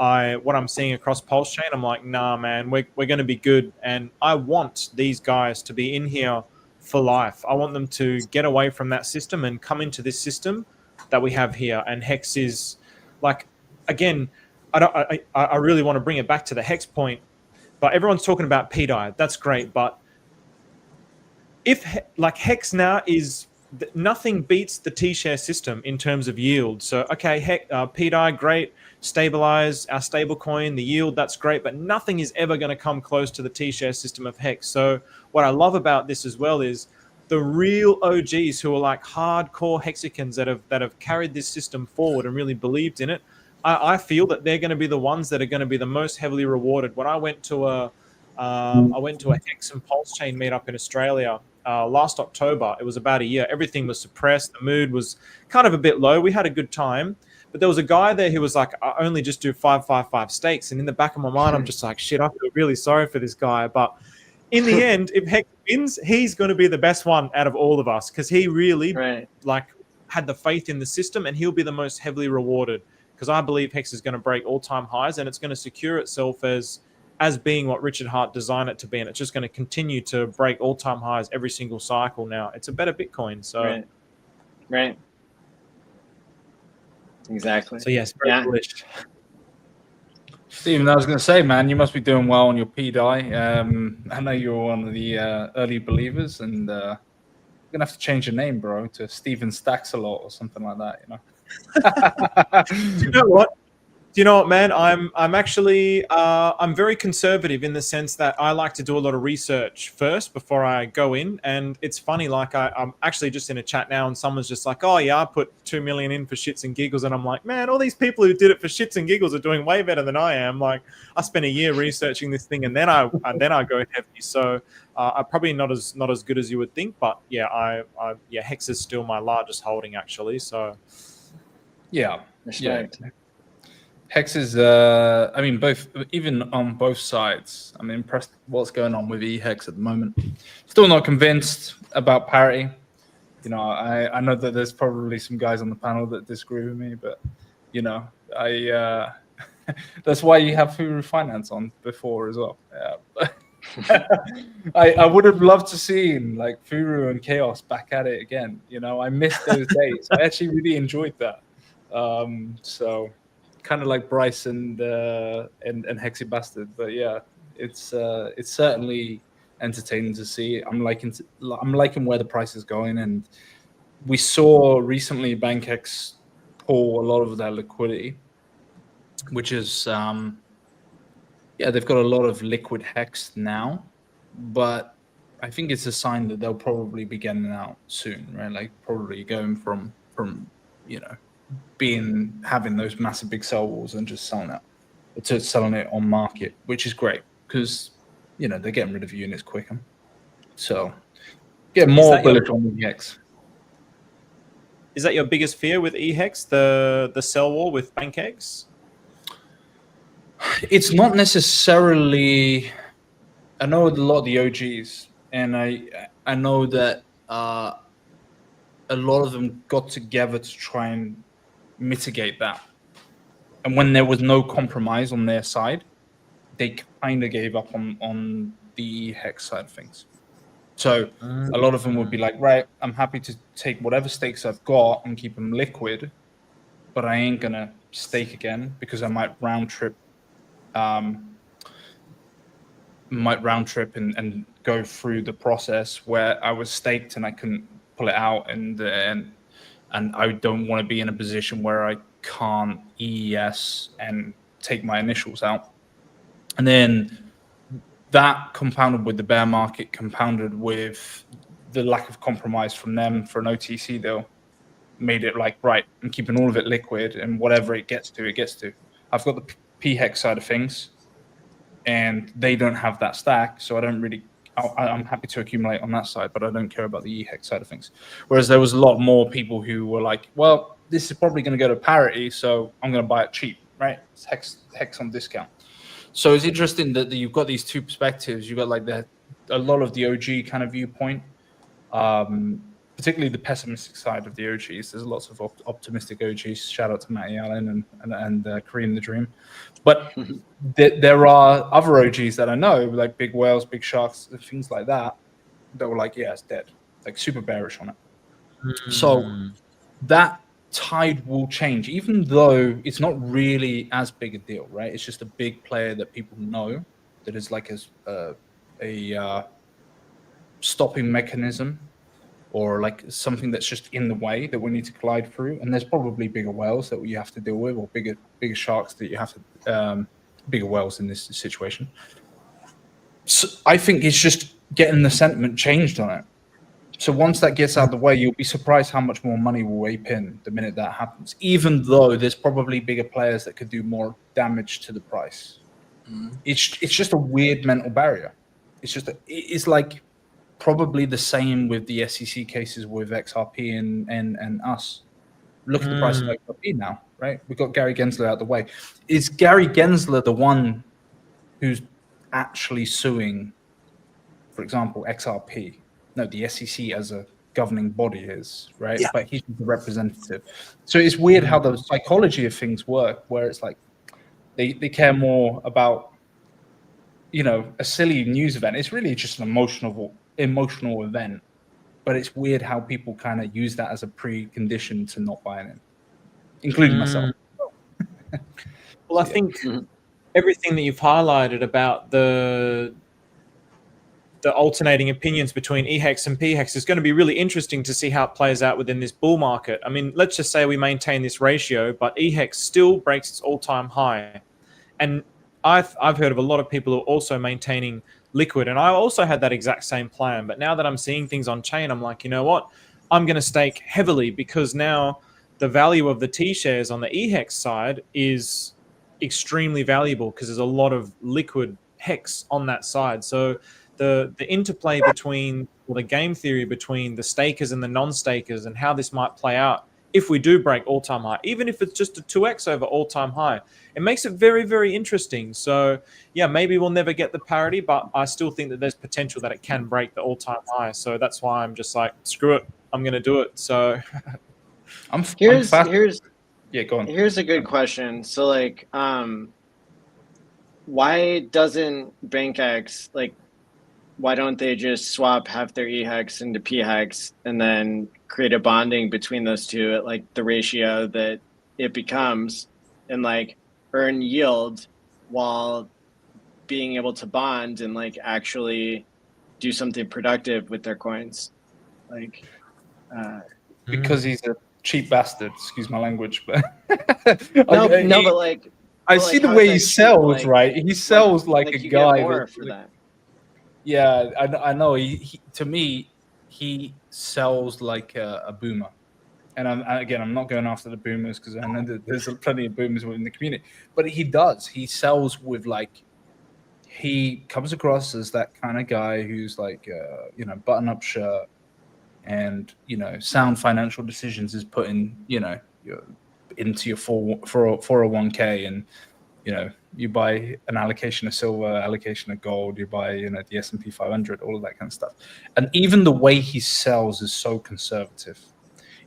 Speaker 18: what I'm seeing across Pulse Chain, I'm like, nah, man, we're going to be good. And I want these guys to be in here for life. I want them to get away from that system and come into this system that we have here. And Hex is like, again, I really want to bring it back to the Hex point, but everyone's talking about Pday. That's great. But if like Hex now is, nothing beats the T-share system in terms of yield. So, okay, Pday, great. Stabilize our stable coin, the yield, that's great. But nothing is ever going to come close to the T-share system of Hex. So what I love about this as well is the real OGs who are like hardcore Hexicans that have carried this system forward and really believed in it. I feel that they're going to be the ones that are going to be the most heavily rewarded. When I went to a Hex and Pulse Chain meetup in Australia last October, it was about a year. Everything was suppressed. The mood was kind of a bit low. We had a good time, but there was a guy there who was like, I only just do 555 stakes. And in the back of my mind, I'm just like, shit, I feel really sorry for this guy. But in the end, if Hex wins, he's going to be the best one out of all of us because he really like had the faith in the system, and he'll be the most heavily rewarded because I believe Hex is going to break all-time highs, and it's going to secure itself as being what Richard Hart designed it to be, and it's just going to continue to break all-time highs every single cycle now. It's a better Bitcoin. So
Speaker 11: right. Exactly.
Speaker 18: So yes, very bullish.
Speaker 17: Stephen, I was going to say, man, you must be doing well on your Pday. I know you're one of the early believers, and you're going to have to change your name, bro, to Stephen Stacks-a-lot or something like that, you know?
Speaker 18: Do you know what? Do you know what, man? I'm actually I'm very conservative in the sense that I like to do a lot of research first before I go in. And it's funny, like I'm actually just in a chat now, and someone's just like, "Oh yeah, I put 2 million in for shits and giggles," and I'm like, "Man, all these people who did it for shits and giggles are doing way better than I am." Like I spent a year researching this thing, and then I go heavy. So I'm probably not as good as you would think, but yeah, Hex is still my largest holding actually. So
Speaker 17: yeah.
Speaker 11: Respect.
Speaker 17: Yeah. Hex is, I mean, even on both sides. I'm impressed with what's going on with EHEX at the moment. Still not convinced about parity. You know, I know that there's probably some guys on the panel that disagree with me, but you know, that's why you have Furu Finance on before as well. I would have loved to see like Furu and Chaos back at it again. You know, I missed those days. I actually really enjoyed that. So kind of like Bryce and Hexy Bastard, but yeah, it's certainly entertaining to see. I'm liking where the price is going, and we saw recently BankX pull a lot of their liquidity, which is they've got a lot of liquid hex now, but I think it's a sign that they'll probably be getting out soon, right? Like probably going from you know having those massive big sell walls and just selling it on market, which is great because you know they're getting rid of units quicker. So get more bullish on the EHEX.
Speaker 18: Is that your biggest fear with EHEX, the sell wall with BankX?
Speaker 17: It's not necessarily. I know a lot of the OGs, and I know that a lot of them got together to try and mitigate that. And when there was no compromise on their side, they kind of gave up on the EHEX side of things. So a lot of them would be like, right, I'm happy to take whatever stakes I've got and keep them liquid, but I ain't gonna stake again because I might round trip and go through the process where I was staked and I couldn't pull it out, and I don't want to be in a position where I can't EES and take my initials out. And then that compounded with the bear market, compounded with the lack of compromise from them for an OTC deal, made it like, right, I'm keeping all of it liquid, and whatever it gets to, it gets to. I've got the PHEX side of things, and they don't have that stack, so I don't really. I'm happy to accumulate on that side, but I don't care about the EHEX side of things. Whereas there was a lot more people who were like, well, this is probably going to go to parity, so I'm going to buy it cheap, right? It's hex on discount. So it's interesting that you've got these two perspectives. You've got like a lot of the OG kind of viewpoint, particularly the pessimistic side of the OGs. There's lots of optimistic OGs. Shout out to Matty Allen and Korean the Dream. But there are other OGs that I know, like big whales, big sharks, things like that, that were like, yeah, it's dead. Like super bearish on it. So that tide will change, even though it's not really as big a deal, right? It's just a big player that people know that is like a stopping mechanism, or like something that's just in the way that we need to glide through. And there's probably bigger whales that you have to deal with, or bigger sharks that you have to, bigger whales in this situation. So I think it's just getting the sentiment changed on it. So once that gets out of the way, you'll be surprised how much more money will ape in the minute that happens, even though there's probably bigger players that could do more damage to the price. It's just a weird mental barrier. It's like probably the same with the SEC cases with XRP and us. Look at the price of XRP now, right? We've got Gary Gensler out of the way. Is Gary Gensler the one who's actually suing, for example, XRP? No, the SEC as a governing body is, right? Yeah. But he's the representative. So it's weird how the psychology of things work, where it's like they care more about, you know, a silly news event. It's really just an emotional event. But it's weird how people kind of use that as a precondition to not buying it, including myself.
Speaker 18: Well, I think everything that you've highlighted about the alternating opinions between EHEX and PHEX is going to be really interesting to see how it plays out within this bull market. I mean, let's just say we maintain this ratio, but EHEX still breaks its all-time high. And I've heard of a lot of people who are also maintaining liquid, and I also had that exact same plan. But now that I'm seeing things on chain, I'm like, you know what? I'm going to stake heavily, because now the value of the T-shares on the EHEX side is extremely valuable because there's a lot of liquid HEX on that side. So the interplay between, or the game theory between the stakers and the non-stakers and how this might play out if we do break all-time high, even if it's just a 2x over all-time high. It makes it very, very interesting. So yeah, maybe we'll never get the parity, but I still think that there's potential that it can break the all-time high. So that's why I'm just like, screw it, I'm going to do it. So
Speaker 11: Here's
Speaker 17: yeah, go on.
Speaker 11: Here's a good question. So like, why doesn't BankX, like, why don't they just swap half their EHEX into PHEX and then create a bonding between those two at like the ratio that it becomes, and like earn yield while being able to bond and like actually do something productive with their coins? Like,
Speaker 17: because he's a cheap bastard, excuse my language, but
Speaker 11: but like,
Speaker 17: I see the way he sells,
Speaker 11: like,
Speaker 17: right? He sells like a
Speaker 11: you
Speaker 17: guy
Speaker 11: get more for
Speaker 17: like,
Speaker 11: that.
Speaker 17: Yeah, I know. He to me, he sells like a boomer. And I'm not going after the boomers because I know that there's plenty of boomers within the community. But he does. He sells with like, he comes across as that kind of guy who's like, button-up shirt and, sound financial decisions is putting, into your 401k, and you buy an allocation of silver, allocation of gold, you buy the S&P 500, all of that kind of stuff. And even the way he sells is so conservative.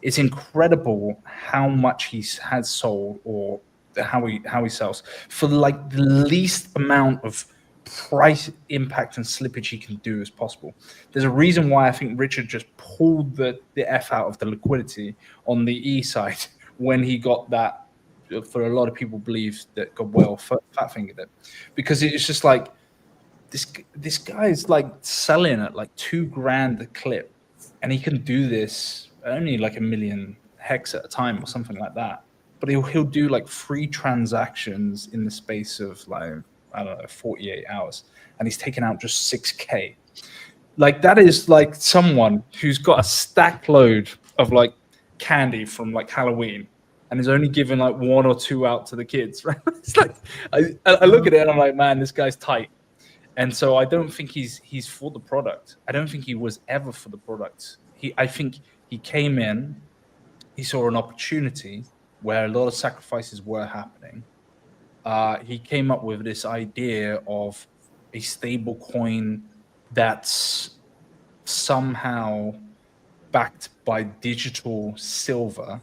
Speaker 17: It's incredible how much he has sold, or how he sells for like the least amount of price impact and slippage he can do as possible. There's a reason why I think Richard just pulled the F out of the liquidity on the E side when he got that. For a lot of people believe that got well fat fingered it, because it's just like this guy is like selling at like $2,000 a clip, and he can do this only like 1 million hex at a time or something like that. But he'll do like 3 transactions in the space of like, I don't know, 48 hours, and he's taken out just 6K. Like that is like someone who's got a stack load of like candy from like Halloween, and is only giving like 1 or 2 out to the kids, right? It's like I look at it and I'm like, man, this guy's tight. And so I don't think he's for the product. I don't think he was ever for the product. I think he came in, he saw an opportunity where a lot of sacrifices were happening. He came up with this idea of a stable coin that's somehow backed by digital silver,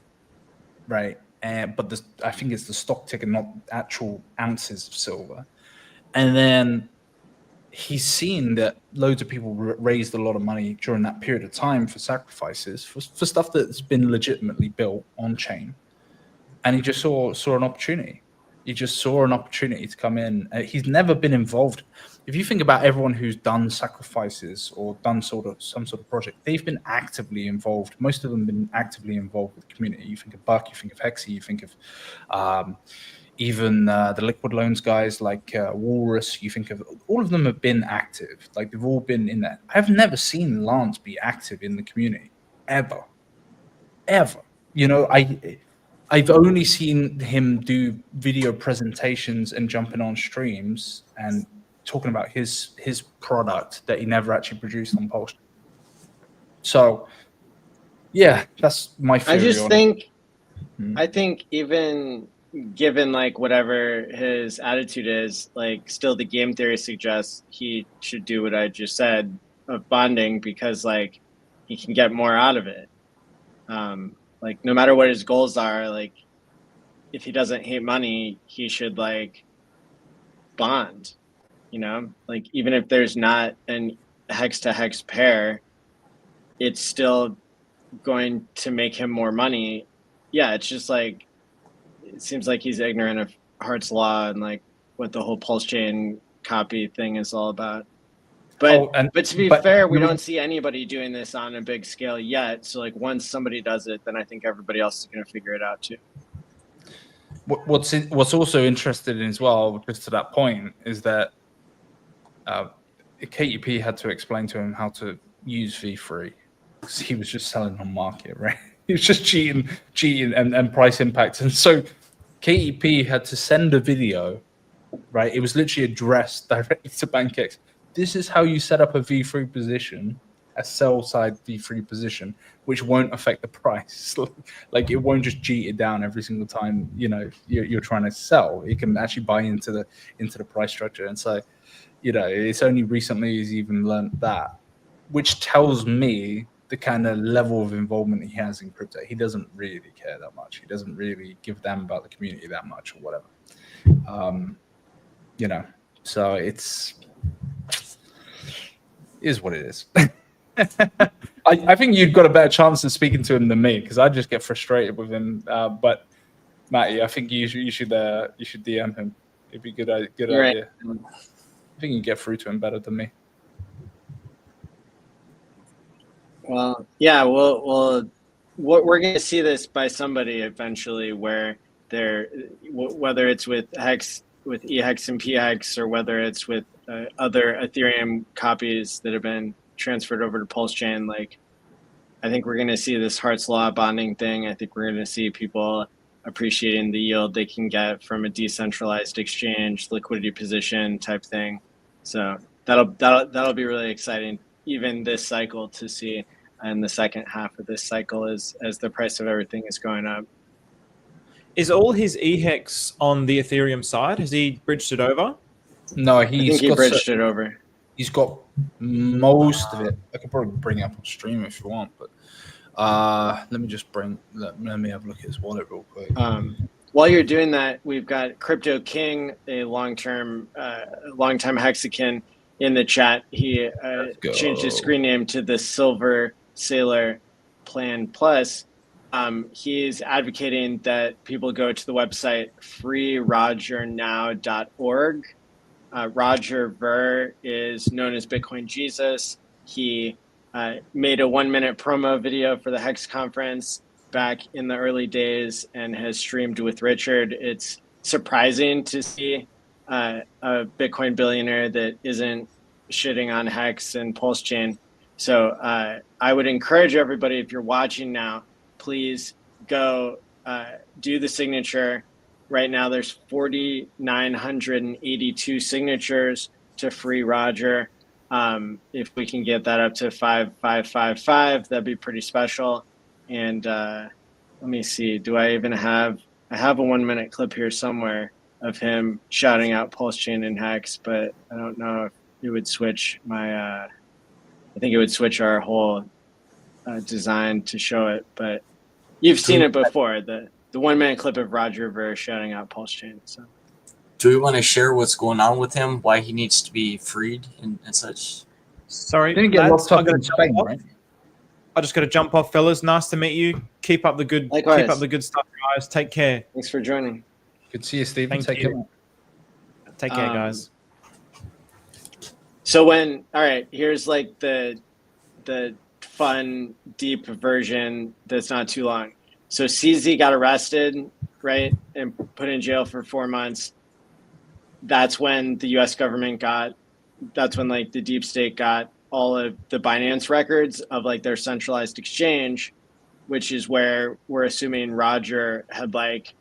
Speaker 17: right? But I think it's the stock ticker, not actual ounces of silver. And then he's seen that loads of people raised a lot of money during that period of time for sacrifices, for stuff that's been legitimately built on chain. And he just saw an opportunity. He just saw an opportunity to come in. He's never been involved. If you think about everyone who's done sacrifices or done some sort of project, they've been actively involved. Most of them have been actively involved with the community. You think of Buck, you think of Hexy, you think of even the liquid loans guys like Walrus. You think of all of them have been active. Like they've all been in there. I've never seen Lance be active in the community ever. I've only seen him do video presentations and jumping on streams and talking about his product that he never actually produced on Pulse. So, yeah, that's my theory.
Speaker 11: I think even given like whatever his attitude is, like still the game theory suggests he should do what I just said of bonding, because like he can get more out of it. Like no matter what his goals are, like if he doesn't hate money, he should like bond, like even if there's not an hex to hex pair, it's still going to make him more money. Yeah, it's just like, it seems like he's ignorant of Hart's law and like what the whole pulse chain copy thing is all about. But to be fair, we don't see anybody doing this on a big scale yet. So like once somebody does it, then I think everybody else is going to figure it out too.
Speaker 17: What's also interesting as well, just to that point, is that KEP had to explain to him how to use V3 because he was just selling on market, right? He was just cheating and price impact. And so KEP had to send a video, right? It was literally addressed directly to BankX. This is how you set up a V3 position a sell side V3 position, which won't affect the price. Like it won't just cheat it down every single time you're trying to sell. It can actually buy into the price structure. And so, it's only recently he's even learned that, which tells me the kind of level of involvement he has in crypto. He doesn't really care that much. He doesn't really give a damn about the community that much or whatever. So it's is what it is. I think you've got a better chance of speaking to him than me, because I just get frustrated with him. But Matty, I think you should DM him. It'd be good idea.
Speaker 11: Right.
Speaker 17: I think you get through to him better than me.
Speaker 11: Well, yeah, we're going to see this by somebody eventually, where whether it's with HEX, with EHEX and PHEX, or whether it's with other Ethereum copies that have been transferred over to Pulse Chain. Like, I think we're going to see this Hart's Law bonding thing. I think we're going to see people appreciating the yield they can get from a decentralized exchange, liquidity position type thing. So that'll be really exciting, even this cycle, to see in the second half of this cycle as the price of everything is going up.
Speaker 18: Is all his EHEX on the Ethereum side? Has he bridged it over?
Speaker 17: No,
Speaker 11: I think he bridged it over.
Speaker 17: He's got most of it. I could probably bring it up on stream if you want, but let me just let me have a look at his wallet real quick.
Speaker 11: While you're doing that, we've got Crypto King, a longtime Hexakin, in the chat. He changed his screen name to the Silver Sailor Plan Plus. He's advocating that people go to the website freerogernow.org. Roger Ver is known as Bitcoin Jesus. He made a 1-minute promo video for the HEX conference back in the early days and has streamed with Richard. It's surprising to see a Bitcoin billionaire that isn't shitting on HEX and Pulse Chain. So I would encourage everybody, if you're watching now, please go do the signature. Right now there's 4,982 signatures to free Roger. If we can get that up to 5,555, that'd be pretty special. And let me see, do I even have, I have a 1-minute clip here somewhere of him shouting out Pulse Chain and HEX, but I don't know if it would switch my, I think it would switch our whole design to show it, but you've seen it before, the 1-minute clip of Roger Ver shouting out Pulse Chain. So,
Speaker 15: do we want to share what's going on with him, why he needs to be freed and such?
Speaker 18: Sorry,
Speaker 17: didn't get
Speaker 18: lads,
Speaker 17: locked up in Spain, right?
Speaker 18: I just got to jump off, fellas. Nice to meet you. Keep up the good stuff, guys. Take care.
Speaker 11: Thanks for joining.
Speaker 17: Good to see you, Stephen.
Speaker 18: Take care. Take care, guys.
Speaker 11: So all right, here's like the fun, deep version that's not too long. So CZ got arrested, right, and put in jail for 4 months. That's when the U.S. government that's when like the deep state got all of the Binance records of like their centralized exchange, which is where we're assuming Roger had like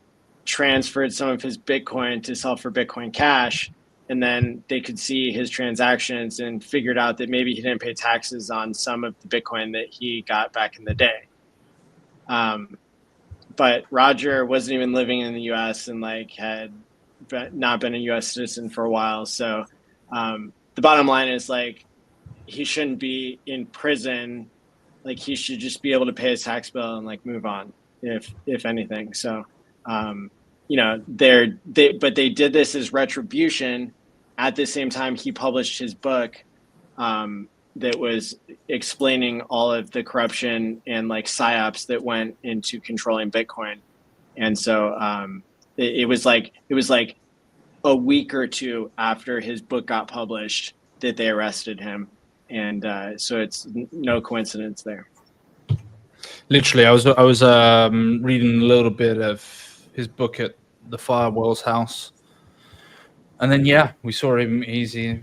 Speaker 11: transferred some of his Bitcoin to sell for Bitcoin Cash. And then they could see his transactions and figured out that maybe he didn't pay taxes on some of the Bitcoin that he got back in the day. But Roger wasn't even living in the U.S. and like had not been a U.S. citizen for a while. So the bottom line is like he shouldn't be in prison. Like he should just be able to pay his tax bill and like move on, if anything. So. You know, but they did this as retribution. At the same time, he published his book that was explaining all of the corruption and like psyops that went into controlling Bitcoin. And so it was like a week or two after his book got published that they arrested him, and so it's no coincidence there.
Speaker 17: Literally, I was reading a little bit of his book at the Firewall's house, and then we saw him easy,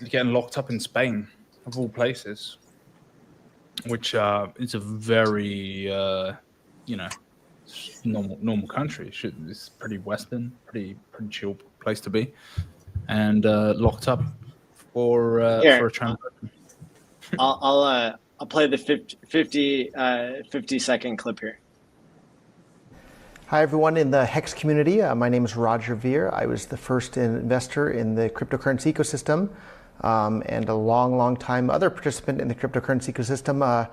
Speaker 17: getting locked up in Spain of all places, which is a very normal country. It's pretty Western, pretty chill place to be, and locked up for a transaction.
Speaker 11: I'll play the 50 second clip here.
Speaker 19: Hi, everyone in the HEX community. My name is Roger Veer. I was the first investor in the cryptocurrency ecosystem and a long time other participant in the cryptocurrency ecosystem.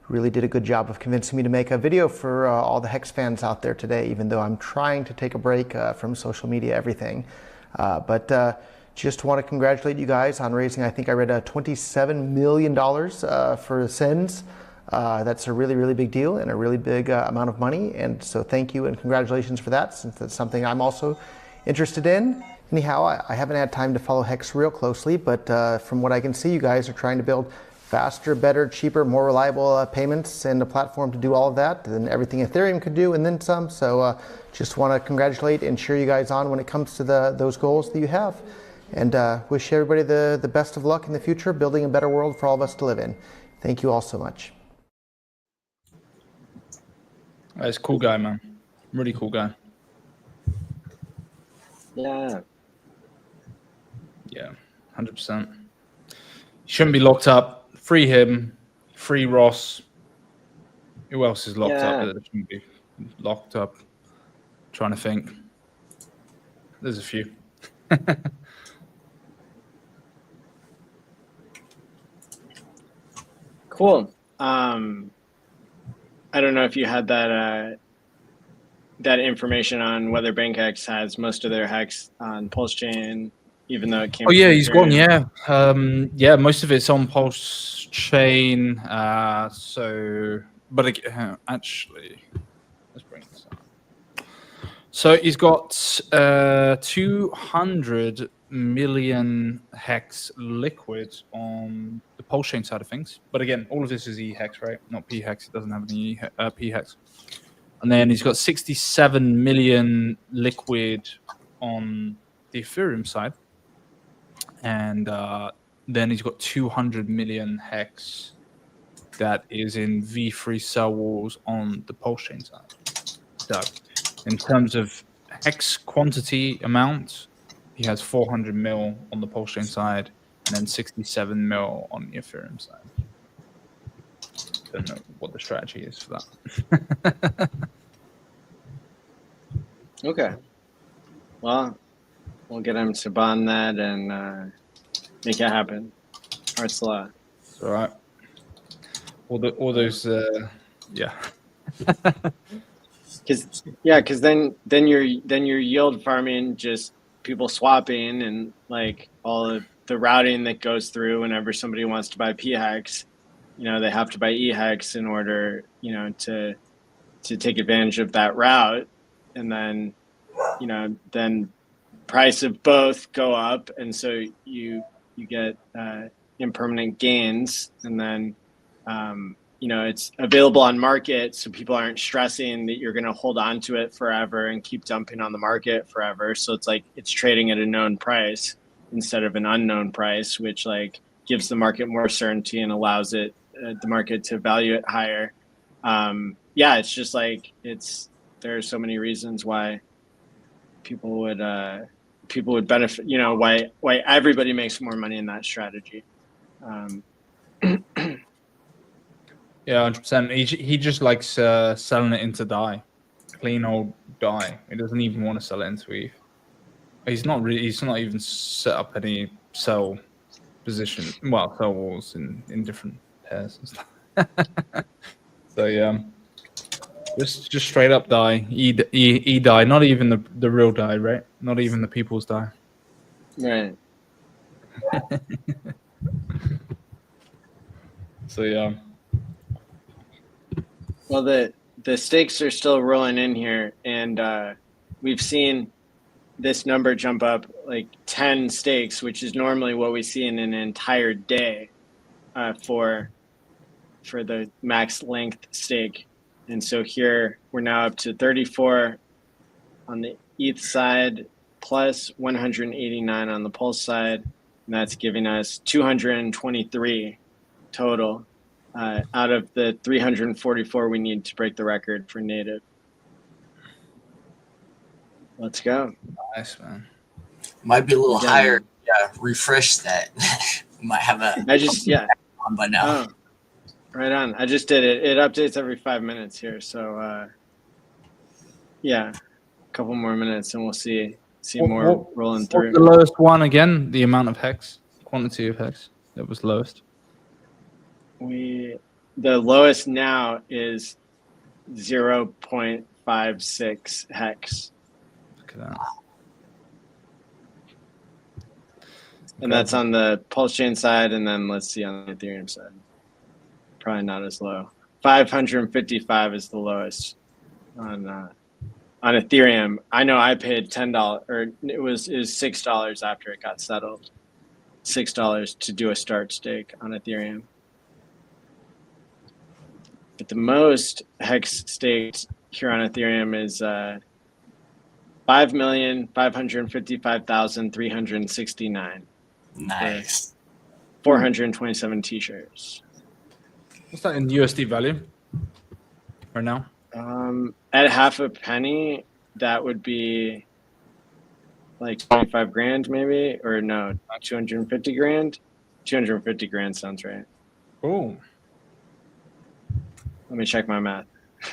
Speaker 19: Really did a good job of convincing me to make a video for all the HEX fans out there today, even though I'm trying to take a break from social media, everything. Just want to congratulate you guys on raising, I think I read $27 million for SENS. That's a really big deal and a really big amount of money. And so thank you and congratulations for that, since that's something I'm also interested in. Anyhow, I haven't had time to follow HEX real closely, but from what I can see, you guys are trying to build faster, better, cheaper, more reliable payments and a platform to do all of that than everything Ethereum could do and then some. So just want to congratulate and cheer you guys on when it comes to those goals that you have. And wish everybody the best of luck in the future, building a better world for all of us to live in. Thank you all so much.
Speaker 17: That's a cool guy, man. Really cool guy.
Speaker 11: Yeah.
Speaker 17: Yeah, 100%. He shouldn't be locked up. Free him. Free Ross. Who else is locked up that shouldn't be locked up? Trying to think. There's a few.
Speaker 11: Cool. I don't know if you had that that information on whether BankX has most of their HEX on Pulse Chain, even though it came.
Speaker 17: Oh yeah, he's gone.
Speaker 11: Ethereum.
Speaker 17: Yeah, most of it's on Pulse Chain. But actually, let's bring this up. So he's got 200 million HEX liquid on the Pulse Chain side of things. But again, all of this is EHEX, right? Not PHEX. It doesn't have any PHEX. And then he's got 67 million liquid on the Ethereum side. And then he's got 200 million HEX that is in V3 cell walls on the Pulse Chain side. So in terms of HEX quantity amount, he has 400 mil on the Pulse Chain side and then 67 mil on the Ethereum side. Don't know what the strategy is for that.
Speaker 11: Okay. Well, we'll get him to bond that and make it happen. Hearts a lot.
Speaker 17: All right. All those, yeah.
Speaker 11: Because then you're yield farming, just people swapping and like all of the routing that goes through whenever somebody wants to buy PHEX, they have to buy EHEX in order, to take advantage of that route. And then, then price of both go up. And so you get impermanent gains. And then, it's available on market. So people aren't stressing that you're going to hold on to it forever and keep dumping on the market forever. So it's like it's trading at a known price instead of an unknown price, which like gives the market more certainty and allows the market to value it higher. It's just like there are so many reasons why people would benefit, why everybody makes more money in that strategy.
Speaker 17: Yeah, 100%. He just likes selling it into DAI, clean old DAI. He doesn't even want to sell it into ETH. He's not even set up any sell position. Well, sell walls in different pairs and stuff. So yeah, just straight up DAI, E DAI, not even the real DAI, right? Not even the people's DAI.
Speaker 11: Right.
Speaker 17: So yeah.
Speaker 11: Well, the stakes are still rolling in here, and we've seen this number jump up like 10 stakes, which is normally what we see in an entire day for the max length stake. And so here we're now up to 34 on the ETH side, plus 189 on the Pulse side, and that's giving us 223 total. Out of the 344 we need to break the record for native. Let's go.
Speaker 17: Nice, man.
Speaker 15: Might be a little higher. Yeah, refresh that. Might have a.
Speaker 11: I just
Speaker 15: on by now.
Speaker 11: Oh, right on. I just did it. It updates every 5 minutes here. So yeah, a couple more minutes and we'll see more rolling through.
Speaker 17: What's the lowest one again? The amount of hex, quantity of hex that was lowest.
Speaker 11: The lowest now is 0.56 hex.
Speaker 17: Look at that.
Speaker 11: And that's on the Pulse chain side, and then let's see on the Ethereum side. Probably not as low. 555 is the lowest on Ethereum. I know I paid $10, or it was $6 after it got settled. $6 to do a start stake on Ethereum. But the most hex staked here on Ethereum is 5,555,369.
Speaker 15: Nice.
Speaker 11: 427 t-shirts.
Speaker 17: What's that in USD value right now?
Speaker 11: At half a penny, that would be like 25 grand maybe, or no, 250 grand. 250 grand sounds right.
Speaker 17: Oh.
Speaker 11: Let me check my math.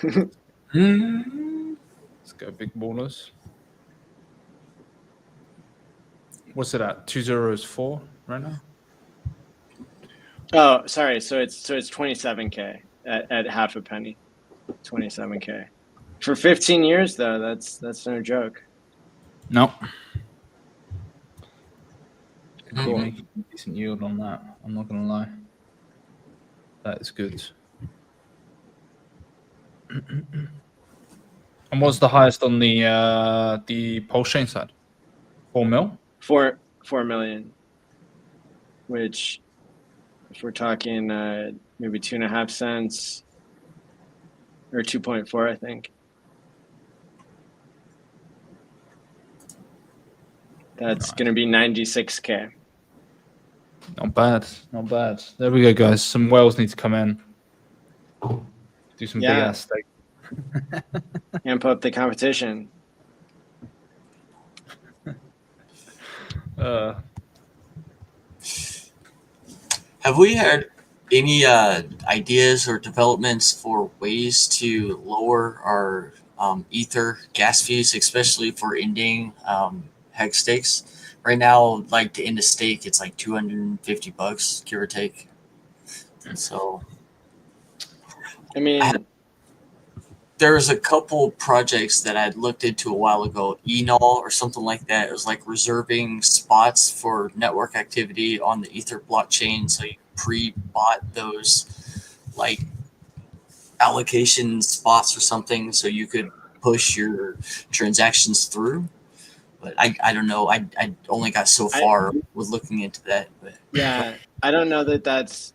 Speaker 17: Let's go big ballers. What's it at? 204 right now?
Speaker 11: Oh, sorry. So it's 27K at half a penny. 27K. For 15 years though, that's no joke.
Speaker 17: No.
Speaker 11: Cool.
Speaker 17: Making a decent yield on that. I'm not gonna lie. That is good. And what's the highest on the Pulse chain side? 4 mil?
Speaker 11: 4 million. Which, if we're talking maybe 2.5 cents or 2.4, I think. That's going to be 96K.
Speaker 17: Not bad. Not bad. There we go, guys. Some whales need to come in. Do some big ass stake.
Speaker 11: Amp up the competition.
Speaker 15: Have we had any ideas or developments for ways to lower our Ether gas fees, especially for ending HEX stakes? Right now, like to end a stake, it's like $250, give or take. And so,
Speaker 11: I mean,
Speaker 15: there's a couple projects that I'd looked into a while ago, Enol or something like that. It was like reserving spots for network activity on the Ether blockchain. So you pre-bought those like allocation spots or something so you could push your transactions through. But I don't know. I only got so far with looking into that. But
Speaker 11: yeah, I don't know that that's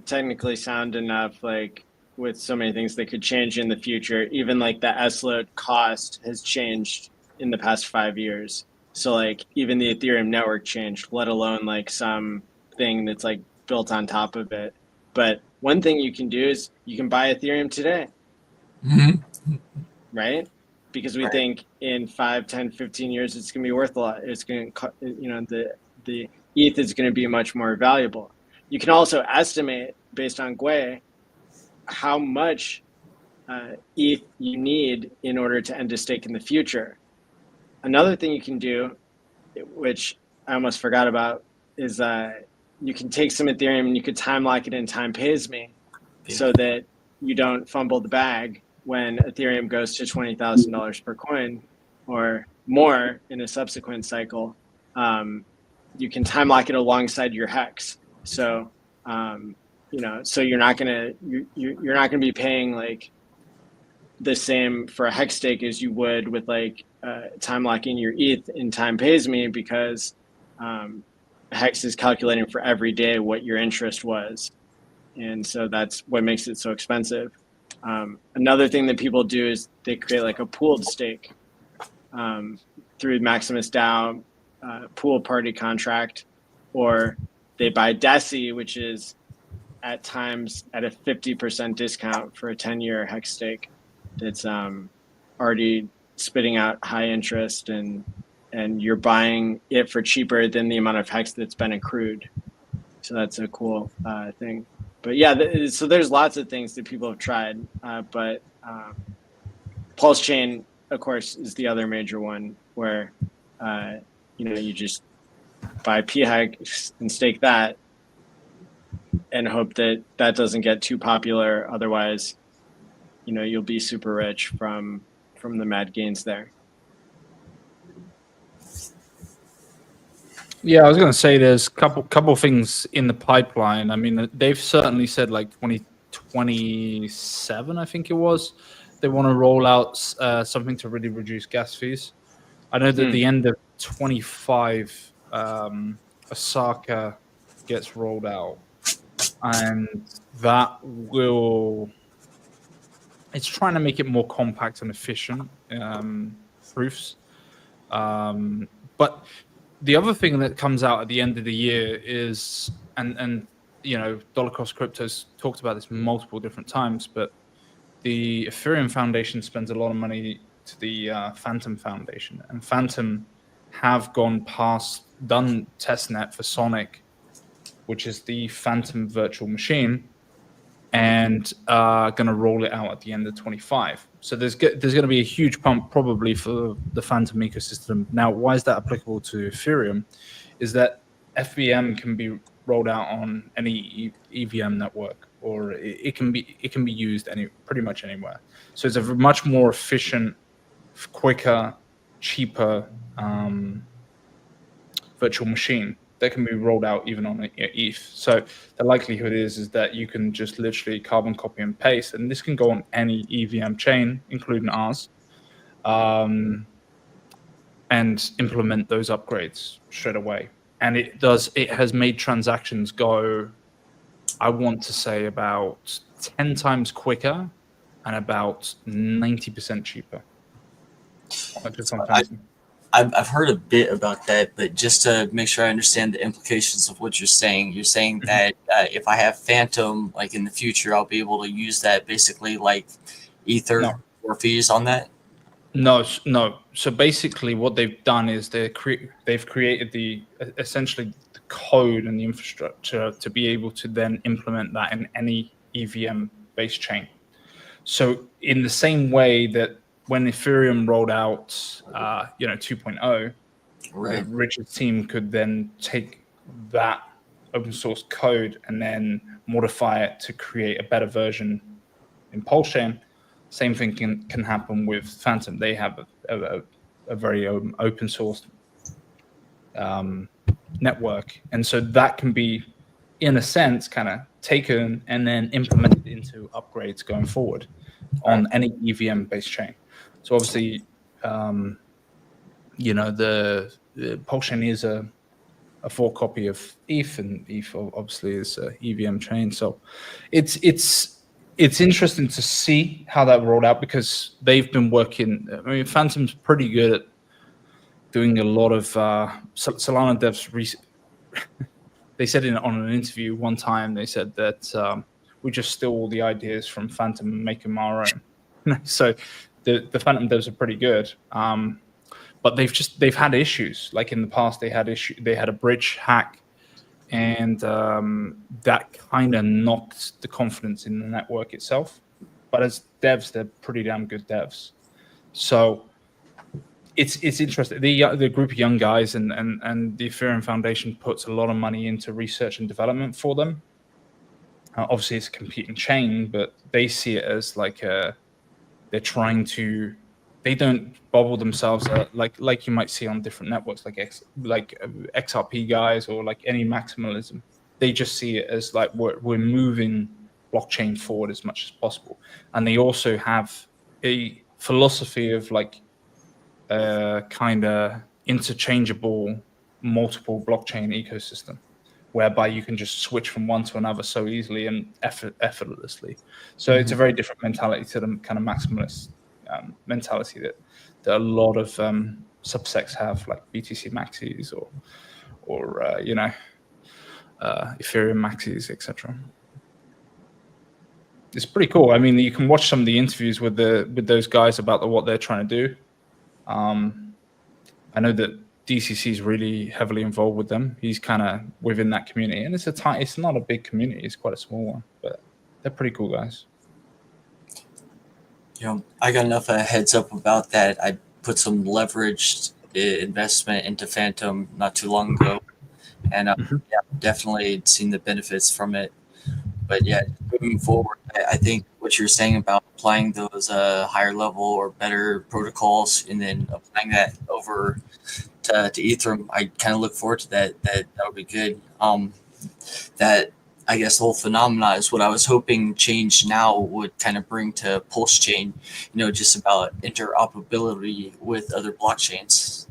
Speaker 11: technically sound enough. Like with so many things that could change in the future, even like the S-load cost has changed in the past 5 years. So like even the Ethereum network changed, let alone like some thing that's like built on top of it. But one thing you can do is you can buy Ethereum today, right? Because we think in 5, 10, 15 years, it's going to be worth a lot. It's going to, you know, the ETH is going to be much more valuable. You can also estimate based on Gwei how much ETH you need in order to end a stake in the future. Another thing you can do, which I almost forgot about, is you can take some Ethereum and you could time lock it in time pays me so that you don't fumble the bag when Ethereum goes to $20,000 per coin or more in a subsequent cycle. You can time lock it alongside your HEX. So, you know, so you're not gonna be paying like the same for a HEX stake as you would with like time locking your ETH in time pays me, because HEX is calculating for every day what your interest was, and so that's what makes it so expensive. Another thing that people do is they create like a pooled stake through Maximus DAO pool party contract, or they buy Defi, which is at times at a 50% discount for a 10-year HEX stake that's already spitting out high interest, and you're buying it for cheaper than the amount of HEX that's been accrued. So that's a cool thing. yeah, so there's lots of things that people have tried, but Pulse Chain, of course, is the other major one where you just buy PHEX and stake that and hope that that doesn't get too popular. Otherwise, you'll be super rich from the mad gains there.
Speaker 17: Yeah, I was going to say there's couple things in the pipeline. I mean, they've certainly said like 2027, I think it was, they want to roll out something to really reduce gas fees. I know that the end of 25, Osaka gets rolled out, and that it's trying to make it more compact and efficient proofs. But the other thing that comes out at the end of the year is, and Dollar Cost Crypto's talked about this multiple different times, but the Ethereum Foundation spends a lot of money to the Phantom Foundation, and Phantom have done testnet for Sonic, which is the Phantom virtual machine, and going to roll it out at the end of 25. So there's going to be a huge pump probably for the Phantom ecosystem. Now, why is that applicable to Ethereum? Is that FVM can be rolled out on any EVM network, or it can be used pretty much anywhere. So it's a much more efficient, quicker, cheaper virtual machine that can be rolled out even on ETH. So the likelihood is that you can just literally carbon copy and paste, and this can go on any EVM chain, including ours, and implement those upgrades straight away. And it has made transactions go, I want to say, about 10 times quicker and about 90% cheaper.
Speaker 15: I've heard a bit about that, but just to make sure I understand the implications of what you're saying that if I have Phantom, like in the future, I'll be able to use that basically like Ether or fees on that?
Speaker 17: No. So basically what they've done is they've created essentially the code and the infrastructure to be able to then implement that in any EVM-based chain. So in the same way that when Ethereum rolled out, 2.0,
Speaker 15: right,
Speaker 17: Richard's team could then take that open source code and then modify it to create a better version in Pulse Chain. Same thing can happen with Phantom. They have a very open source network, and so that can be, in a sense, kind of taken and then implemented into upgrades going forward on any EVM-based chain. So obviously, the Pulse Chain is a fork copy of ETH, and ETH obviously is a EVM chain. So it's interesting to see how that rolled out, because they've been working. I mean, Phantom's pretty good at doing a lot of Solana devs. They said on an interview one time, they said that we just steal all the ideas from Phantom and make them our own. So the Phantom devs are pretty good, but they've had issues. Like in the past, they had a bridge hack, and that kind of knocked the confidence in the network itself. But as devs, they're pretty damn good devs. So it's interesting. The group of young guys and the Ethereum Foundation puts a lot of money into research and development for them. Obviously, it's a competing chain, but they see it as like they're trying to. They don't bubble themselves like you might see on different networks, like XRP guys or like any maximalism. They just see it as like we're moving blockchain forward as much as possible, and they also have a philosophy of like kind of interchangeable multiple blockchain ecosystem, whereby you can just switch from one to another so easily and effortlessly. So it's a very different mentality to the kind of maximalist mentality that a lot of subsects have, like BTC maxis or Ethereum maxis, etc. It's pretty cool. I mean, you can watch some of the interviews with those guys about what they're trying to do. I know that DCC is really heavily involved with them. He's kind of within that community, and it's not a big community. It's quite a small one, but they're pretty cool guys.
Speaker 15: I got enough of a heads up about that. I put some leveraged investment into Phantom not too long ago, and yeah, definitely seen the benefits from it. But yeah, moving forward, I think what you're saying about applying those higher level or better protocols and then applying that over to Ethereum, I kind of look forward to that. That would be good. That I guess the whole phenomena is what I was hoping Change Now would kind of bring to Pulse Chain, just about interoperability with other blockchains.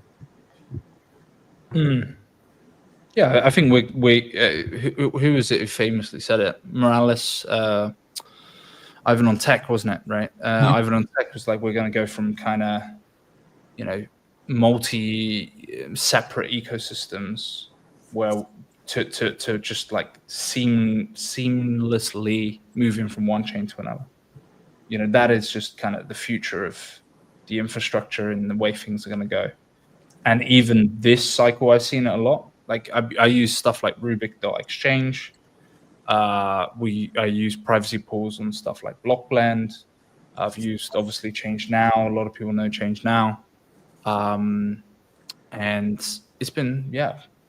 Speaker 17: Yeah, I think who was it who famously said it? Morales, Ivan on Tech, wasn't it? Right? Ivan on Tech was like, we're going to go from kind of, multi-separate ecosystems where to just like seamlessly moving from one chain to another. That is just kind of the future of the infrastructure and the way things are going to go. And even this cycle, I've seen it a lot. Like I use stuff like Rubik.exchange. I use privacy pools on stuff like Blockblend. I've used obviously Change Now. A lot of people know Change Now. And it's been,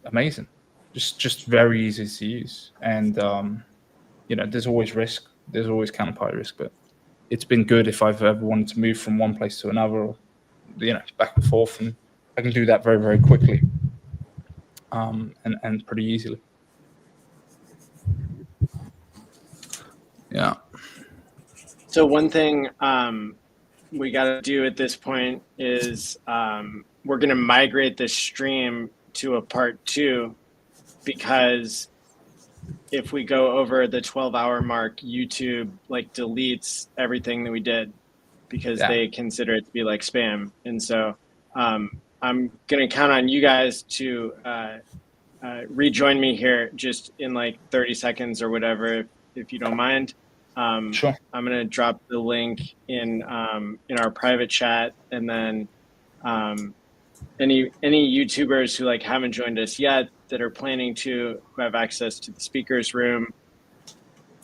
Speaker 17: amazing. Just very easy to use. And, there's always risk. There's always counterparty risk, but it's been good if I've ever wanted to move from one place to another, or, back and forth. And I can do that very, very quickly. And pretty easily. Yeah.
Speaker 11: So one thing we got to do at this point is we're going to migrate this stream to a part 2, because if we go over the 12-hour mark, YouTube deletes everything that we did because they consider it to be like spam. And so I'm going to count on you guys to rejoin me here just in 30 seconds or whatever, if you don't mind.
Speaker 17: Sure.
Speaker 11: I'm going to drop the link in our private chat, and then any YouTubers who haven't joined us yet that are planning to, who have access to the speakers room,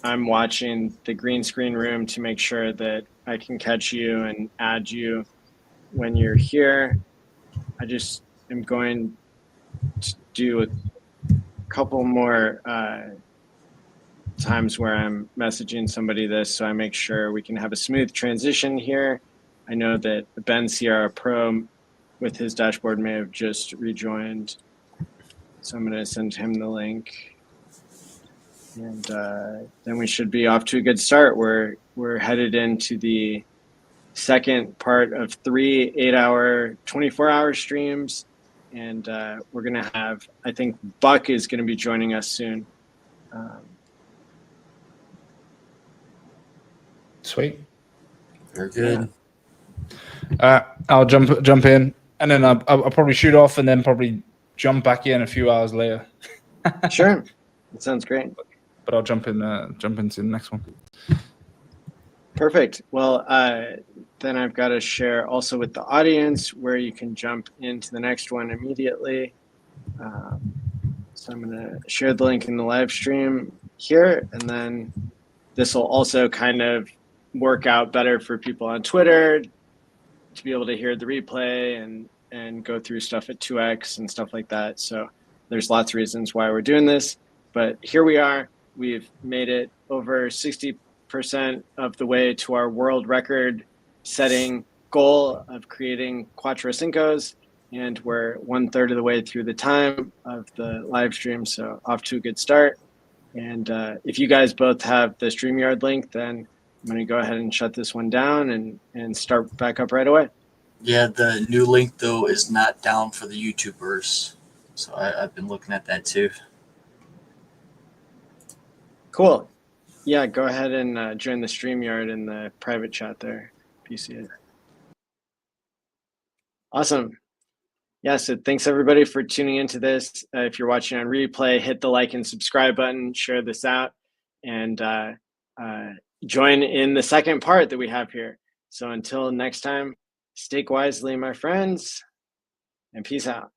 Speaker 11: I'm watching the green screen room to make sure that I can catch you and add you when you're here. I just am going to do a couple more times where I'm messaging somebody this, so I make sure we can have a smooth transition here. I know that Ben Sierra Pro with his dashboard may have just rejoined, so I'm going to send him the link, and then we should be off to a good start. We're headed into the second part of 3 8-hour, 24-hour streams, and we're going to have, I think Buck is going to be joining us soon.
Speaker 17: Sweet.
Speaker 15: Very good.
Speaker 17: I'll jump in, and then I'll probably shoot off, and then probably jump back in a few hours later.
Speaker 11: Sure, that sounds great.
Speaker 17: But I'll jump into the next one.
Speaker 11: Perfect. Well, then I've got to share also with the audience where you can jump into the next one immediately. So I'm going to share the link in the live stream here, and then this will also kind of work out better for people on Twitter to be able to hear the replay and go through stuff at 2x and stuff like that. So there's lots of reasons why we're doing this, but here we are. We've made it over 60% of the way to our world record setting goal of creating Quattro Cincos, and we're 1/3 of the way through the time of the live stream, so off to a good start. And if you guys both have the StreamYard link, then I'm going to go ahead and shut this one down and start back up right away.
Speaker 15: Yeah, the new link, though, is not down for the YouTubers. So I've been looking at that, too.
Speaker 11: Cool. Yeah, go ahead and join the StreamYard in the private chat there, if you see it. Awesome. Yeah, so thanks, everybody, for tuning into this. If you're watching on replay, hit the like and subscribe button, share this out, and join in the second part that we have here. So until next time, stake wisely, my friends, and peace out.